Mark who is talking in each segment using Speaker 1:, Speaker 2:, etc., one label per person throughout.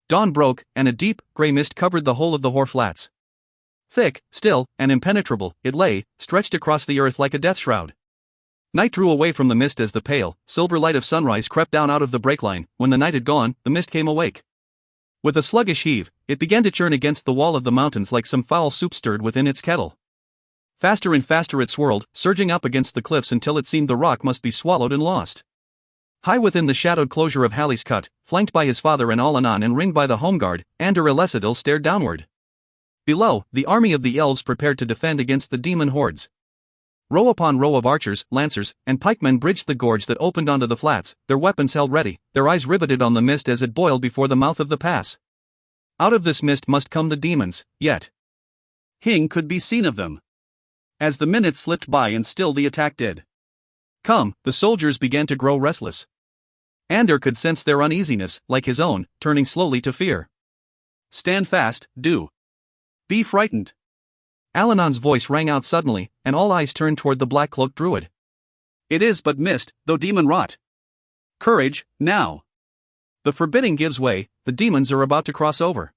Speaker 1: Dawn broke, and a deep, grey mist covered the whole of the Hoar Flats. Thick, still, and impenetrable, it lay, stretched across the earth like a death shroud. Night drew away from the mist as the pale, silver light of sunrise crept down out of the breakline. When the night had gone, the mist came awake. With a sluggish heave, it began to churn against the wall of the mountains like some foul soup stirred within its kettle. Faster and faster it swirled, surging up against the cliffs until it seemed the rock must be swallowed and lost. High within the shadowed closure of Halley's Cut, flanked by his father and Allanon and ringed by the home guard, Ander Ellcrys stared downward. Below, the army of the elves prepared to defend against the demon hordes. Row upon row of archers, lancers, and pikemen bridged the gorge that opened onto the flats, their weapons held ready, their eyes riveted on the mist as it boiled before the mouth of the pass. Out of this mist must come the demons, yet nothing could be seen of them. As the minutes slipped by and still the attack did come, the soldiers began to grow restless. Ander could sense their uneasiness, like his own, turning slowly to fear. "Stand fast, do. Be frightened." Allanon's voice rang out suddenly, and all eyes turned toward the black-cloaked druid. "It is but mist, though demon-wrought. Courage, now. The forbidding gives way, the demons are about to cross over."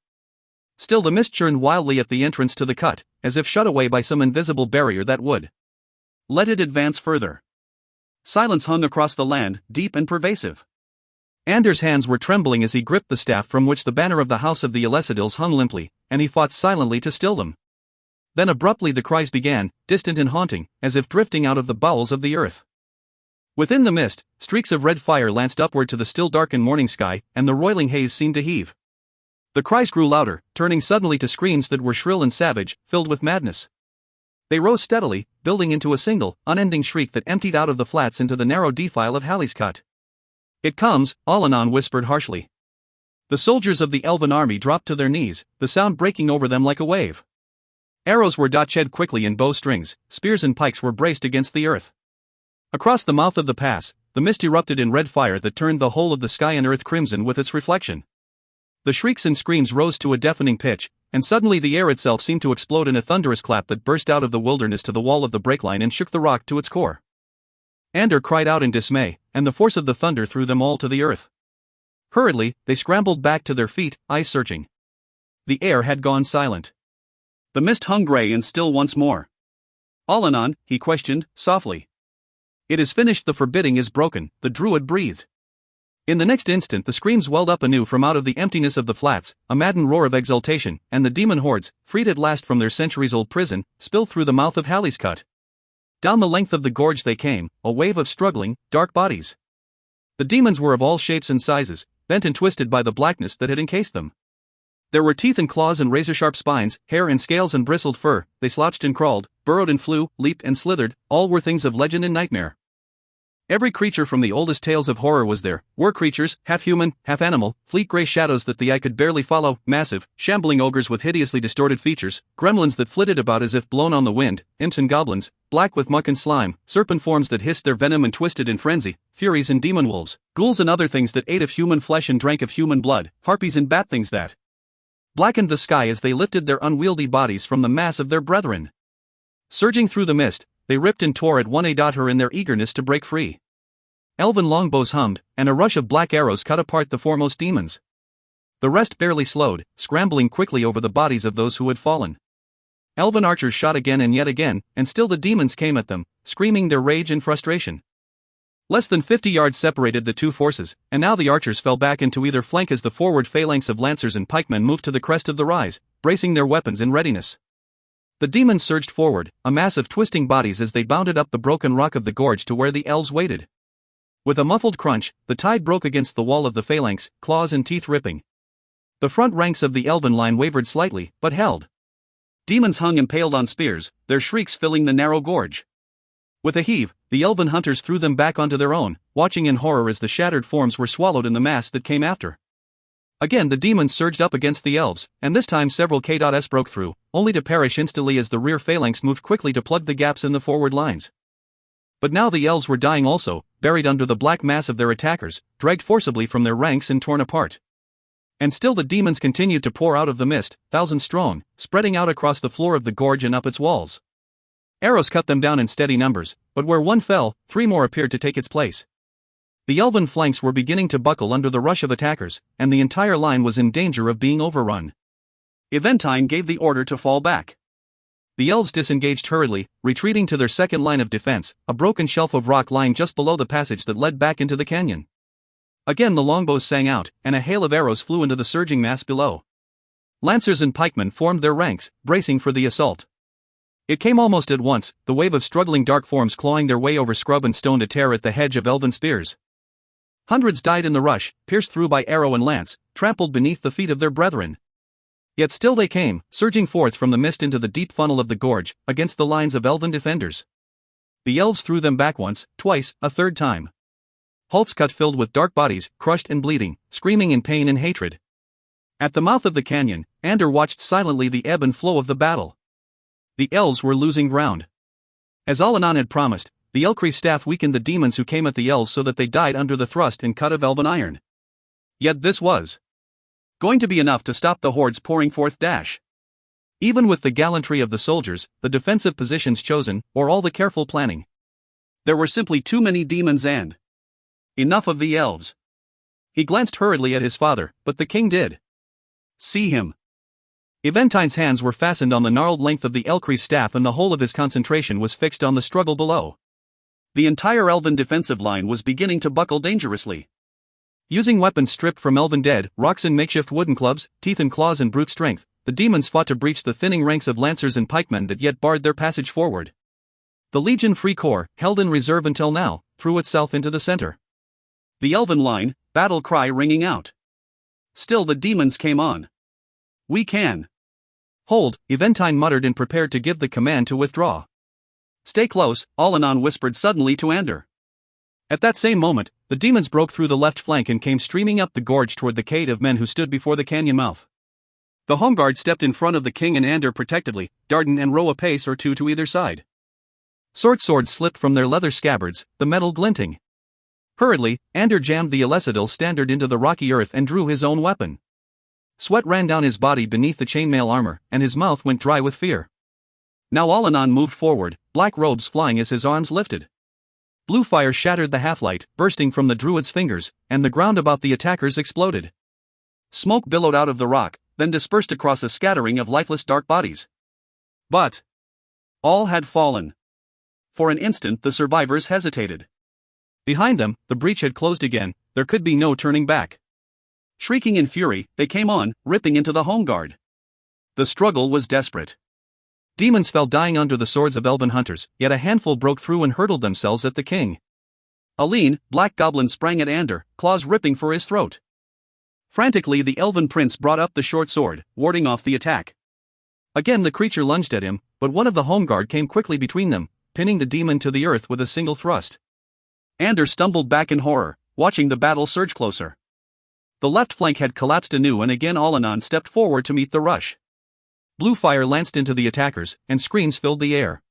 Speaker 1: Still the mist churned wildly at the entrance to the cut, as if shut away by some invisible barrier that would let it advance further. Silence hung across the land, deep and pervasive. Ander's hands were trembling as he gripped the staff from which the banner of the House of the Ellcrys hung limply, and he fought silently to still them. Then abruptly the cries began, distant and haunting, as if drifting out of the bowels of the earth. Within the mist, streaks of red fire lanced upward to the still darkened morning sky, and the roiling haze seemed to heave. The cries grew louder, turning suddenly to screams that were shrill and savage, filled with madness. They rose steadily, building into a single, unending shriek that emptied out of the flats into the narrow defile of Halley's Cut. "It comes," Allanon whispered harshly. The soldiers of the elven army dropped to their knees, the sound breaking over them like a wave. Arrows were dotched quickly in bowstrings, spears and pikes were braced against the earth. Across the mouth of the pass, the mist erupted in red fire that turned the whole of the sky and earth crimson with its reflection. The shrieks and screams rose to a deafening pitch, and suddenly the air itself seemed to explode in a thunderous clap that burst out of the wilderness to the wall of the breakline and shook the rock to its core. Ander cried out in dismay, and the force of the thunder threw them all to the earth. Hurriedly, they scrambled back to their feet, eyes searching. The air had gone silent. The mist hung grey and still once more. "Allanon," he questioned, softly. "It is finished, the forbidding is broken," the druid breathed. In the next instant the screams welled up anew from out of the emptiness of the flats, a maddened roar of exultation, and the demon hordes, freed at last from their centuries-old prison, spilled through the mouth of Halley's Cut. Down the length of the gorge they came, a wave of struggling, dark bodies. The demons were of all shapes and sizes, bent and twisted by the blackness that had encased them. There were teeth and claws and razor-sharp spines, hair and scales and bristled fur. They slouched and crawled, burrowed and flew, leaped and slithered, all were things of legend and nightmare. Every creature from the oldest tales of horror was there, were creatures, half human, half animal, fleet grey shadows that the eye could barely follow, massive, shambling ogres with hideously distorted features, gremlins that flitted about as if blown on the wind, imps and goblins, black with muck and slime, serpent forms that hissed their venom and twisted in frenzy, furies and demon wolves, ghouls and other things that ate of human flesh and drank of human blood, harpies and bat things that blackened the sky as they lifted their unwieldy bodies from the mass of their brethren. Surging through the mist, they ripped and tore at one another in their eagerness to break free. Elven longbows hummed, and a rush of black arrows cut apart the foremost demons. The rest barely slowed, scrambling quickly over the bodies of those who had fallen. Elven archers shot again and yet again, and still the demons came at them, screaming their rage and frustration. Less than 50 yards separated the two forces, and now the archers fell back into either flank as the forward phalanx of lancers and pikemen moved to the crest of the rise, bracing their weapons in readiness. The demons surged forward, a mass of twisting bodies as they bounded up the broken rock of the gorge to where the elves waited. With a muffled crunch, the tide broke against the wall of the phalanx, claws and teeth ripping. The front ranks of the elven line wavered slightly, but held. Demons hung impaled on spears, their shrieks filling the narrow gorge. With a heave, the elven hunters threw them back onto their own, watching in horror as the shattered forms were swallowed in the mass that came after. Again the demons surged up against the elves, and this time several K.S broke through, only to perish instantly as the rear phalanx moved quickly to plug the gaps in the forward lines. But now the elves were dying also, buried under the black mass of their attackers, dragged forcibly from their ranks and torn apart. And still the demons continued to pour out of the mist, thousands strong, spreading out across the floor of the gorge and up its walls. Arrows cut them down in steady numbers, but where one fell, 3 more appeared to take its place. The elven flanks were beginning to buckle under the rush of attackers, and the entire line was in danger of being overrun. Eventine gave the order to fall back. The elves disengaged hurriedly, retreating to their second line of defense, a broken shelf of rock lying just below the passage that led back into the canyon. Again the longbows sang out, and a hail of arrows flew into the surging mass below. Lancers and pikemen formed their ranks, bracing for the assault. It came almost at once, the wave of struggling dark forms clawing their way over scrub and stone to tear at the hedge of elven spears. Hundreds died in the rush, pierced through by arrow and lance, trampled beneath the feet of their brethren. Yet still they came, surging forth from the mist into the deep funnel of the gorge, against the lines of elven defenders. The elves threw them back once, twice, a third time. Holtzcut filled with dark bodies, crushed and bleeding, screaming in pain and hatred. At the mouth of the canyon, Ander watched silently the ebb and flow of the battle. The elves were losing ground. As Allanan had promised, the Ellcrys staff weakened the demons who came at the elves so that they died under the thrust and cut of elven iron. Yet this was going to be enough to stop the hordes pouring forth. Even with the gallantry of the soldiers, the defensive positions chosen, or all the careful planning, there were simply too many demons and enough of the elves. He glanced hurriedly at his father, but the king did see him. Eventine's hands were fastened on the gnarled length of the Ellcrys staff and the whole of his concentration was fixed on the struggle below. The entire elven defensive line was beginning to buckle dangerously. Using weapons stripped from elven dead, rocks and makeshift wooden clubs, teeth and claws and brute strength, the demons fought to breach the thinning ranks of lancers and pikemen that yet barred their passage forward. The Legion Free Corps, held in reserve until now, threw itself into the center. The elven line, battle cry ringing out. Still the demons came on. We can hold, Eventine muttered and prepared to give the command to withdraw. Stay close, Allanan whispered suddenly to Ander. At that same moment, the demons broke through the left flank and came streaming up the gorge toward the cade of men who stood before the canyon mouth. The home guard stepped in front of the king and Ander protectively, Dardan and Ro a pace or two to either side. Swords slipped from their leather scabbards, the metal glinting. Hurriedly, Ander jammed the Elecidal standard into the rocky earth and drew his own weapon. Sweat ran down his body beneath the chainmail armor, and his mouth went dry with fear. Now Allanan moved forward, black robes flying as his arms lifted. Blue fire shattered the half-light, bursting from the druid's fingers, and the ground about the attackers exploded. Smoke billowed out of the rock, then dispersed across a scattering of lifeless dark bodies. But all had fallen. For an instant the survivors hesitated. Behind them, the breach had closed again, there could be no turning back. Shrieking in fury, they came on, ripping into the home guard. The struggle was desperate. Demons fell dying under the swords of elven hunters, yet a handful broke through and hurled themselves at the king. A lean, black goblin sprang at Ander, claws ripping for his throat. Frantically the elven prince brought up the short sword, warding off the attack. Again the creature lunged at him, but one of the home guard came quickly between them, pinning the demon to the earth with a single thrust. Ander stumbled back in horror, watching the battle surge closer. The left flank had collapsed anew and again Allanan stepped forward to meet the rush. Blue fire lanced into the attackers, and screams filled the air.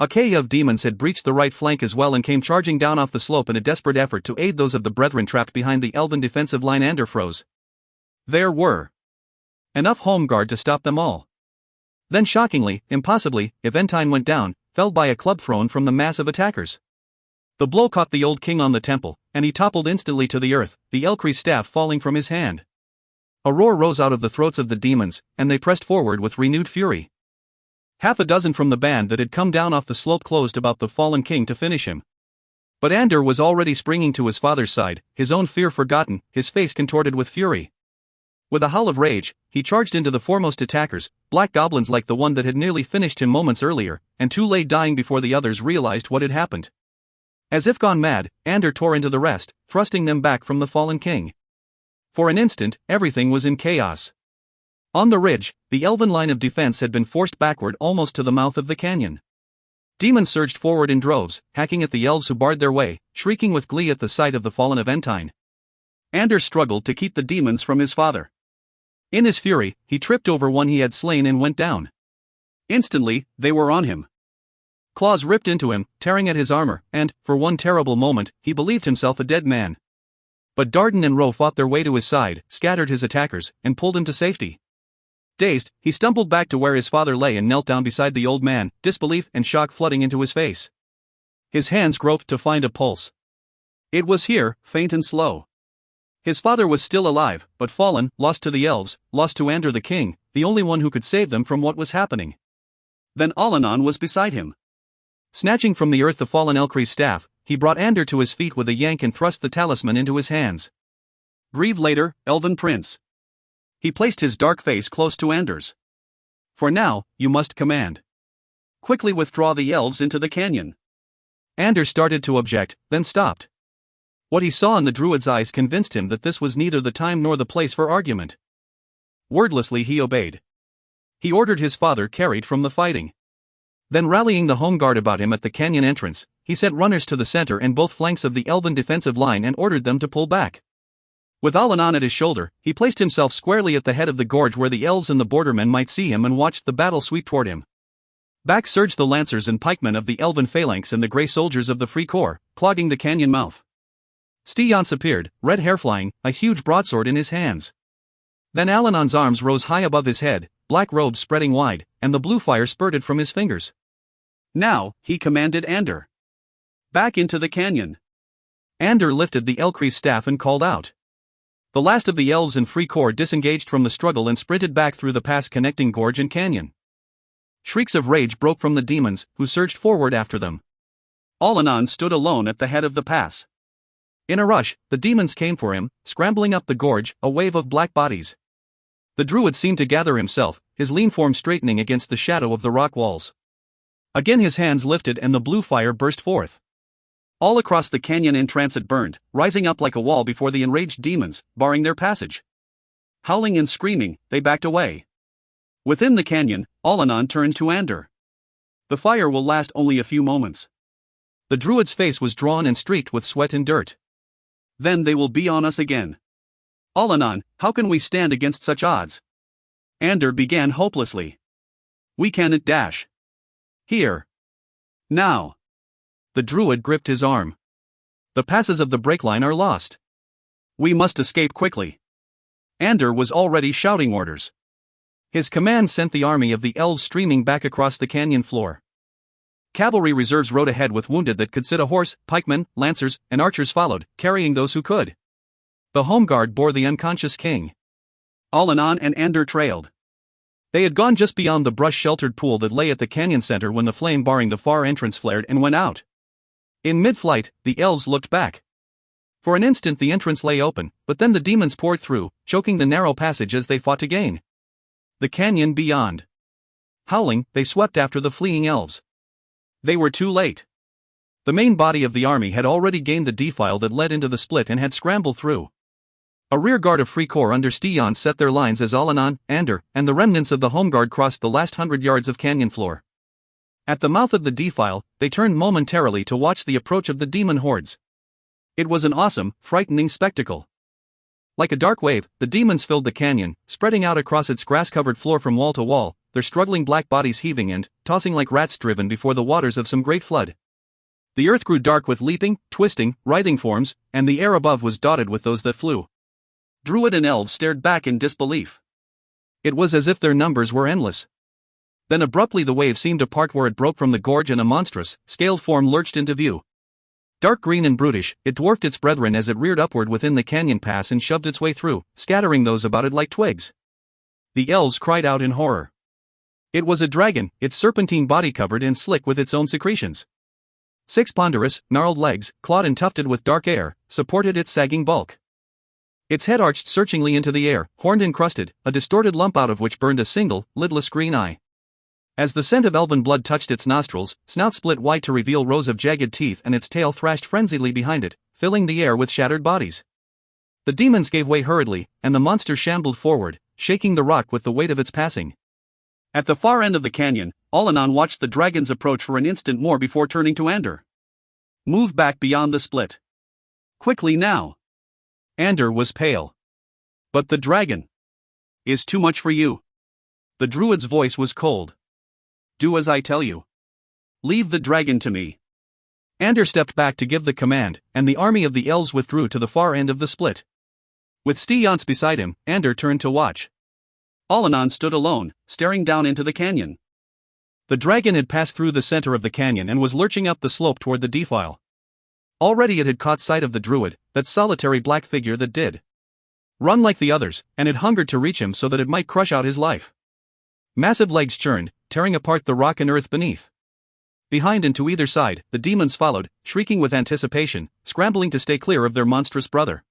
Speaker 1: A K of demons had breached the right flank as well and came charging down off the slope in a desperate effort to aid those of the brethren trapped behind the elven defensive line. Ander froze. There were enough home guard to stop them all. Then shockingly, impossibly, Eventine went down, felled by a club thrown from the mass of attackers. The blow caught the old king on the temple, and he toppled instantly to the earth, the Ellcrys staff falling from his hand. A roar rose out of the throats of the demons, and they pressed forward with renewed fury. Half a dozen from the band that had come down off the slope closed about the fallen king to finish him. But Ander was already springing to his father's side, his own fear forgotten, his face contorted with fury. With a howl of rage, he charged into the foremost attackers, black goblins like the one that had nearly finished him moments earlier, and two lay dying before the others realized what had happened. As if gone mad, Ander tore into the rest, thrusting them back from the fallen king. For an instant, everything was in chaos. On the ridge, the elven line of defense had been forced backward almost to the mouth of the canyon. Demons surged forward in droves, hacking at the elves who barred their way, shrieking with glee at the sight of the fallen Eventine. Ander struggled to keep the demons from his father. In his fury, he tripped over one he had slain and went down. Instantly, they were on him. Claws ripped into him, tearing at his armor, and, for one terrible moment, he believed himself a dead man. But Dardan and Ro fought their way to his side, scattered his attackers, and pulled him to safety. Dazed, he stumbled back to where his father lay and knelt down beside the old man, disbelief and shock flooding into his face. His hands groped to find a pulse. It was here, faint and slow. His father was still alive, but fallen, lost to the elves, lost to Ander the king, the only one who could save them from what was happening. Then Allanan was beside him. Snatching from the earth the fallen Ellcrys staff, he brought Ander to his feet with a yank and thrust the talisman into his hands. Grieve later, Elven Prince. He placed his dark face close to Ander's. For now, you must command. Quickly withdraw the elves into the canyon. Ander started to object, then stopped. What he saw in the druid's eyes convinced him that this was neither the time nor the place for argument. Wordlessly he obeyed. He ordered his father carried from the fighting. Then rallying the home guard about him at the canyon entrance, he sent runners to the center and both flanks of the elven defensive line and ordered them to pull back. With Allanan at his shoulder, he placed himself squarely at the head of the gorge where the elves and the bordermen might see him and watched the battle sweep toward him. Back surged the lancers and pikemen of the elven phalanx and the grey soldiers of the Free Corps, clogging the canyon mouth. Steance appeared, red hair flying, a huge broadsword in his hands. Then Allanon's arms rose high above his head, black robes spreading wide, and the blue fire spurted from his fingers. Now, he commanded Ander. Back into the canyon. Ander lifted the Ellcrys staff and called out. The last of the elves and Free Corps disengaged from the struggle and sprinted back through the pass connecting gorge and canyon. Shrieks of rage broke from the demons, who surged forward after them. Allanan stood alone at the head of the pass. In a rush, the demons came for him, scrambling up the gorge, a wave of black bodies. The druid seemed to gather himself, his lean form straightening against the shadow of the rock walls. Again his hands lifted and the blue fire burst forth. All across the canyon entrance it burned, rising up like a wall before the enraged demons, barring their passage. Howling and screaming, they backed away. Within the canyon, Allanan turned to Ander. The fire will last only a few moments. The druid's face was drawn and streaked with sweat and dirt. Then they will be on us again. Allanan, how can we stand against such odds? Ander began hopelessly. We can't dash. Here. Now. The druid gripped his arm. The passes of the breakline are lost. We must escape quickly. Ander was already shouting orders. His command sent the army of the elves streaming back across the canyon floor. Cavalry reserves rode ahead with wounded that could sit a horse, pikemen, lancers, and archers followed, carrying those who could. The home guard bore the unconscious king. Allanan and Ander trailed. They had gone just beyond the brush-sheltered pool that lay at the canyon center when the flame barring the far entrance flared and went out. In mid-flight, the elves looked back. For an instant the entrance lay open, but then the demons poured through, choking the narrow passage as they fought to gain the canyon beyond. Howling, they swept after the fleeing elves. They were too late. The main body of the army had already gained the defile that led into the split and had scrambled through. A rear guard of Free Corps under Steance set their lines as Allanan, Ander, and the remnants of the home guard crossed the last 100 yards of canyon floor. At the mouth of the defile, they turned momentarily to watch the approach of the demon hordes. It was an awesome, frightening spectacle. Like a dark wave, the demons filled the canyon, spreading out across its grass-covered floor from wall to wall, their struggling black bodies heaving and tossing like rats driven before the waters of some great flood. The earth grew dark with leaping, twisting, writhing forms, and the air above was dotted with those that flew. Druid and elves stared back in disbelief. It was as if their numbers were endless. Then abruptly the wave seemed to part where it broke from the gorge and a monstrous, scaled form lurched into view. Dark green and brutish, it dwarfed its brethren as it reared upward within the canyon pass and shoved its way through, scattering those about it like twigs. The elves cried out in horror. It was a dragon, its serpentine body covered and slick with its own secretions. 6 ponderous, gnarled legs, clawed and tufted with dark hair, supported its sagging bulk. Its head arched searchingly into the air, horned and crusted, a distorted lump out of which burned a single, lidless green eye. As the scent of elven blood touched its nostrils, snout split wide to reveal rows of jagged teeth and its tail thrashed frenziedly behind it, filling the air with shattered bodies. The demons gave way hurriedly, and the monster shambled forward, shaking the rock with the weight of its passing. At the far end of the canyon, Allanan watched the dragons approach for an instant more before turning to Ander. Move back beyond the split. Quickly now. Ander was pale. But the dragon is too much for you. The druid's voice was cold. Do as I tell you. Leave the dragon to me. Ander stepped back to give the command, and the army of the elves withdrew to the far end of the split. With Steance beside him, Ander turned to watch. Allanan stood alone, staring down into the canyon. The dragon had passed through the center of the canyon and was lurching up the slope toward the defile. Already it had caught sight of the druid, that solitary black figure that did run like the others, and it hungered to reach him so that it might crush out his life. Massive legs churned, tearing apart the rock and earth beneath. Behind and to either side, the demons followed, shrieking with anticipation, scrambling to stay clear of their monstrous brother.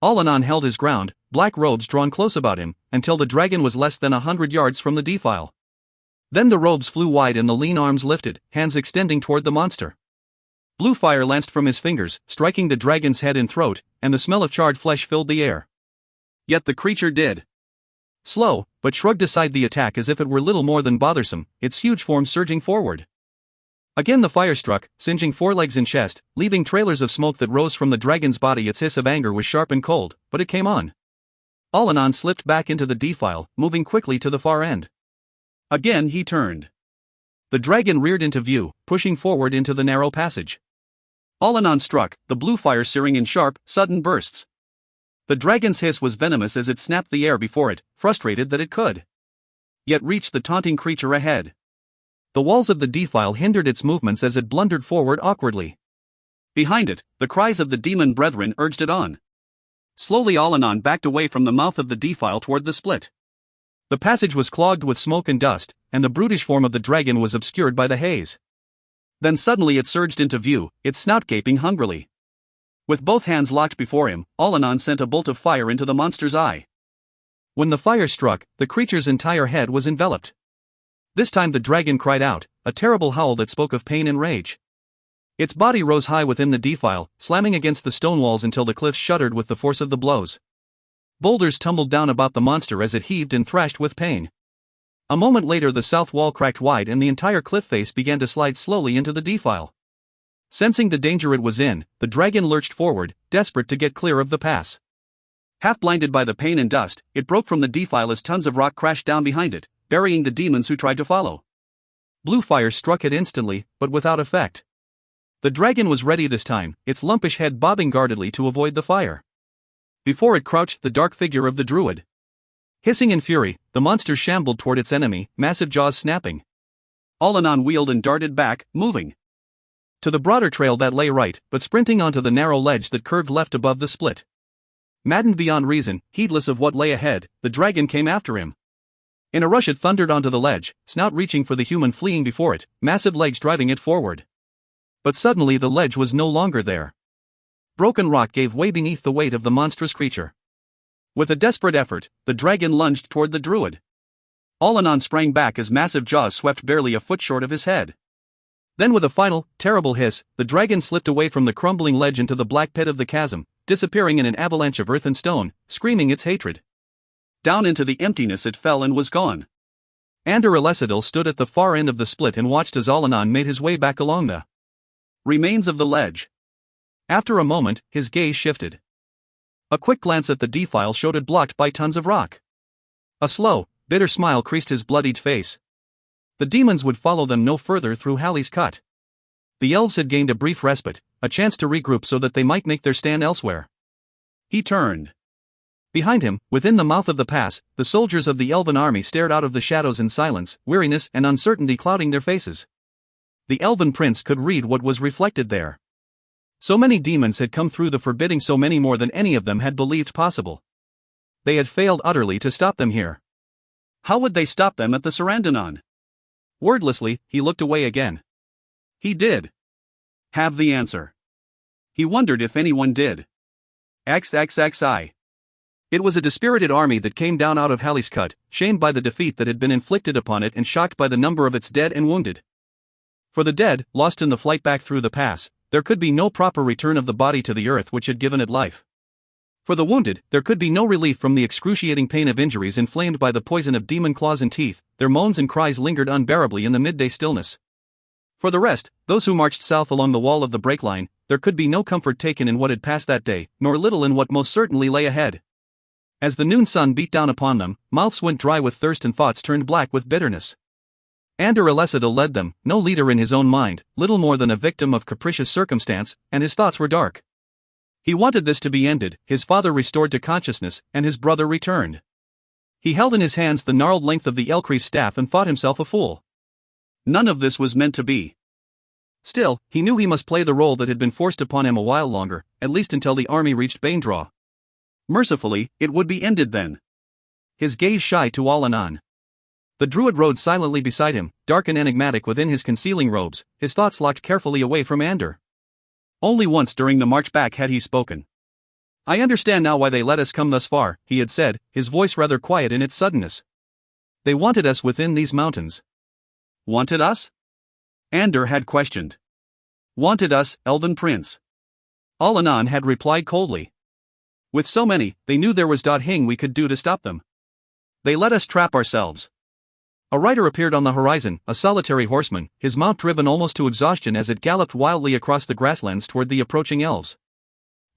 Speaker 1: Allanon held his ground, black robes drawn close about him, until the dragon was less than 100 yards from the defile. Then the robes flew wide and the lean arms lifted, hands extending toward the monster. Blue fire lanced from his fingers, striking the dragon's head and throat, and the smell of charred flesh filled the air. Yet the creature did slow, but shrugged aside the attack as if it were little more than bothersome, its huge form surging forward. Again the fire struck, singeing forelegs and chest, leaving trailers of smoke that rose from the dragon's body. Its hiss of anger was sharp and cold, but it came on. Allanon slipped back into the defile, moving quickly to the far end. Again he turned. The dragon reared into view, pushing forward into the narrow passage. Allanon struck, the blue fire searing in sharp, sudden bursts. The dragon's hiss was venomous as it snapped the air before it, frustrated that it could yet reach the taunting creature ahead. The walls of the defile hindered its movements as it blundered forward awkwardly. Behind it, the cries of the demon brethren urged it on. Slowly Allanon backed away from the mouth of the defile toward the split. The passage was clogged with smoke and dust, and the brutish form of the dragon was obscured by the haze. Then suddenly it surged into view, its snout gaping hungrily. With both hands locked before him, Allanon sent a bolt of fire into the monster's eye. When the fire struck, the creature's entire head was enveloped. This time the dragon cried out, a terrible howl that spoke of pain and rage. Its body rose high within the defile, slamming against the stone walls until the cliffs shuddered with the force of the blows. Boulders tumbled down about the monster as it heaved and thrashed with pain. A moment later the south wall cracked wide and the entire cliff face began to slide slowly into the defile. Sensing the danger it was in, the dragon lurched forward, desperate to get clear of the pass. Half blinded by the pain and dust, it broke from the defile as tons of rock crashed down behind it, burying the demons who tried to follow. Blue fire struck it instantly, but without effect. The dragon was ready this time, its lumpish head bobbing guardedly to avoid the fire. Before it crouched the dark figure of the druid. Hissing in fury, the monster shambled toward its enemy, massive jaws snapping. Allanon wheeled and darted back, moving to the broader trail that lay right, but sprinting onto the narrow ledge that curved left above the split. Maddened beyond reason, heedless of what lay ahead, the dragon came after him. In a rush it thundered onto the ledge, snout reaching for the human fleeing before it, massive legs driving it forward. But suddenly the ledge was no longer there. Broken rock gave way beneath the weight of the monstrous creature. With a desperate effort, the dragon lunged toward the druid. Allanon sprang back as massive jaws swept barely a foot short of his head. Then with a final, terrible hiss, the dragon slipped away from the crumbling ledge into the black pit of the chasm, disappearing in an avalanche of earth and stone, screaming its hatred. Down into the emptiness it fell and was gone. Ellcrys stood at the far end of the split and watched as Allanon made his way back along the remains of the ledge. After a moment, his gaze shifted. A quick glance at the defile showed it blocked by tons of rock. A slow, bitter smile creased his bloodied face. The demons would follow them no further through Halley's Cut. The elves had gained a brief respite, a chance to regroup so that they might make their stand elsewhere. He turned. Behind him, within the mouth of the pass, the soldiers of the elven army stared out of the shadows in silence, weariness and uncertainty clouding their faces. The elven prince could read what was reflected there. So many demons had come through the forbidding, so many more than any of them had believed possible. They had failed utterly to stop them here. How would they stop them at the Sarandanon? Wordlessly, he looked away again. He did have the answer. He wondered if anyone did. XXXI. It was a dispirited army that came down out of Halley's Cut, shamed by the defeat that had been inflicted upon it and shocked by the number of its dead and wounded. For the dead, lost in the flight back through the pass, there could be no proper return of the body to the earth which had given it life. For the wounded, there could be no relief from the excruciating pain of injuries inflamed by the poison of demon claws and teeth. Their moans and cries lingered unbearably in the midday stillness. For the rest, those who marched south along the wall of the break line, there could be no comfort taken in what had passed that day, nor little in what most certainly lay ahead. As the noon sun beat down upon them, mouths went dry with thirst and thoughts turned black with bitterness. Ellcrys led them, no leader in his own mind, little more than a victim of capricious circumstance, and his thoughts were dark. He wanted this to be ended, his father restored to consciousness, and his brother returned. He held in his hands the gnarled length of the Ellcrys staff and thought himself a fool. None of this was meant to be. Still, he knew he must play the role that had been forced upon him a while longer, at least until the army reached Baindraw. Mercifully, it would be ended then. His gaze shied to Allanan. The druid rode silently beside him, dark and enigmatic within his concealing robes, his thoughts locked carefully away from Ander. Only once during the march back had he spoken. "I understand now why they let us come thus far," he had said, his voice rather quiet in its suddenness. "They wanted us within these mountains." "Wanted us?" Ander had questioned. "Wanted us, Elven Prince." Allanan had replied coldly. "With so many, they knew there was .hing we could do to stop them. They let us trap ourselves." A rider appeared on the horizon, a solitary horseman, his mount driven almost to exhaustion as it galloped wildly across the grasslands toward the approaching elves.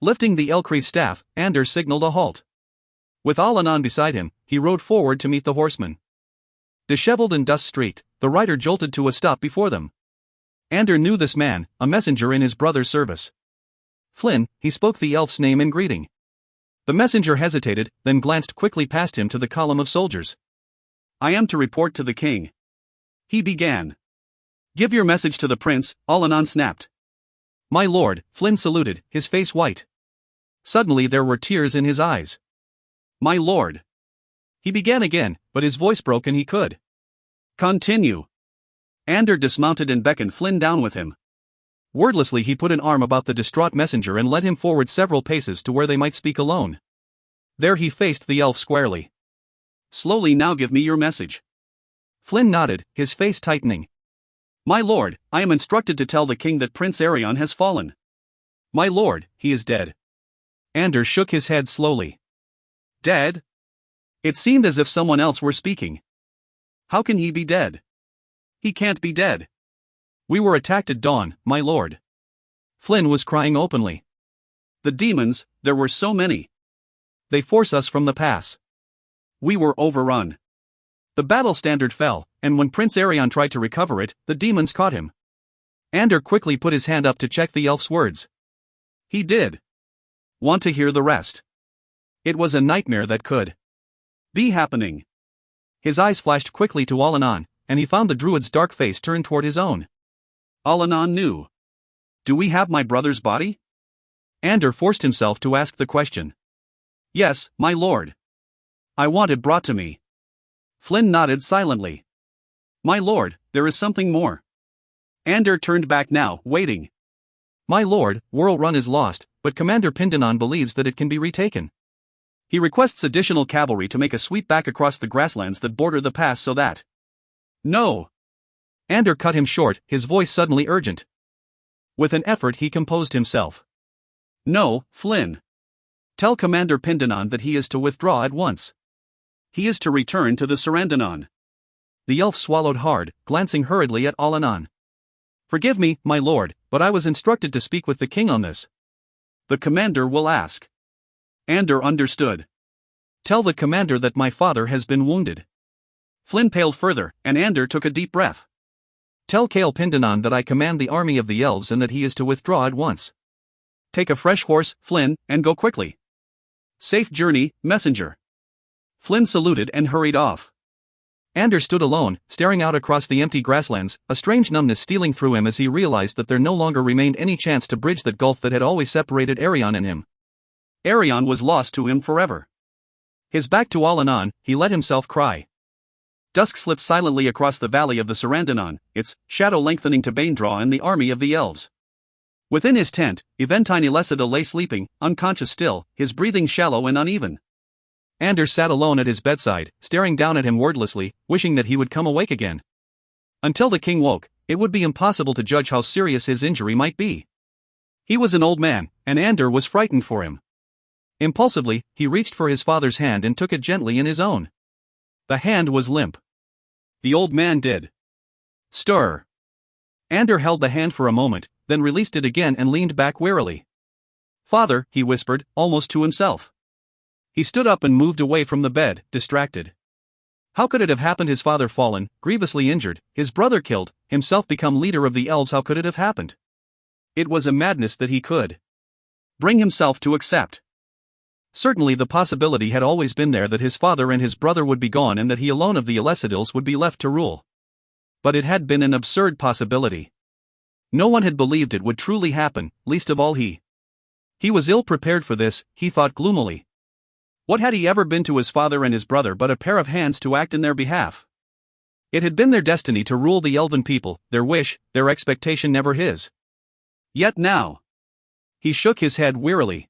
Speaker 1: Lifting the Ellcrys staff, Ander signaled a halt. With Allanan beside him, he rode forward to meet the horseman. Disheveled and dust-streaked, the rider jolted to a stop before them. Ander knew this man, a messenger in his brother's service. "Flynn," he spoke the elf's name in greeting. The messenger hesitated, then glanced quickly past him to the column of soldiers. "I am to report to the king," he began. "Give your message to the prince," Allanan snapped. "My lord," Flynn saluted, his face white. Suddenly there were tears in his eyes. "My lord." He began again, but his voice broke and he could continue. Ander dismounted and beckoned Flynn down with him. Wordlessly he put an arm about the distraught messenger and led him forward several paces to where they might speak alone. There he faced the elf squarely. "Slowly now, give me your message." Flynn nodded, his face tightening. "My lord, I am instructed to tell the king that Prince Arion has fallen." "My lord, he is dead." Ander shook his head slowly. "Dead?" It seemed as if someone else were speaking. "How can he be dead?" "He can't be dead." "We were attacked at dawn, my lord." Flynn was crying openly. "The demons, there were so many. They force us from the pass. We were overrun. The battle standard fell, and when Prince Arion tried to recover it, the demons caught him." Ander quickly put his hand up to check the elf's words. "He did." "Want to hear the rest?" It was a nightmare that could be happening. His eyes flashed quickly to Allanan, and he found the druid's dark face turned toward his own. Allanan knew. "Do we have my brother's body?" Ander forced himself to ask the question. "Yes, my lord. I want it brought to me." Flynn nodded silently. "My lord, there is something more." Ander turned back now, waiting. "My lord, Whirl Run is lost, but Commander Pindanon believes that it can be retaken. He requests additional cavalry to make a sweep back across the grasslands that border the pass so that—" "No!" Ander cut him short, his voice suddenly urgent. With an effort he composed himself. "No, Flynn. Tell Commander Pindanon that he is to withdraw at once. He is to return to the Sarandanon." The elf swallowed hard, glancing hurriedly at Allanan. "Forgive me, my lord, but I was instructed to speak with the king on this." "The commander will ask." Ander understood. "Tell the commander that my father has been wounded." Flynn paled further, and Ander took a deep breath. "Tell Cale Pindanon that I command the army of the elves and that he is to withdraw at once. Take a fresh horse, Flynn, and go quickly. Safe journey, messenger." Flynn saluted and hurried off. Ander stood alone, staring out across the empty grasslands, a strange numbness stealing through him as he realized that there no longer remained any chance to bridge that gulf that had always separated Arion and him. Arion was lost to him forever. His back to Allanan, he let himself cry. Dusk slipped silently across the valley of the Sarandanon, its shadow lengthening to Baindraw and the army of the elves. Within his tent, Eventine Elessida lay sleeping, unconscious still, his breathing shallow and uneven. Ander sat alone at his bedside, staring down at him wordlessly, wishing that he would come awake again. Until the king woke, it would be impossible to judge how serious his injury might be. He was an old man, and Ander was frightened for him. Impulsively, he reached for his father's hand and took it gently in his own. The hand was limp. The old man did stir. Ander held the hand for a moment, then released it again and leaned back wearily. "Father," he whispered, almost to himself. He stood up and moved away from the bed, distracted. How could it have happened? His father fallen, grievously injured, his brother killed, himself become leader of the elves. How could it have happened? It was a madness that he could bring himself to accept. Certainly the possibility had always been there that his father and his brother would be gone and that he alone of the Elessidils would be left to rule. But it had been an absurd possibility. No one had believed it would truly happen, least of all he. He was ill-prepared for this, he thought gloomily. What had he ever been to his father and his brother but a pair of hands to act in their behalf? It had been their destiny to rule the elven people, their wish, their expectation, never his. Yet now. He shook his head wearily.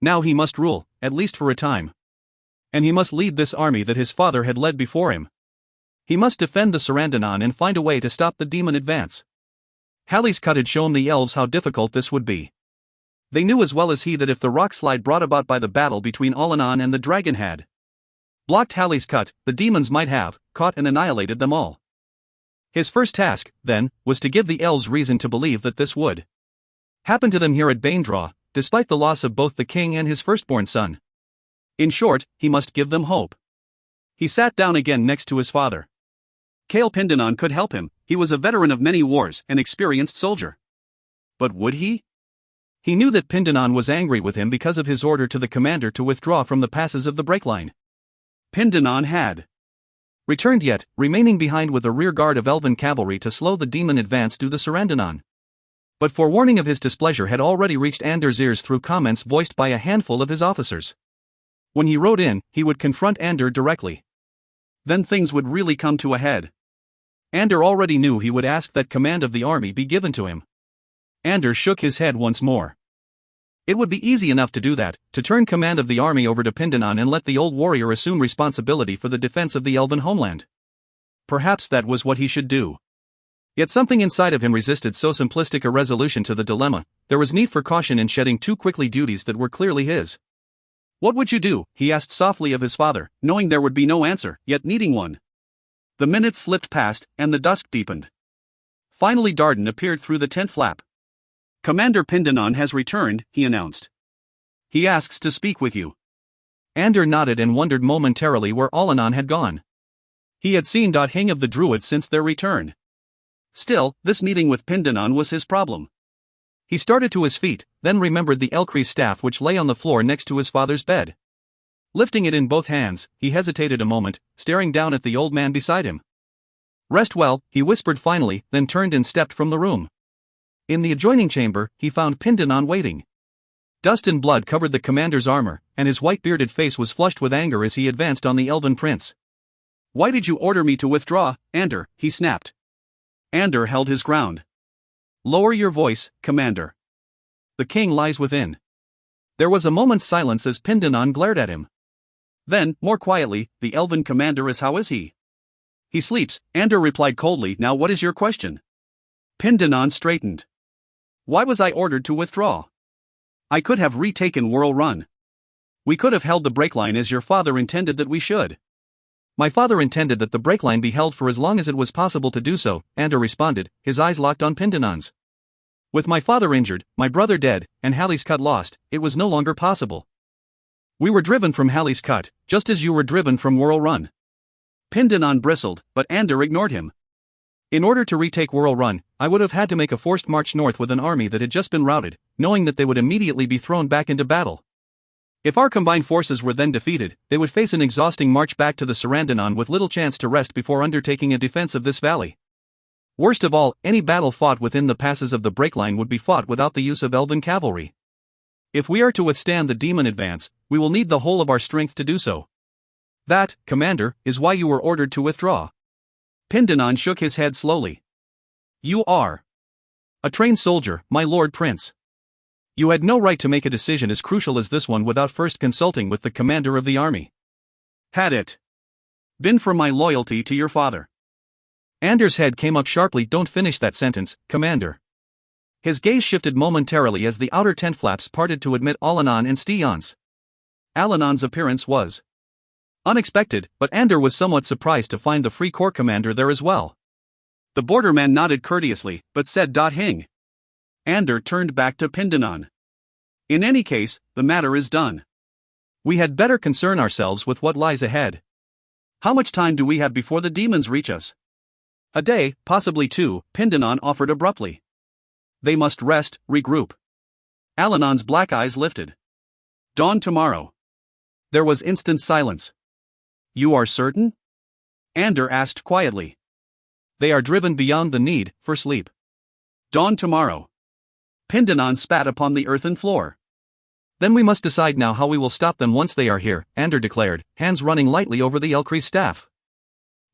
Speaker 1: Now he must rule, at least for a time. And he must lead this army that his father had led before him. He must defend the Sarandanon and find a way to stop the demon advance. Ellcrys had shown the elves how difficult this would be. They knew as well as he that if the rockslide brought about by the battle between Allanon and the dragon had blocked Ellcrys, the demons might have caught and annihilated them all. His first task, then, was to give the elves reason to believe that this would happen to them here at Banedraw, despite the loss of both the king and his firstborn son. In short, he must give them hope. He sat down again next to his father. Cale Pindanon could help him, he was a veteran of many wars, an experienced soldier. But would he? He knew that Pindanon was angry with him because of his order to the commander to withdraw from the passes of the breakline. Pindanon had returned yet, remaining behind with a rear guard of elven cavalry to slow the demon advance to the Sarandanon. But forewarning of his displeasure had already reached Ander's ears through comments voiced by a handful of his officers. When he rode in, he would confront Ander directly. Then things would really come to a head. Ander already knew he would ask that command of the army be given to him. Ander shook his head once more. It would be easy enough to do that, to turn command of the army over to Pindanon and let the old warrior assume responsibility for the defense of the elven homeland. Perhaps that was what he should do. Yet something inside of him resisted so simplistic a resolution to the dilemma. There was need for caution in shedding too quickly duties that were clearly his. What would you do? He asked softly of his father, knowing there would be no answer, yet needing one. The minutes slipped past, and the dusk deepened. Finally Darden appeared through the tent flap. Commander Pindanon has returned, he announced. He asks to speak with you. Ander nodded and wondered momentarily where Allanon had gone. He had seen Hing of the Druids since their return. Still, this meeting with Pindanon was his problem. He started to his feet, then remembered the Ellcrys staff which lay on the floor next to his father's bed. Lifting it in both hands, he hesitated a moment, staring down at the old man beside him. Rest well, he whispered finally, then turned and stepped from the room. In the adjoining chamber, he found Pindanon waiting. Dust and blood covered the commander's armor, and his white-bearded face was flushed with anger as he advanced on the elven prince. Why did you order me to withdraw, Ander? He snapped. Ander held his ground. Lower your voice, commander. The king lies within. There was a moment's silence as Pindanon glared at him. Then, more quietly, the elven commander is how is he? He sleeps, Ander replied coldly. Now what is your question? Pindanon straightened. Why was I ordered to withdraw? I could have retaken Whirl Run. We could have held the breakline as your father intended that we should. My father intended that the breakline be held for as long as it was possible to do so, Ander responded, his eyes locked on Pindanon's. With my father injured, my brother dead, and Ellcrys lost, it was no longer possible. We were driven from Ellcrys, just as you were driven from Whirl Run. Pindanon bristled, but Ander ignored him. In order to retake Whirl Run, I would have had to make a forced march north with an army that had just been routed, knowing that they would immediately be thrown back into battle. If our combined forces were then defeated, they would face an exhausting march back to the Sarandanon with little chance to rest before undertaking a defense of this valley. Worst of all, any battle fought within the passes of the breakline would be fought without the use of elven cavalry. If we are to withstand the demon advance, we will need the whole of our strength to do so. That, commander, is why you were ordered to withdraw. Pindanon shook his head slowly. You are a trained soldier, my lord prince. You had no right to make a decision as crucial as this one without first consulting with the commander of the army. Had it been for my loyalty to your father. Ander's head came up sharply. Don't finish that sentence, commander. His gaze shifted momentarily as the outer tent flaps parted to admit Allanon and Steons. Allanon's appearance was unexpected, but Ander was somewhat surprised to find the Free Corps commander there as well. The borderman nodded courteously, but said Hing. Ander turned back to Pindanon. In any case, the matter is done. We had better concern ourselves with what lies ahead. How much time do we have before the demons reach us? A day, possibly two, Pindanon offered abruptly. They must rest, regroup. Allanon's black eyes lifted. Dawn tomorrow. There was instant silence. You are certain? Ander asked quietly. They are driven beyond the need for sleep.
Speaker 2: Dawn tomorrow. Pindanon spat upon the earthen floor.
Speaker 1: Then we must decide now how we will stop them once they are here, Ander declared, hands running lightly over the Ellcrys staff.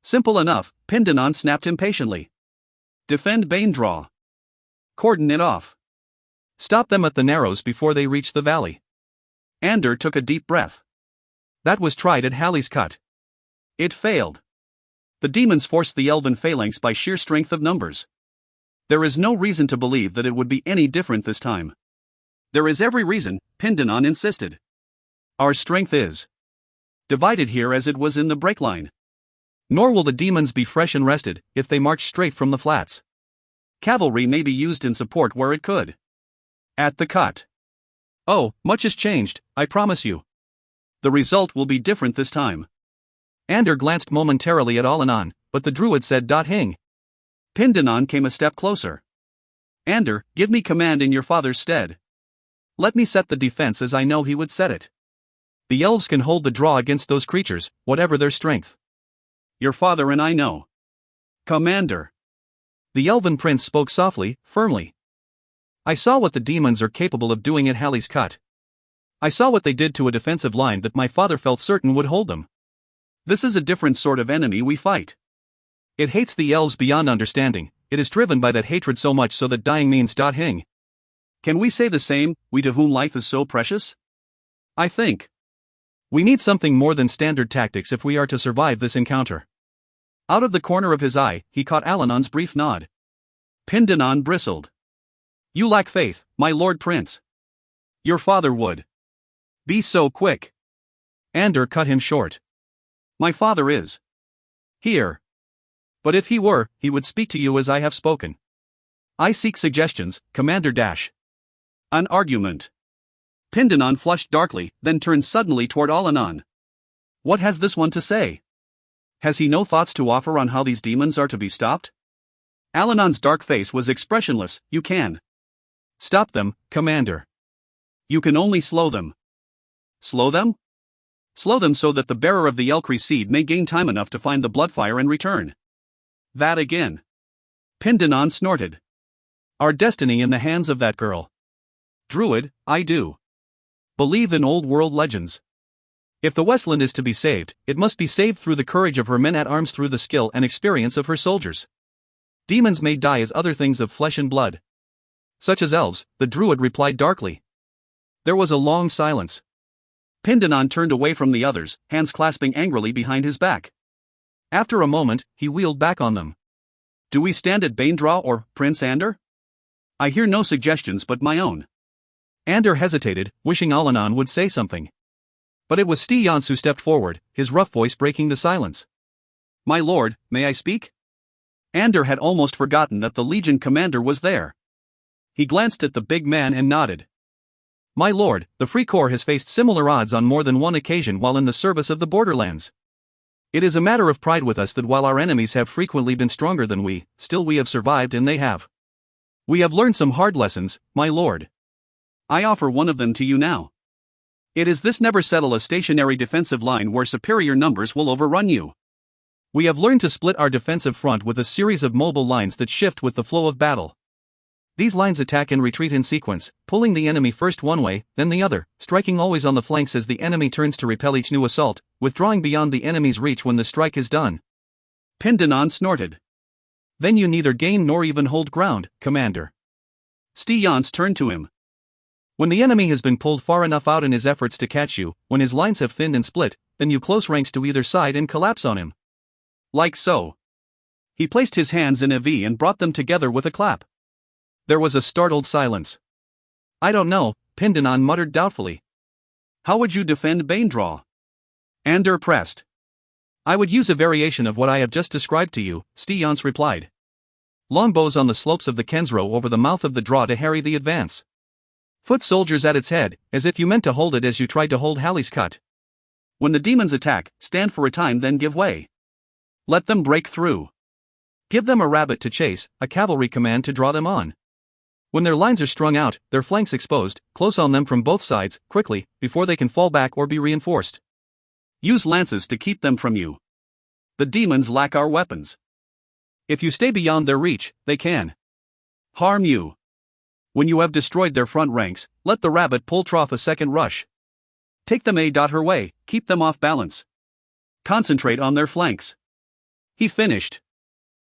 Speaker 2: Simple enough, Pindanon snapped impatiently. Defend Banedraw. Cordon it off.
Speaker 1: Stop them at the Narrows before they reach the valley.
Speaker 2: Ander took a deep breath.
Speaker 1: That was tried at Halley's Cut.
Speaker 2: It failed. The demons forced the elven phalanx by sheer strength of numbers. There is no reason to believe that it would be any different this time. There is every reason, Pindanon insisted. Our strength is divided here as it was in the break line.
Speaker 1: Nor will the demons be fresh and rested if they march straight from the flats.
Speaker 2: Cavalry may be used in support where it could. At the cut.
Speaker 1: Oh, much has changed, I promise you.
Speaker 2: The result will be different this time.
Speaker 1: Ander glanced momentarily at Allanon, but the druid said "Hing."
Speaker 2: Pindanon came a step closer. Ander, give me command in your father's stead. Let me set the defense as I know he would set it.
Speaker 1: The elves can hold the draw against those creatures, whatever their strength.
Speaker 2: Your father and I know. Commander.
Speaker 1: The elven prince spoke softly, firmly. I saw what the demons are capable of doing at Halley's Cut. I saw what they did to a defensive line that my father felt certain would hold them.
Speaker 2: This is a different sort of enemy we fight.
Speaker 1: It hates the elves beyond understanding. It is driven by that hatred so much so that dying means "Hing."
Speaker 2: Can we say the same, we to whom life is so precious? I think.
Speaker 1: We need something more than standard tactics if we are to survive this encounter.
Speaker 2: Out of the corner of his eye, he caught Allanon's brief nod. Pindanon bristled. You lack faith, my lord prince. Your father would be so quick.
Speaker 1: Ander cut him short.
Speaker 2: My father is here. But if he were, he would speak to you as I have spoken. I seek suggestions, Commander Dash. An argument. Pindanon flushed darkly, then turned suddenly toward Allanon. What has this one to say? Has he no thoughts to offer on how these demons are to be stopped? Allanon's dark face was expressionless. You can
Speaker 1: stop them, Commander.
Speaker 2: You can only slow them. Slow them? Slow them so that the bearer of the Ellcrys seed may gain time enough to find the bloodfire and return. That again. Pindanon snorted.
Speaker 1: Our destiny in the hands of that girl.
Speaker 2: Druid, I do
Speaker 1: believe in old world legends. If the Westland is to be saved, it must be saved through the courage of her men-at-arms, through the skill and experience of her soldiers. Demons may die as other things of flesh and blood. Such as elves, the druid replied darkly. There was a long silence.
Speaker 2: Pindanon turned away from the others, hands clasping angrily behind his back.
Speaker 1: After a moment, he wheeled back on them.
Speaker 2: Do we stand at Banedraw or Prince Ander? I hear no suggestions but my own.
Speaker 1: Ander hesitated, wishing Allanon would say something. But it was Stians who stepped forward, his rough voice breaking the silence.
Speaker 2: My lord, may I speak? Ander had almost forgotten that the Legion commander was there. He glanced at the big man and nodded.
Speaker 1: My lord, the Free Corps has faced similar odds on more than one occasion while in the service of the borderlands. It is a matter of pride with us that while our enemies have frequently been stronger than we, still we have survived and they have. We have learned some hard lessons, my lord.
Speaker 2: I offer one of them to you now. It is this: never settle a stationary defensive line where superior numbers will overrun you.
Speaker 1: We have learned to split our defensive front with a series of mobile lines that shift with the flow of battle. These lines attack and retreat in sequence, pulling the enemy first one way, then the other, striking always on the flanks as the enemy turns to repel each new assault, withdrawing beyond the enemy's reach when the strike is done.
Speaker 2: Pindanon snorted.
Speaker 1: Then you neither gain nor even hold ground, Commander.
Speaker 2: Stians turned to him.
Speaker 1: When the enemy has been pulled far enough out in his efforts to catch you, when his lines have thinned and split, then you close ranks to either side and collapse on him.
Speaker 2: Like so. He placed his hands in a V and brought them together with a clap.
Speaker 1: There was a startled silence. I don't know, Pindanon muttered doubtfully.
Speaker 2: How would you defend Banedraw? Ander pressed.
Speaker 1: I would use a variation of what I have just described to you, Stians replied. Longbows on the slopes of the Kensrow over the mouth of the draw to harry the advance. Foot soldiers at its head, as if you meant to hold it as you tried to hold Halley's Cut.
Speaker 2: When the demons attack, stand for a time then give way. Let them break through.
Speaker 1: Give them a rabbit to chase, a cavalry command to draw them on. When their lines are strung out, their flanks exposed, close on them from both sides, quickly, before they can fall back or be reinforced.
Speaker 2: Use lances to keep them from you. The demons lack our weapons.
Speaker 1: If you stay beyond their reach, they can
Speaker 2: harm you. When you have destroyed their front ranks, let the rabbit pull trough a second rush. Take them her way, keep them off balance. Concentrate on their flanks. He finished.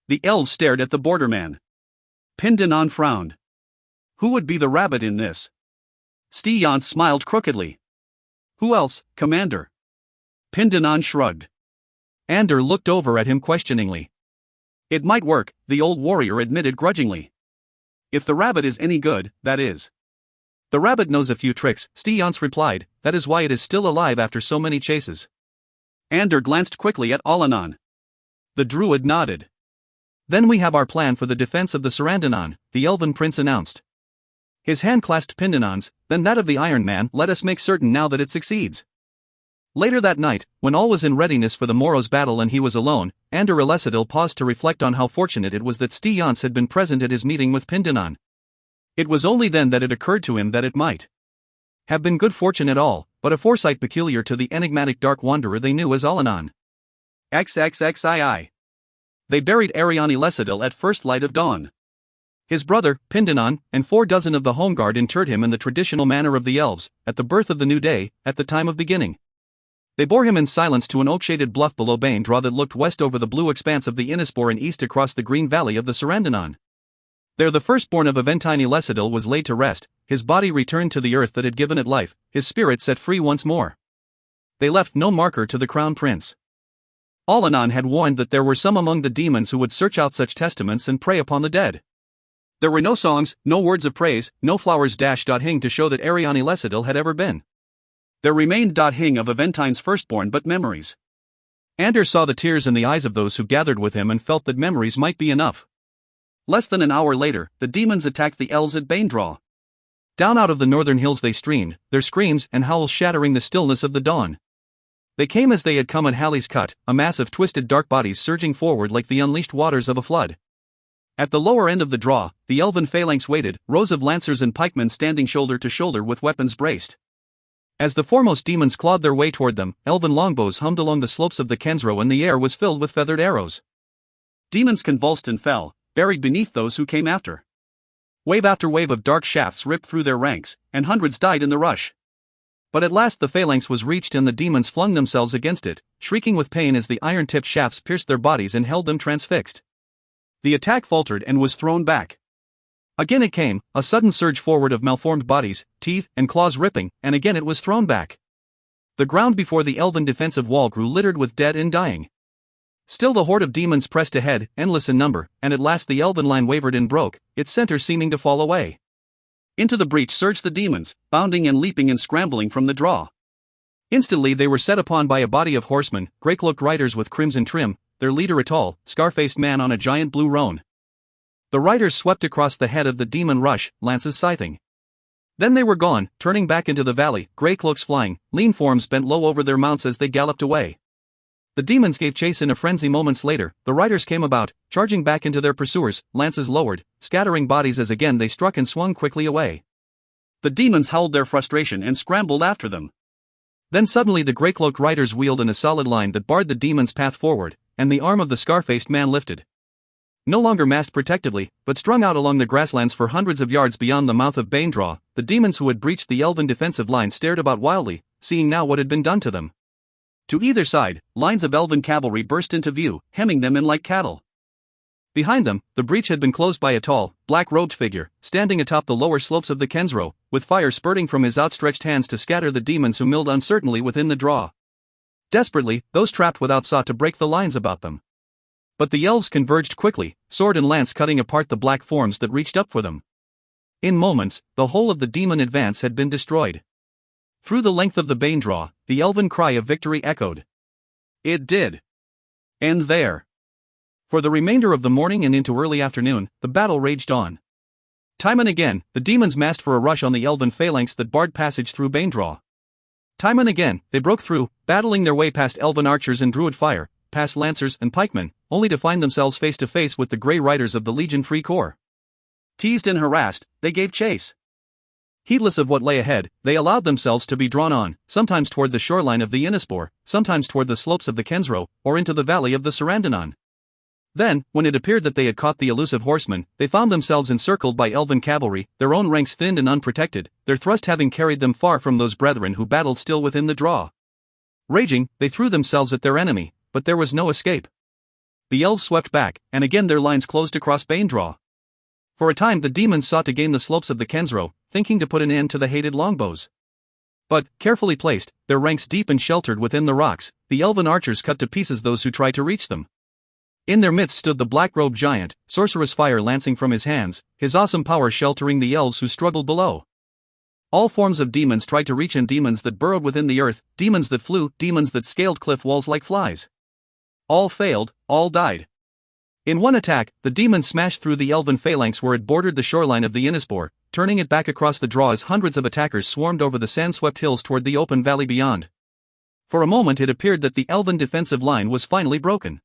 Speaker 2: The elves stared at the borderman. Pindanon frowned. Who would be the rabbit in this? Stians smiled crookedly. Who else, Commander? Pindanon shrugged. Ander looked over at him questioningly. It might work, the old warrior admitted grudgingly. If the rabbit is any good, that is. The rabbit knows a few tricks, Stians replied, that is why it is still alive after so many chases. Ander glanced quickly at Alanon. The druid nodded. Then we have our plan for the defense of the Sarandanon, the elven prince announced. His hand clasped Pindanon's, then that of the Iron Man. Let us make certain now that it succeeds. Later that night, when all was in readiness for the morrow's battle and he was alone, Ander Ellcrys paused to reflect on how fortunate it was that Stians had been present at his meeting with Pindanon. It was only then that it occurred to him that it might have been good fortune at all, but a foresight peculiar to the enigmatic dark wanderer they knew as Alanon. XXXII. They buried Ariane Ellcrys at first light of dawn. His brother, Pindanon, and 40 of the home guard interred him in the traditional manner of the elves, at the birth of the new day, at the time of beginning. They bore him in silence to an oak-shaded bluff below Baindraw that looked west over the blue expanse of the Innispor and east across the green valley of the Sarandanon. There the firstborn of Aventine Ellcrys was laid to rest, his body returned to the earth that had given it life, his spirit set free once more. They left no marker to the crown prince. Alanon had warned that there were some among the demons who would search out such testaments and prey upon the dead. There were no songs, no words of praise, no flowers hing to show that Ariane Ellcrys had ever been. There remained hing of Aventine's firstborn but memories. Ander saw the tears in the eyes of those who gathered with him and felt that memories might be enough. Less than an hour later, the demons attacked the elves at Baindraw. Down out of the northern hills they streamed, their screams and howls shattering the stillness of the dawn. They came as they had come at Halley's Cut, a mass of twisted dark bodies surging forward like the unleashed waters of a flood. At the lower end of the draw, the elven phalanx waited, rows of lancers and pikemen standing shoulder to shoulder with weapons braced. As the foremost demons clawed their way toward them, elven longbows hummed along the slopes of the Kensro and the air was filled with feathered arrows. Demons convulsed and fell, buried beneath those who came after. Wave after wave of dark shafts ripped through their ranks, and hundreds died in the rush. But at last the phalanx was reached and the demons flung themselves against it, shrieking with pain as the iron-tipped shafts pierced their bodies and held them transfixed. The attack faltered and was thrown back. Again it came, a sudden surge forward of malformed bodies, teeth and claws ripping, and again it was thrown back. The ground before the elven defensive wall grew littered with dead and dying. Still the horde of demons pressed ahead, endless in number, and at last the elven line wavered and broke, its center seeming to fall away. Into the breach surged the demons, bounding and leaping and scrambling from the draw. Instantly they were set upon by a body of horsemen, grey-cloaked riders with crimson trim, their leader a tall, scar-faced man on a giant blue roan. The riders swept across the head of the demon rush, lances scything. Then they were gone, turning back into the valley, grey cloaks flying, lean forms bent low over their mounts as they galloped away. The demons gave chase in a frenzy moments later, the riders came about, charging back into their pursuers, lances lowered, scattering bodies as again they struck and swung quickly away. The demons howled their frustration and scrambled after them. Then suddenly the grey-cloaked riders wheeled in a solid line that barred the demons' path forward, and the arm of the scar-faced man lifted. No longer masked protectively, but strung out along the grasslands for hundreds of yards beyond the mouth of Baindraw, the demons who had breached the elven defensive line stared about wildly, seeing now what had been done to them. To either side, lines of elven cavalry burst into view, hemming them in like cattle. Behind them, the breach had been closed by a tall, black-robed figure, standing atop the lower slopes of the Kensro, with fire spurting from his outstretched hands to scatter the demons who milled uncertainly within the draw. Desperately, those trapped without sought to break the lines about them. But the elves converged quickly, sword and lance cutting apart the black forms that reached up for them. In moments, the whole of the demon advance had been destroyed. Through the length of the Baindraw, the elven cry of victory echoed. It did end there. For the remainder of the morning and into early afternoon, the battle raged on. Time and again, the demons massed for a rush on the elven phalanx that barred passage through Baindraw. Time and again, they broke through, battling their way past elven archers and druid fire, past lancers and pikemen, only to find themselves face to face with the grey riders of the Legion Free Corps. Teased and harassed, they gave chase. Heedless of what lay ahead, they allowed themselves to be drawn on, sometimes toward the shoreline of the Innispor, sometimes toward the slopes of the Kensro, or into the valley of the Sarandanon.
Speaker 1: Then, when it appeared that they had caught the elusive horsemen, they found themselves encircled by elven cavalry, their own ranks thinned and unprotected, their thrust having carried them far from those brethren who battled still within the draw. Raging, they threw themselves at their enemy, but there was no escape. The elves swept back, and again their lines closed across Banedraw. For a time the demons sought to gain the slopes of the Kensro, thinking to put an end to the hated longbows. But, carefully placed, their ranks deep and sheltered within the rocks, the elven archers cut to pieces those who tried to reach them. In their midst stood the black-robed giant, sorcerous fire lancing from his hands, his awesome power sheltering the elves who struggled below. All forms of demons tried to reach him, demons that burrowed within the earth, demons that flew, demons that scaled cliff walls like flies. All failed, all died. In one attack, the demons smashed through the elven phalanx where it bordered the shoreline of the Innispor, turning it back across the draw as hundreds of attackers swarmed over the sand-swept hills toward the open valley beyond. For a moment it appeared that the elven defensive line was finally broken.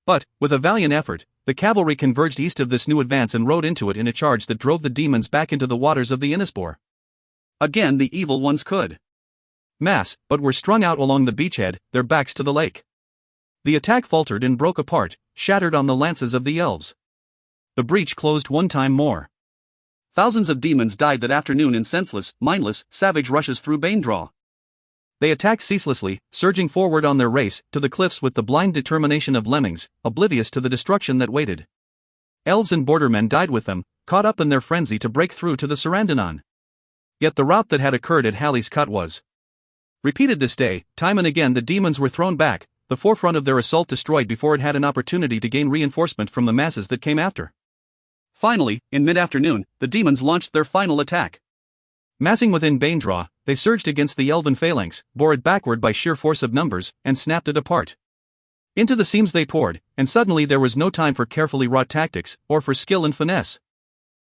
Speaker 1: But, with a valiant effort, the cavalry converged east of this new advance and rode into it in a charge that drove the demons back into the waters of the Innispor. Again the evil ones could mass, but were strung out along the beachhead, their backs to the lake. The attack faltered and broke apart, shattered on the lances of the elves. The breach closed one time more. Thousands of demons died that afternoon in senseless, mindless, savage rushes through Banedraw. They attacked ceaselessly, surging forward on their race to the cliffs with the blind determination of lemmings, oblivious to the destruction that waited. Elves and bordermen died with them, caught up in their frenzy to break through to the Sarandanon. Yet the rout that had occurred at Halley's Cut was repeated this day. Time and again the demons were thrown back, the forefront of their assault destroyed before it had an opportunity to gain reinforcement from the masses that came after. Finally, in mid-afternoon, the demons launched their final attack. Massing within Banedraw, they surged against the elven phalanx, bore it backward by sheer force of numbers, and snapped it apart. Into the seams they poured, and suddenly there was no time for carefully wrought tactics, or for skill and finesse.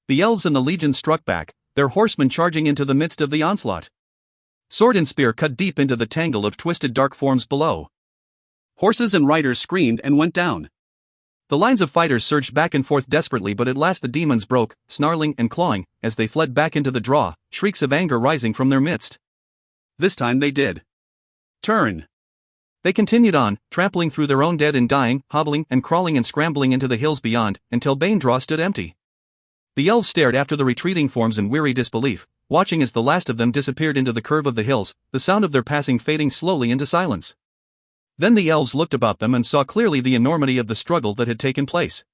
Speaker 1: The elves and the legions struck back, their horsemen charging into the midst of the onslaught. Sword and spear cut deep into the tangle of twisted dark forms below. Horses and riders screamed and went down. The lines of fighters surged back and forth desperately, but at last the demons broke, snarling and clawing, as they fled back into the draw, shrieks of anger rising from their midst. This time they did turn. They continued on, trampling through their own dead and dying, hobbling and crawling and scrambling into the hills beyond, until Banedraw stood empty. The elves stared after the retreating forms in weary disbelief, watching as the last of them disappeared into the curve of the hills, the sound of their passing fading slowly into silence. Then the elves looked about them and saw clearly the enormity of the struggle that had taken place.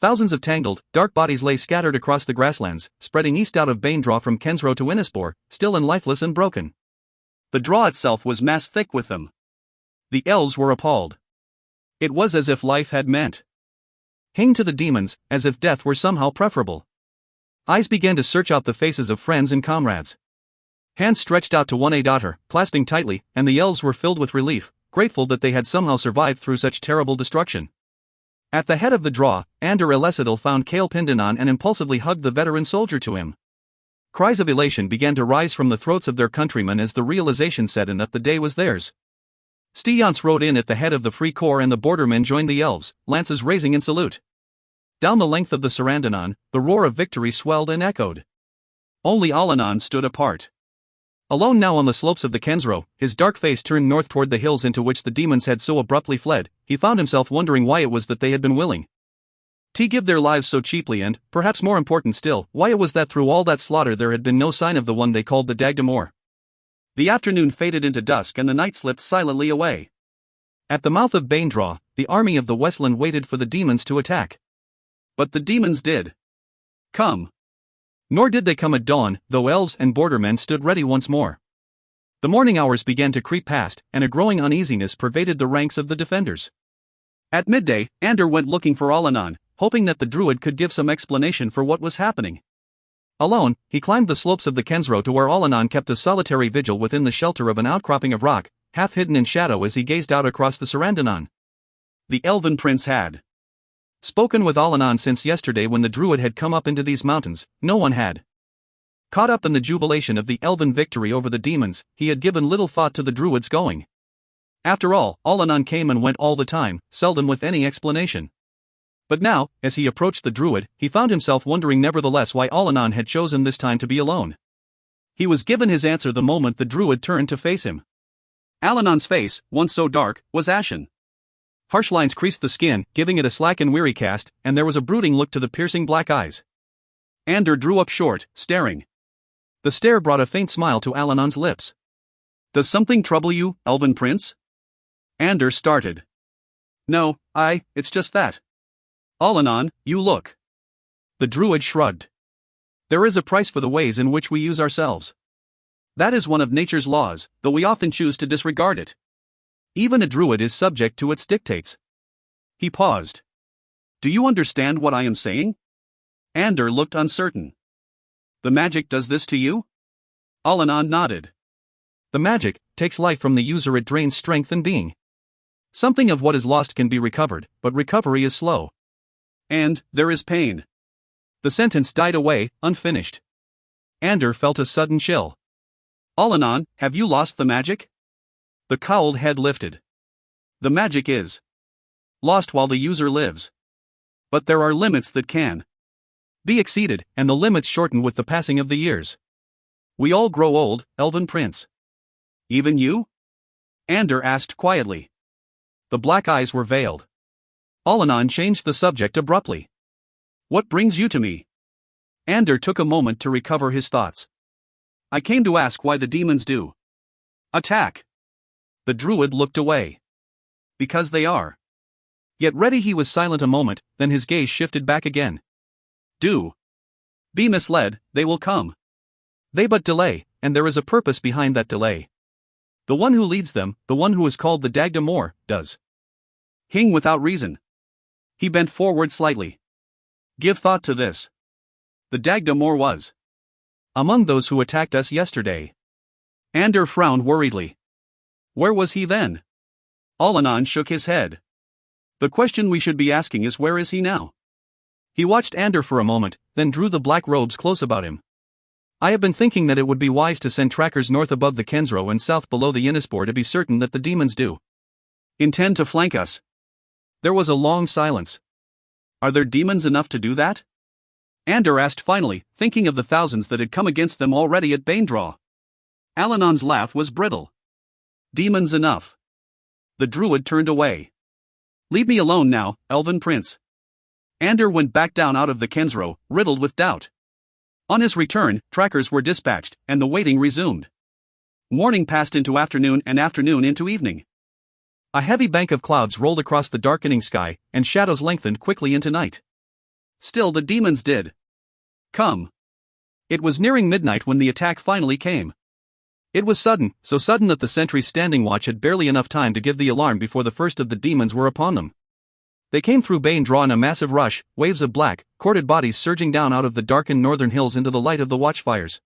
Speaker 1: Thousands of tangled, dark bodies lay scattered across the grasslands, spreading east out of Banedraw from Kensro to Innispor, still and lifeless and broken. The draw itself was massed thick with them. The elves were appalled. It was as if life had meant hang to the demons, as if death were somehow preferable. Eyes began to search out the faces of friends and comrades. Hands stretched out to one daughter, clasping tightly, and the elves were filled with relief, grateful that they had somehow survived through such terrible destruction. At the head of the draw, Ander Elecidal found Cale Pindanon and impulsively hugged the veteran soldier to him. Cries of elation began to rise from the throats of their countrymen as the realization set in that the day was theirs. Steants rode in at the head of the Free Corps and the bordermen joined the elves, lances raising in salute. Down the length of the Sarandanon, the roar of victory swelled and echoed. Only Allanan stood apart. Alone now on the slopes of the Kensro, his dark face turned north toward the hills into which the demons had so abruptly fled, he found himself wondering why it was that they had been willing to give their lives so cheaply and, perhaps more important still, why it was that through all that slaughter there had been no sign of the one they called the Dagdamor. The afternoon faded into dusk and the night slipped silently away. At the mouth of Banedraw, the army of the Westland waited for the demons to attack. But the demons did come. Nor did they come at dawn, though elves and bordermen stood ready once more. The morning hours began to creep past, and a growing uneasiness pervaded the ranks of the defenders. At midday, Ander went looking for Allanan, hoping that the druid could give some explanation for what was happening. Alone, he climbed the slopes of the Kensro to where Allanan kept a solitary vigil within the shelter of an outcropping of rock, half hidden in shadow as he gazed out across the Sarandanon. The elven prince had spoken with Allanan since yesterday when the druid had come up into these mountains. No one had. Caught up in the jubilation of the elven victory over the demons, he had given little thought to the druid's going. After all, Allanan came and went all the time, seldom with any explanation. But now, as he approached the druid, he found himself wondering nevertheless why Allanan had chosen this time to be alone. He was given his answer the moment the druid turned to face him. Allanan's face, once so dark, was ashen. Harsh lines creased the skin, giving it a slack and weary cast, and there was a brooding look to the piercing black eyes.
Speaker 2: Ander drew up short, staring.
Speaker 1: The stare brought a faint smile to Alanon's lips.
Speaker 2: Does something trouble you, Elven Prince? Ander started.
Speaker 1: No, it's just that.
Speaker 2: Alanon, you look.
Speaker 1: The druid shrugged. There is a price for the ways in which we use ourselves.
Speaker 2: That is one of nature's laws, though we often choose to disregard it.
Speaker 1: Even a druid is subject to its dictates.
Speaker 2: He paused. Do you understand what I am saying? Ander looked uncertain. The magic does this to you? Alanon nodded.
Speaker 1: The magic takes life from the user, it drains strength and being. Something of what is lost can be recovered, but recovery is slow.
Speaker 2: And there is pain.
Speaker 1: The sentence died away, unfinished. Ander felt a sudden chill.
Speaker 2: Alanon, have you lost the magic?
Speaker 1: The cowled head lifted.
Speaker 2: The magic is lost while the user lives. But there are limits that can
Speaker 1: be exceeded, and the limits shorten with the passing of the years.
Speaker 2: We all grow old, Elven Prince. Even you? Ander asked quietly.
Speaker 1: The black eyes were veiled.
Speaker 2: Alanon changed the subject abruptly. What brings you to me? Ander took a moment to recover his thoughts. I came to ask why the demons do attack.
Speaker 1: The druid looked away.
Speaker 2: Because they are.
Speaker 1: Yet ready. He was silent a moment, then his gaze shifted back again.
Speaker 2: Do. Be misled, they will come.
Speaker 1: They but delay, and there is a purpose behind that delay. The one who leads them, the one who is called the Dagda Mor, does.
Speaker 2: Hing without reason. He bent forward slightly. Give thought to this. The Dagda Mor was
Speaker 1: among those who attacked us yesterday.
Speaker 2: Ander frowned worriedly. Where was he then? Alanon shook his head. The question we should be asking is, where is he now?
Speaker 1: He watched Ander for a moment, then drew the black robes close about him. I have been thinking that it would be wise to send trackers north above the Kensro and south below the Innispor to be certain that the demons do
Speaker 2: intend to flank us.
Speaker 1: There was a long silence.
Speaker 2: Are there demons enough to do that? Ander asked finally, thinking of the thousands that had come against them already at Banedraw. Alanon's laugh was brittle. Demons enough. The druid turned away. Leave me alone now, Elven Prince. Ander went back down out of the Kensro, riddled with doubt. On his return, trackers were dispatched, and the waiting resumed. Morning passed into afternoon and afternoon into evening.
Speaker 1: A heavy bank of clouds rolled across the darkening sky, and shadows lengthened quickly into night.
Speaker 2: Still the demons did come.
Speaker 1: It was nearing midnight when the attack finally came. It was sudden, so sudden that the sentries standing watch had barely enough time to give the alarm before the first of the demons were upon them. They came through Banedraw in a massive rush, waves of black, corded bodies surging down out of the darkened northern hills into the light of the watchfires.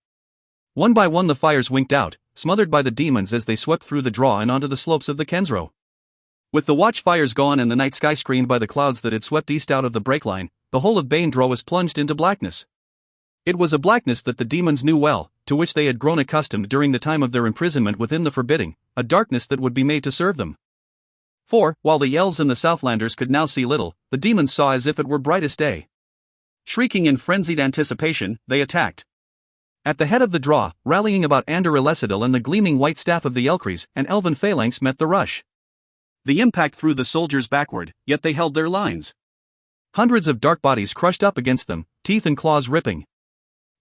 Speaker 1: One by one the fires winked out, smothered by the demons as they swept through the draw and onto the slopes of the Kensro. With the watchfires gone and the night sky screened by the clouds that had swept east out of the breakline, the whole of Banedraw was plunged into blackness. It was a blackness that the demons knew well, to which they had grown accustomed during the time of their imprisonment within the forbidding, a darkness that would be made to serve them. For, while the elves and the Southlanders could now see little, the demons saw as if it were brightest day. Shrieking in frenzied anticipation, they attacked. At the head of the draw, rallying about Ander Elecidil and the gleaming white staff of the Ellcrys, an elven phalanx met the rush. The impact threw the soldiers backward, yet they held their lines. Hundreds of dark bodies crushed up against them, teeth and claws ripping.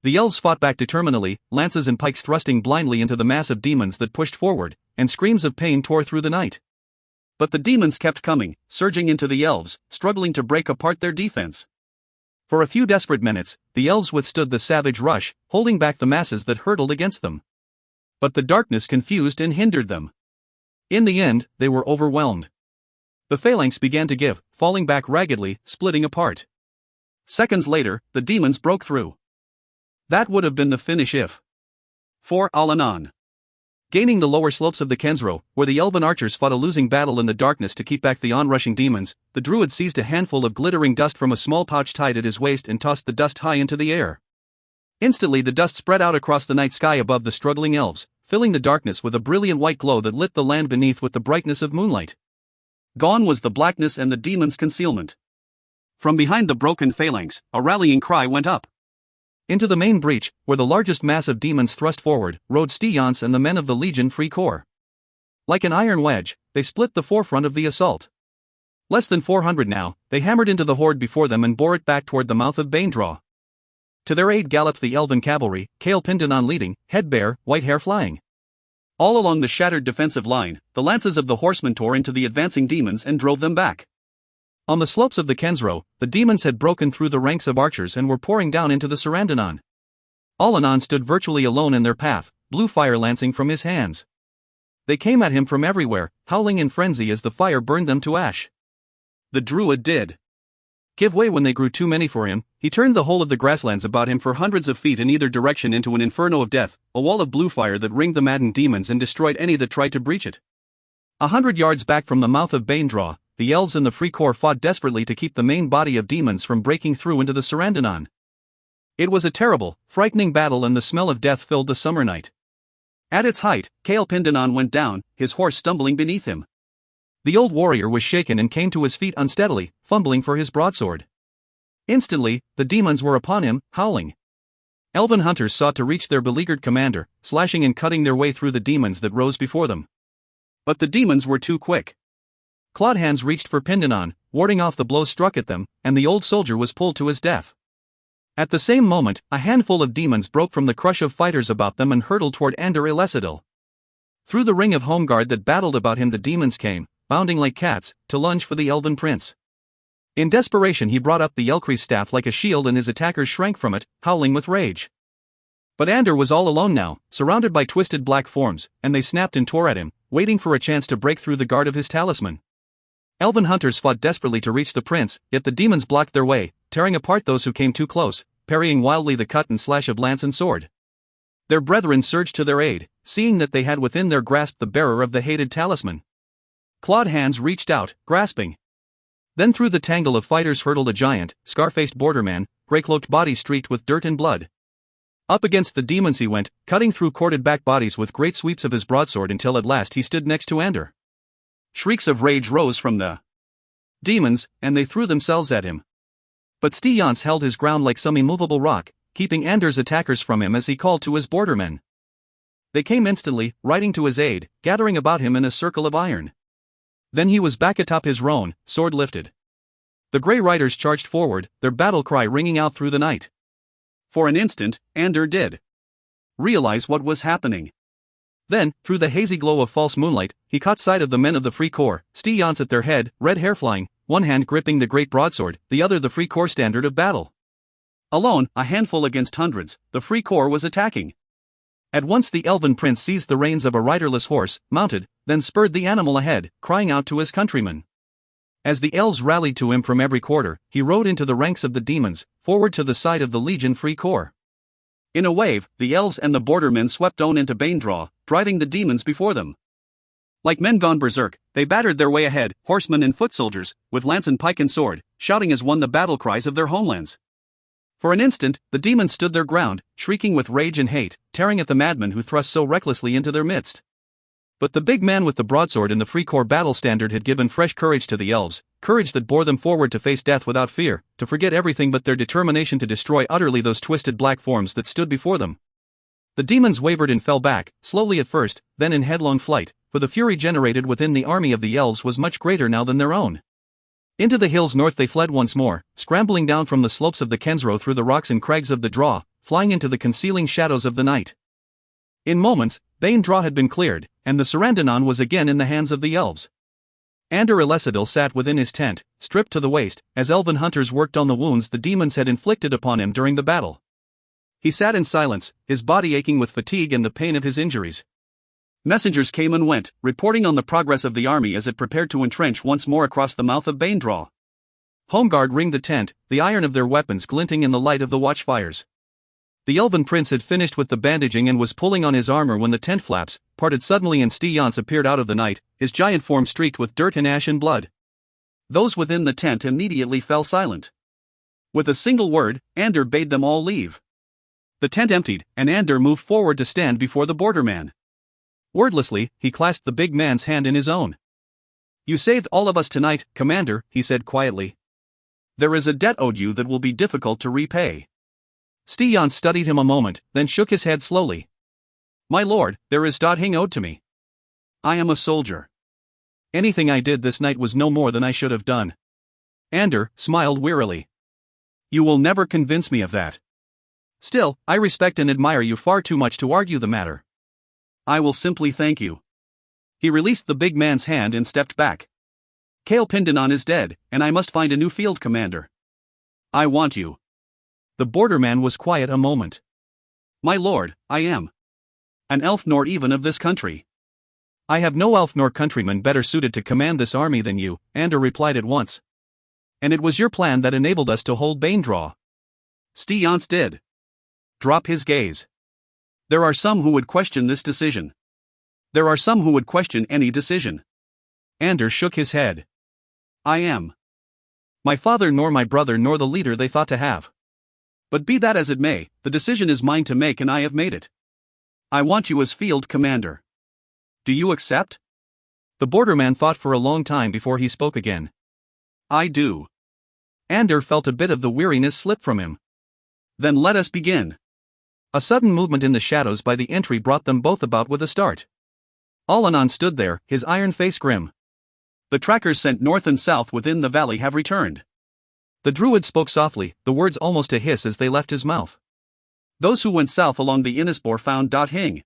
Speaker 1: The elves fought back determinedly, lances and pikes thrusting blindly into the mass of demons that pushed forward, and screams of pain tore through the night. But the demons kept coming, surging into the elves, struggling to break apart their defense. For a few desperate minutes, the elves withstood the savage rush, holding back the masses that hurtled against them. But the darkness confused and hindered them. In the end, they were overwhelmed. The phalanx began to give, falling back raggedly, splitting apart. Seconds later, the demons broke through. That would have been the finish if. For Alanon. Gaining the lower slopes of the Kensro, where the elven archers fought a losing battle in the darkness to keep back the onrushing demons, the druid seized a handful of glittering dust from a small pouch tied at his waist and tossed the dust high into the air. Instantly the dust spread out across the night sky above the struggling elves, filling the darkness with a brilliant white glow that lit the land beneath with the brightness of moonlight. Gone was the blackness and the demons' concealment. From behind the broken phalanx, a rallying cry went up. Into the main breach, where the largest mass of demons thrust forward, rode Steons and the men of the Legion Free Corps. Like an iron wedge, they split the forefront of the assault. Less than 400 now, they hammered into the horde before them and bore it back toward the mouth of Baindraw. To their aid galloped the elven cavalry, Cale Pindanon leading, head bare, white hair flying. All along the shattered defensive line, the lances of the horsemen tore into the advancing demons and drove them back. On the slopes of the Kensro, the demons had broken through the ranks of archers and were pouring down into the Sarandanon. Allanan stood virtually alone in their path, blue fire lancing from his hands. They came at him from everywhere, howling in frenzy as the fire burned them to ash. The druid did give way when they grew too many for him. He turned the whole of the grasslands about him for hundreds of feet in either direction into an inferno of death, a wall of blue fire that ringed the maddened demons and destroyed any that tried to breach it. 100 yards back from the mouth of Baindraw, the elves and the Free Corps fought desperately to keep the main body of demons from breaking through into the Sarandanon. It was a terrible, frightening battle and the smell of death filled the summer night. At its height, Cale Pindanon went down, his horse stumbling beneath him. The old warrior was shaken and came to his feet unsteadily, fumbling for his broadsword. Instantly, the demons were upon him, howling. Elven hunters sought to reach their beleaguered commander, slashing and cutting their way through the demons that rose before them. But the demons were too quick. Clawed hands reached for Pindanon, warding off the blows struck at them, and the old soldier was pulled to his death. At the same moment, a handful of demons broke from the crush of fighters about them and hurtled toward Ander Ellcrys. Through the ring of homeguard that battled about him the demons came, bounding like cats, to lunge for the elven prince. In desperation he brought up the Ellcrys staff like a shield and his attackers shrank from it, howling with rage. But Ander was all alone now, surrounded by twisted black forms, and they snapped and tore at him, waiting for a chance to break through the guard of his talisman. Elven hunters fought desperately to reach the prince, yet the demons blocked their way, tearing apart those who came too close, parrying wildly the cut and slash of lance and sword. Their brethren surged to their aid, seeing that they had within their grasp the bearer of the hated talisman. Clawed hands reached out, grasping. Then through the tangle of fighters hurtled a giant, scar-faced borderman, grey-cloaked body streaked with dirt and blood. Up against the demons he went, cutting through corded back bodies with great sweeps of his broadsword until at last he stood next to Ander. Shrieks of rage rose from the demons, and they threw themselves at him. But Stiance held his ground like some immovable rock, keeping Ander's attackers from him as he called to his bordermen. They came instantly, riding to his aid, gathering about him in a circle of iron. Then he was back atop his roan, sword lifted. The Grey Riders charged forward, their battle cry ringing out through the night. For an instant, Ander did realize what was happening. Then, through the hazy glow of false moonlight, he caught sight of the men of the Free Corps, Stiance at their head, red hair flying, one hand gripping the great broadsword, the other the Free Corps standard of battle. Alone, a handful against hundreds, the Free Corps was attacking. At once the elven prince seized the reins of a riderless horse, mounted, then spurred the animal ahead, crying out to his countrymen. As the elves rallied to him from every quarter, he rode into the ranks of the demons, forward to the side of the Legion Free Corps. In a wave, the elves and the bordermen swept on into Baindraw, driving the demons before them. Like men gone berserk, they battered their way ahead, horsemen and foot soldiers, with lance and pike and sword, shouting as one the battle cries of their homelands. For an instant, the demons stood their ground, shrieking with rage and hate, tearing at the madmen who thrust so recklessly into their midst. But the big man with the broadsword and the Free Corps battle standard had given fresh courage to the elves, courage that bore them forward to face death without fear, to forget everything but their determination to destroy utterly those twisted black forms that stood before them. The demons wavered and fell back, slowly at first, then in headlong flight, for the fury generated within the army of the elves was much greater now than their own. Into the hills north they fled once more, scrambling down from the slopes of the Kensro through the rocks and crags of the Draw, flying into the concealing shadows of the night. In moments, Baindraw had been cleared, and the Sarandanon was again in the hands of the elves. Ander Ellcrys sat within his tent, stripped to the waist, as elven hunters worked on the wounds the demons had inflicted upon him during the battle. He sat in silence, his body aching with fatigue and the pain of his injuries. Messengers came and went, reporting on the progress of the army as it prepared to entrench once more across the mouth of Baindraw. Homeguard ringed the tent, the iron of their weapons glinting in the light of the watchfires. The elven prince had finished with the bandaging and was pulling on his armor when the tent flaps parted suddenly and Stiance appeared out of the night, his giant form streaked with dirt and ash and blood. Those within the tent immediately fell silent. With a single word, Ander bade them all leave. The tent emptied, and Ander moved forward to stand before the borderman. Wordlessly, he clasped the big man's hand in his own. "You saved all of us tonight, Commander," he said quietly. "There is a debt owed you that will be difficult to repay." Stiance studied him a moment, then shook his head slowly. "My lord, there is Dodhing owed to me. I am a soldier.
Speaker 2: Anything I did this night was no more than I should have done. Ander smiled wearily. You will never convince me of that. Still, I respect and admire you far too much to argue the matter. I will simply thank you. He released the big man's hand and stepped back. Kale Pindanon is dead, and I must find a new field commander. I want you. The borderman was quiet a moment. My lord, I am an elf nor even of this country. I have no elf nor countryman better suited to command this army than you, Ander replied at once. And it was your plan that enabled us to hold Baindraw. Steance did. Drop his gaze. There are some who would question this decision. There are some who would question any decision. Ander shook his head. I am. My father nor my brother nor the leader they thought to have. But be that as it may, the decision is mine to make and I have made it. I want you as field commander. Do you accept? The borderman thought for a long time before he spoke again. I do. Ander felt a bit of the weariness slip from him. Then let us begin. A sudden movement in the shadows by the entry brought them both about with a start. Allanon stood there, his iron face grim. The trackers sent north and south within the valley have returned. The druid spoke softly, the words almost a hiss as they left his mouth. Those who went south along the Innisbor found Hing.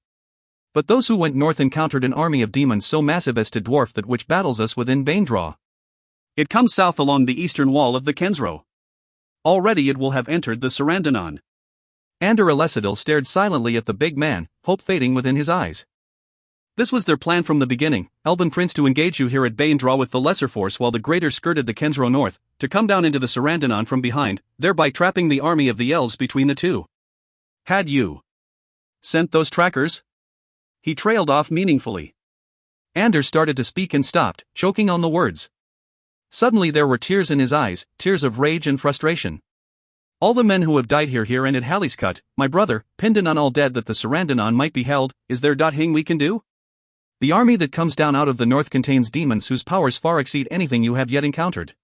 Speaker 2: But those who went north encountered an army of demons so massive as to dwarf that which battles us within Baindraw. It comes south along the eastern wall of the Kensro. Already it will have entered the Sarandanon. Ander Elesidil stared silently at the big man, hope fading within his eyes. This was their plan from the beginning, Elven Prince, to engage you here at Baindraw with the lesser force while the greater skirted the Kensro north, to come down into the Sarandanon from behind, thereby trapping the army of the elves between the two. Had you sent those trackers? He trailed off meaningfully. Ander started to speak and stopped, choking on the words. Suddenly there were tears in his eyes, tears of rage and frustration. All the men who have died here and at Halliescut, my brother, Pindanon all dead that the Sarandanon might be held, is there Hing we can do? The army that comes down out of the north contains demons whose powers far exceed anything you have yet encountered.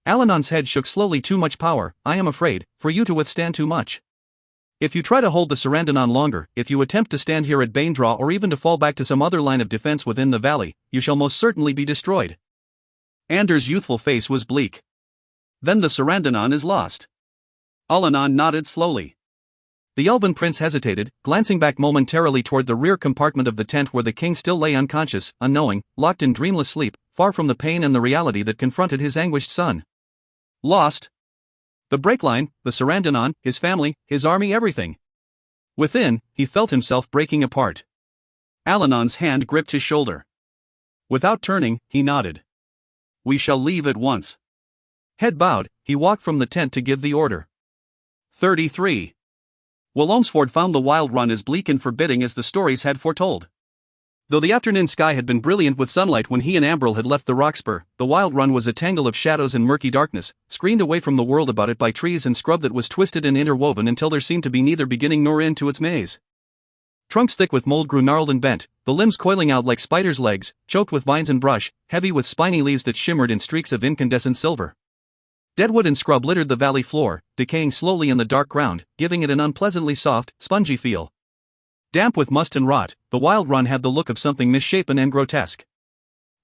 Speaker 2: Alanon's head shook slowly. Too much power, I am afraid, for you to withstand too much. If you try to hold the Sarandanon longer, if you attempt to stand here at Baindraw or even to fall back to some other line of defense within the valley, you shall most certainly be destroyed. Ander's youthful face was bleak. Then the Sarandanon is lost. Allanon nodded slowly. The Elven Prince hesitated, glancing back momentarily toward the rear compartment of the tent where the king still lay unconscious, unknowing, locked in dreamless sleep, far from the pain and the reality that confronted his anguished son. Lost? The breakline, the Sarandanon, his family, his army, everything. Within, he felt himself breaking apart. Alanon's hand gripped his shoulder. Without turning, he nodded. We shall leave at once. Head bowed, he walked from the tent to give the order. 33. Wilhelmsford found the Wild Run as bleak and forbidding as the stories had foretold. Though the afternoon sky had been brilliant with sunlight when he and Ambril had left the Rockspur, the Wild Run was a tangle of shadows and murky darkness, screened away from the world about it by trees and scrub that was twisted and interwoven until there seemed to be neither beginning nor end to its maze. Trunks thick with mold grew gnarled and bent, the limbs coiling out like spiders' legs, choked with vines and brush, heavy with spiny leaves that shimmered in streaks of incandescent silver. Deadwood and scrub littered the valley floor, decaying slowly in the dark ground, giving it an unpleasantly soft, spongy feel. Damp with must and rot, the Wild Run had the look of something misshapen and grotesque.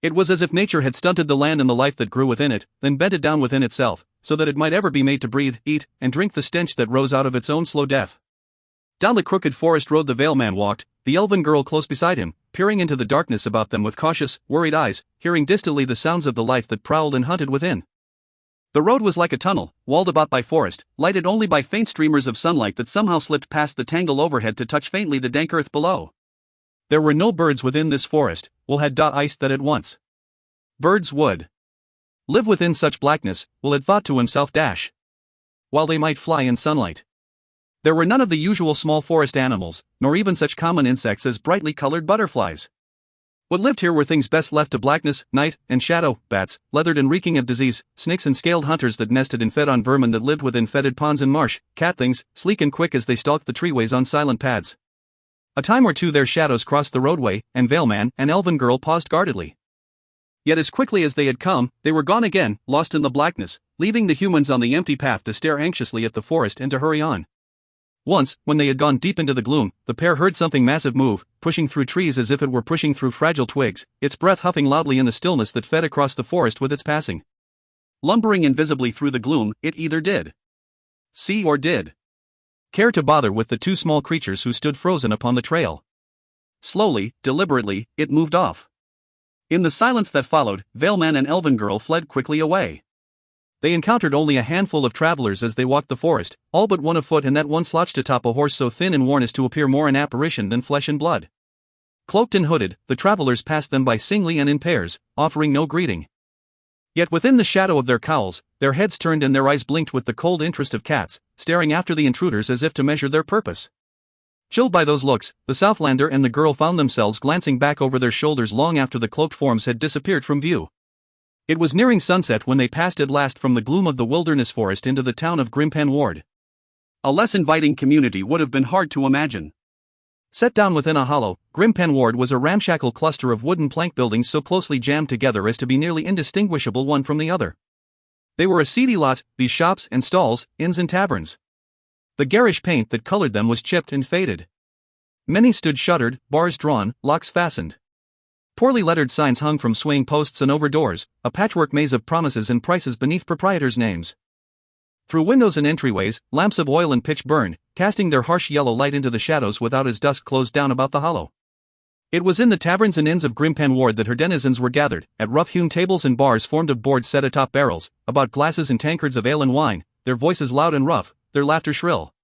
Speaker 2: It was as if nature had stunted the land and the life that grew within it, then bent it down within itself, so that it might ever be made to breathe, eat, and drink the stench that rose out of its own slow death. Down the crooked forest road the Veil Man walked, the elven girl close beside him, peering into the darkness about them with cautious, worried eyes, hearing distantly the sounds of the life that prowled and hunted within. The road was like a tunnel, walled about by forest, lighted only by faint streamers of sunlight that somehow slipped past the tangle overhead to touch faintly the dank earth below. There were no birds within this forest, Will had iced that at once. Birds would live within such blackness, Will had thought to himself. While they might fly in sunlight. There were none of the usual small forest animals, nor even such common insects as brightly colored butterflies. What lived here were things best left to blackness, night, and shadow: bats, leathered and reeking of disease, snakes and scaled hunters that nested and fed on vermin that lived within fetid ponds and marsh, cat things, sleek and quick as they stalked the treeways on silent paths. A time or two their shadows crossed the roadway, and Veilman and Elven Girl paused guardedly. Yet as quickly as they had come, they were gone again, lost in the blackness, leaving the humans on the empty path to stare anxiously at the forest and to hurry on.
Speaker 1: Once, when they had gone deep into the gloom, the pair heard something massive move, pushing through trees as if it were pushing through fragile twigs, its breath huffing loudly in the stillness that fed across the forest with its passing. Lumbering invisibly through the gloom, it either did see or did care to bother with the two small creatures who stood frozen upon the trail. Slowly, deliberately, it moved off. In the silence that followed, Veilman and Elven Girl fled quickly away. They encountered only a handful of travelers as they walked the forest, all but one afoot and that one slouched atop a horse so thin and worn as to appear more an apparition than flesh and blood. Cloaked and hooded, the travelers passed them by singly and in pairs, offering no greeting. Yet within the shadow of their cowls, their heads turned and their eyes blinked with the cold interest of cats, staring after the intruders as if to measure their purpose. Chilled by those looks, the Southlander and the girl found themselves glancing back over their shoulders long after the cloaked forms had disappeared from view. It was nearing sunset when they passed at last from the gloom of the wilderness forest into the town of Grimpen Ward. A less inviting community would have been hard to imagine. Set down within a hollow, Grimpen Ward was a ramshackle cluster of wooden plank buildings so closely jammed together as to be nearly indistinguishable one from the other. They were a seedy lot, these shops and stalls, inns and taverns. The garish paint that colored them was chipped and faded. Many stood shuttered, bars drawn, locks fastened. Poorly lettered signs hung from swaying posts and over doors, a patchwork maze of promises and prices beneath proprietors' names. Through windows and entryways, lamps of oil and pitch burned, casting their harsh yellow light into the shadows without as dusk closed down about the hollow. It was in the taverns and inns of Grimpen Ward that her denizens were gathered, at rough-hewn tables and bars formed of boards set atop barrels, about glasses and tankards of ale and wine, their voices loud and rough, their laughter shrill.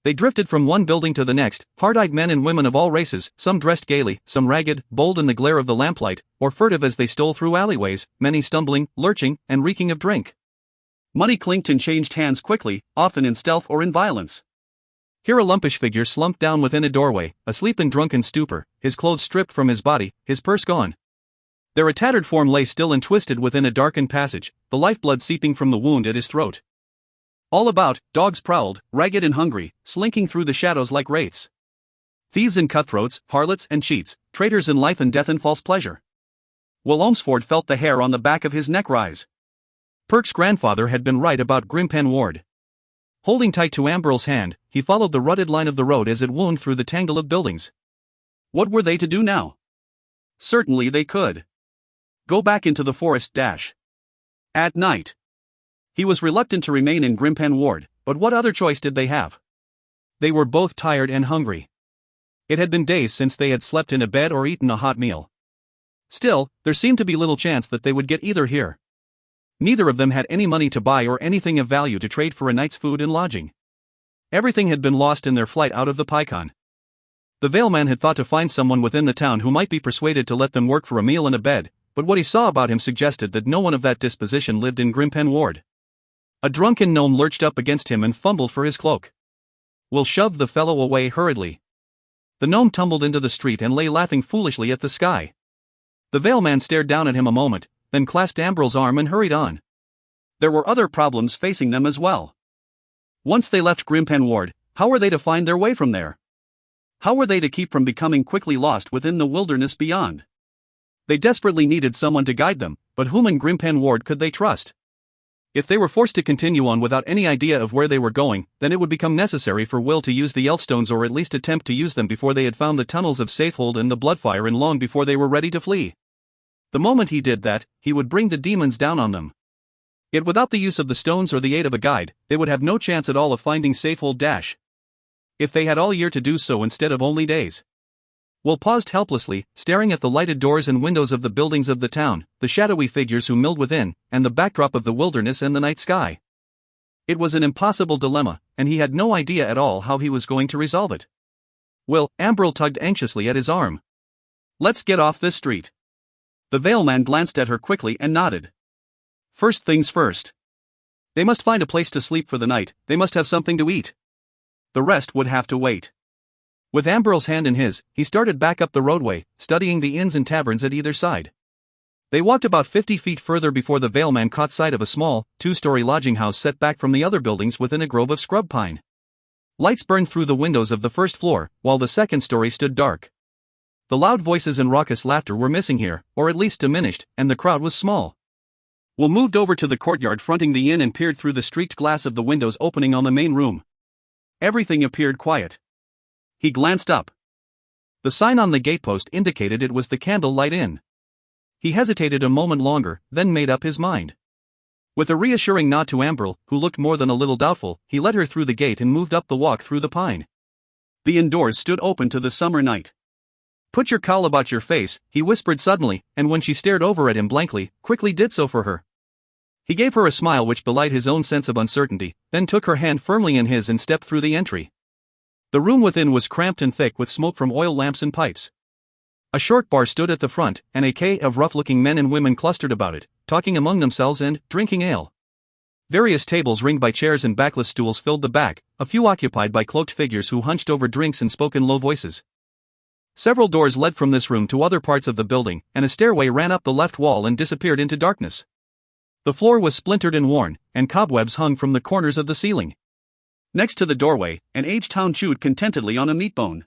Speaker 1: They drifted from one building to the next, hard-eyed men and women of all races, some dressed gaily, some ragged, bold in the glare of the lamplight, or furtive as they stole through alleyways, many stumbling, lurching, and reeking of drink. Money clinked and changed hands quickly, often in stealth or in violence. Here a lumpish figure slumped down within a doorway, asleep in drunken stupor, his clothes stripped from his body, his purse gone. There a tattered form lay still and twisted within a darkened passage, the lifeblood seeping from the wound at his throat. All about, dogs prowled, ragged and hungry, slinking through the shadows like wraiths. Thieves and cutthroats, harlots and cheats, traitors in life and death and false pleasure. Will Olmsford felt the hair on the back of his neck rise. Perk's grandfather had been right about Grimpen Ward. Holding tight to Amberl's hand, he followed the rutted line of the road as it wound through the tangle of buildings. What were they to do now? Certainly they could go back into the forest. At night. He was reluctant to remain in Grimpen Ward, but what other choice did they have? They were both tired and hungry. It had been days since they had slept in a bed or eaten a hot meal. Still, there seemed to be little chance that they would get either here. Neither of them had any money to buy or anything of value to trade for a night's food and lodging. Everything had been lost in their flight out of the Pycon. The Veilman had thought to find someone within the town who might be persuaded to let them work for a meal and a bed, but what he saw about him suggested that no one of that disposition lived in Grimpen Ward. A drunken gnome lurched up against him and fumbled for his cloak. Will shoved the fellow away hurriedly. The gnome tumbled into the street and lay laughing foolishly at the sky. The Veilman stared down at him a moment, then clasped Ambrel's arm and hurried on. There were other problems facing them as well. Once they left Grimpen Ward, how were they to find their way from there? How were they to keep from becoming quickly lost within the wilderness beyond? They desperately needed someone to guide them, but whom in Grimpen Ward could they trust? If they were forced to continue on without any idea of where they were going, then it would become necessary for Will to use the Elfstones or at least attempt to use them before they had found the tunnels of Safehold and the Bloodfire and long before they were ready to flee. The moment he did that, he would bring the demons down on them. Yet without the use of the stones or the aid of a guide, they would have no chance at all of finding Safehold. If they had all year to do so instead of only days. Will paused helplessly, staring at the lighted doors and windows of the buildings of the town, the shadowy figures who milled within, and the backdrop of the wilderness and the night sky. It was an impossible dilemma, and he had no idea at all how he was going to resolve it. Will, Ambrel tugged anxiously at his arm. Let's get off this street. The Veilman glanced at her quickly and nodded. First things first. They must find a place to sleep for the night, they must have something to eat. The rest would have to wait. With Ambrel's hand in his, he started back up the roadway, studying the inns and taverns at either side. They walked about 50 feet further before the Veilman caught sight of a small, two-story lodging house set back from the other buildings within a grove of scrub pine. Lights burned through the windows of the first floor, while the second story stood dark. The loud voices and raucous laughter were missing here, or at least diminished, and the crowd was small. Will moved over to the courtyard fronting the inn and peered through the streaked glass of the windows opening on the main room.
Speaker 2: everything appeared quiet. He glanced up. The sign on the gatepost indicated it was the Candlelight Inn. He hesitated a moment longer, then made up his mind. With a reassuring nod to Ambril, who looked more than a little doubtful, he led her through the gate and moved up the walk through the pine. The inn doors stood open to the summer night. "Put your cowl about your face," he whispered suddenly, and when she stared over at him blankly, quickly did so for her. He gave her a smile which belied his own sense of uncertainty, then took her hand firmly in his and stepped through the entry. The room within was cramped and thick with smoke from oil lamps and pipes. A short bar stood at the front, and a quay of rough-looking men and women clustered about it, talking among themselves and drinking ale. Various tables ringed by chairs and backless stools filled the back, a few occupied by cloaked figures who hunched over drinks and spoke in low voices. Several doors led from this room to other parts of the building, and a stairway ran up the left wall and disappeared into darkness. The floor was splintered and worn, and cobwebs hung from the corners of the ceiling. Next to the doorway, an aged hound chewed contentedly on a meat bone.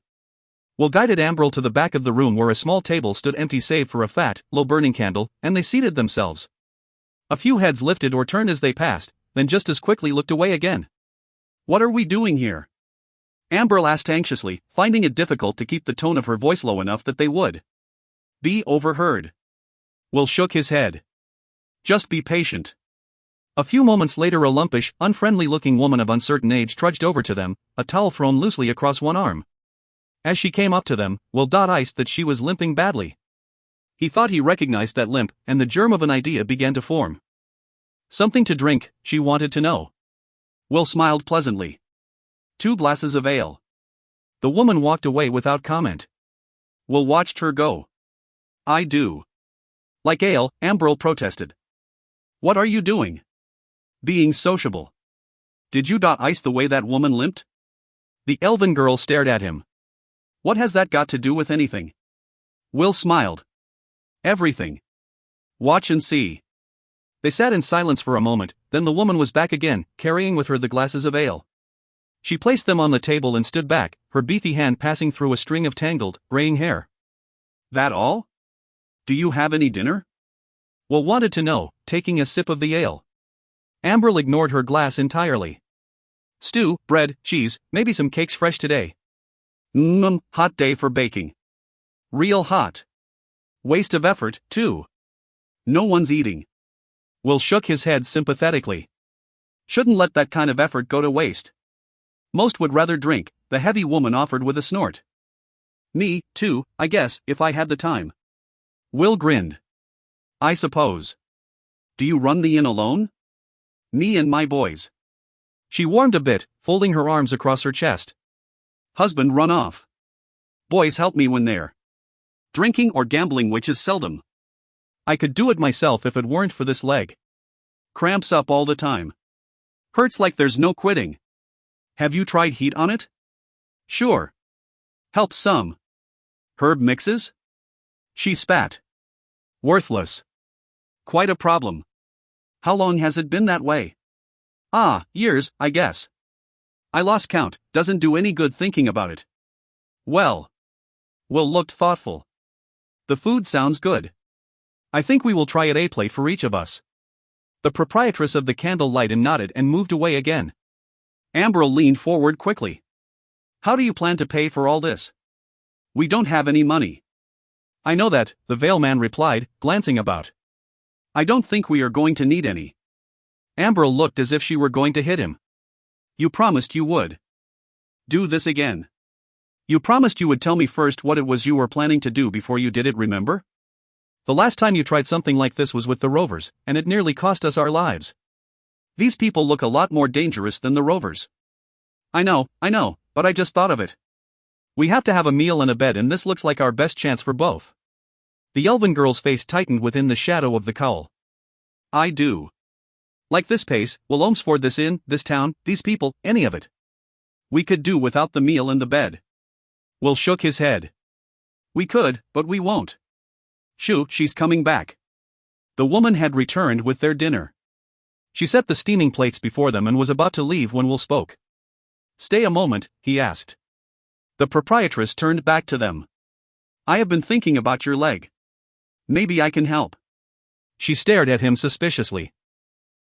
Speaker 2: Will guided Ambril to the back of the room where a small table stood empty save for a fat, low-burning candle, and they seated themselves. A few heads lifted or turned as they passed, then just as quickly looked away again. "What are we doing here?" Ambril asked anxiously, finding it difficult to keep the tone of her voice low enough that they would be overheard. Will shook his head. "Just be patient." A few moments later a lumpish, unfriendly-looking woman of uncertain age trudged over to them, a towel thrown loosely across one arm. As she came up to them, Will iced that she was limping badly. He thought he recognized that limp, and the germ of an idea began to form. "Something to drink?" she wanted to know. Will smiled pleasantly. "2 glasses of ale." The woman walked away without comment. Will watched her go. "I do like ale," Ambril protested. "What are you doing?" "Being sociable." "Did you ice the way that woman limped?" The elven girl stared at him. "What has that got to do with anything?" Will smiled. "Everything. Watch and see." They sat in silence for a moment, then the woman was back again, carrying with her the glasses of ale. She placed them on the table and stood back, her beefy hand passing through a string of tangled, graying hair. "That all? Do you have any dinner?" Will wanted to know, taking a sip of the ale. Ambril ignored her glass entirely. "Stew, bread, cheese, maybe some cakes fresh today." Hot day for baking." "Real hot. Waste of effort, too." "No one's eating." Will shook his head sympathetically. "Shouldn't let that kind of effort go to waste. Most would rather drink," the heavy woman offered with a snort. "Me, too, I guess, if I had the time." Will grinned. "I suppose. Do you run the inn alone?" "Me and my boys." She warmed a bit, folding her arms across her chest. "Husband run off. Boys help me when they're drinking or gambling, which is seldom. I could do it myself if it weren't for this leg. Cramps up all the time. Hurts like there's no quitting." "Have you tried heat on it?" "Sure. Helps some." "Herb mixes?" She spat. "Worthless. Quite a problem." "How long has it been that way?" Years, I guess. I lost count, doesn't do any good thinking about it." "Well." Will looked thoughtful. "The food sounds good. I think we will try it a plate for each of us." The proprietress of the Candlelight Inn nodded and moved away again. Ambril leaned forward quickly. "How do you plan to pay for all this?" "We don't have any money." "I know that," the Veil Man replied, glancing about. "I don't think we are going to need any." Ambril looked as if she were going to hit him. "You promised you would do this again. You promised you would tell me first what it was you were planning to do before you did it, remember? The last time you tried something like this was with the Rovers, and it nearly cost us our lives. These people look a lot more dangerous than the Rovers." I know, but I just thought of it. We have to have a meal and a bed, and this looks like our best chance for both." The elven girl's face tightened within the shadow of the cowl. "I do like this pace, Will Olmsford, this inn, this town, these people, any of it. We could do without the meal and the bed." Will shook his head. "We could, but we won't." "Shoo, she's coming back." The woman had returned with their dinner. She set the steaming plates before them and was about to leave when Will spoke. "Stay a moment," he asked. The proprietress turned back to them. "I have been thinking about your leg. Maybe I can help." She stared at him suspiciously.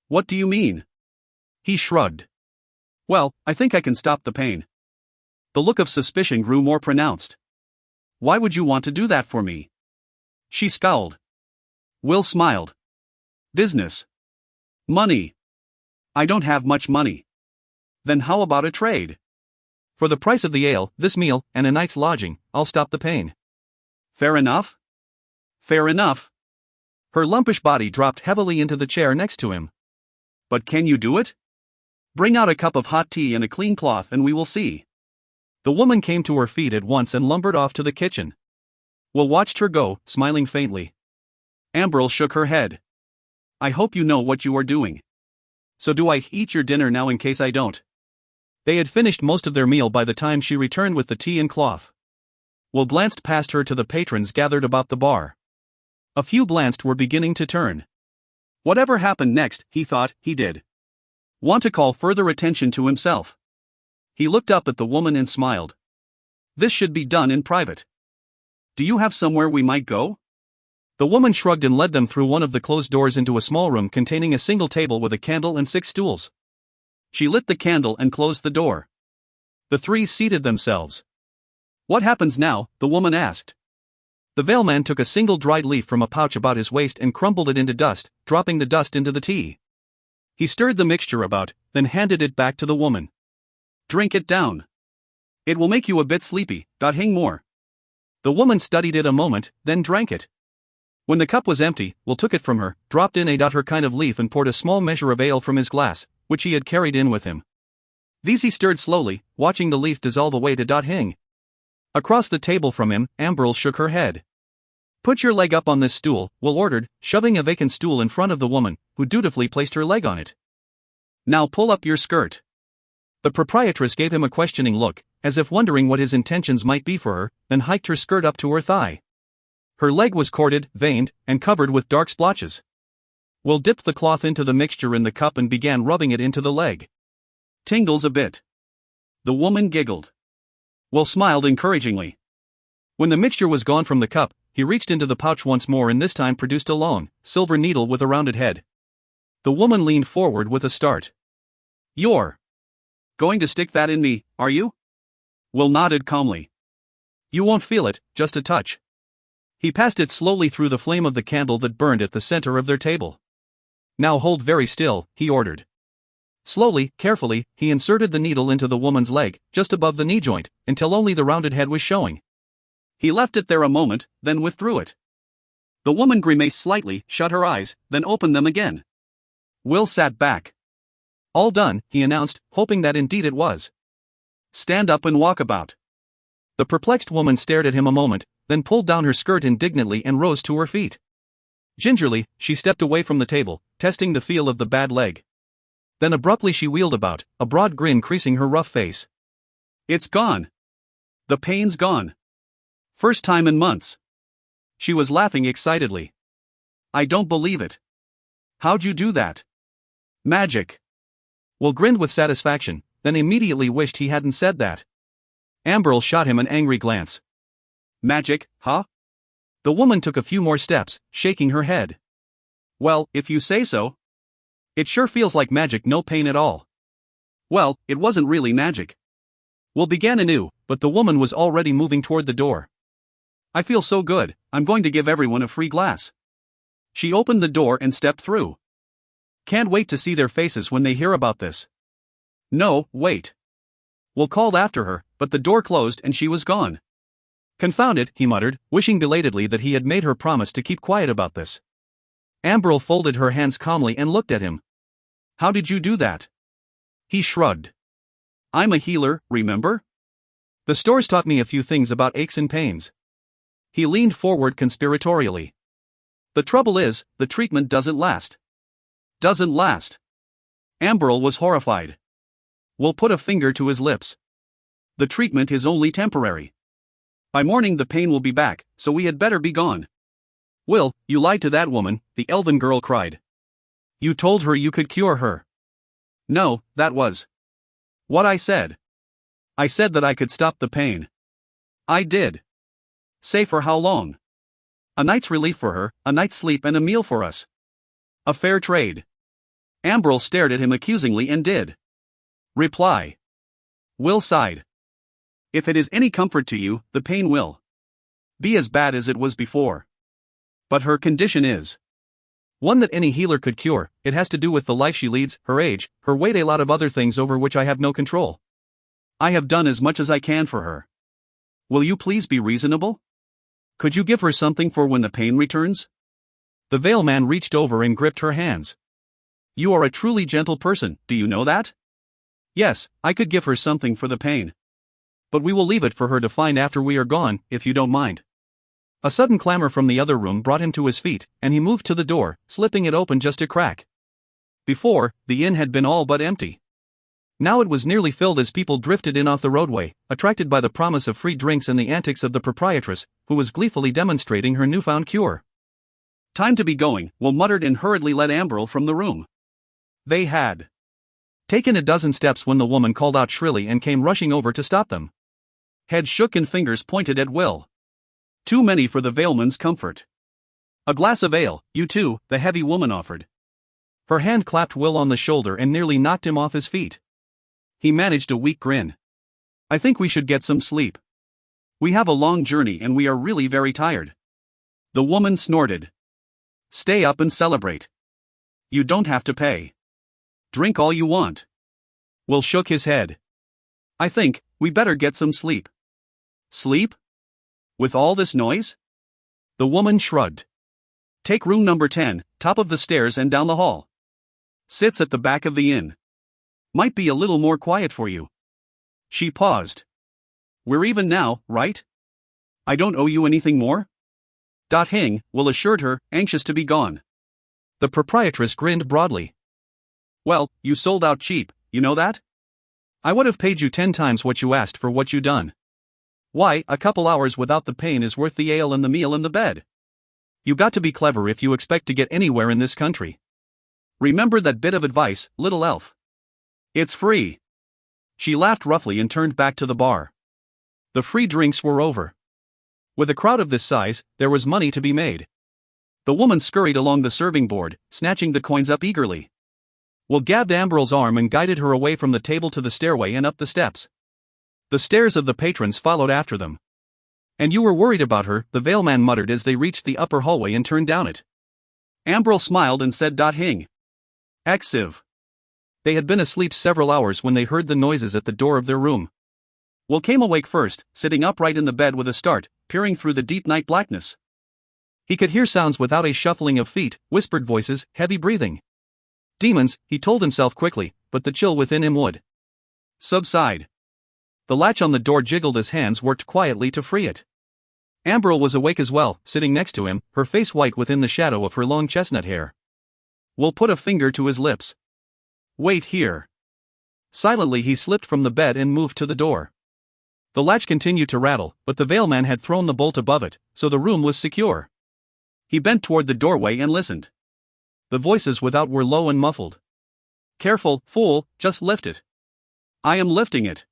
Speaker 2: "What do you mean?" He shrugged. "Well, I think I can stop the pain. The look of suspicion grew more pronounced. Why would you want to do that for me? She scowled. Will smiled. Business. Money. I don't have much money. Then how about a trade?
Speaker 1: For the price of the ale, this meal, and a night's lodging, I'll stop the pain.
Speaker 2: Fair enough? Fair enough.
Speaker 1: Her lumpish body dropped heavily into the chair next to him.
Speaker 2: But can you do it? Bring out a cup of hot tea and a clean cloth and we will see.
Speaker 1: The woman came to her feet at once and lumbered off to the kitchen. Will watched her go, smiling faintly.
Speaker 2: Ambrose shook her head. I hope you know what you are doing. So do I eat your dinner now in case I don't?
Speaker 1: They had finished most of their meal by the time she returned with the tea and cloth. Will glanced past her to the patrons gathered about the bar. A few glanced were beginning to turn.
Speaker 2: Whatever happened next, he thought, he did want to call further attention to himself. He looked up at the woman and smiled. This should be done in private. Do you have somewhere we might go?
Speaker 1: The woman shrugged and led them through one of the closed doors into a small room containing a single table with a candle and 6 stools.
Speaker 2: She lit the candle and closed the door. The three seated themselves. What happens now? The woman asked.
Speaker 1: The veilman took a single dried leaf from a pouch about his waist and crumbled it into dust, dropping the dust into the tea. He stirred the mixture about, then handed it back to the woman.
Speaker 2: Drink it down. It will make you a bit sleepy, hang more.
Speaker 1: The woman studied it a moment, then drank it. When the cup was empty, Will took it from her, dropped in her kind of leaf and poured a small measure of ale from his glass, which he had carried in with him. These he stirred slowly, watching the leaf dissolve away to hing. Across the table from him, Ambrose shook her head. Put your leg up on this stool, Will ordered, shoving a vacant stool in front of the woman, who dutifully placed her leg on it.
Speaker 2: Now pull up your skirt.
Speaker 1: The proprietress gave him a questioning look, as if wondering what his intentions might be for her, then hiked her skirt up to her thigh. Her leg was corded, veined, and covered with dark splotches. Will dipped the cloth into the mixture in the cup and began rubbing it into the leg.
Speaker 2: Tingles a bit. The woman giggled. Will smiled encouragingly.
Speaker 1: When the mixture was gone from the cup, he reached into the pouch once more and this time produced a long, silver needle with a rounded head. The woman leaned forward with a start.
Speaker 2: You're going to stick that in me, are you? Will nodded calmly.
Speaker 1: You won't feel it, just a touch. He passed it slowly through the flame of the candle that burned at the center of their table. Now hold very still, he ordered. Slowly, carefully, he inserted the needle into the woman's leg, just above the knee joint, until only the rounded head was showing.
Speaker 2: He left it there a moment, then withdrew it. The woman grimaced slightly, shut her eyes, then opened them again. Will sat back.
Speaker 1: All done, he announced, hoping that indeed it was.
Speaker 2: Stand up and walk about.
Speaker 1: The perplexed woman stared at him a moment, then pulled down her skirt indignantly and rose to her feet. Gingerly, she stepped away from the table, testing the feel of the bad leg. Then abruptly she wheeled about, a broad grin creasing her rough face.
Speaker 2: It's gone. The pain's gone. First time in months. She was laughing excitedly. I don't believe it. How'd you do that? Magic.
Speaker 1: Will grinned with satisfaction, then immediately wished he hadn't said that. Ambrose shot him an angry glance.
Speaker 2: Magic, huh?
Speaker 1: The woman took a few more steps, shaking her head.
Speaker 2: Well, if you say so.
Speaker 1: It sure feels like magic, no pain at all.
Speaker 2: Well, it wasn't really magic.
Speaker 1: Will began anew, but the woman was already moving toward the door.
Speaker 2: I feel so good, I'm going to give everyone a free glass. She opened the door and stepped through.
Speaker 1: Can't wait to see their faces when they hear about this.
Speaker 2: No, wait.
Speaker 1: Will called after her, but the door closed and she was gone. Confound it, he muttered, wishing belatedly that he had made her promise to keep quiet about this. Ambrose folded her hands calmly and looked at him. How did you do that? He shrugged.
Speaker 2: I'm a healer, remember?
Speaker 1: The stores taught me a few things about aches and pains. He leaned forward conspiratorially. The trouble is, the treatment doesn't last.
Speaker 2: Doesn't last.
Speaker 1: Ambrose was horrified. Will put a finger to his lips.
Speaker 2: The treatment is only temporary. By morning the pain will be back, so we had better be gone.
Speaker 1: Will, you lied to that woman, the elven girl cried. You told her you could cure her.
Speaker 2: No, that was what I said. I said that I could stop the pain. I did. Say for how long?
Speaker 1: A night's relief for her, a night's sleep and a meal for us.
Speaker 2: A fair trade. Ambrose stared at him accusingly and did reply. Will sighed. If it is any comfort to you, the pain will be as bad as it was before. But her condition is
Speaker 1: one that any healer could cure. It has to do with the life she leads, her age, her weight, a lot of other things over which I have no control.
Speaker 2: I have done as much as I can for her. Will you please be reasonable? Could you give her something for when the pain returns?
Speaker 1: The veil man reached over and gripped her hands.
Speaker 2: You are a truly gentle person, do you know that? Yes, I could give her something for the pain.
Speaker 1: But we will leave it for her to find after we are gone, if you don't mind. A sudden clamor from the other room brought him to his feet, and he moved to the door, slipping it open just a crack. Before, the inn had been all but empty. Now it was nearly filled as people drifted in off the roadway, attracted by the promise of free drinks and the antics of the proprietress, who was gleefully demonstrating her newfound cure.
Speaker 2: Time to be going, Will muttered and hurriedly led Ambrose from the room. They had
Speaker 1: taken a dozen steps when the woman called out shrilly and came rushing over to stop them.
Speaker 2: Head shook and fingers pointed at Will. Too many for the veilman's comfort. A glass of ale, you too, the heavy woman offered.
Speaker 1: Her hand clapped Will on the shoulder and nearly knocked him off his feet.
Speaker 2: He managed a weak grin. I think we should get some sleep. We have a long journey and we are really very tired. The woman snorted. Stay up and celebrate. You don't have to pay. Drink all you want. Will shook his head. I think we better get some sleep. Sleep? With all this noise?
Speaker 1: The woman shrugged.
Speaker 2: Take room number 10, top of the stairs and down the hall. Sits at the back of the inn. Might be a little more quiet for you. She paused. We're even now, right? I don't owe you anything more? Hing, Will assured her, anxious to be gone.
Speaker 1: The proprietress grinned broadly.
Speaker 2: Well, you sold out cheap, you know that?
Speaker 1: I would have paid you 10 times what you asked for what you done.
Speaker 2: Why, a couple hours without the pain is worth the ale and the meal and the bed.
Speaker 1: You got to be clever if you expect to get anywhere in this country.
Speaker 2: Remember that bit of advice, little elf. It's free. She laughed roughly and turned back to the bar.
Speaker 1: The free drinks were over. With a crowd of this size, there was money to be made.
Speaker 2: The woman scurried along the serving board, snatching the coins up eagerly.
Speaker 1: Will grabbed Ambrose's arm and guided her away from the table to the stairway and up the steps. The stares of the patrons followed after them. And you were worried about her, the veilman muttered as they reached the upper hallway and turned down it.
Speaker 2: Ambrose smiled and said, Hing. Exiv.
Speaker 1: They had been asleep several hours when they heard the noises at the door of their room.
Speaker 2: Will came awake first, sitting upright in the bed with a start, peering through the deep night blackness.
Speaker 1: He could hear sounds without a shuffling of feet, whispered voices, heavy breathing. Demons, he told himself quickly, but the chill within him would
Speaker 2: subside.
Speaker 1: The latch on the door jiggled as hands worked quietly to free it. Ambrose was awake as well, sitting next to him, her face white within the shadow of her long chestnut hair.
Speaker 2: Will put a finger to his lips. Wait here.
Speaker 1: Silently he slipped from the bed and moved to the door. The latch continued to rattle, but the veilman had thrown the bolt above it, so the room was secure.
Speaker 2: He bent toward the doorway and listened.
Speaker 1: The voices without were low and muffled.
Speaker 2: Careful, fool, just lift it. I am lifting it.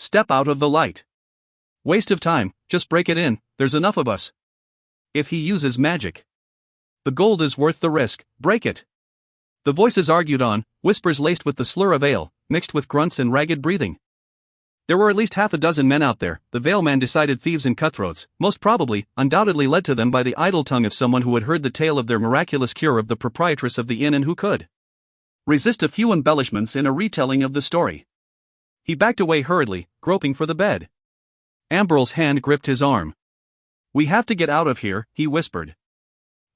Speaker 2: Step out of the light.
Speaker 1: Waste of time, just break it in, there's enough of us.
Speaker 2: If he uses magic.
Speaker 1: The gold is worth the risk, break it. The voices argued on, whispers laced with the slur of ale, mixed with grunts and ragged breathing. There were at least half a dozen men out there, the veilman decided, thieves and cutthroats, most probably, undoubtedly led to them by the idle tongue of someone who had heard the tale of their miraculous cure of the proprietress of the inn and who could
Speaker 2: resist a few embellishments in a retelling of the story. He backed away hurriedly, groping for the bed.
Speaker 1: Ambrose's hand gripped his arm.
Speaker 2: We have to get out of here, he whispered.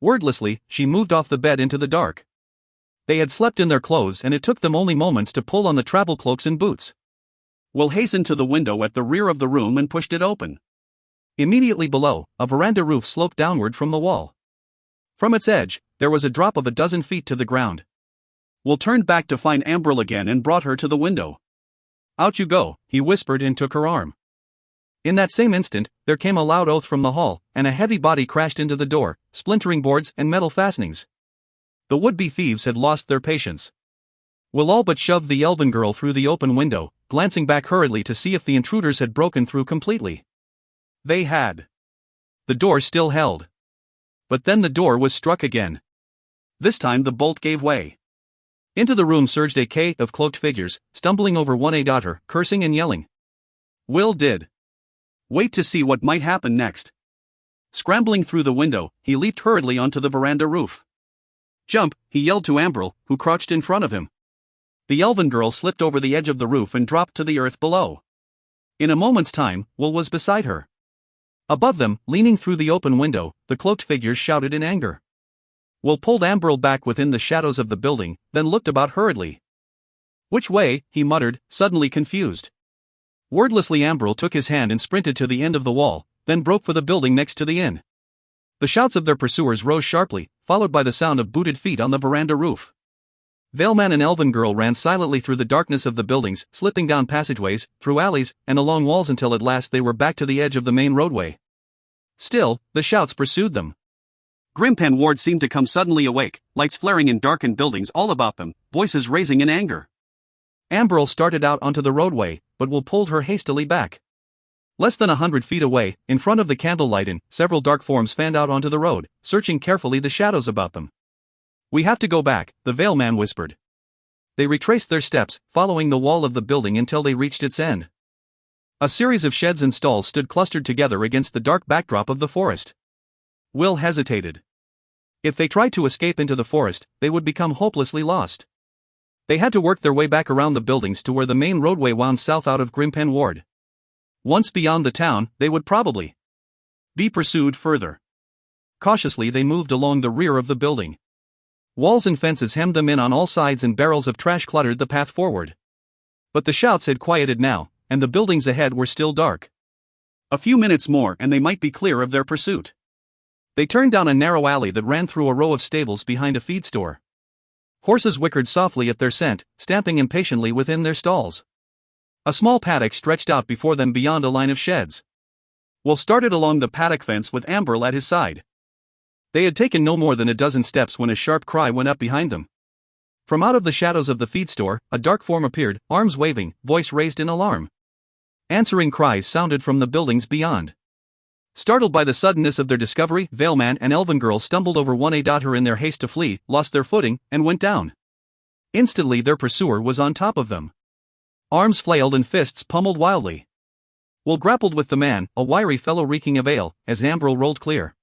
Speaker 1: Wordlessly, she moved off the bed into the dark. They had slept in their clothes and it took them only moments to pull on the travel cloaks and boots.
Speaker 2: Will hastened to the window at the rear of the room and pushed it open.
Speaker 1: Immediately below, a veranda roof sloped downward from the wall. From its edge, there was a drop of a dozen feet to the ground.
Speaker 2: Will turned back to find Ambrose again and brought her to the window.
Speaker 1: Out you go, he whispered and took her arm. In that same instant, there came a loud oath from the hall, and a heavy body crashed into the door, splintering boards and metal fastenings. The would-be thieves had lost their patience. Will all but shoved the elven girl through the open window, glancing back hurriedly to see if the intruders had broken through completely.
Speaker 2: They had.
Speaker 1: The door still held. But then the door was struck again.
Speaker 2: This time the bolt gave way.
Speaker 1: Into the room surged a K of cloaked figures, stumbling over one another, cursing and yelling.
Speaker 2: Will did. Wait to see what might happen next. Scrambling through the window, he leaped hurriedly onto the veranda roof. "Jump," he yelled to Ambrel, who crouched in front of him. The elven girl slipped over the edge of the roof and dropped to the earth below. In a moment's time, Will was beside her. Above them, leaning through the open window, the cloaked figures shouted in anger. Will pulled Ambrel back within the shadows of the building, then looked about hurriedly. "Which way?" he muttered, suddenly confused. Wordlessly Ambrel took his hand and sprinted to the end of the wall, then broke for the building next to the inn. The shouts of their pursuers rose sharply, followed by the sound of booted feet on the veranda roof. Veilman and Elven Girl ran silently through the darkness of the buildings, slipping down passageways, through alleys, and along walls until at last they were back to the edge of the main roadway. Still, the shouts pursued them. Grimpen Ward seemed to come suddenly awake, lights flaring in darkened buildings all about them, voices raising in anger. Ambrel started out onto the roadway, but Will pulled her hastily back. Less than 100 feet away, in front of the candlelight inn, several dark forms fanned out onto the road, searching carefully the shadows about them. "We have to go back," the Veilman whispered. They retraced their steps, following the wall of the building until they reached its end. A series of sheds and stalls stood clustered together against the dark backdrop of the forest. Will hesitated. If they tried to escape into the forest, they would become hopelessly lost. They had to work their way back around the buildings to where the main roadway wound south out of Grimpen Ward. Once beyond the town, they would probably be pursued further. Cautiously they moved along the rear of the building. Walls and fences hemmed them in on all sides and barrels of trash cluttered the path forward. But the shouts had quieted now, and the buildings ahead were still dark. A few minutes more and they might be clear of their pursuit. They turned down a narrow alley that ran through a row of stables behind a feed store. Horses whickered softly at their scent, stamping impatiently within their stalls. A small paddock stretched out before them beyond a line of sheds. Will started along the paddock fence with Ambrel at his side. They had taken no more than a dozen steps when a sharp cry went up behind them. From out of the shadows of the feed store, a dark form appeared, arms waving, voice raised in alarm. Answering cries sounded from the buildings beyond. Startled by the suddenness of their discovery, Veilman and Elven Girl stumbled over one daughter in their haste to flee, lost their footing, and went down. Instantly their pursuer was on top of them. Arms flailed and fists pummeled wildly. Will grappled with the man, a wiry fellow reeking of ale, as Ambrel rolled clear.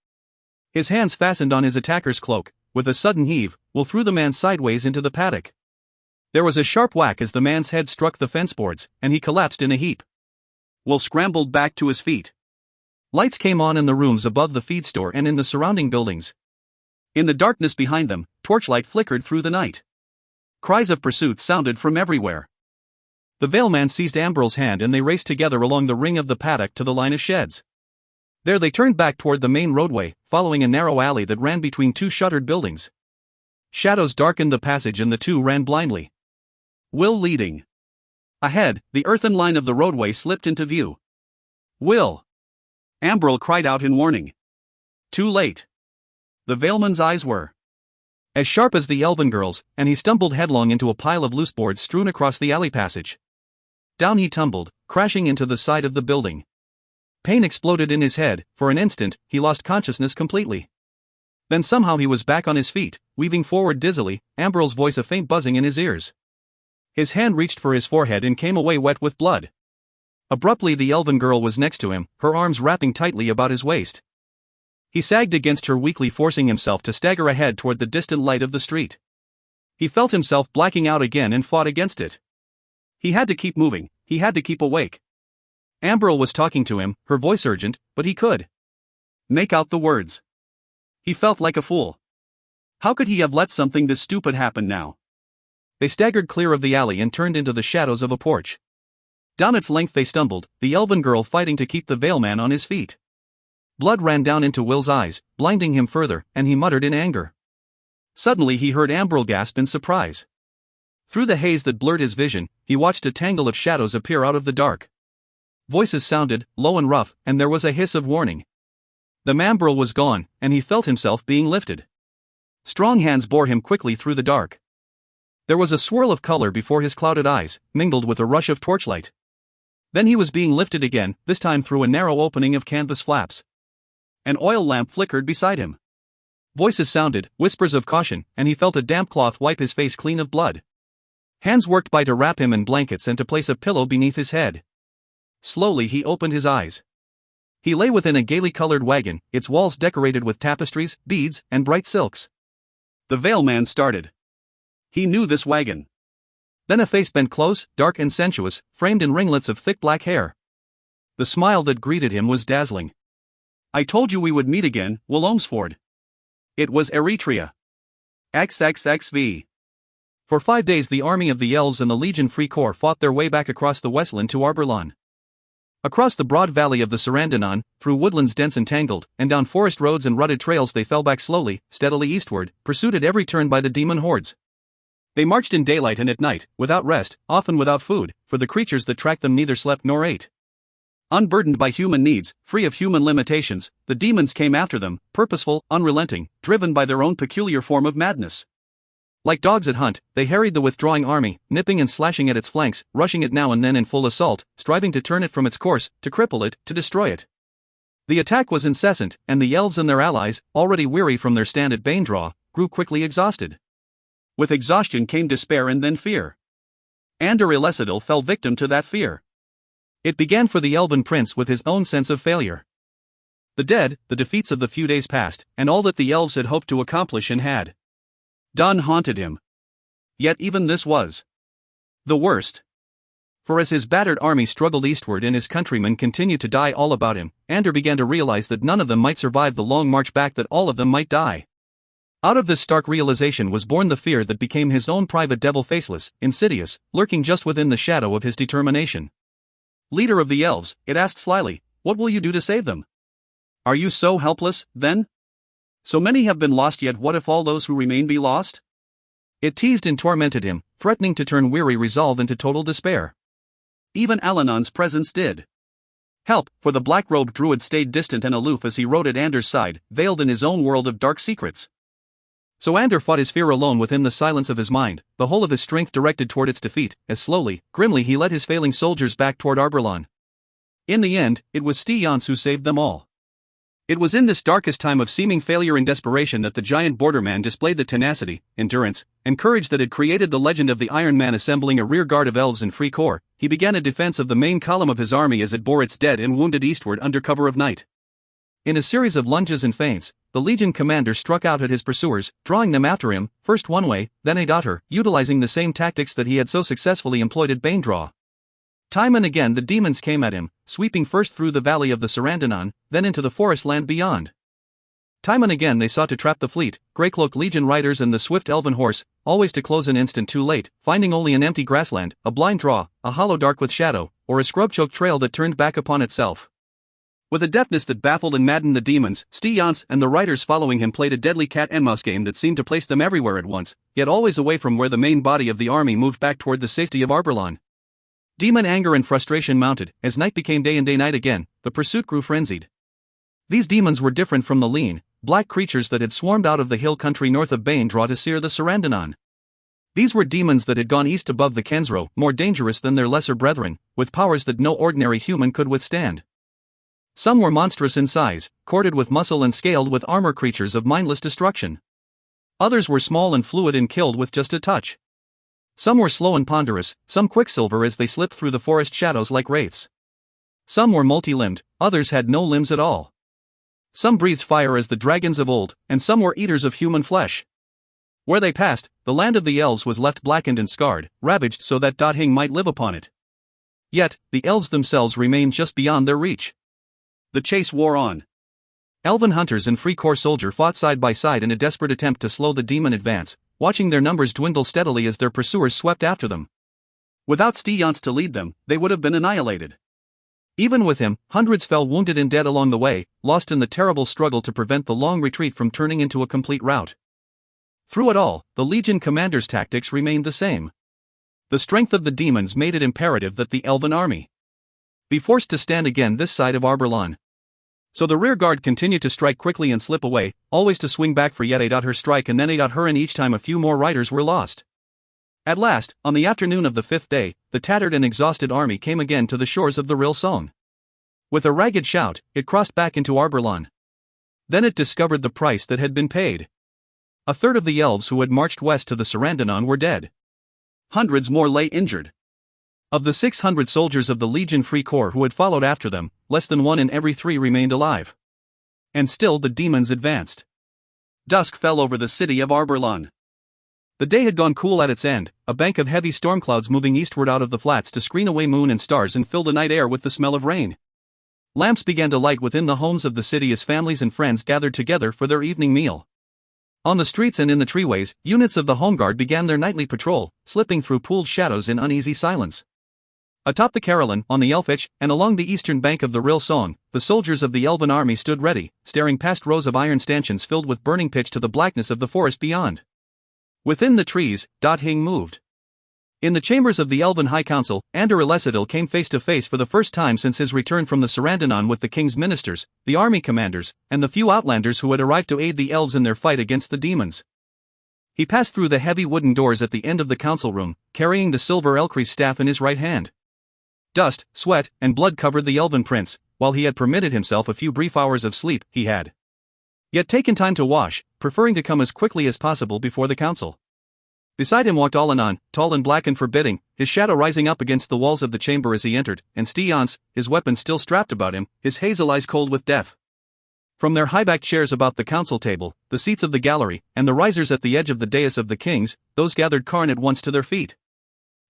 Speaker 2: His hands fastened on his attacker's cloak. With a sudden heave, Will threw the man sideways into the paddock. There was a sharp whack as the man's head struck the fence boards, and he collapsed in a heap. Will scrambled back to his feet. Lights came on in the rooms above the feed store and in the surrounding buildings. In the darkness behind them, torchlight flickered through the night. Cries of pursuit sounded from everywhere. The Veilman seized Ambrel's hand and they raced together along the ring of the paddock to the line of sheds. There they turned back toward the main roadway, following a narrow alley that ran between two shuttered buildings. Shadows darkened the passage and the two ran blindly. Will leading. Ahead, the earthen line of the roadway slipped into view. "Will!" Ambrel cried out in warning. Too late. The Veilman's eyes were as sharp as the Elven Girl's, and he stumbled headlong into a pile of loose boards strewn across the alley passage. Down he tumbled, crashing into the side of the building. Pain exploded in his head. For an instant, he lost consciousness completely. Then somehow he was back on his feet, weaving forward dizzily, Ambrel's voice a faint buzzing in his ears. His hand reached for his forehead and came away wet with blood. Abruptly the Elven Girl was next to him, her arms wrapping tightly about his waist. He sagged against her weakly, forcing himself to stagger ahead toward the distant light of the street. He felt himself blacking out again and fought against it. He had to keep moving, he had to keep awake. Ambrel was talking to him, her voice urgent, but he could make out the words. He felt like a fool. How could he have let something this stupid happen now? They staggered clear of the alley and turned into the shadows of a porch. Down its length they stumbled, the Elven Girl fighting to keep the Veilman on his feet. Blood ran down into Will's eyes, blinding him further, and he muttered in anger. Suddenly he heard Ambrel gasp in surprise. Through the haze that blurred his vision, he watched a tangle of shadows appear out of the dark. Voices sounded, low and rough, and there was a hiss of warning. The Ambrel was gone, and he felt himself being lifted. Strong hands bore him quickly through the dark. There was a swirl of color before his clouded eyes, mingled with a rush of torchlight. Then he was being lifted again, this time through a narrow opening of canvas flaps. An oil lamp flickered beside him. Voices sounded, whispers of caution, and he felt a damp cloth wipe his face clean of blood. Hands worked by to wrap him in blankets and to place a pillow beneath his head. Slowly he opened his eyes. He lay within a gaily colored wagon, its walls decorated with tapestries, beads, and bright silks. The veil man started. He knew this wagon. Then a face bent close, dark and sensuous, framed in ringlets of thick black hair. The smile that greeted him was dazzling. "I told you we would meet again, Wilhelmsford." It was Eritrea. XXXV. For 5 days the army of the Elves and the Legion Free Corps fought their way back across the Westland to Arberlon. Across the broad valley of the Sarandanon, through woodlands dense and tangled, and down forest roads and rutted trails they fell back slowly, steadily eastward, pursued at every turn by the demon hordes. They marched in daylight and at night, without rest, often without food, for the creatures that tracked them neither slept nor ate. Unburdened by human needs, free of human limitations, the demons came after them, purposeful, unrelenting, driven by their own peculiar form of madness. Like dogs at hunt, they harried the withdrawing army, nipping and slashing at its flanks, rushing it now and then in full assault, striving to turn it from its course, to cripple it, to destroy it. The attack was incessant, and the elves and their allies, already weary from their stand at Baindraw, grew quickly exhausted. With exhaustion came despair and then fear. Ander Ilesadil fell victim to that fear. It began for the elven prince with his own sense of failure. The dead, the defeats of the few days past, and all that the elves had hoped to accomplish and had done haunted him. Yet even this was the worst. For as his battered army struggled eastward and his countrymen continued to die all about him, Ander began to realize that none of them might survive the long march back, that all of them might die. Out of this stark realization was born the fear that became his own private devil, faceless, insidious, lurking just within the shadow of his determination. "Leader of the elves," it asked slyly, "what will you do to save them? Are you so helpless, then? So many have been lost, yet what if all those who remain be lost?" It teased and tormented him, threatening to turn weary resolve into total despair. Even Alanon's presence did help, for the black-robed druid stayed distant and aloof as he rode at Ander's side, veiled in his own world of dark secrets. So Ander fought his fear alone within the silence of his mind, the whole of his strength directed toward its defeat, as slowly, grimly he led his failing soldiers back toward Arberlon. In the end, it was Styance who saved them all. It was in this darkest time of seeming failure and desperation that the giant borderman displayed the tenacity, endurance, and courage that had created the legend of the Iron Man. Assembling a rear guard of elves and free corps, he began a defense of the main column of his army as it bore its dead and wounded eastward under cover of night. In a series of lunges and feints, the Legion commander struck out at his pursuers, drawing them after him, first one way, then another, utilizing the same tactics that he had so successfully employed at Baindraw. Time and again the demons came at him, sweeping first through the valley of the Sarandanon, then into the forest land beyond. Time and again they sought to trap the fleet, Greycloak Legion riders and the swift elven horse, always to close an instant too late, finding only an empty grassland, a blind draw, a hollow dark with shadow, or a scrub-choked trail that turned back upon itself. With a deftness that baffled and maddened the demons, Styance and the riders following him played a deadly cat-and-mouse game that seemed to place them everywhere at once, yet always away from where the main body of the army moved back toward the safety of Arberlon. Demon anger and frustration mounted, as night became day and day night again, the pursuit grew frenzied. These demons were different from the lean, black creatures that had swarmed out of the hill country north of Baindraw to sear the Sarandanon. These were demons that had gone east above the Kensro, more dangerous than their lesser brethren, with powers that no ordinary human could withstand. Some were monstrous in size, corded with muscle and scaled with armor, creatures of mindless destruction. Others were small and fluid and killed with just a touch. Some were slow and ponderous, some quicksilver as they slipped through the forest shadows like wraiths. Some were multi-limbed, others had no limbs at all. Some breathed fire as the dragons of old, and some were eaters of human flesh. Where they passed, the land of the elves was left blackened and scarred, ravaged so that Dothing might live upon it. Yet, the elves themselves remained just beyond their reach. The chase wore on. Elven hunters and free corps soldier fought side by side in a desperate attempt to slow the demon advance, watching their numbers dwindle steadily as their pursuers swept after them. Without Styance to lead them, they would have been annihilated. Even with him, hundreds fell wounded and dead along the way, lost in the terrible struggle to prevent the long retreat from turning into a complete rout. Through it all, the Legion commander's tactics remained the same. The strength of the demons made it imperative that the elven army be forced to stand again this side of Arberlon. So the rear guard continued to strike quickly and slip away, always to swing back for yet another strike and then another, and each time a few more riders were lost. At last, on the afternoon of the 5th day, the tattered and exhausted army came again to the shores of the Rill Song. With a ragged shout, it crossed back into Arberlon. Then it discovered the price that had been paid. A third of the elves who had marched west to the Sarandanon were dead. Hundreds more lay injured.
Speaker 1: Of the 600 soldiers of the Legion Free Corps who had followed after them, less than 1 in every 3 remained alive. And still the demons advanced. Dusk fell over the city of Arborlon. The day had gone cool at its end, a bank of heavy storm clouds moving eastward out of the flats to screen away moon and stars and fill the night air with the smell of rain. Lamps began to light within the homes of the city as families and friends gathered together for their evening meal. On the streets and in the treeways, units of the Home Guard began their nightly patrol, slipping through pooled shadows in uneasy silence. Atop the Carillon, on the Elfish, and along the eastern bank of the Rill Song, the soldiers of the Elven army stood ready, staring past rows of iron stanchions filled with burning pitch to the blackness of the forest beyond. Within the trees, Hing moved. In the chambers of the Elven High Council, Ellcrys came face to face for the first time since his return from the Sarandanon with the king's ministers, the army commanders, and the few outlanders who had arrived to aid the elves in their fight against the demons. He passed through the heavy wooden doors at the end of the council room, carrying the silver Ellcrys staff in his right hand. Dust, sweat, and blood covered the Elven prince. While he had permitted himself a few brief hours of sleep, he had yet taken time to wash, preferring to come as quickly as possible before the council. Beside him walked Allanon, tall and black and forbidding, his shadow rising up against the walls of the chamber as he entered, and Stians, his weapon still strapped about him, his hazel eyes cold with death. From their high-backed chairs about the council table, the seats of the gallery, and the risers at the edge of the dais of the kings, those gathered Karn at once to their feet.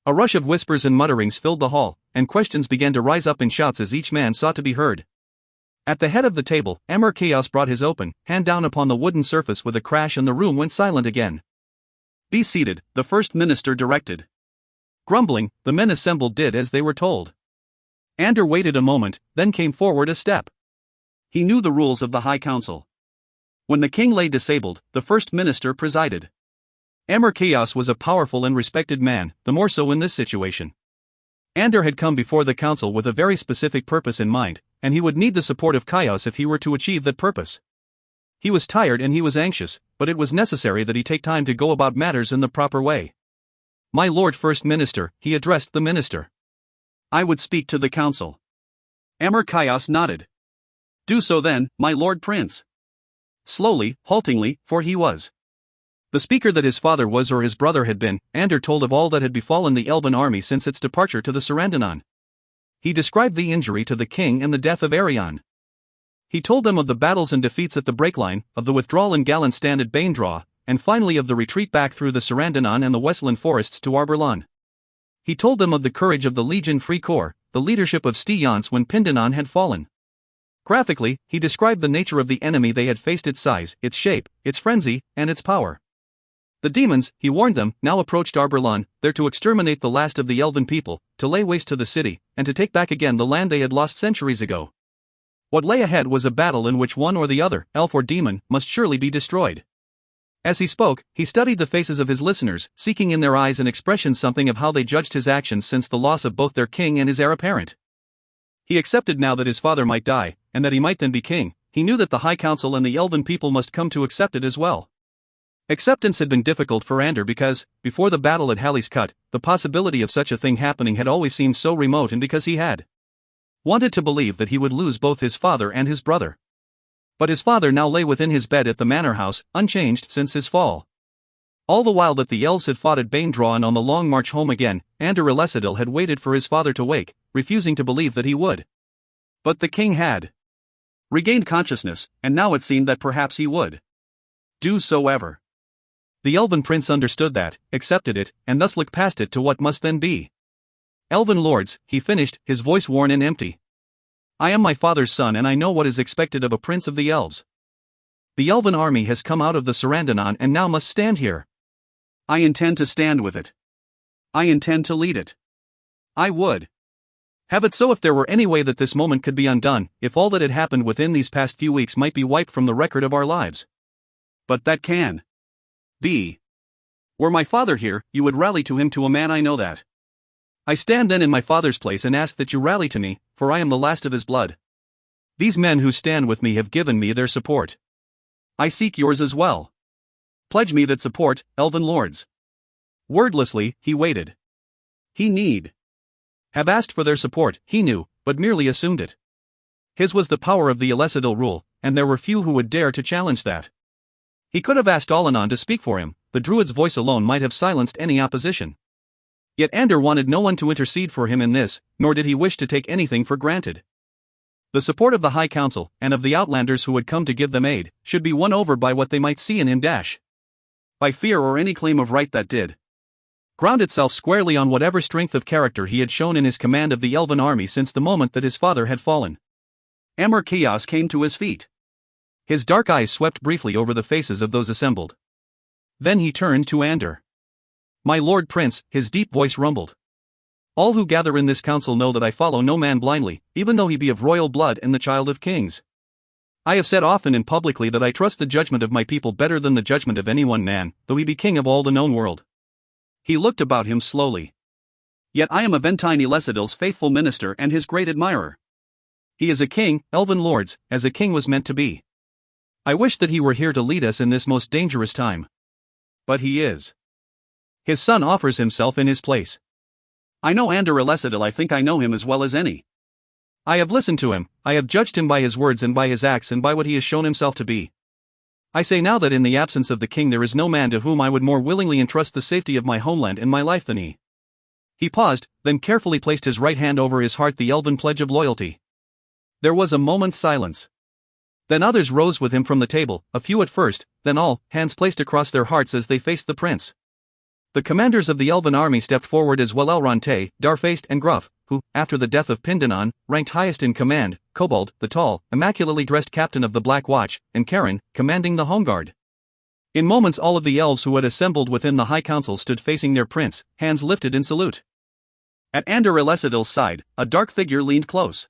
Speaker 1: A rush of whispers and mutterings filled the hall, and questions began to rise up in shouts as each man sought to be heard. At the head of the table, Ellcrys brought his open hand down upon the wooden surface with a crash and the room went silent again. "Be seated," the first minister directed. Grumbling, the men assembled did as they were told. Ander waited a moment, then came forward a step. He knew the rules of the High Council. When the king lay disabled, the first minister presided. Ellcrys was a powerful and respected man, the more so in this situation. Ander had come before the council with a very specific purpose in mind, and he would need the support of Chios if he were to achieve that purpose. He was tired and he was anxious, but it was necessary that he take time to go about matters in the proper way. "My Lord First Minister," he addressed the minister. "I would speak to the council." Ellcrys nodded. "Do so then, my Lord Prince." Slowly, haltingly, for he was the speaker that his father was or his brother had been, Ander told of all that had befallen the Elven army since its departure to the Sarandanon. He described the injury to the king and the death of Arion. He told them of the battles and defeats at the Breakline, of the withdrawal and gallant stand at Banedraw, and finally of the retreat back through the Sarandanon and the Westland forests to Arborlon. He told them of the courage of the Legion Free Corps, the leadership of Stians when Pindanon had fallen. Graphically, he described the nature of the enemy they had faced, its size, its shape, its frenzy, and its power. The demons, he warned them, now approached Arborlon, there to exterminate the last of the Elven people, to lay waste to the city, and to take back again the land they had lost centuries ago. What lay ahead was a battle in which one or the other, elf or demon, must surely be destroyed. As he spoke, he studied the faces of his listeners, seeking in their eyes and expressions something of how they judged his actions since the loss of both their king and his heir apparent. He accepted now that his father might die, and that he might then be king. He knew that the High Council and the Elven people must come to accept it as well. Acceptance had been difficult for Ander because, before the battle at Halley's Cut, the possibility of such a thing happening had always seemed so remote, and because he had wanted to believe that he would lose both his father and his brother. But his father now lay within his bed at the manor house, unchanged since his fall. All the while that the elves had fought at Banedraw and on the long march home again, Ellcrys had waited for his father to wake, refusing to believe that he would. But the king had regained consciousness, and now it seemed that perhaps he would do so ever. The Elven prince understood that, accepted it, and thus looked past it to what must then be. "Elven lords," he finished, his voice worn and empty. "I am my father's son and I know what is expected of a prince of the elves. The Elven army has come out of the Sarandanon and now must stand here. I intend to stand with it. I intend to lead it. I would have it so if there were any way that this moment could be undone, if all that had happened within these past few weeks might be wiped from the record of our lives. But that can be. Were my father here, you would rally to him, to a man I know that. I stand then in my father's place and ask that you rally to me, for I am the last of his blood. These men who stand with me have given me their support. I seek yours as well. Pledge me that support, Elven lords." Wordlessly, he waited. He need have asked for their support, he knew, but merely assumed it. His was the power of the Ellcrys rule, and there were few who would dare to challenge that. He could have asked Allanon to speak for him, the druid's voice alone might have silenced any opposition.
Speaker 2: Yet Ander wanted no one to intercede for him in this, nor did he wish to take anything for granted. The support of the High Council, and of the Outlanders who had come to give them aid, should be won over by what they might see in him. By fear or any claim of right that did ground itself squarely on whatever strength of character he had shown in his command of the elven army since the moment that his father had fallen. Ellcrys came to his feet. His dark eyes swept briefly over the faces of those assembled. Then he turned to Ander. "My lord prince," his deep voice rumbled. "All who gather in this council know that I follow no man blindly, even though he be of royal blood and the child of kings. I have said often and publicly that I trust the judgment of my people better than the judgment of any one man, though he be king of all the known world." He looked about him slowly. "Yet I am Aventine Ellcrys' faithful minister and his great admirer. He is a king, elven lords, as a king was meant to be. I wish that he were here to lead us in this most dangerous time. But he is. His son offers himself in his place. I know Ander Ellcrys. I think I know him as well as any. I have listened to him, I have judged him by his words and by his acts and by what he has shown himself to be. I say now that in the absence of the king there is no man to whom I would more willingly entrust the safety of my homeland and my life than he." He paused, then carefully placed his right hand over his heart, the elven pledge of loyalty. There was a moment's silence. Then others rose with him from the table, a few at first, then all, hands placed across their hearts as they faced the prince. The commanders of the elven army stepped forward as well. Elrond, dar-faced and gruff, who, after the death of Pindanon, ranked highest in command, Kobold, the tall, immaculately dressed captain of the Black Watch, and Karen, commanding the home guard. In moments all of the elves who had assembled within the High Council stood facing their prince, hands lifted in salute. At Ander Ellcrys' side, a dark figure leaned close.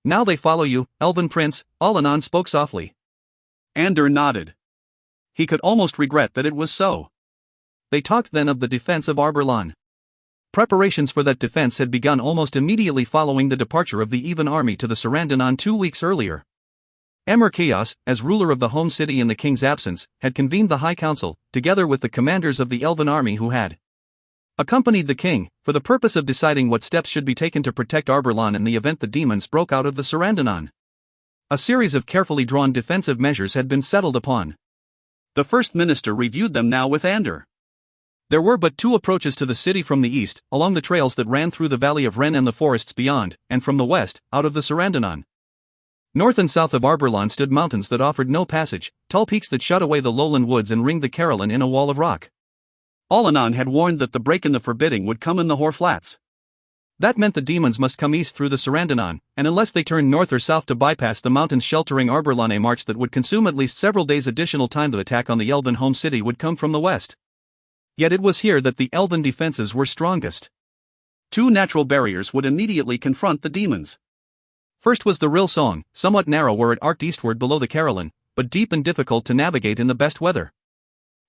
Speaker 2: "Now they follow you, elven prince," Allanon spoke softly. Ander nodded. He could almost regret that it was so. They talked then of the defense of Arborlon. Preparations for that defense had begun almost immediately following the departure of the Even army to the Sarandanon 2 weeks earlier. Ellcrys, as ruler of the home city in the king's absence, had convened the High Council, together with the commanders of the elven army who had accompanied the king, for the purpose of deciding what steps should be taken to protect Arborlon in the event the demons broke out of the Sarandanon. A series of carefully drawn defensive measures had been settled upon. The first minister reviewed them now with Ander. There were but 2 approaches to the city from the east, along the trails that ran through the valley of Ren and the forests beyond, and from the west, out of the Sarandanon. North and south of Arborlon stood mountains that offered no passage, tall peaks that shut away the lowland woods and ringed the Carolyn in a wall of rock. Allanon had warned that the break in the forbidding would come in the Hoar Flats. That meant the demons must come east through the Sarandanon, and unless they turned north or south to bypass the mountains sheltering Arborlon, a march that would consume at least several days additional time. The attack on the elven home city would come from the west. Yet it was here that the elven defenses were strongest. 2 natural barriers would immediately confront the demons. First was the Rill Song, somewhat narrow where it arced eastward below the Carolyn, but deep and difficult to navigate in the best weather.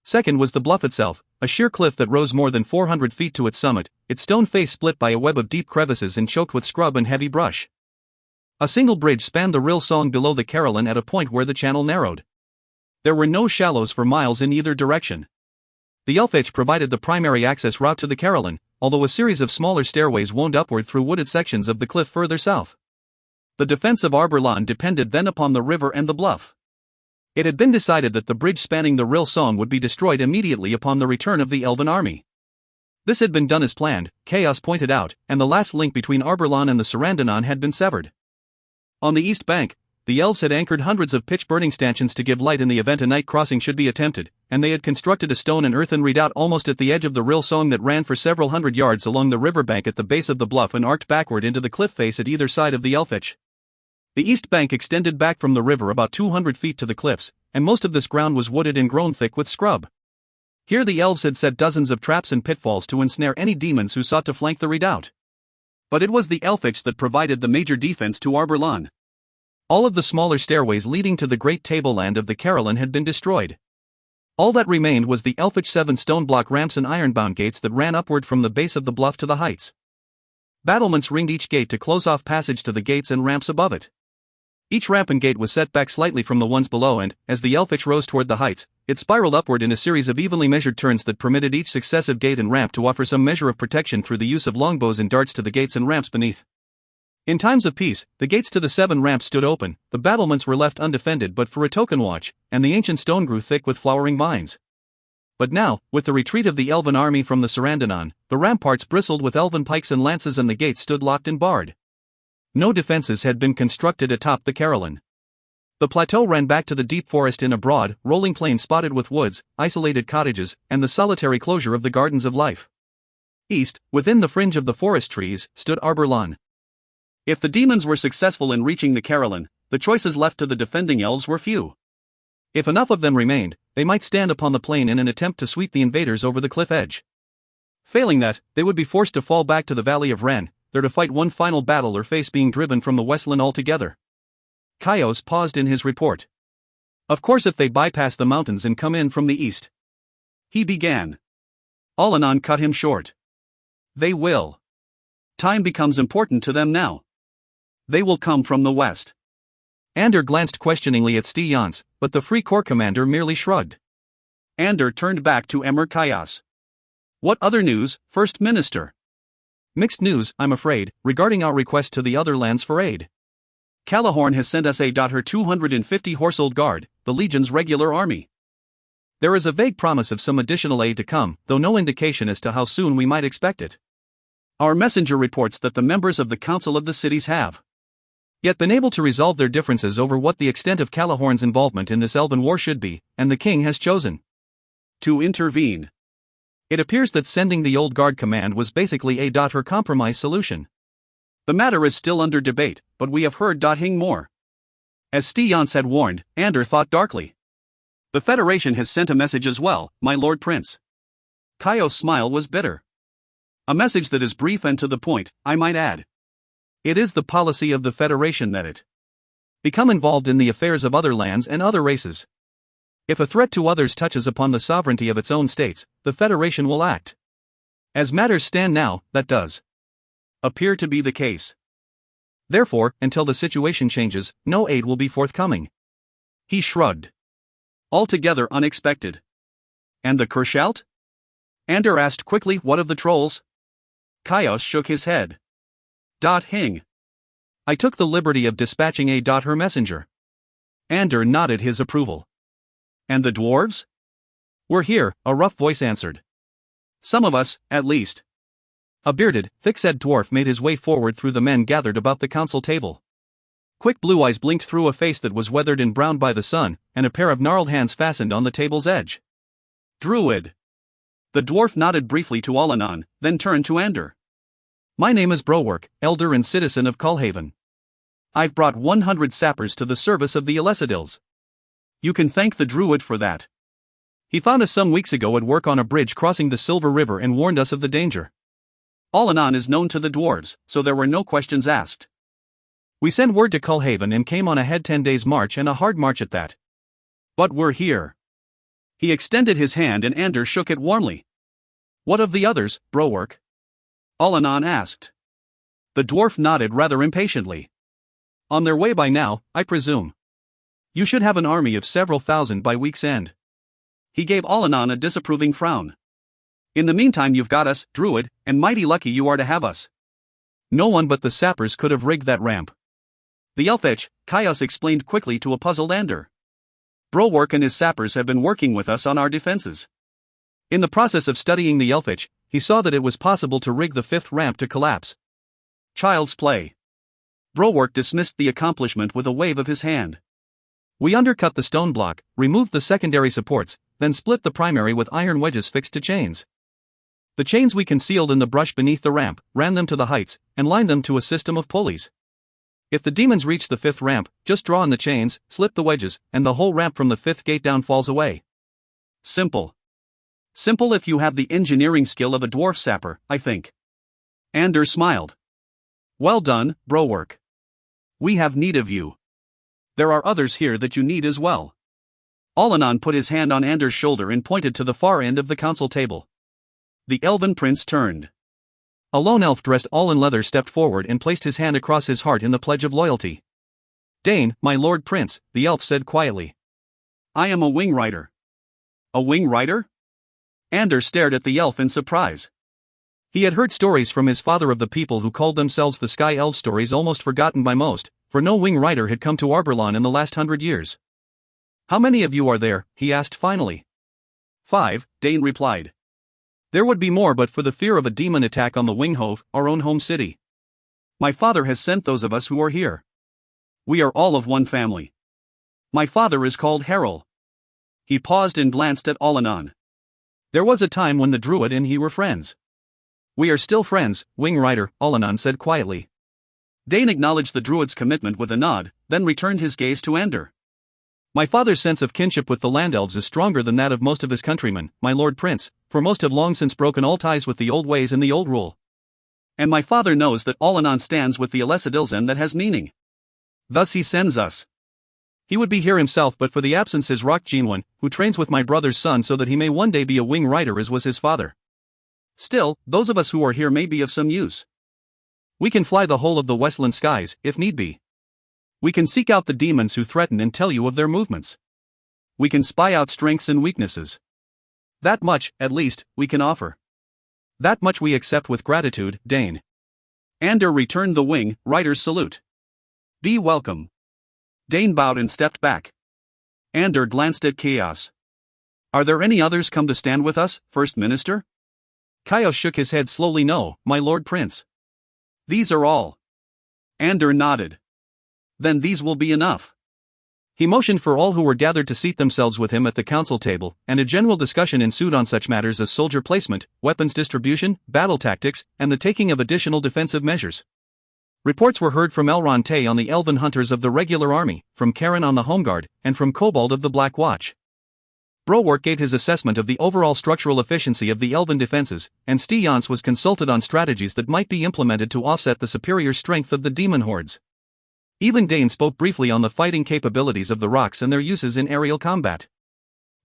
Speaker 2: Second was the bluff itself, a sheer cliff that rose more than 400 feet to its summit, its stone face split by a web of deep crevices and choked with scrub and heavy brush. A single bridge spanned the Rill Song below the Carolyn at a point where the channel narrowed. There were no shallows for miles in either direction. The Ellcrys provided the primary access route to the Carolyn, although a series of smaller stairways wound upward through wooded sections of the cliff further south. The defense of Arborlon depended then upon the river and the bluff. It had been decided that the bridge spanning the Rill Song would be destroyed immediately upon the return of the elven army. This had been done as planned, Chaos pointed out, and the last link between Arborlon and the Sarandanon had been severed. On the east bank, the elves had anchored hundreds of pitch-burning stanchions to give light in the event a night crossing should be attempted, and they had constructed a stone and earthen redoubt almost at the edge of the Rill Song that ran for several hundred yards along the riverbank at the base of the bluff and arced backward into the cliff face at either side of the Ellcrys. The east bank extended back from the river about 200 feet to the cliffs, and most of this ground was wooded and grown thick with scrub. Here the elves had set dozens of traps and pitfalls to ensnare any demons who sought to flank the redoubt. But it was the Ellcrys that provided the major defense to Arborlon. All of the smaller stairways leading to the great tableland of the Carolyn had been destroyed. All that remained was the Ellcrys 7 stone block ramps and ironbound gates that ran upward from the base of the bluff to the heights. Battlements ringed each gate to close off passage to the gates and ramps above it. Each ramp and gate was set back slightly from the ones below, and, as the Ellcrys rose toward the heights, it spiraled upward in a series of evenly measured turns that permitted each successive gate and ramp to offer some measure of protection through the use of longbows and darts to the gates and ramps beneath. In times of peace, the gates to the 7 ramps stood open, the battlements were left undefended but for a token watch, and the ancient stone grew thick with flowering vines.
Speaker 1: But now, with the retreat of the elven army from the Sarandanon, the ramparts bristled with elven pikes and lances and the gates stood locked and barred. No defenses had been constructed atop the Carolyn. The plateau ran back to the deep forest in a broad, rolling plain spotted with woods, isolated cottages, and the solitary closure of the gardens of life. East, within the fringe of the forest trees, stood Arbor Lawn. If the demons were successful in reaching the Carolyn, the choices left to the defending elves were few. If enough of them remained, they might stand upon the plain in an attempt to sweep the invaders over the cliff edge. Failing that, they would be forced to fall back to the Valley of Ren, there to fight one final battle or face being driven from the Westland altogether. Kaios paused in his report. Of course, if they bypass the mountains and come in from the east. He began. Alanon cut him short. They will. Time becomes important to them now. They will come from the west. Ander glanced questioningly at Styons, but the Free Corps commander merely shrugged. Ander turned back to Emir Kaios. What other news, First Minister? Mixed news, I'm afraid, regarding our request to the other lands for aid. Calahorn has sent us her 250 horse-old guard, the Legion's regular army. There is a vague promise of some additional aid to come, though no indication as to how soon we might expect it. Our messenger reports that the members of the Council of the Cities have yet been able to resolve their differences over what the extent of Calahorn's involvement in this elven war should be, and the king has chosen to intervene. It appears that sending the old guard command was basically her compromise solution. The matter is still under debate, but we have heard more. As Styons had warned, Ander thought darkly. The Federation has sent a message as well, my Lord Prince. Kaios' smile was bitter. A message that is brief and to the point, I might add. It is the policy of the Federation that it become involved in the affairs of other lands and other races. If a threat to others touches upon the sovereignty of its own states, the Federation will act. As matters stand now, that does appear to be the case. Therefore, until the situation changes, no aid will be forthcoming. He shrugged. Altogether unexpected. And the Kurshalt? Ander asked quickly, what of the trolls? Kaios shook his head. Hing. I took the liberty of dispatching her messenger. Ander nodded his approval. And the dwarves? We're here, a rough voice answered. Some of us, at least. A bearded, thick-set dwarf made his way forward through the men gathered about the council table. Quick blue eyes blinked through a face that was weathered and browned by the sun, and a pair of gnarled hands fastened on the table's edge. Druid. The dwarf nodded briefly to Alanon, then turned to Ander. My name is Browork, elder and citizen of Cullhaven. I've brought 100 sappers to the service of the Elecidils. You can thank the Druid for that. He found us some weeks ago at work on a bridge crossing the Silver River and warned us of the danger. Alanon is known to the dwarves, so there were no questions asked. We sent word to Cullhaven and came on ahead 10 days' march, and a hard march at that. But we're here. He extended his hand and Ander shook it warmly. What of the others, Browork? Alanon asked. The dwarf nodded rather impatiently. On their way by now, I presume. You should have an army of several thousand by week's end. He gave Alanon a disapproving frown. In the meantime, you've got us, Druid, and mighty lucky you are to have us. No one but the sappers could have rigged that ramp. The Elfetch, Kaios explained quickly to a puzzled Ander. Browork and his sappers have been working with us on our defenses. In the process of studying the Elfetch, he saw that it was possible to rig the fifth ramp to collapse. Child's play. Browork dismissed the accomplishment with a wave of his hand. We undercut the stone block, removed the secondary supports, then split the primary with iron wedges fixed to chains. The chains we concealed in the brush beneath the ramp, ran them to the heights, and lined them to a system of pulleys. If the demons reach the fifth ramp, just draw on the chains, slip the wedges, and the whole ramp from the fifth gate down falls away. Simple. Simple if you have the engineering skill of a dwarf sapper, I think. Ander smiled. Well done, Browork. We have need of you. There are others here that you need as well. Alanon put his hand on Ander's shoulder and pointed to the far end of the council table. The elven prince turned. A lone elf dressed all in leather stepped forward and placed his hand across his heart in the pledge of loyalty. Dane, my lord prince, the elf said quietly. I am a wing rider. A wing rider? Ander stared at the elf in surprise. He had heard stories from his father of the people who called themselves the Sky Elf, stories almost forgotten by most, for no wing rider had come to Arbor Lawn in the last 100 years. How many of you are there? He asked finally.
Speaker 2: 5, Dane replied. There would be more but for the fear of a demon attack on the Winghove, our own home city. My father has sent those of us who are here. We are all of one family. My father is called Harol. He paused and glanced at Allanan. There was a time when the druid and he were friends. We are still friends, Wing Rider, Allanan said quietly. Dane acknowledged the druid's commitment with a nod, then returned his gaze to Ander. My father's sense of kinship with the land elves is stronger than that of most of his countrymen, my lord prince, for most have long since broken all ties with the old ways and the old rule. And my father knows that Allanan stands with the Elesadilzen that has meaning. Thus he sends us. He would be here himself but for the absence his rock Jinwan, who trains with my brother's son so that he may one day be a wing rider as was his father. Still, those of us who are here may be of some use. We can fly the whole of the Westland skies, if need be. We can seek out the demons who threaten and tell you of their movements. We can spy out strengths and weaknesses. That much, at least, we can offer. That much we accept with gratitude, Dane. Ander returned the wing rider's salute. Be welcome. Dane bowed and stepped back. Ander glanced at Chaos. Are there any others come to stand with us, First Minister? Chaos shook his head slowly. No, my lord prince. These are all. Ander nodded. Then these will be enough. He motioned for all who were gathered to seat themselves with him at the council table, and a general discussion ensued on such matters as soldier placement, weapons distribution, battle tactics, and the taking of additional defensive measures. Reports were heard from Elron Tay on the elven hunters of the regular army, from Karen on the home guard, and from Kobold of the Black Watch. Browork gave his assessment of the overall structural efficiency of the elven defenses, and Stiance was consulted on strategies that might be implemented to offset the superior strength of the demon hordes. Even Dane spoke briefly on the fighting capabilities of the rocks and their uses in aerial combat.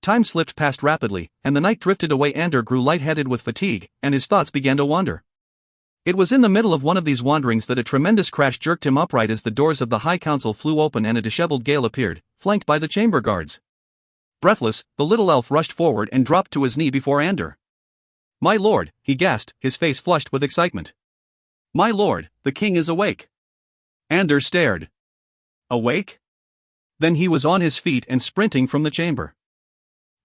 Speaker 2: Time slipped past rapidly, and the night drifted away. Ander grew lightheaded with fatigue, and his thoughts began to wander. It was in the middle of one of these wanderings that a tremendous crash jerked him upright as the doors of the High Council flew open and a disheveled Gale appeared, flanked by the chamber guards. Breathless, the little elf rushed forward and dropped to his knee before Ander. My lord, he gasped, his face flushed with excitement. My lord, the king is awake. Ander stared. Awake? Then he was on his feet and sprinting from the chamber.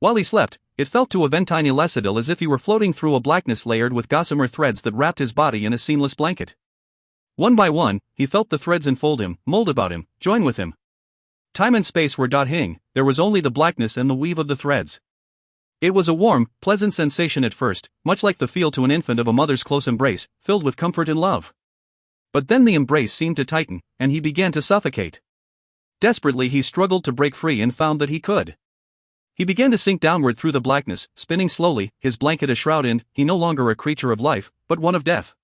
Speaker 2: While he slept, it felt to Aventine Elesadil as if he were floating through a blackness layered with gossamer threads that wrapped his body in a seamless blanket. One by one, he felt the threads enfold him, mold about him, join with him. Time and space were .hing, there was only the blackness and the weave of the threads. It was a warm, pleasant sensation at first, much like the feel to an infant of a mother's close embrace, filled with comfort and love. But then the embrace seemed to tighten, and he began to suffocate. Desperately he struggled to break free and found that he could. He began to sink downward through the blackness, spinning slowly, his blanket a shroud in, he no longer a creature of life, but one of death.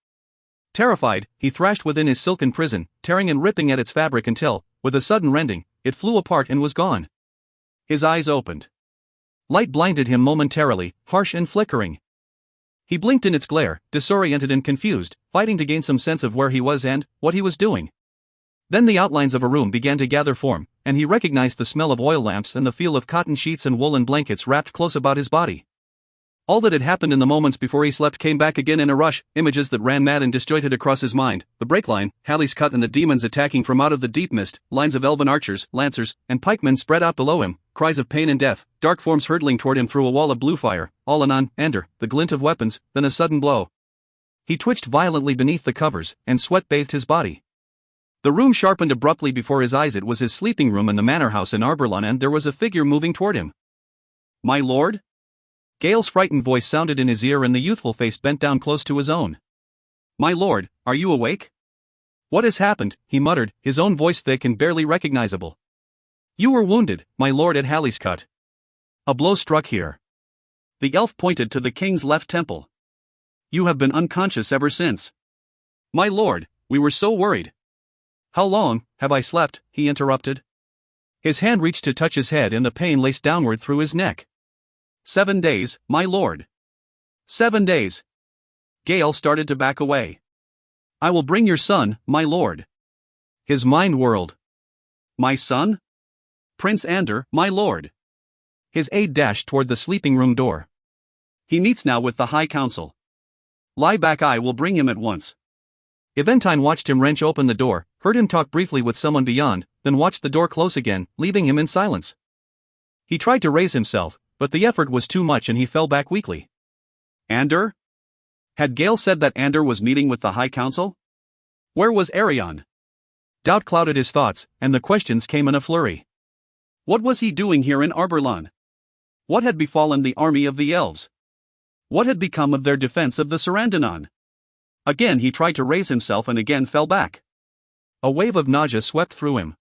Speaker 2: Terrified, he thrashed within his silken prison, tearing and ripping at its fabric until, with a sudden rending, it flew apart and was gone. His eyes opened. Light blinded him momentarily, harsh and flickering. He blinked in its glare, disoriented and confused, fighting to gain some sense of where he was and what he was doing. Then the outlines of a room began to gather form, and he recognized the smell of oil lamps and the feel of cotton sheets and woolen blankets wrapped close about his body. All that had happened in the moments before he slept came back again in a rush, images that ran mad and disjointed across his mind, the break line, Halley's cut and the demons attacking from out of the deep mist, lines of elven archers, lancers, and pikemen spread out below him, cries of pain and death, dark forms hurtling toward him through a wall of blue fire, Allanan, Ander, the glint of weapons, then a sudden blow. He twitched violently beneath the covers, and sweat bathed his body. The room sharpened abruptly before his eyes. It was his sleeping room in the manor house in Arborlon, and there was a figure moving toward him. My lord? Gale's frightened voice sounded in his ear and the youthful face bent down close to his own. My lord, are you awake? What has happened? He muttered, his own voice thick and barely recognizable. You were wounded, my lord, at Halley's cut. A blow struck here. The elf pointed to the king's left temple. You have been unconscious ever since. My lord, we were so worried. How long have I slept? He interrupted. His hand reached to touch his head and the pain laced downward through his neck. 7 days, my lord. 7 days. Gale started to back away. I will bring your son, my lord. His mind whirled. My son? Prince Ander, my lord. His aide dashed toward the sleeping room door. He meets now with the High Council. Lie back, I will bring him at once. Eventine watched him wrench open the door, heard him talk briefly with someone beyond, then watched the door close again, leaving him in silence. He tried to raise himself,
Speaker 1: but the effort was too much and he fell back weakly.
Speaker 2: Ander? Had Gale said that Ander was meeting with the High Council? Where was Arion?
Speaker 1: Doubt clouded his thoughts, and the questions came in a flurry.
Speaker 2: What was he doing here in Arborlon? What had befallen the army of the elves? What had become of their defense of the Sarandanon? Again he tried to raise himself and again fell back.
Speaker 1: A wave of nausea swept through him.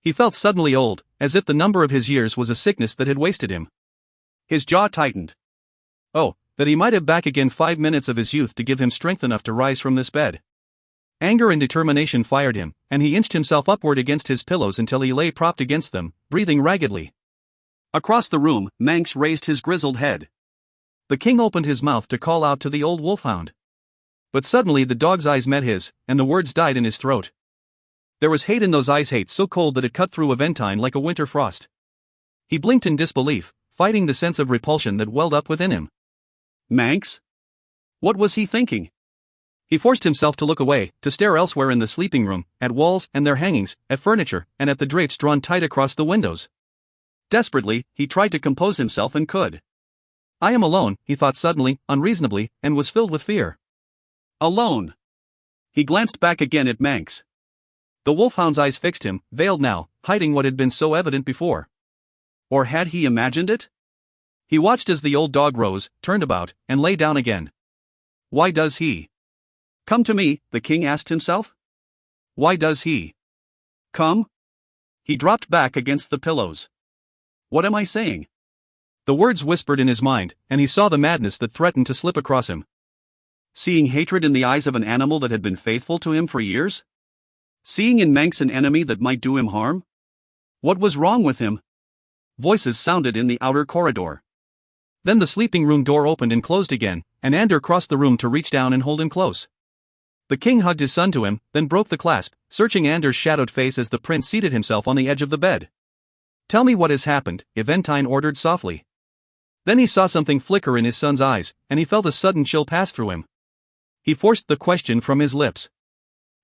Speaker 1: He felt suddenly old, as if the number of his years was a sickness that had wasted him.
Speaker 2: His jaw tightened.
Speaker 1: Oh, that he might have back again 5 minutes of his youth to give him strength enough to rise from this bed. Anger and determination fired him, and he inched himself upward against his pillows until he lay propped against them, breathing raggedly.
Speaker 2: Across the room, Manx raised his grizzled head.
Speaker 1: The king opened his mouth to call out to the old wolfhound. But suddenly the dog's eyes met his, and the words died in his throat. There was hate in those eyes, hate so cold that it cut through Aventine like a winter frost. He blinked in disbelief, fighting the sense of repulsion that welled up within him.
Speaker 2: Manx? What was he thinking?
Speaker 1: He forced himself to look away, to stare elsewhere in the sleeping room, at walls and their hangings, at furniture, and at the drapes drawn tight across the windows.
Speaker 2: Desperately, he tried to compose himself and could.
Speaker 1: I am alone, he thought suddenly, unreasonably, and was filled with fear.
Speaker 2: Alone. He glanced back again at Manx.
Speaker 1: The wolfhound's eyes fixed him, veiled now, hiding what had been so evident before.
Speaker 2: Or had he imagined it?
Speaker 1: He watched as the old dog rose, turned about, and lay down again.
Speaker 2: Why does he come to me? The king asked himself. Why does he come? He dropped back against the pillows. What am I saying?
Speaker 1: The words whispered in his mind, and he saw the madness that threatened to slip across him.
Speaker 2: Seeing hatred in the eyes of an animal that had been faithful to him for years? Seeing in Manx an enemy that might do him harm? What was wrong with him? Voices sounded in the outer corridor.
Speaker 1: Then the sleeping room door opened and closed again, and Ander crossed the room to reach down and hold him close. The king hugged his son to him, then broke the clasp, searching Ander's shadowed face as the prince seated himself on the edge of the bed. Tell me what has happened, Aventine ordered softly. Then he saw something flicker in his son's eyes, and he felt a sudden chill pass through him. He forced the question from his lips.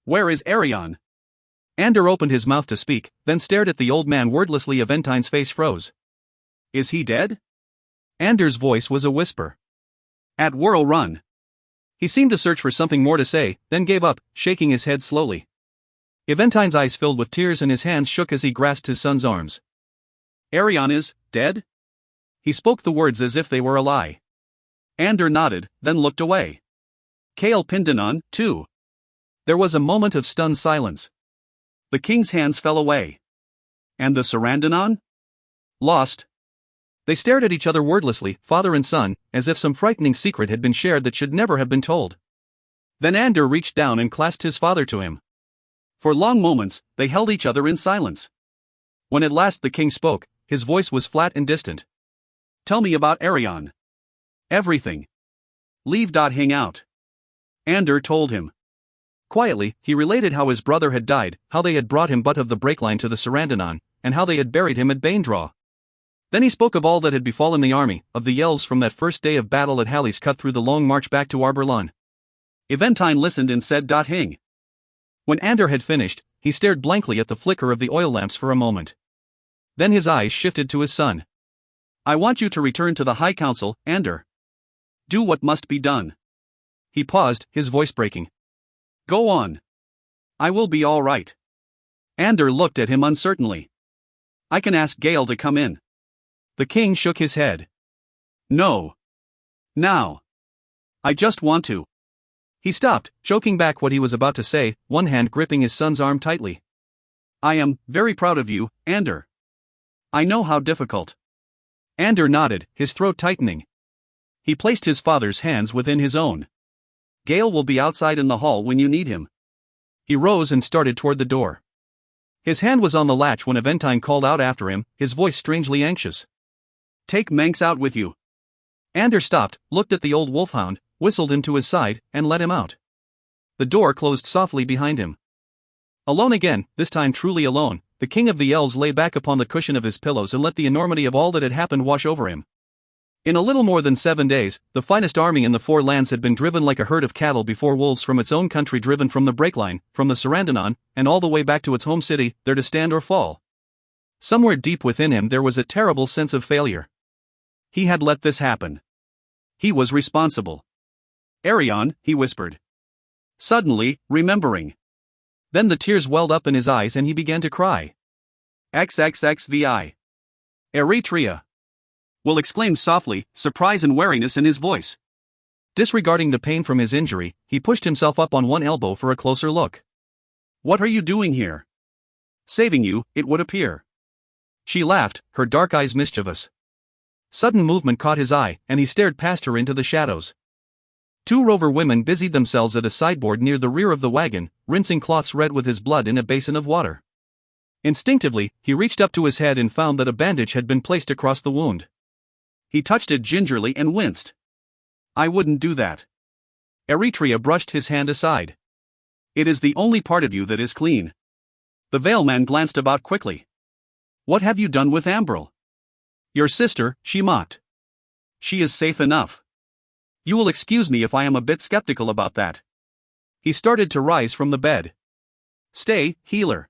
Speaker 2: Where is Arion?
Speaker 1: Ander opened his mouth to speak, then stared at the old man wordlessly. Aventine's face froze.
Speaker 2: Is he dead?
Speaker 1: Ander's voice was a whisper.
Speaker 2: At Whirl Run.
Speaker 1: He seemed to search for something more to say, then gave up, shaking his head slowly. Aventine's eyes filled with tears and his hands shook as he grasped his son's arms.
Speaker 2: Arion is dead?
Speaker 1: He spoke the words as if they were a lie.
Speaker 2: Ander nodded, then looked away. Kale Pindanon, too.
Speaker 1: There was a moment of stunned silence.
Speaker 2: The king's hands fell away. And the Sarandanon? Lost.
Speaker 1: They stared at each other wordlessly, father and son, as if some frightening secret had been shared that should never have been told. Then Ander reached down and clasped his father to him.
Speaker 2: For long moments, they held each other in silence.
Speaker 1: When at last the king spoke, his voice was flat and distant.
Speaker 2: Tell me about Arion.
Speaker 1: Everything.
Speaker 2: Hang out. Ander told him.
Speaker 1: Quietly, he related how his brother had died, how they had brought him butt of the breakline to the Sarandanon, and how they had buried him at Banedraw. Then he spoke of all that had befallen the army, of the elves from that first day of battle at Halley's cut through the long march back to Arborlon.
Speaker 2: Aventine listened and said hing.
Speaker 1: When Ander had finished, he stared blankly at the flicker of the oil lamps for a moment. Then his eyes shifted to his son.
Speaker 2: I want you to return to the High Council, Ander. Do what must be done.
Speaker 1: He paused, his voice breaking.
Speaker 2: Go on. I will be all right. Ander looked at him uncertainly. I can ask Gale to come in.
Speaker 1: The king shook his head.
Speaker 2: No. Now. I just want to.
Speaker 1: He stopped, choking back what he was about to say, one hand gripping his son's arm tightly.
Speaker 2: I am very proud of you, Ander. I know how difficult.
Speaker 1: Ander nodded, his throat tightening. He placed his father's hands within his own.
Speaker 2: Gale will be outside in the hall when you need him.
Speaker 1: He rose and started toward the door. His hand was on the latch when Aventine called out after him, his voice strangely anxious.
Speaker 2: Take Manx out with you.
Speaker 1: Ander stopped, looked at the old wolfhound, whistled him to his side, and let him out. The door closed softly behind him. Alone again, this time truly alone, the king of the elves lay back upon the cushion of his pillows and let the enormity of all that had happened wash over him. In a little more than 7 days, the finest army in the Four Lands had been driven like a herd of cattle before wolves from its own country, driven from the breakline, from the Sarandanon, and all the way back to its home city, there to stand or fall. Somewhere deep within him there was a terrible sense of failure.
Speaker 2: He had let this happen. He was responsible. Arion, he whispered. Suddenly, remembering. Then the tears welled up in his eyes and he began to cry. XXXVI. Eritrea. Will exclaimed softly, surprise and wariness in his voice. Disregarding the pain from his injury, he pushed himself up on one elbow for a closer look. What are you doing here? Saving you, it would appear. She laughed, her dark eyes mischievous. Sudden movement caught his eye, and he stared past her into the shadows. Two rover women busied themselves at a sideboard near the rear of the wagon, rinsing cloths red with his blood in a basin of water. Instinctively, he reached up to his head and found that a bandage had been placed across the wound. He touched it gingerly and winced. I wouldn't do that. Eritrea brushed his hand aside. It is the only part of you that is clean. The veilman glanced about quickly. What have you done with Ambril? Your sister, she mocked. She is safe enough. You will excuse me if I am a bit skeptical about that. He started to rise from the bed. Stay, healer.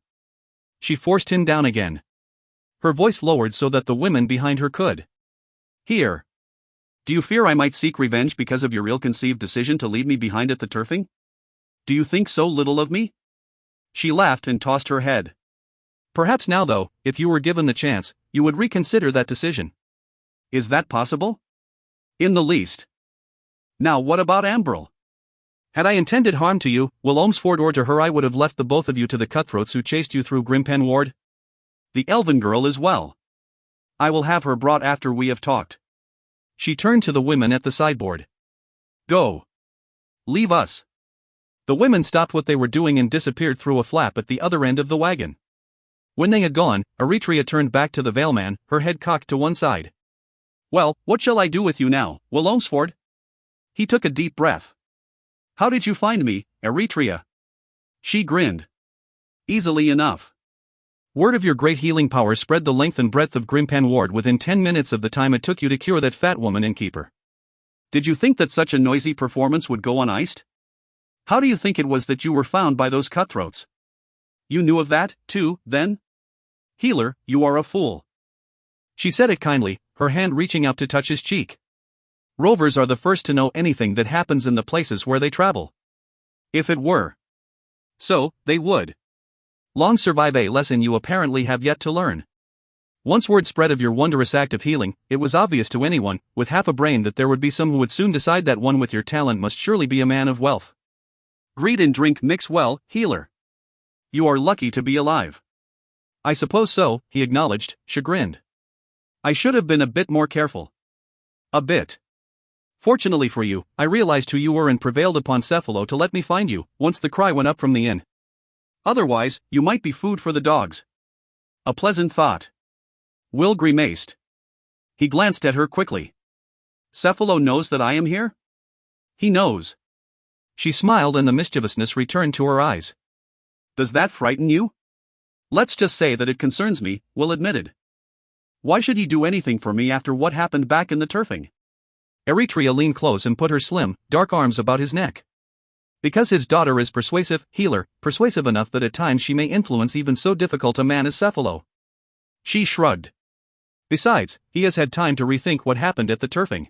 Speaker 2: She forced him down again. Her voice lowered so that the women behind her could hear. Do you fear I might seek revenge because of your ill-conceived decision to leave me behind at the turfing? Do you think so little of me? She laughed and tossed her head. Perhaps now though, if you were given the chance, you would reconsider that decision. Is that possible? In the least. Now what about Ambril? Had I intended harm to you, Will Olmsford, or to her, I would have left the both of you to the cutthroats who chased you through Grimpen Ward. The elven girl is well. I will have her brought after we have talked. She turned to the women at the sideboard. Go. Leave us. The women stopped what they were doing and disappeared through a flap at the other end of the wagon. When they had gone, Eritrea turned back to the veilman, her head cocked to one side. Well, what shall I do with you now, Will Olmsford? He took a deep breath. How did you find me, Eritrea? She grinned. Easily enough. Word of your great healing power spread the length and breadth of Grimpen Ward within 10 minutes of the time it took you to cure that fat woman innkeeper. Did you think that such a noisy performance would go uniced? How do you think it was that you were found by those cutthroats? You knew of that, too, then? Healer, you are a fool. She said it kindly, her hand reaching out to touch his cheek. Rovers are the first to know anything that happens in the places where they travel. If it were so, they would long survive, a lesson you apparently have yet to learn. Once word spread of your wondrous act of healing, it was obvious to anyone with half a brain that there would be some who would soon decide that one with your talent must surely be a man of wealth. Greed and drink mix well, healer. You are lucky to be alive. I suppose so, he acknowledged, chagrined. I should have been a bit more careful. A bit. Fortunately for you, I realized who you were and prevailed upon Cephalo to let me find you, once the cry went up from the inn. Otherwise, you might be food for the dogs. A pleasant thought. Will grimaced. He glanced at her quickly. Cephalo knows that I am here? He knows. She smiled and the mischievousness returned to her eyes. Does that frighten you? Let's just say that it concerns me, Will admitted. Why should he do anything for me after what happened back in the turfing? Eritrea leaned close and put her slim, dark arms about his neck. Because his daughter is persuasive, healer, persuasive enough that at times she may influence even so difficult a man as Cephalo. She shrugged. Besides, he has had time to rethink what happened at the turfing.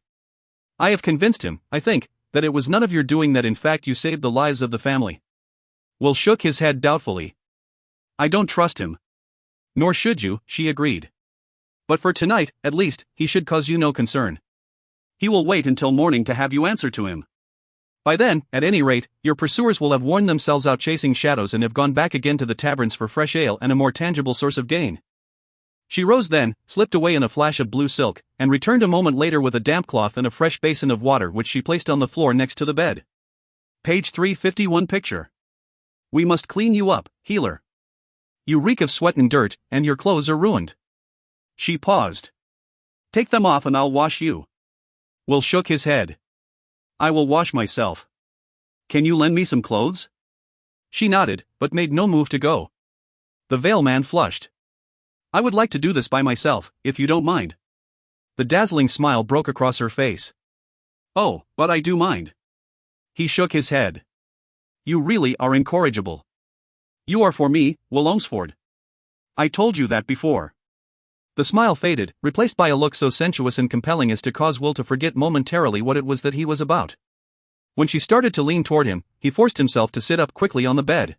Speaker 2: I have convinced him, I think, that it was none of your doing, that in fact you saved the lives of the family. Will shook his head doubtfully. I don't trust him. Nor should you, she agreed. But for tonight, at least, he should cause you no concern. He will wait until morning to have you answer to him. By then, at any rate, your pursuers will have worn themselves out chasing shadows and have gone back again to the taverns for fresh ale and a more tangible source of gain. She rose then, slipped away in a flash of blue silk, and returned a moment later with a damp cloth and a fresh basin of water which she placed on the floor next to the bed. Page 351 picture. We must clean you up, healer. You reek of sweat and dirt, and your clothes are ruined. She paused. Take them off and I'll wash you. Will shook his head. I will wash myself. Can you lend me some clothes? She nodded, but made no move to go. The veilman flushed. I would like to do this by myself, if you don't mind. The dazzling smile broke across her face. Oh, but I do mind. He shook his head. You really are incorrigible. You are for me, Will Olmsford. I told you that before.
Speaker 1: The smile faded, replaced by a look so sensuous and compelling as to cause Will to forget momentarily what it was that he was about. When she started to lean toward him, he forced himself to sit up quickly on the bed.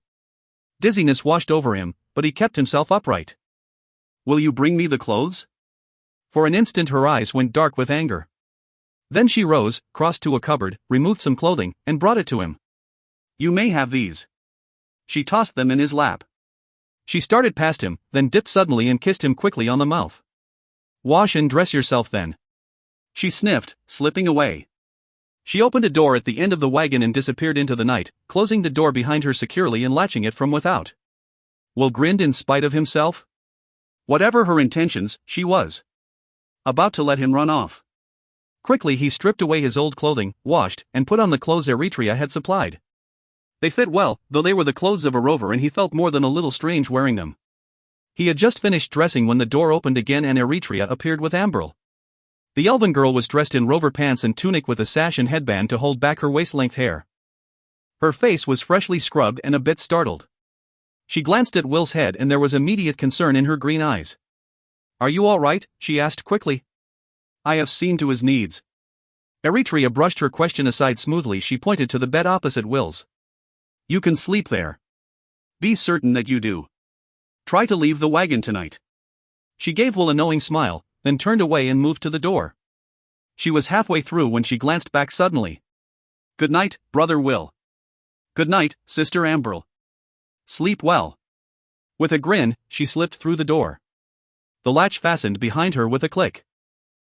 Speaker 1: Dizziness washed over him, but he kept himself upright.
Speaker 2: Will you bring me the clothes?
Speaker 1: For an instant her eyes went dark with anger. Then she rose, crossed to a cupboard, removed some clothing, and brought it to him.
Speaker 2: You may have these. She tossed them in his lap.
Speaker 1: She started past him, then dipped suddenly and kissed him quickly on the mouth. Wash and dress yourself then.
Speaker 2: She sniffed, slipping away.
Speaker 1: She opened a door at the end of the wagon and disappeared into the night, closing the door behind her securely and latching it from without. Will grinned in spite of himself.
Speaker 2: Whatever her intentions, she was about to let him run off.
Speaker 1: Quickly he stripped away his old clothing, washed, and put on the clothes Eritrea had supplied. They fit well, though they were the clothes of a rover, and he felt more than a little strange wearing them. He had just finished dressing when the door opened again and Eritrea appeared with Ambril. The elven girl was dressed in rover pants and tunic with a sash and headband to hold back her waist-length hair. Her face was freshly scrubbed and a bit startled. She glanced at Will's head and there was immediate concern in her green eyes. "Are you all right?" she asked quickly.
Speaker 2: I have seen to his needs.
Speaker 1: Eritrea brushed her question aside smoothly. She pointed to the bed opposite Will's.
Speaker 2: You can sleep there. Be certain that you do. Try to leave the wagon tonight.
Speaker 1: She gave Will a knowing smile, then turned away and moved to the door. She was halfway through when she glanced back suddenly.
Speaker 2: Good night, brother Will. Good night, sister Ambril. Sleep well.
Speaker 1: With a grin, she slipped through the door. The latch fastened behind her with a click.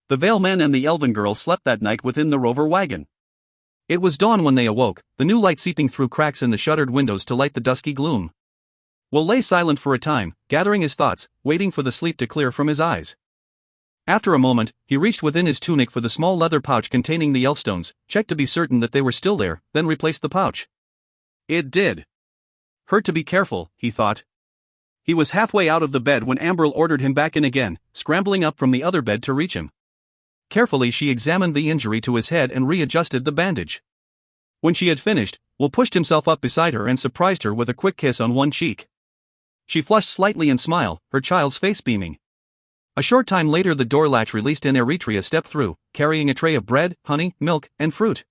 Speaker 2: The Veilman and the elven girl slept that night within the rover wagon.
Speaker 1: It was dawn when they awoke, the new light seeping through cracks in the shuttered windows to light the dusky gloom. Will lay silent for a time, gathering his thoughts, waiting for the sleep to clear from his eyes. After a moment, he reached within his tunic for the small leather pouch containing the elfstones, checked to be certain that they were still there, then replaced the pouch.
Speaker 2: It did
Speaker 1: hurt to be careful, he thought. He was halfway out of the bed when Ambril ordered him back in again, scrambling up from the other bed to reach him. Carefully she examined the injury to his head and readjusted the bandage. When she had finished, Will pushed himself up beside her and surprised her with a quick kiss on one cheek. She flushed slightly and smiled, her child's face beaming. A short time later the door latch released and Eritrea stepped through, carrying a tray of bread, honey, milk, and fruit.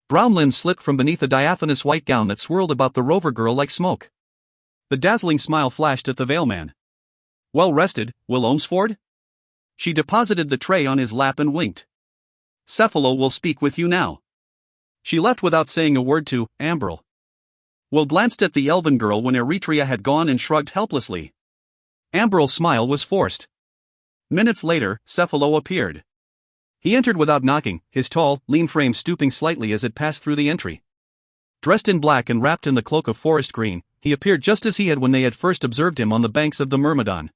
Speaker 1: Brown limbs slipped from beneath a diaphanous white gown that swirled about the rover girl like smoke. The dazzling smile flashed at the Veilman. Well rested, Will Ohmsford? She deposited the tray on his lap and winked. Cephalo will speak with you now. She left without saying a word to Ambril. Will glanced at the elven girl when Eritrea had gone and shrugged helplessly. Ambril's smile was forced. Minutes later, Cephalo appeared. He entered without knocking, his tall, lean frame stooping slightly as it passed through the entry. Dressed in black and wrapped in the cloak of forest green, he appeared just as he had when they had first observed him on the banks of the Myrmidon.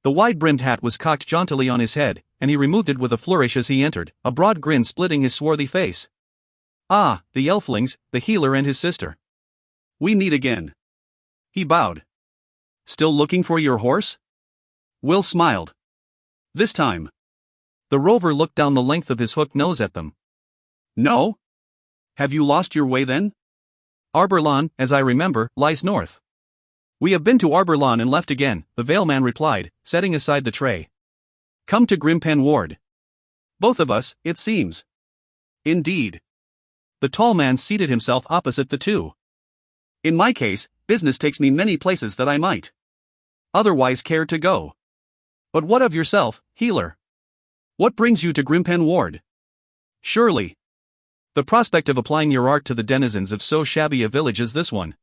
Speaker 1: The wide-brimmed hat was cocked jauntily on his head, and he removed it with a flourish as he entered, a broad grin splitting his swarthy face. Ah, the elflings, the healer and his sister.
Speaker 2: We meet again.
Speaker 1: He bowed. Still looking for your horse?
Speaker 2: Will smiled. This time.
Speaker 1: The rover looked down the length of his hooked nose at them.
Speaker 2: No? Have you lost your way then?
Speaker 1: Arborlawn, as I remember, lies north. We have been to Arborlawn and left again, the Veilman replied, setting aside the tray. Come to Grimpen Ward.
Speaker 2: Both of us, it seems.
Speaker 1: Indeed. The tall man seated himself opposite the two.
Speaker 2: In my case, business takes me many places that I might otherwise care to go.
Speaker 1: But what of yourself, healer? What brings you to Grimpen Ward? Surely the prospect of applying your art to the denizens of so shabby a village as this one.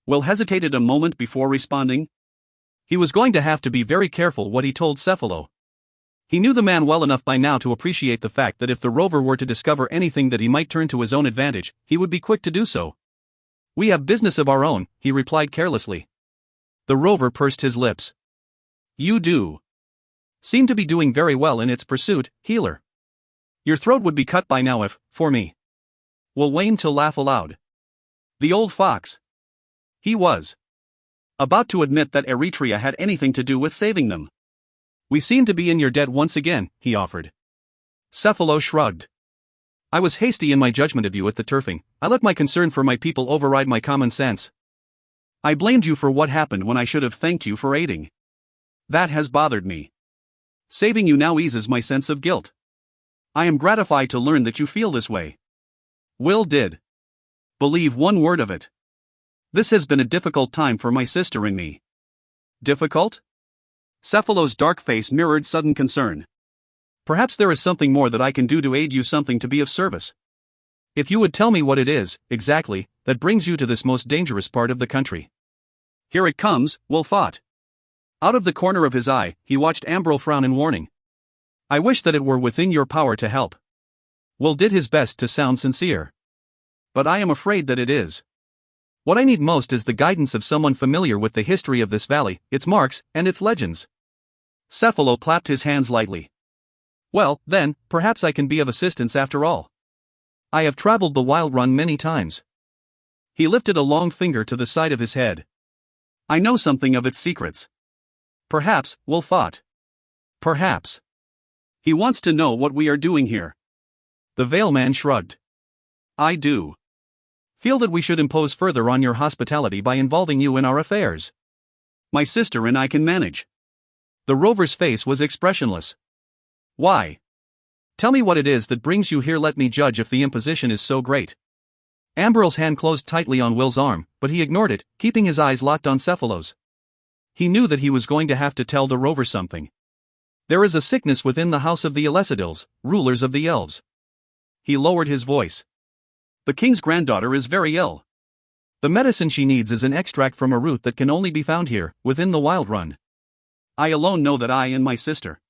Speaker 2: Will hesitated a moment before responding.
Speaker 1: He was going to have to be very careful what he told Cephalo. He knew the man well enough by now to appreciate the fact that if the rover were to discover anything that he might turn to his own advantage, he would be quick to do so. We have business of our own, he replied carelessly. The rover pursed his lips. You do seem to be doing very well in its pursuit, healer. Your throat would be cut by now if, for me. Will waited to laugh aloud. The old fox. He was about to admit that Eritrea had anything to do with saving them. We seem to be in your debt once again, he offered. Cephalo shrugged. I was hasty in my judgment of you at the turfing. I let my concern for my people override my common sense. I blamed you for what happened when I should have thanked you for aiding. That has bothered me.
Speaker 2: Saving you now eases my sense of guilt. I am gratified to learn that you feel this way. Will did. Believe one word of it. This has been a difficult time for my sister and me. Difficult? Cephalo's dark face mirrored sudden concern. Perhaps there is something more that I can do to aid you, something to be of service. If you would tell me what it is, exactly, that brings you to this most dangerous part of the country. Here it comes, Will thought. Out of the corner of his eye, he watched Ambril frown in warning. I wish that it were within your power to help. Will did his best to sound sincere. But I am afraid that it is. What I need most is the guidance of someone familiar with the history of this valley, its marks, and its legends. Cephalo clapped his hands lightly. Well, then, perhaps I can be of assistance after all. I have traveled the Wild Run many times. He lifted a long finger to the side of his head. I know something of its secrets. Perhaps, Will thought. Perhaps. He wants to know what we are doing here. The Veil Man shrugged. I do. Feel that we should impose further on your hospitality by involving you in our affairs. My sister and I can manage. The rover's face was expressionless. Why? Tell me what it is that brings you here. Let me judge if the imposition is so great. Ambril's hand closed tightly on Will's arm, but he ignored it, keeping his eyes locked on Cephalo's. He knew that he was going to have to tell the rover something. There is a sickness within the house of the Ellcrys, rulers of the elves. He lowered his voice. The king's granddaughter is very ill. The medicine she needs is an extract from a root that can only be found here, within the Wild Run. I alone know that, I and my sister.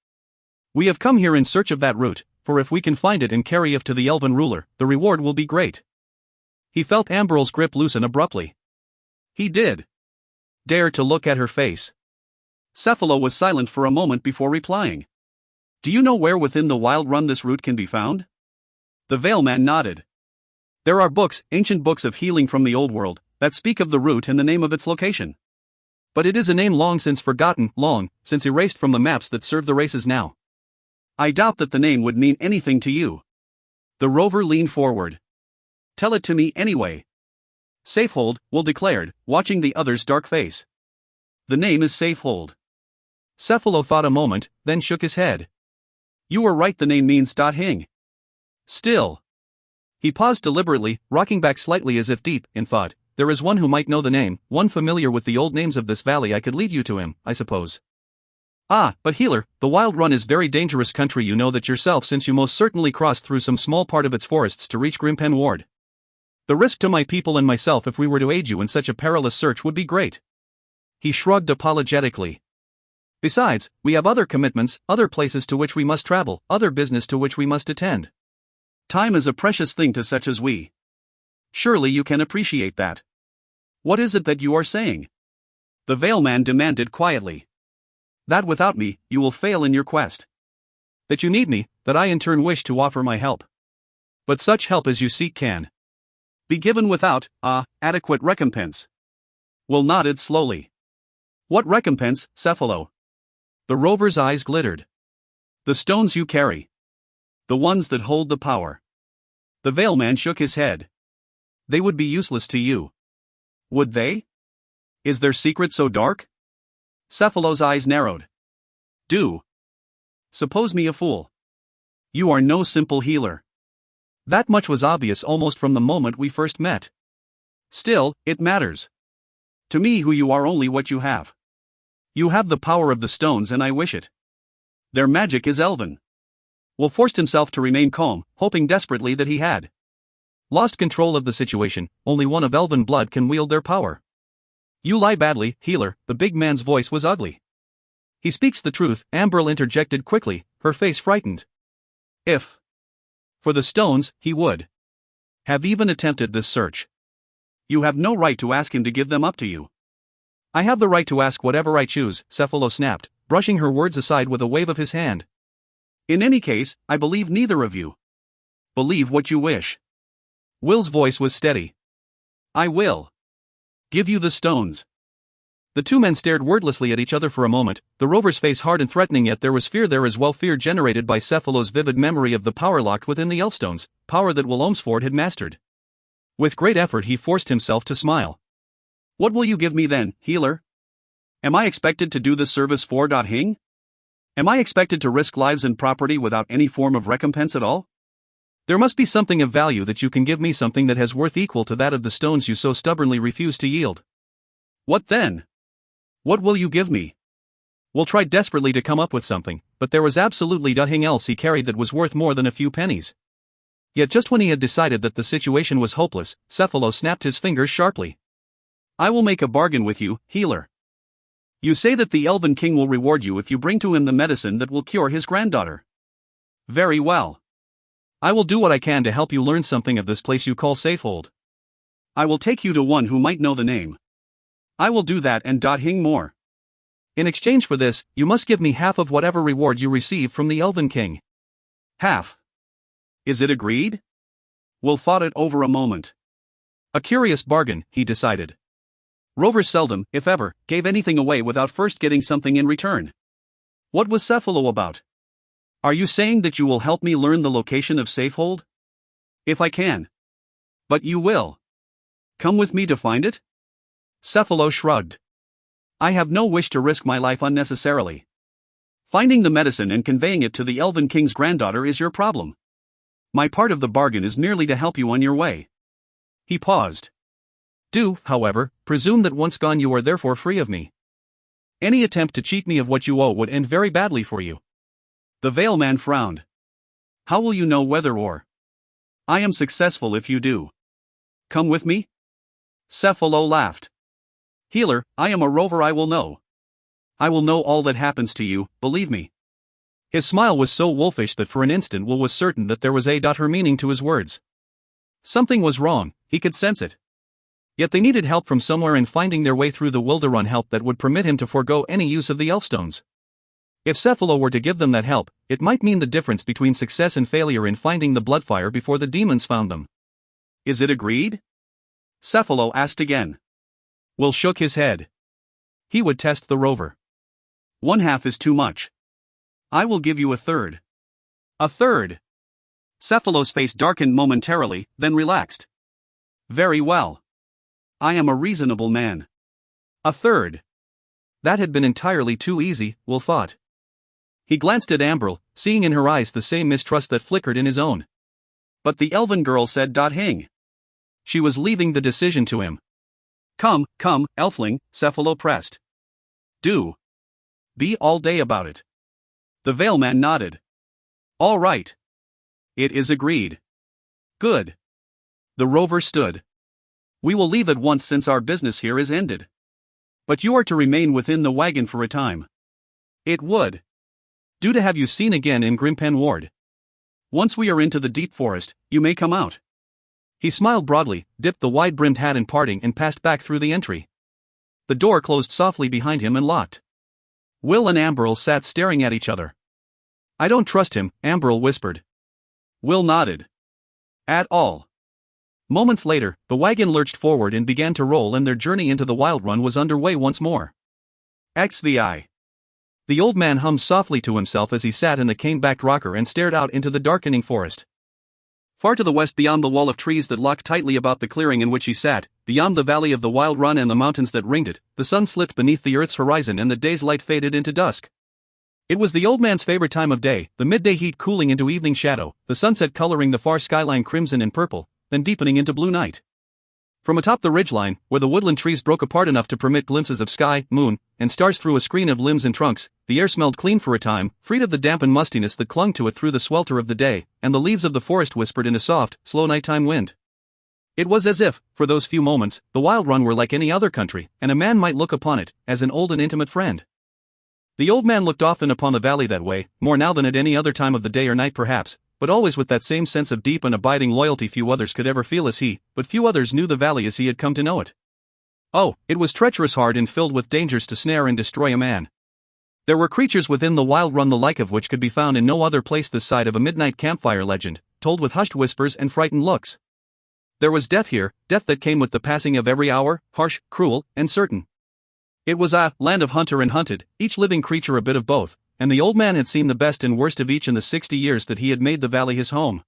Speaker 2: We have come here in search of that root, for if we can find it and carry it to the elven ruler, the reward will be great. He felt Ambril's grip loosen abruptly. He did. Dare to look at her face. Cephalo was silent for a moment before replying. Do you know where within the Wild Run this root can be found? The Veil Man nodded. There are books, ancient books of healing from the old world, that speak of the root and the name of its location. But it is a name long since forgotten, long since erased from the maps that serve the races now. I doubt that the name would mean anything to you. The rover leaned forward. Tell it to me anyway. Safehold, Will declared, watching the other's dark face. The name is Safehold. Cephalo thought a moment, then shook his head. You were right, the name means .hing. Still. He paused deliberately, rocking back slightly as if deep in thought. There is one who might know the name, one familiar with the old names of this valley. I could lead you to him, I suppose. Ah, but healer, the Wild Run is very dangerous country, you know that yourself, since you most certainly crossed through some small part of its forests to reach Grimpen Ward. The risk to my people and myself if we were to aid you in such a perilous search would be great. He shrugged apologetically. Besides, we have other commitments, other places to which we must travel, other business to which we must attend. Time is a precious thing to such as we. Surely you can appreciate that. What is it that you are saying? The Veil Man demanded quietly. That without me, you will fail in your quest. That you need me, that I in turn wish to offer my help. But such help as you seek can be given without adequate recompense. Will nodded slowly. What recompense, Cephalo? The rover's eyes glittered. The stones you carry. The ones that hold the power. The Veil Man shook his head. They would be useless to you. Would they? Is their secret so dark? Cephalo's eyes narrowed. Do. Suppose me a fool. You are no simple healer. That much was obvious almost from the moment we first met. Still, it matters. To me, who you are, only what you have. You have the power of the stones, and I wish it. Their magic is elven. Will forced himself to remain calm, hoping desperately that he had lost control of the situation. Only one of elven blood can wield their power. You lie badly, healer. The big man's voice was ugly. He speaks the truth, Ambril interjected quickly, her face frightened. If for the stones, he would have even attempted this search. You have no right to ask him to give them up to you. I have the right to ask whatever I choose, Cephalo snapped, brushing her words aside with a wave of his hand. In any case, I believe neither of you. Believe what you wish. Will's voice was steady. I will give you the stones. The two men stared wordlessly at each other for a moment, the rover's face hard and threatening, yet there was fear there as well, fear generated by Cephalo's vivid memory of the power locked within the Elfstones, power that Will Olmsford had mastered. With great effort he forced himself to smile. What will you give me then, healer? Am I expected to do this service for .hing? Am I expected to risk lives and property without any form of recompense at all? There must be something of value that you can give me, something that has worth equal to that of the stones you so stubbornly refuse to yield. What then? What will you give me? Will tried desperately to come up with something, but there was absolutely nothing else he carried that was worth more than a few pennies. Yet just when he had decided that the situation was hopeless, Cephalo snapped his fingers sharply. I will make a bargain with you, healer. You say that the Elven King will reward you if you bring to him the medicine that will cure his granddaughter. Very well. I will do what I can to help you learn something of this place you call Safehold. I will take you to one who might know the name. I will do that and hing more. In exchange for this, you must give me half of whatever reward you receive from the Elven King. Half. Is it agreed? Will thought it over a moment. A curious bargain, he decided. Rovers seldom, if ever, gave anything away without first getting something in return. What was Cephalo about? Are you saying that you will help me learn the location of Safehold? If I can. But you will. Come with me to find it? Cephalo shrugged. I have no wish to risk my life unnecessarily. Finding the medicine and conveying it to the Elven King's granddaughter is your problem. My part of the bargain is merely to help you on your way. He paused. Do, however, presume that once gone you are therefore free of me. Any attempt to cheat me of what you owe would end very badly for you. The Veil Man frowned. How will you know whether or I am successful if you do? Come with me? Cephalo laughed. Healer, I am a rover, I will know. I will know all that happens to you, believe me. His smile was so wolfish that for an instant Will was certain that there was her meaning to his words. Something was wrong, he could sense it. Yet they needed help from somewhere in finding their way through the Wilderrun, help that would permit him to forego any use of the Elfstones. If Cephalo were to give them that help, it might mean the difference between success and failure in finding the Bloodfire before the demons found them. Is it agreed? Cephalo asked again. Will shook his head. He would test the rover. 1/2 is too much. I will give you 1/3. 1/3? Cephalo's face darkened momentarily, then relaxed. Very well. I am a reasonable man. 1/3. That had been entirely too easy, Will thought. He glanced at Ambril, seeing in her eyes the same mistrust that flickered in his own. But the elven girl said hing. She was leaving the decision to him. Come, elfling, Cephalo pressed. Do. Be all day about it. The Veil Man nodded. All right. It is agreed. Good. The rover stood. We will leave at once since our business here is ended. But you are to remain within the wagon for a time. It would do to have you seen again in Grimpen Ward. Once we are into the deep forest, you may come out. He smiled broadly, dipped the wide-brimmed hat in parting and passed back through the entry. The door closed softly behind him and locked. Will and Ambril sat staring at each other. I don't trust him, Ambril whispered. Will nodded. At all. Moments later, the wagon lurched forward and began to roll, and their journey into the Wildrun was underway once more. XVI. The old man hummed softly to himself as he sat in the cane-backed rocker and stared out into the darkening forest. Far to the west, beyond the wall of trees that locked tightly about the clearing in which he sat, beyond the valley of the Wildrun and the mountains that ringed it, the sun slipped beneath the earth's horizon and the day's light faded into dusk. It was the old man's favorite time of day, the midday heat cooling into evening shadow, the sunset coloring the far skyline crimson and purple, then deepening into blue night. From atop the ridgeline, where the woodland trees broke apart enough to permit glimpses of sky, moon, and stars through a screen of limbs and trunks, the air smelled clean for a time, freed of the damp and mustiness that clung to it through the swelter of the day, and the leaves of the forest whispered in a soft, slow nighttime wind. It was as if, for those few moments, the Wildrun were like any other country, and a man might look upon it as an old and intimate friend. The old man looked often upon the valley that way, more now than at any other time of the day or night perhaps, but always with that same sense of deep and abiding loyalty few others could ever feel as he, but few others knew the valley as he had come to know it. Oh, it was treacherous, hard, and filled with dangers to snare and destroy a man. There were creatures within the Wildrun the like of which could be found in no other place this side of a midnight campfire legend, told with hushed whispers and frightened looks. There was death here, death that came with the passing of every hour, harsh, cruel, and certain. It was a land of hunter and hunted, each living creature a bit of both, and the old man had seen the best and worst of each in the 60 years that he had made the valley his home.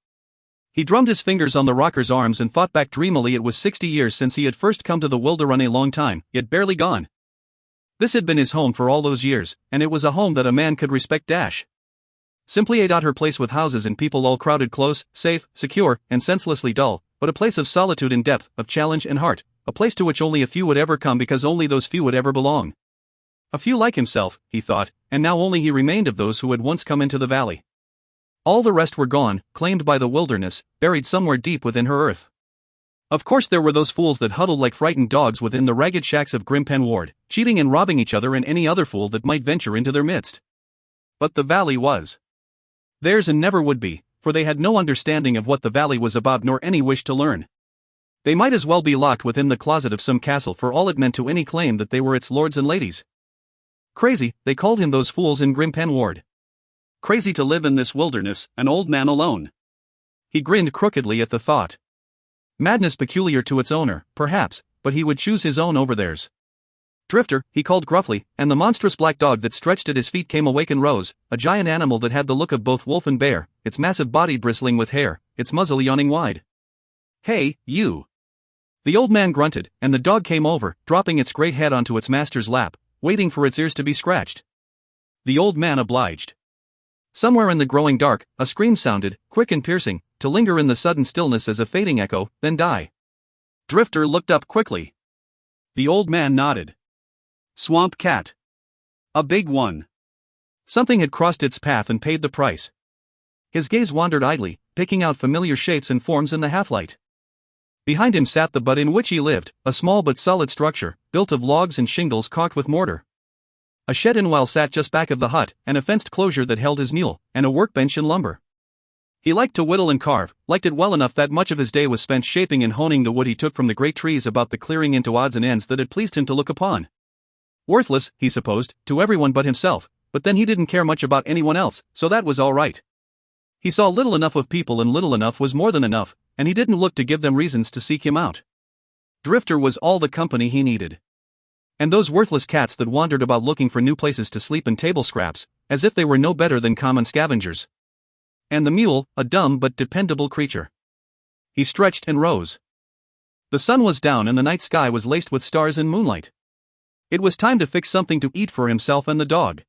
Speaker 2: He drummed his fingers on the rocker's arms and thought back dreamily. It was 60 years since he had first come to the Wilderrun, a long time, yet barely gone.
Speaker 1: This had been his home for all those years, and it was a home that a man could respect. Simply a. Her place with houses and people all crowded close, safe, secure, and senselessly dull, but a place of solitude and depth, of challenge and heart, a place to which only a few would ever come because only those few would ever belong. A few like himself, he thought, and now only he remained of those who had once come into the valley. All the rest were gone, claimed by the wilderness, buried somewhere deep within her earth. Of course there were those fools that huddled like frightened dogs within the ragged shacks of Grimpen Ward, cheating and robbing each other and any other fool that might venture into their midst. But the valley was theirs and never would be, for they had no understanding of what the valley was about nor any wish to learn. They might as well be locked within the closet of some castle for all it meant to any claim that they were its lords and ladies. Crazy, they called him, those fools in Grimpen Ward. Crazy to live in this wilderness, an old man alone. He grinned crookedly at the thought. Madness peculiar to its owner, perhaps, but he would choose his own over theirs. Drifter, he called gruffly, and the monstrous black dog that stretched at his feet came awake and rose, a giant animal that had the look of both wolf and bear, its massive body bristling with hair, its muzzle yawning wide. Hey, you! The old man grunted, and the dog came over, dropping its great head onto its master's lap, waiting for its ears to be scratched. The old man obliged. Somewhere in the growing dark, a scream sounded, quick and piercing, to linger in the sudden stillness as a fading echo, then die. Drifter looked up quickly. The old man nodded. Swamp cat. A big one. Something had crossed its path and paid the price. His gaze wandered idly, picking out familiar shapes and forms in the half-light. Behind him sat the but in which he lived, a small but solid structure, built of logs and shingles caulked with mortar. A shed in well sat just back of the hut, and a fenced closure that held his mule, and a workbench in lumber. He liked to whittle and carve, liked it well enough that much of his day was spent shaping and honing the wood he took from the great trees about the clearing into odds and ends that it pleased him to look upon. Worthless, he supposed, to everyone but himself, but then he didn't care much about anyone else, so that was all right. He saw little enough of people, and little enough was more than enough, and he didn't look to give them reasons to seek him out. Drifter was all the company he needed. And those worthless cats that wandered about looking for new places to sleep and table scraps, as if they were no better than common scavengers. And the mule, a dumb but dependable creature. He stretched and rose. The sun was down and the night sky was laced with stars and moonlight. It was time to fix something to eat for himself and the dog.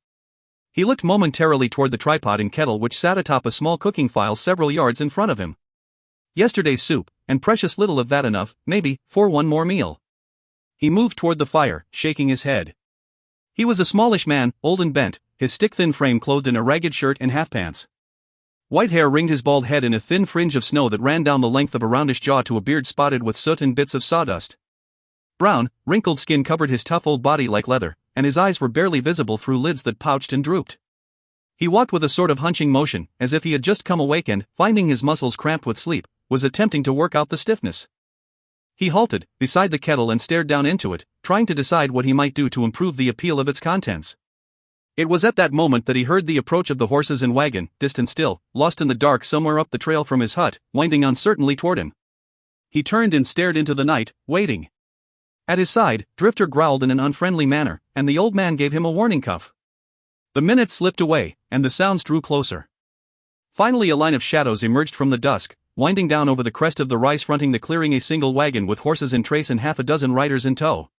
Speaker 1: He looked momentarily toward the tripod and kettle which sat atop a small cooking file several yards in front of him. Yesterday's soup, and precious little of that enough, maybe, for one more meal. He moved toward the fire, shaking his head. He was a smallish man, old and bent, his stick-thin frame clothed in a ragged shirt and half-pants. White hair ringed his bald head in a thin fringe of snow that ran down the length of a roundish jaw to a beard spotted with soot and bits of sawdust. Brown, wrinkled skin covered his tough old body like leather, and his eyes were barely visible through lids that pouched and drooped. He walked with a sort of hunching motion, as if he had just come awake and, finding his muscles cramped with sleep, was attempting to work out the stiffness. He halted beside the kettle and stared down into it, trying to decide what he might do to improve the appeal of its contents. It was at that moment that he heard the approach of the horses and wagon, distant still, lost in the dark somewhere up the trail from his hut, winding uncertainly toward him. He turned and stared into the night, waiting. At his side, Drifter growled in an unfriendly manner, and the old man gave him a warning cuff. The minutes slipped away, and the sounds drew closer. Finally, a line of shadows emerged from the dusk, winding down over the crest of the rise fronting the clearing, a single wagon with horses in trace and half a dozen riders in tow.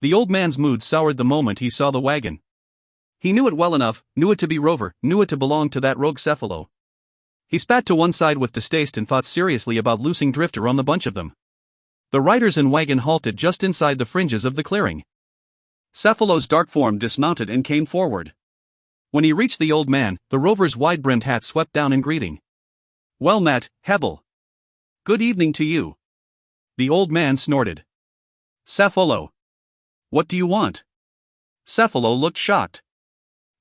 Speaker 1: The old man's mood soured the moment he saw the wagon. He knew it well enough, knew it to be Rover, knew it to belong to that rogue Cephalo. He spat to one side with distaste and thought seriously about loosing Drifter on the bunch of them. The riders and wagon halted just inside the fringes of the clearing. Cephalo's dark form dismounted and came forward. When he reached the old man, the Rover's wide-brimmed hat swept down in greeting. "Well met, Hebel. Good evening to you." The old man snorted. "Cephalo. What do you want?" Cephalo looked shocked.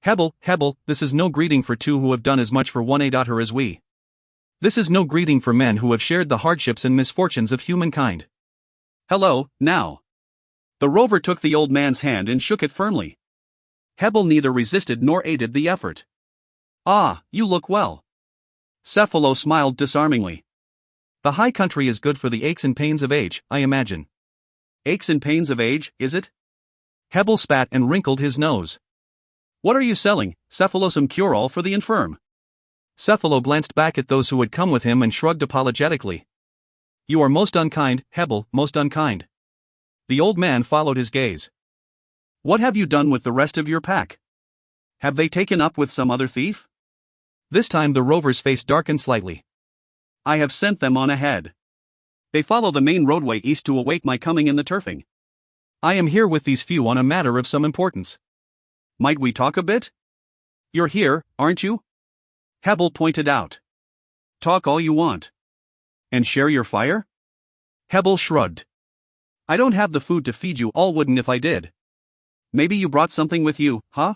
Speaker 1: Hebel, this is no greeting for two who have done as much for one daughter as we. This is no greeting for men who have shared the hardships and misfortunes of humankind. Hello, now." The Rover took the old man's hand and shook it firmly. Hebel neither resisted nor aided the effort. "Ah, you look well." Cephalo smiled disarmingly. "The high country is good for the aches and pains of age, I imagine." "Aches and pains of age, is it?" Hebel spat and wrinkled his nose. "What are you selling, Cephalo? Some cure-all for the infirm?" Cephalo glanced back at those who had come with him and shrugged apologetically. "You are most unkind, Hebel, most unkind." The old man followed his gaze.
Speaker 2: What have you done with the rest of your pack? Have they taken up with some other thief?
Speaker 1: This time the rover's face darkened slightly.
Speaker 2: I have sent them on ahead. They follow the main roadway east to await my coming in the turfing.
Speaker 1: I am here with these few on a matter of some importance.
Speaker 2: Might we talk a bit? You're here, aren't you? Hebel pointed out. Talk all you want. And share your fire?
Speaker 1: Hebel shrugged.
Speaker 2: I don't have the food to feed you all, wouldn't if I did. Maybe you brought something with you, huh?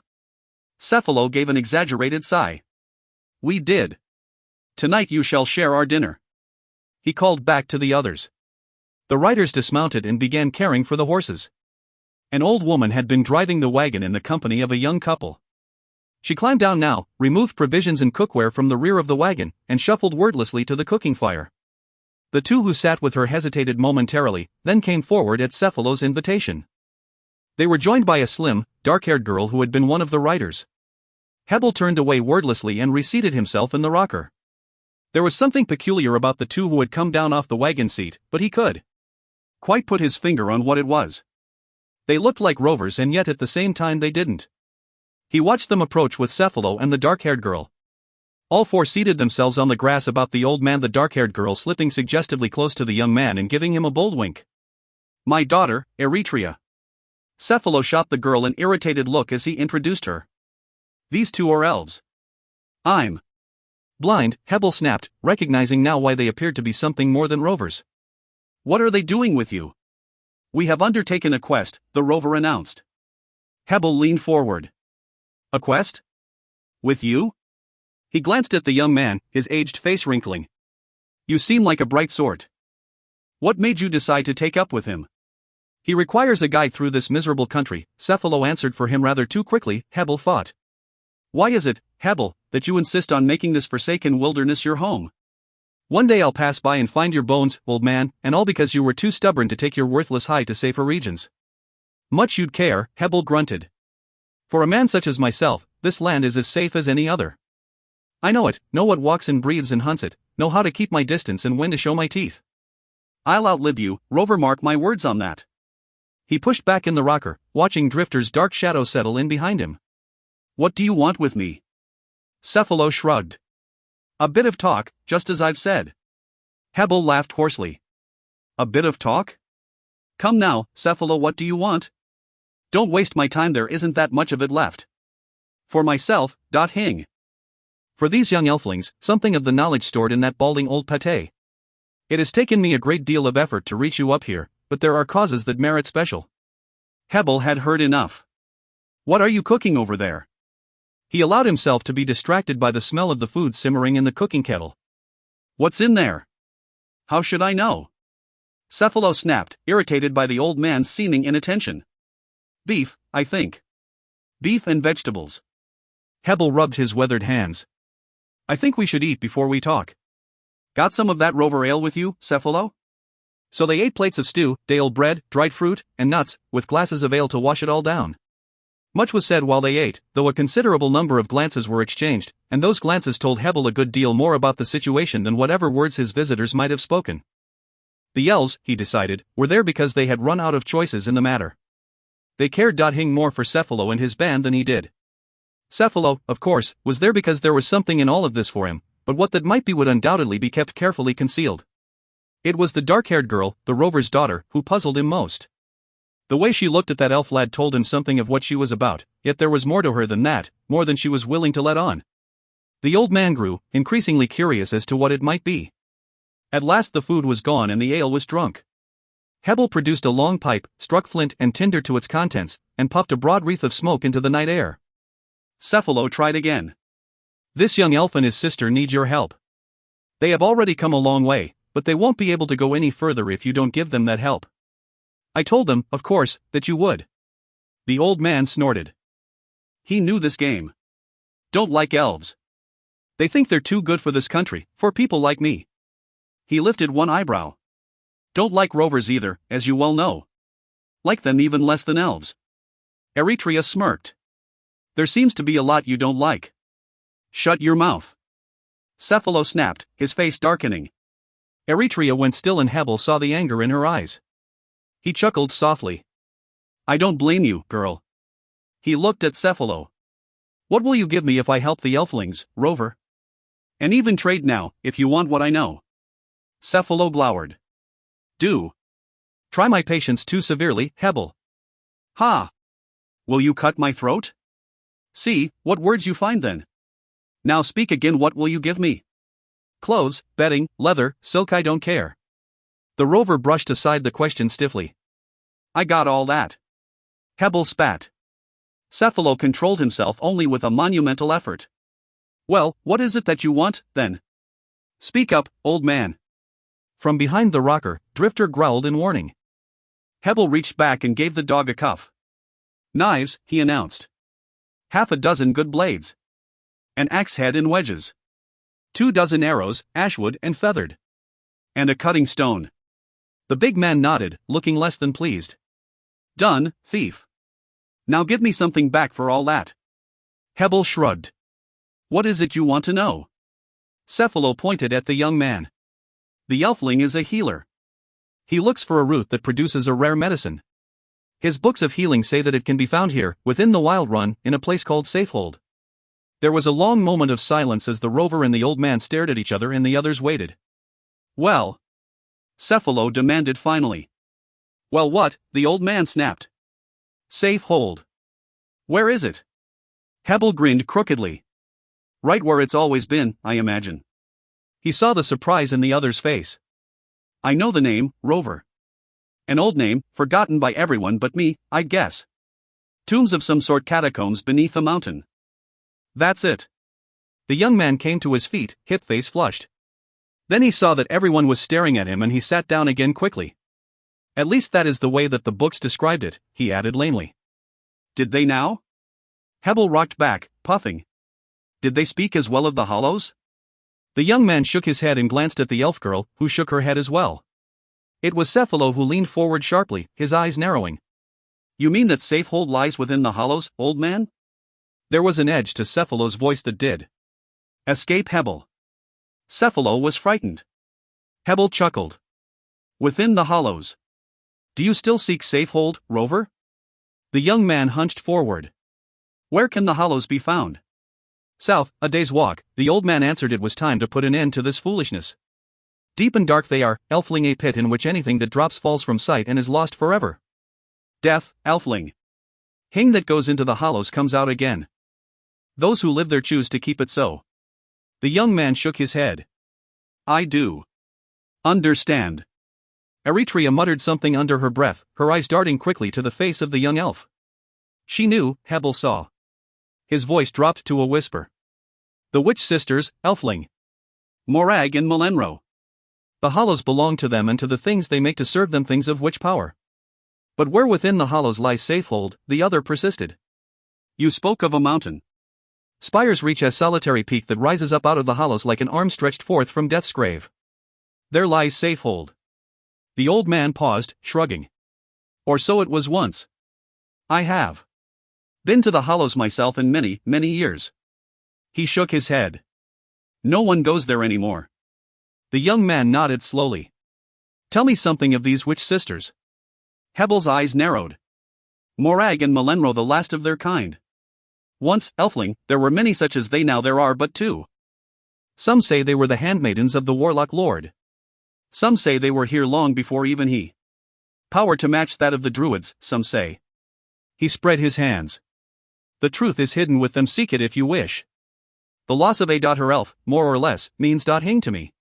Speaker 2: Cephalo gave an exaggerated sigh. We did. Tonight you shall share our dinner.
Speaker 1: He called back to the others. The riders dismounted and began caring for the horses. An old woman had been driving the wagon in the company of a young couple. She climbed down now, removed provisions and cookware from the rear of the wagon, and shuffled wordlessly to the cooking fire. The two who sat with her hesitated momentarily, then came forward at Cephalo's invitation. They were joined by a slim, dark-haired girl who had been one of the riders. Hebel turned away wordlessly and reseated himself in the rocker. There was something peculiar about the two who had come down off the wagon seat, but he could quite put his finger on what it was. They looked like rovers and yet at the same time they didn't. He watched them approach with Cephalo and the dark-haired girl. All four seated themselves on the grass about the old man, the dark-haired girl slipping suggestively close to the young man and giving him a bold wink. My daughter, Eritrea. Cephalo shot the girl an irritated look as he introduced her. These two are elves. I'm blind, Hebel snapped, recognizing now why they appeared to be something more than rovers. What are they doing with you? We have undertaken a quest, the rover announced. Hebel leaned forward. A quest? With you? He glanced at the young man, his aged face wrinkling. You seem like a bright sort. What made you decide to take up with him? He requires a guide through this miserable country, Cephalo answered for him rather too quickly, Hebel thought. Why is it, Hebel, that you insist on making this forsaken wilderness your home? One day I'll pass by and find your bones, old man, and all because you were too stubborn to take your worthless hide to safer regions. Much you'd care, Hebel grunted. For a man such as myself, this land is as safe as any other. I know it, know what walks and breathes and hunts it, know how to keep my distance and when to show my teeth. I'll outlive you, Rover, mark my words on that. He pushed back in the rocker, watching Drifter's dark shadow settle in behind him. What do you want with me? Cephalo shrugged. A bit of talk, just as I've said. Hebel laughed hoarsely. A bit of talk? Come now, Cephalo, what do you want? Don't waste my time, there isn't that much of it left. For myself, Hing. For these young elflings, something of the knowledge stored in that balding old pate. It has taken me a great deal of effort to reach you up here, but there are causes that merit special. Hebel had heard enough. What are you cooking over there? He allowed himself to be distracted by the smell of the food simmering in the cooking kettle. What's in there? How should I know? Cephalo snapped, irritated by the old man's seeming inattention. Beef, I think. Beef and vegetables. Hebel rubbed his weathered hands. I think we should eat before we talk. Got some of that rover ale with you, Cephalo? So they ate plates of stew, dale bread, dried fruit, and nuts, with glasses of ale to wash it all down. Much was said while they ate, though a considerable number of glances were exchanged, and those glances told Hebel a good deal more about the situation than whatever words his visitors might have spoken. The elves, he decided, were there because they had run out of choices in the matter. They cared Hing more for Cephalo and his band than he did. Cephalo, of course, was there because there was something in all of this for him, but what that might be would undoubtedly be kept carefully concealed. It was the dark-haired girl, the rover's daughter, who puzzled him most. The way she looked at that elf lad told him something of what she was about, yet there was more to her than that, more than she was willing to let on. The old man grew, increasingly curious as to what it might be. At last the food was gone and the ale was drunk. Hebel produced a long pipe, struck flint and tinder to its contents, and puffed a broad wreath of smoke into the night air. Cephalo tried again. This young elf and his sister need your help. They have already come a long way, but they won't be able to go any further if you don't give them that help. I told them, of course, that you would. The old man snorted. He knew this game. Don't like elves. They think they're too good for this country, for people like me. He lifted one eyebrow. Don't like rovers either, as you well know. Like them even less than elves. Eritrea smirked. There seems to be a lot you don't like. Shut your mouth. Cephalo snapped, his face darkening. Eritrea went still and Hebel saw the anger in her eyes. He chuckled softly. I don't blame you, girl.
Speaker 2: He looked at Cephalo. What will you give me if I help the elflings, Rover? An even trade now, if you want what I know. Cephalo glowered. Do.
Speaker 1: Try my patience too severely, Hebel.
Speaker 2: Ha! Will you cut my throat? See, what words you find then. Now speak again, what will you give me?
Speaker 1: Clothes, bedding, leather, silk, I don't care. The rover brushed aside the question stiffly.
Speaker 2: I got all that. Hebel spat. Cephalo controlled himself only with a monumental effort. Well, what is it that you want, then? Speak up, old man.
Speaker 1: From behind the rocker, Drifter growled in warning.
Speaker 2: Hebel reached back and gave the dog a cuff. Knives, he announced. 6 good blades. An axe head in wedges. 24 arrows, ashwood and feathered. And a cutting stone.
Speaker 1: The big man nodded, looking less than pleased.
Speaker 2: Done, thief. Now give me something back for all that.
Speaker 1: Hebel shrugged.
Speaker 2: What is it you want to know?
Speaker 1: Cephalo pointed at the young man.
Speaker 2: The elfling is a healer.
Speaker 1: He looks for a root that produces a rare medicine. His books of healing say that it can be found here, within the Wild Run, in a place called Safehold. There was a long moment of silence as the rover and the old man stared at each other and the others waited.
Speaker 2: Well? Cephalo demanded finally. Well, what? The old man snapped. Safehold. Where is it? Hebel grinned crookedly. Right where it's always been, I imagine.
Speaker 1: He saw the surprise in the other's face.
Speaker 2: I know the name, Rover. An old name, forgotten by everyone but me, I'd guess. Tombs of some sort, catacombs beneath a mountain. That's it.
Speaker 1: The young man came to his feet, hip-face flushed. Then he saw that everyone was staring at him and he sat down again quickly. At least that is the way that the books described it, he added lamely.
Speaker 2: Did they now? Hebel rocked back, puffing. Did they speak as well of the hollows?
Speaker 1: The young man shook his head and glanced at the elf girl, who shook her head as well. It was Cephalo who leaned forward sharply, his eyes narrowing.
Speaker 2: You mean that Safehold lies within the hollows, old man?
Speaker 1: There was an edge to Cephalo's voice that did.
Speaker 2: Escape Hebel. Cephalo was frightened.
Speaker 1: Hebel chuckled.
Speaker 2: Within the hollows. Do you still seek Safehold, Rover?
Speaker 1: The young man hunched forward.
Speaker 2: Where can the hollows be found?
Speaker 1: South, a day's walk, the old man answered. It was time to put an end to this foolishness. Deep and dark they are, elfling, a pit in which anything that drops falls from sight and is lost forever.
Speaker 2: Death, elfling.
Speaker 1: Hing that goes into the hollows comes out again. Those who live there choose to keep it so. The young man shook his head.
Speaker 2: I do. Understand.
Speaker 1: Eritrea muttered something under her breath, her eyes darting quickly to the face of the young elf. She knew, Hebel saw. His voice dropped to a whisper. The witch sisters, elfling.
Speaker 2: Morag and Melenro.
Speaker 1: The hollows belong to them and to the things they make to serve them, things of which power. But where within the hollows lies Safehold, the other persisted.
Speaker 2: You spoke of a mountain.
Speaker 1: Spires reach a solitary peak that rises up out of the hollows like an arm stretched forth from death's grave. There lies Safehold. The old man paused, shrugging.
Speaker 2: Or so it was once.
Speaker 1: I have
Speaker 2: been to the hollows myself in many, many years.
Speaker 1: He shook his head.
Speaker 2: No one goes there anymore.
Speaker 1: The young man nodded slowly. Tell me something of these witch sisters.
Speaker 2: Hebel's eyes narrowed. Morag and Melenro, the last of their kind. Once, elfling, there were many such as they, now there are but 2.
Speaker 1: Some say they were the handmaidens of the warlock lord.
Speaker 2: Some say they were here long before even he. Power to match that of the druids, some say.
Speaker 1: He spread his hands. The truth is hidden with them, seek it if you wish. The loss of her elf, more or less, means hing to me.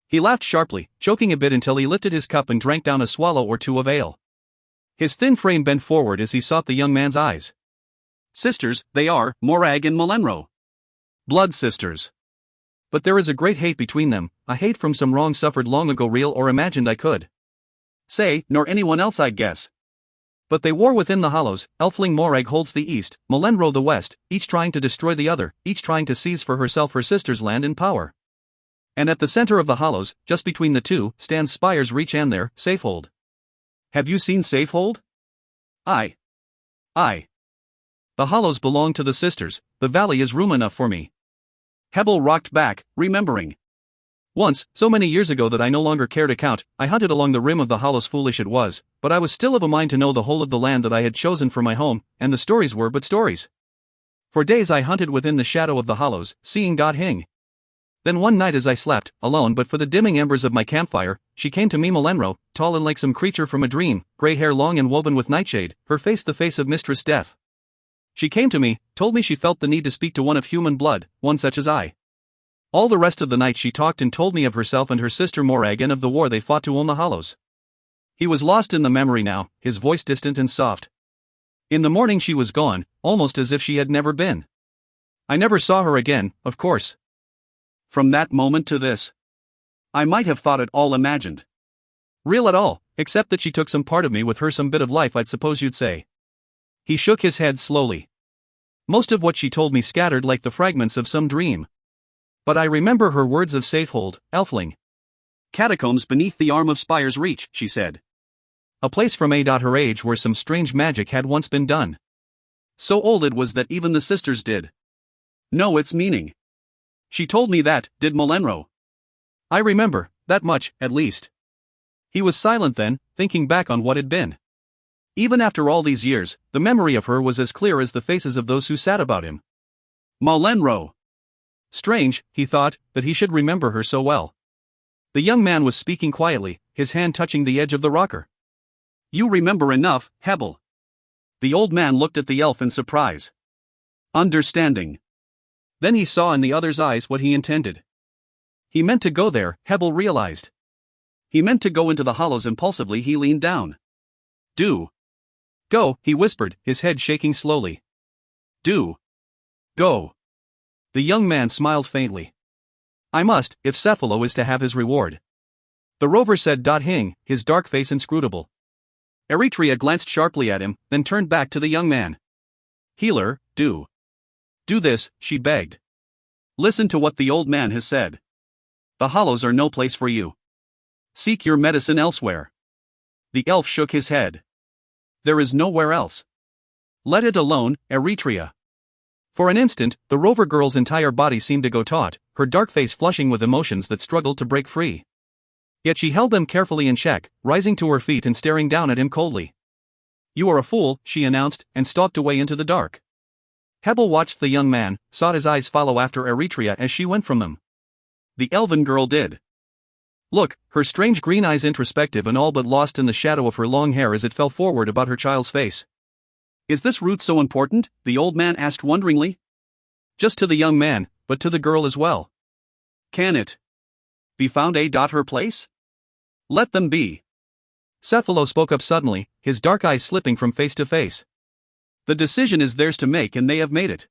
Speaker 1: He laughed sharply, choking a bit until he lifted his cup and drank down a swallow or two of ale. His thin frame bent forward as he sought the young man's eyes.
Speaker 2: Sisters, they are, Morag and Melenro.
Speaker 1: Blood sisters. But there is a great hate between them, a hate from some wrong suffered long ago, real or imagined, I could
Speaker 2: say, nor anyone else, I'd guess.
Speaker 1: But they war within the hollows. Elfling Morag holds the east, Melenro the west, each trying to destroy the other, each trying to seize for herself her sister's land and power. And at the center of the hollows, just between the two, stands Spires Reach and their Safehold.
Speaker 2: Have you seen Safehold? Aye.
Speaker 1: The hollows belong to the sisters, the valley is room enough for me.
Speaker 2: Hebel rocked back, remembering.
Speaker 1: Once, so many years ago that I no longer care to count, I hunted along the rim of the hollows. Foolish it was, but I was still of a mind to know the whole of the land that I had chosen for my home, and the stories were but stories. For days I hunted within the shadow of the hollows, seeing Dot Hing. Then one night as I slept, alone but for the dimming embers of my campfire, she came to me, Molenro, tall and like some creature from a dream, grey hair long and woven with nightshade, her face the face of Mistress Death. She came to me, told me she felt the need to speak to one of human blood, one such as I. All the rest of the night she talked and told me of herself and her sister Morag and of the war they fought to own the hollows. He was lost in the memory now, his voice distant and soft. In the morning she was gone, almost as if she had never been. I never saw her again, of course. From that moment to this, I might have thought it all imagined. Real at all, except that she took some part of me with her, some bit of life I'd suppose you'd say. He shook his head slowly. Most of what she told me scattered like the fragments of some dream. But I remember her words of safehold, Elfling. Catacombs beneath the arm of Spire's reach, she said. A place from her age where some strange magic had once been done. So old it was that even the sisters did know its meaning. She told me that, did Molenro. I remember, that much, at least. He was silent then, thinking back on what had been. Even after all these years, the memory of her was as clear as the faces of those who sat about him. Molenro! Strange, he thought, that he should remember her so well. The young man was speaking quietly, his hand touching the edge of the rocker. You remember enough, Hebel. The old man looked at the elf in surprise. Understanding. Then he saw in the other's eyes what he intended. He meant to go there, Hebel realized. He meant to go into the hollows. Impulsively he leaned down. Do. Go, he whispered, his head shaking slowly. Do. Go. The young man smiled faintly. I must, if Cephalo is to have his reward. The rover said. Hing, his dark face inscrutable. Eretria glanced sharply at him, then turned back to the young man. Healer, do. Do this, she begged. Listen to what the old man has said. The hollows are no place for you. Seek your medicine elsewhere. The elf shook his head. There is nowhere else. Let it alone, Eretria. For an instant, the rover girl's entire body seemed to go taut, her dark face flushing with emotions that struggled to break free. Yet she held them carefully in check, rising to her feet and staring down at him coldly. You are a fool, she announced, and stalked away into the dark. Hebel watched the young man, saw his eyes follow after Eretria as she went from them. The elven girl did. Look, her strange green eyes introspective and all but lost in the shadow of her long hair as it fell forward about her child's face. Is this route so important? The old man asked wonderingly. Just to the young man, but to the girl as well. Can it be found? Her place? Let them be. Cephalo spoke up suddenly, his dark eyes slipping from face to face. The decision is theirs to make and they have made it.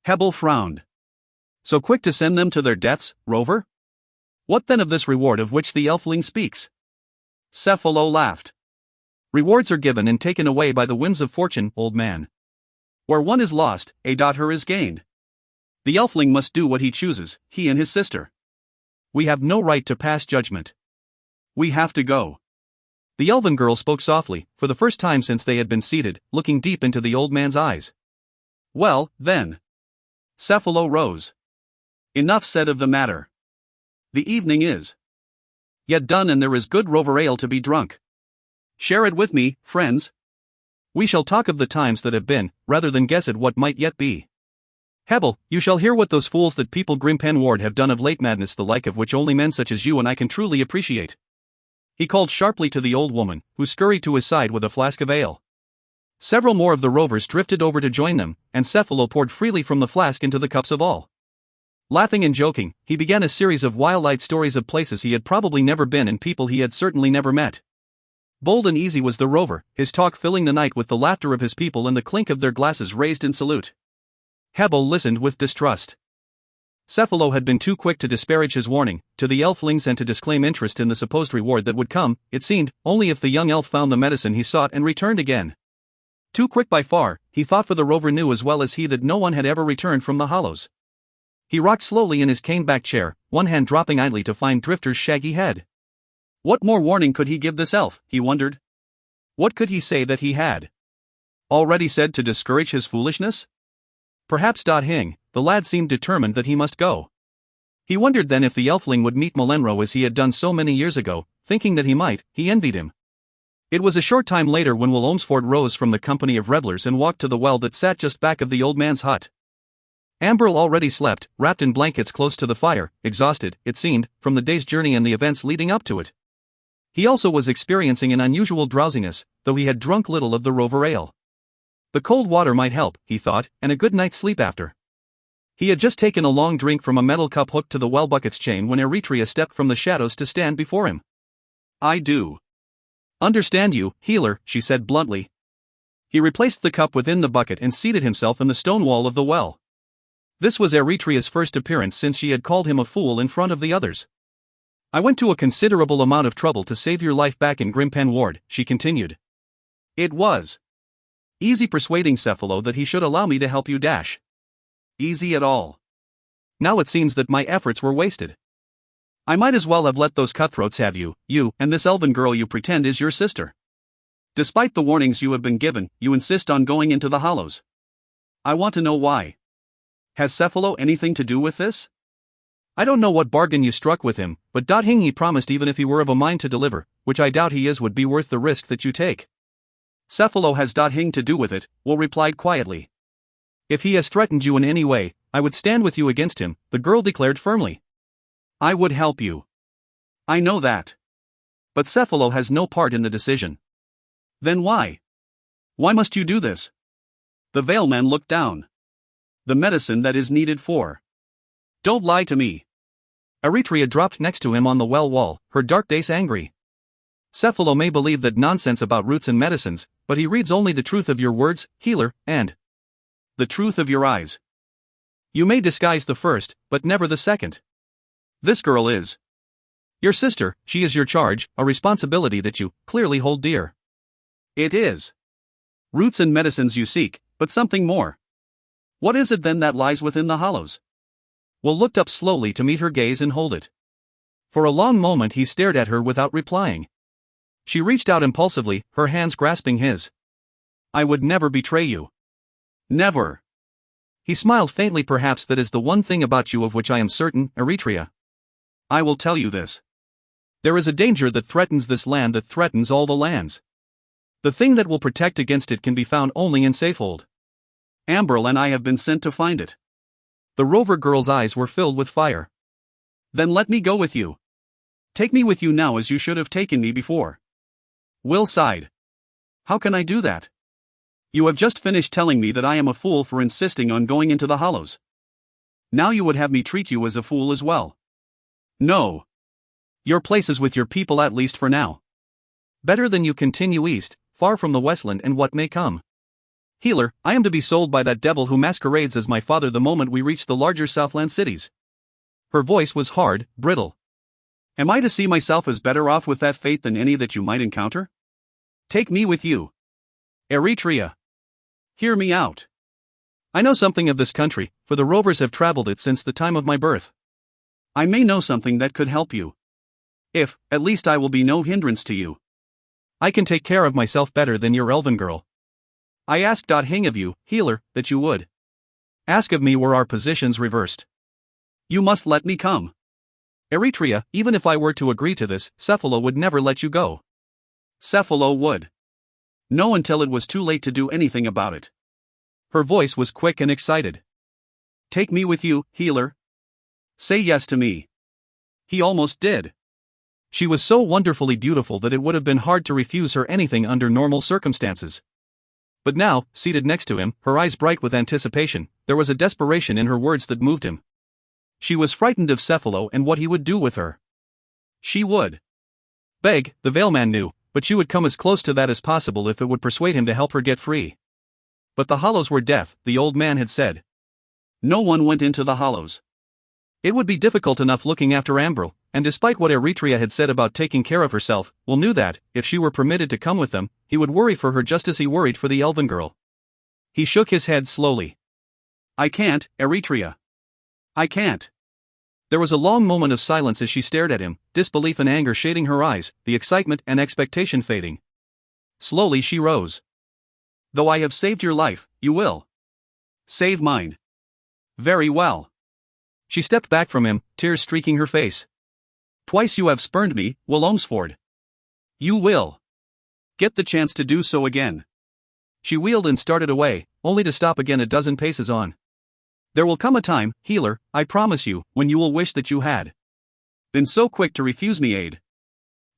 Speaker 1: Hebel frowned. So quick to send them to their deaths, Rover? What then of this reward of which the elfling speaks? Cephalo laughed. Rewards are given and taken away by the winds of fortune, old man. Where one is lost, her is gained. The elfling must do what he chooses, he and his sister. We have no right to pass judgment. We have to go. The elven girl spoke softly, for the first time since they had been seated, looking deep into the old man's eyes. Well, then. Cephalo rose. Enough said of the matter. The evening is yet done and there is good rover ale to be drunk. Share it with me, friends. We shall talk of the times that have been, rather than guess at what might yet be. Hebel, you shall hear what those fools that people Grimpen Ward have done of late, madness the like of which only men such as you and I can truly appreciate. He called sharply to the old woman, who scurried to his side with a flask of ale. Several more of the rovers drifted over to join them, and Cephalo poured freely from the flask into the cups of all. Laughing and joking, he began a series of wild-eyed stories of places he had probably never been and people he had certainly never met. Bold and easy was the rover, his talk filling the night with the laughter of his people and the clink of their glasses raised in salute. Hebel listened with distrust. Cephalo had been too quick to disparage his warning to the elflings and to disclaim interest in the supposed reward that would come, it seemed, only if the young elf found the medicine he sought and returned again. Too quick by far, he thought, for the rover knew as well as he that no one had ever returned from the hollows. He rocked slowly in his cane-back chair, one hand dropping idly to find Drifter's shaggy head. What more warning could he give this elf, he wondered? What could he say that he had already said to discourage his foolishness? Perhaps Hing, the lad seemed determined that he must go. He wondered then if the elfling would meet Melenro as he had done so many years ago. Thinking that he might, he envied him. It was a short time later when Will Olmsford rose from the company of revelers and walked to the well that sat just back of the old man's hut. Amberl already slept, wrapped in blankets close to the fire, exhausted, it seemed, from the day's journey and the events leading up to it. He also was experiencing an unusual drowsiness, though he had drunk little of the Rover ale. The cold water might help, he thought, and a good night's sleep after. He had just taken a long drink from a metal cup hooked to the well bucket's chain when Eretria stepped from the shadows to stand before him. "I do understand you, healer," she said bluntly. He replaced the cup within the bucket and seated himself in the stone wall of the well. This was Eretria's first appearance since she had called him a fool in front of the others. "I went to a considerable amount of trouble to save your life back in Grimpen Ward," she continued. "It was easy persuading Cephalo that he should allow me to help you. Easy at all. Now it seems that my efforts were wasted. I might as well have let those cutthroats have you, and this elven girl you pretend is your sister. Despite the warnings you have been given, you insist on going into the hollows. I want to know why. Has Cephalo anything to do with this? I don't know what bargain you struck with him, but Dotting he promised even if he were of a mind to deliver, which I doubt he is, would be worth the risk that you take." "Cephalo has Dotting to do with it," Will replied quietly. "If he has threatened you in any way, I would stand with you against him," the girl declared firmly. "I would help you. I know that. But Cephalo has no part in the decision." "Then why? Why must you do this?" The Veilman looked down. "The medicine that is needed for." "Don't lie to me." Eretria dropped next to him on the well wall, her dark face angry. "Cephalo may believe that nonsense about roots and medicines, but he reads only the truth of your words, healer, and the truth of your eyes. You may disguise the first, but never the second. This girl is your sister, she is your charge, a responsibility that you clearly hold dear." "It is. Roots and medicines you seek, but something more. What is it then that lies within the hollows?" Will looked up slowly to meet her gaze and hold it. For a long moment he stared at her without replying. She reached out impulsively, her hands grasping his. "I would never betray you. Never." He smiled faintly. "Perhaps that is the one thing about you of which I am certain, Eretria. I will tell you this. There is a danger that threatens this land, that threatens all the lands. The thing that will protect against it can be found only in Safehold. Amberl and I have been sent to find it." The Rover girl's eyes were filled with fire. "Then let me go with you. Take me with you now as you should have taken me before." Will sighed. "How can I do that? You have just finished telling me that I am a fool for insisting on going into the hollows. Now you would have me treat you as a fool as well. No. Your place is with your people, at least for now. Better than you continue east, far from the Westland and what may come. Healer, I am to be sold by that devil who masquerades as my father the moment we reach the larger Southland cities." Her voice was hard, brittle. "Am I to see myself as better off with that fate than any that you might encounter? Take me with you. Eretria. Hear me out. I know something of this country, for the Rovers have traveled it since the time of my birth. I may know something that could help you. If, at least, I will be no hindrance to you. I can take care of myself better than your elven girl. I ask Dotting of you, healer, that you would ask of me were our positions reversed. You must let me come. Eretria, even if I were to agree to this, Cephalo would never let you go." "Cephalo would. No, until it was too late to do anything about it." Her voice was quick and excited. "Take me with you, healer. Say yes to me." He almost did. She was so wonderfully beautiful that it would have been hard to refuse her anything under normal circumstances. But now, seated next to him, her eyes bright with anticipation, there was a desperation in her words that moved him. She was frightened of Cephalo and what he would do with her. She would beg, the Veilman knew, but she would come as close to that as possible if it would persuade him to help her get free. But the hollows were death, the old man had said. No one went into the hollows. It would be difficult enough looking after Amberl, and despite what Eretria had said about taking care of herself, Will knew that, if she were permitted to come with them, he would worry for her just as he worried for the elven girl. He shook his head slowly. "I can't, Eretria. I can't." There was a long moment of silence as she stared at him, disbelief and anger shading her eyes, the excitement and expectation fading. Slowly she rose. "Though I have saved your life, you will save mine." "Very well. She stepped back from him, tears streaking her face.
Speaker 2: Twice you have spurned me, Will Ohmsford. You will get the chance to do so again.
Speaker 1: She wheeled and started away, only to stop again a dozen paces on.
Speaker 2: There will come a time, healer, I promise you, when you will wish that you had been so quick to refuse me aid.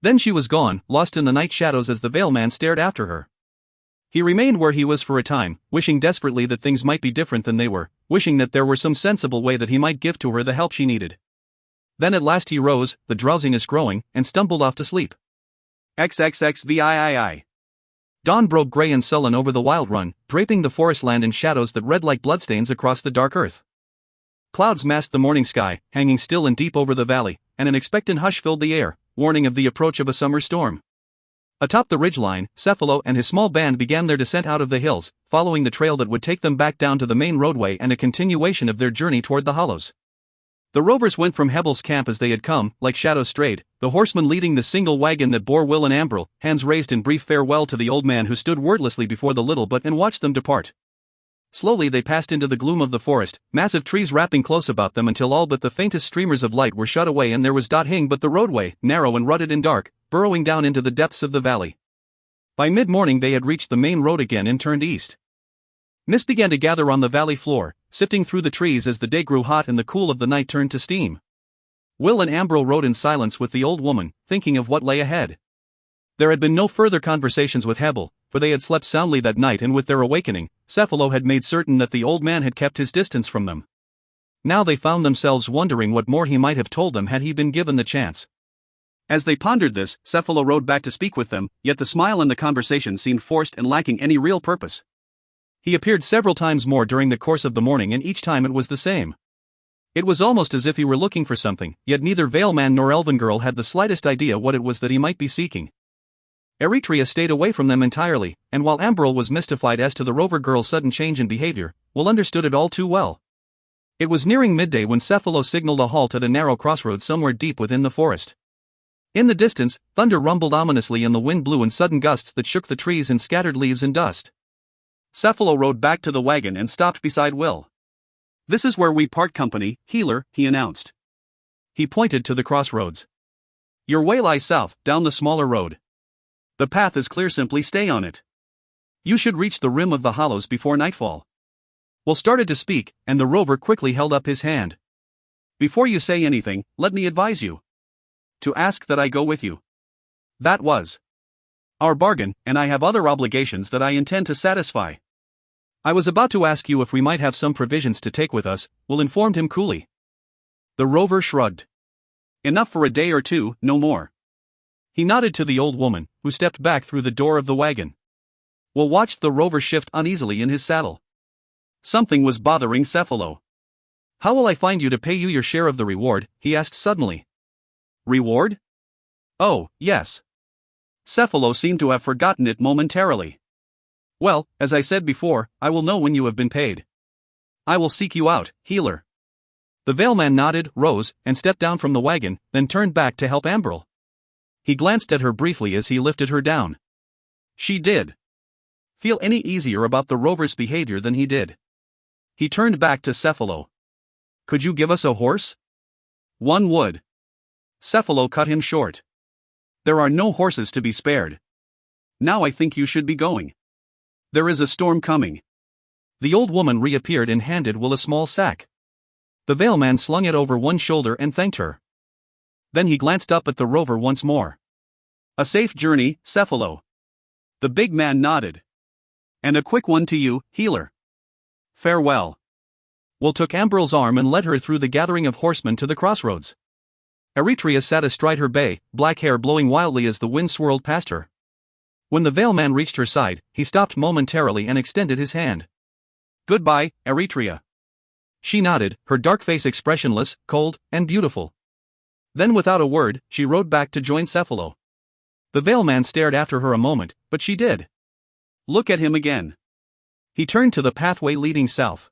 Speaker 1: Then she was gone, lost in the night shadows as the veil man stared after her. He remained where he was for a time, wishing desperately that things might be different than they were, wishing that there were some sensible way that he might give to her the help she needed. Then at last he rose, the drowsiness growing, and stumbled off to sleep.
Speaker 2: XXXVIII.
Speaker 1: Dawn broke gray and sullen over the wild run, draping the forest land in shadows that read like bloodstains across the dark earth. Clouds masked the morning sky, hanging still and deep over the valley, and an expectant hush filled the air, warning of the approach of a summer storm. Atop the ridgeline, Cephalo and his small band began their descent out of the hills, following the trail that would take them back down to the main roadway and a continuation of their journey toward the hollows. The rovers went from Hebel's camp as they had come, like shadows strayed, the horseman leading the single wagon that bore Will and Ambril, hands raised in brief farewell to the old man who stood wordlessly before the little but and watched them depart. Slowly they passed into the gloom of the forest, massive trees wrapping close about them until all but the faintest streamers of light were shut away and there was nothing but the roadway, narrow and rutted and dark, burrowing down into the depths of the valley. By mid-morning they had reached the main road again and turned east. Mist began to gather on the valley floor, sifting through the trees as the day grew hot and the cool of the night turned to steam. Will and Ambril rode in silence with the old woman, thinking of what lay ahead. There had been no further conversations with Hebel, for they had slept soundly that night, and with their awakening, Cephalo had made certain that the old man had kept his distance from them. Now they found themselves wondering what more he might have told them had he been given the chance.
Speaker 2: As they pondered this, Cephalo rode back to speak with them, yet the smile in the conversation seemed forced and lacking any real purpose.
Speaker 1: He appeared several times more during the course of the morning, and each time it was the same. It was almost as if he were looking for something, yet neither Veil Man nor Elven Girl had the slightest idea what it was that he might be seeking. Eretria stayed away from them entirely, and while Ambril was mystified as to the rover girl's sudden change in behavior, Will understood it all too well. It was nearing midday when Cephalo signaled a halt at a narrow crossroad somewhere deep within the forest. In the distance, thunder rumbled ominously and the wind blew in sudden gusts that shook the trees and scattered leaves and dust.
Speaker 2: Cephalo rode back to the wagon and stopped beside Will. "This is where we part company, healer," he announced.
Speaker 1: He pointed to the crossroads.
Speaker 2: "Your way lies south, down the smaller road. The path is clear, simply stay on it. You should reach the rim of the hollows before nightfall."
Speaker 1: Will started to speak, and the rover quickly held up his hand.
Speaker 2: "Before you say anything, let me advise you to ask that I go with you. That was our bargain, and I have other obligations that I intend to satisfy."
Speaker 1: "I was about to ask you if we might have some provisions to take with us," Will informed him coolly.
Speaker 2: The rover shrugged. "Enough for a day or two, no more."
Speaker 1: He nodded to the old woman, who stepped back through the door of the wagon. Will watched the rover shift uneasily in his saddle.
Speaker 2: Something was bothering Cephalo.
Speaker 1: "How will I find you to pay you your share of the reward?" he asked suddenly.
Speaker 2: "Reward? Oh, yes." Cephalo seemed to have forgotten it momentarily.
Speaker 1: "Well, as I said before, I will know when you have been paid.
Speaker 2: I will seek you out, healer."
Speaker 1: The Veilman nodded, rose, and stepped down from the wagon, then turned back to help Ambril. He glanced at her briefly as he lifted her down.
Speaker 2: She did feel any easier about the rover's behavior than he did. He turned back to Cephalo. "Could you give us a horse?" "One would." Cephalo cut him short. "There are no horses to be spared. Now I think you should be going. There is a storm coming."
Speaker 1: The old woman reappeared and handed Will a small sack. The Veilman slung it over one shoulder and thanked her. Then he glanced up at the rover once more.
Speaker 2: "A safe journey, Cephalo." The big man nodded. "And a quick one to you, healer. Farewell."
Speaker 1: Will took Ambril's arm and led her through the gathering of horsemen to the crossroads. Eretria sat astride her bay, black hair blowing wildly as the wind swirled past her. When the Veilman reached her side, he stopped momentarily and extended his hand.
Speaker 2: "Goodbye, Eretria."
Speaker 1: She nodded, her dark face expressionless, cold, and beautiful. Then without a word, she rode back to join Cephalo. The Veilman stared after her a moment, but she did.
Speaker 2: "Look at him again."
Speaker 1: He turned to the pathway leading south.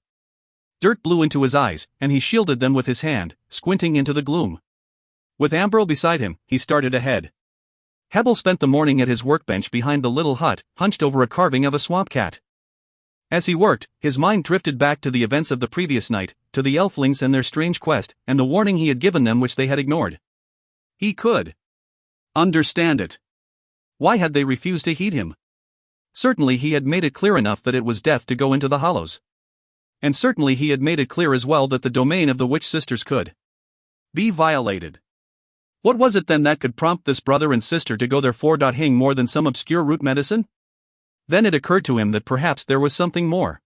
Speaker 1: Dirt blew into his eyes, and he shielded them with his hand, squinting into the gloom. With Ambril beside him, he started ahead. Hebel spent the morning at his workbench behind the little hut, hunched over a carving of a swamp cat. As he worked, his mind drifted back to the events of the previous night, to the elflings and their strange quest, and the warning he had given them which they had ignored. He could understand it. Why had they refused to heed him? Certainly he had made it clear enough that it was death to go into the hollows. And certainly he had made it clear as well that the domain of the witch sisters could be violated. What was it then that could prompt this brother and sister to go there for? Hing more than some obscure root medicine? Then it occurred to him that perhaps there was something more.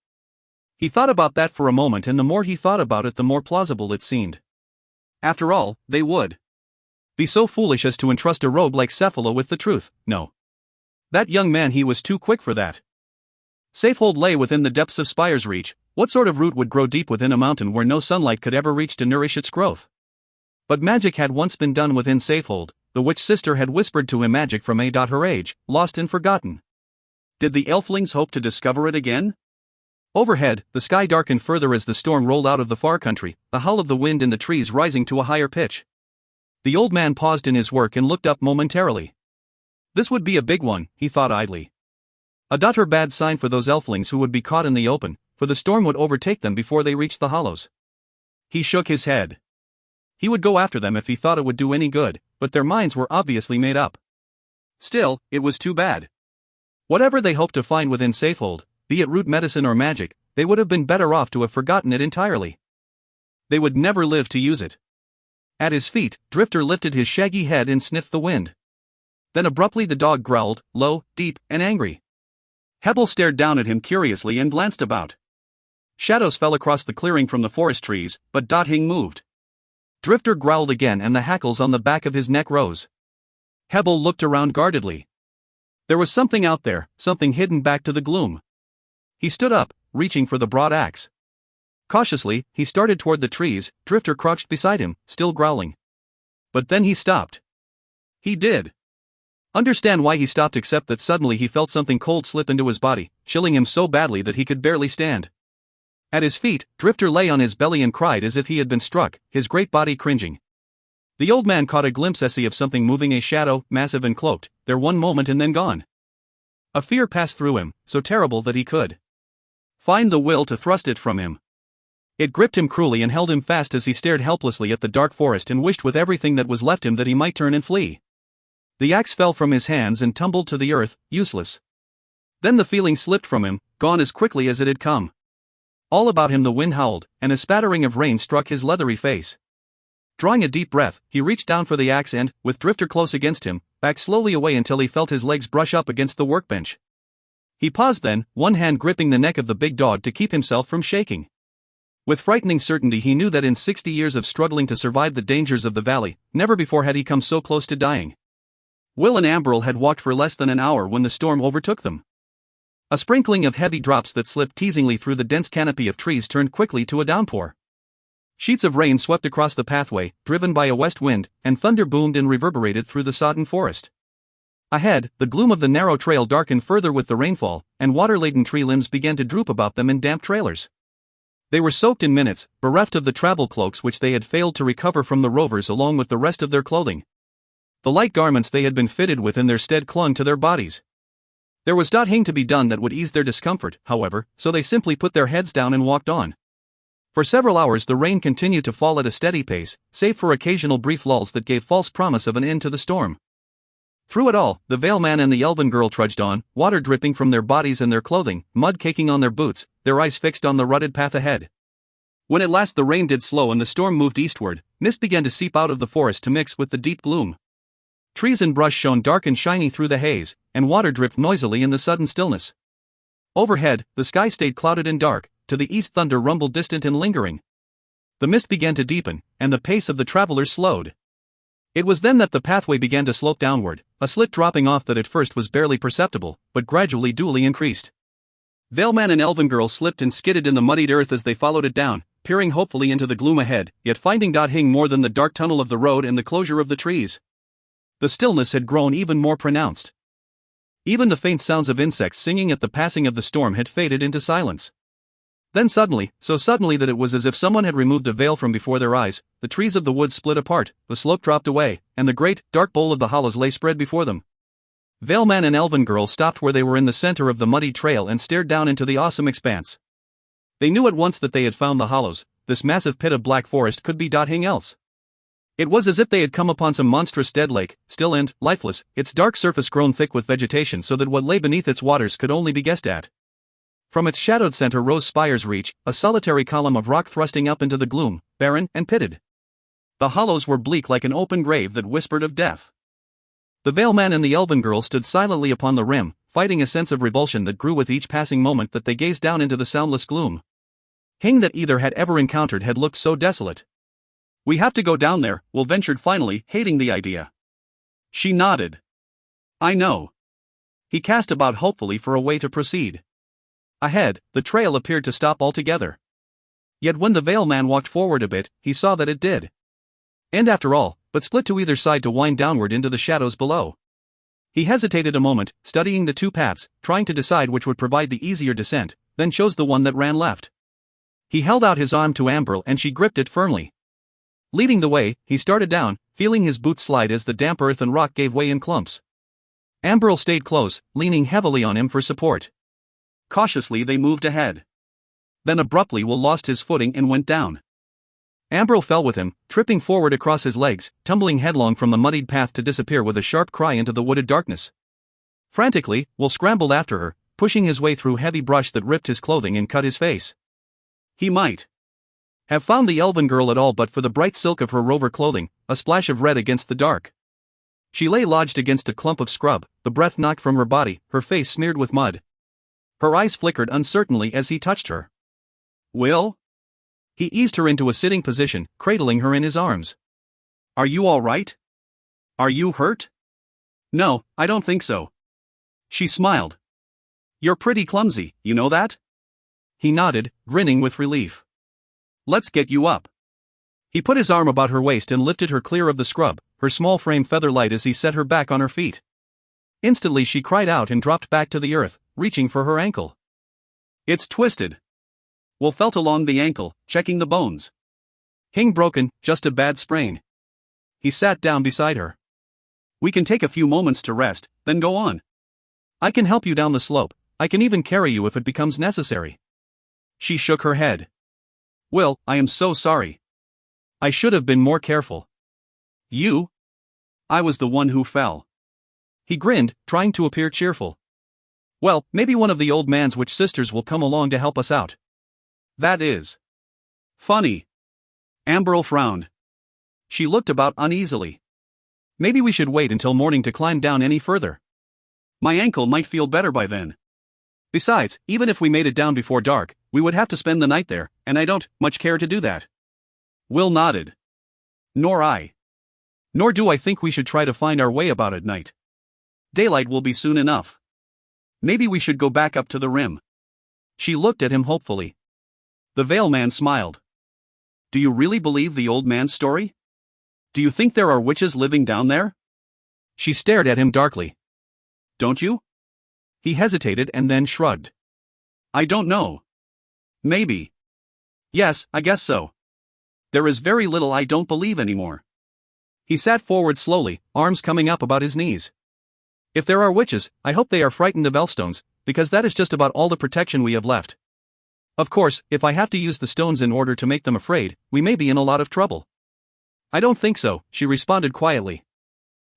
Speaker 1: He thought about that for a moment, and the more he thought about it, the more plausible it seemed. After all, they would be so foolish as to entrust a rogue like Cephalo with the truth. No. That young man, he was too quick for that. Safehold lay within the depths of Spire's reach. What sort of root would grow deep within a mountain where no sunlight could ever reach to nourish its growth? But magic had once been done within Safehold. The witch sister had whispered to him magic from her age, lost and forgotten. Did the elflings hope to discover it again? Overhead, the sky darkened further as the storm rolled out of the far country, the howl of the wind in the trees rising to a higher pitch. The old man paused in his work and looked up momentarily. This would be a big one, he thought idly. A bad sign for those elflings who would be caught in the open, for the storm would overtake them before they reached the hollows. He shook his head. He would go after them if he thought it would do any good, but their minds were obviously made up. Still, it was too bad. Whatever they hoped to find within Safehold, be it root medicine or magic, they would have been better off to have forgotten it entirely. They would never live to use it. At his feet, Drifter lifted his shaggy head and sniffed the wind. Then abruptly the dog growled, low, deep, and angry. Hebel stared down at him curiously and glanced about. Shadows fell across the clearing from the forest trees, but Hing moved. Drifter growled again and the hackles on the back of his neck rose. Hebel looked around guardedly. There was something out there, something hidden back to the gloom. He stood up, reaching for the broad axe. Cautiously, he started toward the trees. Drifter crouched beside him, still growling. But then he stopped. He did understand why he stopped, except that suddenly he felt something cold slip into his body, chilling him so badly that he could barely stand. At his feet, Drifter lay on his belly and cried as if he had been struck, his great body cringing. The old man caught a glimpse of something moving, a shadow, massive and cloaked, there one moment and then gone. A fear passed through him, so terrible that he could find the will to thrust it from him. It gripped him cruelly and held him fast as he stared helplessly at the dark forest and wished with everything that was left him that he might turn and flee. The axe fell from his hands and tumbled to the earth, useless. Then the feeling slipped from him, gone as quickly as it had come. All about him the wind howled, and a spattering of rain struck his leathery face. Drawing a deep breath, he reached down for the axe and, with Drifter close against him, backed slowly away until he felt his legs brush up against the workbench. He paused then, one hand gripping the neck of the big dog to keep himself from shaking. With frightening certainty he knew that in 60 years of struggling to survive the dangers of the valley, never before had he come so close to dying. Will and Amberl had walked for less than an hour when the storm overtook them. A sprinkling of heavy drops that slipped teasingly through the dense canopy of trees turned quickly to a downpour. Sheets of rain swept across the pathway, driven by a west wind, and thunder boomed and reverberated through the sodden forest. Ahead, the gloom of the narrow trail darkened further with the rainfall, and water-laden tree limbs began to droop about them in damp trailers. They were soaked in minutes, bereft of the travel cloaks which they had failed to recover from the rovers along with the rest of their clothing. The light garments they had been fitted with in their stead clung to their bodies. There was Hing to be done that would ease their discomfort, however, so they simply put their heads down and walked on. For several hours the rain continued to fall at a steady pace, save for occasional brief lulls that gave false promise of an end to the storm. Through it all, the Veil Man and the Elven girl trudged on, water dripping from their bodies and their clothing, mud caking on their boots, their eyes fixed on the rutted path ahead. When at last the rain did slow and the storm moved eastward, mist began to seep out of the forest to mix with the deep gloom. Trees and brush shone dark and shiny through the haze, and water dripped noisily in the sudden stillness. Overhead, the sky stayed clouded and dark. To the east thunder rumbled distant and lingering. The mist began to deepen, and the pace of the travelers slowed. It was then that the pathway began to slope downward, a slit dropping off that at first was barely perceptible, but gradually duly increased. Veilman and Elven girl slipped and skidded in the muddied earth as they followed it down, peering hopefully into the gloom ahead, yet finding Hing more than the dark tunnel of the road and the closure of the trees. The stillness had grown even more pronounced. Even the faint sounds of insects singing at the passing of the storm had faded into silence. Then suddenly, so suddenly that it was as if someone had removed a veil from before their eyes, the trees of the woods split apart, the slope dropped away, and the great, dark bowl of the hollows lay spread before them. Veilman and Elven Girl stopped where they were in the center of the muddy trail and stared down into the awesome expanse. They knew at once that they had found the hollows. This massive pit of black forest could be nothing else. It was as if they had come upon some monstrous dead lake, still and lifeless, its dark surface grown thick with vegetation so that what lay beneath its waters could only be guessed at. From its shadowed center rose Spire's Reach, a solitary column of rock thrusting up into the gloom, barren and pitted. The hollows were bleak like an open grave that whispered of death. The Veilman and the Elven Girl stood silently upon the rim, fighting a sense of revulsion that grew with each passing moment that they gazed down into the soundless gloom. Nothing that either had ever encountered had looked so desolate. "We have to go down there," Will ventured finally, hating the idea. She nodded. "I know." He cast about hopefully for a way to proceed. Ahead, the trail appeared to stop altogether. Yet when the Veilman walked forward a bit, he saw that it did. And after all, but split to either side to wind downward into the shadows below. He hesitated a moment, studying the two paths, trying to decide which would provide the easier descent, then chose the one that ran left. He held out his arm to Amberl and she gripped it firmly. Leading the way, he started down, feeling his boots slide as the damp earth and rock gave way in clumps. Amberl stayed close, leaning heavily on him for support. Cautiously they moved ahead. Then abruptly Will lost his footing and went down. Amberl fell with him, tripping forward across his legs, tumbling headlong from the muddied path to disappear with a sharp cry into the wooded darkness. Frantically, Will scrambled after her, pushing his way through heavy brush that ripped his clothing and cut his face. He might have found the Elven Girl at all but for the bright silk of her rover clothing, a splash of red against the dark. She lay lodged against a clump of scrub, the breath knocked from her body, her face smeared with mud. Her eyes flickered uncertainly as he touched her. "Will?" He eased her into a sitting position, cradling her in his arms. "Are you all right? Are you hurt?" "No, I don't think so." She smiled. "You're pretty clumsy, you know that?" He nodded, grinning with relief. "Let's get you up." He put his arm about her waist and lifted her clear of the scrub, her small frame feather light as he set her back on her feet. Instantly she cried out and dropped back to the earth, reaching for her ankle. "It's twisted." Will felt along the ankle, checking the bones. "Hing broken, just a bad sprain." He sat down beside her. "We can take a few moments to rest, then go on. I can help you down the slope, I can even carry you if it becomes necessary." She shook her head. "Will, I am so sorry. I should have been more careful." "You?" "I was the one who fell." He grinned, trying to appear cheerful. "Well, maybe one of the old man's witch sisters will come along to help us out." "That is funny." Amberl frowned. She looked about uneasily. "Maybe we should wait until morning to climb down any further. My ankle might feel better by then. Besides, even if we made it down before dark, we would have to spend the night there, and I don't much care to do that." Will nodded. "Nor I. Nor do I think we should try to find our way about at night. Daylight will be soon enough. Maybe we should go back up to the rim." She looked at him hopefully. The Veilman smiled. "Do you really believe the old man's story? Do you think there are witches living down there?" She stared at him darkly. "Don't you?" He hesitated and then shrugged. "I don't know. Maybe. Yes, I guess so. There is very little I don't believe anymore." He sat forward slowly, arms coming up about his knees. "If there are witches, I hope they are frightened of elfstones, because that is just about all the protection we have left. Of course, if I have to use the stones in order to make them afraid, we may be in a lot of trouble." "I don't think so," she responded quietly.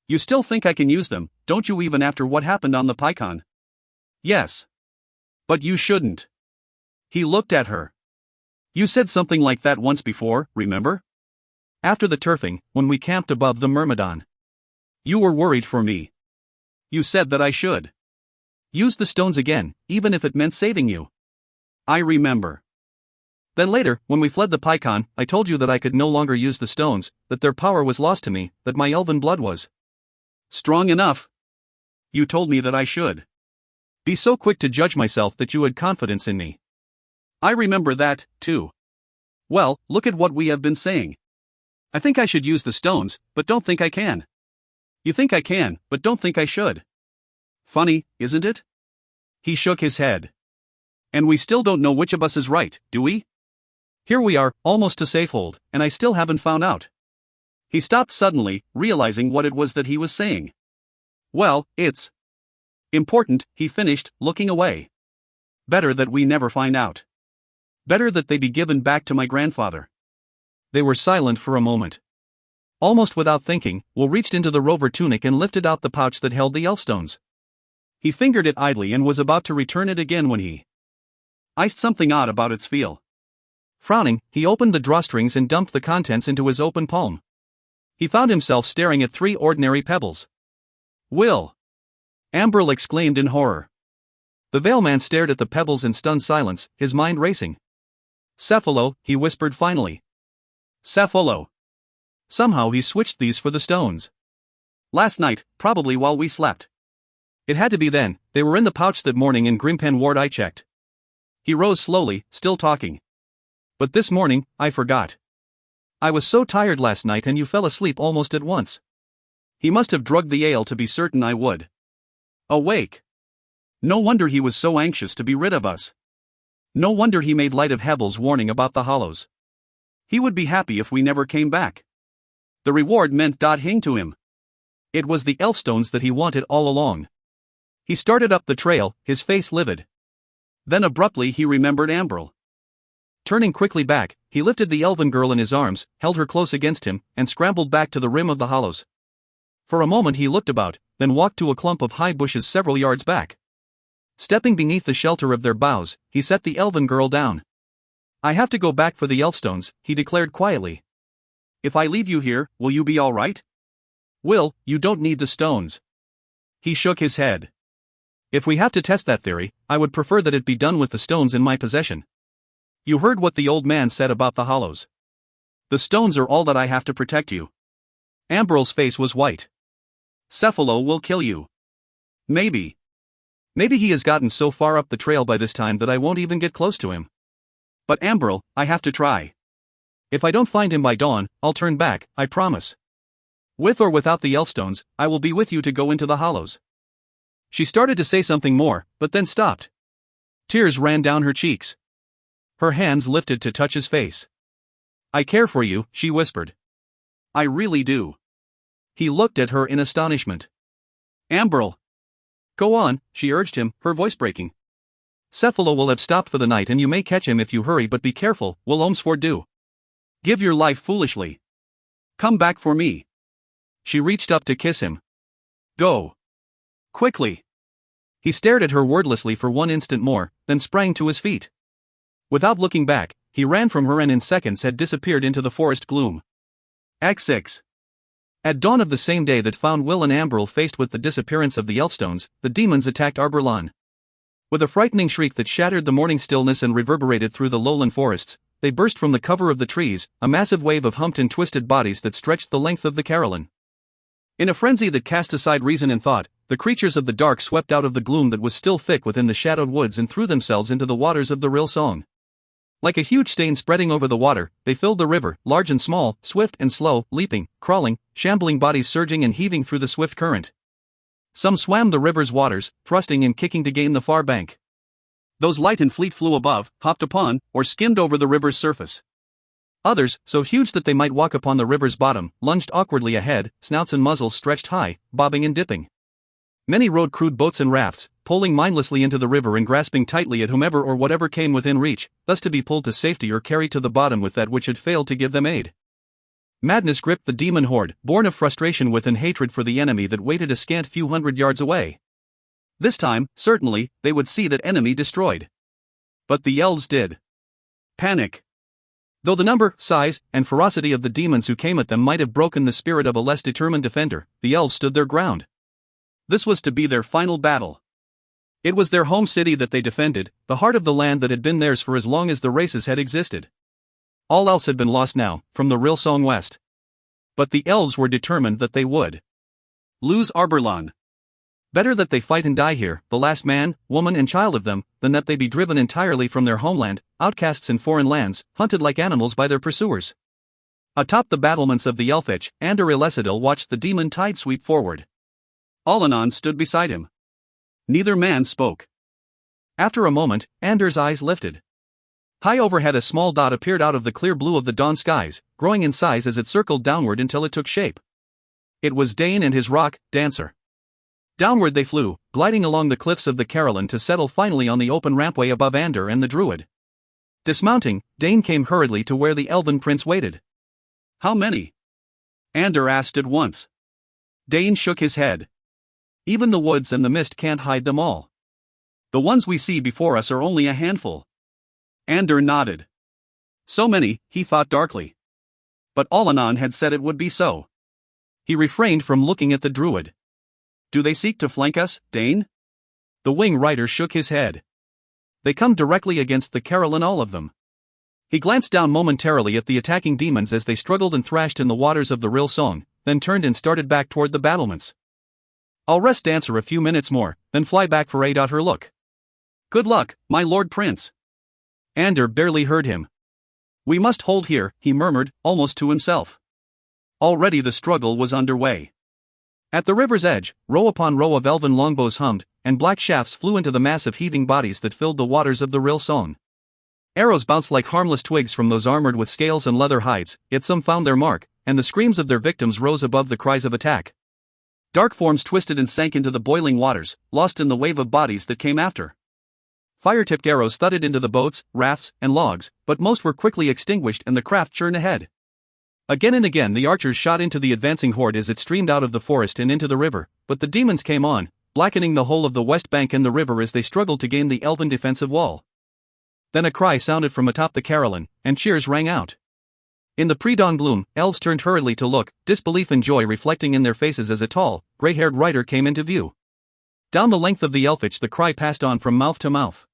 Speaker 1: "You still think I can use them, don't you, even after what happened on the Pycon?" "Yes. But you shouldn't." He looked at her. "You said something like that once before, remember? After the turfing, when we camped above the Myrmidon. You were worried for me. You said that I should use the stones again, even if it meant saving you." "I remember." "Then later, when we fled the Pycon, I told you that I could no longer use the stones, that their power was lost to me, that my elven blood was strong enough. You told me that I should be so quick to judge myself that you had confidence in me." "I remember that, too." "Well, look at what we have been saying. I think I should use the stones, but don't think I can. You think I can, but don't think I should. Funny, isn't it?" He shook his head. "And we still don't know which of us is right, do we? Here we are, almost to Safehold, and I still haven't found out." He stopped suddenly, realizing what it was that he was saying. "Well, it's
Speaker 2: Important, he finished, looking away. Better that we never find out. Better that they be given back to my grandfather.
Speaker 1: They were silent for a moment. Almost without thinking, Will reached into the rover tunic and lifted out the pouch that held the elfstones.
Speaker 2: He fingered it idly and was about to return it again when he iced something odd about its feel.
Speaker 1: Frowning, he opened the drawstrings and dumped the contents into his open palm. He found himself staring at 3 ordinary pebbles.
Speaker 2: Will!
Speaker 1: Ambril exclaimed in horror. The Veilman stared at the pebbles in stunned silence, his mind racing. Cephalo, he whispered finally.
Speaker 2: Cephalo.
Speaker 1: Somehow he switched these for the stones.
Speaker 2: Last night, probably while we slept.
Speaker 1: It had to be then, they were in the pouch that morning in Grimpen Ward I checked.
Speaker 2: He rose slowly, still talking.
Speaker 1: But this morning, I forgot. I was so tired last night and you fell asleep almost at once.
Speaker 2: He must have drugged the ale to be certain I would awake. No wonder he was so anxious to be rid of us. No wonder he made light of Hebel's warning about the hollows. He would be happy if we never came back. The reward meant hing to him.
Speaker 1: It was the elfstones that he wanted all along. He started up the trail, his face livid.
Speaker 2: Then abruptly he remembered Ambril.
Speaker 1: Turning quickly back, he lifted the elven girl in his arms, held her close against him, and scrambled back to the rim of the hollows. For a moment he looked about, then walked to a clump of high bushes several yards back. Stepping beneath the shelter of their boughs, he set the elven girl down. I have to go back for the elfstones, he declared quietly.
Speaker 2: If I leave you here, will you be all right?
Speaker 1: Will, you don't need the stones.
Speaker 2: He shook his head.
Speaker 1: If we have to test that theory, I would prefer that it be done with the stones in my possession. You heard what the old man said about the hollows. The stones are all that I have to protect you. Ambril's face was white.
Speaker 2: Cephalo will kill you.
Speaker 1: Maybe. Maybe he has gotten so far up the trail by this time that I won't even get close to him.
Speaker 2: But Ambril, I have to try.
Speaker 1: If I don't find him by dawn, I'll turn back, I promise. With or without the elfstones, I will be with you to go into the hollows. She started to say something more, but then stopped. Tears ran down her cheeks. Her hands lifted to touch his face. I care for you, she whispered.
Speaker 2: I really do.
Speaker 1: He looked at her in astonishment.
Speaker 2: Ambril.
Speaker 1: Go on, she urged him, her voice breaking. Cephalo will have stopped for the night and you may catch him if you hurry, but be careful, will Omsford do.
Speaker 2: Give your life foolishly. Come back for me.
Speaker 1: She reached up to kiss him.
Speaker 2: Go. Quickly.
Speaker 1: He stared at her wordlessly for one instant more, then sprang to his feet. Without looking back, he ran from her and in seconds had disappeared into the forest gloom.
Speaker 2: Act 6.
Speaker 1: At dawn of the same day that found Will and Ambril faced with the disappearance of the elfstones, the demons attacked Arborlan. With a frightening shriek that shattered the morning stillness and reverberated through the lowland forests, they burst from the cover of the trees, a massive wave of humped and twisted bodies that stretched the length of the Carolyn. In a frenzy that cast aside reason and thought, the creatures of the dark swept out of the gloom that was still thick within the shadowed woods and threw themselves into the waters of the Rill Song. Like a huge stain spreading over the water, they filled the river, large and small, swift and slow, leaping, crawling, shambling bodies surging and heaving through the swift current. Some swam the river's waters, thrusting and kicking to gain the far bank. Those light and fleet flew above, hopped upon, or skimmed over the river's surface. Others, so huge that they might walk upon the river's bottom, lunged awkwardly ahead, snouts and muzzles stretched high, bobbing and dipping. Many rowed crude boats and rafts, poling mindlessly into the river and grasping tightly at whomever or whatever came within reach, thus to be pulled to safety or carried to the bottom with that which had failed to give them aid. Madness gripped the demon horde, born of frustration with and hatred for the enemy that waited a scant few hundred yards away. This time, certainly, they would see that enemy destroyed. But the elves did.
Speaker 2: Panic.
Speaker 1: Though the number, size, and ferocity of the demons who came at them might have broken the spirit of a less determined defender, the elves stood their ground. This was to be their final battle. It was their home city that they defended, the heart of the land that had been theirs for as long as the races had existed. All else had been lost now, from the Rill Song west. But the elves were determined that they would
Speaker 2: lose Arborlan.
Speaker 1: Better that they fight and die here, the last man, woman and child of them, than that they be driven entirely from their homeland, outcasts in foreign lands, hunted like animals by their pursuers. Atop the battlements of the Elfich, Ander Ilesadil watched the demon tide sweep forward.
Speaker 2: Allanan stood beside him. Neither man spoke.
Speaker 1: After a moment, Ander's eyes lifted. High overhead a small dot appeared out of the clear blue of the dawn skies, growing in size as it circled downward until it took shape. It was Dane and his rock dancer. Downward they flew, gliding along the cliffs of the Carolyn to settle finally on the open rampway above Ander and the Druid. Dismounting, Dane came hurriedly to where the elven prince waited.
Speaker 2: "How many?" Ander asked at once.
Speaker 1: Dane shook his head. "Even the woods and the mist can't hide them all.
Speaker 2: "The ones we see before us are only a handful." Ander nodded. So many, he thought darkly. But Allanan had said it would be so.
Speaker 1: He refrained from looking at the Druid.
Speaker 2: "Do they seek to flank us, Dane?"
Speaker 1: The wing rider shook his head. "They come directly against the Carolyn, all of them." He glanced down momentarily at the attacking demons as they struggled and thrashed in the waters of the Rill Song, then turned and started back toward the battlements. "I'll rest Dancer a few minutes more, then fly back for aid." Her look.
Speaker 2: "Good luck, my lord prince."
Speaker 1: Ander barely heard him.
Speaker 2: "We must hold here," he murmured, almost to himself. Already the struggle was underway.
Speaker 1: At the river's edge, row upon row of elven longbows hummed, and black shafts flew into the mass of heaving bodies that filled the waters of the Rill Song. Arrows bounced like harmless twigs from those armored with scales and leather hides, yet some found their mark, and the screams of their victims rose above the cries of attack. Dark forms twisted and sank into the boiling waters, lost in the wave of bodies that came after. Fire-tipped arrows thudded into the boats, rafts, and logs, but most were quickly extinguished and the craft churned ahead. Again and again the archers shot into the advancing horde as it streamed out of the forest and into the river, but the demons came on, blackening the whole of the west bank and the river as they struggled to gain the elven defensive wall. Then a cry sounded from atop the Carolyn, and cheers rang out. In the pre-dawn gloom, elves turned hurriedly to look, disbelief and joy reflecting in their faces as a tall, gray-haired rider came into view. Down the length of the elfage the cry passed on from mouth to mouth.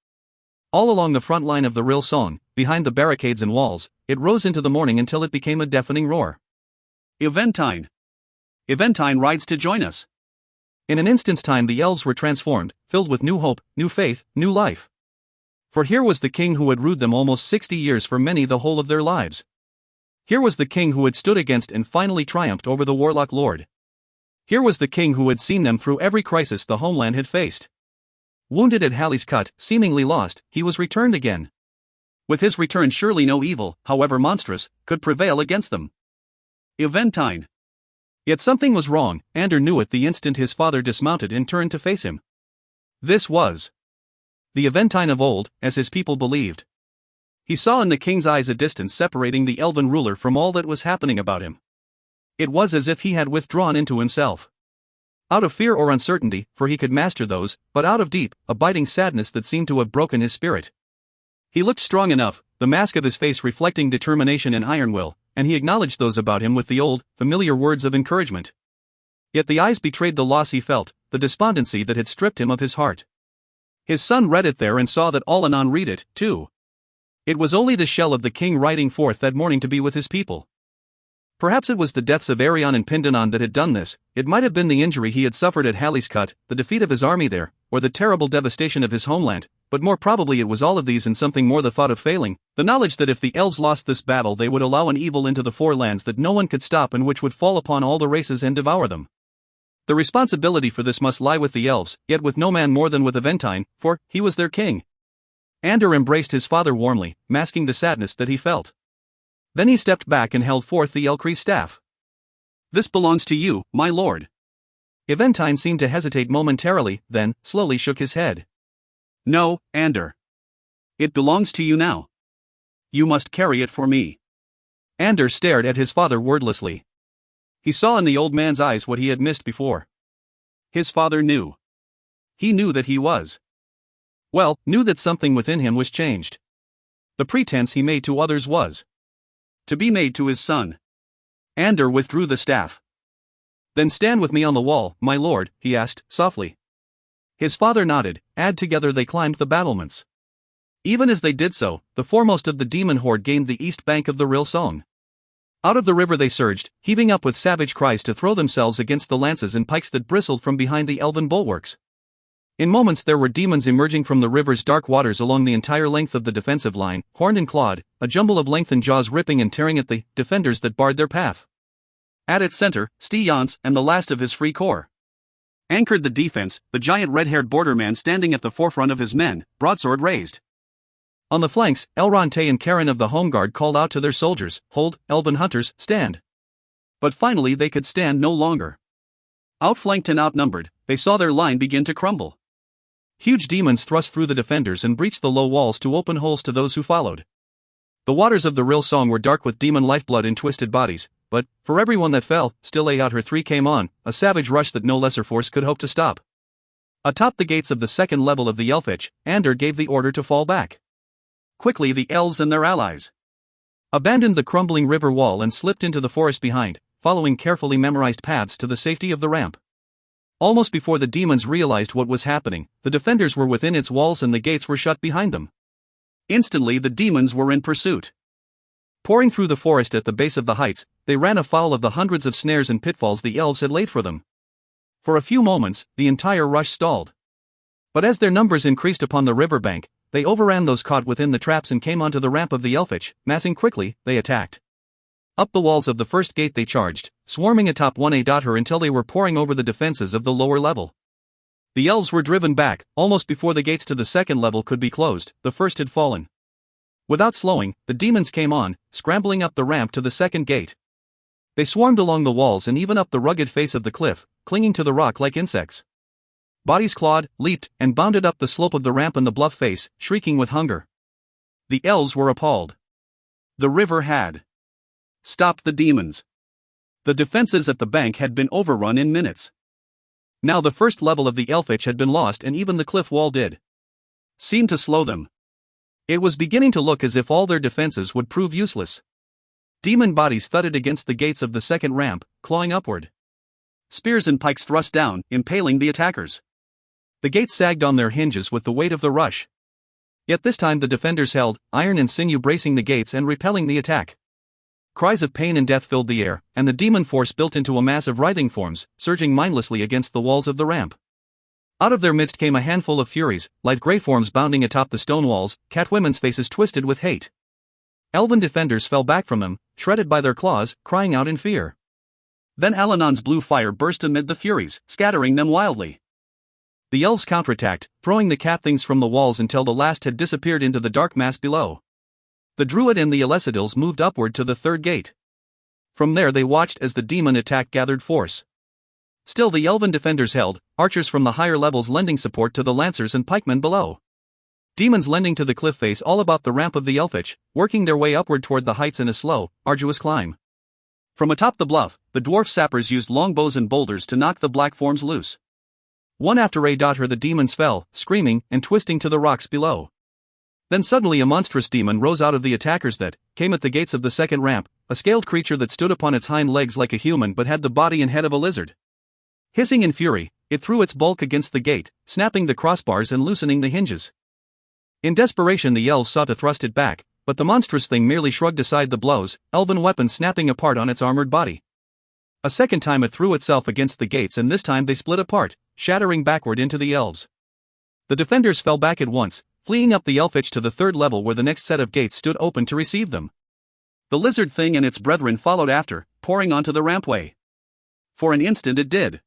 Speaker 1: All along the front line of the Rill Song, behind the barricades and walls, it rose into the morning until it became a deafening roar.
Speaker 2: "Eventine! Eventine rides to join us!"
Speaker 1: In an instant's time the elves were transformed, filled with new hope, new faith, new life. For here was the king who had ruled them almost 60 years, for many the whole of their lives. Here was the king who had stood against and finally triumphed over the warlock lord. Here was the king who had seen them through every crisis the homeland had faced. Wounded at Halley's Cut, seemingly lost, he was returned again. With his return surely no evil, however monstrous, could prevail against them.
Speaker 2: Eventine!
Speaker 1: Yet something was wrong. Ander knew it the instant his father dismounted and turned to face him. This was the Eventine of old, as his people believed. He saw in the king's eyes a distance separating the elven ruler from all that was happening about him. It was as if he had withdrawn into himself. Out of fear or uncertainty, for he could master those, but out of deep, abiding sadness that seemed to have broken his spirit. He looked strong enough, the mask of his face reflecting determination and iron will, and he acknowledged those about him with the old, familiar words of encouragement. Yet the eyes betrayed the loss he felt, the despondency that had stripped him of his heart. His son read it there and saw that Allanan read it, too. It was only the shell of the king riding forth that morning to be with his people. Perhaps it was the deaths of Arion and Pindanon that had done this, it might have been the injury he had suffered at Halley's Cut, the defeat of his army there, or the terrible devastation of his homeland, but more probably it was all of these and something more, the thought of failing, the knowledge that if the elves lost this battle they would allow an evil into the four lands that no one could stop and which would fall upon all the races and devour them. The responsibility for this must lie with the elves, yet with no man more than with Eventine, for he was their king. Ander embraced his father warmly, masking the sadness that he felt. Then he stepped back and held forth the Ellcrys staff.
Speaker 2: "This belongs to you, my lord."
Speaker 1: Eventine seemed to hesitate momentarily, then slowly shook his head.
Speaker 2: "No, Ander. It belongs to you now. You must carry it for me."
Speaker 1: Ander stared at his father wordlessly. He saw in the old man's eyes what he had missed before. His father knew. He knew that he was. Well, knew that something within him was changed. The pretense he made to others was to be made to his son. Ander withdrew the staff. "Then stand with me on the wall, my lord," he asked, softly. His father nodded, and together they climbed the battlements. Even as they did so, the foremost of the demon horde gained the east bank of the Rill Song. Out of the river they surged, heaving up with savage cries to throw themselves against the lances and pikes that bristled from behind the elven bulwarks. In moments there were demons emerging from the river's dark waters along the entire length of the defensive line, horned and clawed, a jumble of lengthened jaws ripping and tearing at the defenders that barred their path. At its center, Styons and the last of his free corps
Speaker 2: anchored the defense, the giant red-haired borderman standing at the forefront of his men, broadsword raised.
Speaker 1: On the flanks, Elronte and Karen of the Home Guard called out to their soldiers, "Hold, elven hunters, stand." But finally they could stand no longer. Outflanked and outnumbered,
Speaker 2: they saw their line begin to crumble. Huge demons thrust through the defenders and breached the low walls to open holes to those who followed. The waters of the Rill Song were dark with demon lifeblood in twisted bodies, but, for everyone that fell, still out her three came on, a savage rush that no lesser force could hope to stop. Atop the gates of the second level of the Elfich, Ander gave the order to fall back. Quickly the elves and their allies abandoned the crumbling river wall and slipped into the forest behind, following carefully memorized paths to the safety of the ramp. Almost before the demons realized what was happening, the defenders were within its walls and the gates were shut behind them. Instantly the demons were in pursuit. Pouring through the forest at the base of the heights, they ran afoul of the hundreds of snares and pitfalls the elves had laid for them. For a few moments, the entire rush stalled. But as their numbers increased upon the riverbank, they overran those caught within the traps and came onto the ramp of the Elfich. Massing quickly, they attacked. Up the walls of the first gate they charged, swarming atop 1A.her until they were pouring over the defenses of the lower level. The elves were driven back, almost before the gates to the second level could be closed. The first had fallen. Without slowing, the demons came on, scrambling up the ramp to the second gate. They swarmed along the walls and even up the rugged face of the cliff, clinging to the rock like insects. Bodies clawed, leaped, and bounded up the slope of the ramp in the bluff face, shrieking with hunger. The elves were appalled. The river had stopped the demons. The defenses at the bank had been overrun in minutes. Now the first level of the Elfich had been lost and even the cliff wall did seem to slow them. It was beginning to look as if all their defenses would prove useless. Demon bodies thudded against the gates of the second ramp, clawing upward. Spears and pikes thrust down, impaling the attackers. The gates sagged on their hinges with the weight of the rush. Yet this time the defenders held, iron and sinew bracing the gates and repelling the attack. Cries of pain and death filled the air, and the demon force built into a mass of writhing forms, surging mindlessly against the walls of the ramp. Out of their midst came a handful of furies, light grey forms bounding atop the stone walls, catwomen's faces twisted with hate. Elven defenders fell back from them, shredded by their claws, crying out in fear. Then Alanon's blue fire burst amid the furies, scattering them wildly. The elves counterattacked, throwing the cat things from the walls until the last had disappeared into the dark mass below. The druid and the Elesidyls moved upward to the third gate. From there they watched as the demon attack gathered force. Still the elven defenders held, archers from the higher levels lending support to the lancers and pikemen below. Demons lending to the cliff face all about the ramp of the Elfich, working their way upward toward the heights in a slow, arduous climb. From atop the bluff, the dwarf sappers used longbows and boulders to knock the black forms loose. One after A.her the demons fell, screaming and twisting to the rocks below. Then suddenly a monstrous demon rose out of the attackers that came at the gates of the second ramp, a scaled creature that stood upon its hind legs like a human but had the body and head of a lizard. Hissing in fury, it threw its bulk against the gate, snapping the crossbars and loosening the hinges. In desperation the elves sought to thrust it back, but the monstrous thing merely shrugged aside the blows, elven weapons snapping apart on its armored body. A second time it threw itself against the gates and this time they split apart, shattering backward into the elves. The defenders fell back at once, fleeing up the Elfich to the third level where the next set of gates stood open to receive them. The lizard thing and its brethren followed after, pouring onto the rampway. For an instant it did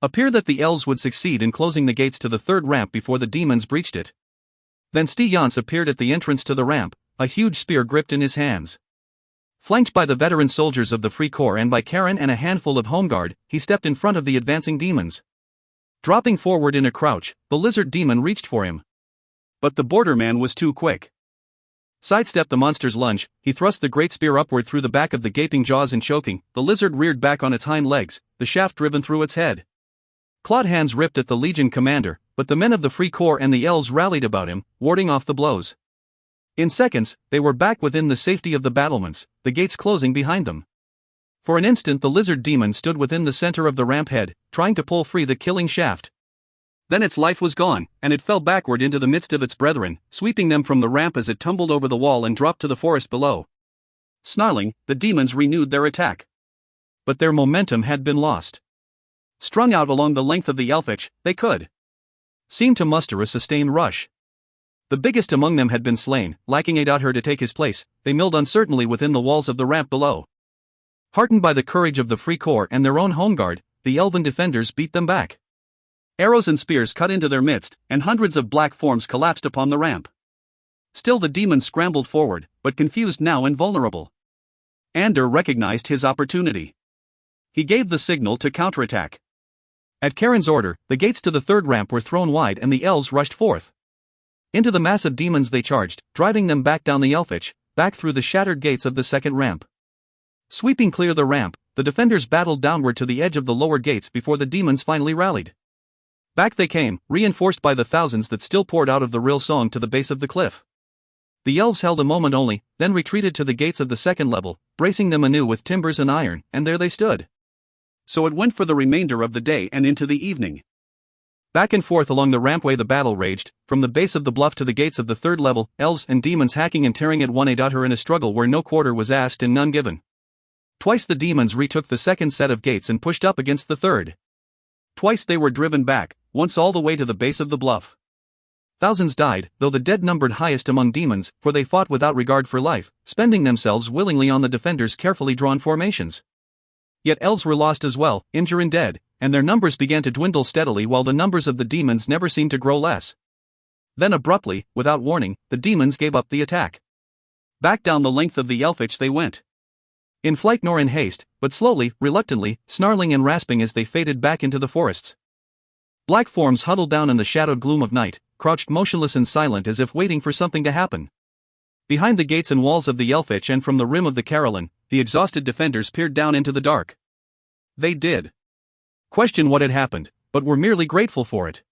Speaker 2: appear that the elves would succeed in closing the gates to the third ramp before the demons breached it. Then Styance appeared at the entrance to the ramp, a huge spear gripped in his hands. Flanked by the veteran soldiers of the Free Corps and by Karen and a handful of Home Guard, he stepped in front of the advancing demons. Dropping forward in a crouch, the lizard demon reached for him. But the borderman was too quick. Sidestepped the monster's lunge, he thrust the great spear upward through the back of the gaping jaws and choking, the lizard reared back on its hind legs, the shaft driven through its head. Clawed hands ripped at the Legion commander, but the men of the Free Corps and the elves rallied about him, warding off the blows. In seconds, they were back within the safety of the battlements, the gates closing behind them. For an instant the lizard demon stood within the center of the ramp head, trying to pull free the killing shaft. Then its life was gone, and it fell backward into the midst of its brethren, sweeping them from the ramp as it tumbled over the wall and dropped to the forest below. Snarling, the demons renewed their attack. But their momentum had been lost. Strung out along the length of the Elfich, they could seem to muster a sustained rush. The biggest among them had been slain, lacking A.her to take his place, they milled uncertainly within the walls of the ramp below. Heartened by the courage of the Free Corps and their own home guard, the elven defenders beat them back. Arrows and spears cut into their midst, and hundreds of black forms collapsed upon the ramp. Still the demons scrambled forward, but confused now and vulnerable. Ander recognized his opportunity. He gave the signal to counterattack.
Speaker 1: At Charon's order, the gates to the third ramp were thrown wide and the elves rushed forth. Into the mass of demons they charged, driving them back down the elfish, back through the shattered gates of the second ramp. Sweeping clear the ramp, the defenders battled downward to the edge of the lower gates before the demons finally rallied. Back they came, reinforced by the thousands that still poured out of the rill song to the base of the cliff. The elves held a moment only, then retreated to the gates of the second level, bracing them anew with timbers and iron, and there they stood.
Speaker 2: So it went for the remainder of the day and into the evening.
Speaker 1: Back and forth along the rampway the battle raged, from the base of the bluff to the gates of the third level, elves and demons hacking and tearing at one another in a struggle where no quarter was asked and none given. Twice the demons retook the second set of gates and pushed up against the third. Twice they were driven back, once all the way to the base of the bluff. Thousands died, though the dead numbered highest among demons, for they fought without regard for life, spending themselves willingly on the defenders' carefully drawn formations. Yet elves were lost as well, injured and dead, and their numbers began to dwindle steadily while the numbers of the demons never seemed to grow less. Then abruptly, without warning, the demons gave up the attack. Back down the length of the elfish they went. In flight nor in haste, but slowly, reluctantly, snarling and rasping as they faded back into the forests. Black forms huddled down in the shadowed gloom of night, crouched motionless and silent as if waiting for something to happen. Behind the gates and walls of the elfish and from the rim of the Carolyn, the exhausted defenders peered down into the dark. They did question what had happened, but were merely grateful for it.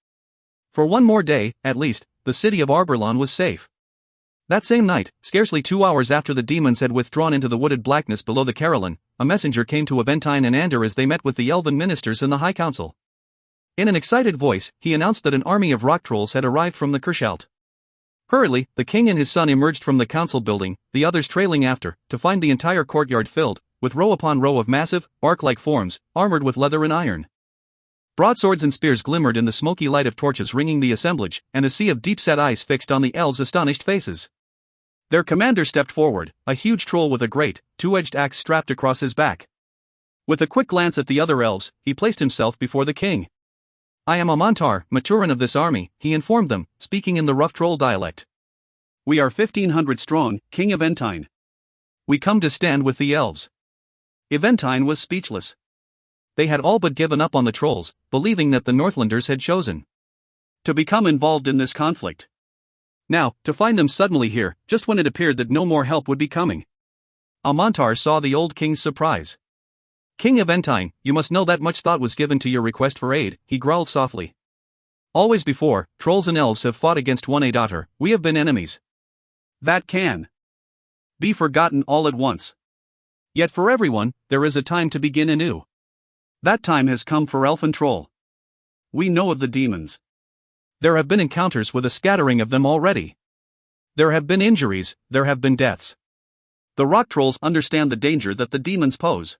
Speaker 1: For one more day, at least, the city of Arborlon was safe. That same night, scarcely 2 hours after the demons had withdrawn into the wooded blackness below the Carolyn, a messenger came to Aventine and Ander as they met with the elven ministers in the High Council. In an excited voice, he announced that an army of rock trolls had arrived from the Kirschalt. Hurriedly, the king and his son emerged from the council building, the others trailing after, to find the entire courtyard filled, with row upon row of massive, ark-like forms, armored with leather and iron. Broadswords and spears glimmered in the smoky light of torches ringing the assemblage, and a sea of deep-set eyes fixed on the elves' astonished faces. Their commander stepped forward, a huge troll with a great, two-edged axe strapped across his back. With a quick glance at the other elves, he placed himself before the king. "I am Amontar, Maturin of this army," he informed them, speaking in the rough troll dialect.
Speaker 2: "We are 1,500 strong, King Aventine.
Speaker 1: We come to stand with the elves."
Speaker 2: Aventine was speechless.
Speaker 1: They had all but given up on the trolls, believing that the Northlanders had chosen
Speaker 2: to become involved in this conflict. Now, to find them suddenly here, just when it appeared that no more help would be coming.
Speaker 1: Amontar saw the old king's surprise. "King Aventine, you must know that much thought was given to your request for aid," he growled softly. "Always before, trolls and elves have fought against one another. We have been enemies.
Speaker 2: That can be forgotten all at once. Yet for everyone, there is a time to begin anew. That time has come for elf and troll. We know of the demons.
Speaker 1: There have been encounters with a scattering of them already. There have been injuries, there have been deaths.
Speaker 2: The rock trolls understand the danger that the demons pose.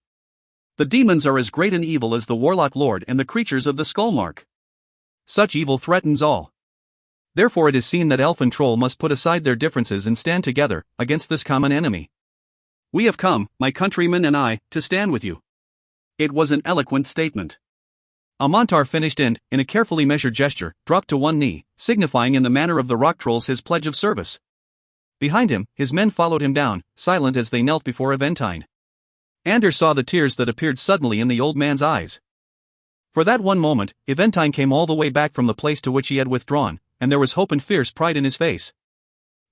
Speaker 2: The demons are as great an evil as the warlock lord and the creatures of the Skullmark.
Speaker 1: Such evil threatens all. Therefore it is seen that elf and troll must put aside their differences and stand together, against this common enemy.
Speaker 2: We have come, my countrymen and I, to stand with you." It was an eloquent statement.
Speaker 1: Amontar finished and, in a carefully measured gesture, dropped to one knee, signifying in the manner of the rock trolls his pledge of service. Behind him, his men followed him down, silent as they knelt before Aventine. Ander saw the tears that appeared suddenly in the old man's eyes. For that one moment, Aventine came all the way back from the place to which he had withdrawn, and there was hope and fierce pride in his face.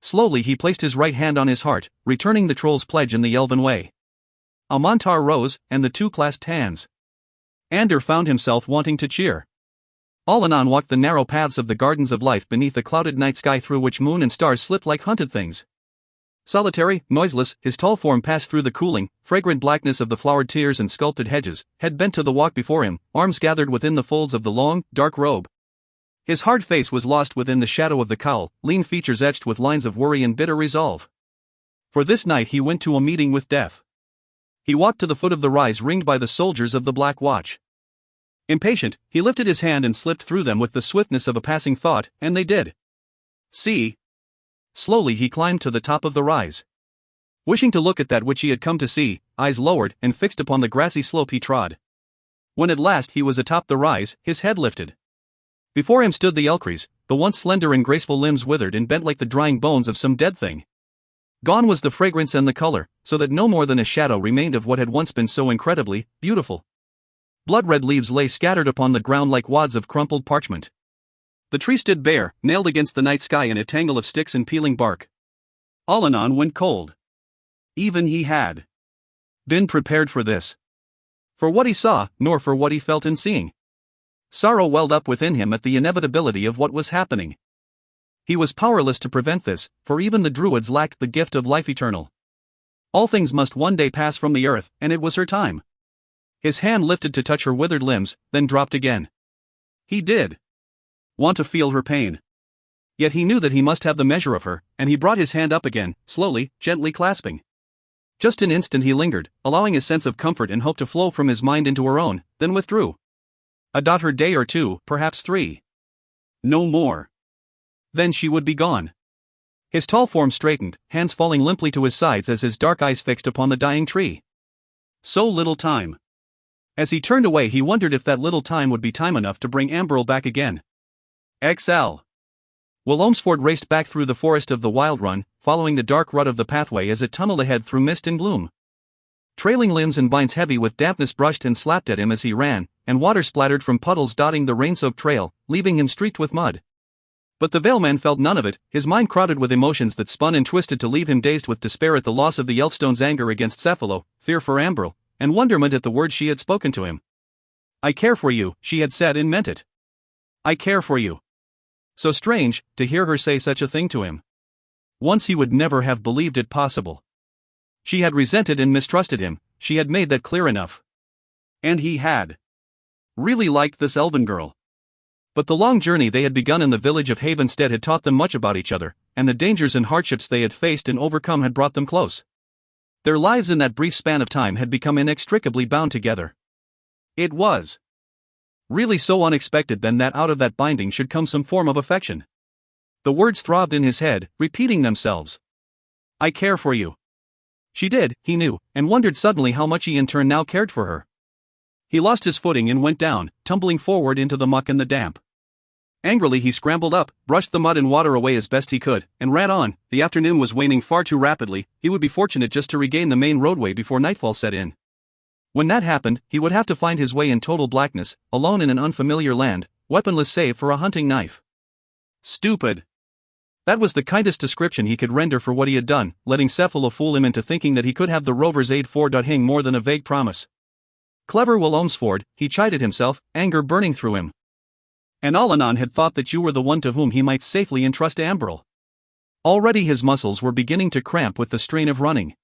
Speaker 1: Slowly he placed his right hand on his heart, returning the troll's pledge in the elven way. Amontar rose, and the two clasped hands. Ander found himself wanting to cheer. Alanon walked the narrow paths of the gardens of life beneath the clouded night sky through which moon and stars slipped like hunted things. Solitary, noiseless, his tall form passed through the cooling, fragrant blackness of the flowered tiers and sculpted hedges, head bent to the walk before him, arms gathered within the folds of the long, dark robe. His hard face was lost within the shadow of the cowl, lean features etched with lines of worry and bitter resolve. For this night he went to a meeting with death. He walked to the foot of the rise ringed by the soldiers of the Black Watch. Impatient, he lifted his hand and slipped through them with the swiftness of a passing thought, and they did. "See." Slowly he climbed to the top of the rise. Wishing to look at that which he had come to see, eyes lowered and fixed upon the grassy slope he trod. When at last he was atop the rise, his head lifted. Before him stood the Ellcrys, the once slender and graceful limbs withered and bent like the drying bones of some dead thing. Gone was the fragrance and the color, so that no more than a shadow remained of what had once been so incredibly beautiful. Blood-red leaves lay scattered upon the ground like wads of crumpled parchment. The tree stood bare, nailed against the night sky in a tangle of sticks and peeling bark. Allanon went cold. Even he had been prepared for this. For what he saw, nor for what he felt in seeing. Sorrow welled up within him at the inevitability of what was happening. He was powerless to prevent this, for even the Druids lacked the gift of life eternal. All things must one day pass from the earth, and it was her time. His hand lifted to touch her withered limbs, then dropped again. He did want to feel her pain. Yet he knew that he must have the measure of her, and he brought his hand up again, slowly, gently clasping. Just an instant he lingered, allowing his sense of comfort and hope to flow from his mind into her own, then withdrew. Her day or two, perhaps 3. No more. Then she would be gone. His tall form straightened, hands falling limply to his sides as his dark eyes fixed upon the dying tree. So little time. As he turned away, he wondered if that little time would be time enough to bring Amberl back again. XL. Will Olmsford raced back through the forest of the Wild Run, following the dark rut of the pathway as it tunneled ahead through mist and gloom. Trailing limbs and vines heavy with dampness brushed and slapped at him as he ran, and water splattered from puddles dotting the rain-soaked trail, leaving him streaked with mud. But the Valeman felt none of it, his mind crowded with emotions that spun and twisted to leave him dazed with despair at the loss of the Elfstone's anger against Cephalo, fear for Amberl, and wonderment at the words she had spoken to him. I care for you, she had said and meant it. I care for you. So strange, to hear her say such a thing to him. Once he would never have believed it possible. She had resented and mistrusted him, she had made that clear enough. And he had really liked this elven girl. But the long journey they had begun in the village of Havenstead had taught them much about each other, and the dangers and hardships they had faced and overcome had brought them close. Their lives in that brief span of time had become inextricably bound together. It was really so unexpected then that out of that binding should come some form of affection. The words throbbed in his head, repeating themselves. I care for you. She did, he knew, and wondered suddenly how much he in turn now cared for her. He lost his footing and went down, tumbling forward into the muck and the damp. Angrily he scrambled up, brushed the mud and water away as best he could, and ran on. The afternoon was waning far too rapidly, he would be fortunate just to regain the main roadway before nightfall set in. When that happened, he would have to find his way in total blackness, alone in an unfamiliar land, weaponless save for a hunting knife. Stupid. That was the kindest description he could render for what he had done, letting Cephalo fool him into thinking that he could have the rover's aid for Hing more than a vague promise. Clever Will Olmsford, he chided himself, anger burning through him. And Allanon had thought that you were the one to whom he might safely entrust Amberl. Already his muscles were beginning to cramp with the strain of running.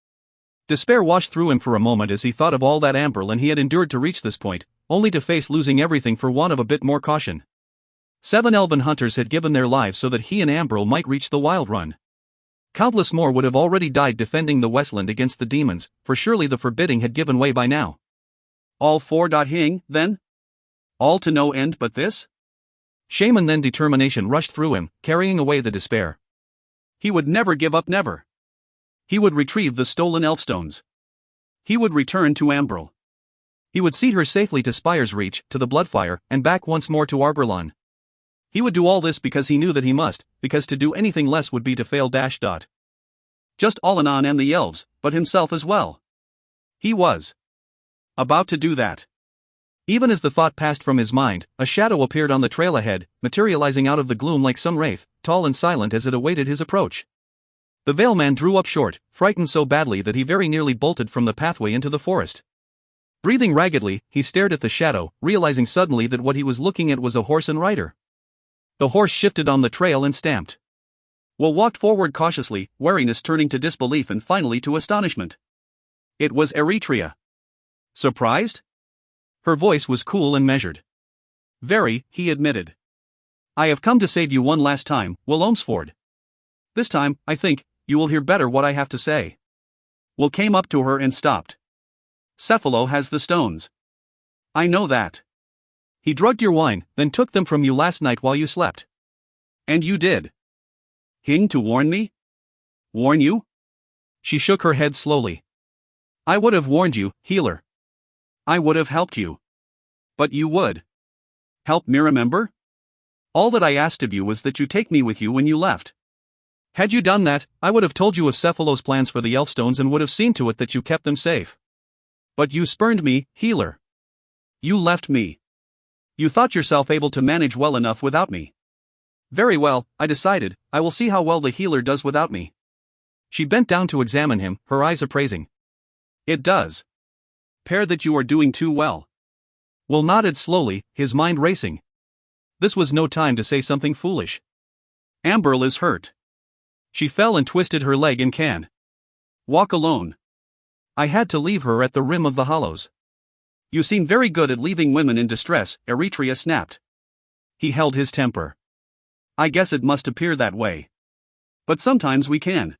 Speaker 1: Despair washed through him for a moment as he thought of all that Amberl and he had endured to reach this point, only to face losing everything for want of a bit more caution. 7 elven hunters had given their lives so that he and Amberl might reach the Wild Run. Countless more would have already died defending the Westland against the demons, for surely the forbidding had given way by now. All for Hing, then? All to no end but this? Shame and then determination rushed through him, carrying away the despair. He would never give up, never. He would retrieve the stolen Elfstones. He would return to Amberl. He would see her safely to Spire's Reach, to the Bloodfire, and back once more to Arberlon. He would do all this because he knew that he must, because to do anything less would be to fail. Just Allanon and the elves, but himself as well. He was about to do that. Even as the thought passed from his mind, a shadow appeared on the trail ahead, materializing out of the gloom like some wraith, tall and silent as it awaited his approach. The Valeman drew up short, frightened so badly that he very nearly bolted from the pathway into the forest. Breathing raggedly, he stared at the shadow, realizing suddenly that what he was looking at was a horse and rider. The horse shifted on the trail and stamped. Will walked forward cautiously, wariness turning to disbelief and finally to astonishment. It was Eretria. Surprised? Her voice was cool and measured. Very, he admitted. I have come to save you one last time, Will Olmsford. This time, I think, you will hear better what I have to say. Will came up to her and stopped. Cephalo has the stones. I know that. He drugged your wine, then took them from you last night while you slept. And you did. Hing to warn me? Warn you? She shook her head slowly. I would have warned you, healer. I would have helped you. But you would help me remember? All that I asked of you was that you take me with you when you left. Had you done that, I would have told you of Cephalo's plans for the Elfstones and would have seen to it that you kept them safe. But you spurned me, healer.
Speaker 2: You left me. You thought yourself able to manage well enough without me. Very well, I decided, I will see how well the healer does without me. She bent down to examine him, her eyes appraising. It does. Pair that you are doing too well. Will nodded slowly, his mind racing. This was no time to say something foolish. Amberl is hurt. She fell and twisted her leg and can walk alone. I had to leave her at the rim of the hollows. You seem very good at leaving women in distress, Eretria snapped. He held his temper. I guess it must appear that way. But sometimes we can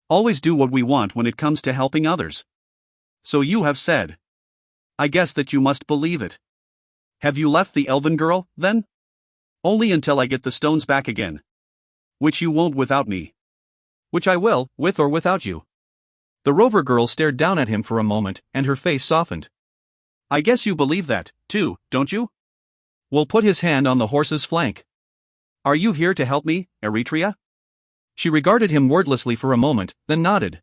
Speaker 2: always do what we want when it comes to helping others. So you have said. I guess that you must believe it. Have you left the elven girl, then? Only until I get the stones back again. Which you won't without me. Which I will, with or without you. The rover girl stared down at him for a moment, and her face softened. I guess you believe that, too, don't you? Will put his hand on the horse's flank. Are you here to help me, Eretria? She regarded him wordlessly for a moment, then nodded.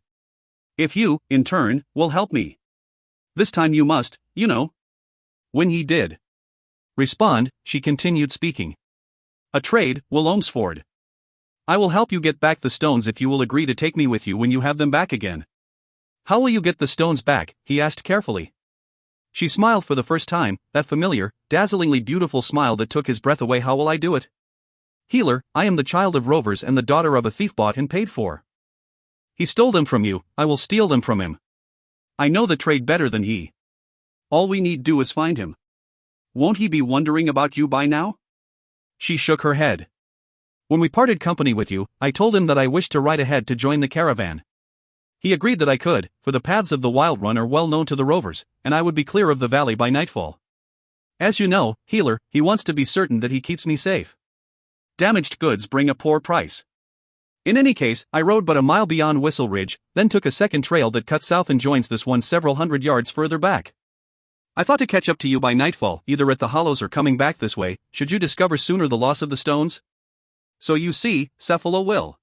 Speaker 2: If you, in turn, will help me. This time you must, you know. When he did respond, she continued speaking. A trade, Will Ohmsford. I will help you get back the stones if you will agree to take me with you when you have them back again. How will you get the stones back? He asked carefully. She smiled for the first time, that familiar, dazzlingly beautiful smile that took his breath away. How will I do it? Healer, I am the child of rovers and the daughter of a thief bought and paid for. He stole them from you, I will steal them from him. I know the trade better than he. All we need do is find him. Won't he be wondering about you by now? She shook her head. When we parted company with you, I told him that I wished to ride ahead to join the caravan. He agreed that I could, for the paths of the Wild Run are well known to the rovers, and I would be clear of the valley by nightfall. As you know, Healer, he wants to be certain that he keeps me safe. Damaged goods bring a poor price. In any case, I rode but a mile beyond Whistle Ridge, then took a second trail that cuts south and joins this one several hundred yards further back. I thought to catch up to you by nightfall, either at the hollows or coming back this way, should you discover sooner the loss of the stones. So you see, Cephalo will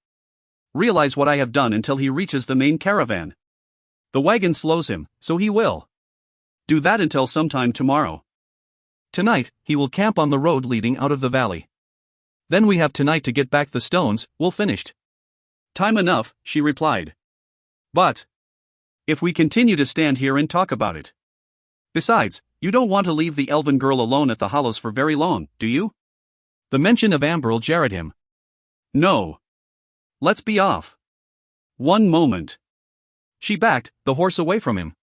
Speaker 2: realize what I have done until he reaches the main caravan. The wagon slows him, so he will do that until sometime tomorrow. Tonight, he will camp on the road leading out of the valley. Then we have tonight to get back the stones, Will finished. Time enough, she replied. But if we continue to stand here and talk about it. Besides, you don't want to leave the elven girl alone at the hollows for very long, do you? The mention of Amberl jarred him. No. Let's be off. One moment. She backed the horse away from him.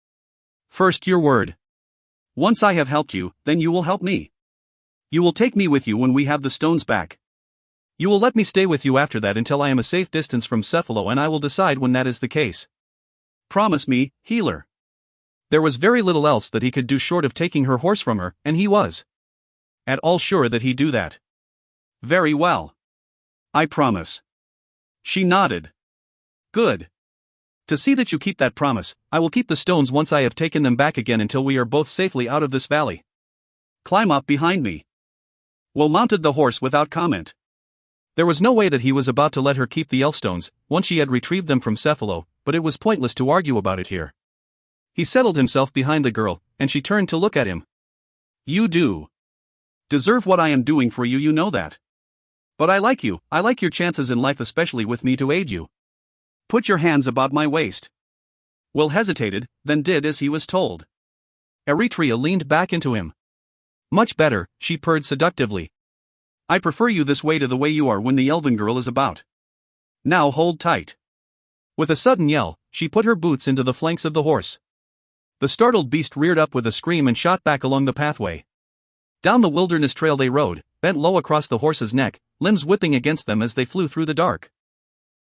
Speaker 2: First your word. Once I have helped you, then you will help me. You will take me with you when we have the stones back. You will let me stay with you after that until I am a safe distance from Cephalo, and I will decide when that is the case. Promise me, Healer. There was very little else that he could do short of taking her horse from her, and he was at all sure that he'd do that. Very well. I promise. She nodded. Good. To see that you keep that promise, I will keep the stones once I have taken them back again until we are both safely out of this valley. Climb up behind me. Will mounted the horse without comment. There was no way that he was about to let her keep the elfstones, once she had retrieved them from Cephalo, but it was pointless to argue about it here. He settled himself behind the girl, and she turned to look at him. You do deserve what I am doing for you, you know that. But I like you, I like your chances in life, especially with me to aid you. Put your hands about my waist. Will hesitated, then did as he was told. Eretria leaned back into him. Much better, she purred seductively. I prefer you this way to the way you are when the elven girl is about. Now hold tight. With a sudden yell, she put her boots into the flanks of the horse. The startled beast reared up with a scream and shot back along the pathway. Down the wilderness trail they rode, bent low across the horse's neck, limbs whipping against them as they flew through the dark.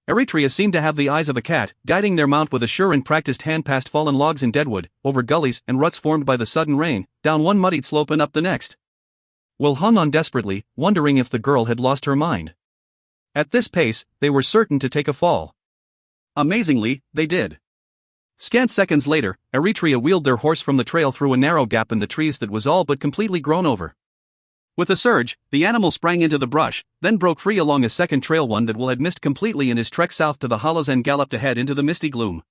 Speaker 2: Eretria seemed to have the eyes of a cat, guiding their mount with a sure and practiced hand past fallen logs and deadwood, over gullies and ruts formed by the sudden rain, down one muddied slope and up the next. Will hung on desperately, wondering if the girl had lost her mind. At this pace, they were certain to take a fall. Amazingly, they did. Scant seconds later, Eretria wheeled their horse from the trail through a narrow gap in the trees that was all but completely grown over. With a surge, the animal sprang into the brush, then broke free along a second trail, one that Will had missed completely in his trek south to the hollows, and galloped ahead into the misty gloom.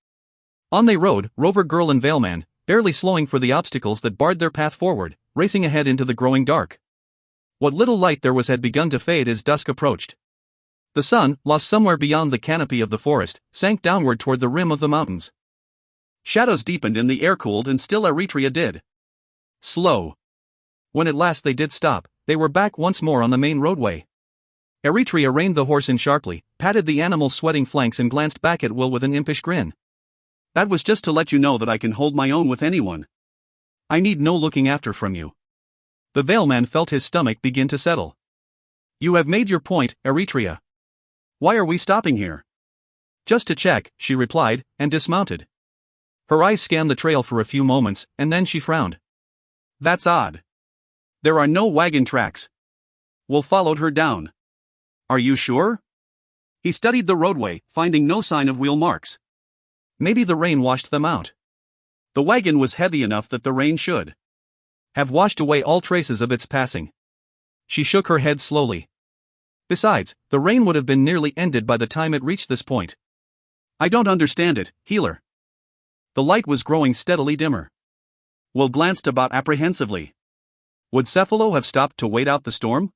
Speaker 2: On they rode, Rover Girl and Veilman,
Speaker 1: barely slowing for the obstacles that barred their path forward, racing ahead into the growing dark. What little light there was had begun to fade as dusk approached. The sun, lost somewhere beyond the canopy of the forest, sank downward toward the rim of the mountains. Shadows deepened and the air cooled, and still Eretria did slow. When at last they did stop, they were back once more on the main roadway. Eretria reined the horse in sharply, patted the animal's sweating flanks and glanced back at Will with an impish grin.
Speaker 2: That was just to let you know that I can hold my own with anyone.
Speaker 1: I need no looking after from you. The Veilman felt his stomach begin to settle. You have made your point, Eretria.
Speaker 2: Why are we stopping here?
Speaker 1: Just to check, she replied, and dismounted. Her eyes scanned the trail for a few moments, and then she frowned.
Speaker 2: That's odd. There are no wagon tracks. Will followed her down. Are you sure? He studied the roadway, finding no sign of wheel marks.
Speaker 1: Maybe the rain washed them out.
Speaker 2: The wagon was heavy enough that the rain should
Speaker 1: have washed away all traces of its passing. She shook her head slowly. Besides, the rain would have been nearly ended by the time it reached this point.
Speaker 2: I don't understand it, healer. The light was growing steadily dimmer. Will glanced about apprehensively. Would Cephalo have stopped to wait out the storm?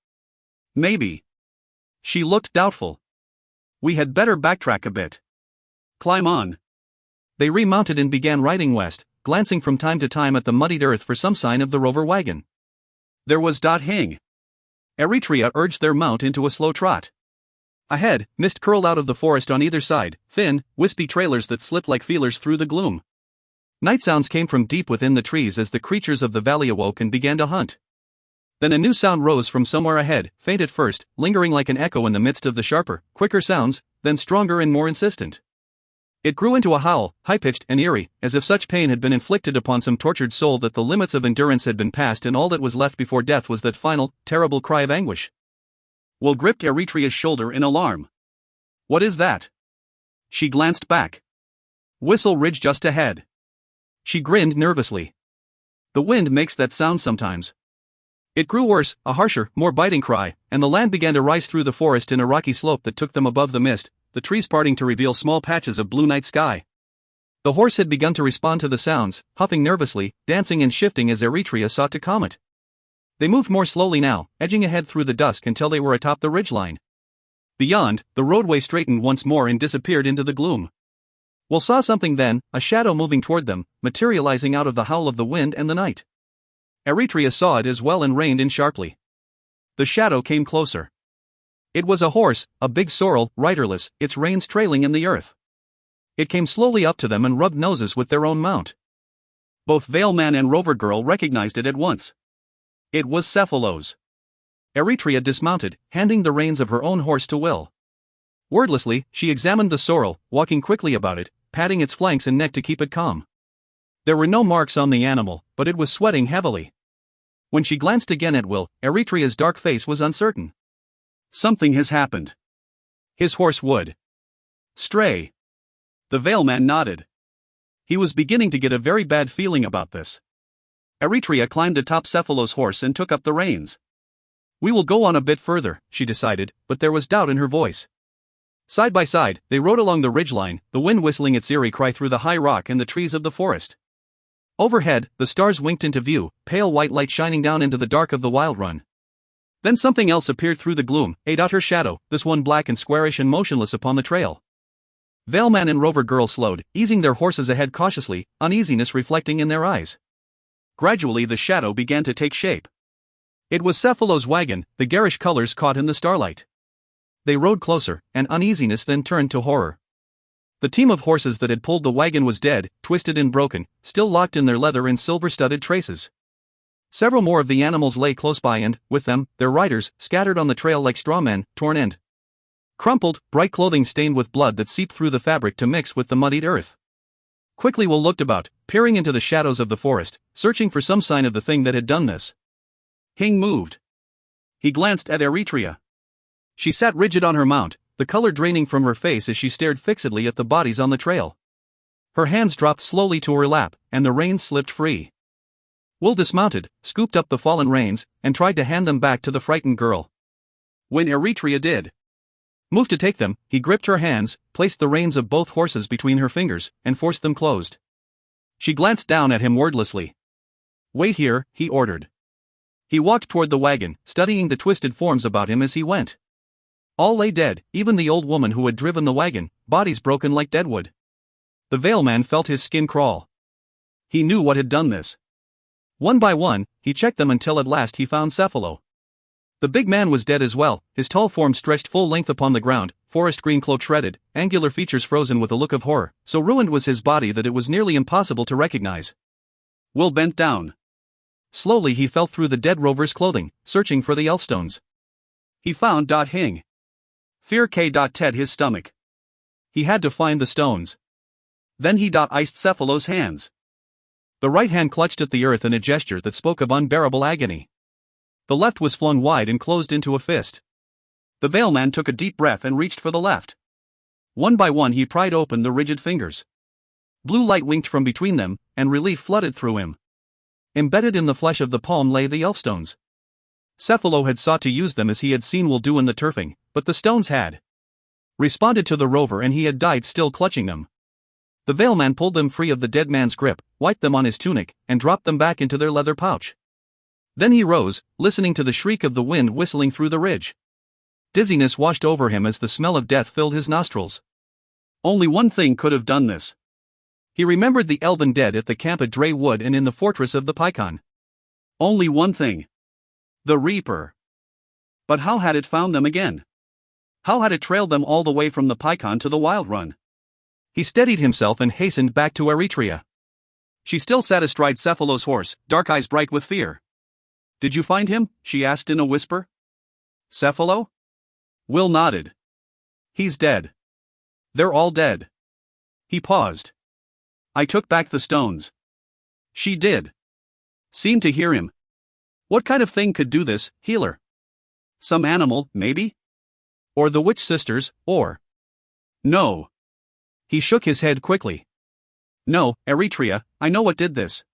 Speaker 2: Maybe.
Speaker 1: She looked doubtful.
Speaker 2: We had better backtrack a bit. Climb on.
Speaker 1: They remounted and began riding west, glancing from time to time at the muddied earth for some sign of the rover wagon.
Speaker 2: There was Hing.
Speaker 1: Eretria urged their mount into a slow trot. Ahead, mist curled out of the forest on either side, thin, wispy trailers that slipped like feelers through the gloom. Night sounds came from deep within the trees as the creatures of the valley awoke and began to hunt. Then a new sound rose from somewhere ahead, faint at first, lingering like an echo in the midst of the sharper, quicker sounds, then stronger and more insistent. It grew into a howl, high-pitched and eerie, as if such pain had been inflicted upon some tortured soul that the limits of endurance had been passed and all that was left before death was that final, terrible cry of anguish.
Speaker 2: Will gripped Eretria's shoulder in alarm. What is that? She glanced back. Whistle Ridge just ahead.
Speaker 1: She grinned nervously. The wind makes that sound sometimes. It grew worse, a harsher, more biting cry, and the land began to rise through the forest in a rocky slope that took them above the mist, the trees parting to reveal small patches of blue night sky. The horse had begun to respond to the sounds, huffing nervously, dancing and shifting as Eretria sought to calm it. They moved more slowly now, edging ahead through the dusk until they were atop the ridgeline. Beyond, the roadway straightened once more and disappeared into the gloom. Will saw something then, a shadow moving toward them, materializing out of the howl of the wind and the night. Eretria saw it as well and reined in sharply. The shadow came closer. It was a horse, a big sorrel, riderless, its reins trailing in the earth. It came slowly up to them and rubbed noses with their own mount.
Speaker 2: Both Veilman and Rover Girl recognized it at once. It was Cephalo's.
Speaker 1: Eretria dismounted, handing the reins of her own horse to Will. Wordlessly, she examined the sorrel, walking quickly about it, patting its flanks and neck to keep it calm. There were no marks on the animal, but it was sweating heavily. When she glanced again at Will, Eretria's dark face was uncertain.
Speaker 2: Something has happened.
Speaker 1: His horse would
Speaker 2: stray. The Veilman nodded. He was beginning to get a very bad feeling about this. Eretria climbed atop Cephalo's horse and took up the reins.
Speaker 1: We will go on a bit further, she decided, but there was doubt in her voice. Side by side, they rode along the ridgeline, the wind whistling its eerie cry through the high rock and the trees of the forest. Overhead, the stars winked into view, pale white light shining down into the dark of the wild run. Then something else appeared through the gloom, a utter shadow, this one black and squarish and motionless upon the trail. Veilman and Rover Girl slowed, easing their horses ahead cautiously, uneasiness reflecting in their eyes. Gradually the shadow began to take shape. It was Cephalo's wagon, the garish colors caught in the starlight. They rode closer, and uneasiness then turned to horror. The team of horses that had pulled the wagon was dead, twisted and broken, still locked in their leather and silver-studded traces. Several more of the animals lay close by and, with them, their riders, scattered on the trail like straw men, torn and crumpled, bright clothing stained with blood that seeped through the fabric to mix with the muddied earth. Quickly Will looked about, peering into the shadows of the forest, searching for some sign of the thing that had done this.
Speaker 2: Hing moved. He glanced at Eretria.
Speaker 1: She sat rigid on her mount, the color draining from her face as she stared fixedly at the bodies on the trail. Her hands dropped slowly to her lap, and the reins slipped free. Will dismounted, scooped up the fallen reins, and tried to hand them back to the frightened girl.
Speaker 2: When Eretria did
Speaker 1: move to take them, he gripped her hands, placed the reins of both horses between her fingers, and forced them closed.
Speaker 2: She glanced down at him wordlessly. Wait here, he ordered. He walked toward the wagon, studying the twisted forms about him as he went. All lay dead, even the old woman who had driven the wagon, bodies broken like deadwood. The veil man felt his skin crawl. He knew what had done this. One by one, he checked them until at last he found Cephalo. The big man was dead as well, his tall form stretched full length upon the ground, forest green cloak shredded, angular features frozen with a look of horror, so ruined was his body that it was nearly impossible to recognize. Will bent down. Slowly he felt through the dead rover's clothing, searching for the elfstones. He found Hing. Fear Ted his stomach. He had to find the stones. Then he iced Cephalo's hands. The right hand clutched at the earth in a gesture that spoke of unbearable agony. The left was flung wide and closed into a fist. The veil man took a deep breath and reached for the left. One by one he pried open the rigid fingers. Blue light winked from between them, and relief flooded through him. Embedded in the flesh of the palm lay the elfstones. Cephalo had sought to use them as he had seen Will do in the turfing, but the stones had responded to the rover and he had died still clutching them. The veil man pulled them free of the dead man's grip, wiped them on his tunic, and dropped them back into their leather pouch. Then he rose, listening to the shriek of the wind whistling through the ridge. Dizziness washed over him as the smell of death filled his nostrils. Only one thing could have done this. He remembered the elven dead at the camp at Dray Wood and in the fortress of the Pycon. Only one thing. The Reaper. But how had it found them again? How had it trailed them all the way from the Pycon to the Wild Run? He steadied himself and hastened back to Eretria. She still sat astride Cephalo's horse, dark eyes bright with fear. Did you find him? She asked in a whisper. Cephalo? Will nodded. He's dead. They're all dead. He paused. I took back the stones. She did. Seemed to hear him. What kind of thing could do this, healer? Some animal, maybe? Or the witch sisters, or... No. He shook his head quickly. No, Eretria, I know what did this.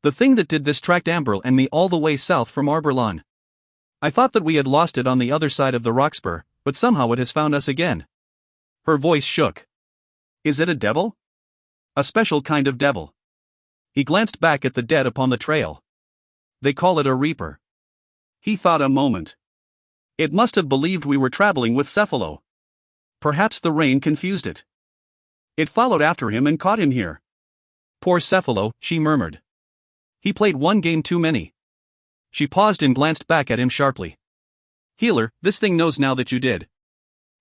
Speaker 2: The thing that did this tracked Amberl and me all the way south from Arborlon. I thought that we had lost it on the other side of the rockspur, but somehow it has found us again. Her voice shook. Is it a devil? A special kind of devil. He glanced back at the dead upon the trail. They call it a reaper. He thought a moment. It must have believed we were traveling with Cephalo. Perhaps the rain confused it. It followed after him and caught him here. Poor Cephalo, she murmured. He played one game too many. She paused and glanced back at him sharply. Healer, this thing knows now that you did.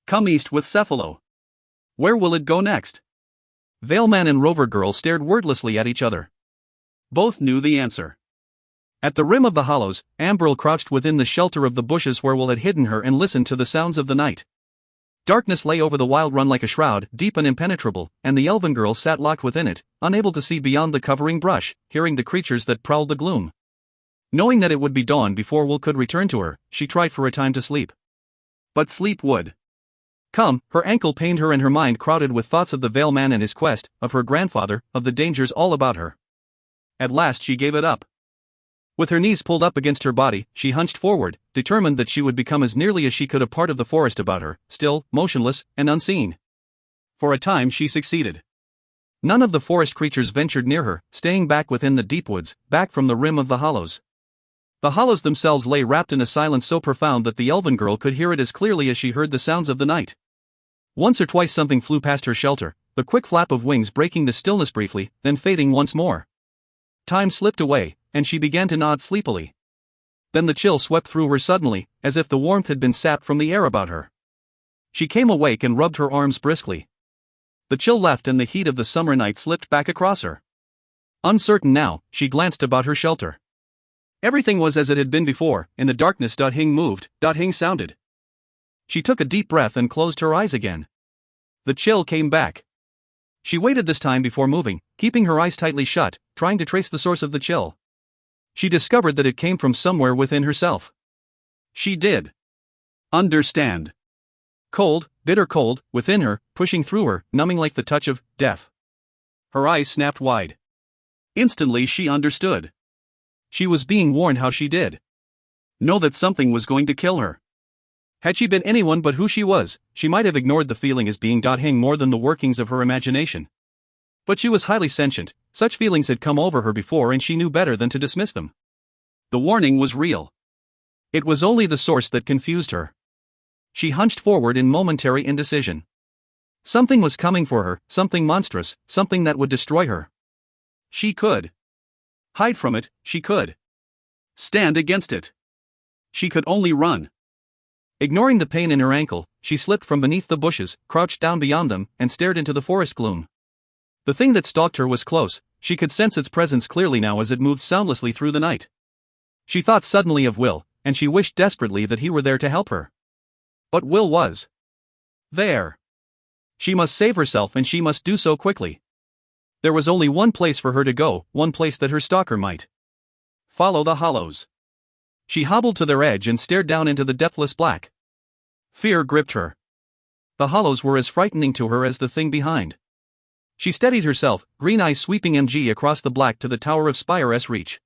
Speaker 2: Come east with Cephalo. Where will it go next? Veilman and Rover Girl stared wordlessly at each other. Both knew the answer. At the rim of the hollows, Amberl crouched within the shelter of the bushes where Will had hidden her and listened to the sounds of the night. Darkness lay over the Wild Run like a shroud, deep and impenetrable, and the elven girl sat locked within it, unable to see beyond the covering brush, hearing the creatures that prowled the gloom. Knowing that it would be dawn before Will could return to her, she tried for a time to sleep. But sleep would come. Her ankle pained her and her mind crowded with thoughts of the Veil Man and his quest, of her grandfather, of the dangers all about her. At last she gave it up. With her knees pulled up against her body, she hunched forward, determined that she would become as nearly as she could a part of the forest about her, still, motionless, and unseen. For a time she succeeded. None of the forest creatures ventured near her, staying back within the deep woods, back from the rim of the hollows. The hollows themselves lay wrapped in a silence so profound that the elven girl could hear it as clearly as she heard the sounds of the night. Once or twice something flew past her shelter, the quick flap of wings breaking the stillness briefly, then fading once more. Time slipped away, and she began to nod sleepily. Then the chill swept through her suddenly, as if the warmth had been sapped from the air about her. She came awake and rubbed her arms briskly. The chill left and the heat of the summer night slipped back across her. Uncertain now, she glanced about her shelter. Everything was as it had been before. In the darkness Hing moved, Hing sounded. She took a deep breath and closed her eyes again. The chill came back. She waited this time before moving, keeping her eyes tightly shut, trying to trace the source of the chill. She discovered that it came from somewhere within herself. She did understand. Cold, bitter cold, within her, pushing through her, numbing like the touch of death. Her eyes snapped wide. Instantly she understood. She was being warned how she did know that something was going to kill her. Had she been anyone but who she was, she might have ignored the feeling as being Hing more than the workings of her imagination. But she was highly sentient,
Speaker 1: Such feelings had come over her before and she knew better than to dismiss them. The warning was real. It was only the source that confused her. She hunched forward in momentary indecision. Something was coming for her, something monstrous, something that would destroy her. She could hide from it, she could stand against it. She could only run. Ignoring the pain in her ankle, she slipped from beneath the bushes, crouched down beyond them, and stared into the forest gloom. The thing that stalked her was close. She could sense its presence clearly now as it moved soundlessly through the night. She thought suddenly of Will, and she wished desperately that he were there to help her. But Will was there. She must save herself, and she must do so quickly. There was only one place for her to go, one place that her stalker might follow: the hollows. She hobbled to their edge and stared down into the depthless black. Fear gripped her. The hollows were as frightening to her as the thing behind. She steadied herself, green eyes sweeping across the black to the Tower of Spire's reach.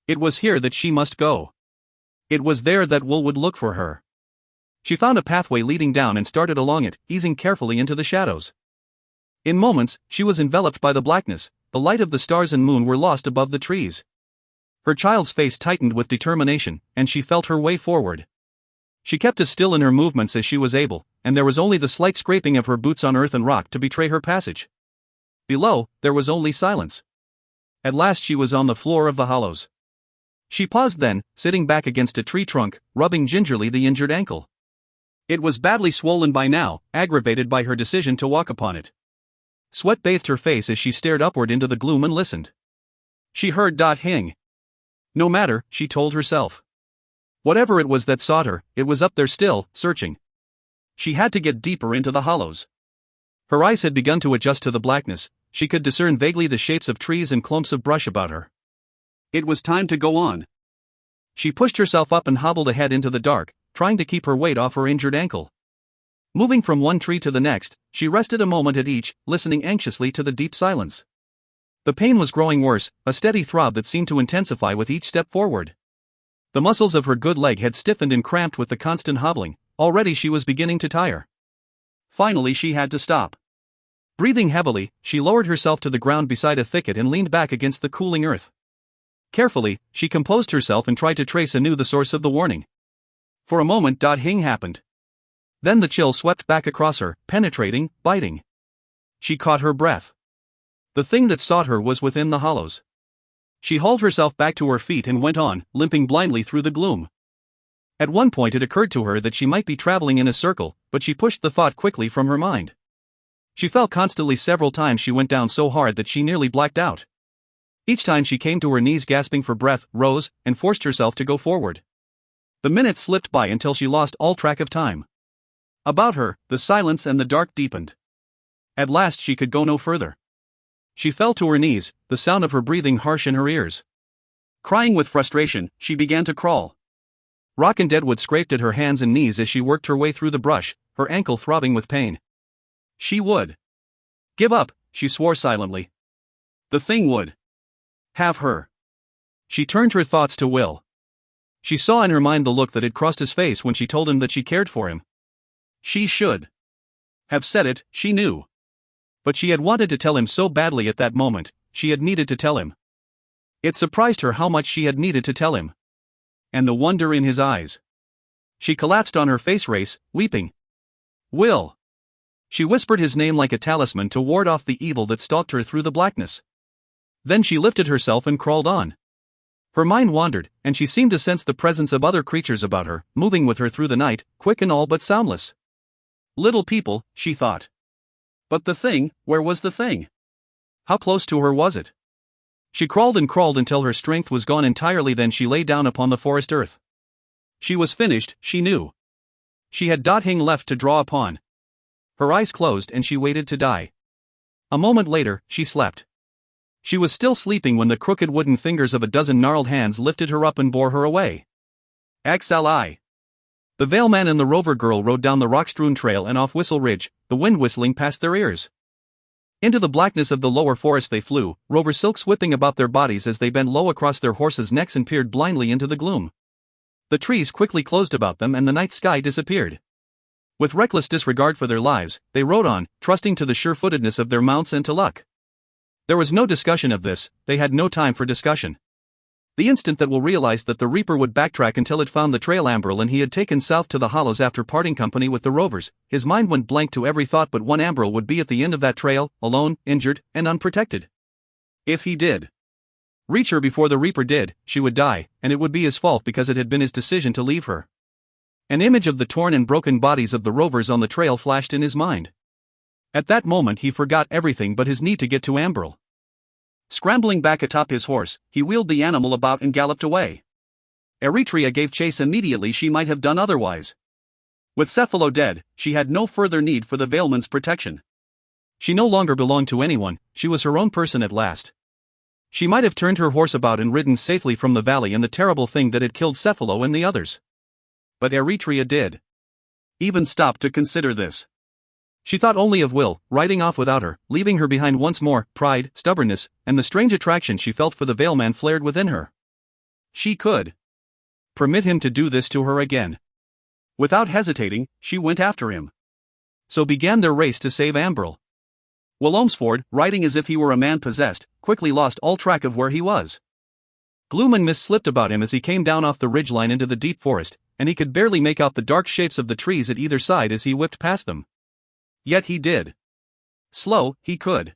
Speaker 1: It was here that she must go. It was there that Will would look for her. She found a pathway leading down and started along it, easing carefully into the shadows. In moments, she was enveloped by the blackness. The light of the stars and moon were lost above the trees. Her child's face tightened with determination, and she felt her way forward. She kept as still in her movements as she was able, and there was only the slight scraping of her boots on earth and rock to betray her passage. Below, there was only silence. At last she was on the floor of the hollows. She paused then, sitting back against a tree trunk, rubbing gingerly the injured ankle. It was badly swollen by now, aggravated by her decision to walk upon it. Sweat bathed her face as she stared upward into the gloom and listened. She heard Dot Hing. No matter, she told herself. Whatever it was that sought her, it was up there still, searching. She had to get deeper into the hollows. Her eyes had begun to adjust to the blackness. She could discern vaguely the shapes of trees and clumps of brush about her. It was time to go on. She pushed herself up and hobbled ahead into the dark, trying to keep her weight off her injured ankle. Moving from one tree to the next, she rested a moment at each, listening anxiously to the deep silence. The pain was growing worse, a steady throb that seemed to intensify with each step forward. The muscles of her good leg had stiffened and cramped with the constant hobbling. Already she was beginning to tire. Finally she had to stop. Breathing heavily, she lowered herself to the ground beside a thicket and leaned back against the cooling earth. Carefully, she composed herself and tried to trace anew the source of the warning. For a moment Dot Hing happened. Then the chill swept back across her, penetrating, biting. She caught her breath. The thing that sought her was within the hollows. She hauled herself back to her feet and went on, limping blindly through the gloom. At one point it occurred to her that she might be traveling in a circle, but she pushed the thought quickly from her mind. She fell constantly. Several times she went down so hard that she nearly blacked out. Each time she came to her knees gasping for breath, rose, and forced herself to go forward. The minutes slipped by until she lost all track of time. About her, the silence and the dark deepened. At last she could go no further. She fell to her knees, the sound of her breathing harsh in her ears. Crying with frustration, she began to crawl. Rock and deadwood scraped at her hands and knees as she worked her way through the brush, her ankle throbbing with pain. She would give up, she swore silently. The thing would have her. She turned her thoughts to Will. She saw in her mind the look that had crossed his face when she told him that she cared for him. She should have said it, she knew. But she had wanted to tell him so badly at that moment. She had needed to tell him. It surprised her how much she had needed to tell him. And the wonder in his eyes. She collapsed on her face, weeping. Will. She whispered his name like a talisman to ward off the evil that stalked her through the blackness. Then she lifted herself and crawled on. Her mind wandered, and she seemed to sense the presence of other creatures about her, moving with her through the night, quick and all but soundless. Little people, she thought. But the thing, where was the thing? How close to her was it? She crawled and crawled until her strength was gone entirely. Then she lay down upon the forest earth. She was finished, she knew. She had Dot Hing left to draw upon. Her eyes closed and she waited to die. A moment later, she slept. She was still sleeping when the crooked wooden fingers of a dozen gnarled hands lifted her up and bore her away. XLI. The Veilman and the Rover girl rode down the rock-strewn trail and off Whistle Ridge, the wind whistling past their ears. Into the blackness of the lower forest they flew, Rover silks whipping about their bodies as they bent low across their horses' necks and peered blindly into the gloom. The trees quickly closed about them and the night sky disappeared. With reckless disregard for their lives, they rode on, trusting to the sure-footedness of their mounts and to luck. There was no discussion of this, they had no time for discussion. The instant that Will realized that the Reaper would backtrack until it found the trail Ambrel and he had taken south to the Hollows after parting company with the Rovers, his mind went blank to every thought but one. Ambrel would be at the end of that trail, alone, injured, and unprotected. If he did reach her before the Reaper did, she would die, and it would be his fault because it had been his decision to leave her. An image of the torn and broken bodies of the Rovers on the trail flashed in his mind. At that moment he forgot everything but his need to get to Ambrel. Scrambling back atop his horse, he wheeled the animal about and galloped away. Eretria gave chase immediately. She might have done otherwise. With Cephalo dead, she had no further need for the Valeman's protection. She no longer belonged to anyone, she was her own person at last. She might have turned her horse about and ridden safely from the valley and the terrible thing that had killed Cephalo and the others. But Eretria did even stop to consider this. She thought only of Will, riding off without her, leaving her behind once more. Pride, stubbornness, and the strange attraction she felt for the Valeman flared within her. She could permit him to do this to her again. Without hesitating, she went after him. So began their race to save Ambrel. Will Olmsford, riding as if he were a man possessed, quickly lost all track of where he was. Gloom and mist slipped about him as he came down off the ridgeline into the deep forest, and he could barely make out the dark shapes of the trees at either side as he whipped past them. Yet he did. Slow, he could.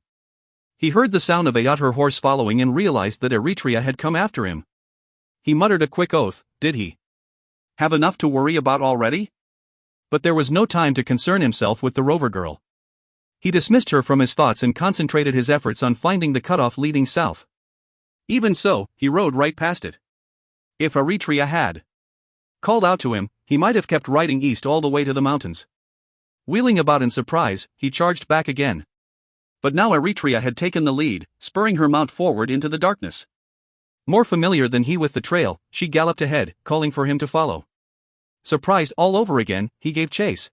Speaker 1: He heard the sound of Ayat, her horse, following and realized that Eretria had come after him. He muttered a quick oath. Did he have enough to worry about already? But there was no time to concern himself with the Rover girl. He dismissed her from his thoughts and concentrated his efforts on finding the cutoff leading south. Even so, he rode right past it. If Eretria had called out to him, he might have kept riding east all the way to the mountains. Wheeling about in surprise, he charged back again. But now Eretria had taken the lead, spurring her mount forward into the darkness. More familiar than he with the trail, she galloped ahead, calling for him to follow. Surprised all over again, he gave chase.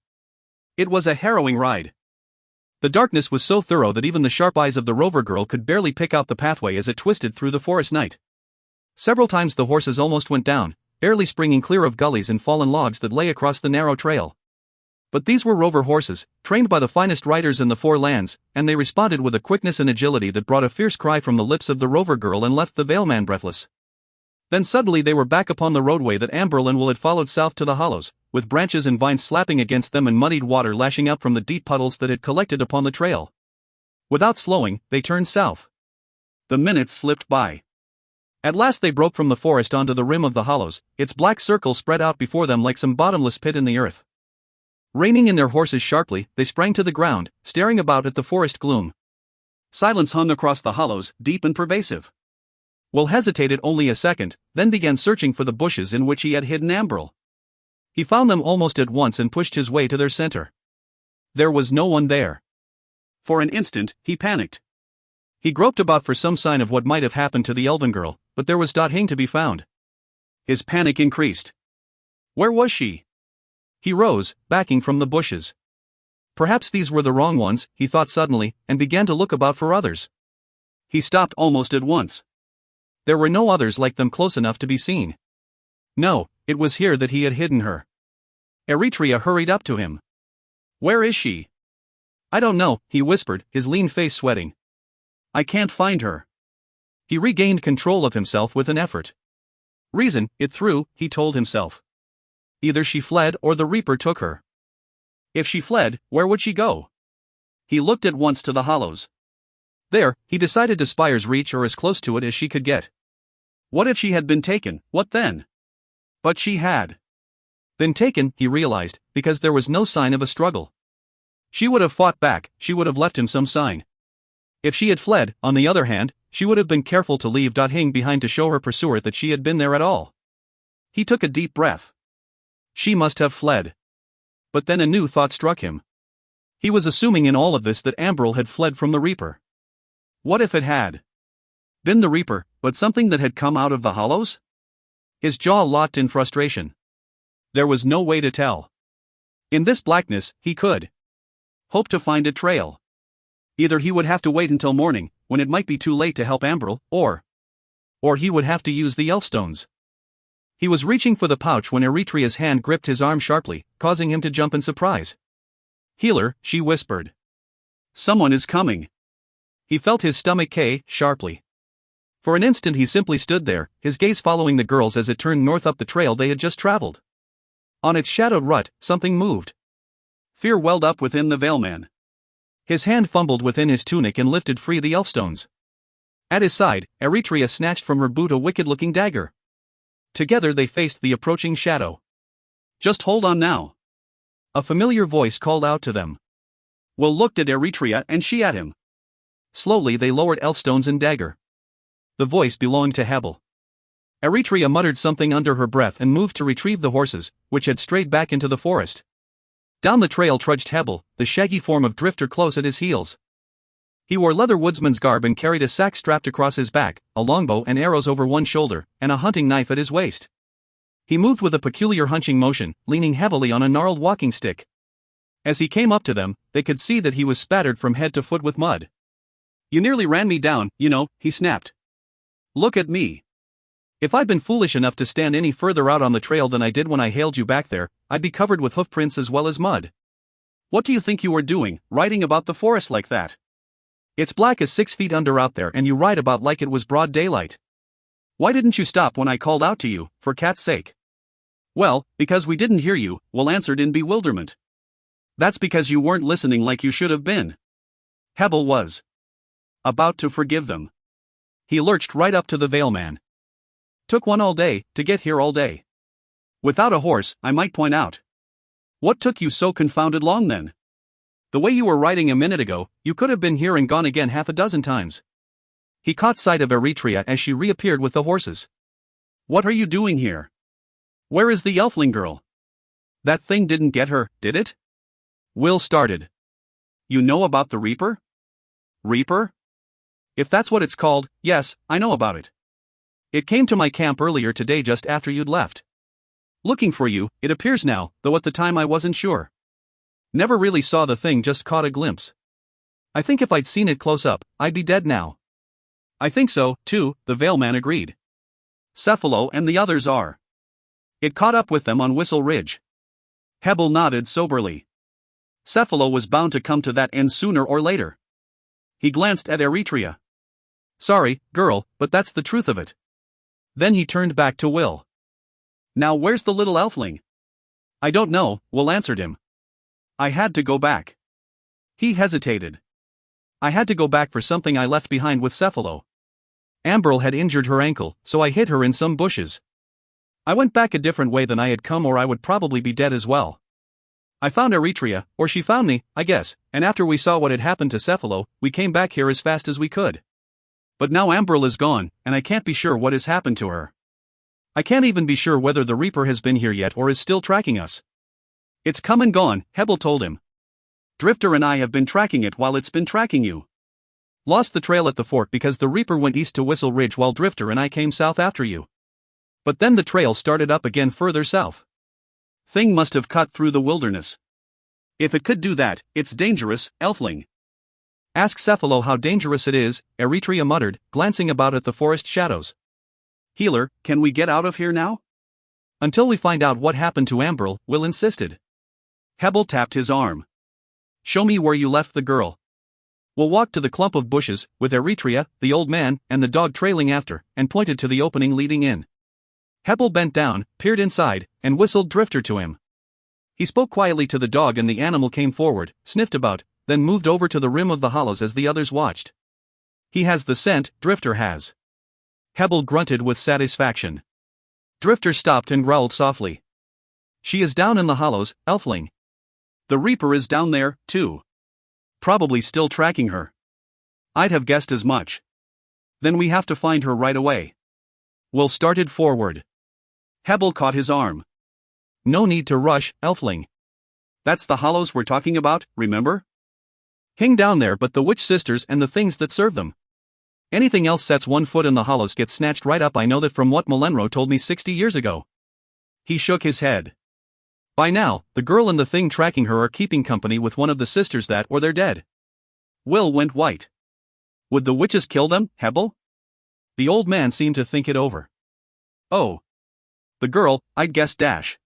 Speaker 1: It was a harrowing ride. The darkness was so thorough that even the sharp eyes of the Rover girl could barely pick out the pathway as it twisted through the forest night. Several times the horses almost went down, barely springing clear of gullies and fallen logs that lay across the narrow trail. But these were Rover horses, trained by the finest riders in the Four Lands, and they responded with a quickness and agility that brought a fierce cry from the lips of the Rover girl and left the Valeman breathless. Then suddenly they were back upon the roadway that Ambrel and Will had followed south to the hollows, with branches and vines slapping against them and muddied water lashing up from the deep puddles that had collected upon the trail. Without slowing, they turned south. The minutes slipped by. At last they broke from the forest onto the rim of the hollows, its black circle spread out before them like some bottomless pit in the earth. Reining in their horses sharply, they sprang to the ground, staring about at the forest gloom. Silence hung across the hollows, deep and pervasive. Will hesitated only a second, then began searching for the bushes in which he had hidden Ambrel. He found them almost at once and pushed his way to their center. There was no one there. For an instant, he panicked. He groped about for some sign of what might have happened to the elven girl, but there was Dothaing to be found. His panic increased. Where was she? He rose, backing from the bushes. Perhaps these were the wrong ones, he thought suddenly, and began to look about for others. He stopped almost at once. There were no others like them close enough to be seen. No, it was here that he had hidden her. Eretria hurried up to him. Where is she? I don't know, he whispered, his lean face sweating. I can't find her. He regained control of himself with an effort. Reason it through, he told himself. Either she fled or the Reaper took her. If she fled, where would she go? He looked at once to the hollows. There, he decided to Spire's Reach or as close to it as she could get. What if she had been taken, what then? But she had been taken, he realized, because there was no sign of a struggle. She would have fought back, she would have left him some sign. If she had fled, on the other hand, she would have been careful to leave Dothaing behind to show her pursuer that she had been there at all. He took a deep breath. She must have fled. But then a new thought struck him. He was assuming in all of this that Ambrel had fled from the Reaper. What if it had been the Reaper, but something that had come out of the hollows? His jaw locked in frustration. There was no way to tell. In this blackness, he could hope to find a trail. Either he would have to wait until morning, when it might be too late to help Ambrel, or he would have to use the Elfstones. He was reaching for the pouch when Eretria's hand gripped his arm sharply, causing him to jump in surprise. Healer, she whispered. Someone is coming. He felt his stomach k sharply. For an instant he simply stood there, his gaze following the girls as it turned north up the trail they had just traveled. On its shadowed rut, something moved.
Speaker 2: Fear welled up within the Veilman.
Speaker 1: His hand fumbled within his tunic and lifted free the elfstones. At his side, Eretria snatched from her boot a wicked-looking dagger. Together they faced the approaching shadow.
Speaker 2: Just hold on now.
Speaker 1: A familiar voice called out to them.
Speaker 2: Will looked at Eretria and she at him.
Speaker 1: Slowly they lowered elfstones and dagger. The voice belonged to Hebel. Eretria muttered something under her breath and moved to retrieve the horses, which had strayed back into the forest. Down the trail trudged Hebel, the shaggy form of Drifter close at his heels. He wore leather woodsman's garb and carried a sack strapped across his back, a longbow and arrows over one shoulder, and a hunting knife at his waist. He moved with a peculiar hunching motion, leaning heavily on a gnarled walking stick. As he came up to them, they could see that he was spattered from head to foot with mud.
Speaker 2: You nearly ran me down, you know, he snapped. Look at me.
Speaker 1: If I'd been foolish enough to stand any further out on the trail than I did when I hailed you back there, I'd be covered with hoofprints as well as mud.
Speaker 2: What do you think you were doing, riding about the forest like that?
Speaker 1: It's black as 6 feet under out there and you ride about like it was broad daylight.
Speaker 2: Why didn't you stop when I called out to you, for cat's sake?
Speaker 1: Well, because we didn't hear you,
Speaker 2: Will answered in bewilderment. That's because you weren't listening like you should have been.
Speaker 1: Hebel was
Speaker 2: about to forgive them.
Speaker 1: He lurched right up to the Veilman. Took one all day, to get here all day.
Speaker 2: Without a horse, I might point out. What took you so confounded long then?
Speaker 1: The way you were riding a minute ago, you could have been here and gone again half a dozen times. He caught sight of Eretria as she reappeared with the horses.
Speaker 2: What are you doing here? Where is the elfling girl?
Speaker 1: That thing didn't get her, did it? Will started.
Speaker 2: You know about the Reaper?
Speaker 1: Reaper? If that's what it's called, yes, I know about it. It came to my camp earlier today just after you'd left. Looking for you, it appears now, though at the time I wasn't sure. Never really saw the thing, just caught a glimpse. I think if I'd seen it close up, I'd be dead now.
Speaker 2: I think so, too, the Veilman agreed. Cephalo and the others are.
Speaker 1: It caught up with them on Whistle Ridge.
Speaker 2: Hebel nodded soberly. Cephalo was bound to come to that end sooner or later. He glanced at Eretria.
Speaker 1: Sorry, girl, but that's the truth of it. Then he turned back to Will.
Speaker 2: Now where's the little elfling?
Speaker 1: I don't know, Will answered him.
Speaker 2: I had to go back.
Speaker 1: He hesitated. I had to go back for something I left behind with Cephalo. Amberl had injured her ankle, so I hid her in some bushes. I went back a different way than I had come, or I would probably be dead as well. I found Eretria, or she found me, I guess, and after we saw what had happened to Cephalo, we came back here as fast as we could. But now Amberl is gone, and I can't be sure what has happened to her. I can't even be sure whether the Reaper has been here yet or is still tracking us.
Speaker 2: It's come and gone, Hebel told him. Drifter and I have been tracking it while it's been tracking you.
Speaker 1: Lost the trail at the fort because the Reaper went east to Whistle Ridge while Drifter and I came south after you. But then the trail started up again further south.
Speaker 2: Thing must have cut through the wilderness. If it could do that, it's dangerous, elfling.
Speaker 1: Ask Cephalo how dangerous it is, Eretria muttered, glancing about at the forest shadows.
Speaker 2: Healer, can we get out of here now?
Speaker 1: Until we find out what happened to Amberl, Will insisted.
Speaker 2: Hebel tapped his arm.
Speaker 1: Show me where you left the girl. We'll walk to the clump of bushes, with Eretria, the old man, and the dog trailing after, and pointed to the opening leading in. Hebel bent down, peered inside, and whistled Drifter to him. He spoke quietly to the dog and the animal came forward, sniffed about, then moved over to the rim of the hollows as the others watched. He has the scent, Drifter has. Hebel grunted with satisfaction. Drifter stopped and growled softly. She is down in the hollows, elfling.
Speaker 2: The Reaper is down there, too.
Speaker 1: Probably still tracking her.
Speaker 2: I'd have guessed as much.
Speaker 1: Then we have to find her right away. Will started forward.
Speaker 2: Hebel caught his arm.
Speaker 1: No need to rush, elfling.
Speaker 2: That's the hollows we're talking about, remember?
Speaker 1: Hang down there, but the witch sisters and the things that serve them. Anything else sets one foot in the hollows gets snatched right up. I know that from what Melenro told me 60 years ago. He shook his head. By now, the girl and the thing tracking her are keeping company with one of the sisters that, or they're dead.
Speaker 2: Will went white.
Speaker 1: Would the witches kill them, Hebel? The old man seemed to think it over. Oh. The girl, I'd guess dash.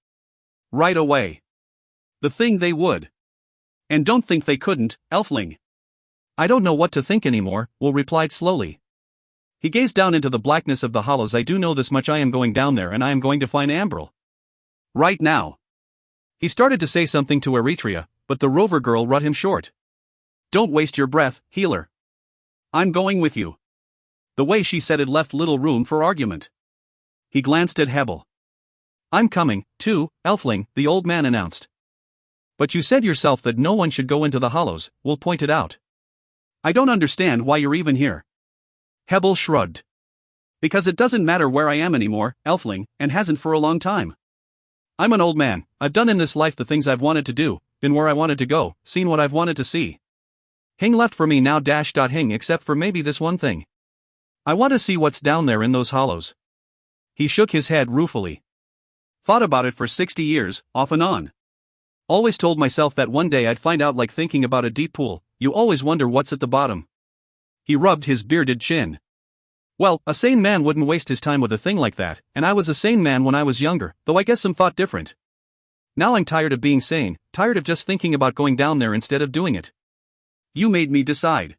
Speaker 1: Right away. The thing they would.
Speaker 2: And don't think they couldn't, elfling.
Speaker 1: I don't know what to think anymore, Will replied slowly. He gazed down into the blackness of the hollows. I do know this much, I am going down there and I am going to find Ambril. Right now. He started to say something to Eritrea, but the rover girl rut him short. Don't waste your breath, healer. I'm going with you. The way she said it left little room for argument. He glanced at Hebel. I'm coming, too, Elfling, the old man announced. But you said yourself that no one should go into the hollows, Will pointed out. I don't understand why you're even here. Hebel shrugged. Because it doesn't matter where I am anymore, Elfling, and hasn't for a long time. I'm an old man, I've done in this life the things I've wanted to do, been where I wanted to go, seen what I've wanted to see. Hing left for me now. Hing except for maybe this one thing. I want to see what's down there in those hollows. He shook his head ruefully. Thought about it for 60 years, off and on. Always told myself that one day I'd find out, like thinking about a deep pool, you always wonder what's at the bottom. He rubbed his bearded chin. Well, a sane man wouldn't waste his time with a thing like that, and I was a sane man when I was younger, though I guess some thought different. Now I'm tired of being sane, tired of just thinking about going down there instead of doing it. You made me decide.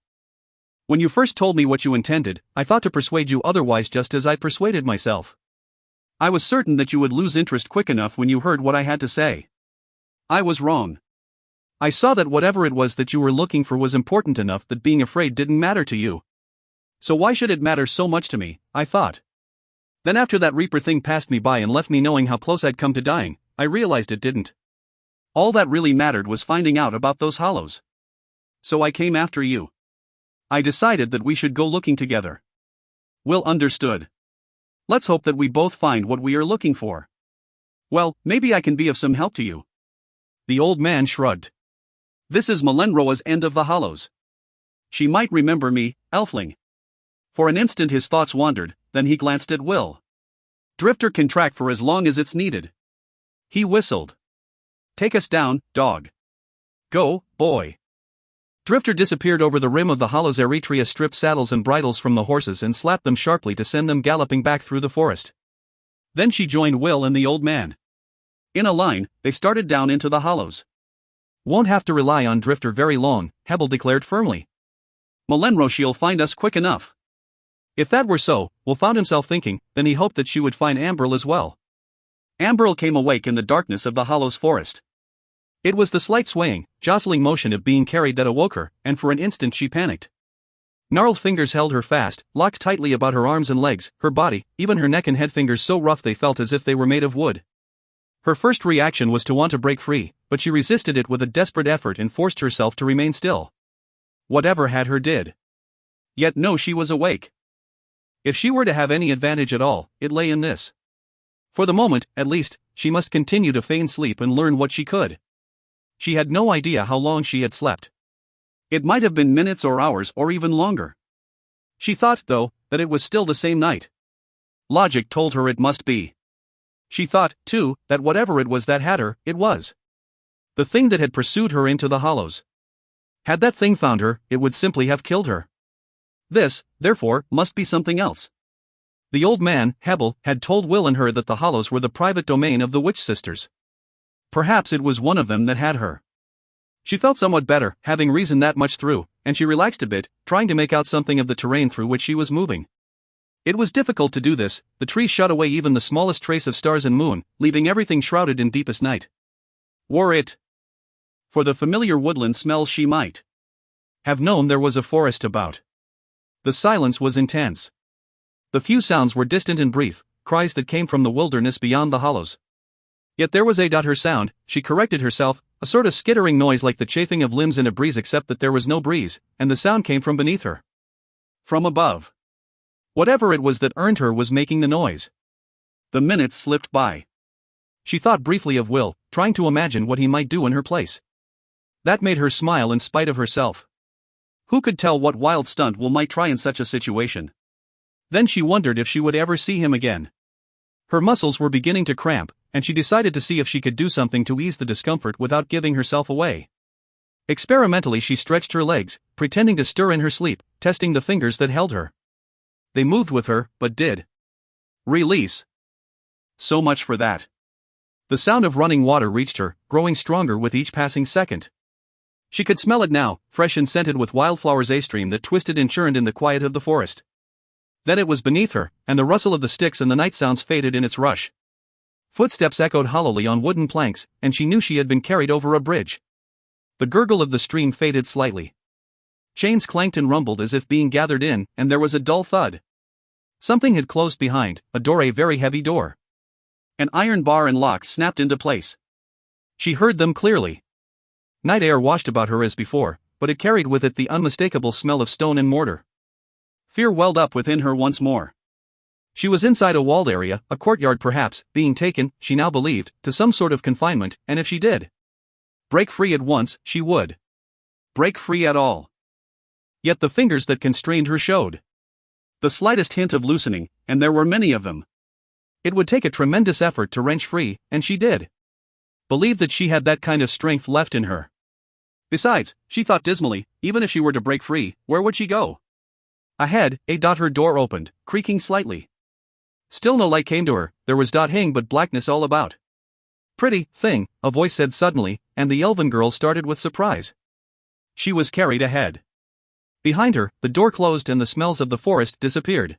Speaker 1: When you first told me what you intended, I thought to persuade you otherwise, just as I persuaded myself. I was certain that you would lose interest quick enough when you heard what I had to say. I was wrong. I saw that whatever it was that you were looking for was important enough that being afraid didn't matter to you. So why should it matter so much to me, I thought. Then after that Reaper thing passed me by and left me knowing how close I'd come to dying, I realized it didn't. All that really mattered was finding out about those hollows. So I came after you. I decided that we should go looking together. Will understood. Let's hope that we both find what we are looking for. Well, maybe I can be of some help to you. The old man shrugged. This is Melenroa's end of the hollows. She might remember me, Elfling. For an instant his thoughts wandered, then he glanced at Will. Drifter can track for as long as it's needed. He whistled. Take us down, dog. Go, boy. Drifter disappeared over the rim of the hollows. Eritrea stripped saddles and bridles from the horses and slapped them sharply to send them galloping back through the forest. Then she joined Will and the old man. In a line, they started down into the hollows. Won't have to rely on Drifter very long, Hebel declared firmly. Melenro, she'll find us quick enough. If that were so, Will found himself thinking, then he hoped that she would find Ambril as well. Ambril came awake in the darkness of the hollows forest. It was the slight swaying, jostling motion of being carried that awoke her, and for an instant she panicked. Gnarled fingers held her fast, locked tightly about her arms and legs, her body, even her neck and head, fingers so rough they felt as if they were made of wood. Her first reaction was to want to break free, but she resisted it with a desperate effort and forced herself to remain still. Whatever had her did. Yet no, she was awake. If she were to have any advantage at all, it lay in this. For the moment, at least, she must continue to feign sleep and learn what she could. She had no idea how long she had slept. It might have been minutes or hours or even longer. She thought, though, that it was still the same night. Logic told her it must be. She thought, too, that whatever it was that had her, it was the thing that had pursued her into the hollows. Had that thing found her, it would simply have killed her. This, therefore, must be something else. The old man, Hebel, had told Will and her that the hollows were the private domain of the witch sisters. Perhaps it was one of them that had her. She felt somewhat better, having reasoned that much through, and she relaxed a bit, trying to make out something of the terrain through which she was moving. It was difficult to do this, the trees shut away even the smallest trace of stars and moon, leaving everything shrouded in deepest night. Were it for the familiar woodland smells, she might have known there was a forest about. The silence was intense. The few sounds were distant and brief, cries that came from the wilderness beyond the hollows. Yet there was her sound, she corrected herself, a sort of skittering noise like the chafing of limbs in a breeze, except that there was no breeze, and the sound came from beneath her. From above. Whatever it was that earned her was making the noise. The minutes slipped by. She thought briefly of Will, trying to imagine what he might do in her place. That made her smile in spite of herself. Who could tell what wild stunt Will might try in such a situation? Then she wondered if she would ever see him again. Her muscles were beginning to cramp, and she decided to see if she could do something to ease the discomfort without giving herself away. Experimentally she stretched her legs, pretending to stir in her sleep, testing the fingers that held her. They moved with her, but did release. So much for that. The sound of running water reached her, growing stronger with each passing second. She could smell it now, fresh and scented with wildflowers, a stream that twisted and churned in the quiet of the forest. Then it was beneath her, and the rustle of the sticks and the night sounds faded in its rush. Footsteps echoed hollowly on wooden planks, and she knew she had been carried over a bridge. The gurgle of the stream faded slightly. Chains clanked and rumbled as if being gathered in, and there was a dull thud. Something had closed behind, a door, a very heavy door. An iron bar and lock snapped into place. She heard them clearly. Night air washed about her as before, but it carried with it the unmistakable smell of stone and mortar. Fear welled up within her once more. She was inside a walled area, a courtyard perhaps, being taken, she now believed, to some sort of confinement, and if she did break free at once, she would break free at all. Yet the fingers that constrained her showed the slightest hint of loosening, and there were many of them. It would take a tremendous effort to wrench free, and she did believe that she had that kind of strength left in her. Besides, she thought dismally, even if she were to break free, where would she go? Ahead, her door opened, creaking slightly. Still no light came to her, there was hing but blackness all about. Pretty thing, a voice said suddenly, and the elven girl started with surprise. She was carried ahead. Behind her, the door closed and the smells of the forest disappeared.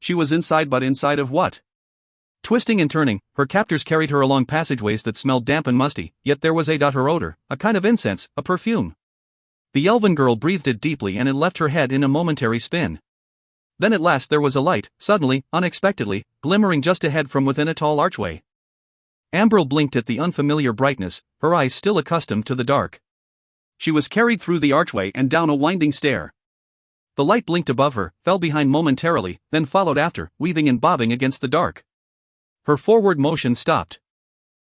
Speaker 1: She was inside, but inside of what? Twisting and turning, her captors carried her along passageways that smelled damp and musty, yet there was her odor, a kind of incense, a perfume. The elven girl breathed it deeply and it left her head in a momentary spin. Then at last there was a light, suddenly, unexpectedly, glimmering just ahead from within a tall archway. Ambril blinked at the unfamiliar brightness, her eyes still accustomed to the dark. She was carried through the archway and down a winding stair. The light blinked above her, fell behind momentarily, then followed after, weaving and bobbing against the dark. Her forward motion stopped.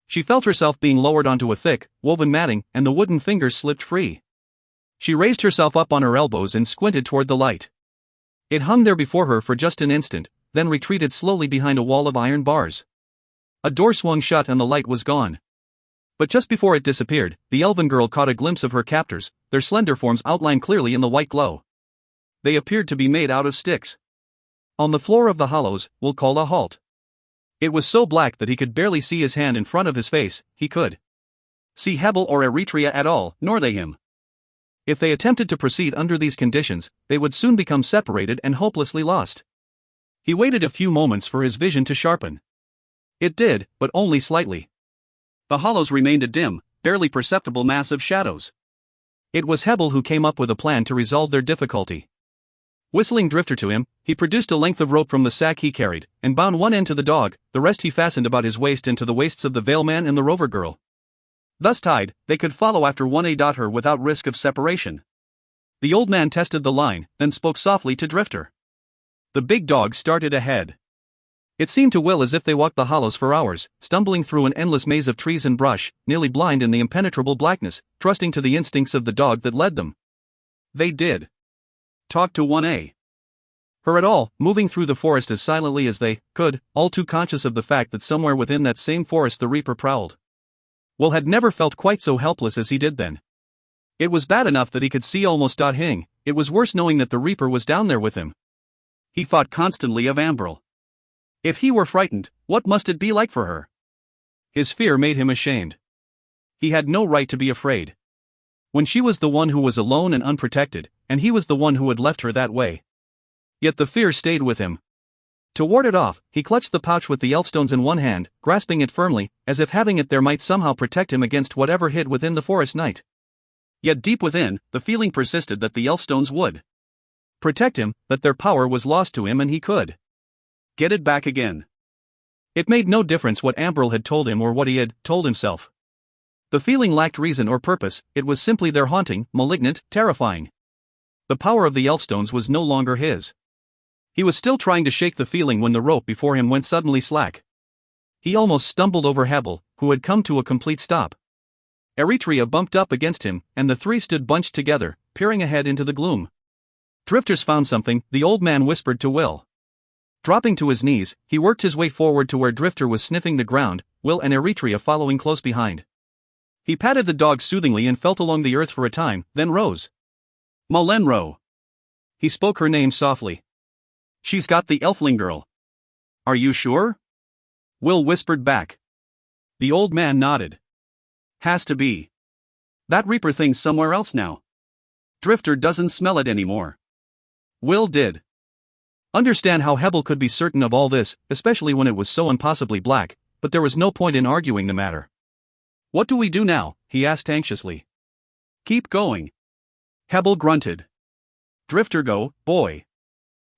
Speaker 1: She felt herself being lowered onto a thick, woven matting, and the wooden fingers slipped free. She raised herself up on her elbows and squinted toward the light. It hung there before her for just an instant, then retreated slowly behind a wall of iron bars. A door swung shut and the light was gone. But just before it disappeared, the elven girl caught a glimpse of her captors, their slender forms outlined clearly in the white glow. They appeared to be made out of sticks. On the floor of the hollows, we'll call a halt. It was so black that he could barely see his hand in front of his face, he could see Hebel or Eretria at all, nor they him. If they attempted to proceed under these conditions, they would soon become separated and hopelessly lost. He waited a few moments for his vision to sharpen. It did, but only slightly. The hollows remained a dim, barely perceptible mass of shadows. It was Hebel who came up with a plan to resolve their difficulty. Whistling Drifter to him, he produced a length of rope from the sack he carried, and bound one end to the dog, the rest he fastened about his waist and to the waists of the Veilman and the Rover girl. Thus tied, they could follow after her without risk of separation. The old man tested the line, then spoke softly to Drifter. The big dog started ahead. It seemed to Will as if they walked the hollows for hours, stumbling through an endless maze of trees and brush, nearly blind in the impenetrable blackness, trusting to the instincts of the dog that led them. They did talk to her at all, moving through the forest as silently as they could, all too conscious of the fact that somewhere within that same forest the Reaper prowled. Will had never felt quite so helpless as he did then. It was bad enough that he could see almost hing, it was worse knowing that the Reaper was down there with him. He thought constantly of Ambril. If he were frightened, what must it be like for her? His fear made him ashamed. He had no right to be afraid. When she was the one who was alone and unprotected, and he was the one who had left her that way. Yet the fear stayed with him. To ward it off, he clutched the pouch with the elfstones in one hand, grasping it firmly, as if having it there might somehow protect him against whatever hid within the forest night. Yet deep within, the feeling persisted that the elfstones would protect him, that their power was lost to him and he could get it back again. It made no difference what Ambril had told him or what he had told himself. The feeling lacked reason or purpose, it was simply there, haunting, malignant, terrifying. The power of the elfstones was no longer his. He was still trying to shake the feeling when the rope before him went suddenly slack. He almost stumbled over Hebel, who had come to a complete stop. Eretria bumped up against him, and the three stood bunched together, peering ahead into the gloom. Drifters found something, the old man whispered to Will. Dropping to his knees, he worked his way forward to where Drifter was sniffing the ground, Will and Eretria following close behind. He patted the dog soothingly and felt along the earth for a time, then rose. Molenro. He spoke her name softly. She's got the elfling girl. Are you sure? Will whispered back. The old man nodded. Has to be.
Speaker 2: That Reaper thing's somewhere else now. Drifter doesn't smell it anymore. Will did.
Speaker 1: Understand how Hebel could be certain of all this, especially when it was so impossibly black, but there was no point in arguing the matter.
Speaker 2: What do we do now? He asked anxiously. Keep going. Hebel grunted. Drifter go, boy.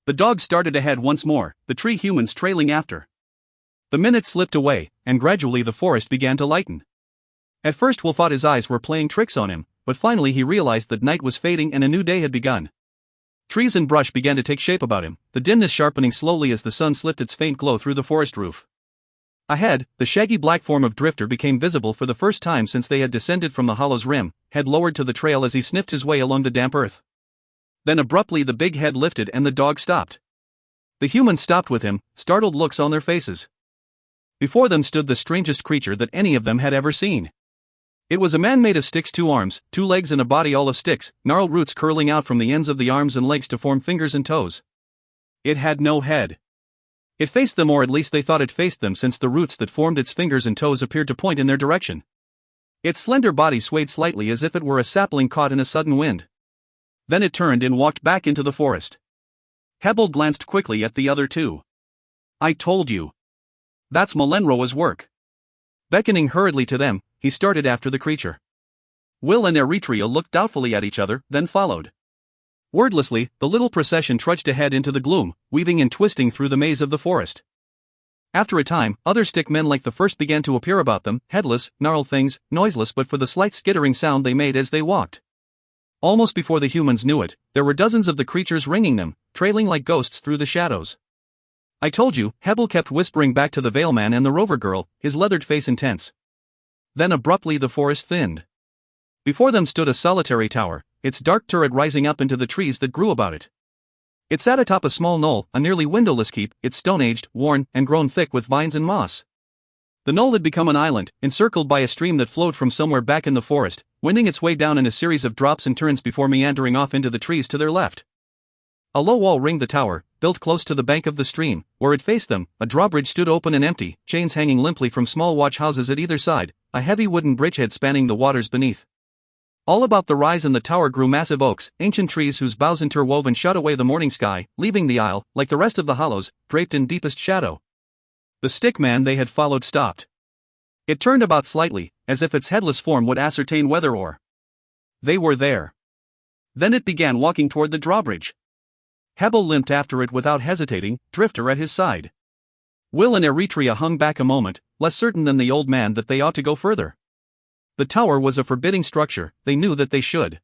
Speaker 2: The dog started ahead once more, the tree humans trailing after.
Speaker 1: The minutes slipped away, and gradually the forest began to lighten. At first Will thought his eyes were playing tricks on him, but finally he realized that night was fading and a new day had begun. Trees and brush began to take shape about him, the dimness sharpening slowly as the sun slipped its faint glow through the forest roof. Ahead, the shaggy black form of Drifter became visible for the first time since they had descended from the hollow's rim, head lowered to the trail as he sniffed his way along the damp earth. Then abruptly the big head lifted and the dog stopped. The humans stopped with him, startled looks on their faces. Before them stood the strangest creature that any of them had ever seen. It was a man made of sticks, 2 arms, 2 legs and a body all of sticks, gnarled roots curling out from the ends of the arms and legs to form fingers and toes. It had no head. It faced them, or at least they thought it faced them, since the roots that formed its fingers and toes appeared to point in their direction. Its slender body swayed slightly as if it were a sapling caught in a sudden wind. Then it turned and walked back into the forest. Hebel glanced quickly at the other two. I told you. That's Malenroa's work. Beckoning hurriedly to them, he started after the creature. Will and Eritrea looked doubtfully at each other, then followed. Wordlessly, the little procession trudged ahead into the gloom, weaving and twisting through the maze of the forest. After a time, other stick men like the first began to appear about them, headless, gnarled things, noiseless but for the slight skittering sound they made as they walked. Almost before the humans knew it, there were dozens of the creatures ringing them, trailing like ghosts through the shadows. I told you, Hebel kept whispering back to the Veilman and the Rover girl, his leathered face intense. Then abruptly the forest thinned. Before them stood a solitary tower, its dark turret rising up into the trees that grew about it. It sat atop a small knoll, a nearly windowless keep, its stone-aged, worn, and grown thick with vines and moss. The knoll had become an island, encircled by a stream that flowed from somewhere back in the forest, winding its way down in a series of drops and turns before meandering off into the trees to their left. A low wall ringed the tower, built close to the bank of the stream. Where it faced them, a drawbridge stood open and empty, chains hanging limply from small watch houses at either side, a heavy wooden bridgehead spanning the waters beneath. All about the rise and the tower grew massive oaks, ancient trees whose boughs interwoven shut away the morning sky, leaving the isle, like the rest of the hollows, draped in deepest shadow. The stick man they had followed stopped. It turned about slightly, as if its headless form would ascertain whether or they were there. Then it began walking toward the drawbridge. Hebel limped after it without hesitating, Drifter at his side. Will and Eritrea hung back a moment, less certain than the old man that they ought to go further. The tower was a forbidding structure, they knew that they should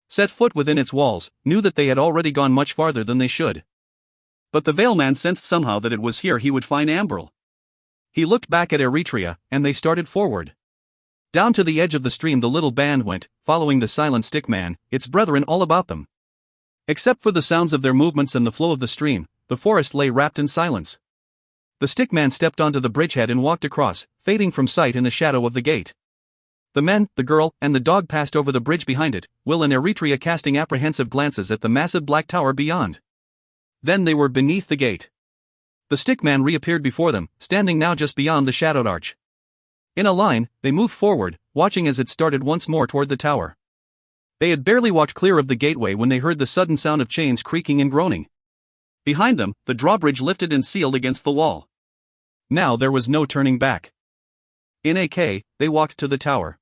Speaker 1: set foot within its walls, knew that they had already gone much farther than they should. But the Veilman sensed somehow that it was here he would find Ambril. He looked back at Eritrea, and they started forward. Down to the edge of the stream the little band went, following the silent stick man, its brethren all about them. Except for the sounds of their movements and the flow of the stream, the forest lay wrapped in silence. The stick man stepped onto the bridgehead and walked across, fading from sight in the shadow of the gate. The men, the girl, and the dog passed over the bridge behind it, Will and Eritrea casting apprehensive glances at the massive black tower beyond. Then they were beneath the gate. The stick man reappeared before them, standing now just beyond the shadowed arch. In a line, they moved forward, watching as it started once more toward the tower. They had barely walked clear of the gateway when they heard the sudden sound of chains creaking and groaning. Behind them, the drawbridge lifted and sealed against the wall. Now there was no turning back. In a K, they walked to the tower.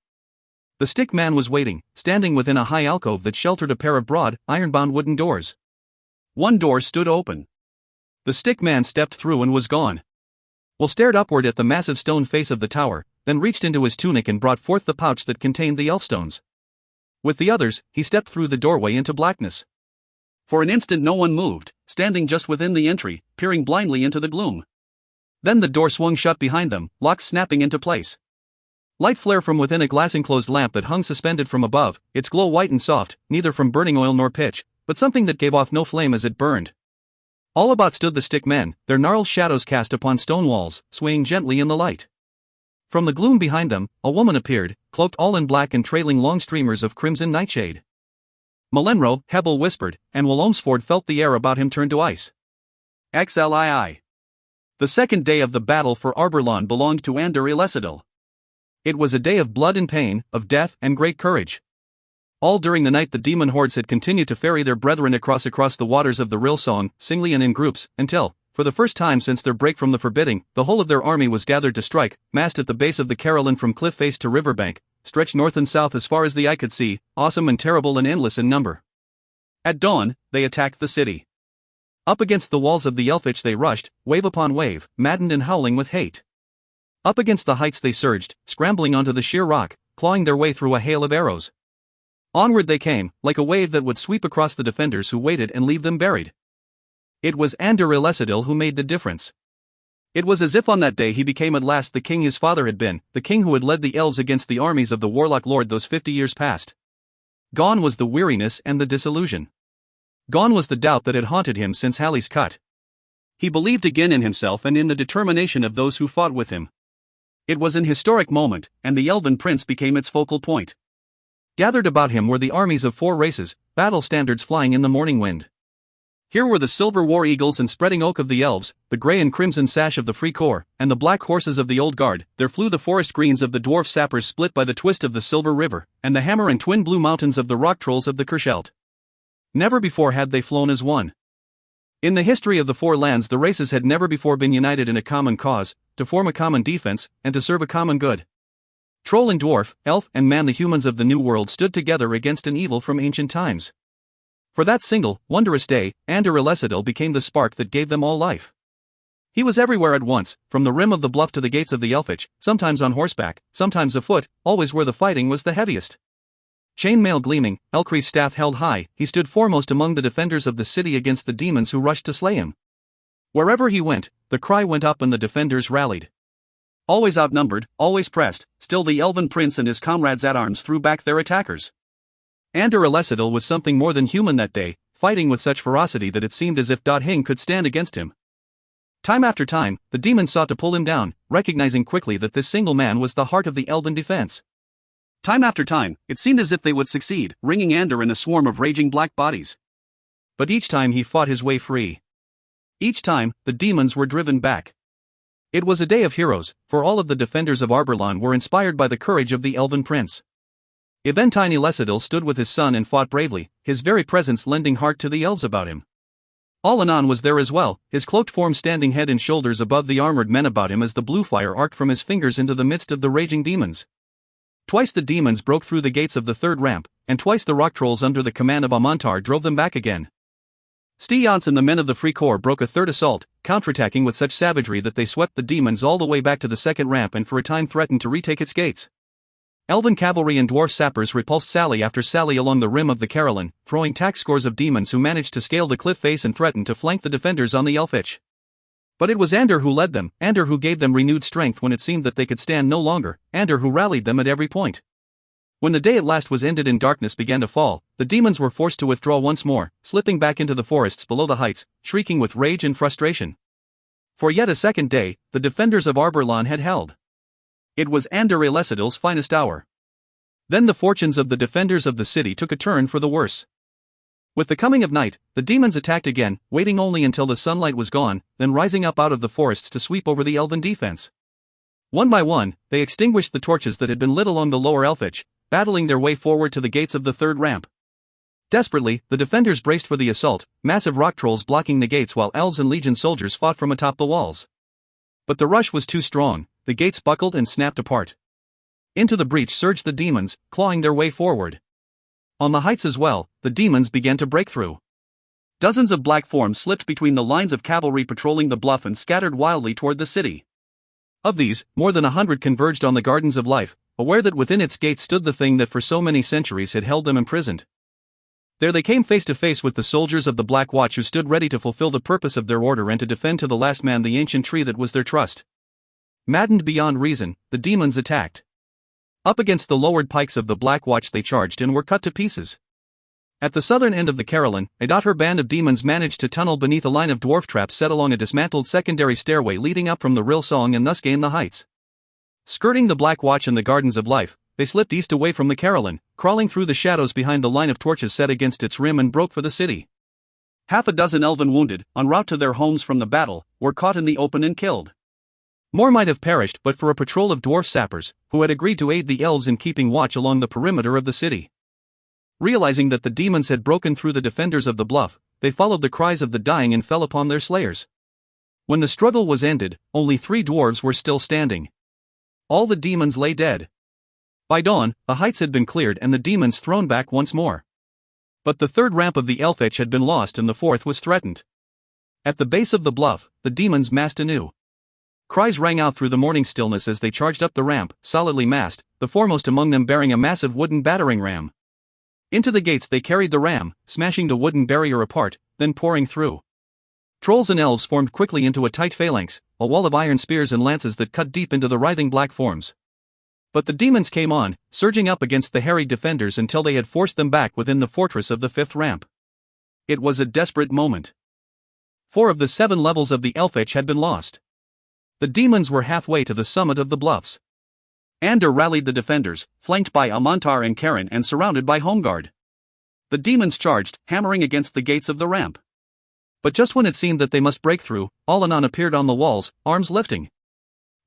Speaker 1: The stick man was waiting, standing within a high alcove that sheltered a pair of broad, iron-bound wooden doors. One door stood open. The stick man stepped through and was gone. Will stared upward at the massive stone face of the tower, then reached into his tunic and brought forth the pouch that contained the elfstones. With the others, he stepped through the doorway into blackness. For an instant no one moved, standing just within the entry, peering blindly into the gloom. Then the door swung shut behind them, locks snapping into place. Light flared from within a glass-enclosed lamp that hung suspended from above, its glow white and soft, neither from burning oil nor pitch, but something that gave off no flame as it burned. All about stood the stick men, their gnarled shadows cast upon stone walls, swaying gently in the light. From the gloom behind them, a woman appeared, cloaked all in black and trailing long streamers of crimson nightshade. Malenro, Hebel whispered, and Will Olmsford felt the air about him turn to ice. XLII. The second day of the battle for Arborlawn belonged to Ander Ilesidil. It was a day of blood and pain, of death and great courage. All during the night the demon hordes had continued to ferry their brethren across the waters of the Rilsong, singly and in groups, until, for the first time since their break from the forbidding, the whole of their army was gathered to strike, massed at the base of the Carolyn from cliff face to riverbank, stretched north and south as far as the eye could see, awesome and terrible and endless in number. At dawn, they attacked the city. Up against the walls of the Elfich they rushed, wave upon wave, maddened and howling with hate. Up against the heights they surged, scrambling onto the sheer rock, clawing their way through a hail of arrows. Onward they came, like a wave that would sweep across the defenders who waited and leave them buried. It was Ander Ellcrys who made the difference. It was as if on that day he became at last the king his father had been, the king who had led the elves against the armies of the warlock lord those 50 years past. Gone was the weariness and the disillusion. Gone was the doubt that had haunted him since Halley's Cut. He believed again in himself and in the determination of those who fought with him. It was an historic moment, and the elven prince became its focal point. Gathered about him were the armies of 4 races, battle standards flying in the morning wind. Here were the silver war eagles and spreading oak of the elves, the grey and crimson sash of the Free Corps, and the black horses of the Old Guard. There flew the forest greens of the dwarf sappers split by the twist of the Silver River, and the hammer and twin blue mountains of the rock trolls of the Kerschelt. Never before had they flown as one. In the history of the 4 lands the races had never before been united in a common cause, to form a common defense, and to serve a common good. Troll and dwarf, elf and man, the humans of the New World stood together against an evil from ancient times. For that single, wondrous day, Ander Ellcrys became the spark that gave them all life. He was everywhere at once, from the rim of the bluff to the gates of the Elfich, sometimes on horseback, sometimes afoot, always where the fighting was the heaviest. Chainmail gleaming, Ellcrys' staff held high, he stood foremost among the defenders of the city against the demons who rushed to slay him. Wherever he went, the cry went up and the defenders rallied. Always outnumbered, always pressed, still the elven prince and his comrades at arms threw back their attackers. Ander Ellcrys was something more than human that day, fighting with such ferocity that it seemed as if Hing could stand against him. Time after time, the demons sought to pull him down, recognizing quickly that this single man was the heart of the elven defense. Time after time, it seemed as if they would succeed, wringing Ander in a swarm of raging black bodies. But each time he fought his way free. Each time, the demons were driven back. It was a day of heroes, for all of the defenders of Arborlon were inspired by the courage of the elven prince. Eventine Ellcrys stood with his son and fought bravely, his very presence lending heart to the elves about him. Allanan was there as well, his cloaked form standing head and shoulders above the armored men about him as the blue fire arced from his fingers into the midst of the raging demons. Twice the demons broke through the gates of the 3rd ramp, and twice the rock trolls under the command of Amontar drove them back again. Stians and the men of the Free Corps broke a 3rd assault, counterattacking with such savagery that they swept the demons all the way back to the 2nd ramp and for a time threatened to retake its gates. Elven cavalry and dwarf sappers repulsed sally after sally along the rim of the Carolyn, throwing tack scores of demons who managed to scale the cliff face and threatened to flank the defenders on the Elfich. But it was Ander who led them, Ander who gave them renewed strength when it seemed that they could stand no longer, Ander who rallied them at every point. When the day at last was ended and darkness began to fall, the demons were forced to withdraw once more, slipping back into the forests below the heights, shrieking with rage and frustration. For yet a second day, the defenders of Arborlon had held. It was Ander Ellcrys' finest hour. Then the fortunes of the defenders of the city took a turn for the worse. With the coming of night, the demons attacked again, waiting only until the sunlight was gone, then rising up out of the forests to sweep over the elven defense. One by one, they extinguished the torches that had been lit along the lower Elfich, battling their way forward to the gates of the 3rd ramp. Desperately, the defenders braced for the assault, massive rock trolls blocking the gates while elves and legion soldiers fought from atop the walls. But the rush was too strong, the gates buckled and snapped apart. Into the breach surged the demons, clawing their way forward. On the heights as well, the demons began to break through. Dozens of black forms slipped between the lines of cavalry patrolling the bluff and scattered wildly toward the city. Of these, more than 100 converged on the Gardens of Life, aware that within its gates stood the thing that for so many centuries had held them imprisoned. There they came face to face with the soldiers of the Black Watch who stood ready to fulfill the purpose of their order and to defend to the last man the ancient tree that was their trust. Maddened beyond reason, the demons attacked. Up against the lowered pikes of the Black Watch they charged and were cut to pieces. At the southern end of the Carolyn, her band of demons managed to tunnel beneath a line of dwarf traps set along a dismantled secondary stairway leading up from the Rilsong and thus gained the heights. Skirting the Black Watch and the Gardens of Life, they slipped east away from the Carolyn, crawling through the shadows behind the line of torches set against its rim and broke for the city. Half a dozen elven wounded, en route to their homes from the battle, were caught in the open and killed. More might have perished but for a patrol of dwarf sappers, who had agreed to aid the elves in keeping watch along the perimeter of the city. Realizing that the demons had broken through the defenders of the bluff, they followed the cries of the dying and fell upon their slayers. When the struggle was ended, only 3 dwarves were still standing. All the demons lay dead. By dawn, the heights had been cleared and the demons thrown back once more. But the 3rd ramp of the Ellcrys had been lost and the 4th was threatened. At the base of the bluff, the demons massed anew. Cries rang out through the morning stillness as they charged up the ramp, solidly massed, the foremost among them bearing a massive wooden battering ram. Into the gates they carried the ram, smashing the wooden barrier apart, then pouring through. Trolls and elves formed quickly into a tight phalanx, a wall of iron spears and lances that cut deep into the writhing black forms. But the demons came on, surging up against the harried defenders until they had forced them back within the fortress of the 5th ramp. It was a desperate moment. 4 of the 7 levels of the Ellcrys had been lost. The demons were halfway to the summit of the bluffs. Ander rallied the defenders, flanked by Amantar and Karen and surrounded by Homeguard. The demons charged, hammering against the gates of the ramp. But just when it seemed that they must break through, Alanon appeared on the walls, arms lifting.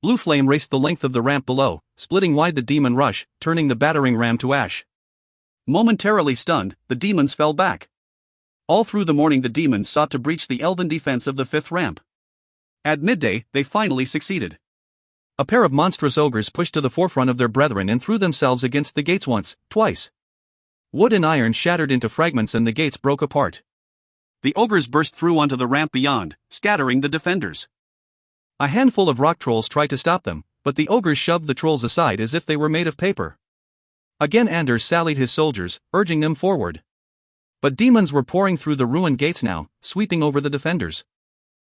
Speaker 1: Blue flame raced the length of the ramp below, splitting wide the demon rush, turning the battering ram to ash. Momentarily stunned, the demons fell back. All through the morning the demons sought to breach the elven defense of the 5th ramp. At midday, they finally succeeded. A pair of monstrous ogres pushed to the forefront of their brethren and threw themselves against the gates once, twice. Wood and iron shattered into fragments and the gates broke apart. The ogres burst through onto the ramp beyond, scattering the defenders. A handful of rock trolls tried to stop them, but the ogres shoved the trolls aside as if they were made of paper. Again Anders sallied his soldiers, urging them forward. But demons were pouring through the ruined gates now, sweeping over the defenders.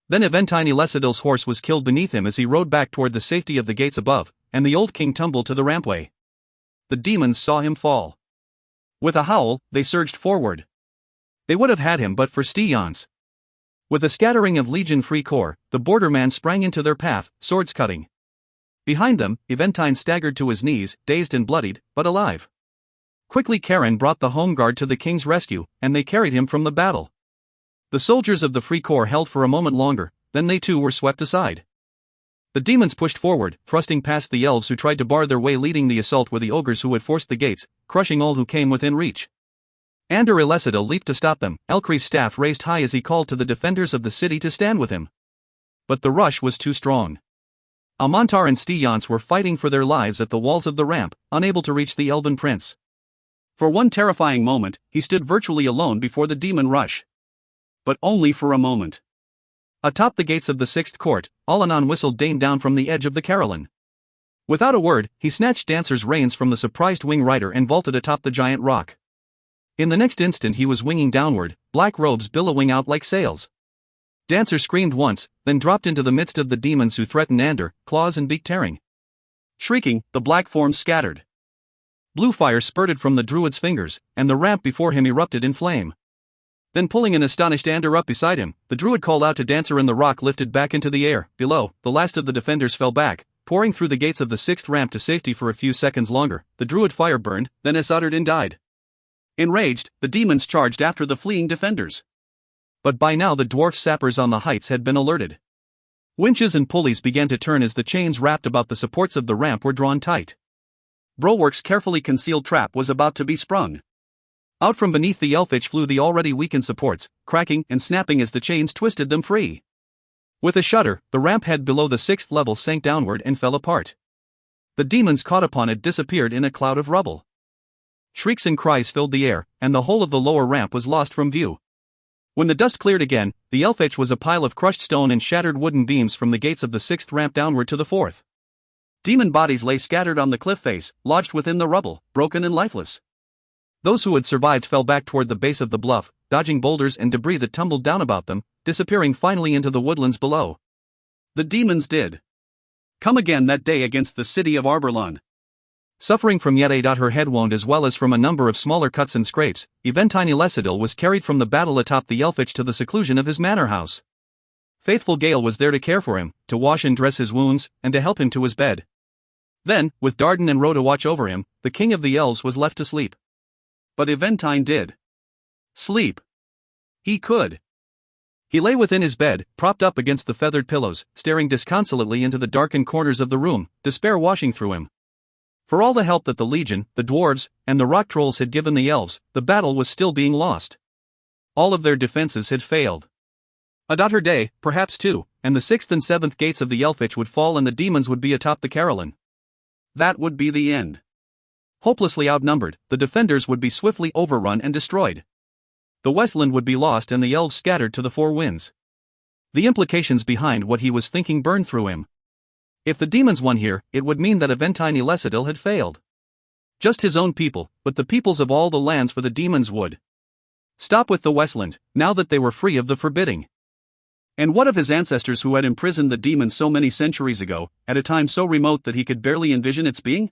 Speaker 1: Then Eventine Elesidil's horse was killed beneath him as he rode back toward the safety of the gates above, and the old king tumbled to the rampway. The demons saw him fall. With a howl, they surged forward. They would have had him but for Styons. With a scattering of Legion Free Corps, the borderman sprang into their path, swords cutting. Behind them, Eventine staggered to his knees, dazed and bloodied, but alive. Quickly Karen brought the home guard to the king's rescue, and they carried him from the battle. The soldiers of the Free Corps held for a moment longer, then they too were swept aside. The demons pushed forward, thrusting past the elves who tried to bar their way. Leading the assault were the ogres who had forced the gates, crushing all who came within reach. Ander Elesidil leaped to stop them, Ellcrys' staff raised high as he called to the defenders of the city to stand with him. But the rush was too strong. Amantar and Styons were fighting for their lives at the walls of the ramp, unable to reach the elven prince. For one terrifying moment, he stood virtually alone before the demon rush. But only for a moment. Atop the gates of the 6th court, Alanon whistled Dane down from the edge of the carillon. Without a word, he snatched Dancer's reins from the surprised wing rider and vaulted atop the giant rock. In the next instant he was winging downward, black robes billowing out like sails. Dancer screamed once, then dropped into the midst of the demons who threatened Ander, claws and beak tearing. Shrieking, the black forms scattered. Blue fire spurted from the druid's fingers, and the ramp before him erupted in flame. Then pulling an astonished Ander up beside him, the druid called out to Dancer and the rock lifted back into the air. Below, the last of the defenders fell back, pouring through the gates of the 6th ramp to safety for a few seconds longer. The druid fire burned, then as uttered and died. Enraged, the demons charged after the fleeing defenders. But by now the dwarf sappers on the heights had been alerted. Winches and pulleys began to turn as the chains wrapped about the supports of the ramp were drawn tight. Bulwark's carefully concealed trap was about to be sprung. Out from beneath the Ellcrys flew the already weakened supports, cracking and snapping as the chains twisted them free. With a shudder, the ramp head below the 6th level sank downward and fell apart. The demons caught upon it disappeared in a cloud of rubble. Shrieks and cries filled the air, and the whole of the lower ramp was lost from view. When the dust cleared again, the Ellcrys was a pile of crushed stone and shattered wooden beams from the gates of the 6th ramp downward to the 4th. Demon bodies lay scattered on the cliff face, lodged within the rubble, broken and lifeless. Those who had survived fell back toward the base of the bluff, dodging boulders and debris that tumbled down about them, disappearing finally into the woodlands below. The demons did come again that day against the city of Arborlon. Suffering from yet her head wound as well as from a number of smaller cuts and scrapes, Eventine Elesidil was carried from the battle atop the Ellcrys to the seclusion of his manor house. Faithful Gale was there to care for him, to wash and dress his wounds, and to help him to his bed. Then, with Dardan and Ro to watch over him, the king of the elves was left to sleep. But Eventine did sleep. He could. He lay within his bed, propped up against the feathered pillows, staring disconsolately into the darkened corners of the room, despair washing through him. For all the help that the Legion, the dwarves, and the rock trolls had given the elves, the battle was still being lost. All of their defenses had failed. Another day, perhaps two, and the 6th and 7th gates of the Elfich would fall and the demons would be atop the Carolyn. That would be the end. Hopelessly outnumbered, the defenders would be swiftly overrun and destroyed. The Westland would be lost and the elves scattered to the four winds. The implications behind what he was thinking burned through him. If the demons won here, it would mean that Aventine Elecidil had failed. Just his own people, but the peoples of all the lands for the demons would stop with the Westland, now that they were free of the forbidding. And what of his ancestors who had imprisoned the demons so many centuries ago, at a time so remote that he could barely envision its being?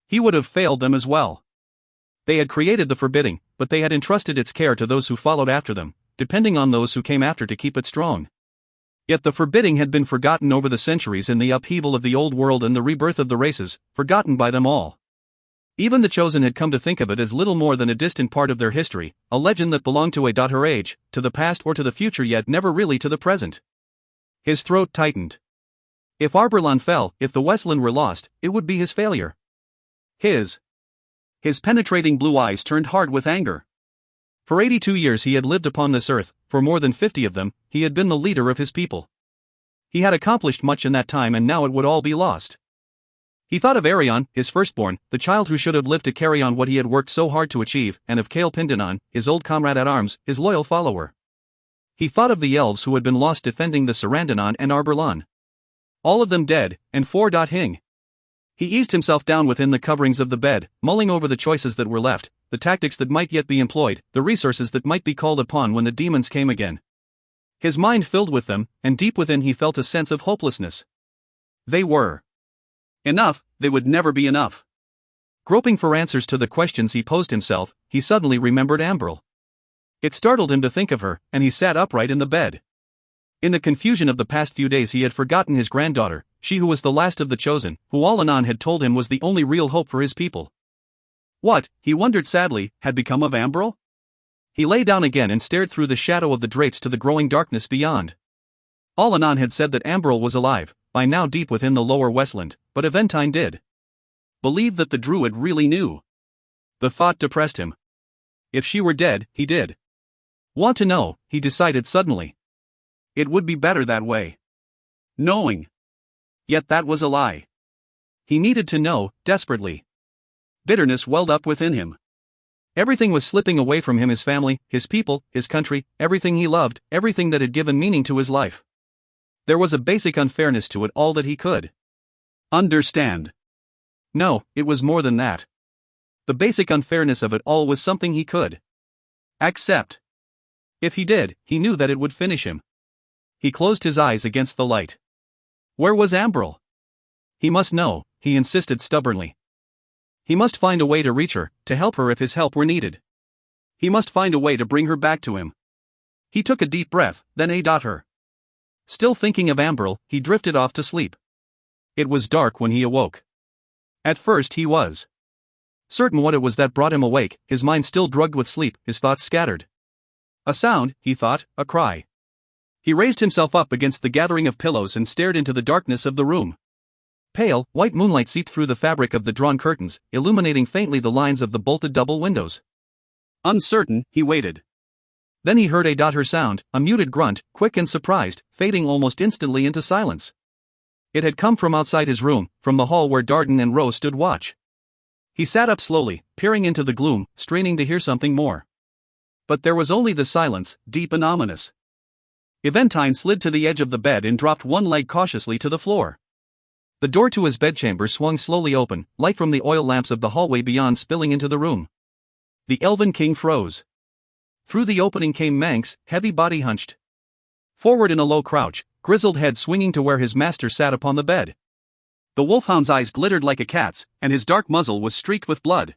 Speaker 1: He would have failed them as well. They had created the forbidding, but they had entrusted its care to those who followed after them, depending on those who came after to keep it strong. Yet the forbidding had been forgotten over the centuries in the upheaval of the old world and the rebirth of the races, forgotten by them all. Even the chosen had come to think of it as little more than a distant part of their history, a legend that belonged to her age, to the past or to the future, yet never really to the present. His throat tightened. If Arberlon fell, if the Westland were lost, it would be his failure. His penetrating blue eyes turned hard with anger. For 82 years he had lived upon this earth, for more than 50 of them, he had been the leader of his people. He had accomplished much in that time and now it would all be lost. He thought of Arion, his firstborn, the child who should have lived to carry on what he had worked so hard to achieve, and of Cale Pindanon, his old comrade at arms, his loyal follower. He thought of the elves who had been lost defending the Sarandanon and Arberlon. All of them dead, and Hing. He eased himself down within the coverings of the bed, mulling over the choices that were left, the tactics that might yet be employed, the resources that might be called upon when the demons came again. His mind filled with them, and deep within he felt a sense of hopelessness. They were enough, they would never be enough. Groping for answers to the questions he posed himself, he suddenly remembered Ambril. It startled him to think of her, and he sat upright in the bed. In the confusion of the past few days he had forgotten his granddaughter, she who was the last of the chosen, who Allanan had told him was the only real hope for his people. What, he wondered sadly, had become of Ambril? He lay down again and stared through the shadow of the drapes to the growing darkness beyond. Allanan had said that Ambril was alive, by now deep within the lower Westland, but Aventine did believe that the druid really knew. The thought depressed him. If she were dead, he did want to know, he decided suddenly. It would be better that way. Knowing. Yet that was a lie. He needed to know, desperately. Bitterness welled up within him. Everything was slipping away from him, his family, his people, his country, everything he loved, everything that had given meaning to his life. There was a basic unfairness to it all that he could understand. No, it was more than that. The basic unfairness of it all was something he could accept. If he did, he knew that it would finish him. He closed his eyes against the light. Where was Ambril? He must know, he insisted stubbornly. He must find a way to reach her, to help her if his help were needed. He must find a way to bring her back to him. He took a deep breath, then her. Still thinking of Ambril, he drifted off to sleep. It was dark when he awoke. At first he was certain what it was that brought him awake, his mind still drugged with sleep, his thoughts scattered. A sound, he thought, a cry. He raised himself up against the gathering of pillows and stared into the darkness of the room. Pale, white moonlight seeped through the fabric of the drawn curtains, illuminating faintly the lines of the bolted double windows. Uncertain, he waited. Then he heard her sound, a muted grunt, quick and surprised, fading almost instantly into silence. It had come from outside his room, from the hall where Darden and Rose stood watch. He sat up slowly, peering into the gloom, straining to hear something more. But there was only the silence, deep and ominous. Aventine slid to the edge of the bed and dropped one leg cautiously to the floor. The door to his bedchamber swung slowly open, light from the oil lamps of the hallway beyond spilling into the room. The Elven King froze. Through the opening came Manx, heavy body hunched forward in a low crouch, grizzled head swinging to where his master sat upon the bed. The wolfhound's eyes glittered like a cat's, and his dark muzzle was streaked with blood.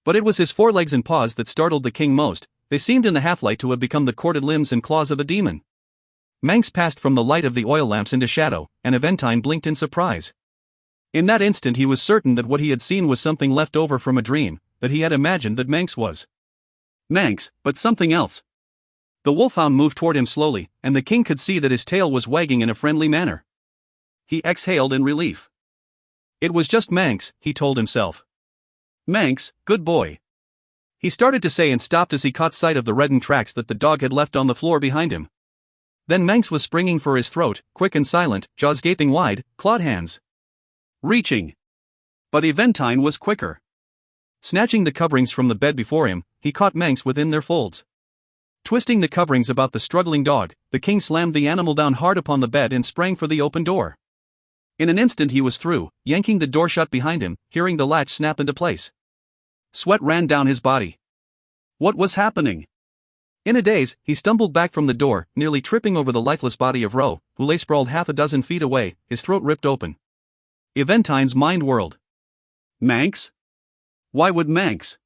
Speaker 1: But it was his forelegs and paws that startled the king most. They seemed in the half-light to have become the corded limbs and claws of a demon. Manx passed from the light of the oil lamps into shadow, and Aventine blinked in surprise. In that instant he was certain that what he had seen was something left over from a dream, that he had imagined that Manx was Manx, but something else.
Speaker 2: The wolfhound moved toward him slowly, and the king could see that his tail was wagging in a friendly manner. He exhaled in relief. It was just Manx, he told himself. Manx, good boy. He started to say and stopped as he caught sight of the reddened tracks that the dog had left on the floor behind him. Then Manx was springing for his throat, quick and silent, jaws gaping wide, clawed hands reaching. But Eventine was quicker. Snatching the coverings from the bed before him, he caught Manx within their folds. Twisting the coverings about the struggling dog, the king slammed the animal down hard upon the bed and sprang for the open door. In an instant he was through, yanking the door shut behind him, hearing the latch snap into place. Sweat ran down his body. What was happening? In a daze, he stumbled back from the door, nearly tripping over the lifeless body of Ro, who lay sprawled half a dozen feet away, his throat ripped open. Eventine's mind whirled. Manx? Why would Manx?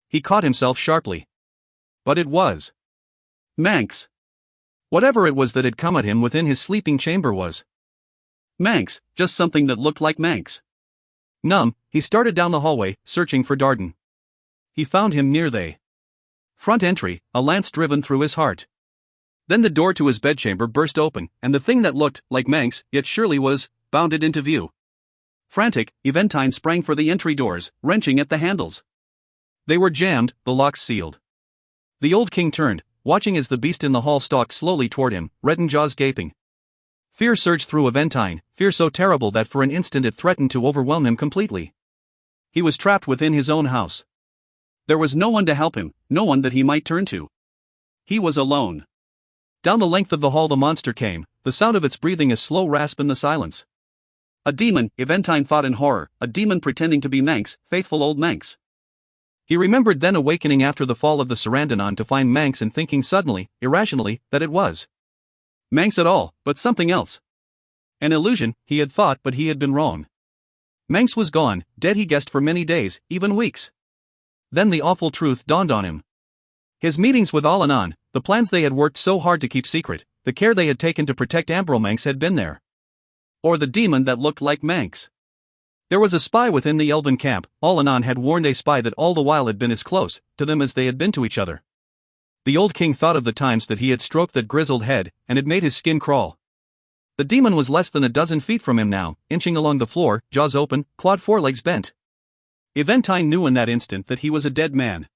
Speaker 2: He caught himself sharply. But it was Manx. Whatever it was that had come at him within his sleeping chamber was Manx, just something that looked like Manx. Numb, he started down the hallway, searching for Darden. He found him near the front entry, a lance driven through his heart. Then the door to his bedchamber burst open, and the thing that looked like Manx, yet surely was, bounded into view. Frantic, Eventine sprang for the entry doors, wrenching at the handles. They were jammed, the locks sealed. The old king turned, watching as the beast in the hall stalked slowly toward him, reddened jaws gaping. Fear surged through Eventine, fear so terrible that for an instant it threatened to overwhelm him completely. He was trapped within his own house. There was no one to help him, no one that he might turn to. He was alone. Down the length of the hall the monster came, the sound of its breathing a slow rasp in the silence. A demon, Eventine thought in horror, a demon pretending to be Manx, faithful old Manx. He remembered then awakening after the fall of the Sarandanon to find Manx and thinking suddenly, irrationally, that it was Manx at all, but something else. An illusion, he had thought, but he had been wrong. Manx was gone, dead he guessed for many days, even weeks. Then the awful truth dawned on him. His meetings with Allanon, the plans they had worked so hard to keep secret, the care they had taken to protect Manx had been there. Or the demon that looked like Manx. There was a spy within the elven camp. Allanon had warned a spy that all the while had been as close to them as they had been to each other. The old king thought of the times that he had stroked that grizzled head, and it made his skin crawl. The demon was less than a dozen feet from him now, inching along the floor, jaws open, clawed forelegs bent. Eventine knew in that instant that he was a dead man.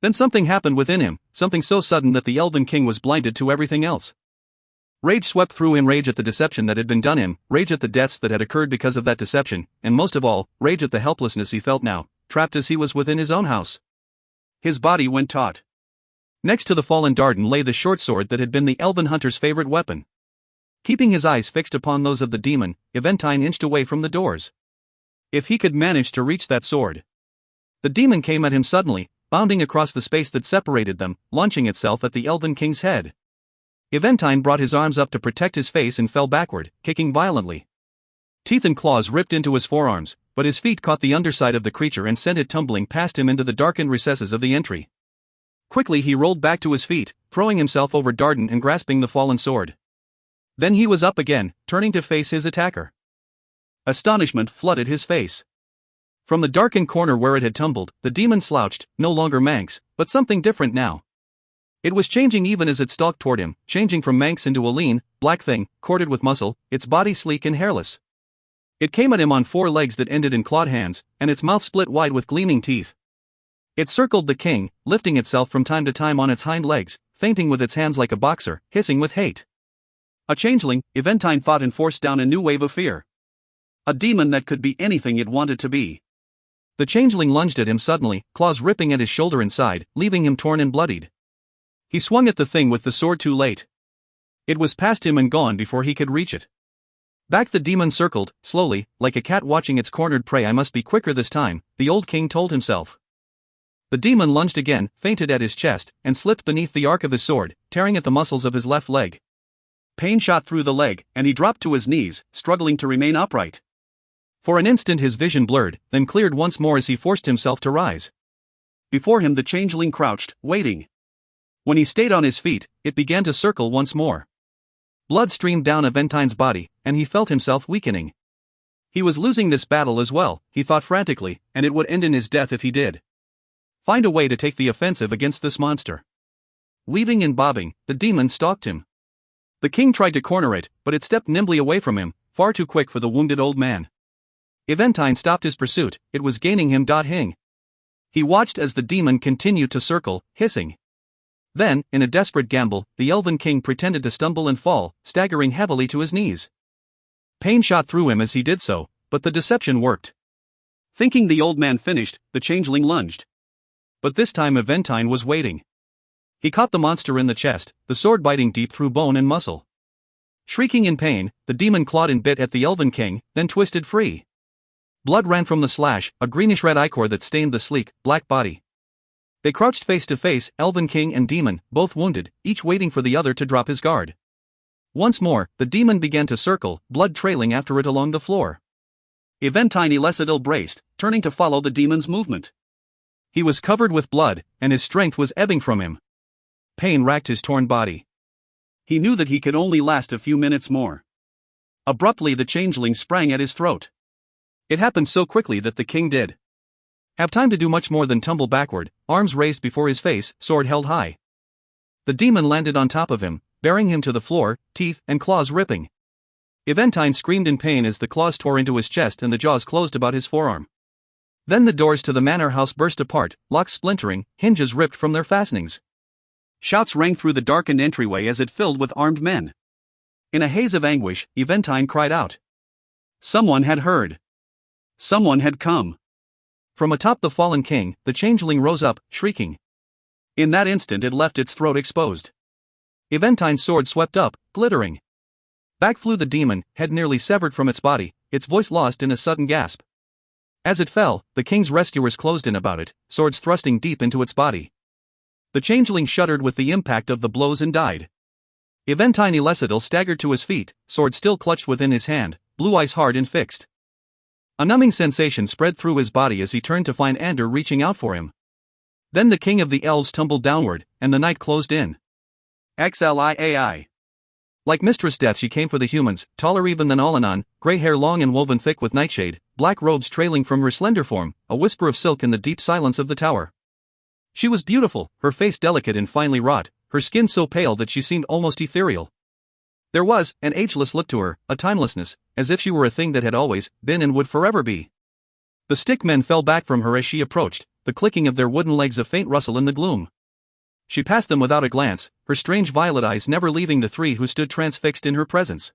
Speaker 2: Then something happened within him, something so sudden that the elven king was blinded to everything else. Rage swept through him, rage at the deception that had been done him, rage at the deaths that had occurred because of that deception, and most of all, rage at the helplessness he felt now, trapped as he was within his own house. His body went taut. Next to the fallen Darden lay the short sword that had been the elven hunter's favorite weapon. Keeping his eyes fixed upon those of the demon, Eventine inched away from the doors. If he could manage to reach that sword. The demon came at him suddenly, bounding across the space that separated them, launching itself at the elven king's head. Eventine brought his arms up to protect his face and fell backward, kicking violently. Teeth and claws ripped into his forearms, but his feet caught the underside of the creature and sent it tumbling past him into the darkened recesses of the entry. Quickly he rolled back to his feet, throwing himself over Darden and grasping the fallen sword. Then he was up again, turning to face his attacker. Astonishment flooded his face. From the darkened corner where it had tumbled, the demon slouched, no longer Manx, but something different now. It was changing even as it stalked toward him, changing from Manx into a lean, black thing, corded with muscle, its body sleek and hairless. It came at him on 4 legs that ended in clawed hands, and its mouth split wide with gleaming teeth. It circled the king, lifting itself from time to time on its hind legs, feinting with its hands like a boxer, hissing with hate. A changeling, Eventine thought, and forced down a new wave of fear. A demon that could be anything it wanted to be. The changeling lunged at him suddenly, claws ripping at his shoulder and side, leaving him torn and bloodied. He swung at the thing with the sword too late. It was past him and gone before he could reach it. Back the demon circled, slowly, like a cat watching its cornered prey. I must be quicker this time, the old king told himself. The demon lunged again, feinted at his chest, and slipped beneath the arc of his sword, tearing at the muscles of his left leg. Pain shot through the leg, and he dropped to his knees, struggling to remain upright. For an instant his vision blurred, then cleared once more as he forced himself to rise. Before him the changeling crouched, waiting. When he stayed on his feet, it began to circle once more. Blood streamed down Eventine's body, and he felt himself weakening. He was losing this battle as well, he thought frantically, and it would end in his death if he did. Find a way to take the offensive against this monster.
Speaker 1: Weaving and bobbing, the demon stalked him. The king tried to corner it, but it stepped nimbly away from him, far too quick for the wounded old man. Eventine stopped his pursuit, it was gaining him. Hing. He watched as the demon continued to circle, hissing. Then, in a desperate gamble, the elven king pretended to stumble and fall, staggering heavily to his knees. Pain shot through him as he did so, but the deception worked. Thinking the old man finished, the changeling lunged. But this time Eventine was waiting. He caught the monster in the chest, the sword biting deep through bone and muscle. Shrieking in pain, the demon clawed and bit at the elven king, then twisted free. Blood ran from the slash, a greenish-red ichor that stained the sleek, black body. They crouched face to face, elven king and demon, both wounded, each waiting for the other to drop his guard. Once more, the demon began to circle, blood trailing after it along the floor. Eventine Ellcrys braced, turning to follow the demon's movement. He was covered with blood, and his strength was ebbing from him. Pain racked his torn body. He knew that he could only last a few minutes more. Abruptly the changeling sprang at his throat. It happened so quickly that the king did have time to do much more than tumble backward, arms raised before his face, sword held high. The demon landed on top of him, bearing him to the floor, teeth and claws ripping. Eventine screamed in pain as the claws tore into his chest and the jaws closed about his forearm. Then the doors to the manor house burst apart, locks splintering, hinges ripped from their fastenings. Shouts rang through the darkened entryway as it filled with armed men. In a haze of anguish, Eventine cried out. Someone had heard. Someone had come. From atop the fallen king, the changeling rose up, shrieking. In that instant it left its throat exposed. Eventine's sword swept up, glittering. Back flew the demon, head nearly severed from its body, its voice lost in a sudden gasp. As it fell, the king's rescuers closed in about it, swords thrusting deep into its body. The changeling shuddered with the impact of the blows and died. Eventine Ellcrys staggered to his feet, sword still clutched within his hand, blue eyes hard and fixed. A numbing sensation spread through his body as he turned to find Ander reaching out for him. Then the king of the elves tumbled downward, and the night closed in. XLIAI. Like Mistress Death she came for the humans, taller even than Alanon, grey hair long and woven thick with nightshade, black robes trailing from her slender form, a whisper of silk in the deep silence of the tower. She was beautiful, her face delicate and finely wrought, her skin so pale that she seemed almost ethereal. There was an ageless look to her, a timelessness, as if she were a thing that had always been and would forever be. The stick men fell back from her as she approached, the clicking of their wooden legs a faint rustle in the gloom. She passed them without a glance, her strange violet eyes never leaving the three who stood transfixed in her presence.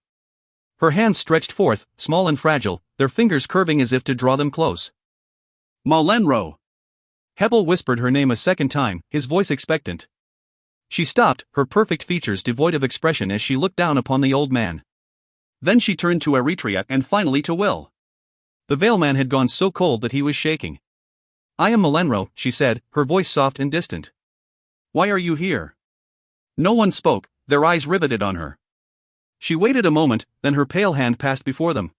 Speaker 1: Her hands stretched forth, small and fragile, their fingers curving as if to draw them close. Molenro. Hebel whispered her name a second time, his voice expectant. She stopped, her perfect features devoid of expression as she looked down upon the old man. Then she turned to Eritrea and finally to Will. The veil man had gone so cold that he was shaking. I am Molenro, she said, her voice soft and distant. Why are you here? No one spoke, their eyes riveted on her. She waited a moment, then her pale hand passed before them.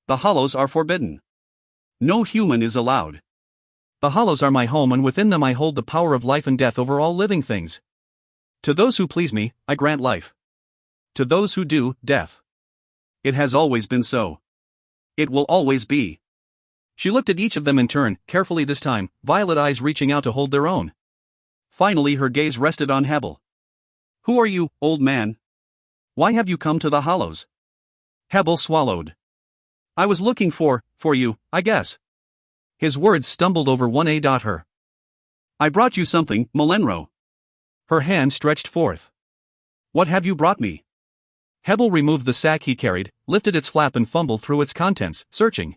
Speaker 1: The hollows are forbidden. No human is allowed. The hollows are my home and within them I hold the power of life and death over all living things. To those who please me, I grant life. To those who do, death. It has always been so. It will always be. She looked at each of them in turn, carefully this time, violet eyes reaching out to hold their own. Finally her gaze rested on Hebel. Who are you, old man? Why have you come to the hollows? Hebel swallowed. I was looking for you, I guess. His words stumbled over one a. Her. I brought you something, Molenro. Her hand stretched forth. What have you brought me? Hebel removed the sack he carried, lifted its flap and fumbled through its contents, searching.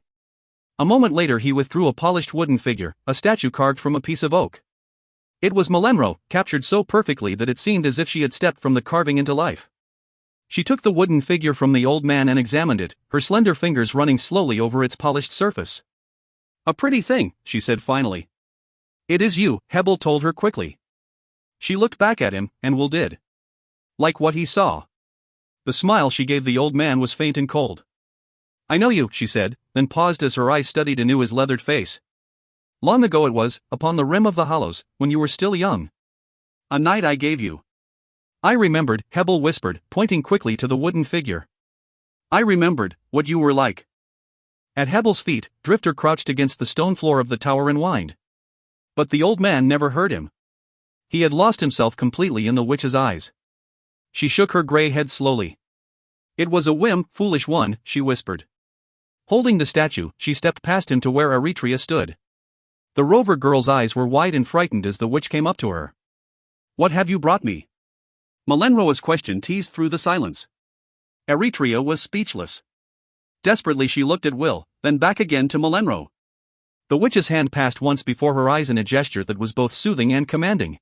Speaker 1: A moment later he withdrew a polished wooden figure, a statue carved from a piece of oak. It was Molenro, captured so perfectly that it seemed as if she had stepped from the carving into life. She took the wooden figure from the old man and examined it, her slender fingers running slowly over its polished surface. A pretty thing, she said finally. It is you, Hebel told her quickly. She looked back at him, and Will did. Like what he saw. The smile she gave the old man was faint and cold. I know you, she said, then paused as her eyes studied anew his leathered face. Long ago it was, upon the rim of the hollows, when you were still young. A night I gave you. I remembered, Hebel whispered, pointing quickly to the wooden figure. I remembered what you were like. At Hebel's feet, Drifter crouched against the stone floor of the tower and whined. But the old man never heard him. He had lost himself completely in the witch's eyes. She shook her gray head slowly. It was a whim, foolish one, she whispered. Holding the statue, she stepped past him to where Eretria stood. The Rover girl's eyes were wide and frightened as the witch came up to her. What have you brought me? Melenroa's question teased through the silence. Eretria was speechless. Desperately she looked at Will, then back again to Melenro. The witch's hand passed once before her eyes in a gesture that was both soothing and commanding.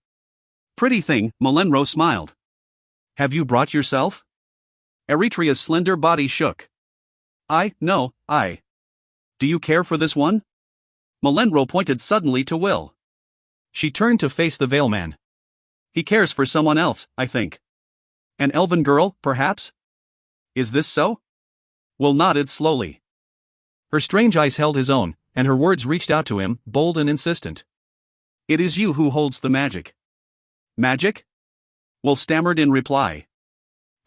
Speaker 1: Pretty thing, Melenro smiled. Have you brought yourself? Eretria's slender body shook. No. Do you care for this one? Melenro pointed suddenly to Will. She turned to face the Veil Man. He cares for someone else, I think. An elven girl, perhaps? Is this so? Will nodded slowly. Her strange eyes held his own, and her words reached out to him, bold and insistent. It is you who holds the magic. Magic? Will stammered in reply.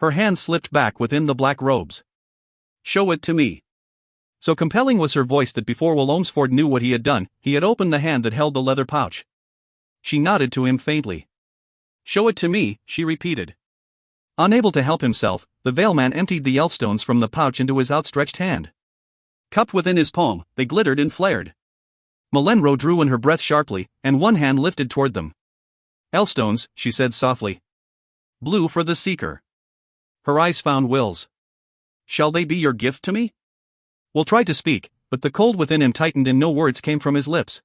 Speaker 1: Her hands slipped back within the black robes. Show it to me. So compelling was her voice that before Will Ohmsford knew what he had done, he had opened the hand that held the leather pouch. She nodded to him faintly. Show it to me, she repeated. Unable to help himself, the Veilman emptied the elfstones from the pouch into his outstretched hand. Cupped within his palm, they glittered and flared. Melenro drew in her breath sharply, and one hand lifted toward them. Elfstones, she said softly. Blue for the seeker. Her eyes found Will's. Shall they be your gift to me? Will tried to speak, but the cold within him tightened and no words came from his lips.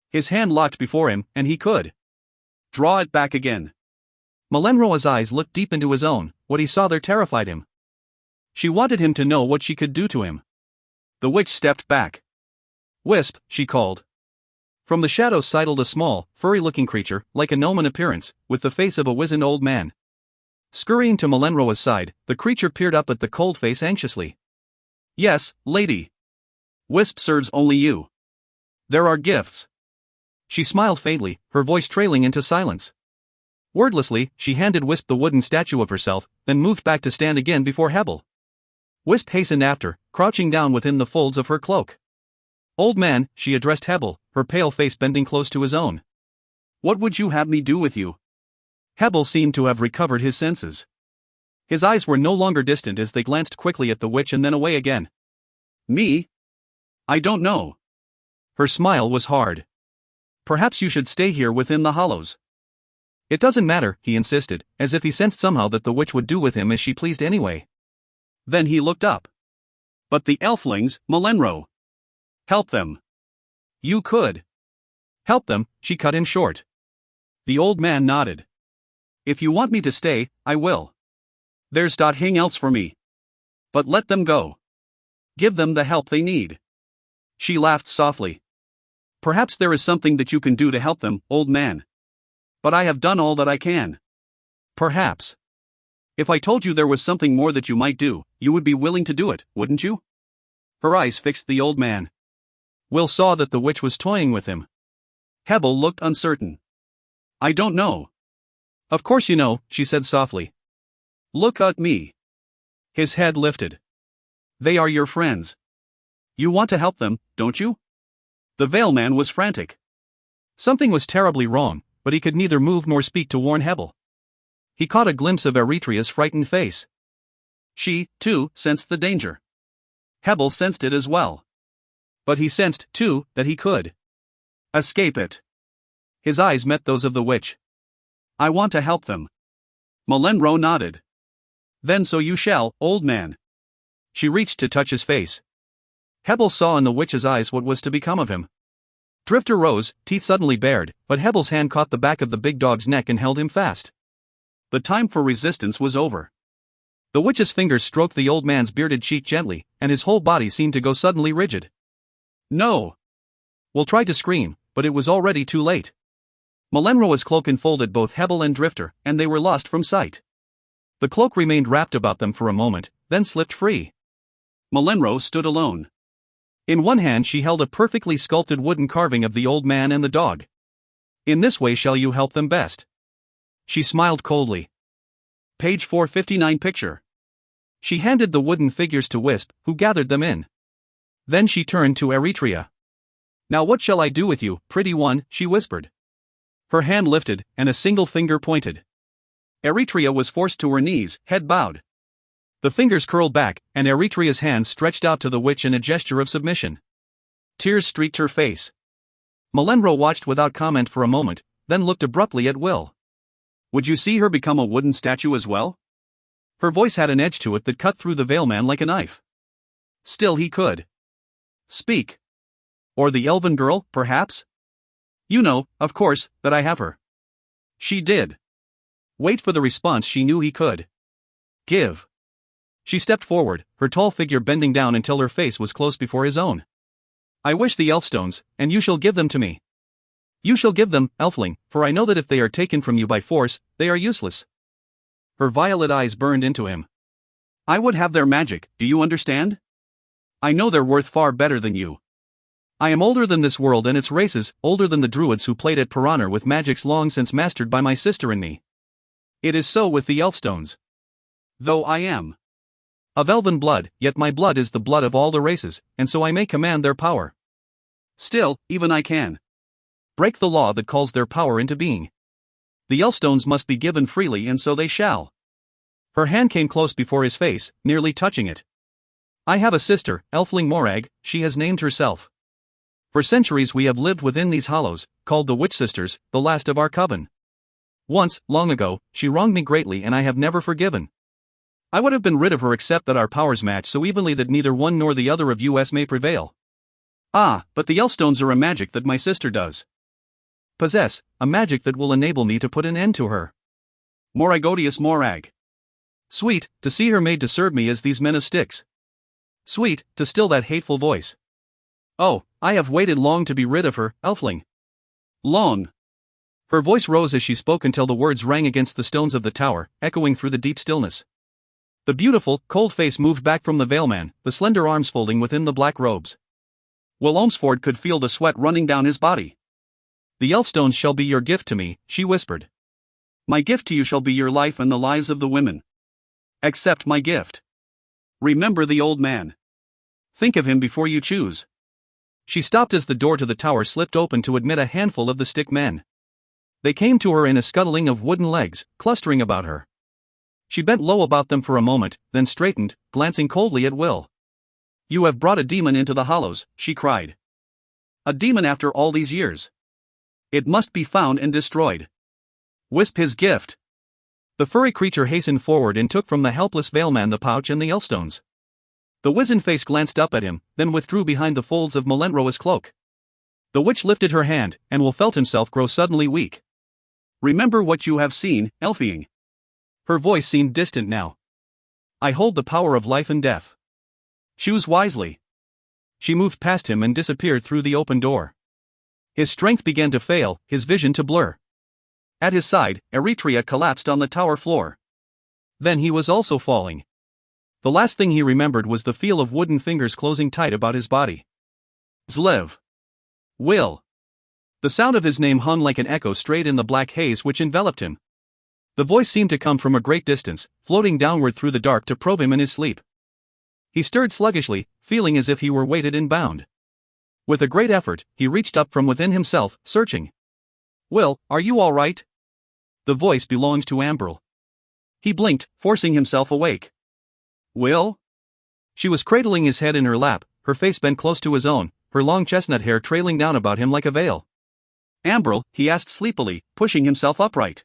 Speaker 1: His hand locked before him, and he could draw it back again. Melenroa's eyes looked deep into his own. What he saw there terrified him. She wanted him to know what she could do to him. The witch stepped back. Wisp, she called. From the shadows sidled a small, furry-looking creature, like a gnome in appearance, with the face of a wizened old man. Scurrying to Melenroa's side, the creature peered up at the cold face anxiously. Yes, lady. Wisp serves only you. There are gifts. She smiled faintly, her voice trailing into silence. Wordlessly, she handed Wisp the wooden statue of herself, then moved back to stand again before Hebel. Wisp hastened after, crouching down within the folds of her cloak. Old man, she addressed Hebel, her pale face bending close to his own. What would you have me do with you? Hebel seemed to have recovered his senses. His eyes were no longer distant as they glanced quickly at the witch and then away again. Me? I don't know. Her smile was hard. Perhaps you should stay here within the hollows. It doesn't matter, he insisted, as if he sensed somehow that the witch would do with him as she pleased anyway. Then he looked up. But the elflings, Melenro. Help them. You could. Help them, she cut him short. The old man nodded. If you want me to stay, I will. There's nothing else for me. But let them go. Give them the help they need. She laughed softly. Perhaps there is something that you can do to help them, old man. But I have done all that I can. Perhaps. If I told you there was something more that you might do, you would be willing to do it, wouldn't you? Her eyes fixed the old man. Will saw that the witch was toying with him. Hebel looked uncertain. I don't know. Of course you know, she said softly. Look at me. His head lifted. They are your friends. You want to help them, don't you? The Veilman was frantic. Something was terribly wrong, but he could neither move nor speak to warn Hebel. He caught a glimpse of Eretria's frightened face. She, too, sensed the danger. Hebel sensed it as well. But he sensed, too, that he could escape it. His eyes met those of the witch. I want to help them. Melenro nodded. Then so you shall, old man. She reached to touch his face. Hebel saw in the witch's eyes what was to become of him. Drifter rose, teeth suddenly bared, but Hebel's hand caught the back of the big dog's neck and held him fast. The time for resistance was over. The witch's fingers stroked the old man's bearded cheek gently, and his whole body seemed to go suddenly rigid. No! Will tried to scream, but it was already too late. Melenroa's cloak enfolded both Hebel and Drifter, and they were lost from sight. The cloak remained wrapped about them for a moment, then slipped free. Melenro stood alone. In one hand she held a perfectly sculpted wooden carving of the old man and the dog. In this way shall you help them best. She smiled coldly. Page 459 picture. She handed the wooden figures to Wisp, who gathered them in. Then she turned to Eretria. Now what shall I do with you, pretty one, she whispered.
Speaker 2: Her hand lifted, and a single finger pointed. Eretria was forced to her knees, head bowed. The fingers curled back, and Eretria's hands stretched out to the witch in a gesture of submission. Tears streaked her face. Melenro watched without comment for a moment, then looked abruptly at Will. Would you see her become a wooden statue as well? Her voice had an edge to it that cut through the Veilman like a knife. Still he could speak. Or the elven girl, perhaps? You know, of course, that I have her. She did. Wait for the response she knew he could give. She stepped forward, her tall figure bending down until her face was close before his own. I wish the elfstones, and you shall give them to me. You shall give them, elfling, for I know that if they are taken from you by force, they are useless. Her violet eyes burned into him. I would have their magic, do you understand? I know they're worth far better than you. I am older than this world and its races, older than the druids who played at Piranha with magics long since mastered by my sister and me. It is so with the elfstones. Though I am of elven blood, yet my blood is the blood of all the races, and so I may command their power. Still, even I can break the law that calls their power into being. The elfstones must be given freely, and so they shall. Her hand came close before his face, nearly touching it. I have a sister, Elfling Morag, she has named herself. For centuries we have lived within these hollows, called the Witch Sisters, the last of our coven. Once, long ago, she wronged me greatly and I have never forgiven. I would have been rid of her except that our powers match so evenly that neither one nor the other of us may prevail. Ah, but the elfstones are a magic that my sister does possess, a magic that will enable me to put an end to her. Moragodius Morag. Sweet, to see her made to serve me as these men of Styx. Sweet, to still that hateful voice. Oh, I have waited long to be rid of her, elfling. Long. Her voice rose as she spoke until the words rang against the stones of the tower, echoing through the deep stillness. The beautiful, cold face moved back from the Veilman, the slender arms folding within the black robes. Will Olmsford could feel the sweat running down his body. The elfstones shall be your gift to me, she whispered. My gift to you shall be your life and the lives of the women. Accept my gift. Remember the old man. Think of him before you choose. She stopped as the door to the tower slipped open to admit a handful of the stick men. They came to her in a scuttling of wooden legs, clustering about her. She bent low about them for a moment, then straightened, glancing coldly at Will. You have brought a demon into the hollows, she cried. A demon after all these years. It must be found and destroyed. Wisp his gift. The furry creature hastened forward and took from the helpless Veilman the pouch and the elfstones. The wizened face glanced up at him, then withdrew behind the folds of Melenroa's cloak. The witch lifted her hand, and Will felt himself grow suddenly weak. Remember what you have seen, Elfying. Her voice seemed distant now. I hold the power of life and death. Choose wisely. She moved past him and disappeared through the open door. His strength began to fail, his vision to blur. At his side, Eretria collapsed on the tower floor. Then he was also falling. The last thing he remembered was the feel of wooden fingers closing tight about his body. Zlev. Will. The sound of his name hung like an echo straight in the black haze which enveloped him. The voice seemed to come from a great distance, floating downward through the dark to probe him in his sleep. He stirred sluggishly, feeling as if he were weighted and bound. With a great effort, he reached up from within himself, searching. Will, are you all right? The voice belonged to Ambril. He blinked, forcing himself awake. Will? She was cradling his head in her lap, her face bent close to his own, her long chestnut hair trailing down about him like a veil. Ambril, he asked sleepily, pushing himself upright.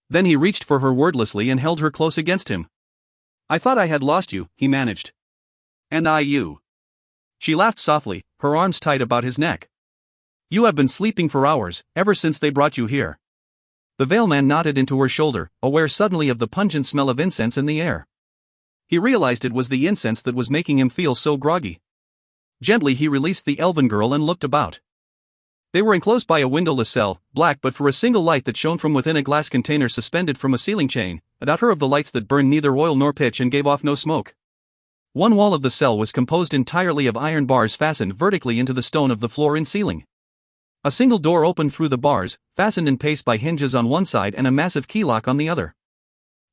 Speaker 2: Then he reached for her wordlessly and held her close against him. I thought I had lost you, he managed. And I you. She laughed softly, her arms tight about his neck. You have been sleeping for hours, ever since they brought you here. The Veilman nodded into her shoulder, aware suddenly of the pungent smell of incense in the air. He realized it was the incense that was making him feel so groggy. Gently he released the elven girl and looked about. They were enclosed by a windowless cell, black but for a single light that shone from within a glass container suspended from a ceiling chain, about her of the lights that burned neither oil nor pitch and gave off no smoke. One wall of the cell was composed entirely of iron bars fastened vertically into the stone of the floor and ceiling. A single door opened through the bars, fastened in paste by hinges on one side and a massive keylock on the other.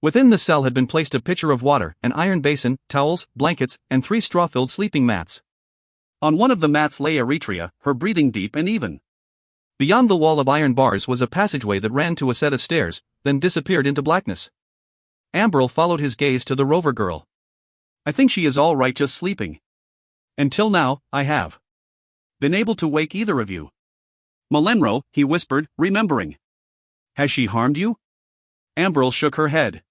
Speaker 2: Within the cell had been placed a pitcher of water, an iron basin, towels, blankets, and 3 straw-filled sleeping mats. On one of the mats lay Eretria, her breathing deep and even.
Speaker 1: Beyond the wall of iron bars was a passageway that ran to a set of stairs, then disappeared into blackness. Ambril followed his gaze to the rover girl.
Speaker 2: I think she is all right just sleeping. Until now, I have been able to wake either of you. Melenro, he whispered, remembering. Has she harmed you? Ambril shook her head.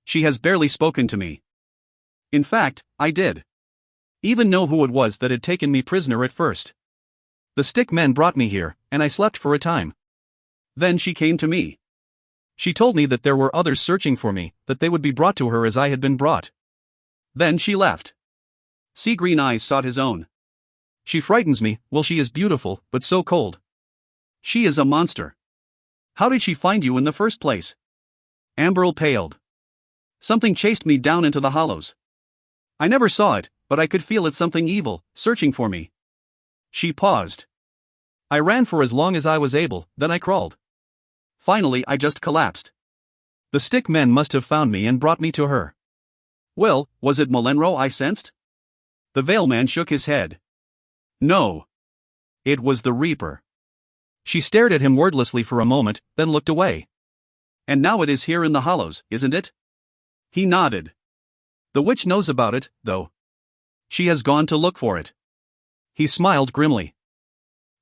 Speaker 2: She has barely spoken to me. In fact, I did even know who it was that had taken me prisoner at first. The stick men brought me here, and I slept for a time. Then she came to me. She told me that there were others searching for me, that they would be brought to her as I had been brought. Then she left. Sea green eyes sought his own. She frightens me. Well, she is beautiful, but so cold. She is a monster. How did she find you in the first place? Ambril paled. Something chased me down into the hollows. I never saw it, but I could feel it, something evil, searching for me. She paused. I ran for as long as I was able, then I crawled. Finally, I just collapsed. The stick men must have found me and brought me to her. Well, was it Melenro I sensed? The Veil Man shook his head. No. It was the Reaper. She stared at him wordlessly for a moment, then looked away. And now it is here in the hollows, isn't it? He nodded. The witch knows about it, though. She has gone to look for it. He smiled grimly.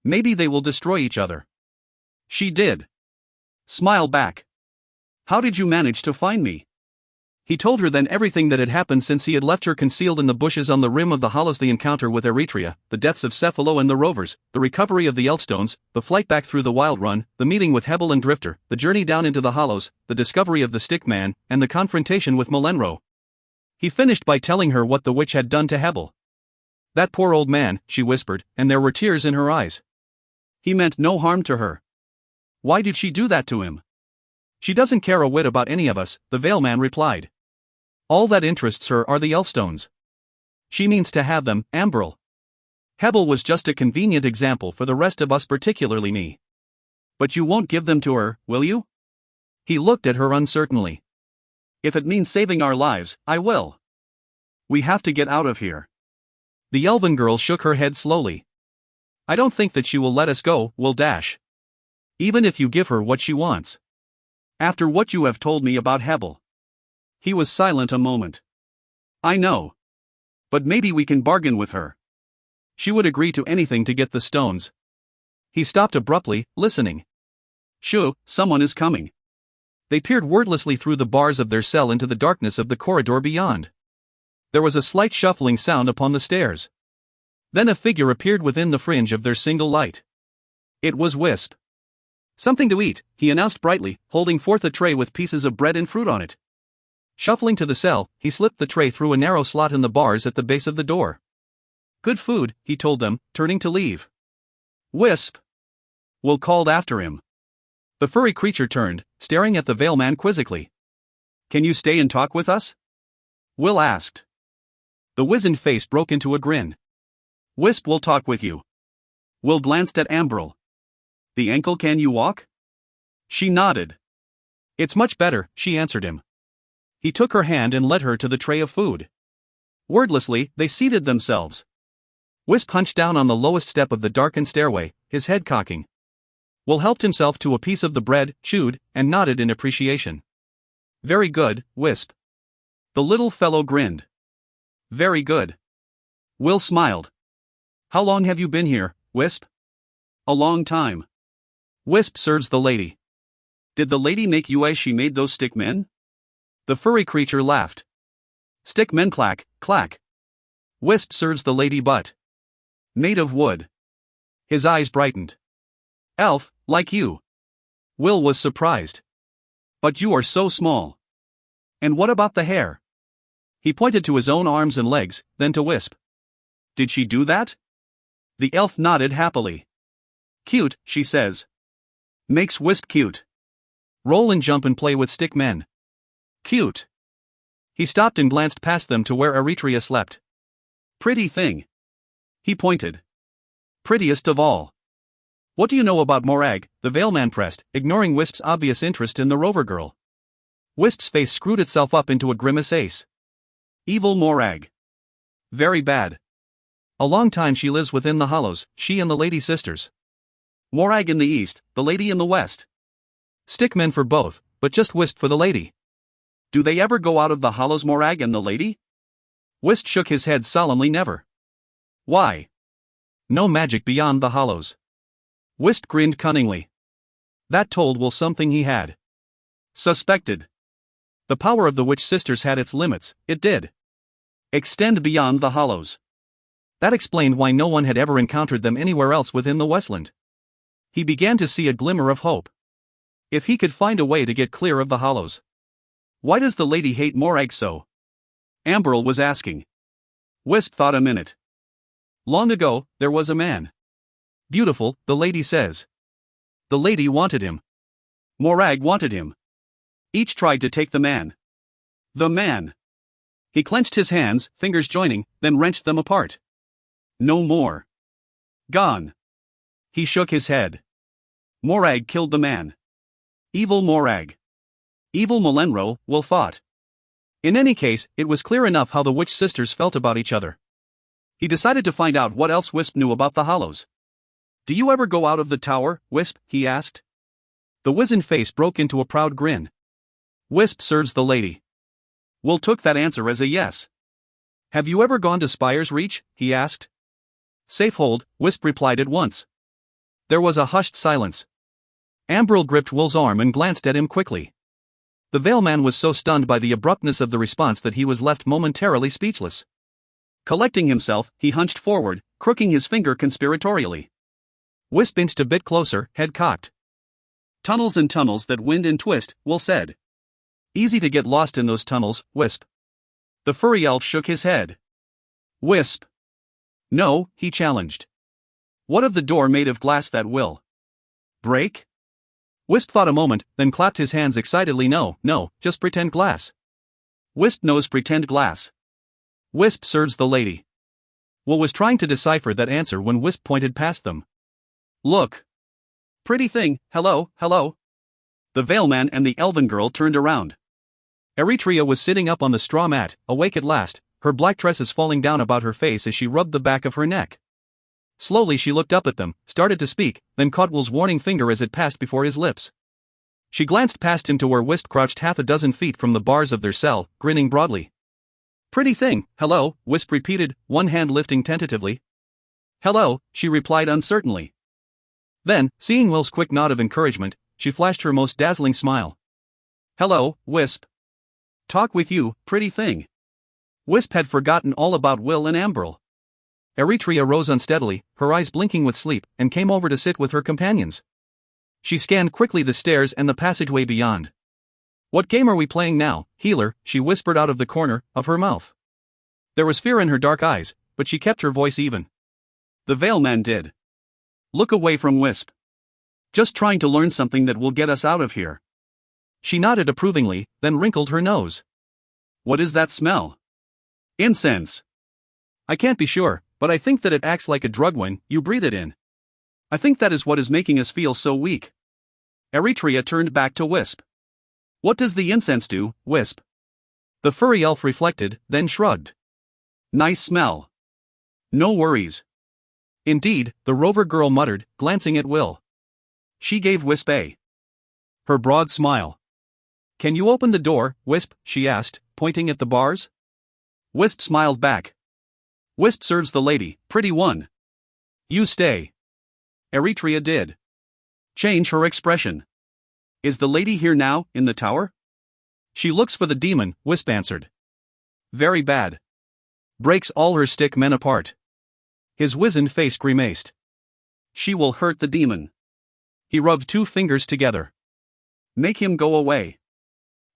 Speaker 2: Maybe they will destroy each other. She did. Smile back. How did you manage to find me? He told her then everything that had happened since he had left her concealed in the bushes on the rim of the hollows, the encounter with Eretria, the deaths of Cephalo and the rovers, the recovery of the Elfstones, the flight back through the Wild Run, the meeting with Hebel and Drifter, the journey down into the hollows, the discovery of the stick man, and the confrontation with Melenro. He finished by telling her what the witch had done to Hebel. That poor old man, she whispered, and there were tears in her eyes. He meant no harm to her. Why did she do that to him? She doesn't care a whit about any of us, the Veil Man replied. All that interests her are the Elfstones. She means to have them, Ambril. Hebel was just a convenient example for the rest of us, particularly me. But you won't give them to her, will you? He looked at her uncertainly. If it means saving our lives, I will. We have to get out of here. The elven girl shook her head slowly. I don't think that she will let us go, will Dash. Even if you give her what she wants. After what you have told me about Hebel. He was silent a moment. I know. But maybe we can bargain with her. She would agree to anything to get the stones. He stopped abruptly, listening. Shoo, someone is coming. They peered wordlessly through the bars of their cell into the darkness of the corridor beyond. There was a slight shuffling sound upon the stairs. Then a figure appeared within the fringe of their single light. It was Wisp. Something to eat, he announced brightly, holding forth a tray with pieces of bread and fruit on it. Shuffling to the cell, he slipped the tray through a narrow slot in the bars at the base of the door. Good food, he told them, turning to leave. Wisp! Will called after him. The furry creature turned, staring at the Veil Man quizzically. Can you stay and talk with us? Will asked. The wizened face broke into a grin. Wisp will talk with you. Will glanced at Ambril. The ankle, can you walk? She nodded. It's much better, she answered him. He took her hand and led her to the tray of food. Wordlessly, they seated themselves. Wisp hunched down on the lowest step of the darkened stairway, his head cocking. Will helped himself to a piece of the bread, chewed, and nodded in appreciation. Very good, Wisp. The little fellow grinned. Very good. Will smiled. How long have you been here, Wisp? A long time. Wisp serves the lady. Did the lady make you as she made those stick men? The furry creature laughed. Stick men clack, clack. Wisp serves the lady but made of wood. His eyes brightened. Elf, like you. Will was surprised. But you are so small. And what about the hair? He pointed to his own arms and legs, then to Wisp. Did she do that? The elf nodded happily. Cute, she says. Makes Wisp cute. Roll and jump and play with stick men. Cute. He stopped and glanced past them to where Eretria slept. Pretty thing. He pointed. Prettiest of all. What do you know about Morag? The Veil Man pressed, ignoring Wisp's obvious interest in the rover girl. Wisp's face screwed itself up into a grimace ace. Evil Morag. Very bad. A long time she lives within the hollows, she and the lady sisters. Morag in the east, the lady in the west.
Speaker 1: Stickmen for both, but just Wisp for the lady.
Speaker 2: Do they ever go out of the hollows, Morag and the lady?
Speaker 1: Wisp shook his head solemnly. Never.
Speaker 2: Why?
Speaker 1: No magic beyond the hollows.
Speaker 2: Wisp grinned cunningly.
Speaker 1: That told Will something he had
Speaker 2: suspected.
Speaker 1: The power of the Witch Sisters had its limits. It did
Speaker 2: extend beyond the hollows.
Speaker 1: That explained why no one had ever encountered them anywhere else within the Westland. He began to see a glimmer of hope. If he could find a way to get clear of the hollows.
Speaker 2: Why does the lady hate Morag so? Amberl was asking. Wisp thought a minute.
Speaker 1: Long ago, there was a man. Beautiful, the lady says. The lady wanted him.
Speaker 2: Morag wanted him. Each tried to take the man. The man. He clenched his hands, fingers joining, then wrenched them apart. No more. Gone. He shook his head. Morag killed the man. Evil Morag. Evil Melenro, Will thought.
Speaker 1: In any case, it was clear enough how the Witch Sisters felt about each other.
Speaker 2: He decided to find out what else Wisp knew about the hollows. Do you ever go out of the tower, Wisp? He asked.
Speaker 1: The wizened face broke into a proud grin.
Speaker 2: Wisp serves the lady. Will took that answer as a yes.
Speaker 1: Have you ever gone to Spire's Reach? He asked.
Speaker 2: Safe hold, Wisp replied at once.
Speaker 1: There was a hushed silence. Amberl gripped Will's arm and glanced at him quickly. The Veilman was so stunned by the abruptness of the response that he was left momentarily speechless.
Speaker 2: Collecting himself, he hunched forward, crooking his finger conspiratorially.
Speaker 1: Wisp inched a bit closer, head cocked.
Speaker 2: Tunnels and tunnels that wind and twist, Will said.
Speaker 1: Easy to get lost in those tunnels, Wisp.
Speaker 2: The furry elf shook his head. Wisp.
Speaker 1: No, he challenged.
Speaker 2: What of the door made of glass that will break?
Speaker 1: Wisp thought a moment, then clapped his hands excitedly. No, just pretend glass.
Speaker 2: Wisp knows pretend glass.
Speaker 1: Wisp serves the lady. Will was trying to decipher that answer when Wisp pointed past them.
Speaker 2: Look. Pretty thing, hello. The Veilman and the elven girl turned around.
Speaker 1: Eretria was sitting up on the straw mat, awake at last, her black tresses falling down about her face as she rubbed the back of her neck. Slowly she looked up at them, started to speak, then caught Will's warning finger as it passed before his lips. She glanced past him to where Wisp crouched half a dozen feet from the bars of their cell, grinning broadly.
Speaker 2: Pretty thing, hello,
Speaker 1: Wisp repeated, one hand lifting tentatively.
Speaker 2: Hello, she replied uncertainly.
Speaker 1: Then, seeing Will's quick nod of encouragement, she flashed her most dazzling smile.
Speaker 2: Hello, Wisp. Talk with you, pretty thing. Wisp had forgotten all about Will and Amberl.
Speaker 1: Eretria rose unsteadily, her eyes blinking with sleep, and came over to sit with her companions. She scanned quickly the stairs and the passageway beyond. What game are we playing now, healer? She whispered out of the corner of her mouth. There was fear in her dark eyes, but she kept her voice even.
Speaker 2: The Veilman did. Look away from Wisp. Just trying to learn something that will get us out of here.
Speaker 1: She nodded approvingly, then wrinkled her nose.
Speaker 2: What is that smell? Incense.
Speaker 1: I can't be sure, but I think that it acts like a drug when you breathe it in.
Speaker 2: I think that is what is making us feel so weak. Eretria turned back to Wisp. What does the incense do, Wisp?
Speaker 1: The furry elf reflected, then shrugged.
Speaker 2: Nice smell. No worries.
Speaker 1: Indeed, the rover girl muttered, glancing at Will.
Speaker 2: She gave Wisp her broad smile.
Speaker 1: Can you open the door, Wisp? She asked, pointing at the bars.
Speaker 2: Wisp smiled back. Wisp serves the lady, pretty one. You stay. Eretria did. Change her expression. Is the lady here now, in the tower?
Speaker 1: She looks for the demon, Wisp answered.
Speaker 2: Very bad.
Speaker 1: Breaks all her stick men apart. His wizened face grimaced.
Speaker 2: She will hurt the demon.
Speaker 1: He rubbed two fingers together.
Speaker 2: Make him go away.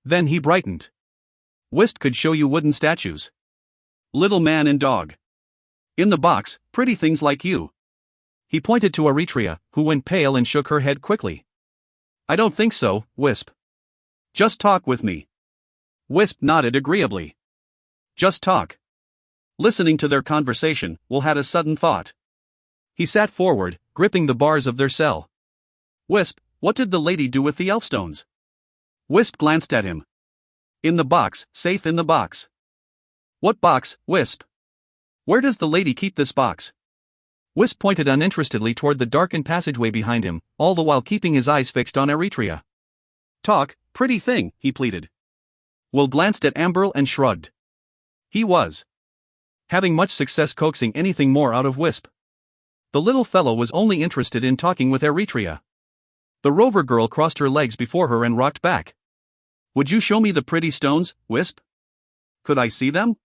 Speaker 1: Then he brightened. Wisp could show you wooden statues.
Speaker 2: Little man and dog. In the box, pretty things like you.
Speaker 1: He pointed to Eretria, who went pale and shook her head quickly.
Speaker 2: I don't think so, Wisp. Just talk with me. Wisp nodded agreeably. Just talk. Listening to their conversation, Will had a sudden thought.
Speaker 1: He sat forward, gripping the bars of their cell.
Speaker 2: Wisp, what did the lady do with the elfstones? Wisp glanced at him. In the box, safe in the box. What box, Wisp? Where does the lady keep this box?
Speaker 1: Wisp pointed uninterestedly toward the darkened passageway behind him, all the while keeping his eyes fixed on Eritrea.
Speaker 2: Talk, pretty thing, he pleaded. Will glanced at Amberl and shrugged. He was having much success coaxing anything more out of Wisp. The little fellow was only interested in talking with Eritrea. The rover girl crossed her legs before her and rocked back. Would you show me the pretty stones, Wisp? Could I see them?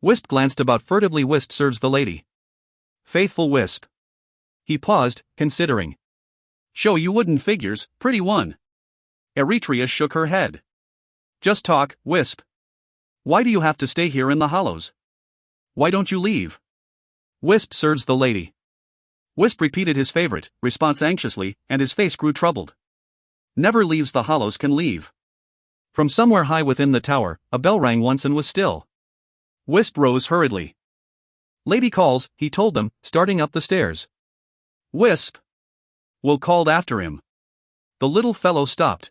Speaker 1: Wisp glanced about furtively. Wisp serves the lady.
Speaker 2: Faithful Wisp. He paused, considering. Show you wooden figures, pretty one. Eritrea shook her head. Just talk, Wisp. Why do you have to stay here in the hollows? Why don't you leave?
Speaker 1: Wisp serves the lady.
Speaker 2: Wisp repeated his favorite response anxiously, and his face grew troubled. Never leaves the hollows can leave.
Speaker 1: From somewhere high within the tower, a bell rang once and was still.
Speaker 2: Wisp rose hurriedly.
Speaker 1: Lady calls, he told them, starting up the stairs.
Speaker 2: Wisp! Will called after him.
Speaker 1: The little fellow stopped.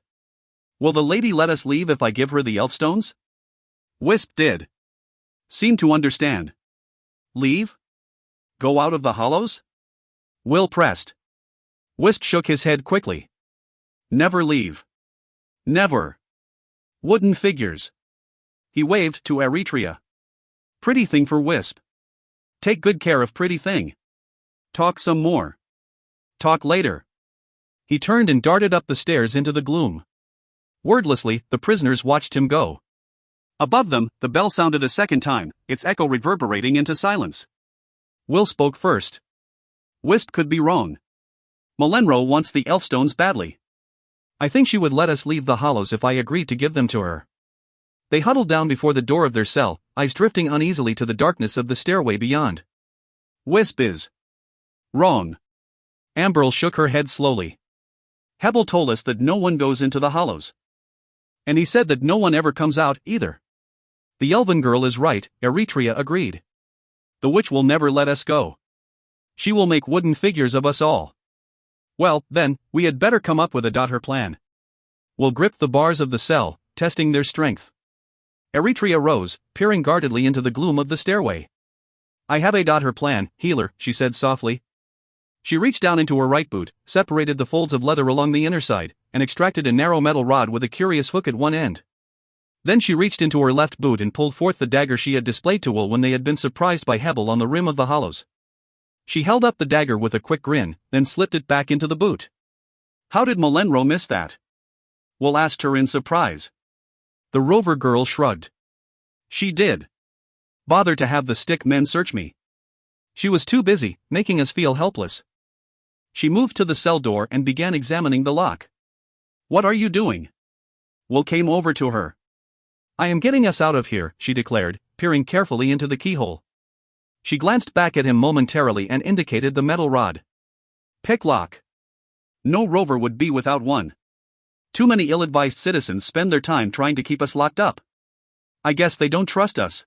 Speaker 2: Will the lady let us leave if I give her the elfstones? Wisp did. Seemed to understand. Leave? Go out of the hollows? Will pressed.
Speaker 1: Wisp shook his head quickly.
Speaker 2: Never leave. Never. Wooden figures. He waved to Eritrea. Pretty thing for Wisp. Take good care of pretty thing. Talk some more. Talk later.
Speaker 1: He turned and darted up the stairs into the gloom. Wordlessly, the prisoners watched him go.
Speaker 2: Above them, the bell sounded a second time, its echo reverberating into silence.
Speaker 1: Will spoke first.
Speaker 2: Wisp could be wrong. Melenro wants the elfstones badly.
Speaker 1: I think she would let us leave the hollows if I agreed to give them to her. They huddled down before the door of their cell, eyes drifting uneasily to the darkness of the stairway beyond.
Speaker 2: Wisp is wrong.
Speaker 1: Amberl shook her head slowly.
Speaker 2: Hebel told us that no one goes into the hollows.
Speaker 1: And he said that no one ever comes out, either. The elven girl is right, Eritrea agreed.
Speaker 2: The witch will never let us go. She will make wooden figures of us all.
Speaker 1: Well, then, we had better come up with her plan. We'll grip the bars of the cell, testing their strength. Eritrea rose, peering guardedly into the gloom of the stairway. I have her plan, healer, she said softly. She reached down into her right boot, separated the folds of leather along the inner side, and extracted a narrow metal rod with a curious hook at one end. Then she reached into her left boot and pulled forth the dagger she had displayed to Will when they had been surprised by Hebel on the rim of the hollows. She held up the dagger with a quick grin, then slipped it back into the boot.
Speaker 2: How did Melenro miss that? Will asked her in surprise.
Speaker 1: The rover girl shrugged.
Speaker 2: She did.
Speaker 1: Bother to have the stick men search me. She was too busy, making us feel helpless. She moved to the cell door and began examining the lock.
Speaker 2: What are you doing? Will came over to her.
Speaker 1: I am getting us out of here, she declared, peering carefully into the keyhole. She glanced back at him momentarily and indicated the metal rod.
Speaker 2: Pick lock. No rover would be without one. Too many ill-advised citizens spend their time trying to keep us locked up. I guess they don't trust us.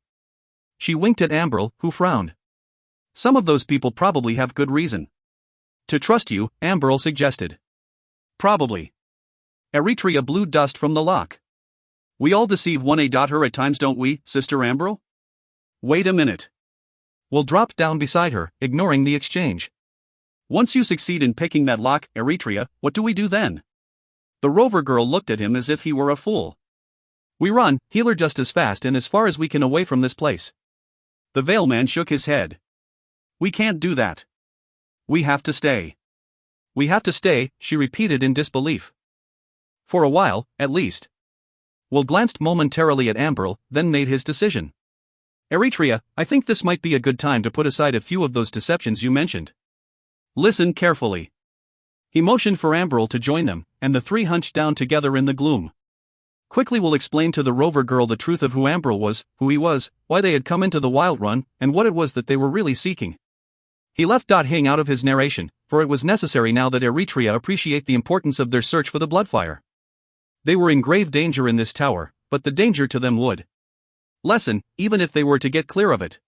Speaker 1: She winked at Amberl, who frowned. Some of those people probably have good reason to trust you, Amberl suggested.
Speaker 2: Probably. Eritrea blew dust from the lock. We all deceive her at times, don't we, Sister Amberl? Wait a minute.
Speaker 1: Will dropped down beside her, ignoring the exchange.
Speaker 2: Once you succeed in picking that lock, Eritrea, what do we do then? The rover girl looked at him as if he were a fool.
Speaker 1: We run, healer, just as fast and as far as we can away from this place.
Speaker 2: The veil man shook his head. We can't do that. We have to stay.
Speaker 1: We have to stay, she repeated in disbelief. For a while, at least. Will glanced momentarily at Amberl, then made his decision. Eritrea, I think this might be a good time to put aside a few of those deceptions you mentioned.
Speaker 2: Listen carefully.
Speaker 1: He motioned for Amberl to join them, and the three hunched down together in the gloom. Quickly Will explained to the rover girl the truth of who Amberl was, who he was, why they had come into the Wild Run, and what it was that they were really seeking. He left Hing out of his narration, for it was necessary now that Eritrea appreciate the importance of their search for the Bloodfire. They were in grave danger in this tower, but the danger to them would lessen, even if they were to get clear of it.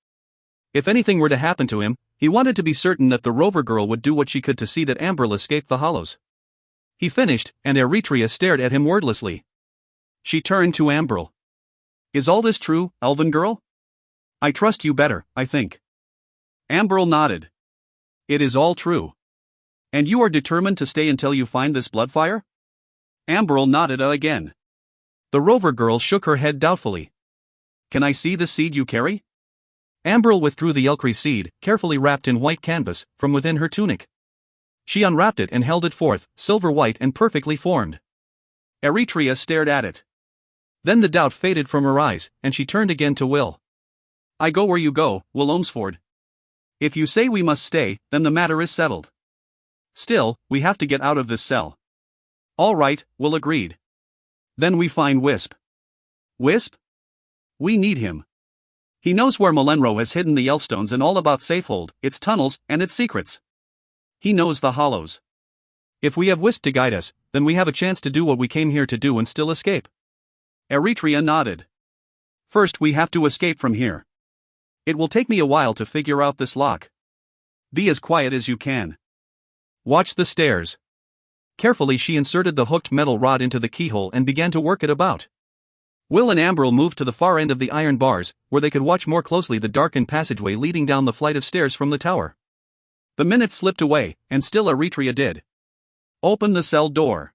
Speaker 1: If anything were to happen to him, he wanted to be certain that the rover girl would do what she could to see that Amberl escaped the hollows. He finished, and Eritrea stared at him wordlessly. She turned to Amberl. Is all this true, elven girl? I trust you better, I think.
Speaker 2: Amberl nodded. It is all true. And you are determined to stay until you find this bloodfire? Ambrel nodded again.
Speaker 1: The rover girl shook her head doubtfully.
Speaker 2: Can I see the seed you carry?
Speaker 1: Ambrel withdrew the Ellcrys seed, carefully wrapped in white canvas, from within her tunic. She unwrapped it and held it forth, silver white and perfectly formed.
Speaker 2: Eretria stared at it.
Speaker 1: Then the doubt faded from her eyes, and she turned again to Will.
Speaker 2: I go where you go, Will Olmsford. If you say we must stay, then the matter is settled. Still, we have to get out of this cell. All right, Will agreed. Then we find Wisp. Wisp? We need him. He knows where Melenro has hidden the Elfstones and all about Safehold, its tunnels, and its secrets. He knows the hollows.
Speaker 1: If we have Wisp to guide us, then we have a chance to do what we came here to do and still escape.
Speaker 2: Eretria nodded. First we have to escape from here. It will take me a while to figure out this lock. Be as quiet as you can.
Speaker 1: Watch the stairs. Carefully she inserted the hooked metal rod into the keyhole and began to work it about. Will and Ambrel moved to the far end of the iron bars, where they could watch more closely the darkened passageway leading down the flight of stairs from the tower.
Speaker 2: The minutes slipped away, and still Eretria did. Open the cell door.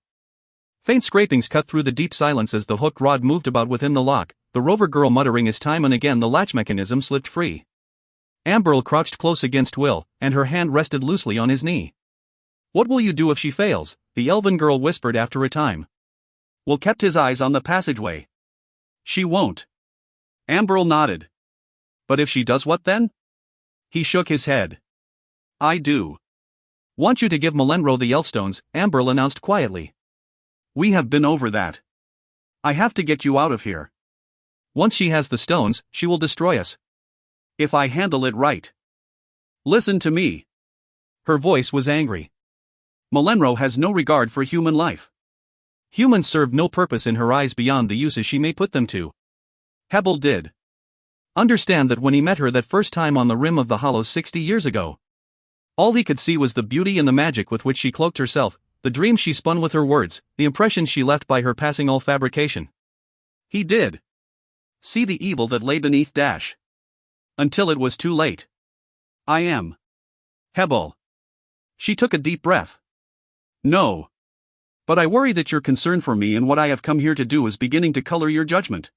Speaker 1: Faint scrapings cut through the deep silence as the hooked rod moved about within the lock, the rover girl muttering as time and again the latch mechanism slipped free. Ambrel crouched close against Will, and her hand rested loosely on his knee. What will you do if she fails? The elven girl whispered after a time.
Speaker 2: Will kept his eyes on the passageway. She won't. Ambrel nodded. But if she does, what then? He shook his head. I do.
Speaker 1: Want you to give Melenro the Elfstones, Ambrel announced quietly.
Speaker 2: We have been over that. I have to get you out of here.
Speaker 1: Once she has the stones, she will destroy us.
Speaker 2: If I handle it right. Listen to me.
Speaker 1: Her voice was angry.
Speaker 2: Melenro has no regard for human life.
Speaker 1: Humans serve no purpose in her eyes beyond the uses she may put them to.
Speaker 2: Hebel did.
Speaker 1: Understand that when he met her that first time on the rim of the hollows 60 years ago, all he could see was the beauty and the magic with which she cloaked herself, the dreams she spun with her words, the impressions she left by her passing all fabrication.
Speaker 2: He did see the evil that lay beneath Dash. Until it was too late. I am Hebel. She took a deep breath. No. But I worry that your concern for me and what I have come here to do is beginning to color your judgment.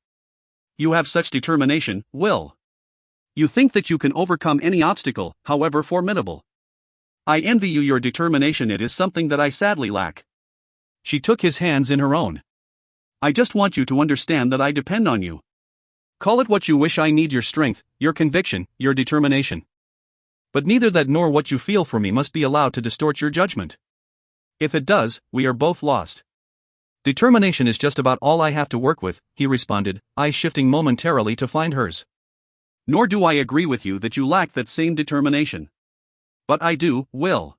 Speaker 2: You have such determination, Will. You think that you can overcome any obstacle, however formidable. I envy you your determination. It is something that I sadly lack.
Speaker 1: She took his hands in her own.
Speaker 2: I just want you to understand that I depend on you.
Speaker 1: Call it what you wish. I need your strength, your conviction, your determination. But neither that nor what you feel for me must be allowed to distort your judgment. If it does, we are both lost. Determination is just about all I have to work with, he responded, eyes shifting momentarily to find hers.
Speaker 2: Nor do I agree with you that you lack that same determination. But I do, Will.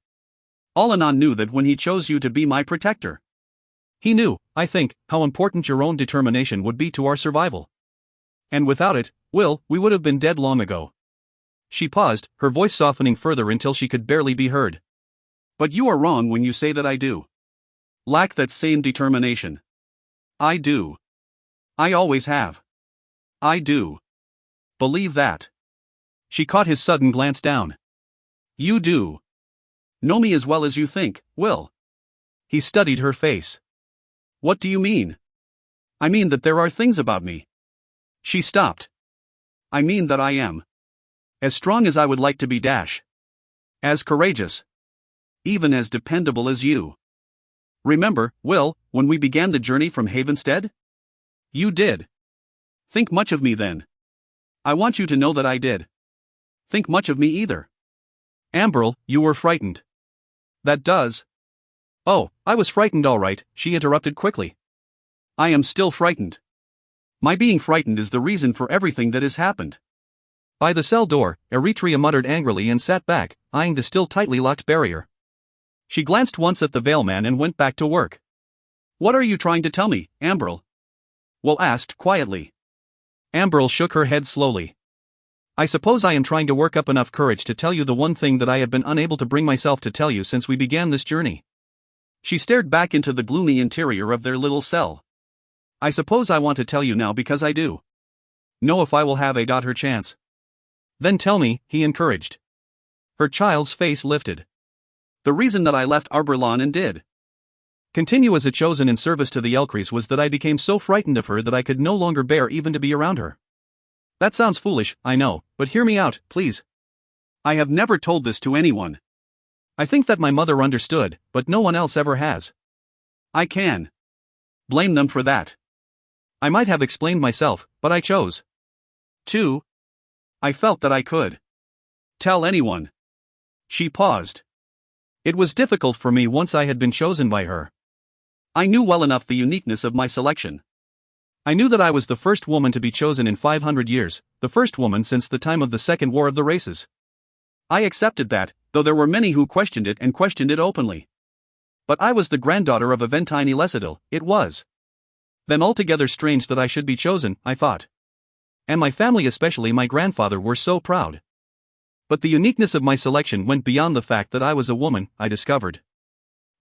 Speaker 2: Allanon knew that when he chose you to be my protector.
Speaker 1: He knew, I think, how important your own determination would be to our survival. And without it, Will, we would have been dead long ago. She paused, her voice softening further until she could barely be heard.
Speaker 2: But you are wrong when you say that I do lack that same determination. I do. I always have. I do. Believe that.
Speaker 1: She caught his sudden glance down.
Speaker 2: You do. Know me as well as you think, Will.
Speaker 1: He studied her face.
Speaker 2: What do you mean? I mean that there are things about me. She stopped. I mean that I am as strong as I would like to be, Dash. As courageous. Even as dependable as you. Remember, Will, when we began the journey from Havenstead? You did. Think much of me then. I want you to know that I did. Think much of me either.
Speaker 1: Ambrel, you were frightened.
Speaker 2: That does.
Speaker 1: Oh, I was frightened all right, she interrupted quickly.
Speaker 2: I am still frightened. My being frightened is the reason for everything that has happened.
Speaker 1: By the cell door, Eretria muttered angrily and sat back, eyeing the still tightly locked barrier. She glanced once at the Veilman and went back to work.
Speaker 2: What are you trying to tell me, Ambrel? Will asked quietly.
Speaker 1: Ambrel shook her head slowly. I suppose I am trying to work up enough courage to tell you the one thing that I have been unable to bring myself to tell you since we began this journey.
Speaker 2: She stared back into the gloomy interior of their little cell. I suppose I want to tell you now because I do know if I will have her chance.
Speaker 1: Then tell me, he encouraged.
Speaker 2: Her child's face lifted. The reason that I left Arborlawn and did continue as a chosen in service to the Ellcrys was that I became so frightened of her that I could no longer bear even to be around her. That sounds foolish, I know, but hear me out, please. I have never told this to anyone. I think that my mother understood, but no one else ever has. I can blame them for that. I might have explained myself, but I chose to. I felt that I could tell anyone. She paused. It was difficult for me once I had been chosen by her. I knew well enough the uniqueness of my selection. I knew that I was the first woman to be chosen in 500 years, the first woman since the time of the Second War of the Races. I accepted that, though there were many who questioned it and questioned it openly. But I was the granddaughter of Aventine Elecidil, it was then altogether strange that I should be chosen, I thought. And my family, especially my grandfather, were so proud. But the uniqueness of my selection went beyond the fact that I was a woman, I discovered.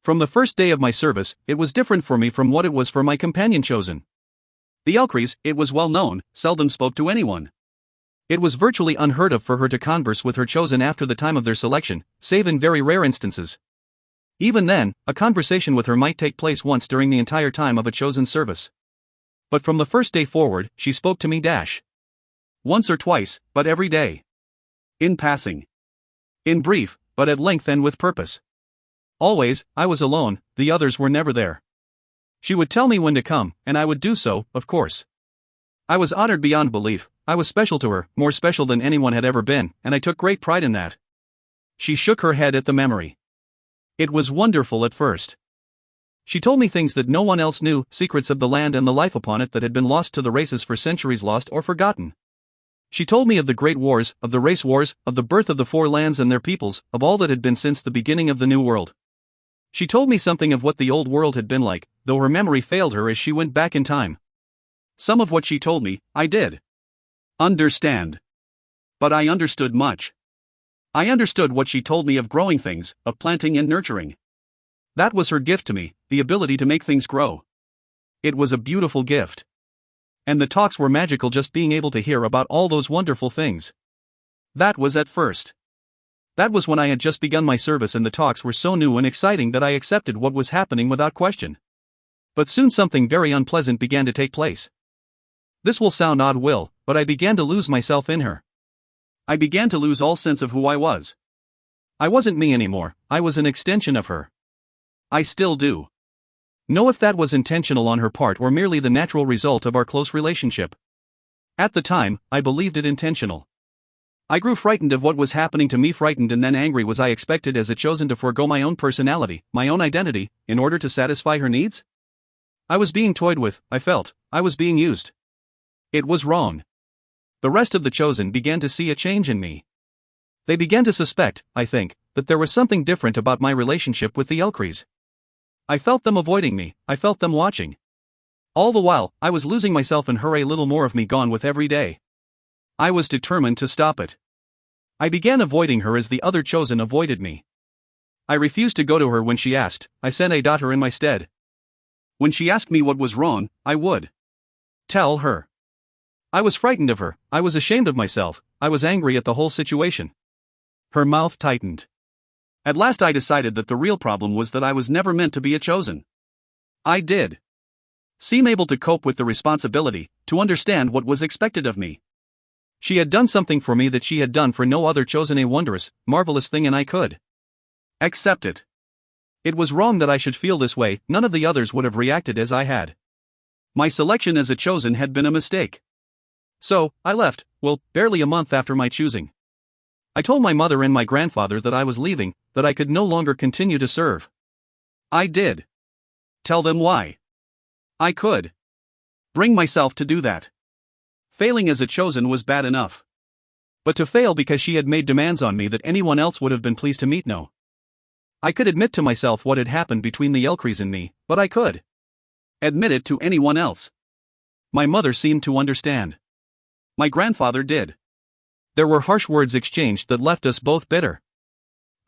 Speaker 2: From the first day of my service, it was different for me from what it was for my companion chosen. The Ellcrys, it was well known, seldom spoke to anyone. It was virtually unheard of for her to converse with her chosen after the time of their selection, save in very rare instances. Even then, a conversation with her might take place once during the entire time of a chosen service. But from the first day forward, she spoke to me once or twice, but every day. In passing. In brief, but at length and with purpose. Always, I was alone, the others were never there. She would tell me when to come, and I would do so, of course. I was honored beyond belief, I was special to her, more special than anyone had ever been, and I took great pride in that. She shook her head at the memory. It was wonderful at first. She told me things that no one else knew, secrets of the land and the life upon it that had been lost to the races for centuries, lost or forgotten. She told me of the great wars, of the race wars, of the birth of the four lands and their peoples, of all that had been since the beginning of the new world. She told me something of what the old world had been like, though her memory failed her as she went back in time. Some of what she told me, I did understand. But I understood much. I understood what she told me of growing things, of planting and nurturing. That was her gift to me, the ability to make things grow. It was a beautiful gift. And the talks were magical, just being able to hear about all those wonderful things. That was at first. That was when I had just begun my service, and the talks were so new and exciting that I accepted what was happening without question. But soon something very unpleasant began to take place. This will sound odd, Will, but I began to lose myself in her. I began to lose all sense of who I was. I wasn't me anymore, I was an extension of her. I still do know if that was intentional on her part or merely the natural result of our close relationship. At the time, I believed it intentional. I grew frightened of what was happening to me, frightened and then angry. Was I expected as a chosen to forego my own personality, my own identity, in order to satisfy her needs? I was being toyed with, I felt, I was being used. It was wrong. The rest of the chosen began to see a change in me. They began to suspect, I think, that there was something different about my relationship with the Ellcrys. I felt them avoiding me, I felt them watching. All the while, I was losing myself in her, a little more of me gone with every day. I was determined to stop it. I began avoiding her as the other chosen avoided me. I refused to go to her when she asked, I sent a daughter in my stead. When she asked me what was wrong, I would tell her. I was frightened of her, I was ashamed of myself, I was angry at the whole situation. Her mouth tightened. At last I decided that the real problem was that I was never meant to be a chosen. I did seem able to cope with the responsibility, to understand what was expected of me. She had done something for me that she had done for no other chosen, a wondrous, marvelous thing, and I could accept it. It was wrong that I should feel this way, none of the others would have reacted as I had. My selection as a chosen had been a mistake. So, I left, well, barely a month after my choosing. I told my mother and my grandfather that I was leaving, that I could no longer continue to serve. I did tell them why. I could bring myself to do that. Failing as a chosen was bad enough. But to fail because she had made demands on me that anyone else would have been pleased to meet, no. I could admit to myself what had happened between the Ellcrys and me, but I could admit it to anyone else. My mother seemed to understand. My grandfather did. There were harsh words exchanged that left us both bitter.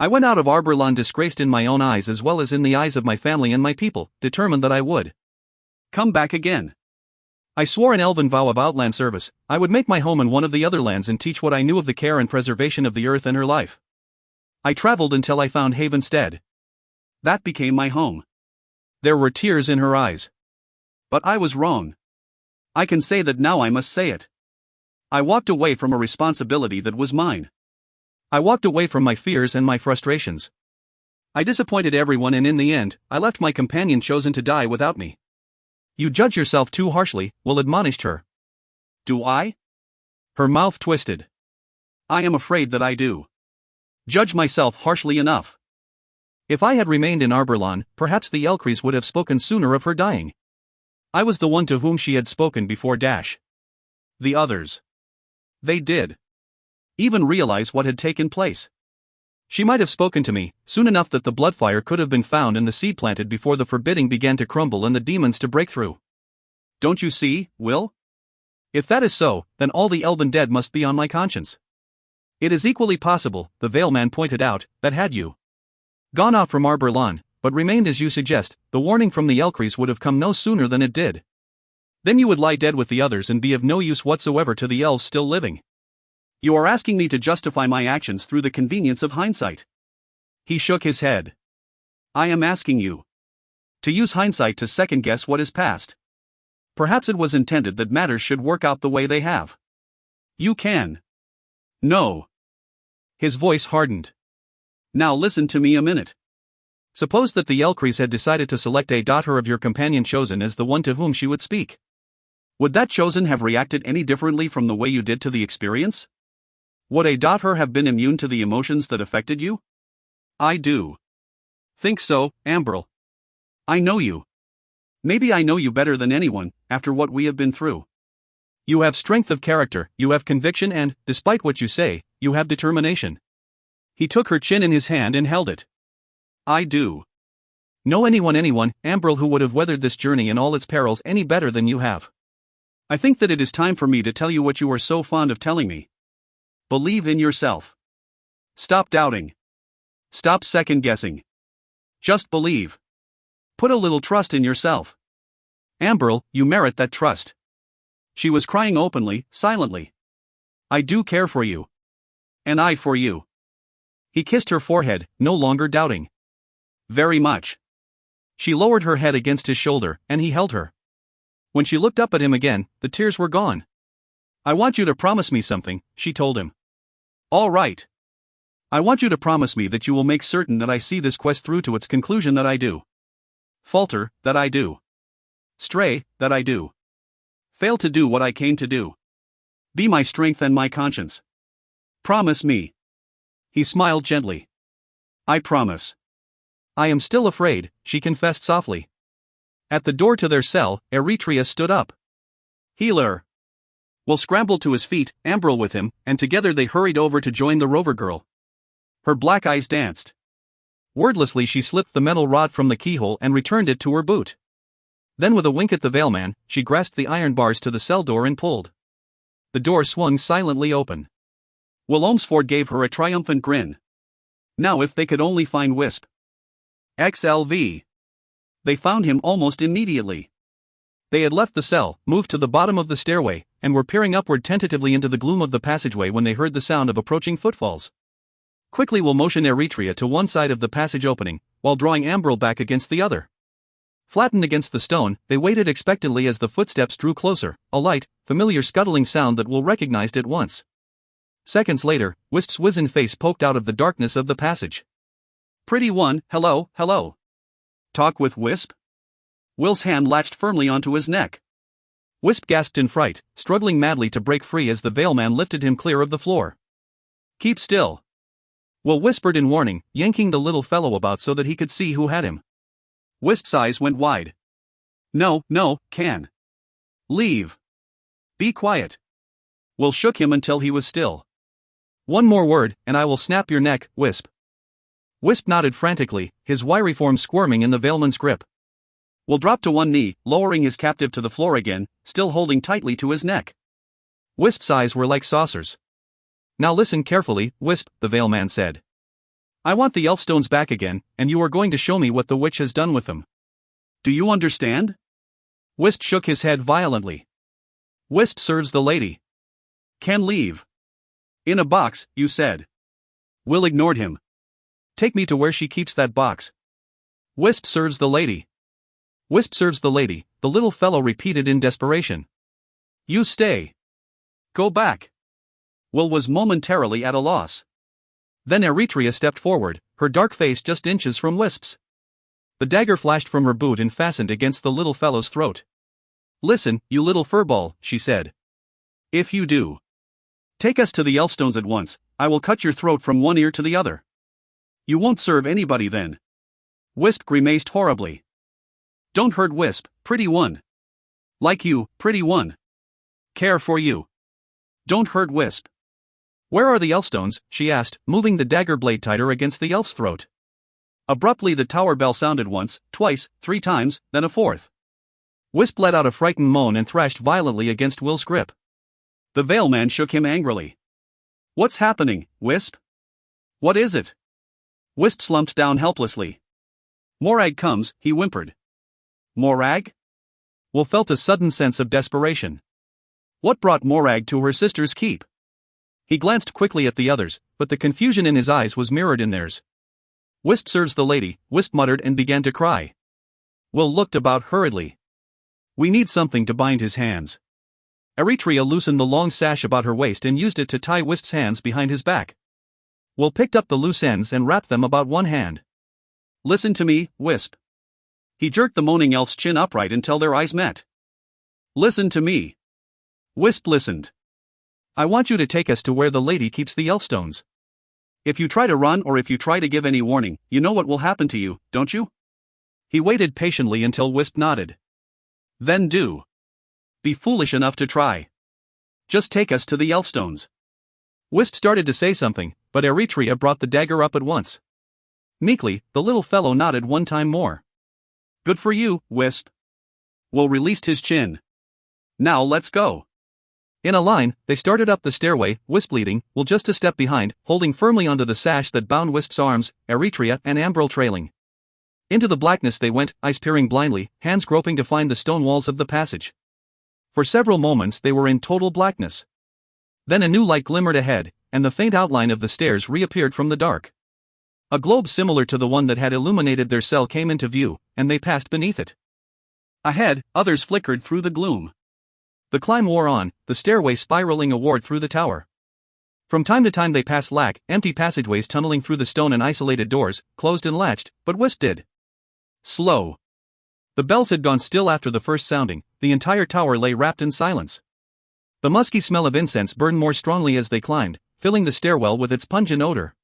Speaker 2: I went out of Arborlawn disgraced in my own eyes as well as in the eyes of my family and my people, determined that I would come back again. I swore an elven vow of outland service. I would make my home in one of the other lands and teach what I knew of the care and preservation of the earth and her life. I traveled until I found Havenstead. That became my home. There were tears in her eyes. But I was wrong. I can say that now, I must say it. I walked away from a responsibility that was mine. I walked away from my fears and my frustrations. I disappointed everyone, and in the end, I left my companion chosen to die without me. You judge yourself too harshly, Will admonished her. Do I? Her mouth twisted. I am afraid that I do. Judge myself harshly enough. If I had remained in Arborlawn, perhaps the Ellcrys would have spoken sooner of her dying. I was the one to whom she had spoken before Dash. The others. They did even realize what had taken place. She might have spoken to me, soon enough that the bloodfire could have been found and the seed planted before the forbidding began to crumble and the demons to break through. Don't you see, Will? If that is so, then all the elven dead must be on my conscience. It is equally possible, the Veilman pointed out, that had you gone off from Arborlawn, but remained as you suggest, the warning from the Ellcrys would have come no sooner than it did. Then you would lie dead with the others and be of no use whatsoever to the elves still living. You are asking me to justify my actions through the convenience of hindsight. He shook his head. I am asking you to use hindsight to second-guess what is past. Perhaps it was intended that matters should work out the way they have. You can. No. His voice hardened. Now listen to me a minute. Suppose that the Ellcrys had decided to select a daughter of your companion chosen as the one to whom she would speak. Would that chosen have reacted any differently from the way you did to the experience? Would a daughter have been immune to the emotions that affected you? I do think so, Ambril. I know you. Maybe I know you better than anyone, after what we have been through. You have strength of character, you have conviction, and, despite what you say, you have determination. He took her chin in his hand and held it. I do know anyone, Ambril, who would have weathered this journey and all its perils any better than you have. I think that it is time for me to tell you what you are so fond of telling me. Believe in yourself. Stop doubting. Stop second-guessing. Just believe. Put a little trust in yourself. Ambril, you merit that trust. She was crying openly, silently. I do care for you. And I for you. He kissed her forehead, no longer doubting. Very much. She lowered her head against his shoulder, and he held her. When she looked up at him again, the tears were gone. I want you to promise me something, she told him. All right. I want you to promise me that you will make certain that I see this quest through to its conclusion, that I do. Falter, that I do. Stray, that I do. Fail to do what I came to do. Be my strength and my conscience. Promise me. He smiled gently. I promise. I am still afraid, she confessed softly. At the door to their cell, Eretria stood up. Healer. Will scrambled to his feet, Ambril with him, and together they hurried over to join the rover girl. Her black eyes danced. Wordlessly she slipped the metal rod from the keyhole and returned it to her boot. Then with a wink at the Veilman, she grasped the iron bars to the cell door and pulled. The door swung silently open. Will Olmsford gave her a triumphant grin. Now if they could only find Wisp. XLV. They found him almost immediately. They had left the cell, moved to the bottom of the stairway, and were peering upward tentatively into the gloom of the passageway when they heard the sound of approaching footfalls. Quickly Will motioned Eretria to one side of the passage opening, while drawing Ambril back against the other. Flattened against the stone, they waited expectantly as the footsteps drew closer, a light, familiar scuttling sound that Will recognized at once. Seconds later, Wisp's wizened face poked out of the darkness of the passage. Pretty one, hello, hello. Talk with Wisp? Will's hand latched firmly onto his neck. Wisp gasped in fright, struggling madly to break free as the Veilman lifted him clear of the floor. Keep still. Will whispered in warning, yanking the little fellow about so that he could see who had him. Wisp's eyes went wide. No, can. Leave. Be quiet. Will shook him until he was still. One more word, and I will snap your neck, Wisp. Wisp nodded frantically, his wiry form squirming in the Veilman's grip. Will dropped to one knee, lowering his captive to the floor again, still holding tightly to his neck. Wisp's eyes were like saucers. Now listen carefully, Wisp, the Veilman said. I want the Elfstones back again, and you are going to show me what the witch has done with them. Do you understand? Wisp shook his head violently. Wisp serves the lady. Can leave. In a box, you said. Will ignored him.
Speaker 1: Take me to where she keeps that box. Wisp serves the lady. Wisp serves the lady, the little fellow repeated in desperation. You stay. Go back. Will was momentarily at a loss. Then Eritrea stepped forward, her dark face just inches from Wisp's. The dagger flashed from her boot and fastened against the little fellow's throat. Listen, you little furball, she said. If you do, take us to the Elfstones at once, I will cut your throat from one ear to the other. You won't serve anybody then. Wisp grimaced horribly. Don't hurt Wisp, pretty one. Like you, pretty one. Care for you. Don't hurt Wisp. Where are the Elfstones? She asked, moving the dagger blade tighter against the elf's throat. Abruptly the tower bell sounded once, twice, 3 times, then a 4th. Wisp let out a frightened moan and thrashed violently against Will's grip. The Veilman shook him angrily. What's happening, Wisp? What is it? Wisp slumped down helplessly. Morag comes, he whimpered. Morag? Will felt a sudden sense of desperation. What brought Morag to her sister's keep? He glanced quickly at the others, but the confusion in his eyes was mirrored in theirs. Wisp serves the lady, Wisp muttered and began to cry. Will looked about hurriedly. We need something to bind his hands. Eritrea loosened the long sash about her waist and used it to tie Wisp's hands behind his back. Will picked up the loose ends and wrapped them about one hand. Listen to me, Wisp. He jerked the moaning elf's chin upright until their eyes met. Listen to me. Wisp listened. I want you to take us to where the lady keeps the Elfstones. If you try to run or if you try to give any warning, you know what will happen to you, don't you? He waited patiently until Wisp nodded. Then do. Be foolish enough to try. Just take us to the Elfstones. Wisp started to say something, but Eritrea brought the dagger up at once. Meekly, the little fellow nodded one time more. Good for you, Wisp. Will released his chin. Now let's go. In a line, they started up the stairway, Wisp leading, Will just a step behind, holding firmly onto the sash that bound Wisp's arms, Eritrea and Ambril trailing. Into the blackness they went, eyes peering blindly, hands groping to find the stone walls of the passage. For several moments they were in total blackness. Then a new light glimmered ahead, and the faint outline of the stairs reappeared from the dark. A globe similar to the one that had illuminated their cell came into view, and they passed beneath it. Ahead, others flickered through the gloom. The climb wore on, the stairway spiraling award through the tower. From time to time they passed empty passageways tunneling through the stone and isolated doors, closed and latched, but Wisp did. Slow. The bells had gone still after the first sounding, the entire tower lay wrapped in silence. The musky smell of incense burned more strongly as they climbed, filling the stairwell with its pungent odor.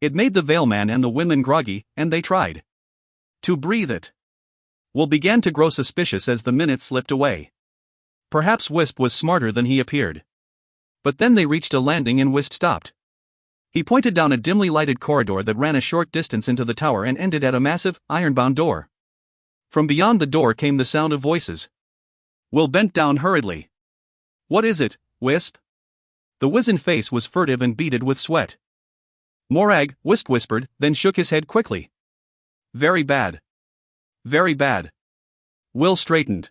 Speaker 1: It made the Veilman and the women groggy, and they tried to breathe it. Will began to grow suspicious as the minutes slipped away. Perhaps Wisp was smarter than he appeared. But then they reached a landing and Wisp stopped. He pointed down a dimly lighted corridor that ran a short distance into the tower and ended at a massive, iron-bound door. From beyond the door came the sound of voices. Will bent down hurriedly. What is it, Wisp? The wizened face was furtive and beaded with sweat. Morag, Wisp whispered, then shook his head quickly. Very bad. Very bad. Will straightened.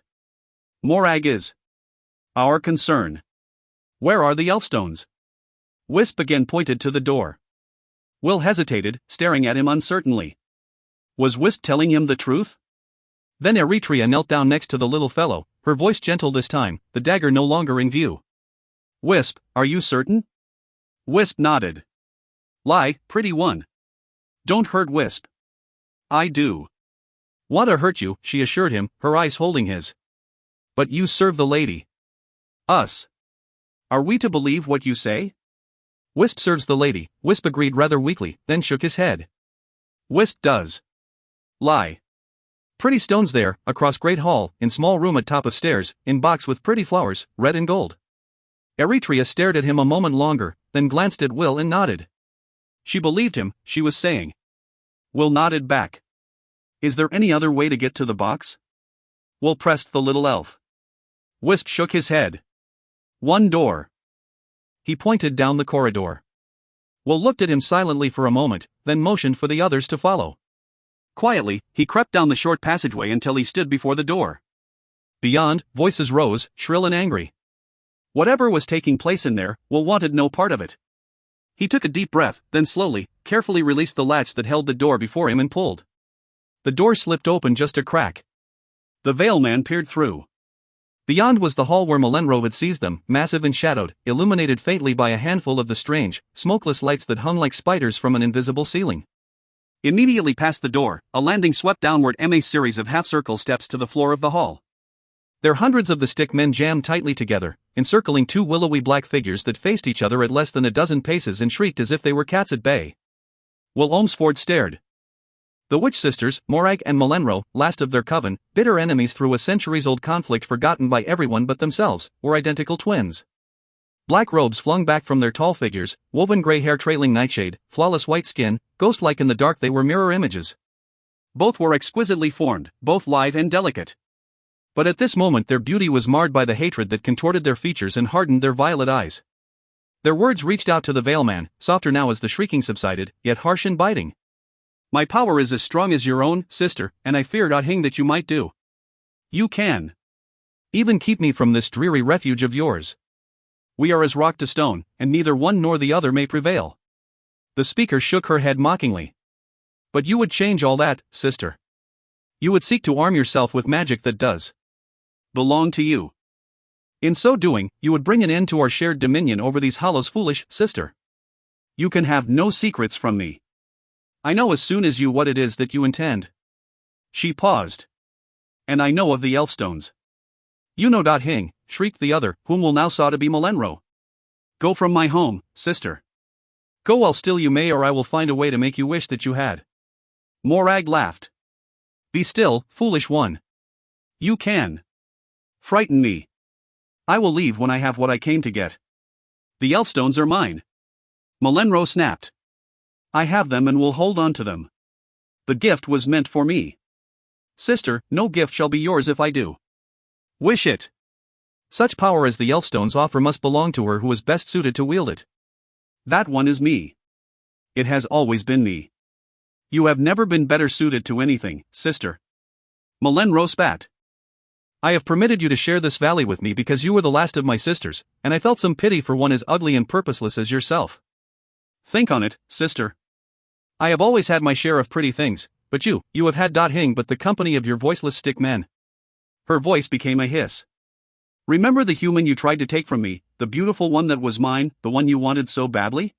Speaker 1: Morag is our concern. Where are the Elfstones? Wisp again pointed to the door. Will hesitated, staring at him uncertainly. Was Wisp telling him the truth? Then Eritrea knelt down next to the little fellow, her voice gentle this time, the dagger no longer in view. Wisp, are you certain? Wisp nodded. Lie, pretty one. Don't hurt Wisp. I do. Want to hurt you, she assured him, her eyes holding his. But you serve the lady. Us. Are we to believe what you say? Wisp serves the lady, Wisp agreed rather weakly, then shook his head. Wisp does. Lie. Pretty stones there, across great hall, in small room at top of stairs, in box with pretty flowers, red and gold. Eritrea stared at him a moment longer, then glanced at Will and nodded. She believed him, she was saying. Will nodded back. Is there any other way to get to the box? Will pressed the little elf. Wisp shook his head. One door. He pointed down the corridor. Will looked at him silently for a moment, then motioned for the others to follow. Quietly, he crept down the short passageway until he stood before the door. Beyond, voices rose, shrill and angry. Whatever was taking place in there, Will wanted no part of it.
Speaker 2: He took a deep breath, then slowly, carefully released the latch that held the door before him and pulled. The door slipped open just a crack. The Veil Man peered through. Beyond was the hall where Melenro had seized them, massive and shadowed, illuminated faintly by a handful of the strange, smokeless lights that hung like spiders from an invisible ceiling. Immediately past the door, a landing swept downward a series of half-circle steps to the floor of the hall. There hundreds of the stick men jammed tightly together, encircling two willowy black figures that faced each other at less than a dozen paces and shrieked as if they were cats at bay. Will Olmsford stared. The witch sisters, Morag and Melenro, last of their coven, bitter enemies through a centuries-old conflict forgotten by everyone but themselves, were identical twins. Black robes flung back from their tall figures, woven grey hair trailing nightshade, flawless white skin, ghost-like in the dark they were mirror images. Both were exquisitely formed, both lithe and delicate. But at this moment their beauty was marred by the hatred that contorted their features and hardened their violet eyes. Their words reached out to the Veil Man, softer now as the shrieking subsided, yet harsh and biting. My power is as strong as your own, sister, and I fear not that you might do. You can even keep me from this dreary refuge of yours. We are as rock to stone, and neither one nor the other may prevail. The speaker shook her head mockingly. But you would change all that, sister. You would seek to arm yourself with magic that does belong to you. In so doing, you would bring an end to our shared dominion over these hollows, foolish sister. You can have no secrets from me. I know as soon as you what it is that you intend. She paused. And I know of the Elfstones. You know. Hing, shrieked the other, whom will now saw to be Melenro. Go from my home, sister. Go while still you may, or I will find a way to make you wish that you had. Morag laughed. Be still, foolish one. You can frighten me. I will leave when I have what I came to get. The Elfstones are mine. Melenro snapped. I have them and will hold on to them. The gift was meant for me. Sister, no gift shall be yours if I do wish it. Such power as the Elfstones offer must belong to her who is best suited to wield it. That one is me. It has always been me. You have never been better suited to anything, sister. Melenro spat. I have permitted you to share this valley with me because you were the last of my sisters, and I felt some pity for one as ugly and purposeless as yourself. Think on it, sister. I have always had my share of pretty things, but you have had Hing but the company of your voiceless stick men. Her voice became a hiss. Remember the human you tried to take from me, the beautiful one that was mine, the one you wanted so badly?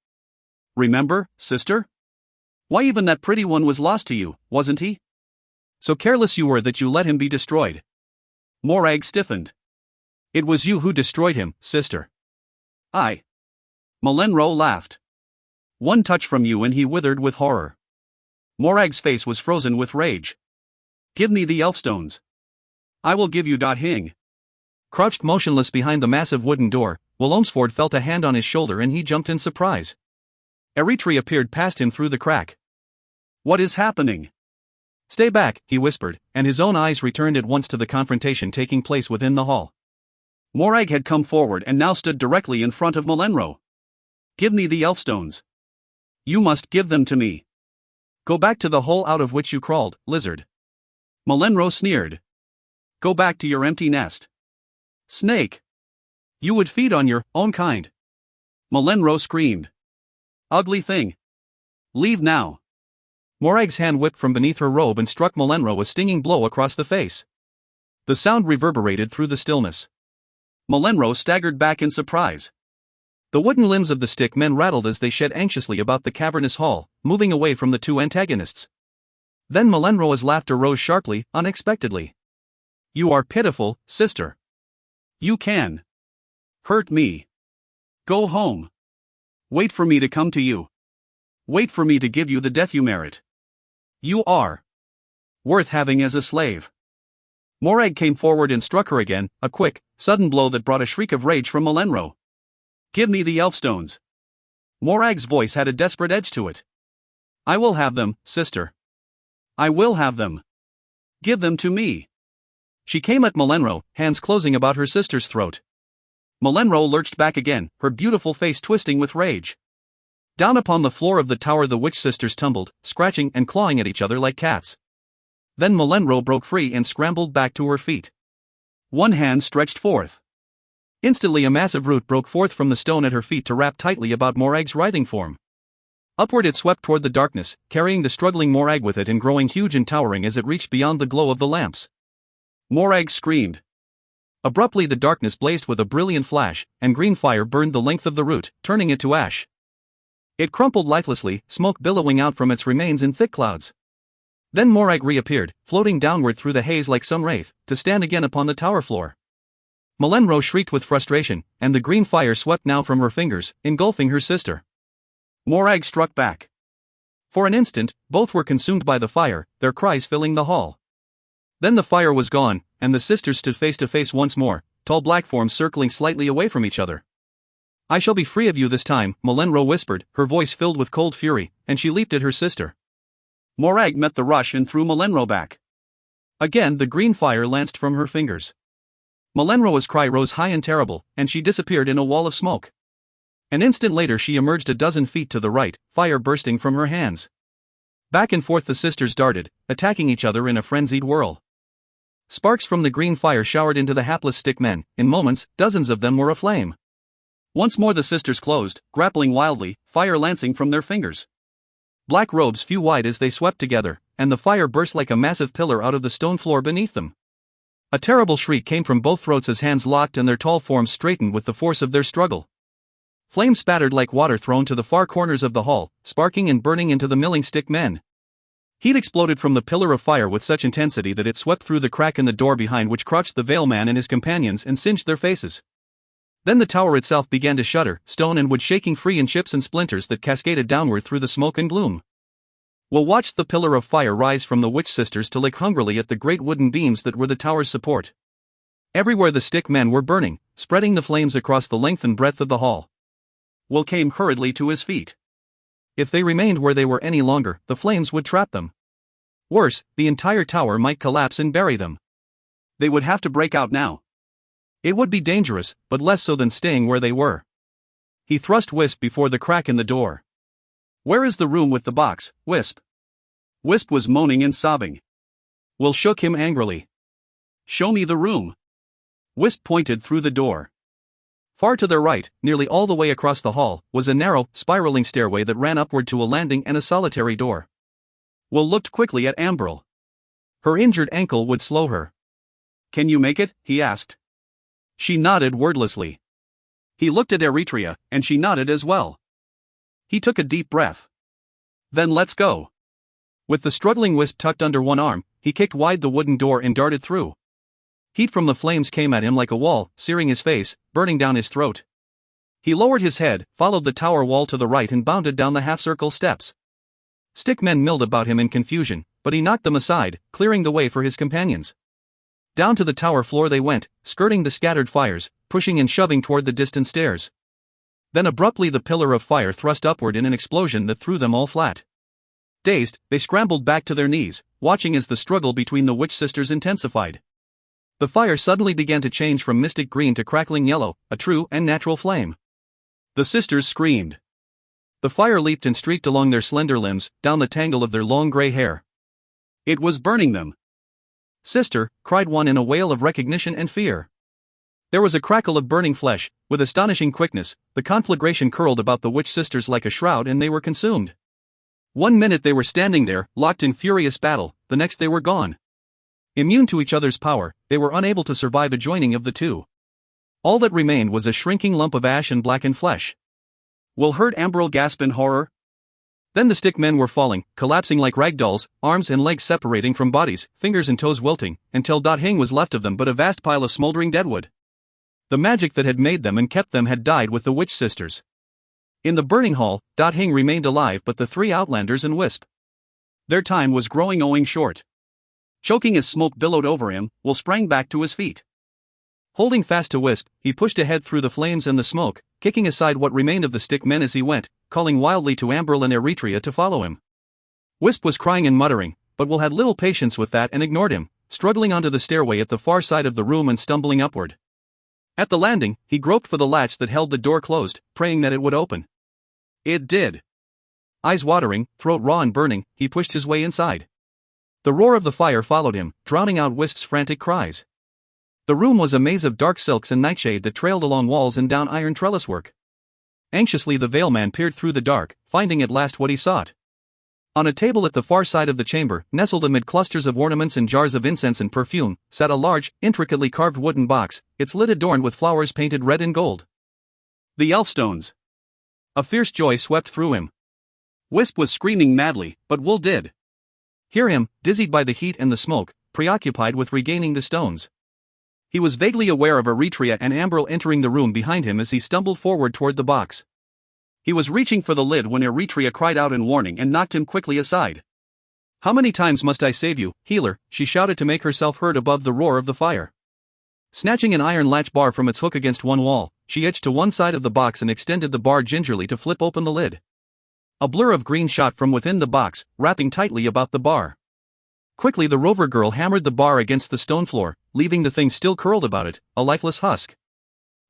Speaker 2: Remember, sister? Why, even that pretty one was lost to you, wasn't he? So careless you were that you let him be destroyed. Morag stiffened. It was you who destroyed him, sister. I. Melenro laughed. One touch from you and he withered with horror. Morag's face was frozen with rage. Give me the Elfstones. I will give you Hing. Crouched motionless behind the massive wooden door, Will Olmsford felt a hand on his shoulder and he jumped in surprise. Ellcrys appeared past him through the crack. What is happening? Stay back, he whispered, and his own eyes returned at once to the confrontation taking place within the hall. Morag had come forward and now stood directly in front of Melenro. Give me the Elfstones. You must give them to me. Go back to the hole out of which you crawled, lizard. Melenro sneered. Go back to your empty nest. Snake. You would feed on your own kind. Melenro screamed. Ugly thing. Leave now. Morag's hand whipped from beneath her robe and struck Melenro a stinging blow across the face. The sound reverberated through the stillness. Melenro staggered back in surprise. The wooden limbs of the stick men rattled as they shed anxiously about the cavernous hall, moving away from the two antagonists. Then Melenro's laughter rose sharply, unexpectedly. You are pitiful, sister. You can hurt me. Go home. Wait for me to come to you. Wait for me to give you the death you merit. You are worth having as a slave. Morag came forward and struck her again, a quick, sudden blow that brought a shriek of rage from Melenro. Give me the Elfstones. Morag's voice had a desperate edge to it. I will have them, sister. I will have them. Give them to me. She came at Melenro, hands closing about her sister's throat. Melenro lurched back again, her beautiful face twisting with rage. Down upon the floor of the tower the witch sisters tumbled, scratching and clawing at each other like cats. Then Melenro broke free and scrambled back to her feet. One hand stretched forth.
Speaker 1: Instantly a massive root broke forth from the stone at her feet to wrap tightly about Morag's writhing form. Upward it swept toward the darkness, carrying the struggling Morag with it and growing huge and towering as it reached beyond the glow of the lamps. Morag screamed. Abruptly the darkness blazed with a brilliant flash, and green fire burned the length of the root, turning it to ash. It crumpled lifelessly, smoke billowing out from its remains in thick clouds. Then Morag reappeared, floating downward through the haze like some wraith, to stand again upon the tower floor. Melenro shrieked with frustration, and the green fire swept now from her fingers, engulfing her sister. Morag struck back. For an instant, both were consumed by the fire, their cries filling the hall. Then the fire was gone, and the sisters stood face to face once more, tall black forms circling slightly away from each other. "I shall be free of you this time," Melenro whispered, her voice filled with cold fury, and she leaped at her sister. Morag met the rush and threw Melenro back. Again the green fire lanced from her fingers. Melenro's cry rose high and terrible, and she disappeared in a wall of smoke. An instant later she emerged a dozen feet to the right, fire bursting from her hands. Back and forth the sisters darted, attacking each other in a frenzied whirl. Sparks from the green fire showered into the hapless stick men. In moments, dozens of them were aflame. Once more the sisters closed, grappling wildly, fire lancing from their fingers. Black robes flew wide as they swept together, and the fire burst like a massive pillar out of the stone floor beneath them. A terrible shriek came from both throats as hands locked and their tall forms straightened with the force of their struggle. Flame spattered like water thrown to the far corners of the hall, sparking and burning into the milling stick men. Heat exploded from the pillar of fire with such intensity that it swept through the crack in the door behind which crouched the Veil Man and his companions and singed their faces. Then the tower itself began to shudder, stone and wood shaking free in chips and splinters that cascaded downward through the smoke and gloom. Will watched the pillar of fire rise from the witch sisters to lick hungrily at the great wooden beams that were the tower's support. Everywhere the stick men were burning, spreading the flames across the length and breadth of the hall. Will came hurriedly to his feet. If they remained where they were any longer, the flames would trap them. Worse, the entire tower might collapse and bury them. They would have to break out now. It would be dangerous, but less so than staying where they were. He thrust Wisp before the crack in the door. "Where is the room with the box, Wisp?" Wisp was moaning and sobbing. Will shook him angrily. "Show me the room." Wisp pointed through the door. Far to their right, nearly all the way across the hall, was a narrow, spiraling stairway that ran upward to a landing and a solitary door. Will looked quickly at Ambril. Her injured ankle would slow her. "Can you make it?" he asked. She nodded wordlessly. He looked at Eretria, and she nodded as well. He took a deep breath. "Then let's go." With the struggling Wisp tucked under one arm, he kicked wide the wooden door and darted through. Heat from the flames came at him like a wall, searing his face, burning down his throat. He lowered his head, followed the tower wall to the right and bounded down the half-circle steps. Stick men milled about him in confusion, but he knocked them aside, clearing the way for his companions. Down to the tower floor they went, skirting the scattered fires, pushing and shoving toward the distant stairs. Then abruptly the pillar of fire thrust upward in an explosion that threw them all flat. Dazed, they scrambled back to their knees, watching as the struggle between the witch sisters intensified. The fire suddenly began to change from mystic green to crackling yellow, a true and natural flame. The sisters screamed. The fire leaped and streaked along their slender limbs, down the tangle of their long gray hair. It was burning them. "Sister," cried one in a wail of recognition and fear. There was a crackle of burning flesh. With astonishing quickness, the conflagration curled about the witch sisters like a shroud and they were consumed. 1 minute they were standing there, locked in furious battle, the next they were gone. Immune to each other's power, they were unable to survive a joining of the two. All that remained was a shrinking lump of ash and blackened flesh. Will heard Ambril gasp in horror. Then the stick men were falling, collapsing like rag dolls, arms and legs separating from bodies, fingers and toes wilting, until Hing was left of them but a vast pile of smoldering deadwood. The magic that had made them and kept them had died with the witch sisters. In the burning hall, Hing remained alive but the 3 outlanders and Wisp. Their time was growing short. Choking as smoke billowed over him, Will sprang back to his feet. Holding fast to Wisp, he pushed ahead through the flames and the smoke, kicking aside what remained of the stick men as he went, calling wildly to Ambril and Eretria to follow him. Wisp was crying and muttering, but Will had little patience with that and ignored him, struggling onto the stairway at the far side of the room and stumbling upward. At the landing, he groped for the latch that held the door closed, praying that it would open. It did. Eyes watering, throat raw and burning, he pushed his way inside. The roar of the fire followed him, drowning out Wisp's frantic cries. The room was a maze of dark silks and nightshade that trailed along walls and down iron trellis work. Anxiously the veilman peered through the dark, finding at last what he sought. On a table at the far side of the chamber, nestled amid clusters of ornaments and jars of incense and perfume, sat a large, intricately carved wooden box, its lid adorned with flowers painted red and gold.
Speaker 2: The Elfstones!
Speaker 1: A fierce joy swept through him.
Speaker 2: Wisp was screaming madly, but Wool did
Speaker 1: hear him, dizzied by the heat and the smoke, preoccupied with regaining the stones. He was vaguely aware of Eretria and Ambril entering the room behind him as he stumbled forward toward the box.
Speaker 2: He was reaching for the lid when Eretria cried out in warning and knocked him quickly aside.
Speaker 1: "How many times must I save you, healer?" she shouted to make herself heard above the roar of the fire. Snatching an iron latch bar from its hook against one wall, she edged to one side of the box and extended the bar gingerly to flip open the lid. A blur of green shot from within the box, wrapping tightly about the bar. Quickly the rover girl hammered the bar against the stone floor, leaving the thing still curled about it, a lifeless husk.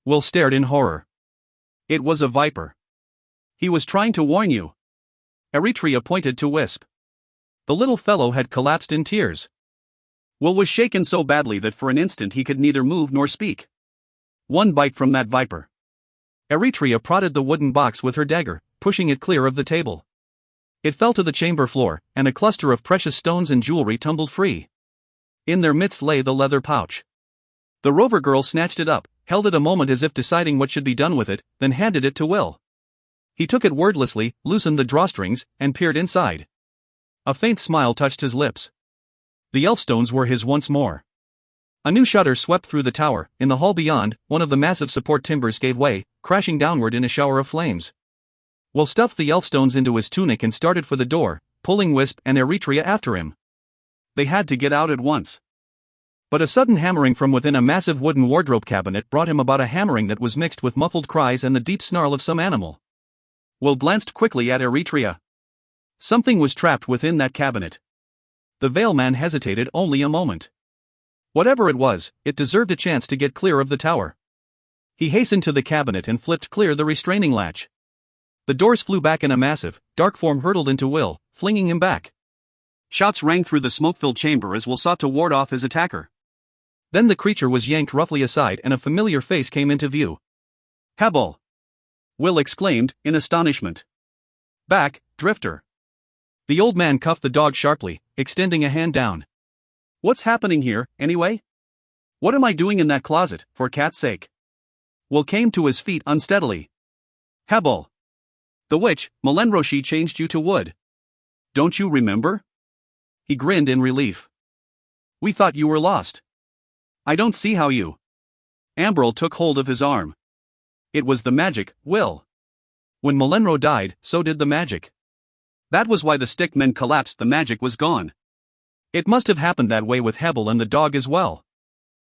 Speaker 2: Will stared in horror. It was a viper. He was trying to warn you.
Speaker 1: Eretria pointed to Wisp. The little fellow had collapsed in tears.
Speaker 2: Will was shaken so badly that for an instant he could neither move nor speak. One bite from that viper.
Speaker 1: Eretria prodded the wooden box with her dagger, pushing it clear of the table. It fell to the chamber floor, and a cluster of precious stones and jewelry tumbled free. In their midst lay the leather pouch. The rover girl snatched it up, held it a moment as if deciding what should be done with it, then handed it to Will. He took it wordlessly, loosened the drawstrings, and peered inside. A faint smile touched his lips. The Elfstones were his once more. A new shudder swept through the tower. In the hall beyond, one of the massive support timbers gave way, crashing downward in a shower of flames. Will stuffed the Elfstones into his tunic and started for the door, pulling Wisp and Eretria after him.
Speaker 2: They had to get out at once.
Speaker 1: But a sudden hammering from within a massive wooden wardrobe cabinet brought him about, a hammering that was mixed with muffled cries and the deep snarl of some animal.
Speaker 2: Will glanced quickly at Eretria. Something was trapped within that cabinet.
Speaker 1: The veilman hesitated only a moment. Whatever it was, it deserved a chance to get clear of the tower. He hastened to the cabinet and flipped clear the restraining latch. The doors flew back and a massive, dark form hurtled into Will, flinging him back.
Speaker 2: Shots rang through the smoke-filled chamber as Will sought to ward off his attacker.
Speaker 1: Then the creature was yanked roughly aside and a familiar face came into view.
Speaker 2: "Hebel!" Will exclaimed, in astonishment.
Speaker 1: "Back, Drifter." The old man cuffed the dog sharply, extending a hand down.
Speaker 2: "What's happening here, anyway? What am I doing in that closet, for cat's sake?" Will came to his feet unsteadily. "Hebel! The witch, Melenroshi, changed you to wood. Don't you remember?"
Speaker 1: He grinned in relief.
Speaker 2: "We thought you were lost." "I don't see how you." Ambril took hold of his arm. "It was the magic, Will.
Speaker 1: When Melenro died, so did the magic.
Speaker 2: That was why the stick men collapsed. The magic was gone.
Speaker 1: It must have happened that way with Hebel and the dog as well."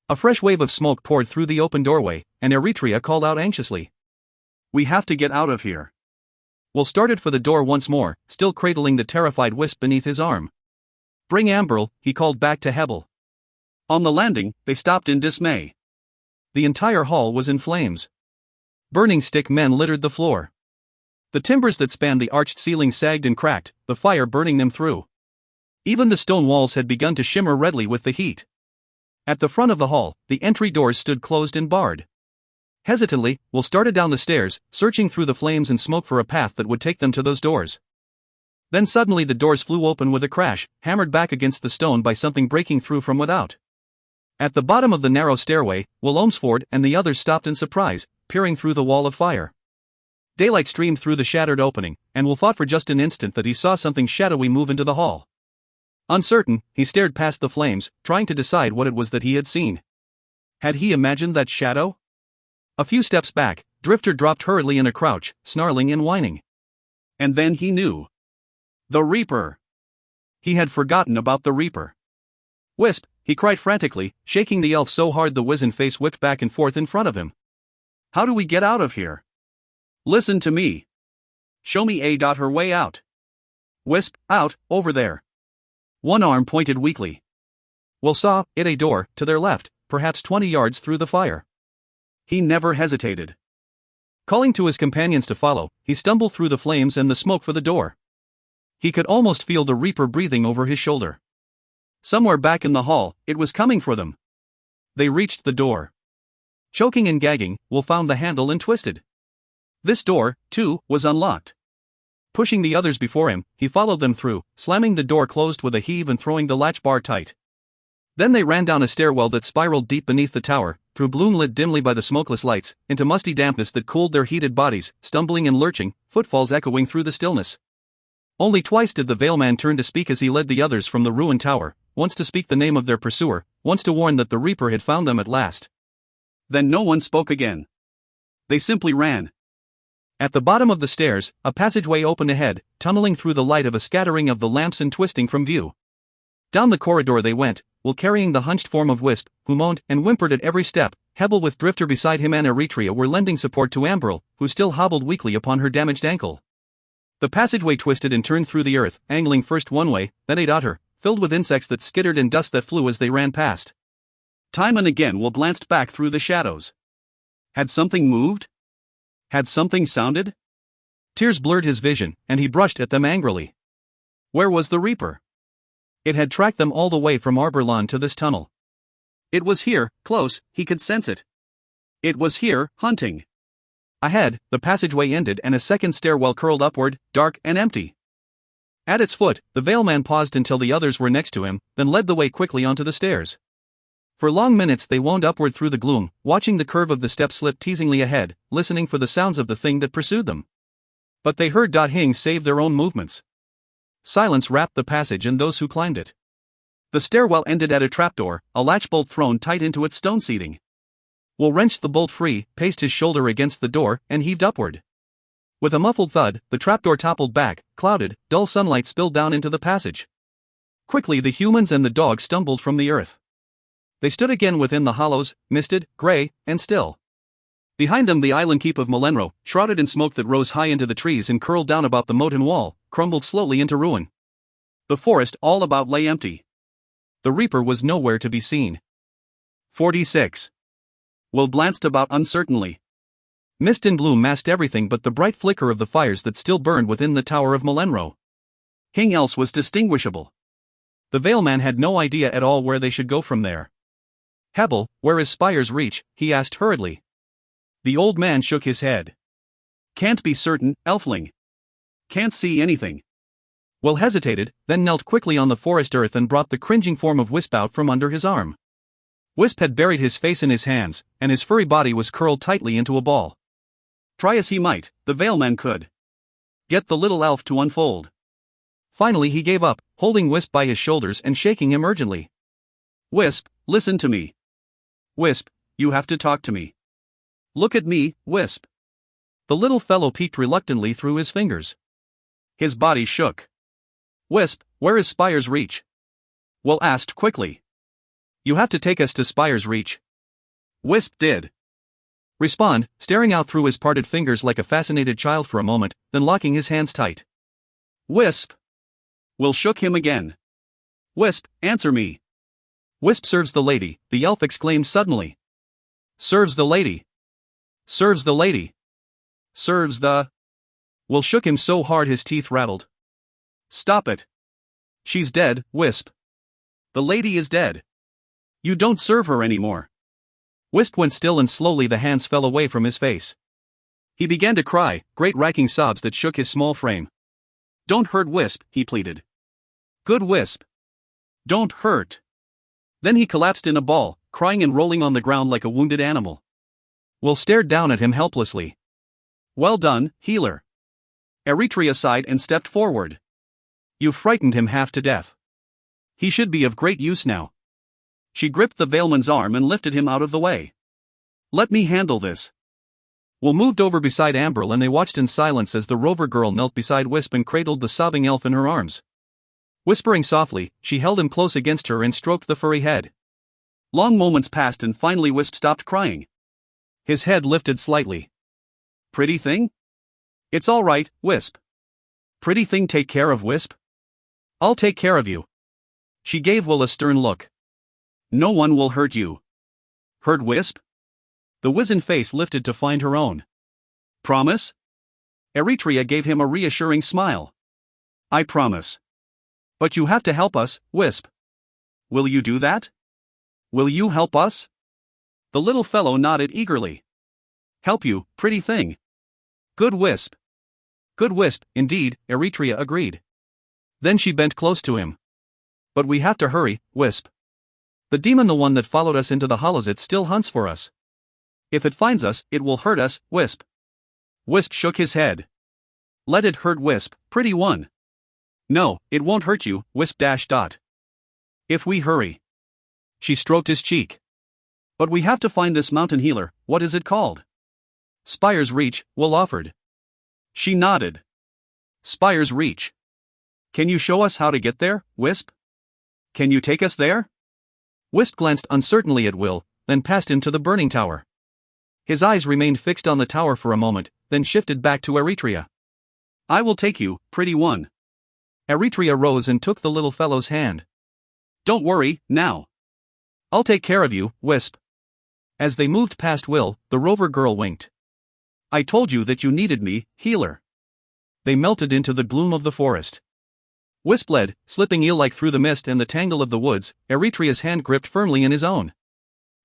Speaker 1: A fresh wave of smoke poured through the open doorway, and Eretria called out anxiously.
Speaker 2: "We have to get out of here."
Speaker 1: Will started for the door once more, still cradling the terrified Wisp beneath his arm. "Bring Ambril," he called back to Hebel.
Speaker 2: On the landing, they stopped in dismay.
Speaker 1: The entire hall was in flames. Burning stick men littered the floor. The timbers that spanned the arched ceiling sagged and cracked, the fire burning them through. Even the stone walls had begun to shimmer redly with the heat. At the front of the hall, the entry doors stood closed and barred. Hesitantly, Will started down the stairs, searching through the flames and smoke for a path that would take them to those doors. Then suddenly the doors flew open with a crash, hammered back against the stone by something breaking through from without. At the bottom of the narrow stairway, Will Olmsford and the others stopped in surprise, peering through the wall of fire. Daylight streamed through the shattered opening, and Will thought for just an instant that he saw something shadowy move into the hall. Uncertain, he stared past the flames, trying to decide what it was that he had seen. Had he imagined that shadow? A few steps back, Drifter dropped hurriedly in a crouch, snarling and whining.
Speaker 2: And then he knew. The Reaper!
Speaker 1: He had forgotten about the Reaper. "Wisp!" he cried frantically, shaking the elf so hard the wizened face whipped back and forth in front of him.
Speaker 2: "How do we get out of here? Listen to me. Show me her way out."
Speaker 1: "Wisp, out, over there." One arm pointed weakly. Will saw it, a door, to their left, perhaps 20 yards through the fire.
Speaker 2: He never hesitated.
Speaker 1: Calling to his companions to follow, he stumbled through the flames and the smoke for the door. He could almost feel the Reaper breathing over his shoulder. Somewhere back in the hall, it was coming for them. They reached the door. Choking and gagging, Will found the handle and twisted. This door, too, was unlocked. Pushing the others before him, he followed them through, slamming the door closed with a heave and throwing the latch bar tight. Then they ran down a stairwell that spiraled deep beneath the tower, through gloom lit dimly by the smokeless lights, into musty dampness that cooled their heated bodies, stumbling and lurching, footfalls echoing through the stillness. Only twice did the Veilman turn to speak as he led the others from the ruined tower, once to speak the name of their pursuer, once to warn that the Reaper had found them at last. Then no one spoke again. They simply ran. At the bottom of the stairs, a passageway opened ahead, tunneling through the light of a scattering of the lamps and twisting from view. Down the corridor they went, Will carrying the hunched form of Wisp, who moaned and whimpered at every step. Hebel with Drifter beside him and Eretria were lending support to Amberl, who still hobbled weakly upon her damaged ankle. The passageway twisted and turned through the earth, angling first one way, then at her, filled with insects that skittered and dust that flew as they ran past. Time and again Will glanced back through the shadows. Had something moved? Had something sounded? Tears blurred his vision, and he brushed at them angrily. Where was the Reaper? It had tracked them all the way from Arborlawn to this tunnel. It was here, close, he could sense it. It was here, hunting. Ahead, the passageway ended and a second stairwell curled upward, dark and empty. At its foot, the Veilman paused until the others were next to him, then led the way quickly onto the stairs. For long minutes they wound upward through the gloom, watching the curve of the steps slip teasingly ahead, listening for the sounds of the thing that pursued them. But they heard Hing save their own movements. Silence wrapped the passage and those who climbed it. The stairwell ended at a trapdoor, a latchbolt thrown tight into its stone seating. Will wrenched the bolt free, paced his shoulder against the door, and heaved upward. With a muffled thud, the trapdoor toppled back, clouded, dull sunlight spilled down into the passage. Quickly the humans and the dog stumbled from the earth. They stood again within the hollows, misted, grey, and still. Behind them the island keep of Melenro, shrouded in smoke that rose high into the trees and curled down about the moaten wall, crumbled slowly into ruin. The forest all about lay empty. The Reaper was nowhere to be seen. 46. Will glanced about uncertainly. Mist and gloom masked everything but the bright flicker of the fires that still burned within the tower of Melenro. Nothing else was distinguishable. The Veilman had no idea at all where they should go from there. Hebel, where is Spire's Reach? He asked hurriedly. The old man shook his head. Can't be certain, Elfling. Can't see anything. Will hesitated, then knelt quickly on the forest earth and brought the cringing form of Wisp out from under his arm. Wisp had buried his face in his hands, and his furry body was curled tightly into a ball. Try as he might, the Veilman could get the little elf to unfold. Finally he gave up, holding Wisp by his shoulders and shaking him urgently. Wisp, listen to me. Wisp, you have to talk to me. Look at me, Wisp. The little fellow peeked reluctantly through his fingers. His body shook. Wisp, where is Spire's Reach? Will asked quickly. You have to take us to Spire's Reach. Wisp did respond, staring out through his parted fingers like a fascinated child for a moment, then locking his hands tight. Wisp. Will shook him again. Wisp, answer me. Wisp serves the lady, the elf exclaimed suddenly. Serves the lady. Serves the lady. Serves the... Will shook him so hard his teeth rattled. Stop it. She's dead, Wisp. The lady is dead. You don't serve her anymore. Wisp went still and slowly the hands fell away from his face. He began to cry, great racking sobs that shook his small frame. Don't hurt Wisp, he pleaded. Good Wisp. Don't hurt. Then he collapsed in a ball, crying and rolling on the ground like a wounded animal. Will stared down at him helplessly. Well done, healer. Eretria sighed and stepped forward. You frightened him half to death. He should be of great use now. She gripped the Veilman's arm and lifted him out of the way. Let me handle this. Will moved over beside Amberl and they watched in silence as the rover girl knelt beside Wisp and cradled the sobbing elf in her arms. Whispering softly, she held him close against her and stroked the furry head. Long moments passed and finally Wisp stopped crying. His head lifted slightly. Pretty thing? It's all right, Wisp. Pretty thing take care of Wisp? I'll take care of you. She gave Will a stern look. No one will hurt you. Hurt Wisp? The wizened face lifted to find her own. Promise? Eretria gave him a reassuring smile. I promise. But you have to help us, Wisp. Will you do that? Will you help us?
Speaker 2: The little fellow nodded eagerly. Help you, pretty thing. Good Wisp. Good Wisp, indeed, Eretria agreed. Then she bent close to him. But we have to hurry, Wisp. The demon, the one that followed us into the hollows, it still hunts for us. If it finds us, it will hurt us, Wisp. Wisp shook his head. Let it hurt, Wisp, pretty one. No, it won't hurt you, Wisp dash dot. If we hurry. She stroked his cheek. But we have to find this mountain healer, what is it called? Spire's Reach, Will offered. She nodded. Spire's Reach. Can you show us how to get there, Wisp? Can you take us there? Wisp glanced uncertainly at Will, then passed into the burning tower. His eyes remained fixed on the tower for a moment, then shifted back to Eretria. I will take you, pretty one. Eretria rose and took the little fellow's hand. Don't worry, now. I'll take care of you, Wisp. As they moved past Will, the rover girl winked. I told you that you needed me, healer. They melted into the gloom of the forest. Wisp led, slipping eel-like through the mist and the tangle of the woods, Eretria's hand gripped firmly in his own.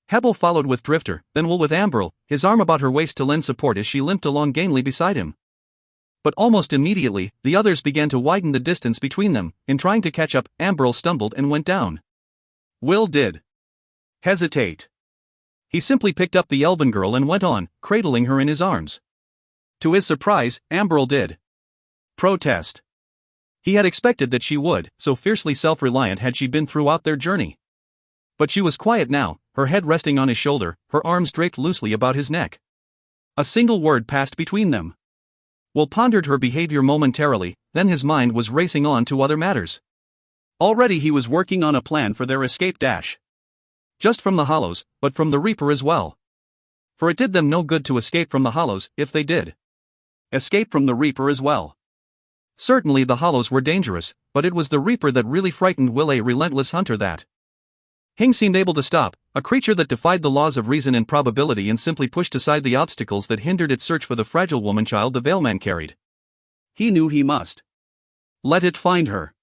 Speaker 2: Hebel followed with Drifter, then Will with Amberl, his arm about her waist to lend support as she limped along gamely beside him. But almost immediately, the others began to widen the distance between them. In trying to catch up, Amberl stumbled and went down. Will did hesitate. He simply picked up the elven girl and went on, cradling her in his arms. To his surprise, Amberl did protest. He had expected that she would, so fiercely self-reliant had she been throughout their journey. But she was quiet now, her head resting on his shoulder, her arms draped loosely about his neck. A single word passed between them. Will pondered her behavior momentarily, then his mind was racing on to other matters. Already he was working on a plan for their escape dash. Just from the hollows, but from the Reaper as well. For it did them no good to escape from the hollows, if they did escape from the Reaper as well. Certainly the hollows were dangerous, but it was the Reaper that really frightened Will, a relentless hunter that Hing seemed able to stop, a creature that defied the laws of reason and probability and simply pushed aside the obstacles that hindered its search for the fragile woman-child the Veilman carried. He knew he must let it find her.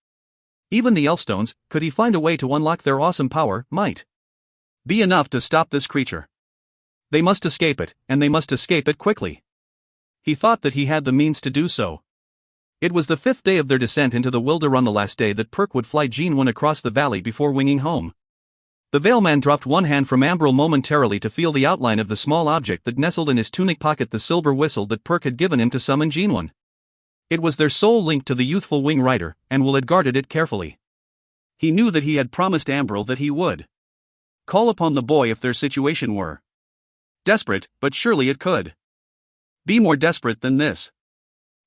Speaker 2: Even the Elfstones, could he find a way to unlock their awesome power, might be enough to stop this creature. They must escape it, and they must escape it quickly. He thought that he had the means to do so. It was the 5th day of their descent into the Wilder, on the last day that Perk would fly Jean across the valley before winging home. The Veilman dropped one hand from Amberl momentarily to feel the outline of the small object that nestled in his tunic pocket, the silver whistle that Perk had given him to summon Jean. It was their sole link to the youthful wing rider, and Will had guarded it carefully. He knew that he had promised Amberl that he would call upon the boy if their situation were desperate, but surely it could be more desperate than this.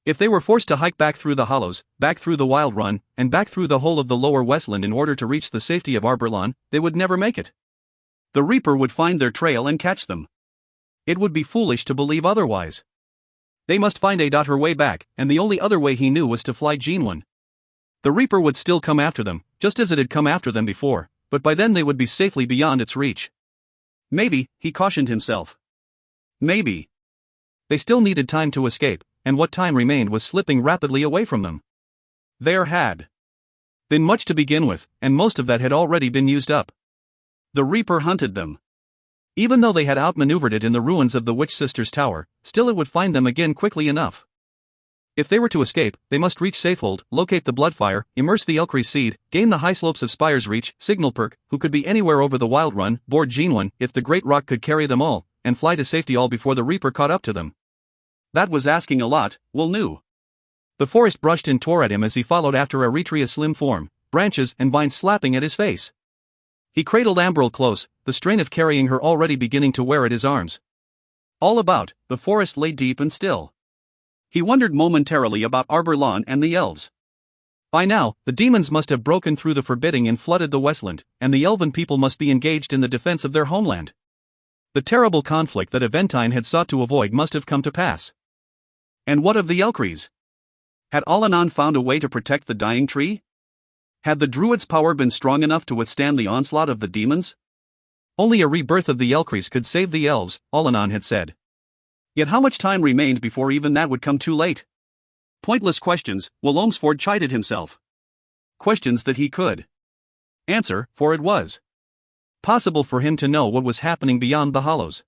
Speaker 2: If they were forced to hike back through the hollows, back through the Wild Run, and back through the whole of the lower Westland in order to reach the safety of Arborlawn, they would never make it. The Reaper would find their trail and catch them. It would be foolish to believe otherwise. They must find her way back, and the only other way he knew was to fly Jean. The Reaper would still come after them, just as it had come after them before, but by then they would be safely beyond its reach. Maybe, he cautioned himself. Maybe. They still needed time to escape, and what time remained was slipping rapidly away from them. There had been much to begin with, and most of that had already been used up. The Reaper hunted them. Even though they had outmaneuvered it in the ruins of the Witch Sisters' tower, still it would find them again quickly enough. If they were to escape, they must reach Safehold, locate the Bloodfire, immerse the Ellcrys seed, gain the high slopes of Spire's Reach, signal Perk, who could be anywhere over the Wild Run, board Jean if the Great Rock could carry them all, and fly to safety all before the Reaper caught up to them. That was asking a lot, Will knew. The forest brushed and tore at him as he followed after Eretria's slim form, branches and vines slapping at his face. He cradled Amberl close, the strain of carrying her already beginning to wear at his arms. All about, the forest lay deep and still. He wondered momentarily about Arborlawn and the elves. By now, the demons must have broken through the forbidding and flooded the Westland, and the elven people must be engaged in the defense of their homeland. The terrible conflict that Aventine had sought to avoid must have come to pass. And what of the Ellcrys? Had Allanan found a way to protect the dying tree? Had the Druid's power been strong enough to withstand the onslaught of the demons? Only a rebirth of the Ellcrys could save the elves, Allanan had said. Yet how much time remained before even that would come too late? Pointless questions, Will Olmsford chided himself. Questions that he could answer, for it was
Speaker 1: possible for him to know what was happening beyond the hollows.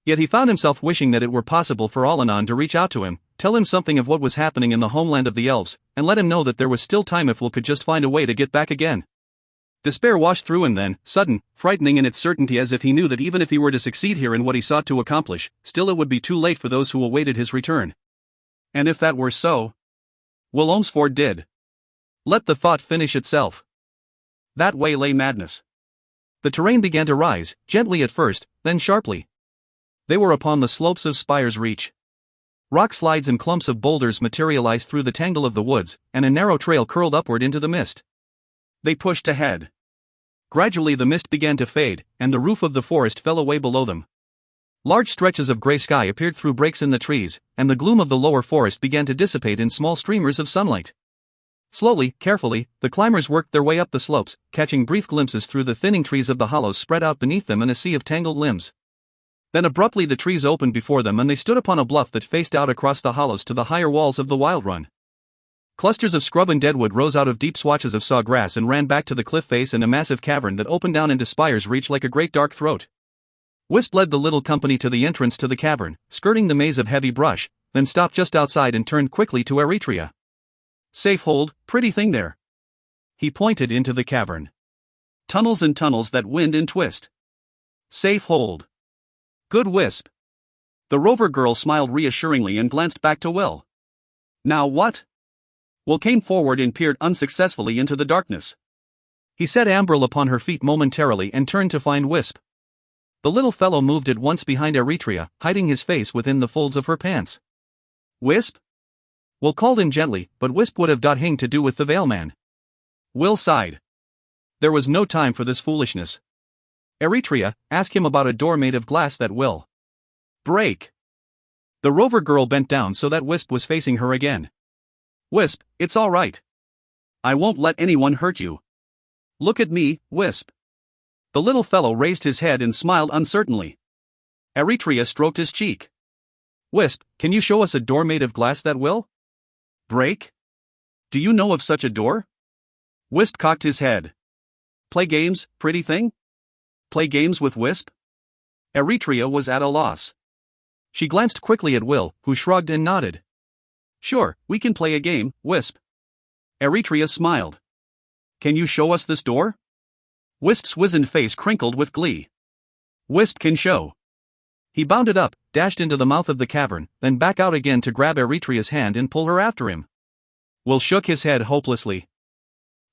Speaker 1: Yet he found himself wishing that it were possible for Allanon to reach out to him, tell him something of what was happening in the homeland of the elves, and let him know that there was still time if Will could just find a way to get back again. Despair washed through him then, sudden, frightening in its certainty, as if he knew that even if he were to succeed here in what he sought to accomplish, still it would be too late for those who awaited his return. And if that were so? Will Olmsford did. Let the thought finish itself. That way lay madness. The terrain began to rise, gently at first, then sharply. They were upon the slopes of Spire's Reach. Rock slides and clumps of boulders materialized through the tangle of the woods, and a narrow trail curled upward into the mist. They pushed ahead. Gradually the mist began to fade, and the roof of the forest fell away below them. Large stretches of gray sky appeared through breaks in the trees, and the gloom of the lower forest began to dissipate in small streamers of sunlight. Slowly, carefully, the climbers worked their way up the slopes, catching brief glimpses through the thinning trees of the hollows spread out beneath them in a sea of tangled limbs. Then abruptly the trees opened before them and they stood upon a bluff that faced out across the hollows to the higher walls of the wild run. Clusters of scrub and deadwood rose out of deep swathes of sawgrass and ran back to the cliff face and a massive cavern that opened down into Spire's Reach like a great dark throat. Wisp led the little company to the entrance to the cavern, skirting the maze of heavy brush, then stopped just outside and turned quickly to Eretria. Safe hold, pretty thing there. He pointed into the cavern. Tunnels and tunnels that wind and twist. Safe hold. Good Wisp. The rover girl smiled reassuringly and glanced back to Will. Now what? Will came forward and peered unsuccessfully into the darkness. He set Ambril upon her feet momentarily and turned to find Wisp. The little fellow moved at once behind Eretria, hiding his face within the folds of her pants. Wisp? Will called him gently, but Wisp would have dotting to do with the Veilman. Will sighed. There was no time for this foolishness. Eretria, ask him about a door made of glass that will break. The rover girl bent down so that Wisp was facing her again. Wisp, it's all right. I won't let anyone hurt you. Look at me, Wisp. The little fellow raised his head and smiled uncertainly. Eretria stroked his cheek. Wisp, can you show us a door made of glass that will break? Do you know of such a door? Wisp cocked his head. Play games, pretty thing? Play games with Wisp? Eretria was at a loss. She glanced quickly at Will, who shrugged and nodded. Sure, we can play a game, Wisp. Eretria smiled. Can you show us this door? Wisp's wizened face crinkled with glee. Wisp can show. He bounded up, dashed into the mouth of the cavern, then back out again to grab Eretria's hand and pull her after him. Will shook his head hopelessly.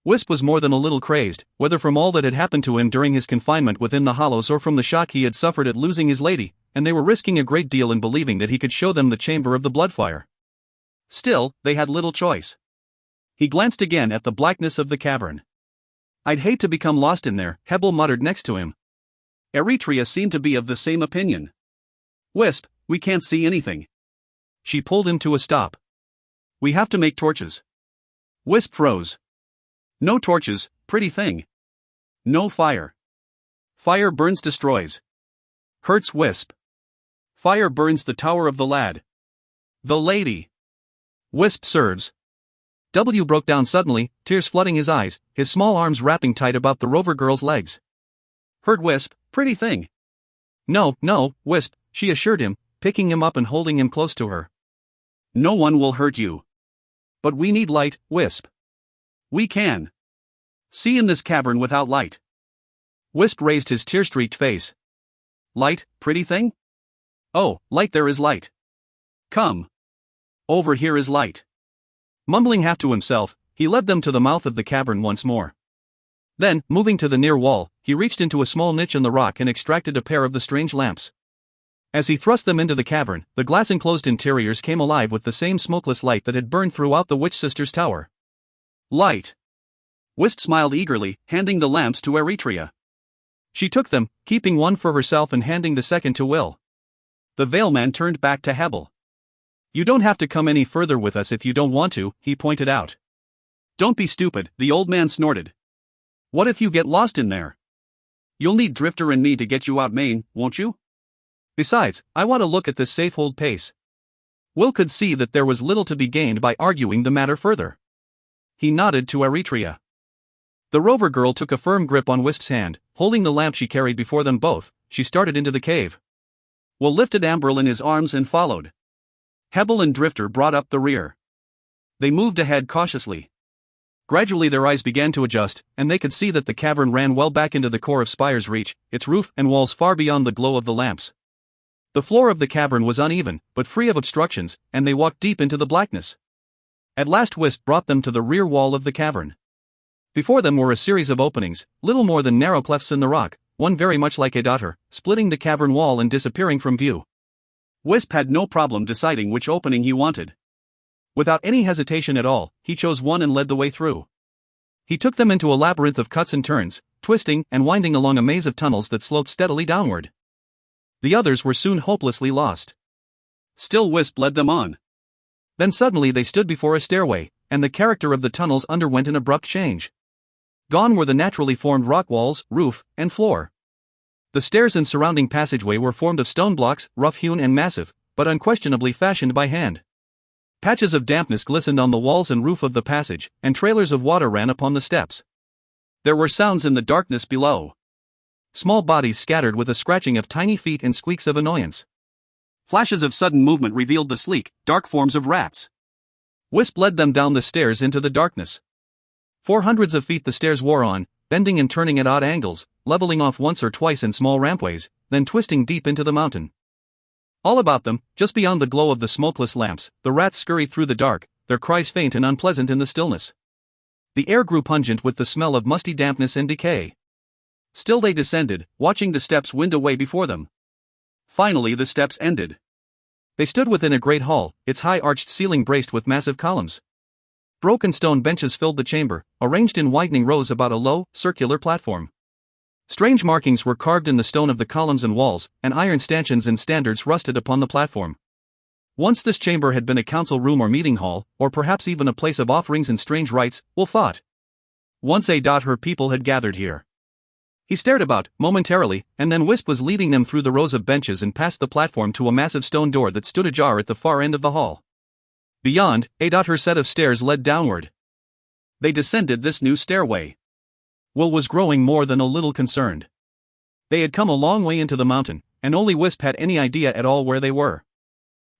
Speaker 1: Wisp was more than a little crazed, whether from all that had happened to him during his confinement within the hollows or from the shock he had suffered at losing his lady, and they were risking a great deal in believing that he could show them the chamber of the bloodfire. Still, they had little choice. He glanced again at the blackness of the cavern. I'd hate to become lost in there, Hebel muttered next to him. Eretria seemed to be of the same opinion. Wisp, we can't see anything. She pulled him to a stop. We have to make torches. Wisp froze. No torches, pretty thing. No fire. Fire burns destroys. Hurts Wisp. Fire burns the tower of the lad. The lady. Wisp serves. W broke down suddenly, tears flooding his eyes, his small arms wrapping tight about the rover girl's legs. Hurt Wisp, pretty thing. No, Wisp, she assured him, picking him up and holding him close to her. No one will hurt you. But we need light, Wisp. We can see in this cavern without light. Wisp raised his tear-streaked face. Light, pretty thing? Oh, light, there is light. Come. Over here is light. Mumbling half to himself, he led them to the mouth of the cavern once more. Then, moving to the near wall, he reached into a small niche in the rock and extracted a pair of the strange lamps. As he thrust them into the cavern, the glass-enclosed interiors came alive with the same smokeless light that had burned throughout the Witch Sisters' tower. Light. Wisp smiled eagerly, handing the lamps to Eretria. She took them, keeping one for herself and handing the second to Will. The Veilman turned back to Hebel. You don't have to come any further with us if you don't want to, he pointed out. Don't be stupid, the old man snorted. What if you get lost in there? You'll need Drifter and me to get you out Maine, won't you? Besides, I want to look at this safe hold pace. Will could see that there was little to be gained by arguing the matter further. He nodded to Eretria. The rover girl took a firm grip on Wisp's hand, holding the lamp she carried before them both. She started into the cave. Will lifted Ambril in his arms and followed. Hebel and Drifter brought up the rear. They moved ahead cautiously. Gradually their eyes began to adjust, and they could see that the cavern ran well back into the core of Spire's Reach, its roof and walls far beyond the glow of the lamps. The floor of the cavern was uneven, but free of obstructions, and they walked deep into the blackness. At last Wisp brought them to the rear wall of the cavern. Before them were a series of openings, little more than narrow clefts in the rock, one very much like a daughter, splitting the cavern wall and disappearing from view. Wisp had no problem deciding which opening he wanted. Without any hesitation at all, he chose one and led the way through. He took them into a labyrinth of cuts and turns, twisting and winding along a maze of tunnels that sloped steadily downward. The others were soon hopelessly lost. Still Wisp led them on. Then suddenly they stood before a stairway, and the character of the tunnels underwent an abrupt change. Gone were the naturally formed rock walls, roof, and floor. The stairs and surrounding passageway were formed of stone blocks, rough-hewn and massive, but unquestionably fashioned by hand. Patches of dampness glistened on the walls and roof of the passage, and trailers of water ran upon the steps. There were sounds in the darkness below. Small bodies scattered with a scratching of tiny feet and squeaks of annoyance. Flashes of sudden movement revealed the sleek, dark forms of rats. Wisp led them down the stairs into the darkness. For hundreds of feet the stairs wore on, bending and turning at odd angles, leveling off once or twice in small rampways, then twisting deep into the mountain. All about them, just beyond the glow of the smokeless lamps, the rats scurried through the dark, their cries faint and unpleasant in the stillness. The air grew pungent with the smell of musty dampness and decay. Still they descended, watching the steps wind away before them. Finally the steps ended. They stood within a great hall, its high arched ceiling braced with massive columns. Broken stone benches filled the chamber, arranged in widening rows about a low, circular platform. Strange markings were carved in the stone of the columns and walls, and iron stanchions and standards rusted upon the platform. Once this chamber had been a council room or meeting hall, or perhaps even a place of offerings and strange rites, Will thought. Once her people had gathered here. He stared about, momentarily, and then Wisp was leading them through the rows of benches and past the platform to a massive stone door that stood ajar at the far end of the hall. Beyond, her set of stairs led downward. They descended this new stairway. Will was growing more than a little concerned. They had come a long way into the mountain, and only Wisp had any idea at all where they were.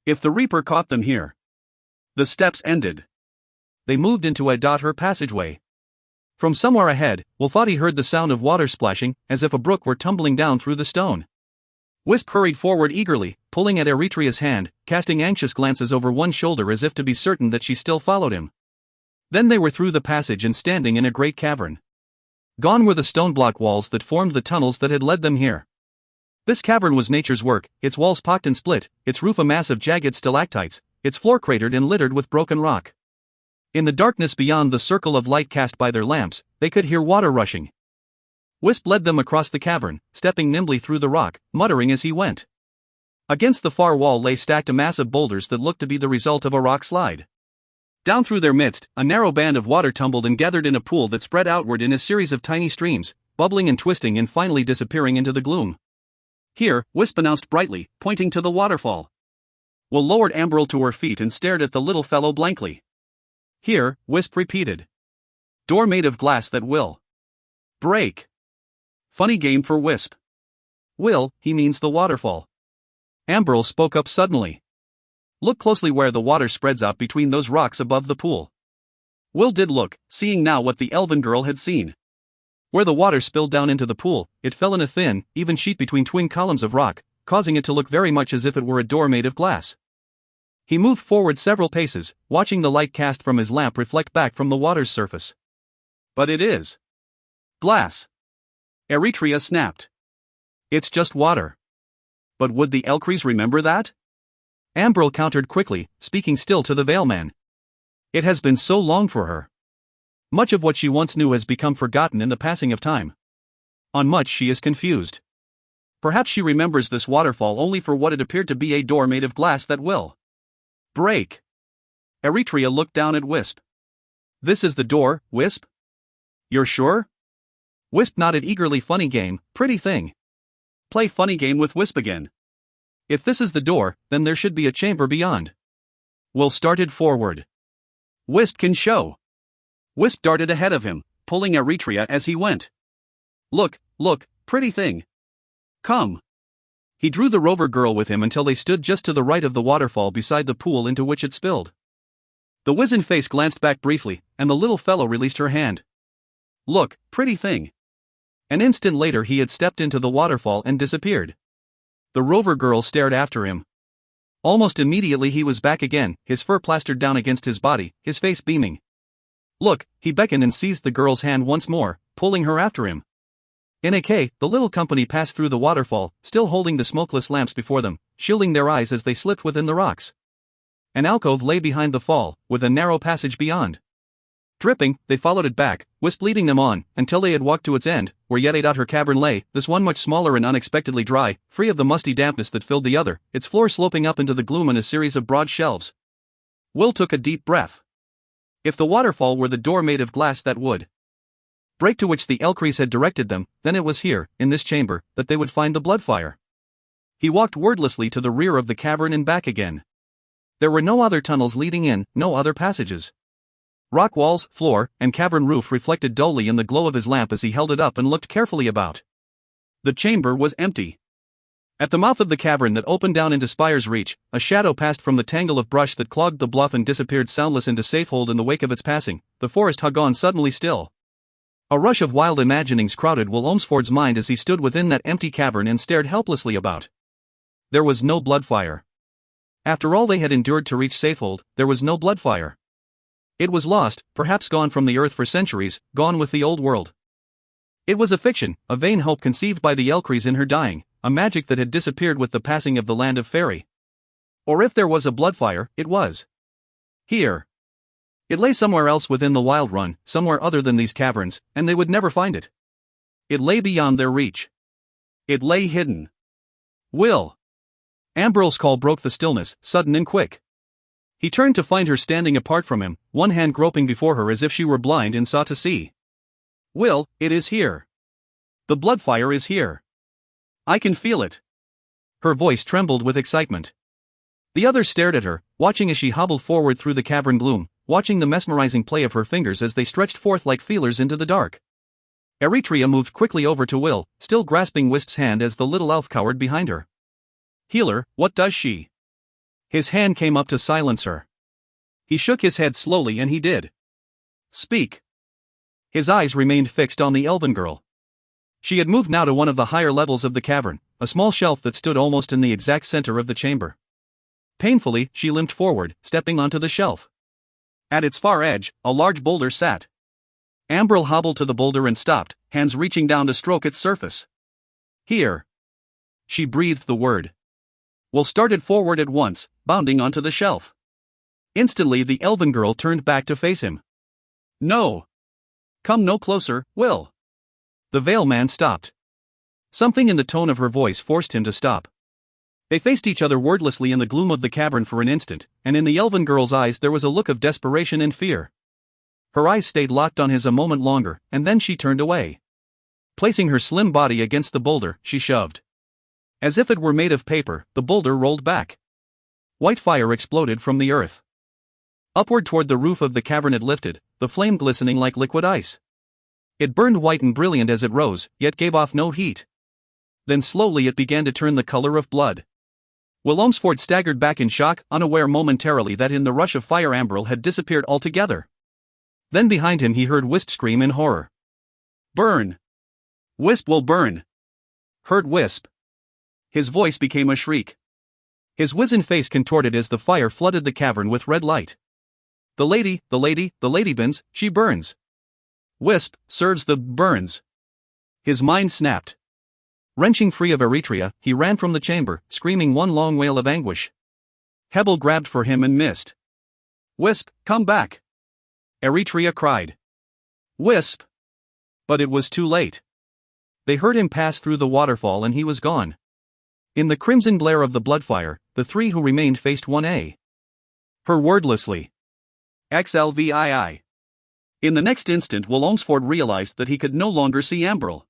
Speaker 1: If the Reaper caught them here. The steps ended. They moved into a passageway. From somewhere ahead, Will thought he heard the sound of water splashing, as if a brook were tumbling down through the stone. Wisp hurried forward eagerly, pulling at Eritrea's hand, casting anxious glances over one shoulder as if to be certain that she still followed him. Then they were through the passage and standing in a great cavern. Gone were the stone block walls that formed the tunnels that had led them here. This cavern was nature's work, its walls pocked and split, its roof a mass of jagged stalactites, its floor cratered and littered with broken rock. In the darkness beyond the circle of light cast by their lamps, they could hear water rushing. Wisp led them across the cavern, stepping nimbly through the rock, muttering as he went. Against the far wall lay stacked a mass of boulders that looked to be the result of a rock slide. Down through their midst, a narrow band of water tumbled and gathered in a pool that spread outward in a series of tiny streams, bubbling and twisting and finally disappearing into the gloom. Here, Wisp announced brightly, pointing to the waterfall. Will lowered Ambril to her feet and stared at the little fellow blankly. Here, Wisp repeated. Door made of glass that will break. Funny game for Wisp. Will, he means the waterfall. Ambril spoke up suddenly. Look closely where the water spreads out between those rocks above the pool. Will did look, seeing now what the elven girl had seen. Where the water spilled down into the pool, it fell in a thin, even sheet between twin columns of rock, causing it to look very much as if it were a door made of glass. He moved forward several paces, watching the light cast from his lamp reflect back from the water's surface. But it is glass. Eritrea snapped. It's just water. But would the Ellcrys remember that? Ambril countered quickly, speaking still to the Veilman. It has been so long for her. Much of what she once knew has become forgotten in the passing of time. On much she is confused. Perhaps she remembers this waterfall only for what it appeared to be, a door made of glass that will break. Eritrea looked down at Wisp. This is the door, Wisp? You're sure? Wisp nodded eagerly. Funny game, pretty thing. Play funny game with Wisp again. If this is the door, then there should be a chamber beyond. Will started forward. Wisp can show. Wisp darted ahead of him,
Speaker 2: pulling Eritrea as he went. Look, pretty thing. Come. He drew the rover girl with him until they stood just to the right of the waterfall beside the pool into which it spilled. The wizened face glanced back briefly, and the little fellow released her hand. Look, pretty thing. An instant later he had stepped into the waterfall and disappeared. The rover girl stared after him. Almost immediately he was back again, his fur plastered down against his body, his face beaming. Look, he beckoned and seized the girl's hand once more, pulling her after him. In a K, the little company passed through the waterfall, still holding the smokeless lamps before them, shielding their eyes as they slipped within the rocks. An alcove lay behind the fall, with a narrow passage beyond. Dripping, they followed it back, Wisp leading them on, until they had walked to its end, where yet another cavern lay, this one much smaller and unexpectedly dry, free of the musty dampness that filled the other, its floor sloping up into the gloom in a series of broad shelves. Will took a deep breath. If the waterfall were the door made of glass that would break to which the Ellcrys had directed them, then it was here, in this chamber, that they would find the bloodfire. He walked wordlessly to the rear of the cavern and back again. There were no other tunnels leading in, no other passages. Rock walls, floor, and cavern roof reflected dully in the glow of his lamp as he held it up and looked carefully about. The chamber was empty. At the mouth of the cavern that opened down into Spire's reach, a shadow passed from the tangle of brush that clogged the bluff and disappeared soundless into safehold in the wake of its passing. The forest had gone suddenly still. A rush of wild imaginings crowded Will Olmsford's mind as he stood within that empty cavern and stared helplessly about. There was no bloodfire. After all they had endured to reach safehold, there was no bloodfire. It was lost, perhaps gone from the earth for centuries, gone with the old world. It was a fiction, a vain hope conceived by the Ellcrys in her dying, a magic that had disappeared with the passing of the land of Fairy. Or if there was a bloodfire, it was here. It lay somewhere else within the wild run, somewhere other than these caverns, and they would never find it. It lay beyond their reach. It lay hidden. Will. Ambril's call broke the stillness, sudden and quick. He turned to find her standing apart from him, one hand groping before her as if she were blind and sought to see. Will, it is here. The bloodfire is here. I can feel it. Her voice trembled with excitement. The others stared at her, watching as she hobbled forward through the cavern gloom, watching the mesmerizing play of her fingers as they stretched forth like feelers into the dark. Eritrea moved quickly over to Will, still grasping Wisp's hand as the little elf cowered behind her. Healer, what does she? His hand came up to silence her. He shook his head slowly and he did. Speak. His eyes remained fixed on the elven girl. She had moved now to one of the higher levels of the cavern, a small shelf that stood almost in the exact center of the chamber. Painfully, she limped forward, stepping onto the shelf. At its far edge, a large boulder sat. Ambril hobbled to the boulder and stopped, hands reaching down to stroke its surface. Here. She breathed the word. Will started forward at once, bounding onto the shelf. Instantly the elven girl turned back to face him. No. Come no closer, Will. The Veil Man stopped. Something in the tone of her voice forced him to stop. They faced each other wordlessly in the gloom of the cavern for an instant, and in the elven girl's eyes there was a look of desperation and fear. Her eyes stayed locked on his a moment longer, and then she turned away. Placing her slim body against the boulder, she shoved. As if it were made of paper, the boulder rolled back. White fire exploded from the earth. Upward toward the roof of the cavern it lifted, the flame glistening like liquid ice. It burned white and brilliant as it rose, yet gave off no heat. Then slowly it began to turn the color of blood. Will Olmsford staggered back in shock, unaware momentarily that in the rush of fire Ambril had disappeared altogether. Then behind him he heard Wisp scream in horror. Burn! Wisp will burn! Heard Wisp. His voice became a shriek. His wizened face contorted as the fire flooded the cavern with red light. The lady Bins, she burns. Wisp serves the burns. His mind snapped. Wrenching free of Eritrea, he ran from the chamber, screaming one long wail of anguish. Hebel grabbed for him and missed. Wisp, come back! Eritrea cried. Wisp! But it was too late. They heard him pass through the waterfall and he was gone. In the crimson glare of the bloodfire, the three who remained faced 1A. Her wordlessly. XLVII. In the next instant Will Olmsford realized that he could no longer see Ambril.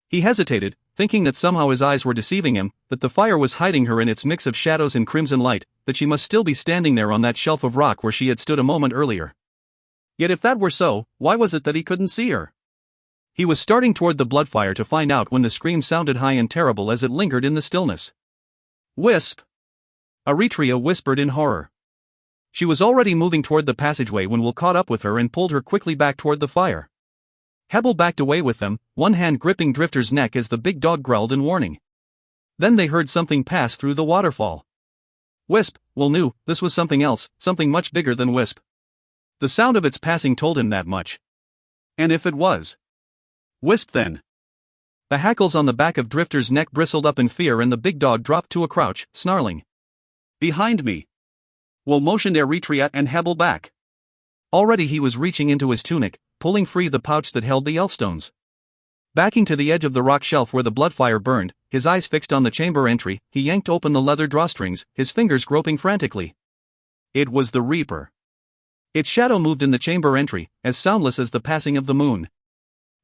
Speaker 2: He hesitated, thinking that somehow his eyes were deceiving him, that the fire was hiding her in its mix of shadows and crimson light, that she must still be standing there on that shelf of rock where she had stood a moment earlier. Yet if that were so, why was it that he couldn't see her? He was starting toward the bloodfire to find out when the scream sounded high and terrible as it lingered in the stillness. Wisp! Eretria whispered in horror. She was already moving toward the passageway when Will caught up with her and pulled her quickly back toward the fire. Hebel backed away with them, one hand gripping Drifter's neck as the big dog growled in warning. Then they heard something pass through the waterfall. Wisp, Will knew, this was something else, something much bigger than Wisp. The sound of its passing told him that much. And if it was Wisp then? The hackles on the back of Drifter's neck bristled up in fear and the big dog dropped to a crouch, snarling. Behind me! Will motioned Eretria and Hebel back. Already he was reaching into his tunic, pulling free the pouch that held the elfstones. Backing to the edge of the rock shelf where the bloodfire burned, his eyes fixed on the chamber entry, he yanked open the leather drawstrings, his fingers groping frantically. It was the Reaper. Its shadow moved in the chamber entry, as soundless as the passing of the moon.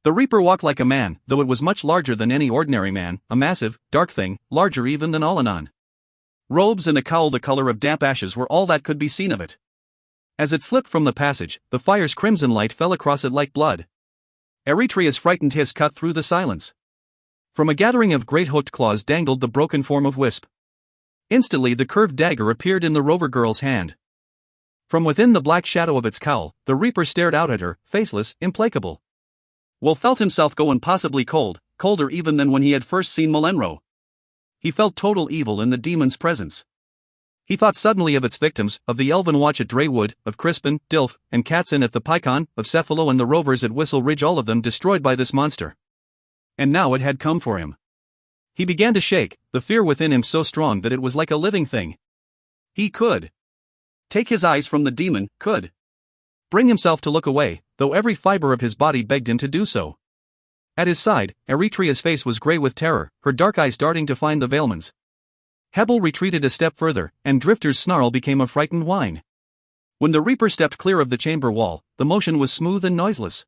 Speaker 2: The Reaper walked like a man, though it was much larger than any ordinary man, a massive, dark thing, larger even than Alanon. Robes and a cowl the color of damp ashes were all that could be seen of it. As it slipped from the passage, the fire's crimson light fell across it like blood. Eretria's frightened hiss cut through the silence. From a gathering of great hooked claws dangled the broken form of Wisp. Instantly the curved dagger appeared in the rover girl's hand. From within the black shadow of its cowl, the Reaper stared out at her, faceless, implacable. Will felt himself go impossibly cold, colder even than when he had first seen Melenro. He felt total evil in the demon's presence. He thought suddenly of its victims, of the Elven Watch at Draywood, of Crispin, Dilf, and Katzin at the Pycon, of Cephalo and the rovers at Whistle Ridge, all of them destroyed by this monster. And now it had come for him. He began to shake, the fear within him so strong that it was like a living thing. He could take his eyes from the demon, could bring himself to look away, though every fiber of his body begged him to do so. At his side, Eretria's face was grey with terror, her dark eyes darting to find the Veilman's. Hebel retreated a step further, and Drifter's snarl became a frightened whine. When the Reaper stepped clear of the chamber wall, the motion was smooth and noiseless.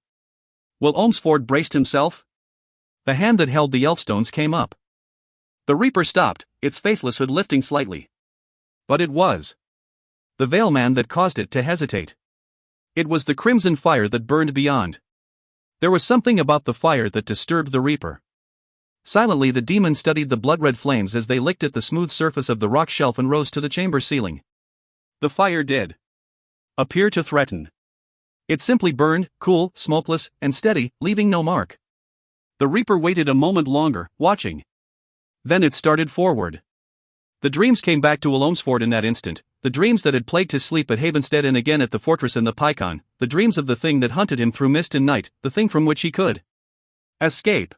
Speaker 2: Will Olmsford braced himself? The hand that held the elfstones came up. The Reaper stopped, its faceless hood lifting slightly. But it was the Veilman that caused it to hesitate. It was the crimson fire that burned beyond. There was something about the fire that disturbed the Reaper. Silently the demon studied the blood-red flames as they licked at the smooth surface of the rock shelf and rose to the chamber ceiling. The fire did appear to threaten. It simply burned, cool, smokeless, and steady, leaving no mark. The Reaper waited a moment longer, watching. Then it started forward. The dreams came back to Will Olmsford in that instant, the dreams that had plagued his sleep at Havenstead and again at the fortress in the Pycon, the dreams of the thing that hunted him through mist and night, the thing from which he could escape.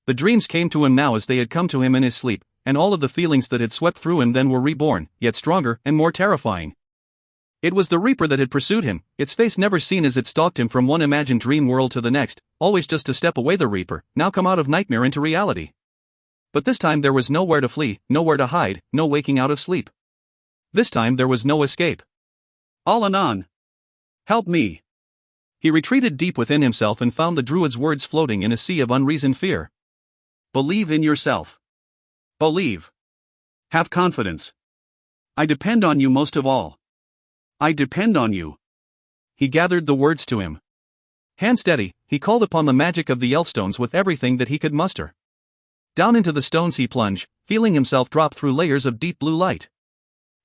Speaker 2: The dreams came to him now as they had come to him in his sleep, and all of the feelings that had swept through him then were reborn, yet stronger and more terrifying. It was the Reaper that had pursued him, its face never seen as it stalked him from one imagined dream world to the next, always just a step away. The Reaper, now come out of nightmare into reality. But this time there was nowhere to flee, nowhere to hide, no waking out of sleep. This time there was no escape. Alanon! Help me! He retreated deep within himself and found the druid's words floating in a sea of unreasoned fear. Believe in yourself. Believe. Have confidence. I depend on you most of all. I depend on you. He gathered the words to him. Hand steady, he called upon the magic of the elfstones with everything that he could muster. Down into the stones he plunged, feeling himself drop through layers of deep blue light.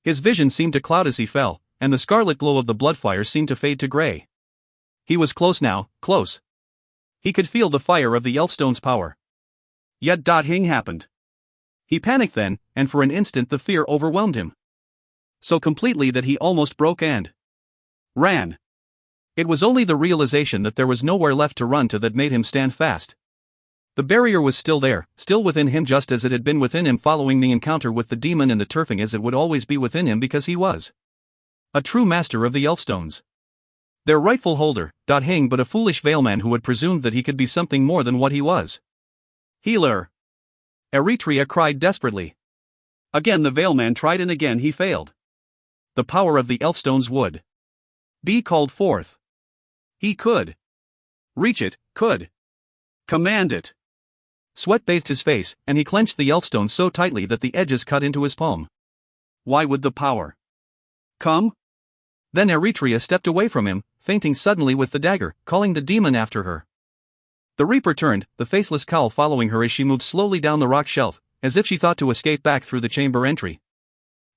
Speaker 2: His vision seemed to cloud as he fell, and the scarlet glow of the bloodfire seemed to fade to gray. He was close now, close. He could feel the fire of the elfstone's power. Yet Hing happened. He panicked then, and for an instant the fear overwhelmed him. So completely that he almost broke and ran. It was only the realization that there was nowhere left to run to that made him stand fast. The barrier was still there, still within him just as it had been within him following the encounter with the demon and the turfing, as it would always be within him because he was a true master of the elfstones. Their rightful holder, Hing, but a foolish Veilman who had presumed that he could be something more than what he was. Healer! Eretria cried desperately. Again the Veilman tried and again he failed. The power of the elfstones would be called forth. He could reach it, could command it. Sweat bathed his face, and he clenched the elfstone so tightly that the edges cut into his palm. Why would the power come? Then Eretria stepped away from him,
Speaker 1: fainting suddenly with the dagger, calling the demon after her. The Reaper turned, the faceless cowl following her as she moved slowly down the rock shelf, as if she thought to escape back through the chamber entry.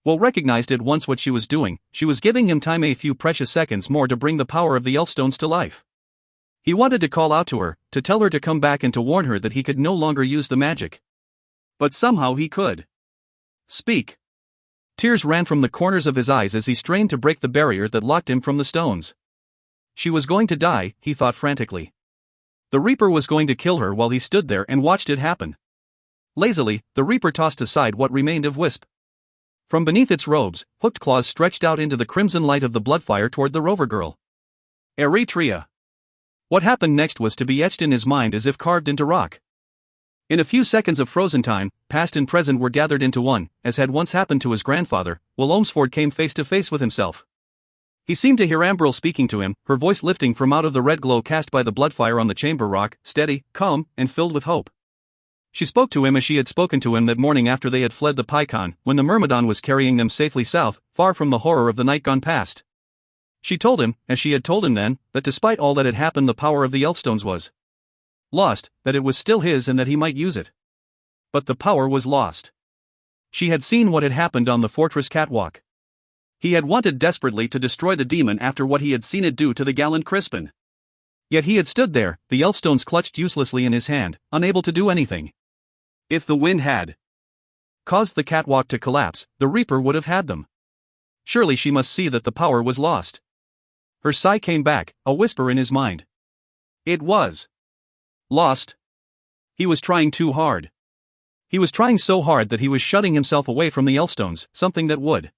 Speaker 1: Will recognized at once what she was doing. She was giving him time, a few precious seconds more to bring the power of the Elfstones to life. He wanted to call out to her, to tell her to come back and to warn her that he could no longer use the magic. But somehow he could. Speak. Tears ran from the corners of his eyes as he strained to break the barrier that locked him from the stones. She was going to die, he thought frantically. The Reaper was going to kill her while he stood there and watched it happen. Lazily, the Reaper tossed aside what remained of Wisp. From beneath its robes, hooked claws stretched out into the crimson light of the bloodfire toward the rover girl. Eritrea. What happened next was to be etched in his mind as if carved into rock. In a few seconds of frozen time, past and present were gathered into one, as had once happened to his grandfather. Will Olmsford came face to face with himself. He seemed to hear Ambril speaking to him, her voice lifting from out of the red glow cast by the bloodfire on the chamber rock, steady, calm, and filled with hope. She spoke to him as she had spoken to him that morning after they had fled the Pycon, when the Myrmidon was carrying them safely south, far from the horror of the night gone past. She told him, as she had told him then, that despite all that had happened the power of the Elfstones was lost, that it was still his and that he might use it. But the power was lost. She had seen what had happened on the fortress catwalk. He had wanted desperately to destroy the demon after what he had seen it do to the gallant Crispin. Yet he had stood there, the Elfstones clutched uselessly in his hand, unable to do anything. If the wind had caused the catwalk to collapse, the Reaper would have had them. Surely she must see that the power was lost. Her sigh came back, a whisper in his mind. It was lost. He was trying too hard. He was trying so hard that he was shutting himself away from the Elfstones, something that would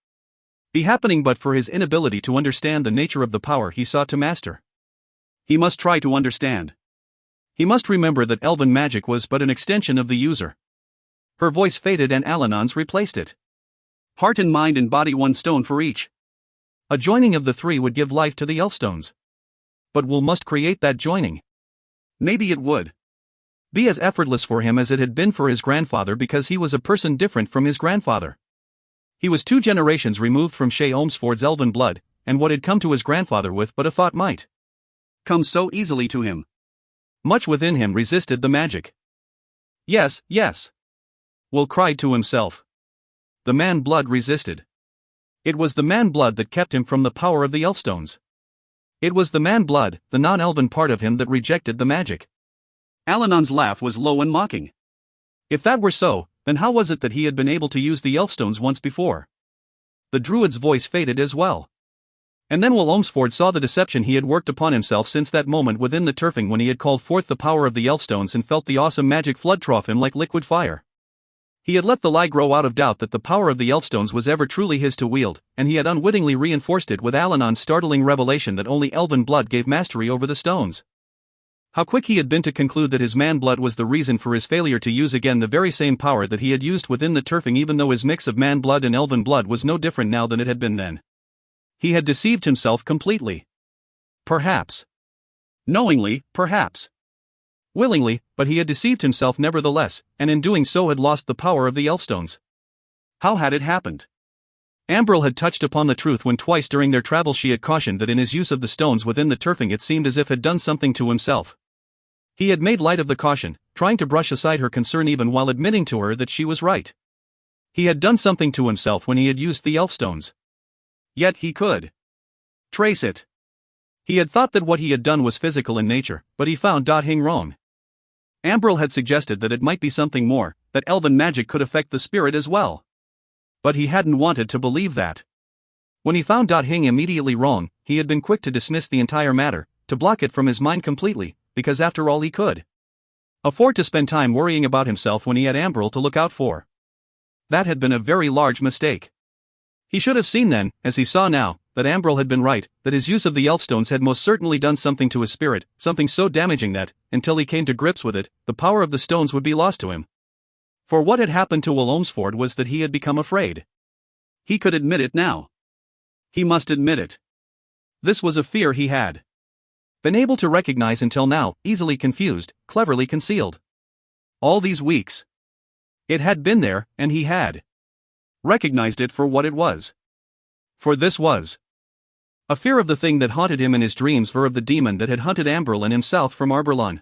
Speaker 1: be happening but for his inability to understand the nature of the power he sought to master. He must try to understand. He must remember that elven magic was but an extension of the user. Her voice faded and Alanon's replaced it. Heart and mind and body, one stone for each. A joining of the three would give life to the Elfstones. But Will must create that joining. Maybe it would be as effortless for him as it had been for his grandfather, because he was a person different from his grandfather. He was 2 generations removed from Shay Olmsford's elven blood, and what had come to his grandfather with but a thought might come so easily to him. Much within him resisted the magic. Yes, yes. Will cried to himself. The man blood resisted. It was the man blood that kept him from the power of the Elfstones. It was the man blood, the non-elven part of him, that rejected the magic. Alanon's laugh was low and mocking. If that were so, then how was it that he had been able to use the Elfstones once before? The druid's voice faded as well. And then Will Olmsford saw the deception he had worked upon himself since that moment within the turfing when he had called forth the power of the Elfstones and felt the awesome magic flood trough him like liquid fire. He had let the lie grow out of doubt that the power of the Elfstones was ever truly his to wield, and he had unwittingly reinforced it with Alanon's startling revelation that only elven blood gave mastery over the stones. How quick he had been to conclude that his man blood was the reason for his failure to use again the very same power that he had used within the turfing, even though his mix of man blood and elven blood was no different now than it had been then. He had deceived himself completely. Perhaps. Knowingly, perhaps. Willingly, but he had deceived himself nevertheless, and in doing so had lost the power of the Elfstones. How had it happened? Ambril had touched upon the truth when twice during their travels she had cautioned that in his use of the stones within the turfing it seemed as if had done something to himself. He had made light of the caution, trying to brush aside her concern even while admitting to her that she was right. He had done something to himself when he had used the Elfstones. Yet he could trace it. He had thought that what he had done was physical in nature, but he found Hing wrong. Ambril had suggested that it might be something more, that elven magic could affect the spirit as well. But he hadn't wanted to believe that. When he found Hing immediately wrong, he had been quick to dismiss the entire matter, to block it from his mind completely, because after all he could afford to spend time worrying about himself when he had Ambril to look out for. That had been a very large mistake. He should have seen then, as he saw now, that Ambril had been right, that his use of the Elfstones had most certainly done something to his spirit, something so damaging that, until he came to grips with it, the power of the stones would be lost to him. For what had happened to Will Olmsford was that he had become afraid. He could admit it now. He must admit it. This was a fear he had been able to recognize until now, easily confused, cleverly concealed. All these weeks. It had been there, and he had recognized it for what it was. For this was A fear of the thing that haunted him in his dreams, or of the demon that had hunted Amberl and himself from Arberlon.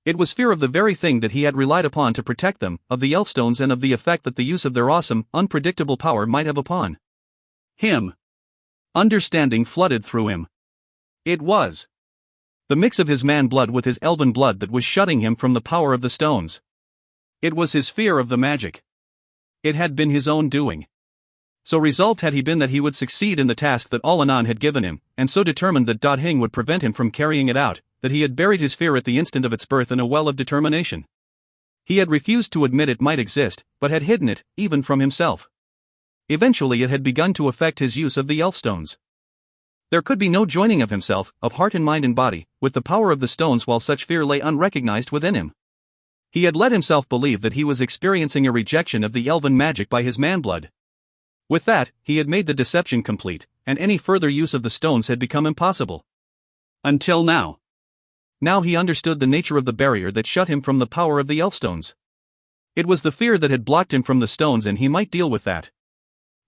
Speaker 1: It was fear of the very thing that he had relied upon to protect them, of the Elfstones, and of the effect that the use of their awesome, unpredictable power might have upon him. Understanding flooded through him. It was the mix of his man blood with his elven blood that was shutting him from the power of the stones. It was his fear of the magic. It had been his own doing. So resolved had he been that he would succeed in the task that Allanan had given him, and so determined that Dodhing would prevent him from carrying it out, that he had buried his fear at the instant of its birth in a well of determination. He had refused to admit it might exist, but had hidden it, even from himself. Eventually it had begun to affect his use of the Elfstones. There could be no joining of himself, of heart and mind and body, with the power of the stones while such fear lay unrecognized within him. He had let himself believe that he was experiencing a rejection of the elven magic by his man-blood. With that, he had made the deception complete, and any further use of the stones had become impossible. Until now. Now he understood the nature of the barrier that shut him from the power of the Elfstones. It was the fear that had blocked him from the stones, and he might deal with that.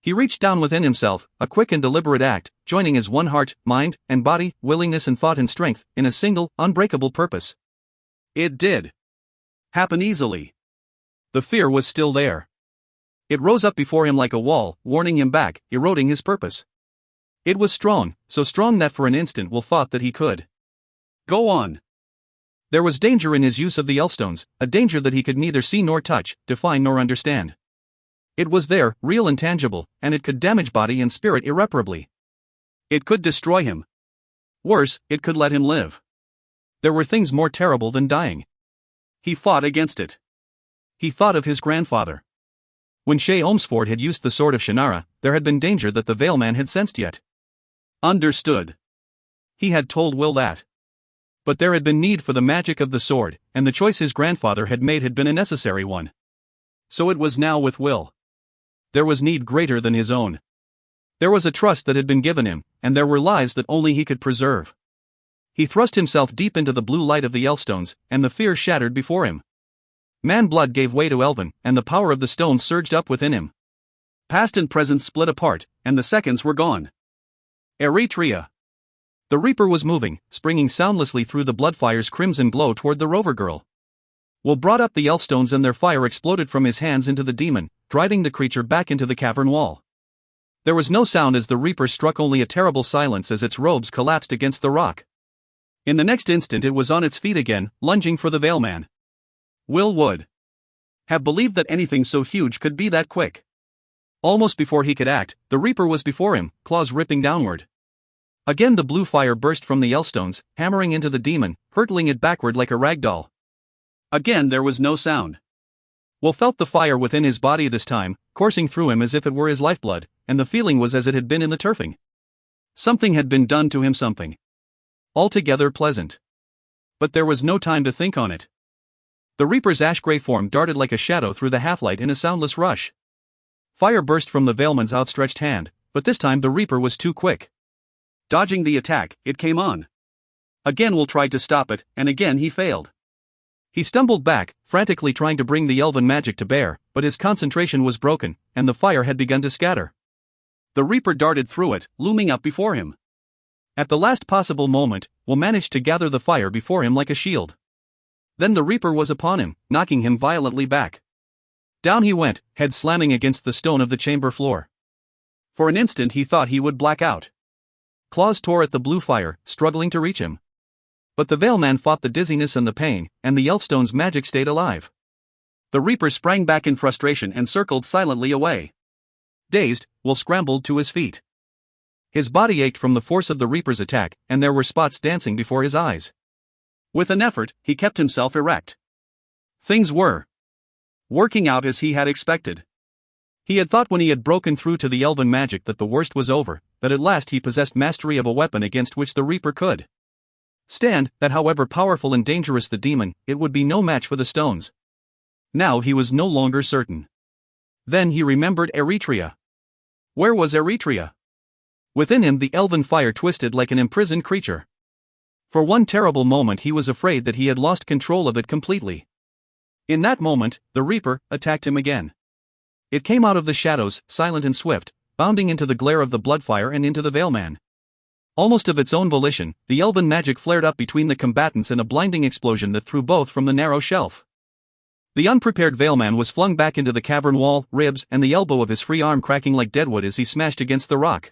Speaker 1: He reached down within himself, a quick and deliberate act, joining his one heart, mind, and body, willingness and thought and strength, in a single, unbreakable purpose. It did happen easily. The fear was still there. It rose up before him like a wall, warning him back, eroding his purpose. It was strong, so strong that for an instant Will thought that he could go on. There was danger in his use of the Elfstones, a danger that he could neither see nor touch, define nor understand. It was there, real and tangible, and it could damage body and spirit irreparably. It could destroy him. Worse, it could let him live. There were things more terrible than dying. He fought against it. He thought of his grandfather. When Shay Omsford had used the sword of Shannara, there had been danger that the Veilman had sensed yet understood. He had told Will that. But there had been need for the magic of the sword, and the choice his grandfather had made had been a necessary one. So it was now with Will. There was need greater than his own. There was a trust that had been given him, and there were lives that only he could preserve. He thrust himself deep into the blue light of the Elfstones, and the fear shattered before him. Man blood gave way to Elven, and the power of the stones surged up within him. Past and present split apart, and the seconds were gone. Eretria. The Reaper was moving, springing soundlessly through the Bloodfire's crimson glow toward the Rover Girl. Will brought up the Elfstones, and their fire exploded from his hands into the demon, driving the creature back into the cavern wall. There was no sound as the Reaper struck, only a terrible silence as its robes collapsed against the rock. In the next instant it was on its feet again, lunging for the Veilman. Will would have believed that anything so huge could be that quick. Almost before he could act, the Reaper was before him, claws ripping downward. Again the blue fire burst from the Elfstones, hammering into the demon, hurtling it backward like a rag doll. Again there was no sound. Will felt the fire within his body this time, coursing through him as if it were his lifeblood, and the feeling was as it had been in the turfing. Something had been done to him, something altogether pleasant. But there was no time to think on it. The Reaper's ash-gray form darted like a shadow through the half-light in a soundless rush. Fire burst from the Veilman's outstretched hand, but this time the Reaper was too quick. Dodging the attack, it came on. Again Will tried to stop it, and again he failed. He stumbled back, frantically trying to bring the elven magic to bear, but his concentration was broken, and the fire had begun to scatter. The Reaper darted through it, looming up before him. At the last possible moment, Will managed to gather the fire before him like a shield. Then the Reaper was upon him, knocking him violently back. Down he went, head slamming against the stone of the chamber floor. For an instant he thought he would black out. Claws tore at the blue fire, struggling to reach him. But the Veilman fought the dizziness and the pain, and the Elfstone's magic stayed alive. The Reaper sprang back in frustration and circled silently away. Dazed, Will scrambled to his feet. His body ached from the force of the Reaper's attack, and there were spots dancing before his eyes. With an effort, he kept himself erect. Things were working out as he had expected. He had thought when he had broken through to the elven magic that the worst was over, that at last he possessed mastery of a weapon against which the Reaper could stand, that however powerful and dangerous the demon, it would be no match for the stones. Now he was no longer certain. Then he remembered Eretria. Where was Eretria? Within him the elven fire twisted like an imprisoned creature. For one terrible moment he was afraid that he had lost control of it completely. In that moment, the Reaper attacked him again. It came out of the shadows, silent and swift, bounding into the glare of the bloodfire and into the Veilman. Almost of its own volition, the elven magic flared up between the combatants in a blinding explosion that threw both from the narrow shelf. The unprepared Veilman was flung back into the cavern wall, ribs and the elbow of his free arm cracking like deadwood as he smashed against the rock.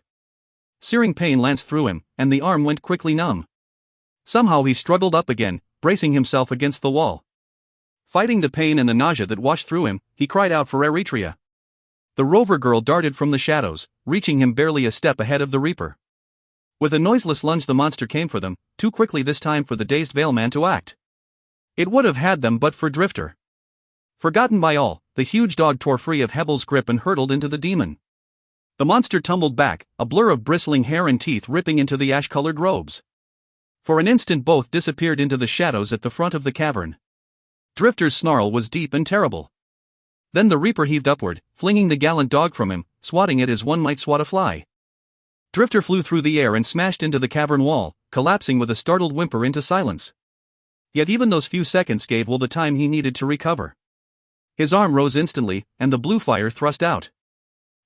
Speaker 1: Searing pain lanced through him, and the arm went quickly numb. Somehow he struggled up again, bracing himself against the wall. Fighting the pain and the nausea that washed through him, he cried out for Eretria. The rover girl darted from the shadows, reaching him barely a step ahead of the Reaper. With a noiseless lunge the monster came for them, too quickly this time for the dazed Veilman to act. It would have had them but for Drifter. Forgotten by all, the huge dog tore free of Hebel's grip and hurtled into the demon. The monster tumbled back, a blur of bristling hair and teeth ripping into the ash-colored robes. For an instant both disappeared into the shadows at the front of the cavern. Drifter's snarl was deep and terrible. Then the Reaper heaved upward, flinging the gallant dog from him, swatting it as one might swat a fly. Drifter flew through the air and smashed into the cavern wall, collapsing with a startled whimper into silence. Yet even those few seconds gave Will the time he needed to recover. His arm rose instantly, and the blue fire thrust out.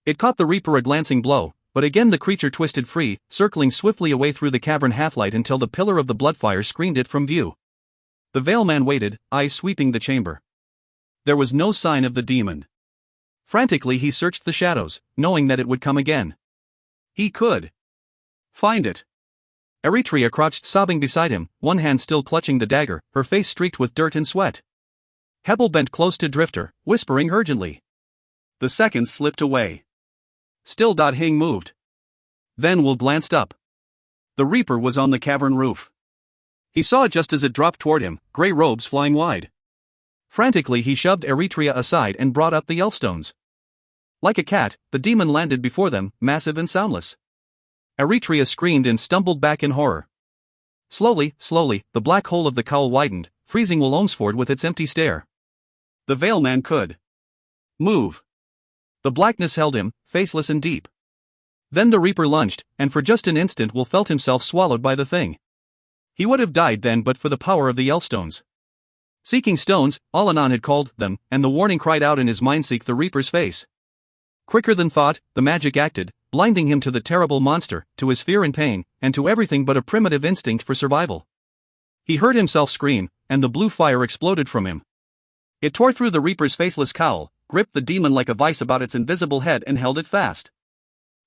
Speaker 1: It caught the Reaper a glancing blow, but again the creature twisted free, circling swiftly away through the cavern half-light until the pillar of the bloodfire screened it from view. The Veilman waited, eyes sweeping the chamber. There was no sign of the demon. Frantically he searched the shadows, knowing that it would come again. He could find it. Eretria crouched sobbing beside him, one hand still clutching the dagger, her face streaked with dirt and sweat. Hebel bent close to Drifter, whispering urgently. The seconds slipped away. Still Hing moved. Then Will glanced up. The Reaper was on the cavern roof. He saw it just as it dropped toward him, grey robes flying wide. Frantically he shoved Eretria aside and brought up the elfstones. Like a cat, the demon landed before them, massive and soundless. Eretria screamed and stumbled back in horror. Slowly, the black hole of the cowl widened, freezing Will Olmsford with its empty stare. The Veilman could move. The blackness held him, faceless and deep. Then the Reaper lunged, and for just an instant Will felt himself swallowed by the thing. He would have died then but for the power of the elfstones. Seeking stones, Alanon had called them, and the warning cried out in his mind: seek the Reaper's face. Quicker than thought, the magic acted, blinding him to the terrible monster, to his fear and pain, and to everything but a primitive instinct for survival. He heard himself scream, and the blue fire exploded from him. It tore through the Reaper's faceless cowl, gripped the demon like a vice about its invisible head and held it fast.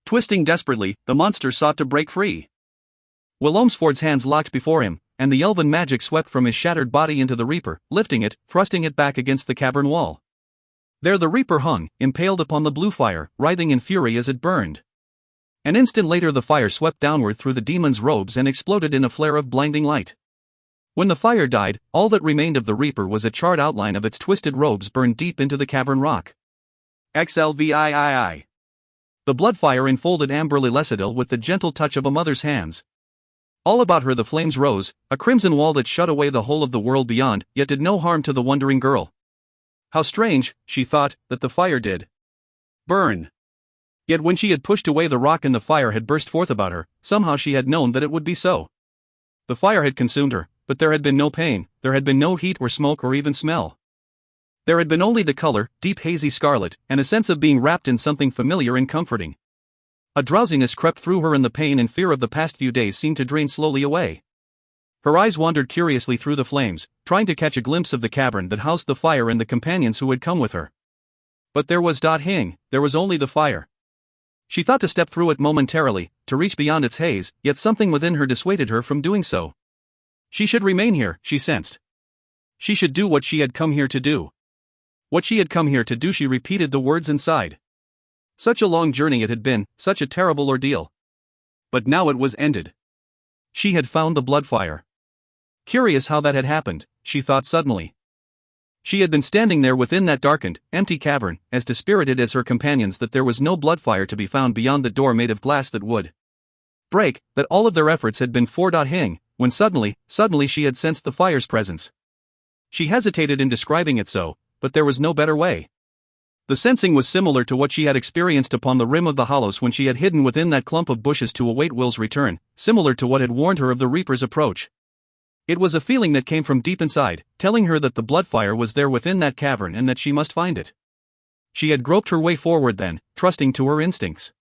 Speaker 1: Twisting desperately, the monster sought to break free. Will Olmsford's hands locked before him, and the elven magic swept from his shattered body into the Reaper, lifting it, thrusting it back against the cavern wall. There the Reaper hung, impaled upon the blue fire, writhing in fury as it burned. An instant later the fire swept downward through the demon's robes and exploded in a flare of blinding light. When the fire died, all that remained of the Reaper was a charred outline of its twisted robes burned deep into the cavern rock. XLVIII. The bloodfire enfolded Amberly Lessadil with the gentle touch of a mother's hands. All about her the flames rose, a crimson wall that shut away the whole of the world beyond, yet did no harm to the wondering girl. How strange, she thought, that the fire did burn. Yet when she had pushed away the rock and the fire had burst forth about her, somehow she had known that it would be so. The fire had consumed her, but there had been no pain, there had been no heat or smoke or even smell. There had been only the color, deep hazy scarlet, and a sense of being wrapped in something familiar and comforting. A drowsiness crept through her and the pain and fear of the past few days seemed to drain slowly away. Her eyes wandered curiously through the flames, trying to catch a glimpse of the cavern that housed the fire and the companions who had come with her. But there was Hing, there was only the fire. She thought to step through it momentarily, to reach beyond its haze, yet something within her dissuaded her from doing so. She should remain here, she sensed. She should do what she had come here to do. What she had come here to do, she repeated the words and sighed. Such a long journey it had been, such a terrible ordeal. But now it was ended. She had found the bloodfire. Curious how that had happened, she thought suddenly. She had been standing there within that darkened, empty cavern, as dispirited as her companions that there was no bloodfire to be found beyond the door made of glass that would break, that all of their efforts had been for Hing, when suddenly she had sensed the fire's presence. She hesitated in describing it so, but there was no better way. The sensing was similar to what she had experienced upon the rim of the hollows when she had hidden within that clump of bushes to await Will's return, similar to what had warned her of the Reaper's approach. It was a feeling that came from deep inside, telling her that the bloodfire was there within that cavern and that she must find it. She had groped her way forward then, trusting to her instincts.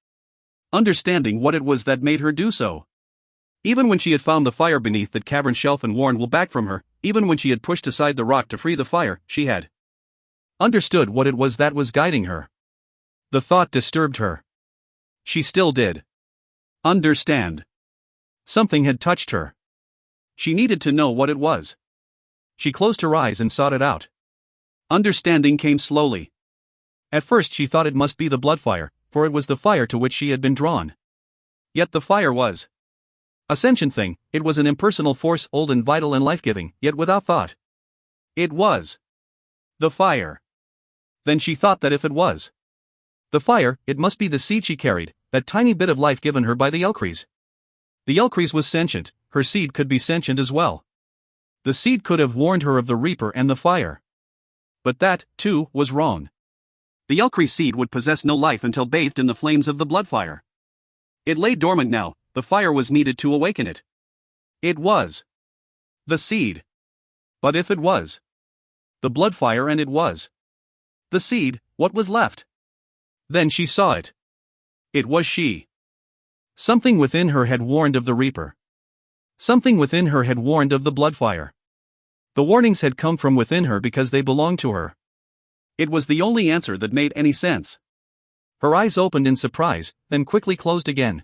Speaker 1: Understanding what it was that made her do so.
Speaker 2: Even when she had found the fire beneath that cavern shelf and worn wool back from her, even when she had pushed aside the rock to free the fire, she had understood what it was that was guiding her. The thought disturbed her. She still did understand. Something had touched her. She needed to know what it was. She closed her eyes and sought it out. Understanding came slowly. At first she thought it must be the blood fire, for it was the fire to which she had been drawn. Yet the fire was a sentient thing. It was an impersonal force, old and vital and life-giving, yet without thought. It was the fire. Then she thought that if it was the fire, it must be the seed she carried, that tiny bit of life given her by the Ellcrys. The Ellcrys was sentient, her seed could be sentient as well. The seed could have warned her of the reaper and the fire. But that, too, was wrong. The Ellcrys seed would possess no life until bathed in the flames of the blood fire. It lay dormant now, the fire was needed to awaken it. It was the seed. But if it was the blood fire and it was the seed, what was left? Then she saw it. It was she. Something within her had warned of the reaper. Something within her had warned of the blood fire. The warnings had come from within her because they belonged to her. It was the only answer that made any sense. Her eyes opened in surprise, then quickly closed again.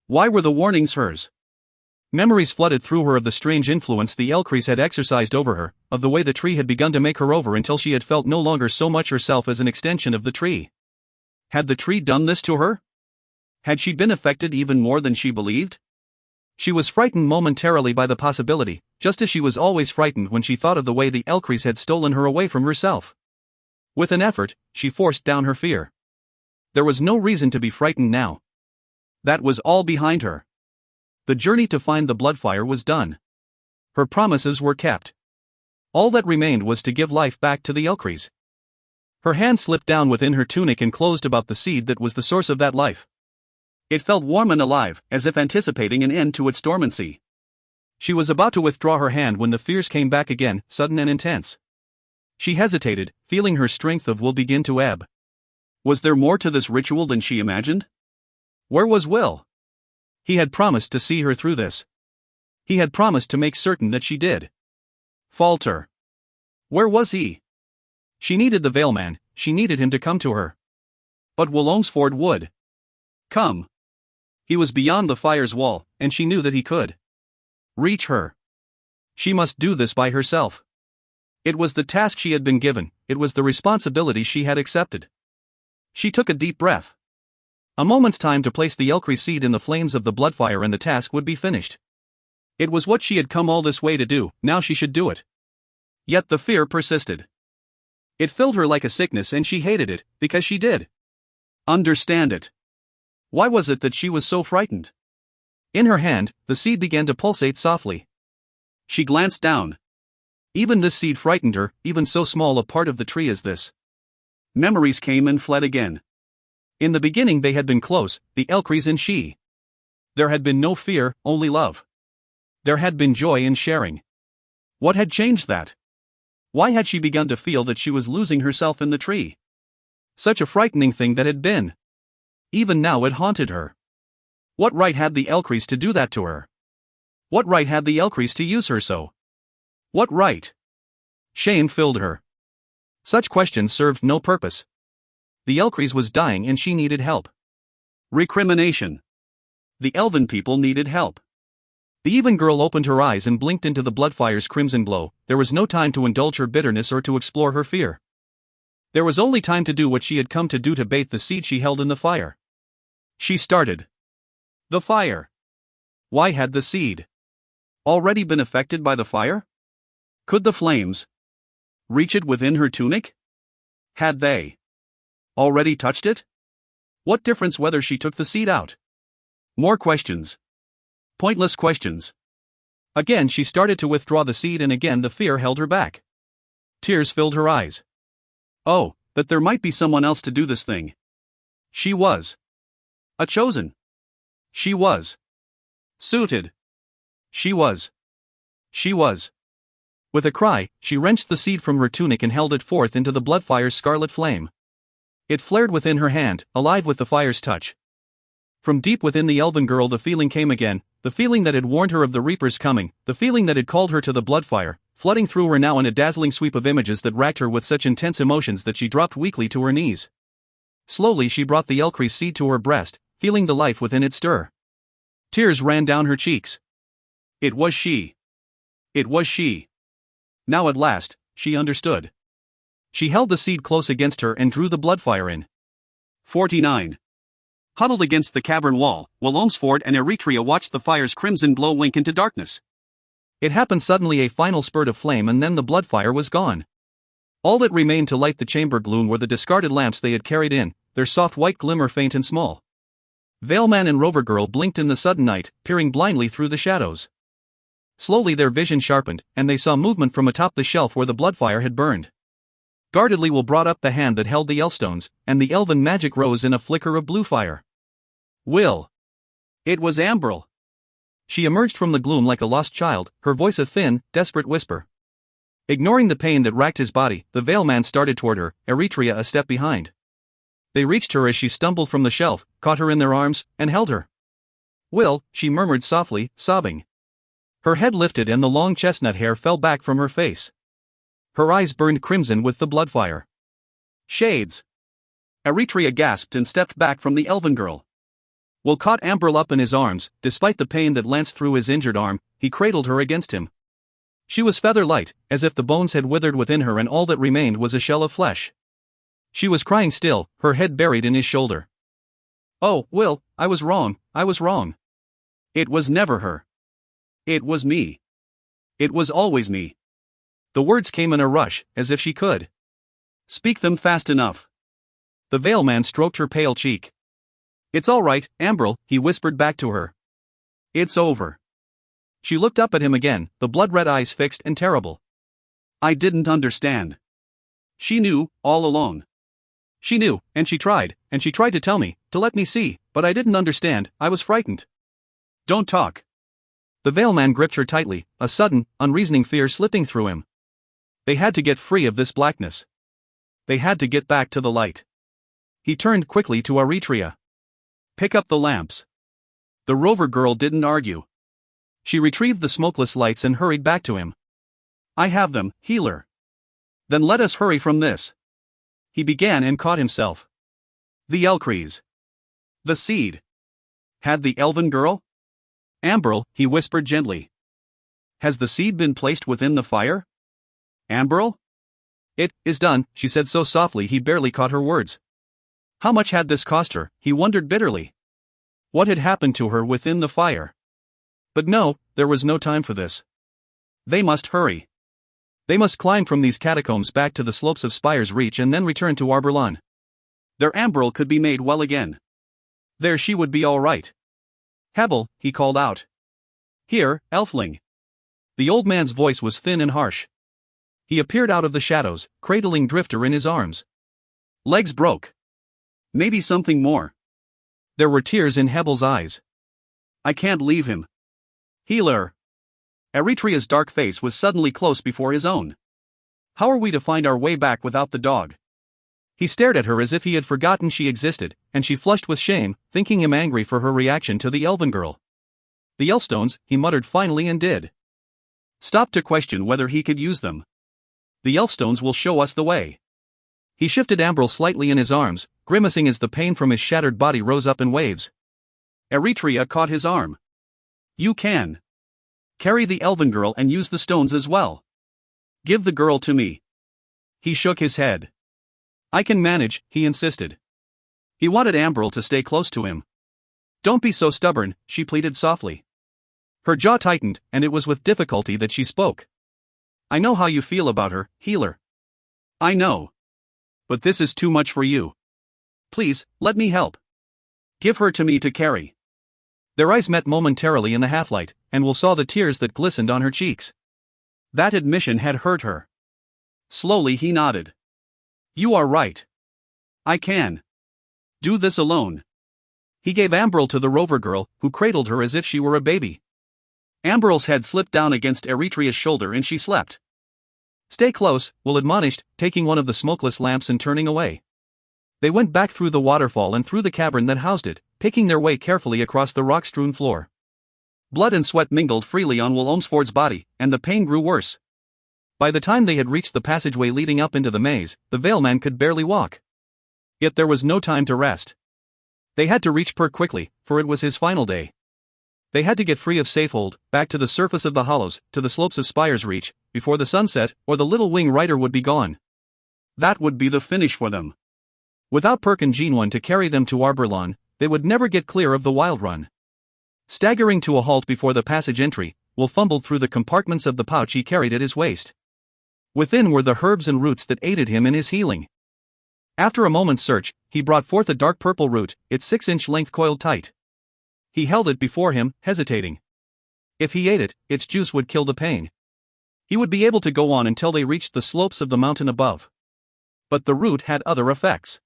Speaker 2: Why were the warnings hers? Memories flooded through her of the strange influence the Ellcrys had exercised over her, of the way the tree had begun to make her over until she had felt no longer so much herself as an extension of the tree. Had the tree done this to her? Had she been affected even more than she believed? She was frightened momentarily by the possibility, just as she was always frightened when she thought of the way the Ellcrys had stolen her away from herself. With an effort, she forced down her fear. There was no reason to be frightened now. That was all behind her. The journey to find the blood fire was done. Her promises were kept. All that remained was to give life back to the Ellcrys. Her hand slipped down within her tunic and closed about the seed that was the source of that life. It felt warm and alive, as if anticipating an end to its dormancy. She was about to withdraw her hand when the fears came back again, sudden and intense. She hesitated, feeling her strength of will begin to ebb. Was there more to this ritual than she imagined? Where was Will? He had promised to see her through this. He had promised to make certain that she did. Falter. Where was he? She needed the Veilman, she needed him to come to her. But Will Ohmsford would come. He was beyond the fire's wall, and she knew that he could reach her. She must do this by herself. It was the task she had been given, it was the responsibility she had accepted. She took a deep breath. A moment's time to place the Ellcrys seed in the flames of the blood fire and the task would be finished. It was what she had come all this way to do, now she should do it. Yet the fear persisted. It filled her like a sickness and she hated it, because she did understand it. Why was it that she was so frightened? In her hand, the seed began to pulsate softly. She glanced down. Even this seed frightened her, even so small a part of the tree as this. Memories came and fled again. In the beginning they had been close, the Ellcrys and she. There had been no fear, only love. There had been joy in sharing. What had changed that? Why had she begun to feel that she was losing herself in the tree? Such a frightening thing that had been. Even now it haunted her. What right had the Ellcrys to do that to her? What right had the Ellcrys to use her so? What right? Shame filled her. Such questions served no purpose. The Ellcrys was dying and she needed help. Recrimination. The elven people needed help. The even girl opened her eyes and blinked into the bloodfire's crimson glow. There was no time to indulge her bitterness or to explore her fear. There was only time to do what she had come to do, to bait the seed she held in the fire. She started the fire. Why had the seed already been affected by the fire? Could the flames reach it within her tunic? Had they already touched it? What difference whether she took the seed out? More questions. Pointless questions. Again she started to withdraw the seed and again the fear held her back. Tears filled her eyes. Oh, that there might be someone else to do this thing. She was a chosen. She was suited. She was. With a cry, she wrenched the seed from her tunic and held it forth into the bloodfire's scarlet flame. It flared within her hand, alive with the fire's touch.
Speaker 1: From deep within the elven girl the feeling came again, the feeling that had warned her of the Reaper's coming, the feeling that had called her to the bloodfire, flooding through her now in a dazzling sweep of images that racked her with such intense emotions that she dropped weakly to her knees. Slowly she brought the Ellcrys seed to her breast, feeling the life within it stir. Tears ran down her cheeks. It was she. It was she. Now at last, she understood. She held the seed close against her and drew the bloodfire in. 49. Huddled against the cavern wall, while Olmsford and Eretria watched the fire's crimson glow wink into darkness. It happened suddenly, a final spurt of flame, and then the bloodfire was gone. All that remained to light the chamber gloom were the discarded lamps they had carried in, their soft white glimmer faint and small. Veilman and Rover Girl blinked in the sudden night, peering blindly through the shadows. Slowly their vision sharpened, and they saw movement from atop the shelf where the bloodfire had burned. Guardedly Will brought up the hand that held the Elfstones, and the elven magic rose in a flicker of blue fire. Will. It was Ambril. She emerged from the gloom like a lost child, her voice a thin, desperate whisper. Ignoring the pain that racked his body, the Veilman started toward her, Eretria a step behind. They reached her as she stumbled from the shelf, caught her in their arms, and held her. Will, she murmured softly, sobbing. Her head lifted and the long chestnut hair fell back from her face. Her eyes burned crimson with the bloodfire. Shades! Eretria gasped and stepped back from the elven girl. Will caught Ambril up in his arms. Despite the pain that lanced through his injured arm, he cradled her against him. She was feather-light, as if the bones had withered within her and all that remained was a shell of flesh. She was crying still, her head buried in his shoulder. Oh, Will, I was wrong, I was wrong. It was never her. It was me. It was always me. The words came in a rush, as if she could speak them fast enough. The Veilman stroked her pale cheek. It's all right, Ambril, he whispered back to her. It's over. She looked up at him again, the blood-red eyes fixed and terrible. I didn't understand. She knew, all along. She knew, and she tried to tell me, to let me see, but I didn't understand, I was frightened. Don't talk. The Veilman gripped her tightly, a sudden, unreasoning fear slipping through him. They had to get free of this blackness. They had to get back to the light. He turned quickly to Eretria. Pick up the lamps. The Rover Girl didn't argue. She retrieved the smokeless lights and hurried back to him. I have them, healer. Then let us hurry from this. He began and caught himself. The Ellcrys. The seed. Had the elven girl? Ambril, he whispered gently. Has the seed been placed within the fire? Ambril? It is done, she said so softly he barely caught her words. How much had this cost her, he wondered bitterly. What had happened to her within the fire? But no, there was no time for this. They must hurry. They must climb from these catacombs back to the slopes of Spire's Reach and then return to Arborlon. Their Ambril could be made well again. There she would be all right. Hebel, he called out. Here, Elfling. The old man's voice was thin and harsh. He appeared out of the shadows, cradling Drifter in his arms. Legs broke. Maybe something more. There were tears in Hebel's eyes. I can't leave him. Healer. Eretria's dark face was suddenly close before his own. How are we to find our way back without the dog? He stared at her as if he had forgotten she existed, and she flushed with shame, thinking him angry for her reaction to the elven girl. The Elfstones, he muttered finally and did. Stop to question whether he could use them. The Elfstones will show us the way. He shifted Ambril slightly in his arms, grimacing as the pain from his shattered body rose up in waves. Eretria caught his arm. You can. Carry the elven girl and use the stones as well. Give the girl to me. He shook his head. I can manage, he insisted. He wanted Ambril to stay close to him. Don't be so stubborn, she pleaded softly. Her jaw tightened, and it was with difficulty that she spoke. I know how you feel about her, healer. I know. But this is too much for you. Please, let me help. Give her to me to carry. Their eyes met momentarily in the half-light, and Will saw the tears that glistened on her cheeks. That admission had hurt her. Slowly he nodded. You are right. I can do this alone. He gave Ambril to the Rover Girl, who cradled her as if she were a baby. Ambril's head slipped down against Eretria's shoulder and she slept. Stay close, Will admonished, taking one of the smokeless lamps and turning away. They went back through the waterfall and through the cavern that housed it, picking their way carefully across the rock-strewn floor. Blood and sweat mingled freely on Will Olmsford's body, and the pain grew worse. By the time they had reached the passageway leading up into the maze, the Veilman could barely walk. Yet there was no time to rest. They had to reach Perk quickly, for it was his final day. They had to get free of Safehold, back to the surface of the hollows, to the slopes of Spire's Reach, before the sun set, or the little wing rider would be gone. That would be the finish for them. Without Perk and Jean to carry them to Arborlawn, they would never get clear of the Wild Run. Staggering to a halt before the passage entry, Will fumbled through the compartments of the pouch he carried at his waist. Within were the herbs and roots that aided him in his healing. After a moment's search, he brought forth a dark purple root, its 6-inch length coiled tight. He held it before him, hesitating. If he ate it, its juice would kill the pain. He would be able to go on until they reached the slopes of the mountain above. But the root had other effects.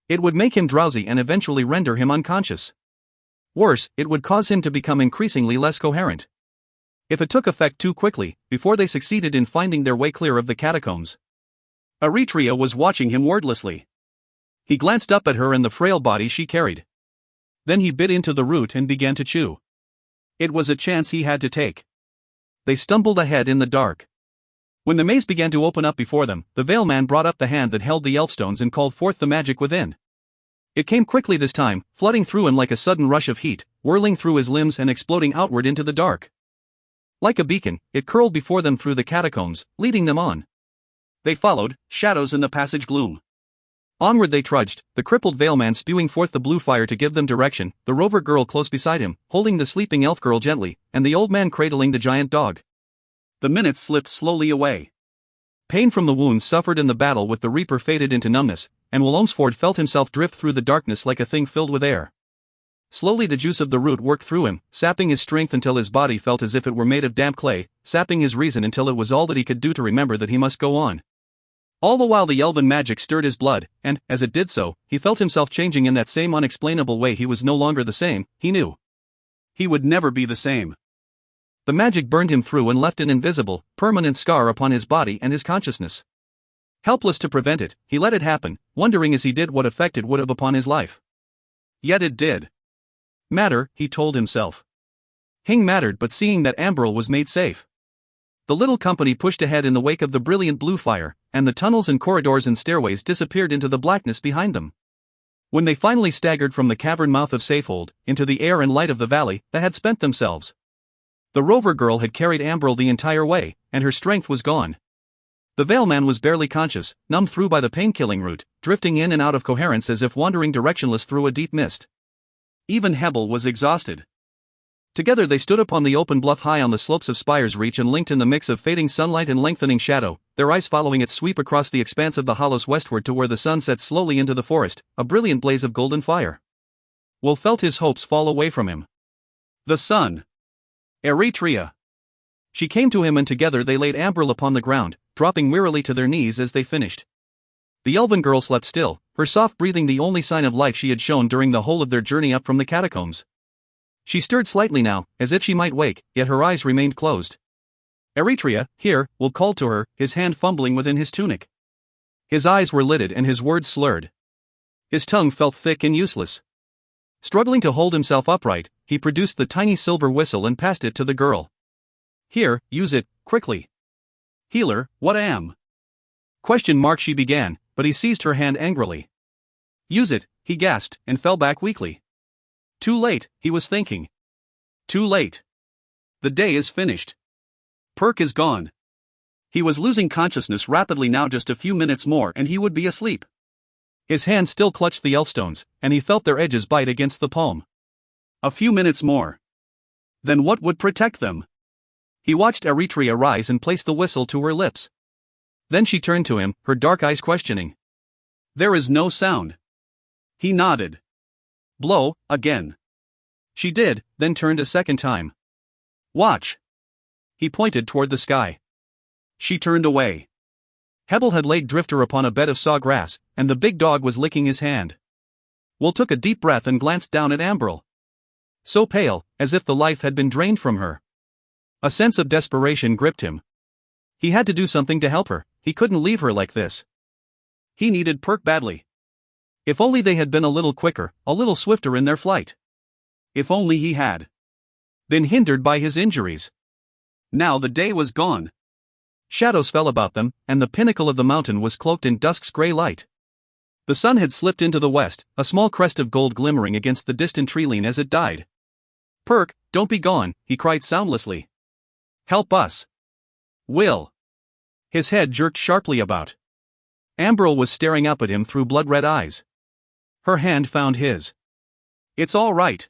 Speaker 1: It would make him drowsy and eventually render him unconscious. Worse, it would cause him to become increasingly less coherent. If it took effect too quickly, before they succeeded in finding their way clear of the catacombs. Eretria was watching him wordlessly. He glanced up at her and the frail body she carried. Then he bit into the root and began to chew. It was a chance he had to take. They stumbled ahead in the dark. When the maze began to open up before them, the Veilman brought up the hand that held the elfstones and called forth the magic within. It came quickly this time, flooding through him like a sudden rush of heat, whirling through his limbs and exploding outward into the dark. Like a beacon, it curled before them through the catacombs, leading them on. They followed, shadows in the passage gloom. Onward they trudged, the crippled Veilman spewing forth the blue fire to give them direction, the rover girl close beside him, holding the sleeping elf girl gently, and the old man cradling the giant dog. The minutes slipped slowly away. Pain from the wounds suffered in the battle with the Reaper faded into numbness, and Will Olmsford felt himself drift through the darkness like a thing filled with air. Slowly the juice of the root worked through him, sapping his strength until his body felt as if it were made of damp clay, sapping his reason until it was all that he could do to remember that he must go on. All the while the elven magic stirred his blood, and, as it did so, he felt himself changing in that same unexplainable way. He was no longer the same, he knew. He would never be the same. The magic burned him through and left an invisible, permanent scar upon his body and his consciousness. Helpless to prevent it, he let it happen, wondering as he did what effect it would have upon his life. Yet it did. Matter, he told himself. Hing mattered, but seeing that Amberl was made safe. The little company pushed ahead in the wake of the brilliant blue fire, and the tunnels and corridors and stairways disappeared into the blackness behind them. When they finally staggered from the cavern mouth of Safehold, into the air and light of the valley, they had spent themselves. The rover girl had carried Amberl the entire way, and her strength was gone. The Veilman was barely conscious, numbed through by the pain-killing root, drifting in and out of coherence as if wandering directionless through a deep mist. Even Hebel was exhausted. Together they stood upon the open bluff high on the slopes of Spire's Reach and linked in the mix of fading sunlight and lengthening shadow, their eyes following its sweep across the expanse of the hollows westward to where the sun set slowly into the forest, a brilliant blaze of golden fire. Will felt his hopes fall away from him. The sun. Eretria. She came to him and together they laid Amberl upon the ground, dropping wearily to their knees as they finished. The elven girl slept still, her soft breathing the only sign of life she had shown during the whole of their journey up from the catacombs. She stirred slightly now, as if she might wake, yet her eyes remained closed. Eretria, here, Will called to her, his hand fumbling within his tunic. His eyes were lidded and his words slurred. His tongue felt thick and useless. Struggling to hold himself upright, he produced the tiny silver whistle and passed it to the girl. Here, use it, quickly. Healer, what am? She began, but he seized her hand angrily. Use it, he gasped, and fell back weakly. Too late, he was thinking. Too late. The day is finished. Perk is gone. He was losing consciousness rapidly now. Just a few minutes more and he would be asleep. His hand still clutched the elfstones, and he felt their edges bite against the palm. A few minutes more. Then what would protect them? He watched Eretria rise and place the whistle to her lips. Then she turned to him, her dark eyes questioning. There is no sound. He nodded. Blow, again. She did, then turned a second time. Watch. He pointed toward the sky. She turned away. Hebel had laid Drifter upon a bed of sawgrass, and the big dog was licking his hand. Will took a deep breath and glanced down at Amberl. So pale, as if the life had been drained from her. A sense of desperation gripped him. He had to do something to help her, he couldn't leave her like this. He needed Perk badly.
Speaker 2: If only they had been a little quicker, a little swifter in their flight. If only he had been hindered by his injuries. Now the day was gone. Shadows fell about them, and the pinnacle of the mountain was cloaked in dusk's grey light. The sun had slipped into the west, a small crest of gold glimmering against the distant tree-line as it died. "Perk, don't be gone," he cried soundlessly. "Help us. Will." His head jerked sharply about. Amberl was staring up at him through blood-red eyes. Her hand found his. "It's all right."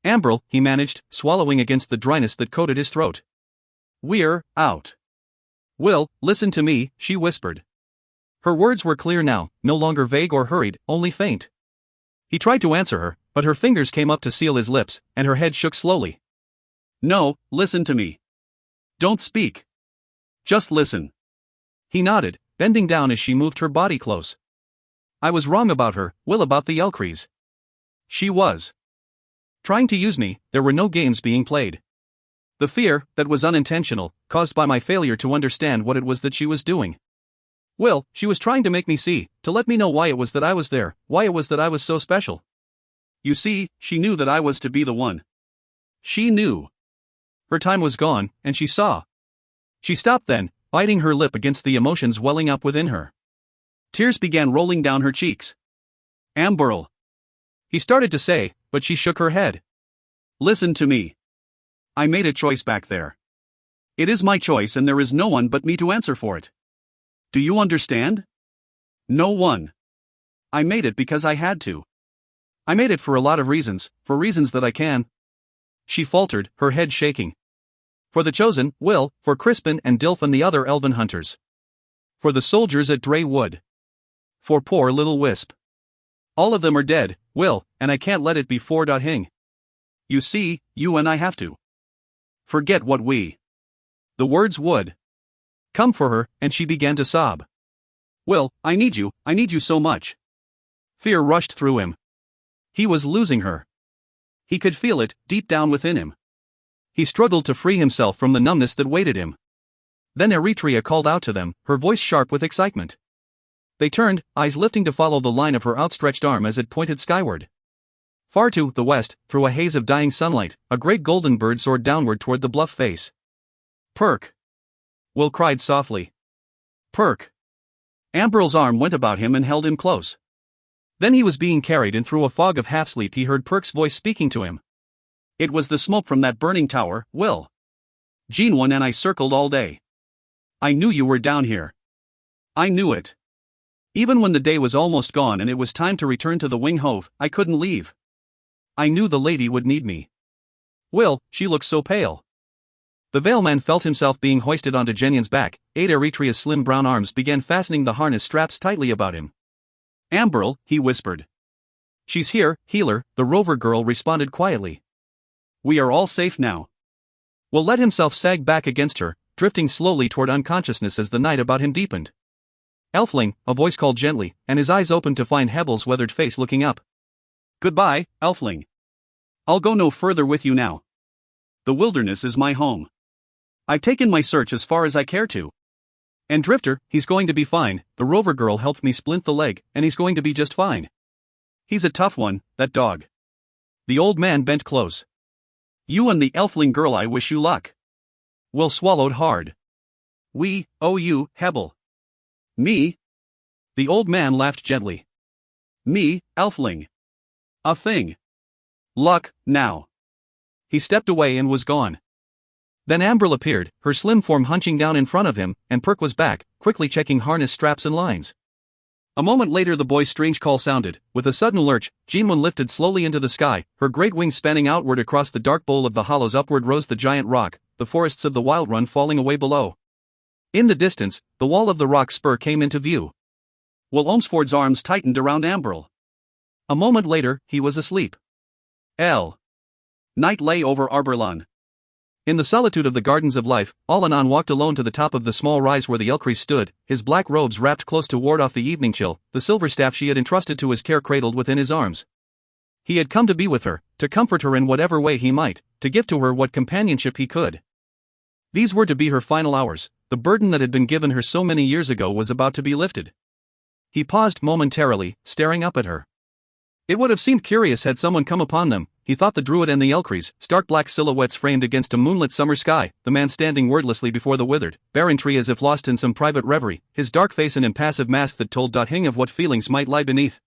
Speaker 2: "Amberl," he managed, swallowing against the dryness that coated his throat. "We're out." "Will, listen to me," she whispered. Her words were clear now, no longer vague or hurried, only faint. He tried to answer her, but her fingers came up to seal his lips, and her head shook slowly. "No, listen to me. Don't speak. Just listen." He nodded, bending down as she moved her body close. "I was wrong about her, Will, about the Ellcrys. She was trying to use me. There were no games being played. The fear, that was unintentional, caused by my failure to understand what it was that she was doing. Will, she was trying to make me see, to let me know why it was that I was there, why it was that I was so special. You see, she knew that I was to be the one. She knew. Her time was gone, and she saw." She stopped then, biting her lip against the emotions welling up within her. Tears began rolling down her cheeks. "Amberl," he started to say, but she shook her head. "Listen to me. I made a choice back there. It is my choice and there is no one but me to answer for it. Do you understand? No one. I made it because I had to. I made it for a lot of reasons, for reasons that I can." She faltered, her head shaking. "For the Chosen, Will, for Crispin and Dilf and the other elven hunters. For the soldiers at Drey Wood. For poor little Wisp. All of them are dead, Will, and I can't let it be for.hing. You see, you and I have to forget what we." The words would come for her, and she began to sob. "Will, I need you so much." Fear rushed through him. He was losing her. He could feel it, deep down within him. He struggled to free himself from the numbness that weighted him. Then Eretria called out to them, her voice sharp with excitement. They turned, eyes lifting to follow the line of her outstretched arm as it pointed skyward. Far to the west, through a haze of dying sunlight, a great golden bird soared downward toward the bluff face. "Perk!" Will cried softly. "Perk!" Amberl's arm went about him and held him close. Then he was being carried, and through a fog of half-sleep he heard Perk's voice speaking to him. "It was the smoke from that burning tower, Will. Jean and I circled all day. I knew you were down here. I knew it. Even when the day was almost gone and it was time to return to the Wing Hove, I couldn't leave. I knew the lady would need me." "Will, she looks so pale." The Veilman felt himself being hoisted onto Jenion's back. Eretria's slim brown arms began fastening the harness straps tightly about him. "Amberl," he whispered. "She's here, healer," the rover girl responded quietly. "We are all safe now." Will let himself sag back against her, drifting slowly toward unconsciousness as the night about him deepened. "Elfling," a voice called gently, and his eyes opened to find Hebel's weathered face looking up. "Goodbye, Elfling. I'll go no further with you now. The wilderness is my home. I've taken my search as far as I care to. And Drifter, he's going to be fine. The rover girl helped me splint the leg, and he's going to be just fine. He's a tough one, that dog." The old man bent close. "You and the Elfling girl, I wish you luck." Will swallowed hard. "We owe you, Hebel." "Me?" The old man laughed gently. "Me, Elfling. A thing. Luck, now." He stepped away and was gone. Then Amberl appeared, her slim form hunching down in front of him, and Perk was back, quickly checking harness straps and lines. A moment later the boy's strange call sounded. With a sudden lurch, Jean lifted slowly into the sky, her great wings spanning outward across the dark bowl of the hollows. Upward rose the giant rock, the forests of the Wild Run falling away below. In the distance, the wall of the rock spur came into view. Will Olmsford's arms tightened around Amberl. A moment later, he was asleep. Night lay over Arborlon. In the solitude of the Gardens of Life, Alanon walked alone to the top of the small rise where the Ellcrys stood, his black robes wrapped close to ward off the evening chill, the silver staff she had entrusted to his care cradled within his arms. He had come to be with her, to comfort her in whatever way he might, to give to her what companionship he could. These were to be her final hours. The burden that had been given her so many years ago was about to be lifted.
Speaker 1: He paused momentarily, staring up at her. It would have seemed curious had someone come upon them. He thought the druid and the Ellcrys, stark black silhouettes framed against a moonlit summer sky, the man standing wordlessly before the withered, barren tree as if lost in some private reverie, his dark face an impassive mask that told Hing of what feelings might lie beneath.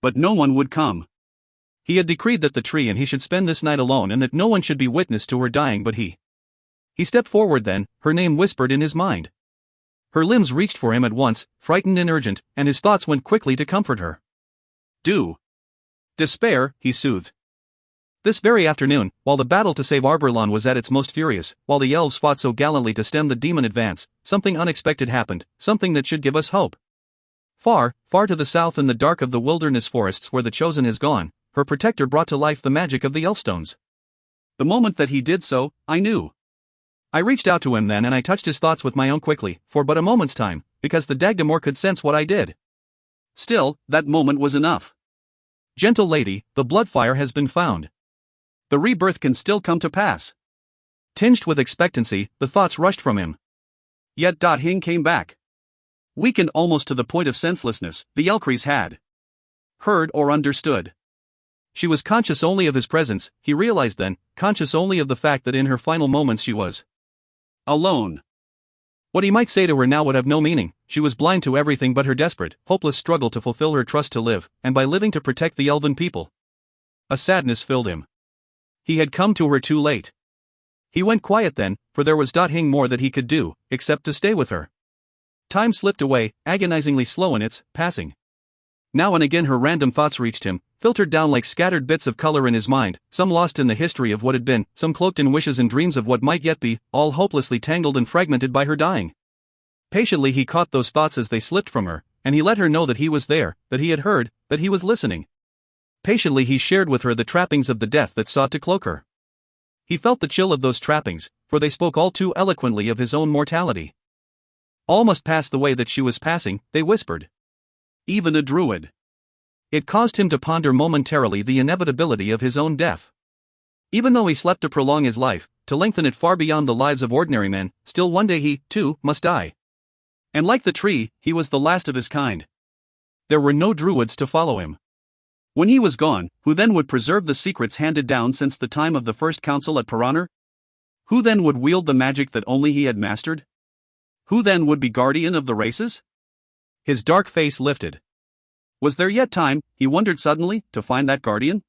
Speaker 1: But no one would come. He had decreed that the tree and he should spend this night alone and that no one should be witness to her dying but he. He stepped forward then, her name whispered in his mind. Her limbs reached for him at once, frightened and urgent, and his thoughts went quickly to comfort her. Do. Despair, he soothed. This very afternoon, while the battle to save Arborlon was at its most furious, while the elves fought so gallantly to stem the demon advance, something unexpected happened, something that should give us hope. Far, far to the south in the dark of the wilderness forests where the Chosen has gone, her protector brought to life the magic of the Elfstones. The moment that he did so, I knew. I reached out to him then and I touched his thoughts with my own quickly, for but a moment's time, because the Dagdamor could sense what I did. Still, that moment was enough. Gentle lady, the bloodfire has been found. The rebirth can still come to pass. Tinged with expectancy, the thoughts rushed from him. Yet Hing came back. Weakened almost to the point of senselessness, the Ellcrys had heard or understood. She was conscious only of his presence, he realized then, conscious only of the fact that in her final moments she was alone. What he might say to her now would have no meaning. She was blind to everything but her desperate, hopeless struggle to fulfill her trust to live, and by living to protect the elven people. A sadness filled him. He had come to her too late. He went quiet then, for there was Hing more that he could do, except to stay with her. Time slipped away, agonizingly slow in its passing. Now and again her random thoughts reached him, filtered down like scattered bits of color in his mind, some lost in the history of what had been, some cloaked in wishes and dreams of what might yet be, all hopelessly tangled and fragmented by her dying. Patiently he caught those thoughts as they slipped from her, and he let her know that he was there, that he had heard, that he was listening. Patiently he shared with her the trappings of the death that sought to cloak her. He felt the chill of those trappings, for they spoke all too eloquently of his own mortality. All must pass the way that she was passing, they whispered. Even a druid. It caused him to ponder momentarily the inevitability of his own death. Even though he slept to prolong his life, to lengthen it far beyond the lives of ordinary men, still one day he, too, must die. And like the tree, he was the last of his kind. There were no druids to follow him. When he was gone, who then would preserve the secrets handed down since the time of the first council at Paranor? Who then would wield the magic that only he had mastered? Who then would be guardian of the races? His dark face lifted. Was there yet time, he wondered suddenly, to find that guardian?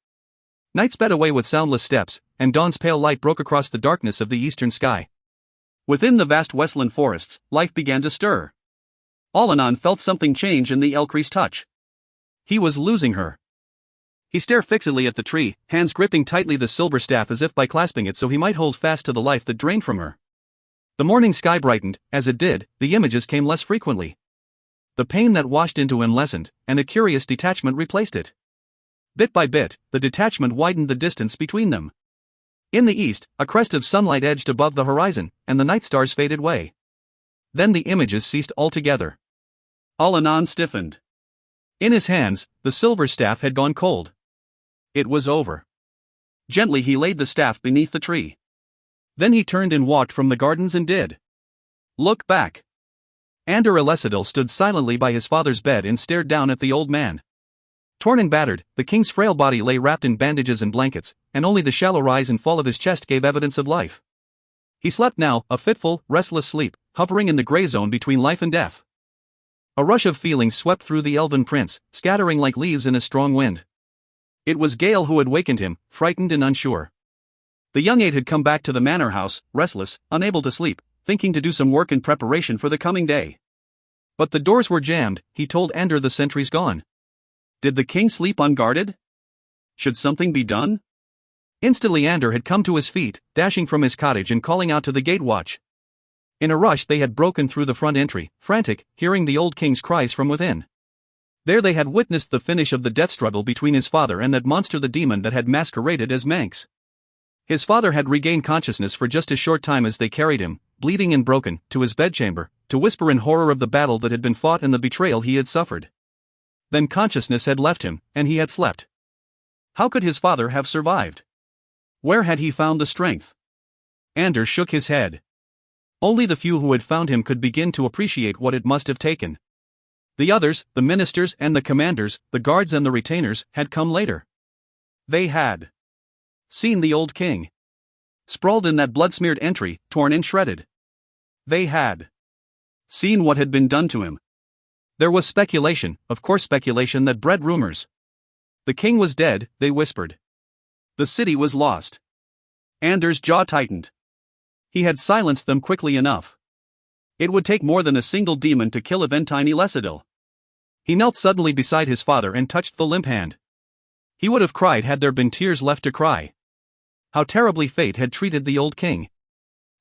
Speaker 1: Night sped away with soundless steps, and dawn's pale light broke across the darkness of the eastern sky. Within the vast Westland forests, life began to stir. Allanan felt something change in the Ellcrys' touch. He was losing her. He stared fixedly at the tree, hands gripping tightly the silver staff as if by clasping it so he might hold fast to the life that drained from her. The morning sky brightened, as it did, the images came less frequently. The pain that washed into him lessened, and a curious detachment replaced it. Bit by bit, the detachment widened the distance between them. In the east, a crest of sunlight edged above the horizon, and the night stars faded away. Then the images ceased altogether. Allanan stiffened. In his hands, the silver staff had gone cold. It was over. Gently he laid the staff beneath the tree. Then he turned and walked from the gardens and did look back. Ander Elesidil stood silently by his father's bed and stared down at the old man. Torn and battered, the king's frail body lay wrapped in bandages and blankets, and only the shallow rise and fall of his chest gave evidence of life. He slept now, a fitful, restless sleep, hovering in the gray zone between life and death. A rush of feelings swept through the elven prince, scattering like leaves in a strong wind. It was Gale who had wakened him, frightened and unsure. The young aide had come back to the manor house, restless, unable to sleep, thinking to do some work in preparation for the coming day. But the doors were jammed, he told Ander the sentries gone. Did the king sleep unguarded? Should something be done? Instantly Ander had come to his feet, dashing from his cottage and calling out to the gate watch. In a rush they had broken through the front entry, frantic, hearing the old king's cries from within. There they had witnessed the finish of the death struggle between his father and that monster the demon that had masqueraded as Manx. His father had regained consciousness for just a short time as they carried him, bleeding and broken, to his bedchamber, to whisper in horror of the battle that had been fought and the betrayal he had suffered. Then consciousness had left him, and he had slept. How could his father have survived? Where had he found the strength? Ander shook his head. Only the few who had found him could begin to appreciate what it must have taken. The others, the ministers and the commanders, the guards and the retainers, had come later. They had seen the old king sprawled in that blood-smeared entry, torn and shredded. They had seen what had been done to him. There was speculation, of course speculation that bred rumors. The king was dead, they whispered. The city was lost. Anders' jaw tightened. He had silenced them quickly enough. It would take more than a single demon to kill Eventine Lesidil. He knelt suddenly beside his father and touched the limp hand. He would have cried had there been tears left to cry. How terribly fate had treated the old king.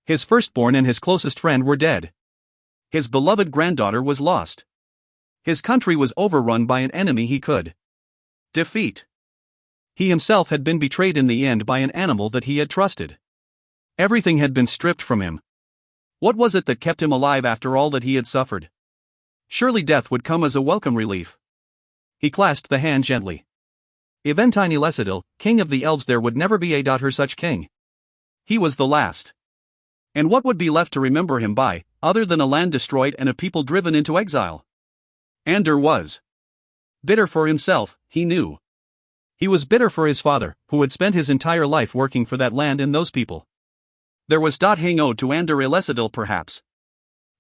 Speaker 1: His firstborn and his closest friend were dead. His beloved granddaughter was lost. His country was overrun by an enemy he could defeat. He himself had been betrayed in the end by an animal that he had trusted. Everything had been stripped from him. What was it that kept him alive after all that he had suffered? Surely death would come as a welcome relief. He clasped the hand gently. Eventine Lesidil, king of the elves, there would never be her such king. He was the last. And what would be left to remember him by, other than a land destroyed and a people driven into exile? Ander was bitter for himself, he knew. He was bitter for his father, who had spent his entire life working for that land and those people. There was Hing owed to Ander Lesidil perhaps.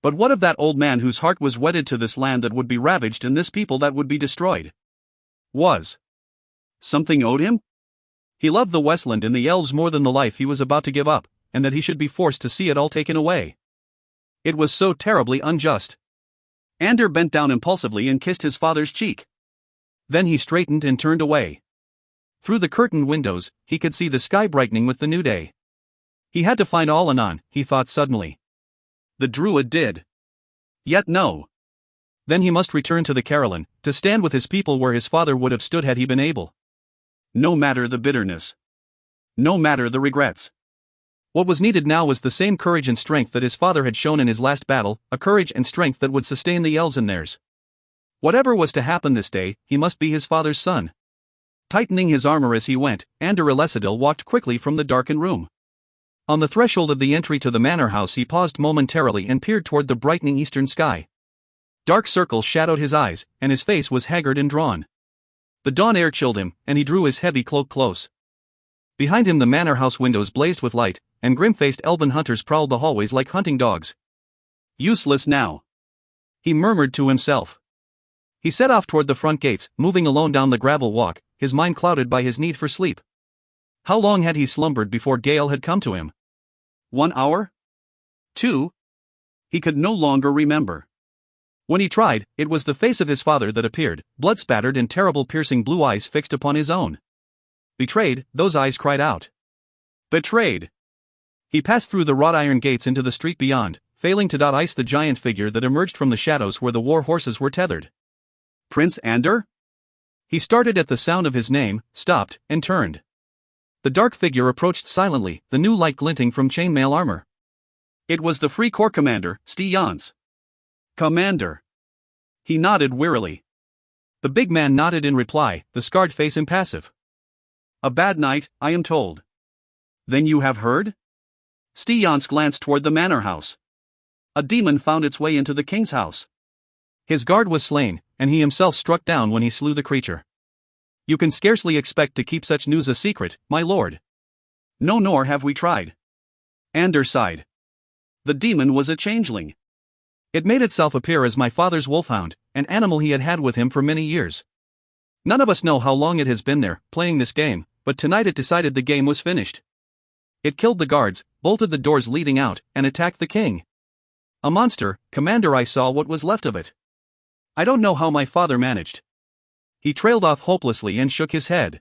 Speaker 1: But what of that old man whose heart was wedded to this land that would be ravaged and this people that would be destroyed? Was something owed him? He loved the Westland and the elves more than the life he was about to give up, and that he should be forced to see it all taken away. It was so terribly unjust. Ander bent down impulsively and kissed his father's cheek. Then he straightened and turned away. Through the curtained windows, he could see the sky brightening with the new day. He had to find Alanon, he thought suddenly. The druid did. Yet no. Then he must return to the Carolyn, to stand with his people where his father would have stood had he been able. No matter the bitterness. No matter the regrets. What was needed now was the same courage and strength that his father had shown in his last battle, a courage and strength that would sustain the elves and theirs. Whatever was to happen this day, he must be his father's son. Tightening his armor as he went, Ander Lesidil walked quickly from the darkened room. On the threshold of the entry to the manor house he paused momentarily and peered toward the brightening eastern sky. Dark circles shadowed his eyes, and his face was haggard and drawn. The dawn air chilled him, and he drew his heavy cloak close. Behind him the manor house windows blazed with light, and grim-faced elven hunters prowled the hallways like hunting dogs. Useless now, he murmured to himself. He set off toward the front gates, moving alone down the gravel walk, his mind clouded by his need for sleep. How long had he slumbered before Gale had come to him? 1 hour? 2? He could no longer remember. When he tried, it was the face of his father that appeared, blood-spattered and terrible piercing blue eyes fixed upon his own. Betrayed, those eyes cried out. Betrayed! He passed through the wrought iron gates into the street beyond, failing to ice the giant figure that emerged from the shadows where the war horses were tethered. Prince Ander? He started at the sound of his name, stopped, and turned. The dark figure approached silently, the new light glinting from chainmail armor. It was the Free Corps commander, Stians. Commander. He nodded wearily. The big man nodded in reply, the scarred face impassive. A bad night, I am told. Then you have heard? Stians glanced toward the manor house. A demon found its way into the king's house. His guard was slain, and he himself struck down when he slew the creature. You can scarcely expect to keep such news a secret, my lord. No, nor have we tried. Ander sighed. The demon was a changeling. It made itself appear as my father's wolfhound, an animal he had had with him for many years. None of us know how long it has been there, playing this game, but tonight it decided the game was finished. It killed the guards, bolted the doors leading out, and attacked the king. A monster, Commander. I saw what was left of it. I don't know how my father managed. He trailed off hopelessly and shook his head.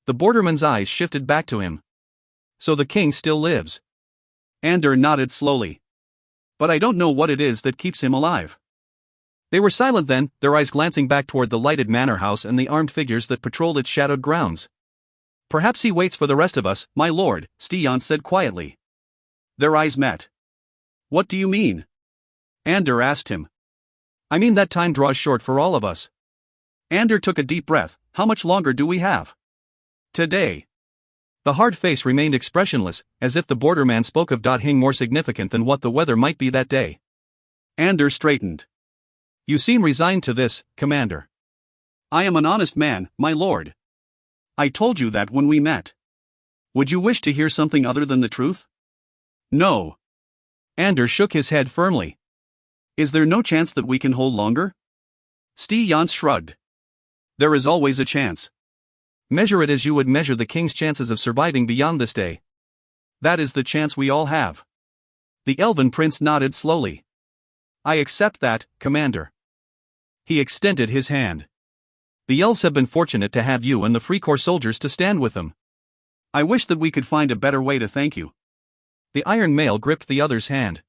Speaker 1: The borderman's eyes shifted back to him. So the king still lives. Ander nodded slowly. But I don't know what it is that keeps him alive. They were silent then, their eyes glancing back toward the lighted manor house and the armed figures that patrolled its shadowed grounds. Perhaps he waits for the rest of us, my lord, Stians said quietly. Their eyes met. What do you mean? Ander asked him. I mean that time draws short for all of us. Ander took a deep breath. How much longer do we have? Today. The hard face remained expressionless, as if the borderman spoke of Hing more significant than what the weather might be that day. Ander straightened. You seem resigned to this, Commander.
Speaker 2: I am an honest man, my lord. I told you that when we met. Would you wish to hear something other than the truth? No.
Speaker 1: Anders shook his head firmly.
Speaker 2: Is there no chance that we can hold longer? Sti-Jans shrugged. There is always a chance.
Speaker 1: Measure it as you would measure the king's chances of surviving beyond this day.
Speaker 2: That is the chance we all have.
Speaker 1: The elven prince nodded slowly.
Speaker 2: I accept that, Commander.
Speaker 1: He extended his hand. The elves have been fortunate to have you and the Free Corps soldiers to stand with them.
Speaker 2: I wish that we could find a better way to thank you.
Speaker 1: The iron male gripped the other's hand.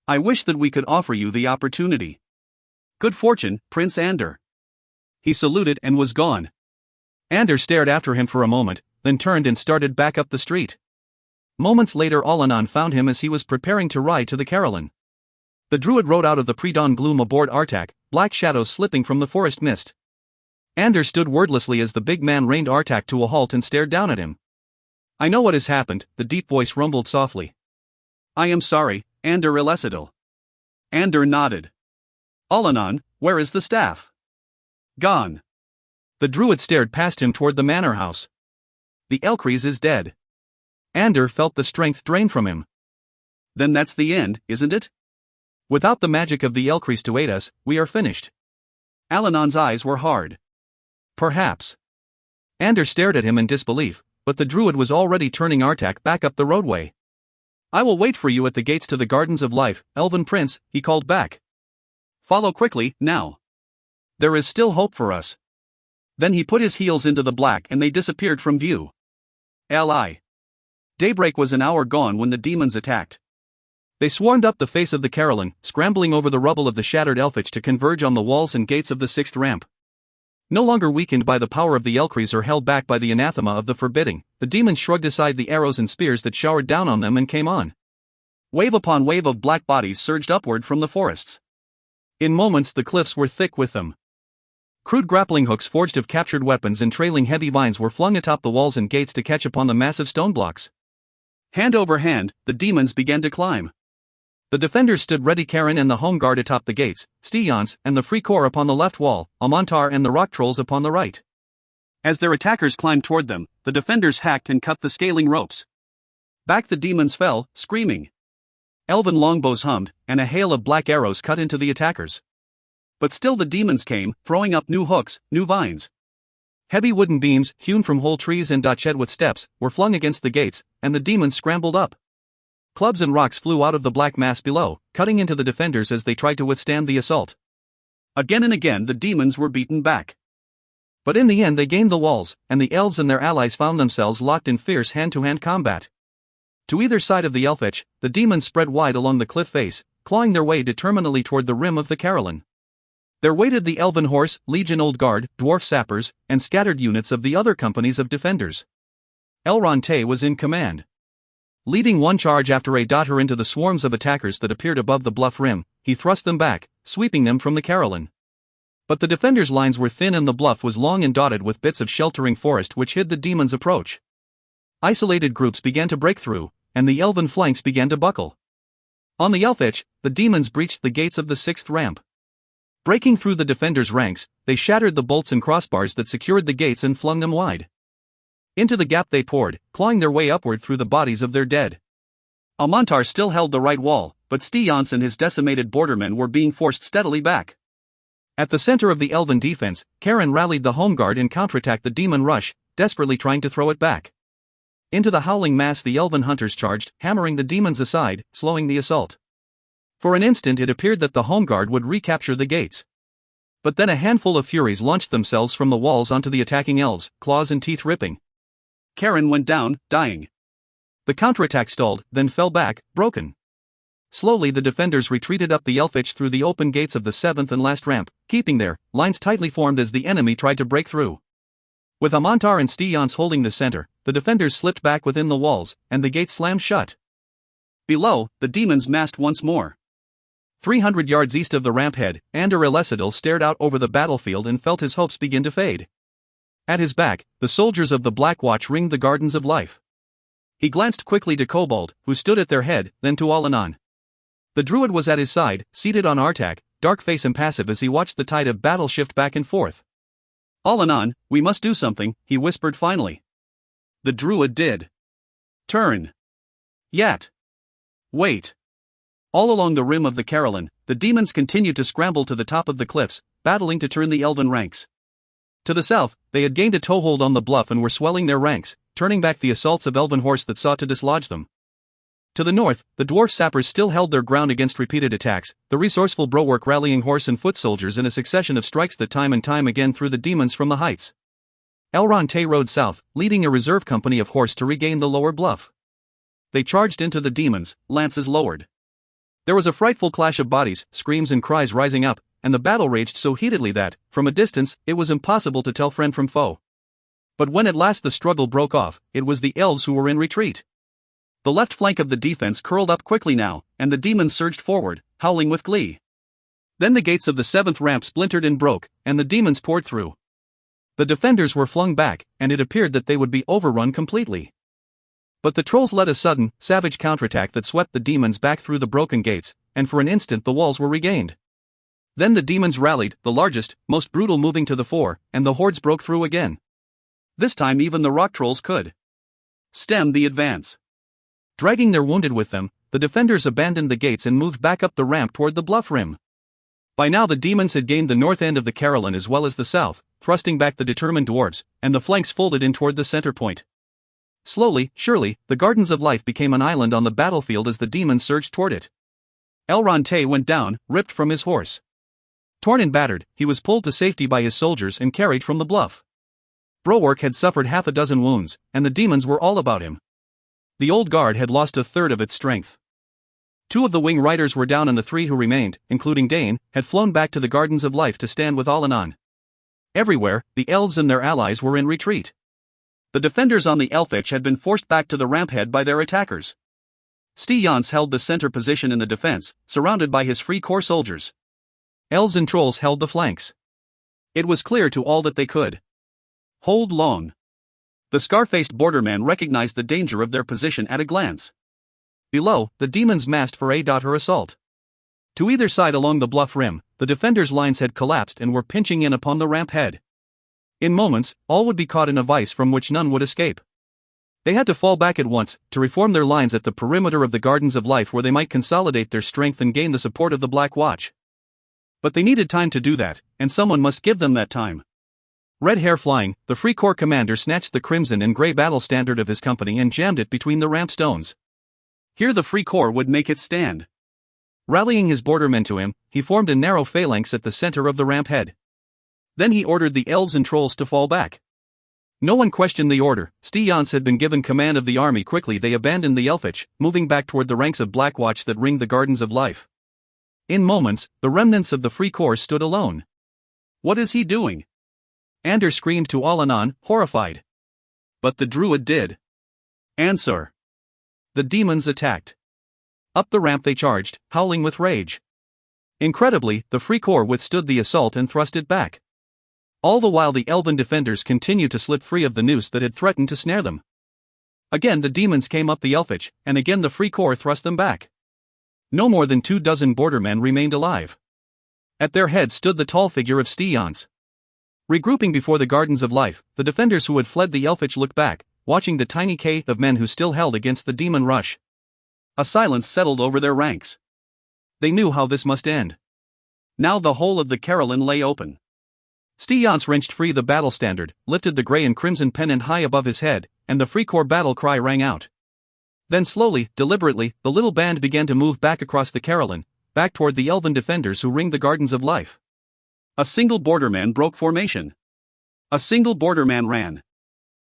Speaker 2: I wish that we could offer you the opportunity. Good fortune, Prince Ander. He saluted and was gone.
Speaker 1: Ander stared after him for a moment, then turned and started back up the street. Moments later Alanon found him as he was preparing to ride to the Carolyn. The druid rode out of the pre-dawn gloom aboard Artak, black shadows slipping from the forest mist. Ander stood wordlessly as the big man reined Artak to a halt and stared down at him. I know what has happened, the deep voice rumbled softly.
Speaker 2: I am sorry, Ander Ellcrys. Ander nodded. Alanon, where is the staff? Gone.
Speaker 1: The druid stared past him toward the manor house. The Ellcrys is dead. Ander felt the strength drain from him.
Speaker 2: Then that's the end, isn't it?
Speaker 1: Without the magic of the Ellcrys to aid us, we are finished.
Speaker 2: Alanon's eyes were hard.
Speaker 1: Perhaps. Ander stared at him in disbelief, but the druid was already turning Artak back up the roadway. I will wait for you at the gates to the Gardens of Life, Elven Prince, he called back.
Speaker 2: Follow quickly, now.
Speaker 1: There is still hope for us.
Speaker 2: Then he put his heels into the black and they disappeared from view. Li. Daybreak was an hour gone when the demons attacked.
Speaker 1: They swarmed up the face of the Carolyn, scrambling over the rubble of the shattered Elfich to converge on the walls and gates of the sixth ramp. No longer weakened by the power of the Ellcrys or held back by the anathema of the forbidding, the demons shrugged aside the arrows and spears that showered down on them and came on.
Speaker 2: Wave upon wave of black bodies surged upward from the forests.
Speaker 1: In moments the cliffs were thick with them. Crude grappling hooks forged of captured weapons and trailing heavy vines were flung atop the walls and gates to catch upon the massive stone blocks.
Speaker 2: Hand over hand, the demons began to climb.
Speaker 1: The defenders stood ready, Karen and the home guard atop the gates, Sti-Jans and the Free Corps upon the left wall, Amontar and the rock trolls upon the right.
Speaker 2: As their attackers climbed toward them, the defenders hacked and cut the scaling ropes. Back the demons fell, screaming. Elven longbows hummed, and a hail of black arrows cut into the attackers. But still the demons came, throwing up new hooks, new vines.
Speaker 1: Heavy wooden beams, hewn from whole trees and dotched with steps, were flung against the gates, and the demons scrambled up. Clubs and rocks flew out of the black mass below, cutting into the defenders as they tried to withstand the assault.
Speaker 2: Again and again the demons were beaten back.
Speaker 1: But in the end they gained the walls, and the elves and their allies found themselves locked in fierce hand-to-hand combat. To either side of the Elfich, the demons spread wide along the cliff face, clawing their way determinedly toward the rim of the Carolyn. There waited the Elven Horse, Legion Old Guard, Dwarf Sappers, and scattered units of the other companies of defenders. Elrond Tay was in command. Leading one charge after a daughter into the swarms of attackers that appeared above the bluff rim, he thrust them back, sweeping them from the Carolyn. But the defenders' lines were thin and the bluff was long and dotted with bits of sheltering forest which hid the demons' approach. Isolated groups began to break through, and the elven flanks began to buckle. On the Elfich, the demons breached the gates of the sixth ramp. Breaking through the defenders' ranks, they shattered the bolts and crossbars that secured the gates and flung them wide. Into the gap they poured, clawing their way upward through the bodies of their dead.
Speaker 2: Amontar still held the right wall, but Sti-Jans and his decimated bordermen were being forced steadily back.
Speaker 1: At the center of the elven defense, Karen rallied the home guard and counterattacked the demon rush, desperately trying to throw it back. Into the howling mass the elven hunters charged, hammering the demons aside, slowing the assault. For an instant it appeared that the home guard would recapture the gates. But then a handful of furies launched themselves from the walls onto the attacking elves, claws and teeth ripping.
Speaker 2: Karen went down, dying.
Speaker 1: The counterattack stalled, then fell back, broken. Slowly the defenders retreated up the Elfich through the open gates of the seventh and last ramp, keeping their lines tightly formed as the enemy tried to break through. With Amontar and Sti-Jans holding the center, the defenders slipped back within the walls, and the gates slammed shut.
Speaker 2: Below, the demons massed once more.
Speaker 1: 300 yards east of the ramp head, Ander Ellcrys stared out over the battlefield and felt his hopes begin to fade. At his back, the soldiers of the Black Watch ringed the Gardens of Life. He glanced quickly to Kobold, who stood at their head, then to Alanon. The druid was at his side, seated on Artak, dark face impassive as he watched the tide of battle shift back and forth.
Speaker 2: Allanan, we must do something, he whispered finally. The druid did. Turn. Yet. Wait. All along the rim of the Carolyn, the demons continued to scramble to the top of the cliffs, battling to turn the elven ranks. To the south, they had gained a toehold on the bluff and were swelling their ranks, turning back the assaults of elven horse that sought to dislodge them. To the north, the dwarf sappers still held their ground against repeated attacks, the resourceful Browork rallying horse and foot soldiers in a succession of strikes that time and time again threw the demons from the heights. Elrond rode south, leading a reserve company of horse to regain the lower bluff. They charged into the demons, lances lowered. There was a frightful clash of bodies, screams and cries rising up, and the battle raged so heatedly that, from a distance, it was impossible to tell friend from foe. But when at last the struggle broke off, it was the elves who were in retreat. The left flank of the defense curled up quickly now, and the demons surged forward, howling with glee. Then the gates of the seventh ramp splintered and broke, and the demons poured through. The defenders were flung back, and it appeared that they would be overrun completely. But the trolls led a sudden, savage counterattack that swept the demons back through the broken gates, and for an instant the walls were regained. Then the demons rallied, the largest, most brutal moving to the fore, and the hordes broke through again. This time even the rock trolls could stem the advance. Dragging their wounded with them, the defenders abandoned the gates and moved back up the ramp toward the bluff rim. By now the demons had gained the north end of the Carolyn as well as the south, thrusting back the determined dwarves, and the flanks folded in toward the center point. Slowly, surely, the Gardens of Life became an island on the battlefield as the demons surged toward it. Elrond went down, ripped from his horse. Torn and battered, he was pulled to safety by his soldiers and carried from the bluff. Browork had suffered half a dozen wounds, and the demons were all about him. The old guard had lost a third of its strength. 2 of the wing riders were down and the 3 who remained, including Dane, had flown back to the Gardens of Life to stand with Allanan. Everywhere, the elves and their allies were in retreat. The defenders on the Elfich had been forced back to the ramphead by their attackers. Styance held the center position in the defense, surrounded by his Free Corps soldiers. Elves and trolls held the flanks. It was clear to all that they could hold long. The scar-faced borderman recognized the danger of their position at a glance. Below, the demons massed for her assault. To either side along the bluff rim, the defenders' lines had collapsed and were pinching in upon the ramp head. In moments, all would be caught in a vice from which none would escape. They had to fall back at once, to reform their lines at the perimeter of the Gardens of Life where they might consolidate their strength and gain the support of the Black Watch. But they needed time to do that, and someone must give them that time. Red hair flying, the Free Corps commander snatched the crimson and gray battle standard of his company and jammed it between the ramp stones. Here the Free Corps would make its stand. Rallying his bordermen to him, he formed a narrow phalanx at the center of the ramp head. Then he ordered the elves and trolls to fall back. No one questioned the order. Styance had been given command of the army. Quickly they abandoned the Elfich, moving back toward the ranks of Blackwatch that ringed the Gardens of Life. In moments, the remnants of the Free Corps stood alone. What is he doing? Ander screamed to Allanan, horrified. But the druid did answer. The demons attacked. Up the ramp they charged, howling with rage. Incredibly, the Free Corps withstood the assault and thrust it back. All the while the elven defenders continued to slip free of the noose that had threatened to snare them. Again the demons came up the Elfich, and again the Free Corps thrust them back. No more than 24 bordermen remained alive. At their head stood the tall figure of Styance. Regrouping before the Gardens of Life, the defenders who had fled the Elfich looked back, watching the tiny cave of men who still held against the demon rush. A silence settled over their ranks. They knew how this must end. Now the whole of the Carolyn lay open. Styance wrenched free the battle standard, lifted the gray and crimson pennant high above his head, and the Free Corps battle cry rang out. Then slowly, deliberately, the little band began to move back across the Carolyn, back toward the elven defenders who ringed the Gardens of Life. A single borderman broke formation. A single borderman ran.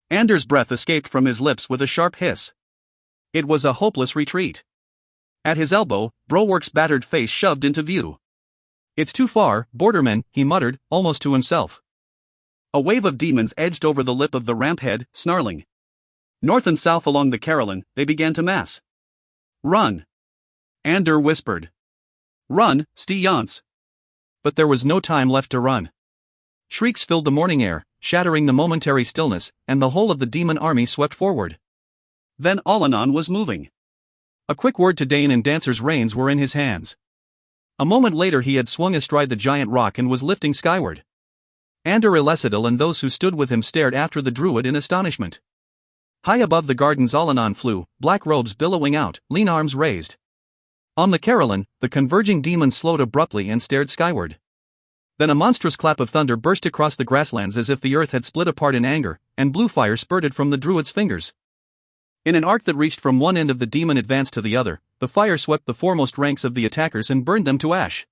Speaker 2: Ander's breath escaped from his lips with a sharp hiss. It was a hopeless retreat. At his elbow, Browork's battered face shoved into view. It's too far, bordermen, he muttered, almost to himself. A wave of demons edged over the lip of the ramp head, snarling. North and south along the Carolyn, they began to mass. Run! Ander whispered. Run, Styance! But there was no time left to run. Shrieks filled the morning air, shattering the momentary stillness, and the whole of the demon army swept forward. Then Allanan was moving. A quick word to Dane and Dancer's reins were in his hands.
Speaker 1: A moment later he had swung astride the giant rock and was lifting skyward. Ander Ellcrys and those who stood with him stared after the druid in astonishment. High above the gardens Allanon flew, black robes billowing out, lean arms raised. On the Carolyn, the converging demons slowed abruptly and stared skyward. Then a monstrous clap of thunder burst across the grasslands as if the earth had split apart in anger, and blue fire spurted from the druid's fingers. In an arc that reached from one end of the demon advance to the other, the fire swept the foremost ranks of the attackers and burned them to ash.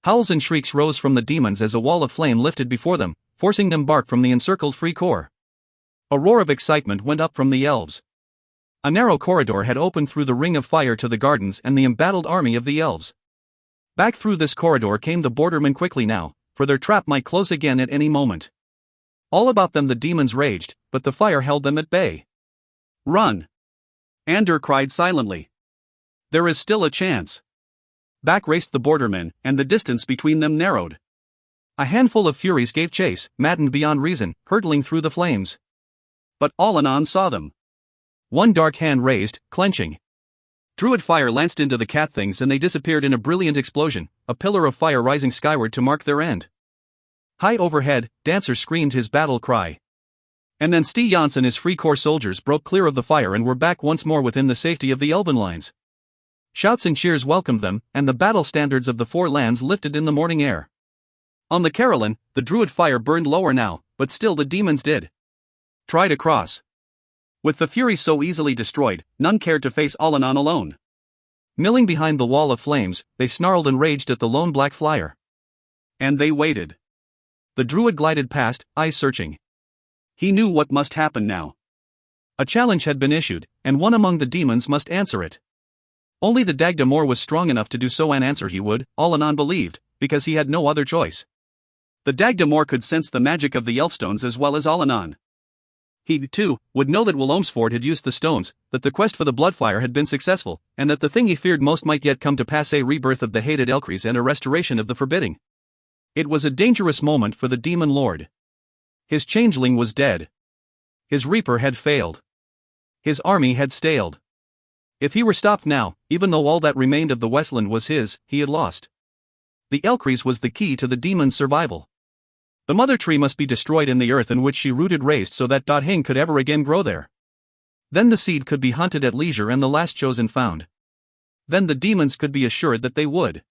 Speaker 1: Howls and shrieks rose from the demons as a wall of flame lifted before them, forcing them back from the encircled free core. A roar of excitement went up from the elves. A narrow corridor had opened through the ring of fire to the gardens and the embattled army of the elves. Back through this corridor came the bordermen quickly now, for their trap might close again at any moment. All about them the demons raged, but the fire held them at bay. "Run!" Ander cried silently. "There is still a chance." Back raced the bordermen, and the distance between them narrowed. A handful of Furies gave chase, maddened beyond reason, hurtling through the flames. But Allanon saw them. One dark hand raised, clenching. Druid fire lanced into the cat things and they disappeared in a brilliant explosion, a pillar of fire rising skyward to mark their end. High overhead, Dancer screamed his battle cry. And then Sti Jans and his Free Corps soldiers broke clear of the fire and were back once more within the safety of the elven lines. Shouts and cheers welcomed them, and the battle standards of the four lands lifted in the morning air. On the Carolyn, the druid fire burned lower now, but still the demons did try to cross. With the Furies so easily destroyed, none cared to face Allanon alone. Milling behind the wall of flames, they snarled and raged at the lone black flyer. And they waited. The druid glided past, eyes searching. He knew what must happen now. A challenge had been issued, and one among the demons must answer it. Only the Dagdamor was strong enough to do so and answer he would, Allanon believed, because he had no other choice. The Dagdamor could sense the magic of the Elfstones as well as Allanon. He, too, would know that Wilomsford had used the stones, that the quest for the Bloodfire had been successful, and that the thing he feared most might yet come to pass, a rebirth of the hated Ellcrys and a restoration of the forbidding. It was a dangerous moment for the demon lord. His changeling was dead. His reaper had failed. His army had staled. If he were stopped now, even though all that remained of the Westland was his, he had lost. The Ellcrys was the key to the demon's survival. The mother tree must be destroyed in the earth in which she rooted raised so that Hing could ever again grow there. Then the seed could be hunted at leisure and the last chosen found. Then the demons could be assured that they would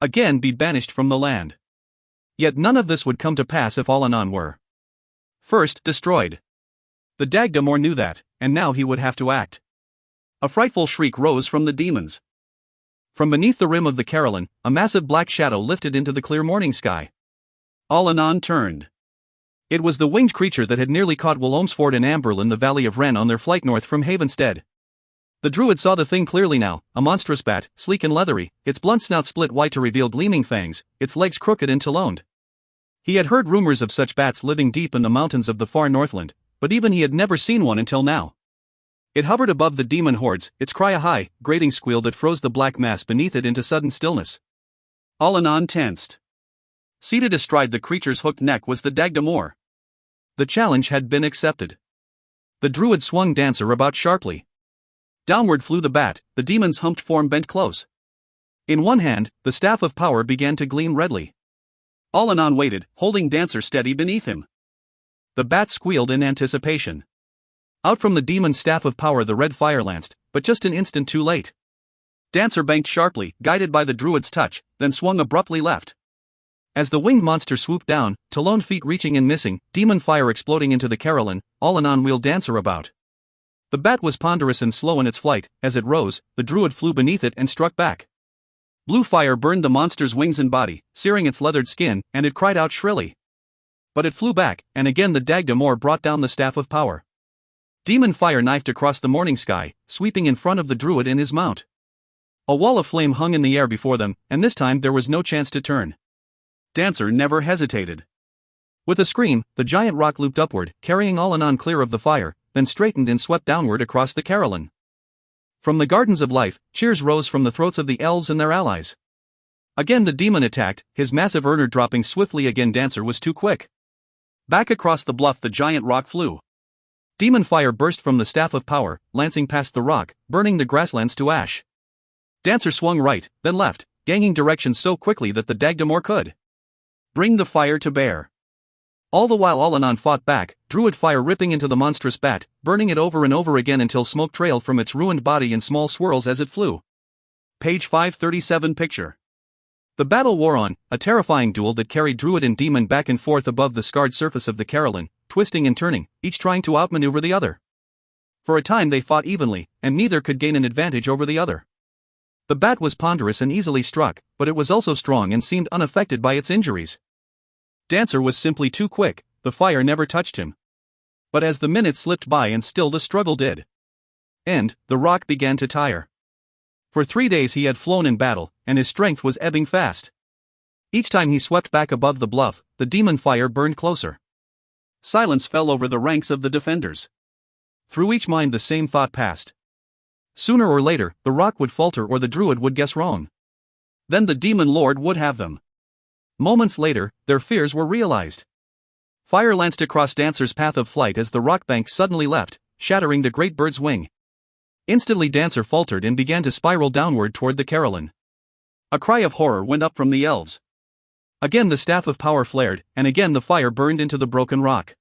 Speaker 1: again be banished from the land. Yet none of this would come to pass if Allanon were first destroyed. The Dagdamor knew that, and now he would have to act. A frightful shriek rose from the demons. From beneath the rim of the Carolyn, a massive black shadow lifted into the clear morning sky. Allanon turned. It was the winged creature that had nearly caught Wilomsford and Amberl in the valley of Wren on their flight north from Havenstead. The druid saw the thing clearly now, a monstrous bat, sleek and leathery, its blunt snout split wide to reveal gleaming fangs, its legs crooked and taloned. He had heard rumors of such bats living deep in the mountains of the far Northland, but even he had never seen one until now. It hovered above the demon hordes, its cry a high, grating squeal that froze the black mass beneath it into sudden stillness. Allanon tensed. Seated astride the creature's hooked neck was the Dagdamor. The challenge had been accepted. The druid swung Dancer about sharply. Downward flew the bat, the demon's humped form bent close. In one hand, the staff of power began to gleam redly. Allanon waited, holding Dancer steady beneath him. The bat squealed in anticipation. Out from the demon's staff of power the red fire lanced, but just an instant too late. Dancer banked sharply, guided by the druid's touch, then swung abruptly left. As the winged monster swooped down, taloned feet reaching and missing, demon fire exploding into the Carolyn, Allanon wheeled Dancer about. The bat was ponderous and slow in its flight. As it rose, the druid flew beneath it and struck back. Blue fire burned the monster's wings and body, searing its leathered skin, and it cried out shrilly. But it flew back, and again the Dagdamor brought down the staff of power. Demon fire knifed across the morning sky, sweeping in front of the druid in his mount. A wall of flame hung in the air before them, and this time there was no chance to turn. Dancer never hesitated. With a scream, the giant rock looped upward, carrying Allanon clear of the fire, then straightened and swept downward across the Carolyn. From the Gardens of Life, cheers rose from the throats of the elves and their allies. Again the demon attacked, his massive earner dropping swiftly again. Dancer was too quick. Back across the bluff the giant rock flew. Demon fire burst from the staff of power, lancing past the rock, burning the grasslands to ash. Dancer swung right, then left,
Speaker 2: gaining direction so quickly that the Dagdamor could bring the fire to bear. All the while Alanon fought back, druid fire ripping into the monstrous bat, burning it over and over again until smoke trailed from its ruined body in small swirls as it flew. Page 537 picture. The battle wore on, a terrifying duel that carried druid and demon back and forth above the scarred surface of the Carolyn, twisting and turning, each trying to outmaneuver the other. For a time they fought evenly, and neither could gain an advantage over the other. The bat was ponderous and easily struck, but it was also strong and seemed unaffected by its injuries. Dancer was simply too quick, the fire never touched him. But as the minutes slipped by and still the struggle did end, the rock began to tire. For 3 days he had flown in battle, and his strength was ebbing fast. Each time he swept back above the bluff, the demon fire burned closer. Silence fell over the ranks of the defenders. Through each mind the same thought passed. Sooner or later, the rock would falter or the druid would guess wrong. Then the demon lord would have them. Moments later, their fears were realized. Fire lanced across Dancer's path of flight as the rock bank suddenly left, shattering the great bird's wing. Instantly Dancer faltered and began to spiral downward toward the Carolyn. A cry of horror went up from the elves. Again the staff of power flared, and again the fire burned into the broken rock.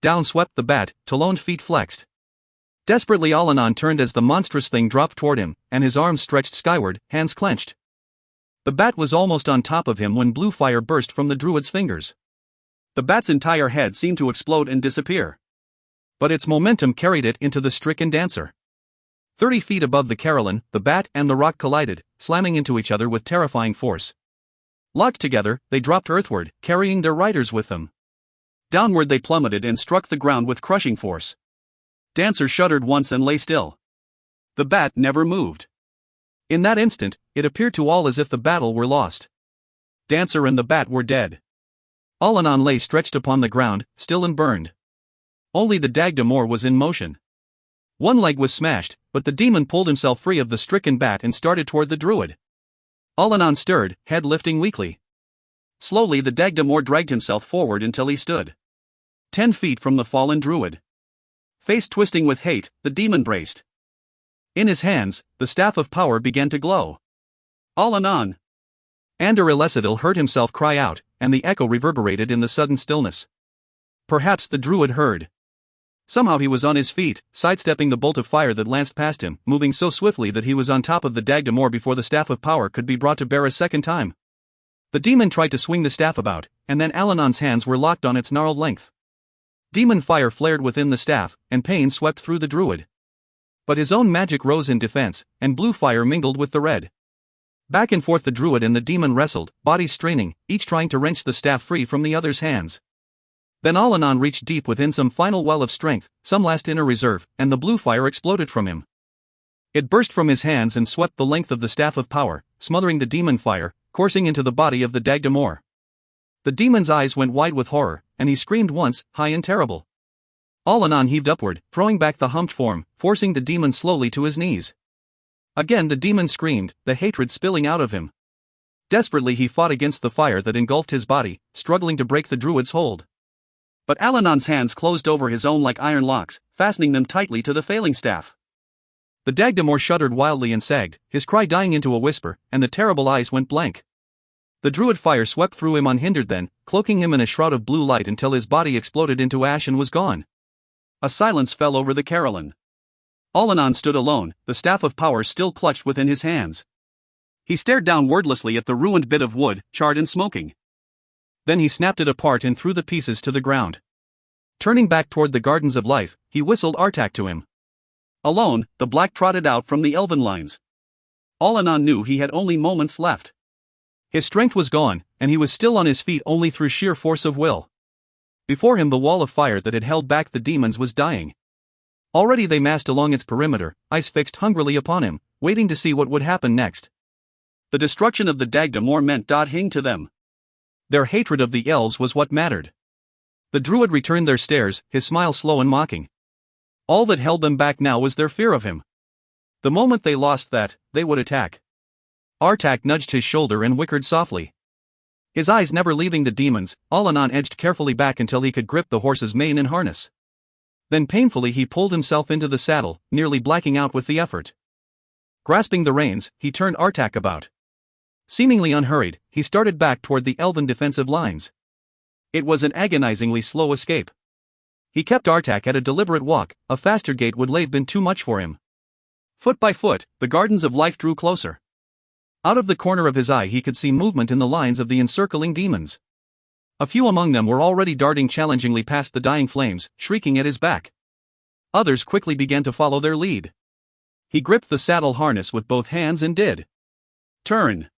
Speaker 2: Down swept the bat, taloned feet flexed. Desperately Alanon turned as the monstrous thing dropped toward him, and his arms stretched skyward, hands clenched. The bat was almost on top of him when blue fire burst from the druid's fingers. The bat's entire head seemed to explode and disappear. But its momentum carried it into the stricken Dancer. 30 feet above the Carolyn, the bat and the rock collided, slamming into each other with terrifying force. Locked together, they dropped earthward, carrying their riders with them. Downward they plummeted and struck the ground with crushing force. Dancer shuddered once and lay still. The bat never moved. In that instant, it appeared to all as if the battle were lost. Dancer and the bat were dead. Alanon lay stretched upon the ground, still and burned. Only the Dagdamor was in motion. One leg was smashed, but the demon pulled himself free of the stricken bat and started toward the druid. Alanon stirred, head lifting weakly. Slowly the Dagdamor dragged himself forward until he stood 10 feet from the fallen druid. Face twisting with hate, the demon braced. In his hands, the staff of power began to glow. Alanon! Ander Ellcrys heard himself cry out, and the echo reverberated in the sudden stillness. Perhaps the druid heard. Somehow he was on his feet, sidestepping the bolt of fire that lanced past him, moving so swiftly that he was on top of the Dagdamor before the staff of power could be brought to bear a second time. The demon tried to swing the staff about, and then Alanon's hands were locked on its gnarled length. Demon fire flared within the staff, and pain swept through the druid. But his own magic rose in defense, and blue fire mingled with the red. Back and forth the druid and the demon wrestled, bodies straining, each trying to wrench the staff free from the other's hands. Then Alanon reached deep within some final well of strength, some last inner reserve, and the blue fire exploded from him. It burst from his hands and swept the length of the staff of power, smothering the demon fire, coursing into the body of the Dagdamor. The demon's eyes went wide with horror, and he screamed once, high and terrible. Alanon heaved upward, throwing back the humped form, forcing the demon slowly to his knees. Again the demon screamed, the hatred spilling out of him. Desperately he fought against the fire that engulfed his body, struggling to break the druid's hold. But Alanon's hands closed over his own like iron locks, fastening them tightly to the failing staff. The Dagdamor shuddered wildly and sagged, his cry dying into a whisper, and the terrible eyes went blank. The druid fire swept through him unhindered then, cloaking him in a shroud of blue light until his body exploded into ash and was gone. A silence fell over the Carolyn. Alanon stood alone, the staff of power still clutched within his hands. He stared down wordlessly at the ruined bit of wood, charred and smoking. Then he snapped it apart and threw the pieces to the ground. Turning back toward the gardens of life, he whistled Artak to him. Alone, the black trotted out from the elven lines. Alanon knew he had only moments left. His strength was gone, and he was still on his feet only through sheer force of will. Before him the wall of fire that had held back the demons was dying. Already they massed along its perimeter, eyes fixed hungrily upon him, waiting to see what would happen next. The destruction of the Dagdamor meant .hing to them. Their hatred of the elves was what mattered. The druid returned their stares, his smile slow and mocking. All that held them back now was their fear of him. The moment they lost that, they would attack. Artak nudged his shoulder and whickered softly. His eyes never leaving the demons, Alanon edged carefully back until he could grip the horse's mane and harness. Then painfully he pulled himself into the saddle, nearly blacking out with the effort. Grasping the reins, he turned Artak about.
Speaker 1: Seemingly unhurried, he started back toward the elven defensive lines. It was an agonizingly slow escape. He kept Artak at a deliberate walk, a faster gait would have been too much for him. Foot by foot, the Gardens of Life drew closer. Out of the corner of his eye he could see movement in the lines of the encircling demons. A few among them were already darting challengingly past the dying flames, shrieking at his back. Others quickly began to follow their lead. He gripped the saddle harness with both hands and did turn.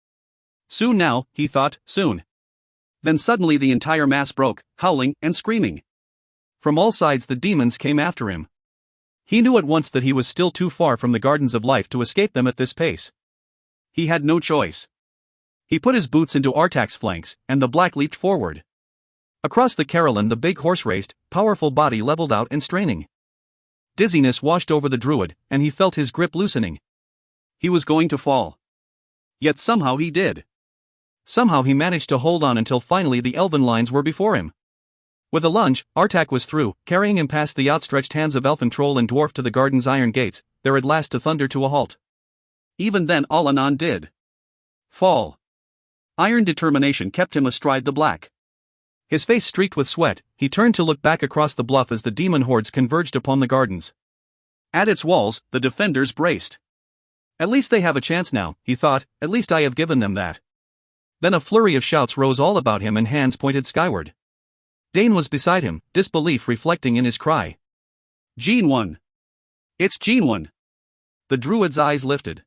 Speaker 1: Soon now, he thought, soon. Then suddenly the entire mass broke, howling and screaming. From all sides the demons came after him. He knew at once that he was still too far from the Gardens of Life to escape them at this pace. He had no choice. He put his boots into Artak's flanks, and the black leaped forward. Across the Carolyn the big horse raced, powerful body leveled out and straining. Dizziness washed over the druid, and he felt his grip loosening. He was going to fall. Yet somehow he did. Somehow he managed to hold on until finally the elven lines were before him. With a lunge, Artak was through, carrying him past the outstretched hands of elfin troll and dwarf to the garden's iron gates, there at last to thunder to a halt. Even then Alanan did fall. Iron determination kept him astride the black. His face streaked with sweat, he turned to look back across the bluff as the demon hordes converged upon the gardens. At its walls, the defenders braced. At least they have a chance now, he thought, at least I have given them that. Then a flurry of shouts rose all about him and hands pointed skyward. Dane was beside him, disbelief reflecting in his cry. Gene won. It's Gene won. The druid's eyes lifted.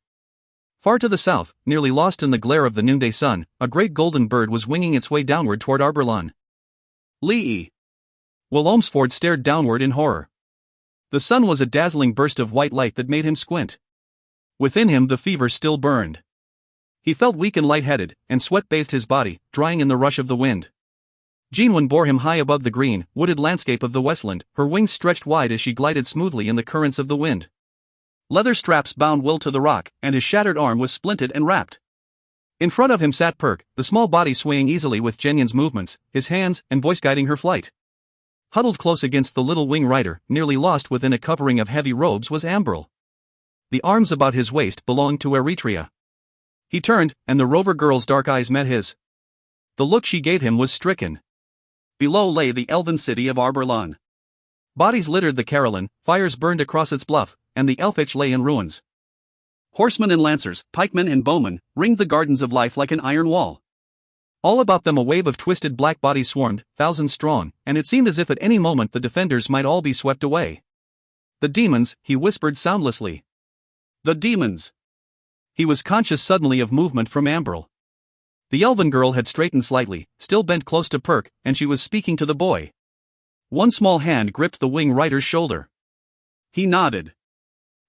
Speaker 1: Far to the south, nearly lost in the glare of the noonday sun, a great golden bird was winging its way downward toward Arberlon. Lee. Will Olmsford stared downward in horror. The sun was a dazzling burst of white light that made him squint. Within him the fever still burned. He felt weak and lightheaded, and sweat bathed his body, drying in the rush of the wind. Jeanwyn bore him high above the green, wooded landscape of the Westland, her wings stretched wide as she glided smoothly in the currents of the wind. Leather straps bound Will to the rock, and his shattered arm was splinted and wrapped. In front of him sat Perk, the small body swaying easily with Jenyen's movements, his hands and voice guiding her flight. Huddled close against the little wing rider, nearly lost within a covering of heavy robes, was Ambril. The arms about his waist belonged to Eretria. He turned, and the rover girl's dark eyes met his. The look she gave him was stricken. Below lay the elven city of Arberlon. Bodies littered the Carolyn, fires burned across its bluff, and the Elfich lay in ruins. Horsemen and lancers, pikemen and bowmen, ringed the Gardens of Life like an iron wall. All about them a wave of twisted black bodies swarmed, thousands strong, and it seemed as if at any moment the defenders might all be swept away. The demons, he whispered soundlessly. The demons. He was conscious suddenly of movement from Ambril. The elven girl had straightened slightly, still bent close to Perk, and she was speaking to the boy. One small hand gripped the wing rider's shoulder. He nodded.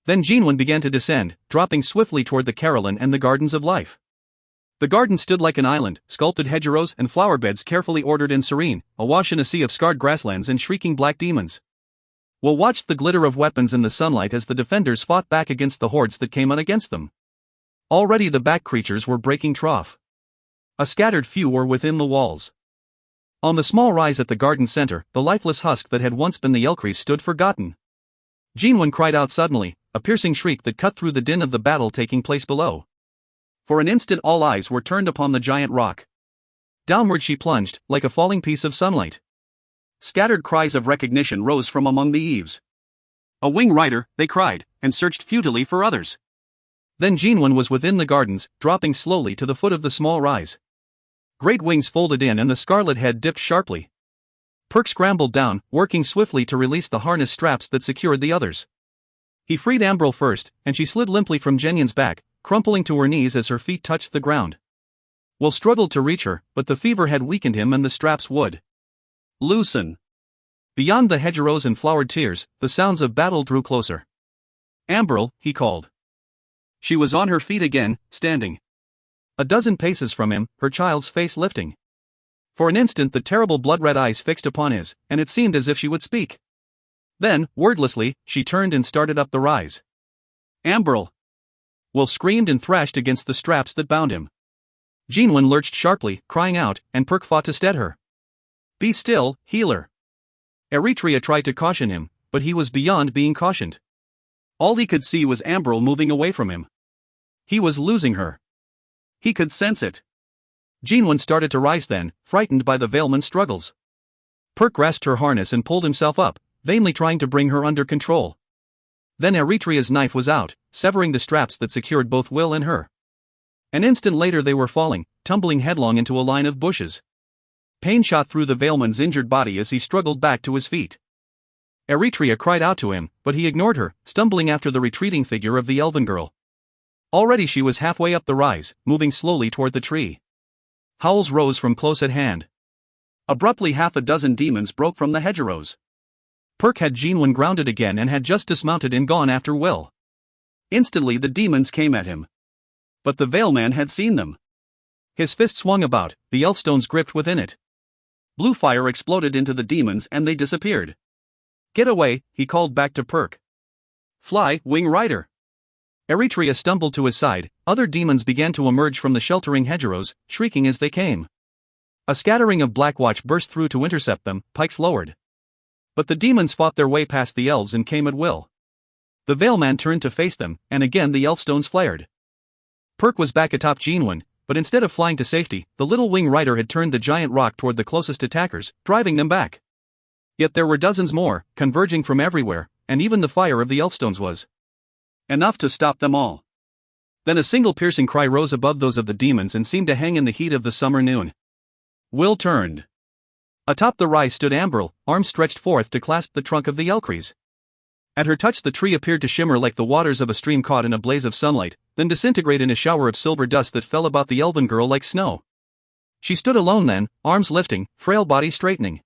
Speaker 1: Then Jeanwyn began to descend, dropping swiftly toward the Carolyn and the Gardens of Life. The garden stood like an island, sculpted hedgerows and flower beds carefully ordered and serene, awash in a sea of scarred grasslands and shrieking black demons. Will watched the glitter of weapons in the sunlight as the defenders fought back against the hordes that came on against them. Already the back creatures were breaking trough. A scattered few were within the walls. On the small rise at the garden center, the lifeless husk that had once been the Ellcrys stood forgotten. Jeanwyn cried out suddenly, a piercing shriek that cut through the din of the battle taking place below. For an instant all eyes were turned upon the giant rock. Downward she plunged, like a falling piece of sunlight. Scattered cries of recognition rose from among the eaves. A wing rider, they cried, and searched futilely for others. Then Jeanwyn was within the gardens, dropping slowly to the foot of the small rise. Great wings folded in and the scarlet head dipped sharply. Perk scrambled down, working swiftly to release the harness straps that secured the others. He freed Ambril first, and she slid limply from Jenyen's back, crumpling to her knees as her feet touched the ground. Will struggled to reach her, but the fever had weakened him and the straps would loosen. Beyond the hedgerows and flowered tiers, the sounds of battle drew closer. Ambril, he called. She was on her feet again, standing. A dozen paces from him, her child's face lifting. For an instant the terrible blood-red eyes fixed upon his, and it seemed as if she would speak. Then, wordlessly, she turned and started up the rise. Ambril! Will screamed and thrashed against the straps that bound him. Jeanwyn lurched sharply, crying out, and Perk fought to stead her. Be still, healer. Eretria tried to caution him, but he was beyond being cautioned. All he could see was Ambril moving away from him. He was losing her.
Speaker 2: He could sense it.
Speaker 1: Jeanwyn started to rise then, frightened by the Veilman's struggles. Perk grasped her harness and pulled himself up, vainly trying to bring her under control. Then Eritrea's knife was out, severing the straps that secured both Will and her. An instant later they were falling, tumbling headlong into a line of bushes. Pain shot through the Veilman's injured body as he struggled back to his feet. Eritrea cried out to him, but he ignored her, stumbling after the retreating figure of the elven girl. Already she was halfway up the rise, moving slowly toward the tree. Howls rose from close at hand.
Speaker 2: Abruptly half a dozen demons broke from the hedgerows.
Speaker 1: Perk had Jeanwyn grounded again and had just dismounted and gone after Will.
Speaker 2: Instantly the demons came at him. But the Veilman had seen them.
Speaker 1: His fist swung about, the elfstones gripped within it.
Speaker 2: Blue fire exploded into the demons and they disappeared.
Speaker 1: "Get away," he called back to Perk.
Speaker 2: "Fly, Wing Rider."
Speaker 1: Eritrea stumbled to his side, other demons began to emerge from the sheltering hedgerows, shrieking as they came. A scattering of Blackwatch burst through to intercept them, pikes lowered. But the demons fought their way past the elves and came at Will. The Veilman turned to face them, and again the elfstones flared. Perk was back atop Jeanwyn, but instead of flying to safety, the little Wing Rider had turned the giant rock toward the closest attackers, driving them back. Yet there were dozens more, converging from everywhere, and even the fire of the elfstones was
Speaker 2: enough to stop them all.
Speaker 1: Then a single piercing cry rose above those of the demons and seemed to hang in the heat of the summer noon.
Speaker 2: Will turned.
Speaker 1: Atop the rise stood Ambril, arms stretched forth to clasp the trunk of the Ellcrys. At her touch the tree appeared to shimmer like the waters of a stream caught in a blaze of sunlight, then disintegrate in a shower of silver dust that fell about the elven girl like snow. She stood alone then, arms lifting, frail body straightening.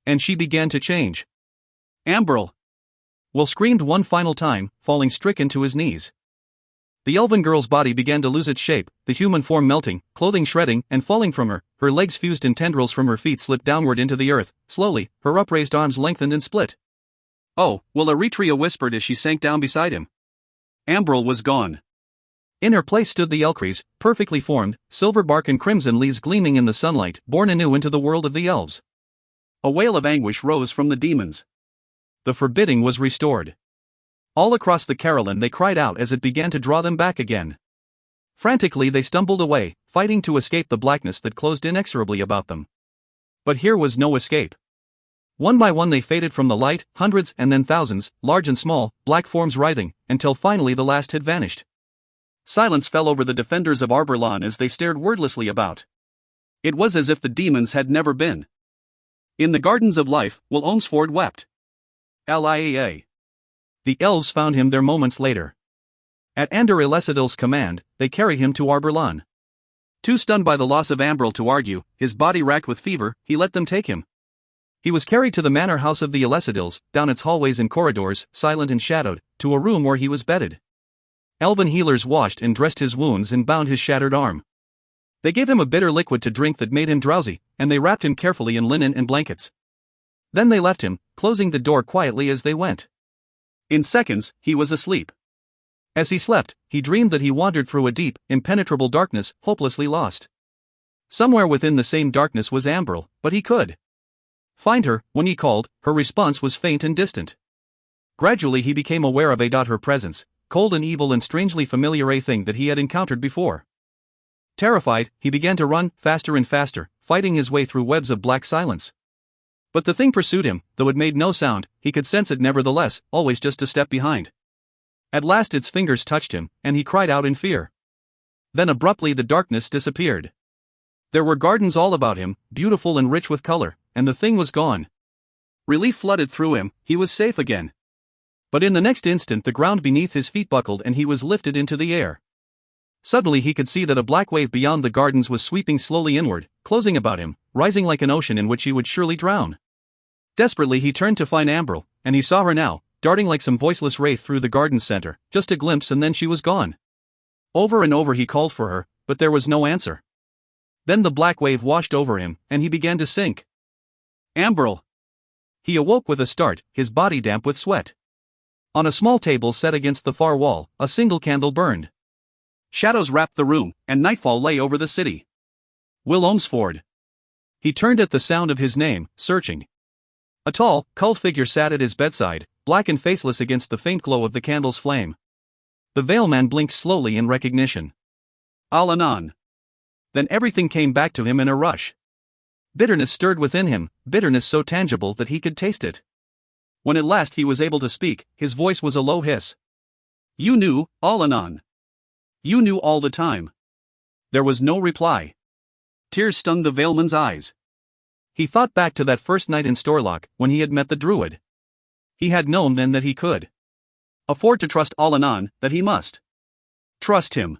Speaker 1: And she began to change.
Speaker 2: "Ambril!"
Speaker 1: Will screamed one final time, falling stricken to his knees. The elven girl's body began to lose its shape, the human form melting, clothing shredding and falling from her legs fused and tendrils from her feet slipped downward into the earth. Slowly, her upraised arms lengthened and split.
Speaker 2: "Oh," Will Eritrea whispered as she sank down beside him. Ambril was gone.
Speaker 1: In her place stood the Ellcrys, perfectly formed, silver bark and crimson leaves gleaming in the sunlight, born anew into the world of the elves.
Speaker 2: A wail of anguish rose from the demons.
Speaker 1: The forbidding was restored. All across the Carolyn they cried out as it began to draw them back again. Frantically they stumbled away, fighting to escape the blackness that closed inexorably about them. But here was no escape. One by one they faded from the light, hundreds and then thousands, large and small, black forms writhing, until finally the last had vanished.
Speaker 2: Silence fell over the defenders of Arborlawn as they stared wordlessly about. It was as if the demons had never been. In the gardens of life, Will Olmsford wept. Liaa.
Speaker 1: The elves found him there moments later. At Ander Illesidil's command, they carried him to Arborlawn.
Speaker 2: Too stunned by the loss of Ambril to argue, his body racked with fever, he let them take him.
Speaker 1: He was carried to the manor house of the Illesidils, down its hallways and corridors, silent and shadowed, to a room where he was bedded. Elven healers washed and dressed his wounds and bound his shattered arm. They gave him a bitter liquid to drink that made him drowsy, and they wrapped him carefully in linen and blankets. Then they left him, closing the door quietly as they went.
Speaker 2: In seconds, he was asleep.
Speaker 1: As he slept, he dreamed that he wandered through a deep, impenetrable darkness, hopelessly lost. Somewhere within the same darkness was Ambril, but he could find her. When he called, her response was faint and distant. Gradually he became aware of her presence, cold and evil and strangely familiar, a thing that he had encountered before. Terrified, he began to run, faster and faster, fighting his way through webs of black silence. But the thing pursued him, though it made no sound, he could sense it nevertheless, always just a step behind. At last its fingers touched him, and he cried out in fear. Then abruptly the darkness disappeared. There were gardens all about him, beautiful and rich with color, and the thing was gone. Relief flooded through him, he was safe again. But in the next instant the ground beneath his feet buckled and he was lifted into the air. Suddenly he could see that a black wave beyond the gardens was sweeping slowly inward, closing about him, rising like an ocean in which he would surely drown. Desperately he turned to find Ambril, and he saw her now, darting like some voiceless wraith through the garden center, just a glimpse and then she was gone. Over and over he called for her, but there was no answer. Then the black wave washed over him, and he began to sink. Ambril! He awoke with a start, his body damp with sweat. On a small table set against the far wall, a single candle burned. Shadows wrapped the room, and nightfall lay over the city. Will Olmsford. He turned at the sound of his name, searching. A tall, culled figure sat at his bedside, black and faceless against the faint glow of the candle's flame. The Veilman blinked slowly in recognition.
Speaker 2: Al-Anon. Then everything came back to him in a rush. Bitterness stirred within him, bitterness so tangible that he could taste it. When at last he was able to speak, his voice was a low hiss. You knew, Al-Anon. You knew all the time. There was no reply. Tears stung the Veilman's eyes. He thought back to that first night in Storlock, when he had met the Druid. He had known then that he could afford to trust Al-Anon, that he must trust him.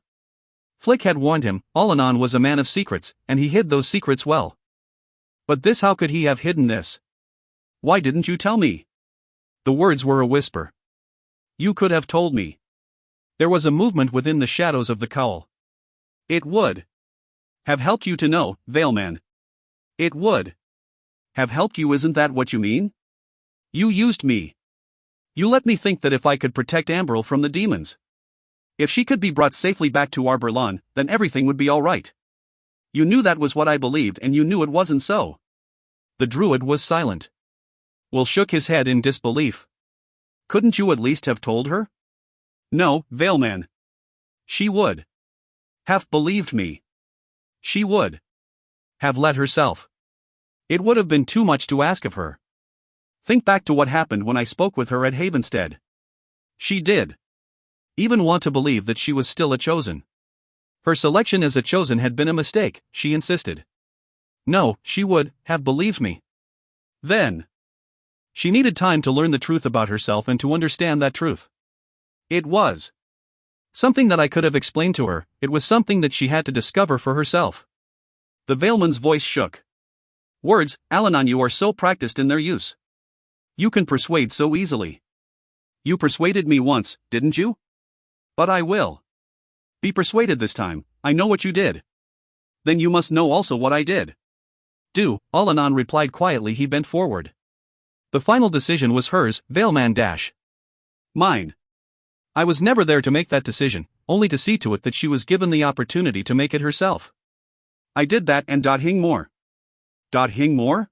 Speaker 2: Flick had warned him, Al-Anon was a man of secrets, and he hid those secrets well. But this, how could he have hidden this? Why didn't you tell me? The words were a whisper. You could have told me. There was a movement within the shadows of the cowl. It would have helped you to know, Veilman. It would have helped you, isn't that what you mean? You used me. You let me think that if I could protect Amberl from the demons, if she could be brought safely back to Arbor Lawn, then everything would be all right. You knew that was what I believed, and you knew it wasn't so. The Druid was silent. Will shook his head in disbelief. Couldn't you at least have told her? No, Veilman. She would have believed me. She would have let herself. It would have been too much to ask of her. Think back to what happened when I spoke with her at Havenstead. She did even want to believe that she was still a chosen. Her selection as a chosen had been a mistake, she insisted. No, she would have believed me. Then she needed time to learn the truth about herself and to understand that truth. It was something that I could have explained to her, it was something that she had to discover for herself. The Veilman's voice shook. Words, Al-Anon, you are so practiced in their use. You can persuade so easily. You persuaded me once, didn't you? But I will be persuaded this time. I know what you did. Then you must know also what I did. Do, Al-Anon replied quietly. He bent forward. The final decision was hers, Veilman mine. I was never there to make that decision, only to see to it that she was given the opportunity to make it herself. I did that and Hing more. Hing more?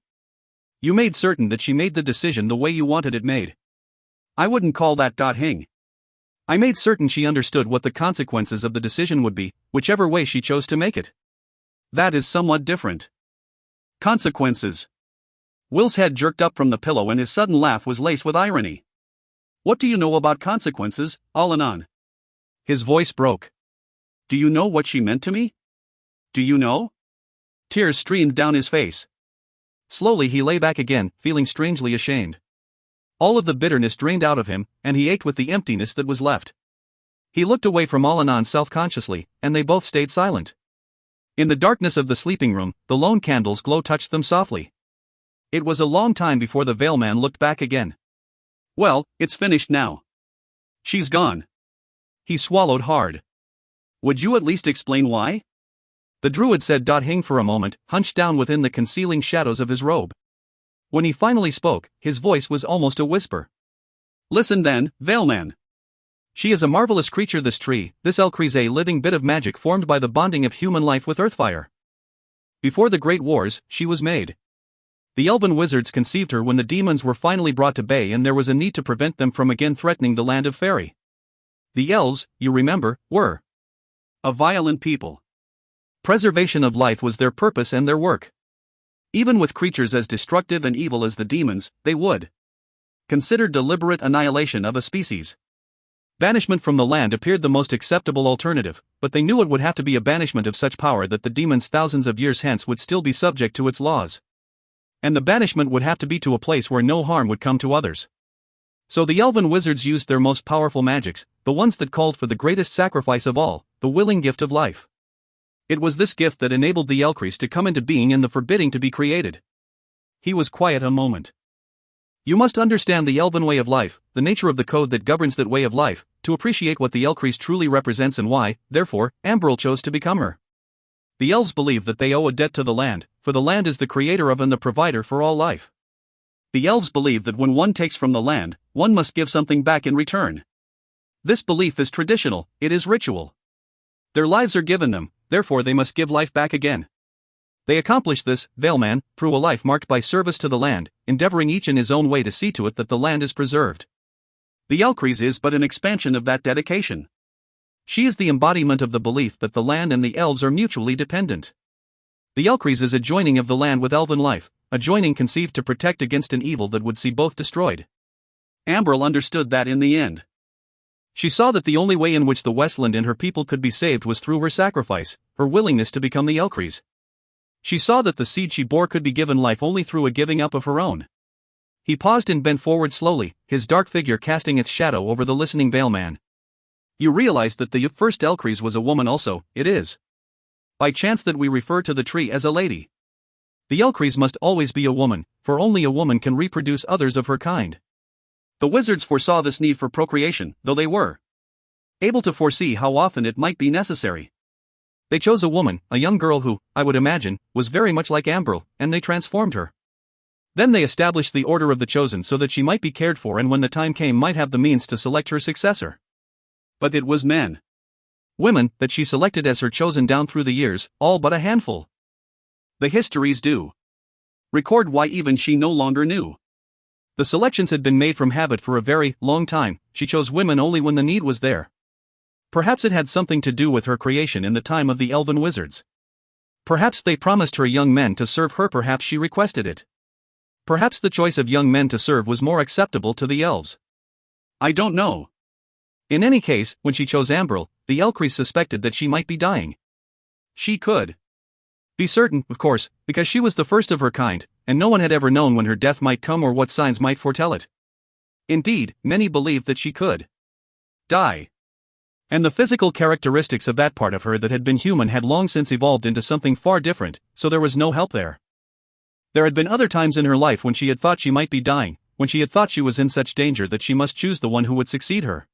Speaker 2: You made certain that she made the decision the way you wanted it made. I wouldn't call that Hing. I made certain she understood what the consequences of the decision would be, whichever way she chose to make it. That is somewhat different. Consequences. Will's head jerked up from the pillow and his sudden laugh was laced with irony. What do you know about consequences, Al-Anon? His voice broke. Do you know what she meant to me? Do you know? Tears streamed down his face. Slowly he lay back again, feeling strangely ashamed. All of the bitterness drained out of him, and he ached with the emptiness that was left. He looked away from Al-Anon self-consciously, and they both stayed silent. In the darkness of the sleeping room, the lone candle's glow touched them softly. It was a long time before the Veilman looked back again. Well, it's finished now. She's gone. He swallowed hard. Would you at least explain why? The Druid said. Hing for a moment, hunched down within the concealing shadows of his robe. When he finally spoke, his voice was almost a whisper. Listen then, Veilman. She is a marvelous creature, this tree, this Ellcrys, a living bit of magic formed by the bonding of human life with earthfire. Before the Great Wars, she was made. The elven wizards conceived her when the demons were finally brought to bay and there was a need to prevent them from again threatening the land of Fairy. The elves, you remember, were a violent people. Preservation of life was their purpose and their work. Even with creatures as destructive and evil as the demons, they would consider deliberate annihilation of a species. Banishment from the land appeared the most acceptable alternative, but they knew it would have to be a banishment of such power that the demons thousands of years hence would still be subject to its laws. And the banishment would have to be to a place where no harm would come to others. So the elven wizards used their most powerful magics, the ones that called for the greatest sacrifice of all, the willing gift of life. It was this gift that enabled the Ellcrys to come into being and the forbidding to be created. He was quiet a moment. You must understand the elven way of life, the nature of the code that governs that way of life, to appreciate what the Ellcrys truly represents and why, therefore, Amberl chose to become her. The elves believe that they owe a debt to the land, for the land is the creator of and the provider for all life. The elves believe that when one takes from the land, one must give something back in return. This belief is traditional, it is ritual. Their lives are given them, therefore they must give life back again. They accomplish this, Veilman, through a life marked by service to the land, endeavoring each in his own way to see to it that the land is preserved. The Ellcrys is but an expansion of that dedication.
Speaker 1: She is the embodiment of the belief that the land and the elves are mutually dependent. The Ellcrys is a joining of the land with elven life, a joining conceived to protect against an evil that would see both destroyed.
Speaker 2: Ambril understood that in the end.
Speaker 1: She saw that the only way in which the Westland and her people could be saved was through her sacrifice, her willingness to become the Ellcrys. She saw that the seed she bore could be given life only through a giving up of her own. He paused and bent forward slowly, his dark figure casting its shadow over the listening Vale man. You realize that the first Ellcrys was a woman also, it is by chance that we refer to the tree as a lady. The Ellcrys must always be a woman, for only a woman can reproduce others of her kind.
Speaker 2: The wizards foresaw this need for procreation, though they were
Speaker 1: able to foresee how often it might be necessary. They chose a woman, a young girl who, I would imagine, was very much like Ambril, and they transformed her. Then they established the Order of the Chosen so that she might be cared for and when the time came might have the means to select her successor.
Speaker 2: But it was men.
Speaker 1: Women, that she selected as her chosen down through the years, all but a handful.
Speaker 2: The histories do record why even she no longer knew.
Speaker 1: The selections had been made from habit for a very long time, she chose women only when the need was there. Perhaps it had something to do with her creation in the time of the elven wizards. Perhaps they promised her young men to serve her, perhaps she requested it. Perhaps the choice of young men to serve was more acceptable to the elves.
Speaker 2: I don't know.
Speaker 1: In any case, when she chose Ambril, the Ellcrys suspected that she might be dying.
Speaker 2: She could
Speaker 1: be certain, of course, because she was the first of her kind, and no one had ever known when her death might come or what signs might foretell it. Indeed, many believed that she could die. And the physical characteristics of that part of her that had been human had long since evolved into something far different, so there was no help there. There had been other times in her life when she had thought she might be dying, when she had thought she was in such danger that she must choose the one who would succeed her.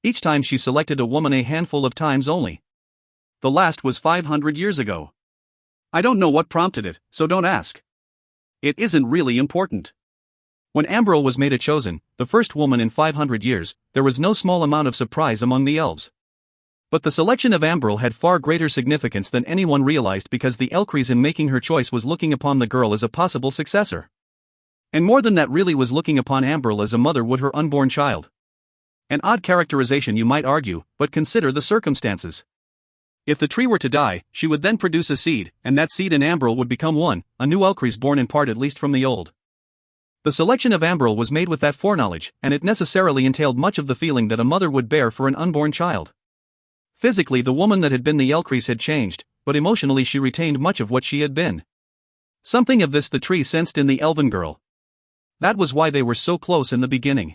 Speaker 1: Each time she selected a woman a handful of times only.
Speaker 2: The last was 500 years ago. I don't know what prompted it, so don't ask. It isn't really important.
Speaker 1: When Ambril was made a chosen, the first woman in 500 years, there was no small amount of surprise among the elves. But the selection of Ambril had far greater significance than anyone realized because the Ellcrys in making her choice was looking upon the girl as a possible successor. And more than that, really was looking upon Ambril as a mother would her unborn child. An odd characterization, you might argue, but consider the circumstances. If the tree were to die, she would then produce a seed, and that seed in Ambril would become one, a new Ellcrys born in part at least from the old. The selection of Ambril was made with that foreknowledge, and it necessarily entailed much of the feeling that a mother would bear for an unborn child. Physically, the woman that had been the Ellcrys had changed, but emotionally she retained much of what she had been. Something of this the tree sensed in the elven girl. That was why they were so close in the beginning.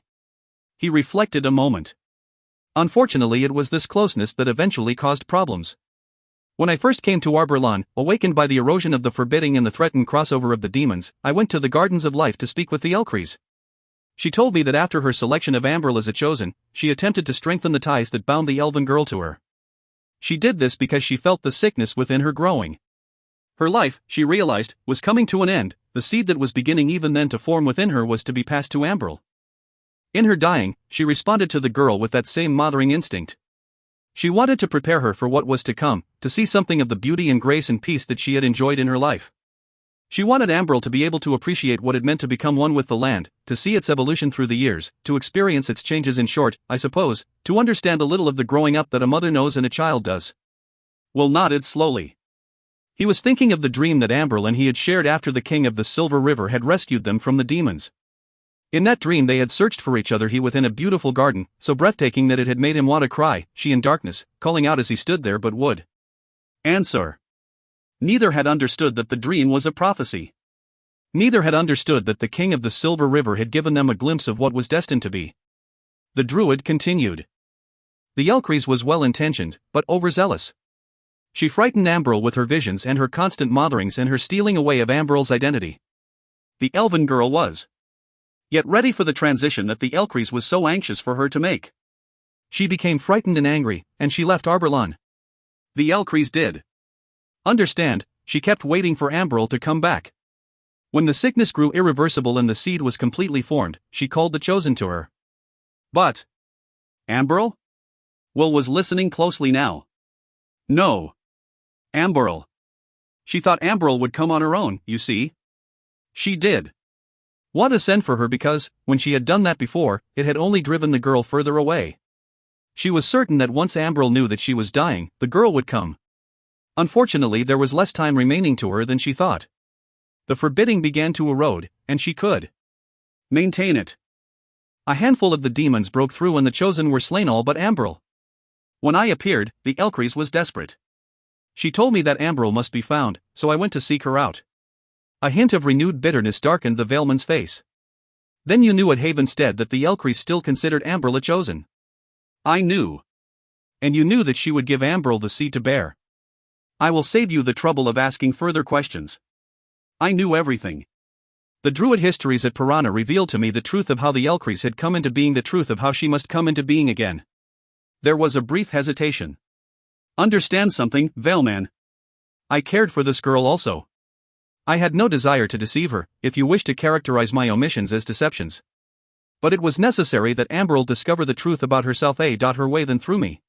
Speaker 1: He reflected a moment. Unfortunately, it was this closeness that eventually caused problems. When I first came to Arborlon, awakened by the erosion of the forbidding and the threatened crossover of the demons, I went to the Gardens of Life to speak with the Ellcrys. She told me that after her selection of Ambril as a chosen, she attempted to strengthen the ties that bound the elven girl to her. She did this because she felt the sickness within her growing. Her life, she realized, was coming to an end. The seed that was beginning even then to form within her was to be passed to Ambril. In her dying, she responded to the girl with that same mothering instinct. She wanted to prepare her for what was to come, to see something of the beauty and grace and peace that she had enjoyed in her life. She wanted Ambril to be able to appreciate what it meant to become one with the land, to see its evolution through the years, to experience its changes, in short, I suppose, to understand a little of the growing up that a mother knows and a child does.
Speaker 2: Will nodded slowly.
Speaker 1: He was thinking of the dream that Ambril and he had shared after the king of the Silver River had rescued them from the demons. In that dream they had searched for each other, he within a beautiful garden, so breathtaking that it had made him want to cry, she in darkness, calling out as he stood there but would answer.
Speaker 2: Neither had understood that the dream was a prophecy.
Speaker 1: Neither had understood that the king of the Silver River had given them a glimpse of what was destined to be. The druid continued. The Ellcrys was well-intentioned, but overzealous. She frightened Ambril with her visions and her constant motherings and her stealing away of Ambril's identity.
Speaker 2: The elven girl was yet ready for the transition that the Ellcrys was so anxious for her to make.
Speaker 1: She became frightened and angry, and she left Arborlon.
Speaker 2: The Ellcrys did.
Speaker 1: Understand, she kept waiting for Ambril to come back. When the sickness grew irreversible and the seed was completely formed, she called the chosen to her.
Speaker 2: But Ambril? Will was listening closely now. No. Ambril. She thought Ambril would come on her own, you see. She did
Speaker 1: want to send for her because, when she had done that before, it had only driven the girl further away. She was certain that once Ambril knew that she was dying, the girl would come. Unfortunately, there was less time remaining to her than she thought. The forbidding began to erode, and she could maintain it. A handful of the demons broke through and the chosen were slain, all but Ambril. When I appeared, the Ellcrys was desperate. She told me that Ambril must be found, so I went to seek her out. A hint of renewed bitterness darkened the Veilman's face. Then you knew at Havenstead that the Ellcrys still considered Ambril a chosen. I knew. And you knew that she would give Ambril the seed to bear. I will save you the trouble of asking further questions. I knew everything. The Druid histories at Piranha revealed to me the truth of how the Ellcrys had come into being, the truth of how she must come into being again. There was a brief hesitation. Understand something, Veilman. I cared for this girl also. I had no desire to deceive her, if you wish to characterize my omissions as deceptions. But it was necessary that Ambril discover the truth about herself, her way then through me.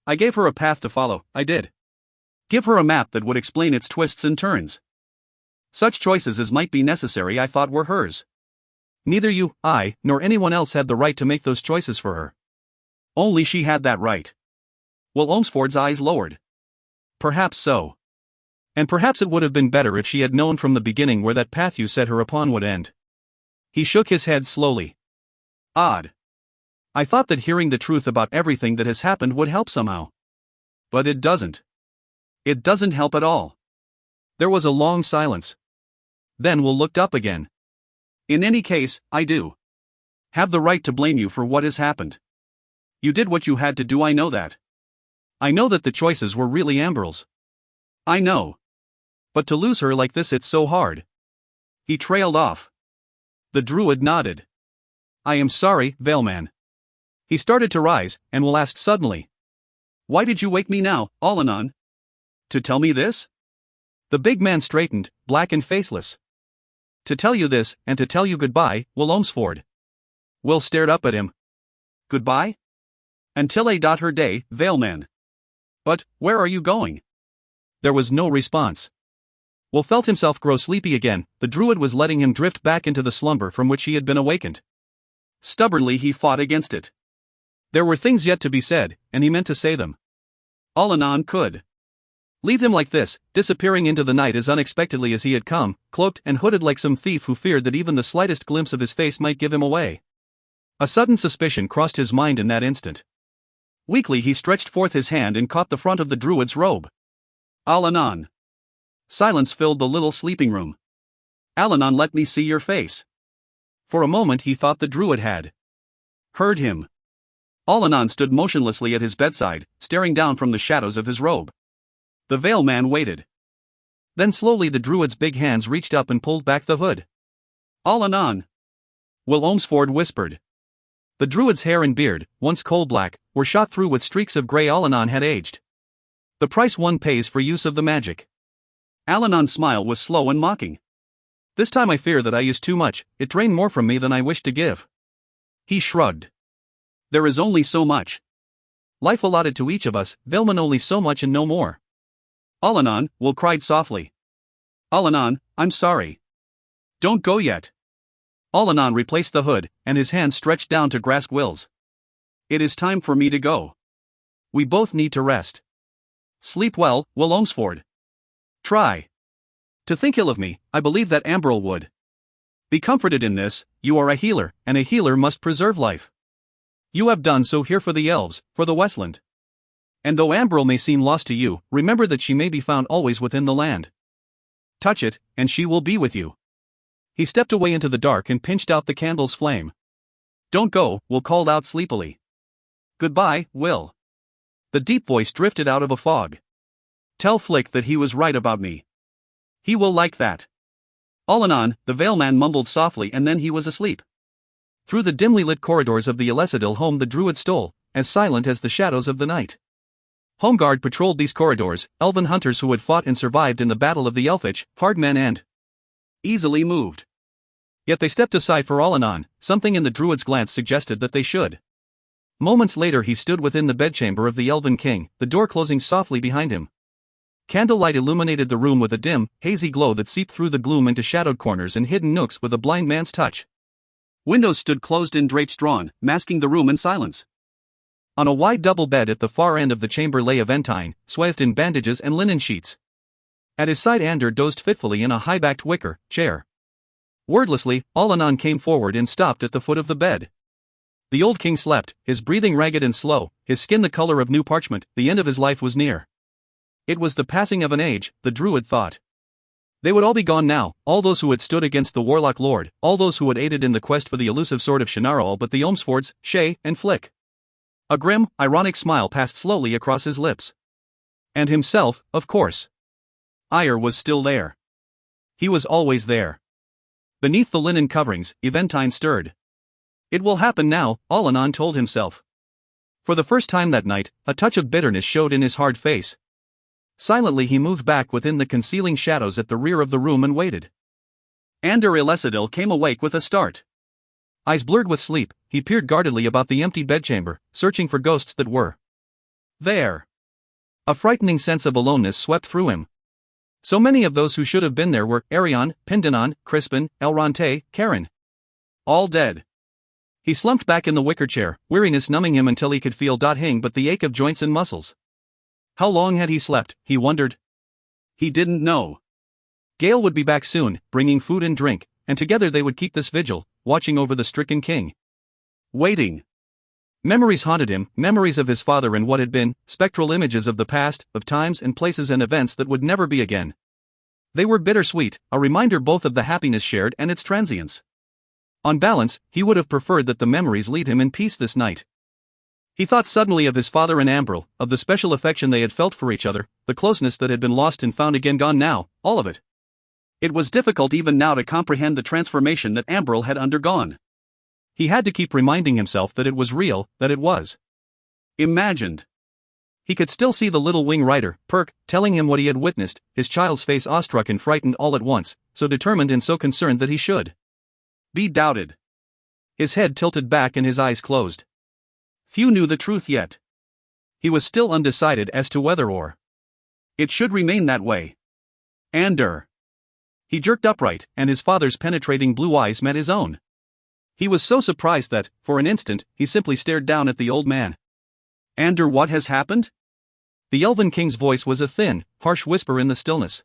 Speaker 1: I gave her a path to follow, I did. Give her a map that would explain its twists and turns. Such choices as might be necessary I thought were hers. Neither you, I, nor anyone else had the right to make those choices for her. Only she had that right. Will Olmsford's eyes lowered. Perhaps so. And perhaps it would have been better if she had known from the beginning where that path you set her upon would end. He shook his head slowly. Odd. I thought that hearing the truth about everything that has happened would help somehow. But it doesn't. It doesn't help at all. There was a long silence. Then Will looked up again. In any case, I do have the right to blame you for what has happened. You did what you had to do, I know that. I know that the choices were really Ambril's. I know. But to lose her like this, it's so hard. He trailed off. The Druid nodded. I am sorry, Veilman. He started to rise, and Will asked suddenly. Why did you wake me now, Allanon? To tell me this? The big man straightened, black and faceless. To tell you this, and to tell you goodbye, Will Olmsford. Will stared up at him. Goodbye? Until her day, Veilman. But, where are you going? There was no response. Will felt himself grow sleepy again. The Druid was letting him drift back into the slumber from which he had been awakened. Stubbornly he fought against it. There were things yet to be said, and he meant to say them. Allanon could leave him like this, disappearing into the night as unexpectedly as he had come, cloaked and hooded like some thief who feared that even the slightest glimpse of his face might give him away. A sudden suspicion crossed his mind in that instant. Weakly he stretched forth his hand and caught the front of the Druid's robe. Allanon. Silence filled the little sleeping room. Allanon, let me see your face. For a moment he thought the Druid had heard him. Allanon stood motionlessly at his bedside, staring down from the shadows of his robe. The Veilman waited. Then slowly the Druid's big hands reached up and pulled back the hood. Allanon. Will Olmsford whispered. The Druid's hair and beard, once coal-black, were shot through with streaks of grey. Allanon had aged. The price one pays for use of the magic. Allanon's smile was slow and mocking. This time I fear that I used too much, it drained more from me than I wished to give. He shrugged. There is only so much. Life allotted to each of us, Veilman, only so much and no more. Allanon, Will cried softly. Allanon, I'm sorry. Don't go yet. Allanon replaced the hood, and his hand stretched down to grasp Will's. It is time for me to go. We both need to rest. Sleep well, Will Olmsford. Try to think ill of me, I believe that Ambril would. Be comforted in this, you are a healer, and a healer must preserve life. You have done so here for the elves, for the Westland. And though Ambril may seem lost to you, remember that she may be found always within the land. Touch it, and she will be with you. He stepped away into the dark and pinched out the candle's flame. Don't go, Will called out sleepily. Goodbye, Will. The deep voice drifted out of a fog. Tell Flick that he was right about me. He will like that. Allanon, the Veilman mumbled softly, and then he was asleep. Through the dimly lit corridors of the Ellcrys home the Druid stole, as silent as the shadows of the night. Homeguard patrolled these corridors, elven hunters who had fought and survived in the Battle of the Ellcrys, hard men and easily moved. Yet they stepped aside for Allanon. Something in the Druid's glance suggested that they should. Moments later he stood within the bedchamber of the Elven King, the door closing softly behind him. Candlelight illuminated the room with a dim, hazy glow that seeped through the gloom into shadowed corners and hidden nooks with a blind man's touch. Windows stood closed and drapes drawn, masking the room in silence. On a wide double bed at the far end of the chamber lay Aventine, swathed in bandages and linen sheets. At his side Ander dozed fitfully in a high-backed wicker chair. Wordlessly, Allanon came forward and stopped at the foot of the bed. The old king slept, his breathing ragged and slow, his skin the color of new parchment. The end of his life was near. It was the passing of an age, the druid thought. They would all be gone now, all those who had stood against the warlock lord, all those who had aided in the quest for the elusive sword of Shannara, all but the Olmsfords, Shay, and Flick. A grim, ironic smile passed slowly across his lips. And himself, of course. Ire was still there. He was always there. Beneath the linen coverings, Aventine stirred. It will happen now, Allanon told himself. For the first time that night, a touch of bitterness showed in his hard face. Silently he moved back within the concealing shadows at the rear of the room and waited. Ander Ellcrys came awake with a start. Eyes blurred with sleep, he peered guardedly about the empty bedchamber, searching for ghosts that were there. A frightening sense of aloneness swept through him. So many of those who should have been there were Arion, Pindanon, Crispin, Elronte, Karen. All dead. He slumped back in the wicker chair, weariness numbing him until he could feel hing but the ache of joints and muscles. How long had he slept, he wondered. He didn't know. Gale would be back soon, bringing food and drink, and together they would keep this vigil, watching over the stricken king. Waiting. Memories haunted him, memories of his father and what had been, spectral images of the past, of times and places and events that would never be again. They were bittersweet, a reminder both of the happiness shared and its transience. On balance, he would have preferred that the memories leave him in peace this night. He thought suddenly of his father and Ambril, of the special affection they had felt for each other, the closeness that had been lost and found again gone now, all of it. It was difficult even now to comprehend the transformation that Ambril had undergone. He had to keep reminding himself that it was real, that it was imagined. He could still see the little wing rider, Perk, telling him what he had witnessed, his child's face awestruck and frightened all at once, so determined and so concerned that he should be doubted. His head tilted back and his eyes closed. Few knew the truth yet. He was still undecided as to whether or it should remain that way. Ander. He jerked upright, and his father's penetrating blue eyes met his own. He was so surprised that, for an instant, he simply stared down at the old man. Ander, what has happened? The Elven King's voice was a thin, harsh whisper in the stillness.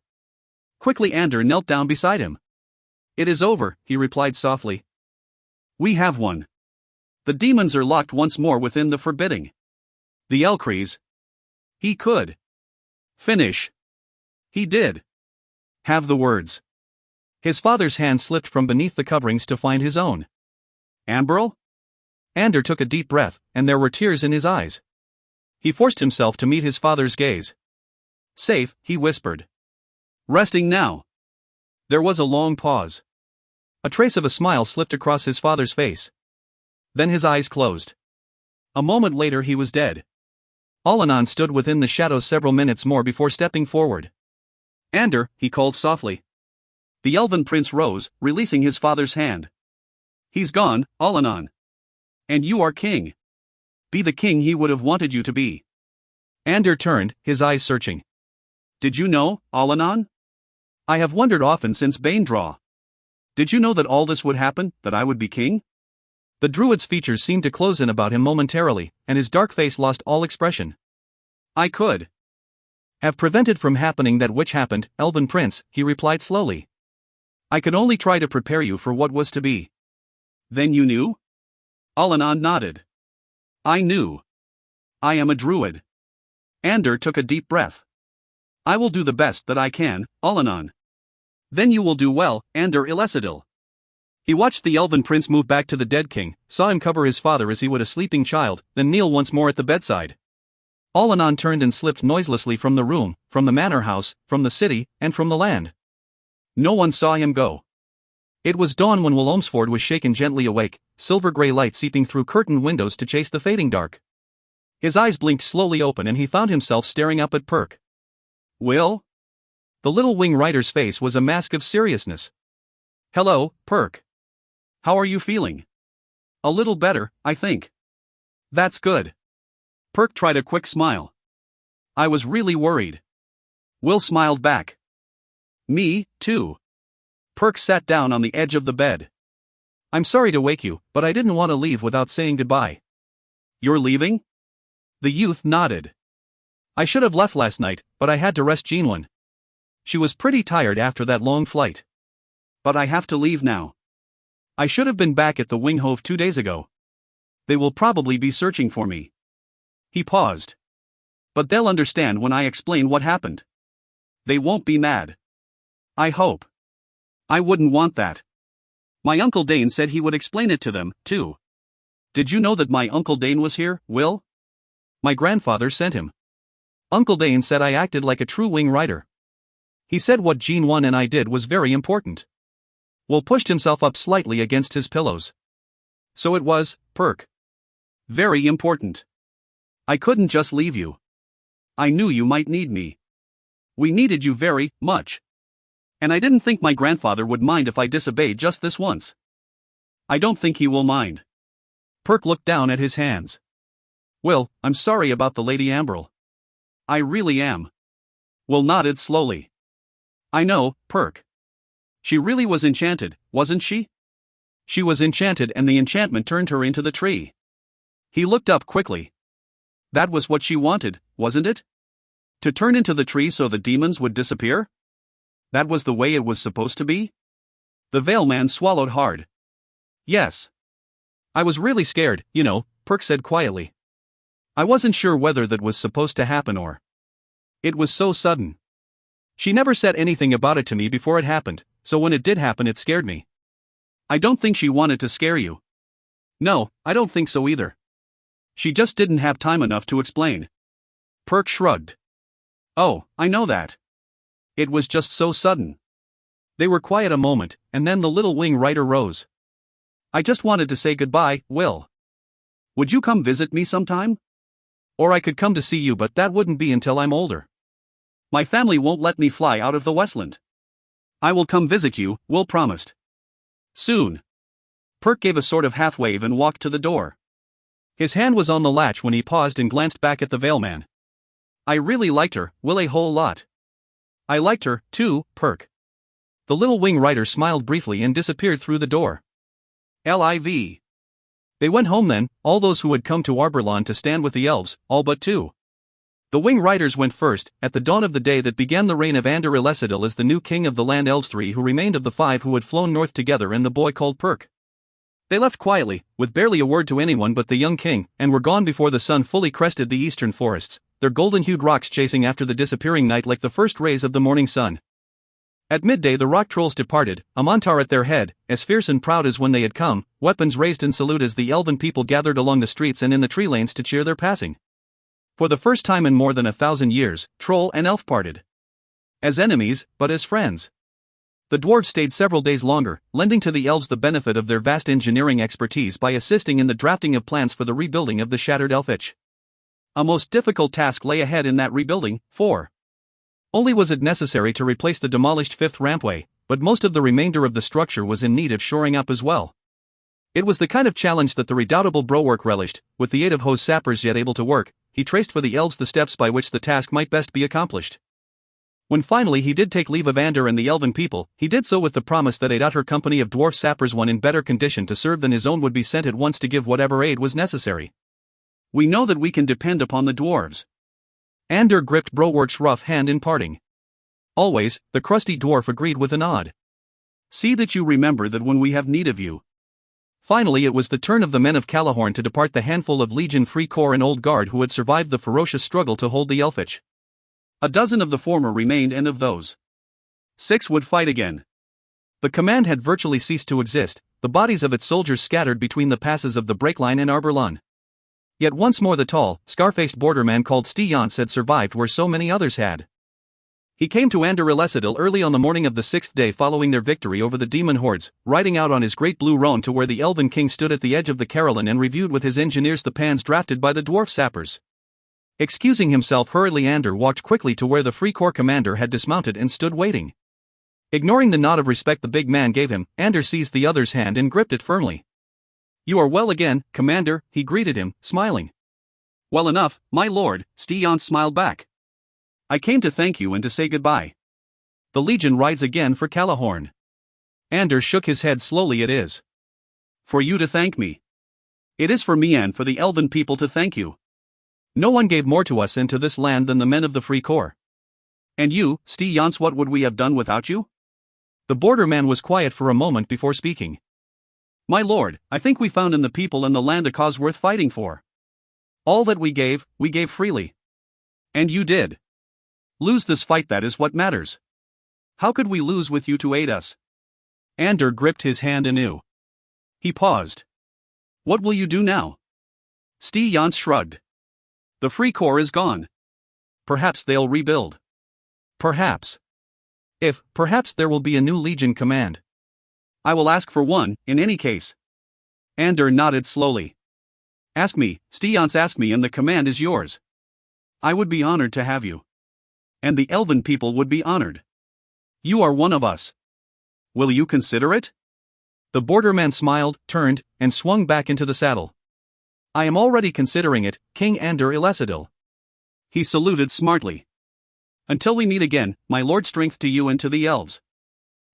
Speaker 1: Quickly Ander knelt down beside him. It is over, he replied softly. We have won. The demons are locked once more within the forbidding. The Ellcrys. He could finish. He did. Have the words. His father's hand slipped from beneath the coverings to find his own. Ambril? Ander took a deep breath, and there were tears in his eyes. He forced himself to meet his father's gaze. Safe, he whispered. Resting now. There was a long pause. A trace of a smile slipped across his father's face. Then his eyes closed. A moment later he was dead. Allanon stood within the shadows several minutes more before stepping forward. Ander, he called softly. The elven prince rose, releasing his father's hand. He's gone, Allanon. And you are king. Be the king he would have wanted you to be. Ander turned, his eyes searching. Did you know, Allanon? I have wondered often since Banedraw. Did you know that all this would happen, that I would be king? The druid's features seemed to close in about him momentarily, and his dark face lost all expression. I could have prevented from happening that which happened, Elven Prince, he replied slowly. I could only try to prepare you for what was to be. Then you knew? Allanon nodded. I knew. I am a druid. Ander took a deep breath. I will do the best that I can, Allanon. Then you will do well, Ander Ellcrys. He watched the elven prince move back to the dead king, saw him cover his father as he would a sleeping child, then kneel once more at the bedside. Allanon turned and slipped noiselessly from the room, from the manor house, from the city, and from the land. No one saw him go. It was dawn when Will Olmsford was shaken gently awake, silver-gray light seeping through curtained windows to chase the fading dark. His eyes blinked slowly open and he found himself staring up at Perk. Will? The little wing rider's face was a mask of seriousness. Hello, Perk. How are you feeling? A little better, I think. That's good. Perk tried a quick smile. I was really worried. Will smiled back. Me, too. Perk sat down on the edge of the bed. I'm sorry to wake you, but I didn't want to leave without saying goodbye. You're leaving? The youth nodded. I should have left last night, but I had to rest Jeanlin. She was pretty tired after that long flight.
Speaker 2: But I have to leave now.
Speaker 1: I should have been back at the Winghove 2 days ago.
Speaker 2: They will probably be searching for me.
Speaker 1: He paused.
Speaker 2: But they'll understand when I explain what happened. They won't be mad.
Speaker 1: I hope.
Speaker 2: I wouldn't want that. My Uncle Dane said he would explain it to them, too. Did you know that my Uncle Dane was here, Will?
Speaker 1: My grandfather sent him. Uncle Dane said I acted like a true wing rider. He said what Jean 1 and I did was very important. Will pushed himself up slightly against his pillows.
Speaker 2: So it was, Perk. Very important. I couldn't just leave you. I knew you might need me. We needed you very much. And I didn't think my grandfather would mind if I disobeyed just this once. I don't think he will mind.
Speaker 1: Perk looked down at his hands. Will, I'm sorry about the Lady Amberl.
Speaker 2: I really am. Will nodded slowly. I know, Perk. She really was enchanted, wasn't she?
Speaker 1: She was enchanted and the enchantment turned her into the tree.
Speaker 2: He looked up quickly. That was what she wanted, wasn't it? To turn into the tree so the demons would disappear? That was the way it was supposed to be? The Veil Man swallowed hard.
Speaker 1: Yes. I was really scared, you know, Perk said quietly. I wasn't sure whether that was supposed to happen or. It was so sudden. She never said anything about it to me before it happened, so when it did happen it scared me.
Speaker 2: I don't think she wanted to scare you.
Speaker 1: No, I don't think so either.
Speaker 2: She just didn't have time enough to explain.
Speaker 1: Perk shrugged.
Speaker 2: Oh, I know that. It was just so sudden.
Speaker 1: They were quiet a moment, and then the little wing rider rose. I just wanted to say goodbye, Will.
Speaker 2: Would you come visit me sometime?
Speaker 1: Or I could come to see you, but that wouldn't be until I'm older.
Speaker 2: My family won't let me fly out of the Westland. I will come visit you, Will promised. Soon. Perk gave a sort of half wave and walked to the door.
Speaker 1: His hand was on the latch when he paused and glanced back at the Veil Man.
Speaker 2: I really liked her, Will, a whole lot.
Speaker 1: I liked her, too, Perk. The little wing rider smiled briefly and disappeared through the door.
Speaker 2: Liv.
Speaker 1: They went home then, all those who had come to Arborlawn to stand with the elves, all but 2. The wing riders went first, at the dawn of the day that began the reign of Ander Illesidil as the new king of the land. Elves 3 who remained of the 5 who had flown north together and the boy called Perk. They left quietly, with barely a word to anyone but the young king, and were gone before the sun fully crested the eastern forests, their golden-hued rocks chasing after the disappearing night like the first rays of the morning sun. At midday the rock trolls departed, a Montar at their head, as fierce and proud as when they had come, weapons raised in salute as the elven people gathered along the streets and in the tree lanes to cheer their passing. For the first time in more than 1,000 years, troll and elf parted. As enemies, but as friends. The dwarves stayed several days longer, lending to the elves the benefit of their vast engineering expertise by assisting in the drafting of plans for the rebuilding of the shattered Elfich. A most difficult task lay ahead in that rebuilding, for only was it necessary to replace the demolished 5th rampway, but most of the remainder of the structure was in need of shoring up as well. It was the kind of challenge that the redoubtable Browork relished. With the aid of Ho's sappers yet able to work, he traced for the elves the steps by which the task might best be accomplished. When finally he did take leave of Ander and the elven people, he did so with the promise that a her company of dwarf sappers, one in better condition to serve than his own, would be sent at once to give whatever aid was necessary.
Speaker 2: We know that we can depend upon the dwarves.
Speaker 1: Ander gripped Browork's rough hand in parting. Always, the crusty dwarf agreed with a nod.
Speaker 2: See that you remember that when we have need of you.
Speaker 1: Finally it was the turn of the men of Callahorn to depart, the handful of Legion Free Corps and Old Guard who had survived the ferocious struggle to hold the Elfich.
Speaker 2: A dozen of the former remained, and of those, 6 would fight again.
Speaker 1: The command had virtually ceased to exist, the bodies of its soldiers scattered between the passes of the Breakline and Arborlawn. Yet once more the tall, scar-faced borderman called Stiance had survived where so many others had. He came to Ander Illesidil early on the morning of the 6th day following their victory over the demon hordes, riding out on his great blue roan to where the elven king stood at the edge of the Carolyn and reviewed with his engineers the plans drafted by the dwarf sappers. Excusing himself hurriedly, Ander walked quickly to where the Free Corps commander had dismounted and stood waiting. Ignoring the nod of respect the big man gave him, Ander seized the other's hand and gripped it firmly. "You are well again, Commander," he greeted him, smiling.
Speaker 2: "Well enough, my lord," Stiance smiled back. "I came to thank you and to say goodbye.
Speaker 1: The Legion rides again for Callahorn." Ander shook his head slowly. "It is
Speaker 2: for you to thank me. It is for me and for the elven people to thank you. No one gave more to us and to this land than the men of the Free Corps. And you, Sti Jans, what would we have done without you? The borderman was quiet for a moment before speaking. My lord, I think we found in the people and the land a cause worth fighting for. All that we gave freely. And you did. Lose this fight, that is what matters. How could we lose with you to aid us? Ander gripped his hand anew. He paused. What will you do now? Sti Jans shrugged. The Free Corps is gone. Perhaps they'll rebuild. Perhaps. Perhaps there will be a new Legion command. I will ask for one, in any case. Ander nodded slowly. Ask me, Sti Jans, ask me, and the command is yours. I would be honored to have you. And the elven people would be honored. You are one of us. Will you consider it? The borderman smiled, turned, and swung back into the saddle. I am already considering it, King Ander Illesidil. He saluted smartly. Until we meet again, my lord, strength to you and to the elves.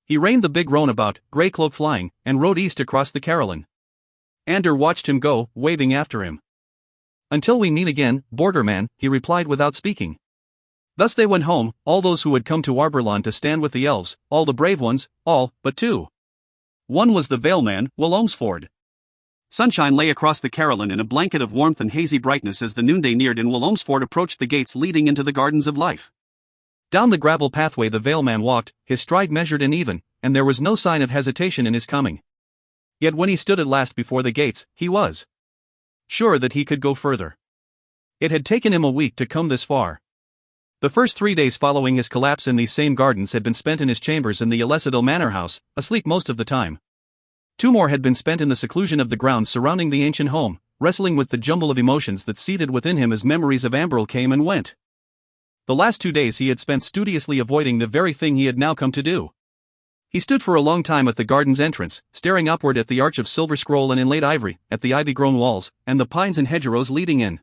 Speaker 2: He reined the big roan about, grey cloak flying, and rode east across the Carolyn. Ander watched him go, waving after him. Until we meet again, borderman, he replied without speaking. Thus they went home, all those who had come to Arborlon to stand with the elves, all the brave ones, all but two. One was the Valeman, Will Olmsford. Sunshine lay across the Carolyn in a blanket of warmth and hazy brightness as the noonday neared and Will Olmsford approached the gates leading into the gardens of life. Down the gravel pathway the Valeman walked, his stride measured and even, and there was no sign of hesitation in his coming. Yet when he stood at last before the gates, he was sure that he could go further. It had taken him a week to come this far. The first 3 days following his collapse in these same gardens had been spent in his chambers in the Illesidil Manor House, asleep most of the time. 2 more had been spent in the seclusion of the grounds surrounding the ancient home, wrestling with the jumble of emotions that seethed within him as memories of Amberl came and went. The last 2 days he had spent studiously avoiding the very thing he had now come to do. He stood for a long time at the garden's entrance, staring upward at the arch of silver scroll and inlaid ivory, at the ivy-grown walls, and the pines and hedgerows leading in.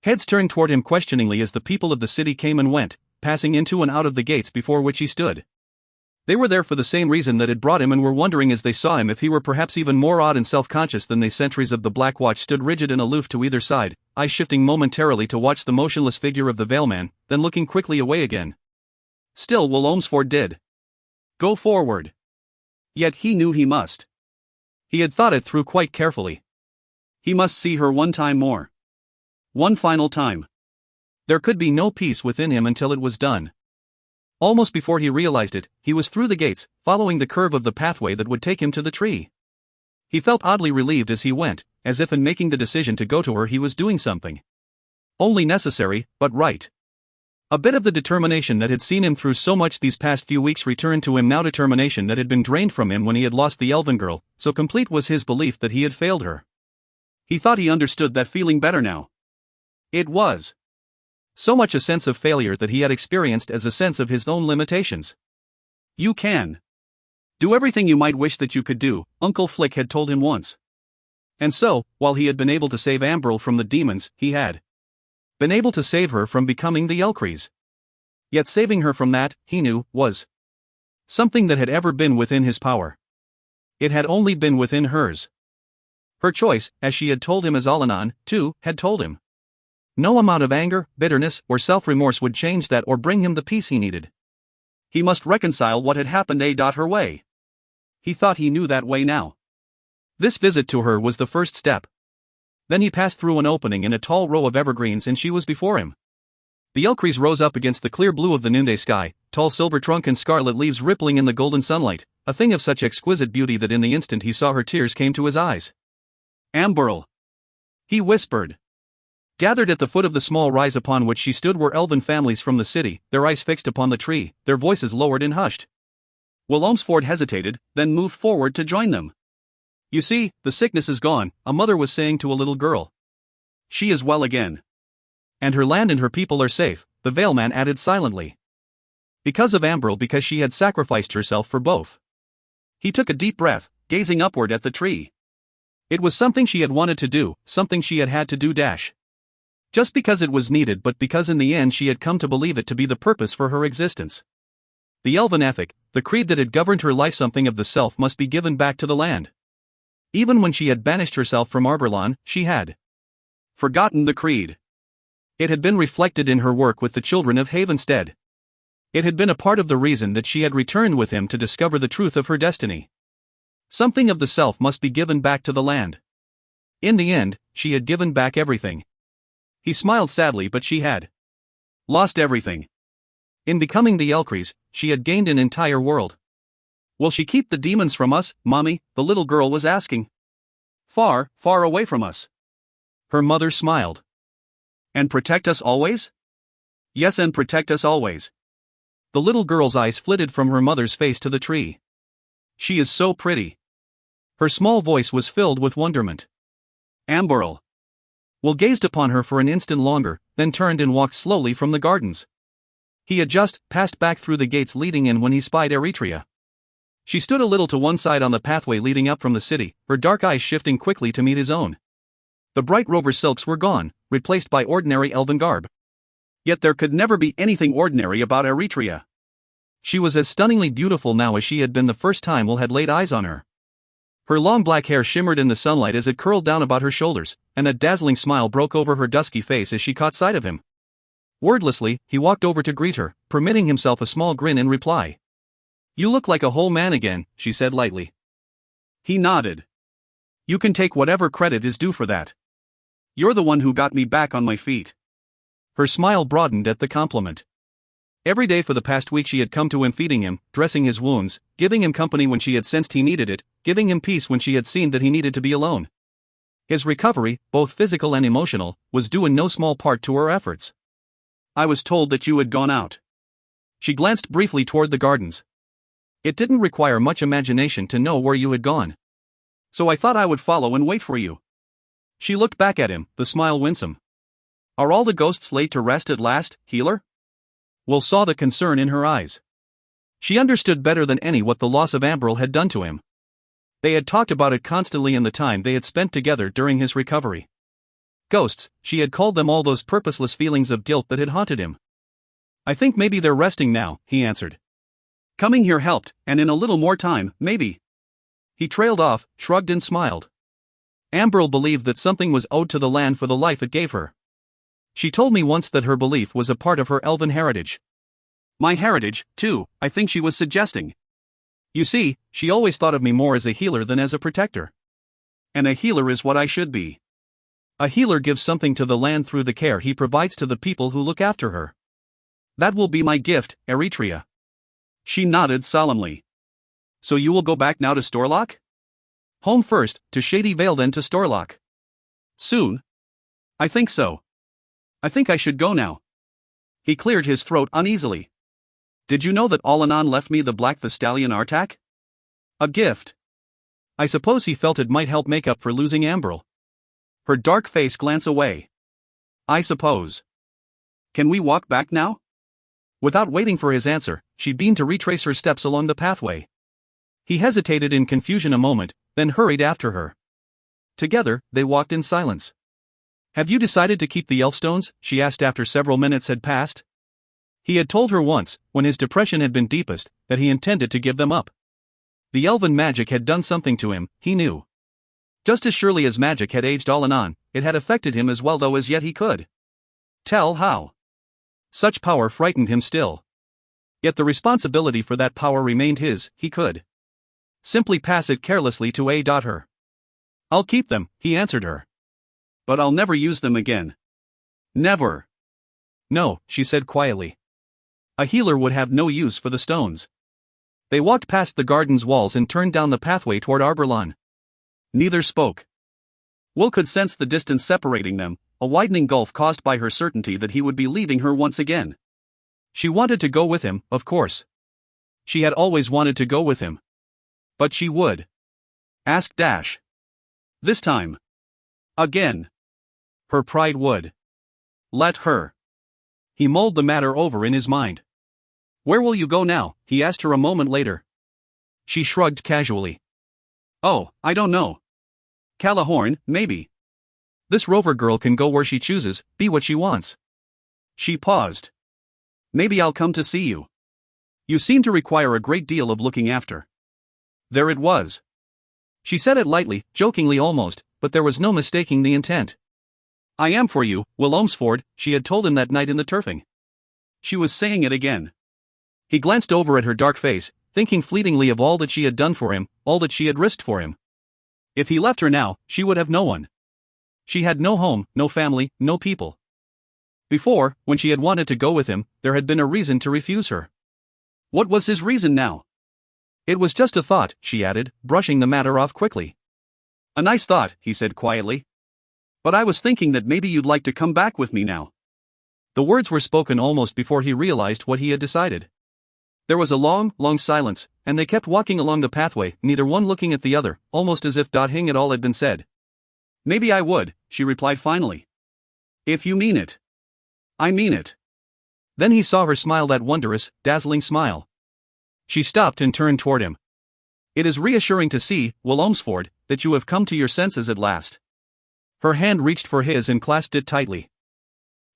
Speaker 2: Heads turned toward him questioningly as the people of the city came and went, passing into and out of the gates before which he stood. They were there for the same reason that had brought him and were wondering as they saw him if he were perhaps even more odd and self-conscious than they. Sentries of the Black Watch stood rigid and aloof to either side, eyes shifting momentarily to watch the motionless figure of the Valeman, then looking quickly away again. Still Will Olmsford did go forward. Yet he knew he must. He had thought it through quite carefully. He must see her one time more. One final time. There could be no peace within him until it was done. Almost before he realized it, he was through the gates, following the curve of the pathway that would take him to the tree. He felt oddly relieved as he went, as if in making the decision to go to her he was doing something only necessary, but right. A bit of the determination that had seen him through so much these past few weeks returned to him now, determination that had been drained from him when he had lost the elven girl, so complete was his belief that he had failed her. He thought he understood that feeling better now. It was so much a sense of failure that he had experienced as a sense of his own limitations. You can do everything you might wish that you could do, Uncle Flick had told him once. And so, while he had been able to save Amberl from the demons, he had been able to save her from becoming the Ellcrys. Yet saving her from that, he knew, was something that had ever been within his power. It had only been within hers. Her choice, as she had told him, as Alanan, too, had told him. No amount of anger, bitterness, or self-remorse would change that or bring him the peace he needed. He must reconcile what had happened her way. He thought he knew that way now. This visit to her was the first step. Then he passed through an opening in a tall row of evergreens and she was before him. The Ellcrys rose up against the clear blue of the noonday sky, tall silver trunk and scarlet leaves rippling in the golden sunlight, a thing of such exquisite beauty that in the instant he saw her tears came to his eyes. Amberl, he whispered. Gathered at the foot of the small rise upon which she stood were elven families from the city, their eyes fixed upon the tree, their voices lowered and hushed. Will Olmsford hesitated, then moved forward to join them. You see, the sickness is gone, a mother was saying to a little girl. She is well again. And her land and her people are safe, the Valeman added silently. Because of Amberl, because she had sacrificed herself for both. He took a deep breath, gazing upward at the tree. It was something she had wanted to do, something she had had to do. Just because it was needed, but because in the end she had come to believe it to be the purpose for her existence. The elven ethic, the creed that had governed her life, something of the self must be given back to the land. Even when she had banished herself from Arborlon, she had forgotten the creed.
Speaker 1: It had been reflected in her work with the children of Havenstead. It had been a part of the reason that she had returned with him to discover the truth of her destiny. Something of the self must be given back to the land. In the end, she had given back everything. He smiled sadly, but she had lost everything. In becoming the Ellcrys, she had gained an entire world. Will she keep the demons from us, Mommy? The little girl was asking. Far, far away from us. Her mother smiled. And protect us always? Yes, and protect us always. The little girl's eyes flitted from her mother's face to the tree. She is so pretty. Her small voice was filled with wonderment. Amberl. Will gazed upon her for an instant longer, then turned and walked slowly from the gardens. He had just passed back through the gates leading in when he spied Eritrea. She stood a little to one side on the pathway leading up from the city, her dark eyes shifting quickly to meet his own. The bright rover silks were gone, replaced by ordinary elven garb. Yet there could never be anything ordinary about Eritrea. She was as stunningly beautiful now as she had been the first time Will had laid eyes on her. Her long black hair shimmered in the sunlight as it curled down about her shoulders, and a dazzling smile broke over her dusky face as she caught sight of him. Wordlessly, he walked over to greet her, permitting himself a small grin in reply. You look like a whole man again, she said lightly. He nodded. You can take whatever credit is due for that. You're the one who got me back on my feet. Her smile broadened at the compliment. Every day for the past week she had come to him, feeding him, dressing his wounds, giving him company when she had sensed he needed it, giving him peace when she had seen that he needed to be alone. His recovery, both physical and emotional, was due in no small part to her efforts. I was told that you had gone out. She glanced briefly toward the gardens. It didn't require much imagination to know where you had gone. So I thought I would follow and wait for you. She looked back at him, the smile winsome. Are all the ghosts laid to rest at last, healer? Will saw the concern in her eyes. She understood better than any what the loss of Amberl had done to him. They had talked about it constantly in the time they had spent together during his recovery. Ghosts, she had called them, all those purposeless feelings of guilt that had haunted him. I think maybe they're resting now, he answered. Coming here helped, and in a little more time, maybe. He trailed off, shrugged and smiled. Amberl believed that something was owed to the land for the life it gave her. She told me once that her belief was a part of her elven heritage. My heritage, too, I think she was suggesting. You see, she always thought of me more as a healer than as a protector. And a healer is what I should be. A healer gives something to the land through the care he provides to the people who look after her. That will be my gift, Eritrea. She nodded solemnly. So you will go back now to Storlock? Home first, to Shady Vale, then to Storlock. Soon? I think so. I think I should go now. He cleared his throat uneasily. Did you know that Alanon left me the Black Thestalion Artak? A gift. I suppose he felt it might help make up for losing Amberl. Her dark face glanced away. I suppose. Can we walk back now? Without waiting for his answer, she beamed to retrace her steps along the pathway. He hesitated in confusion a moment, then hurried after her. Together, they walked in silence. Have you decided to keep the Elfstones? She asked after several minutes had passed. He had told her once, when his depression had been deepest, that he intended to give them up. The elven magic had done something to him, he knew. Just as surely as magic had aged Alanon, it had affected him as well, though as yet he could tell how. Such power frightened him still. Yet the responsibility for that power remained his, he could simply pass it carelessly to her. I'll keep them, he answered her. But I'll never use them again. Never. No, she said quietly. A healer would have no use for the stones. They walked past the garden's walls and turned down the pathway toward Arborlawn. Neither spoke. Will could sense the distance separating them, a widening gulf caused by her certainty that he would be leaving her once again. She wanted to go with him, of course. She had always wanted to go with him. But she would ask Dash. This time. Again. Her pride would let her. He mulled the matter over in his mind. Where will you go now? He asked her a moment later. She shrugged casually. Oh, I don't know. Calahorn, maybe. This rover girl can go where she chooses, be what she wants. She paused. Maybe I'll come to see you. You seem to require a great deal of looking after. There it was. She said it lightly, jokingly almost, but there was no mistaking the intent.
Speaker 2: I am for you, Will Ohmsford, she had told him that night in the turfing. She was saying it again. He glanced over at her dark face, thinking fleetingly of all that she had done for him, all that she had risked for him. If he left her now, she would have no one. She had no home, no family, no people. Before, when she had wanted to go with him, there had been a reason to refuse her. What was his reason now? It was just a thought, she added, brushing the matter off quickly. A nice thought, he said quietly. But I was thinking that maybe you'd like to come back with me now. The words were spoken almost before he realized what he had decided. There was a long, long silence, and they kept walking along the pathway, neither one looking at the other, almost as if ding it all had been said. Maybe I would, she replied finally. If you mean it. I mean it. Then he saw her smile, that wondrous, dazzling smile. She stopped and turned toward him. It is reassuring to see, Will Ohmsford, that you have come to your senses at last. Her hand reached for his and clasped it tightly.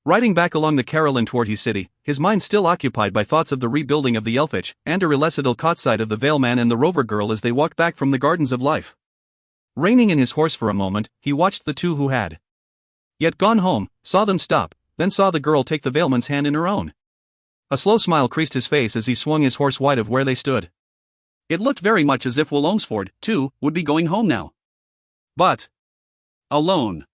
Speaker 2: Riding back along the Carolyn toward his city, his mind still occupied by thoughts of the rebuilding of the Ellcrys, and a Relessidle caught sight of the Vale man and the Rover girl as they walked back from the gardens of life. Reining in his horse for a moment, he watched the two who had yet gone home, saw them stop, then saw the girl take the Valeman's hand in her own. A slow smile creased his face as he swung his horse wide of where they stood. It looked very much as if Will Ohmsford, too, would be going home now. But alone.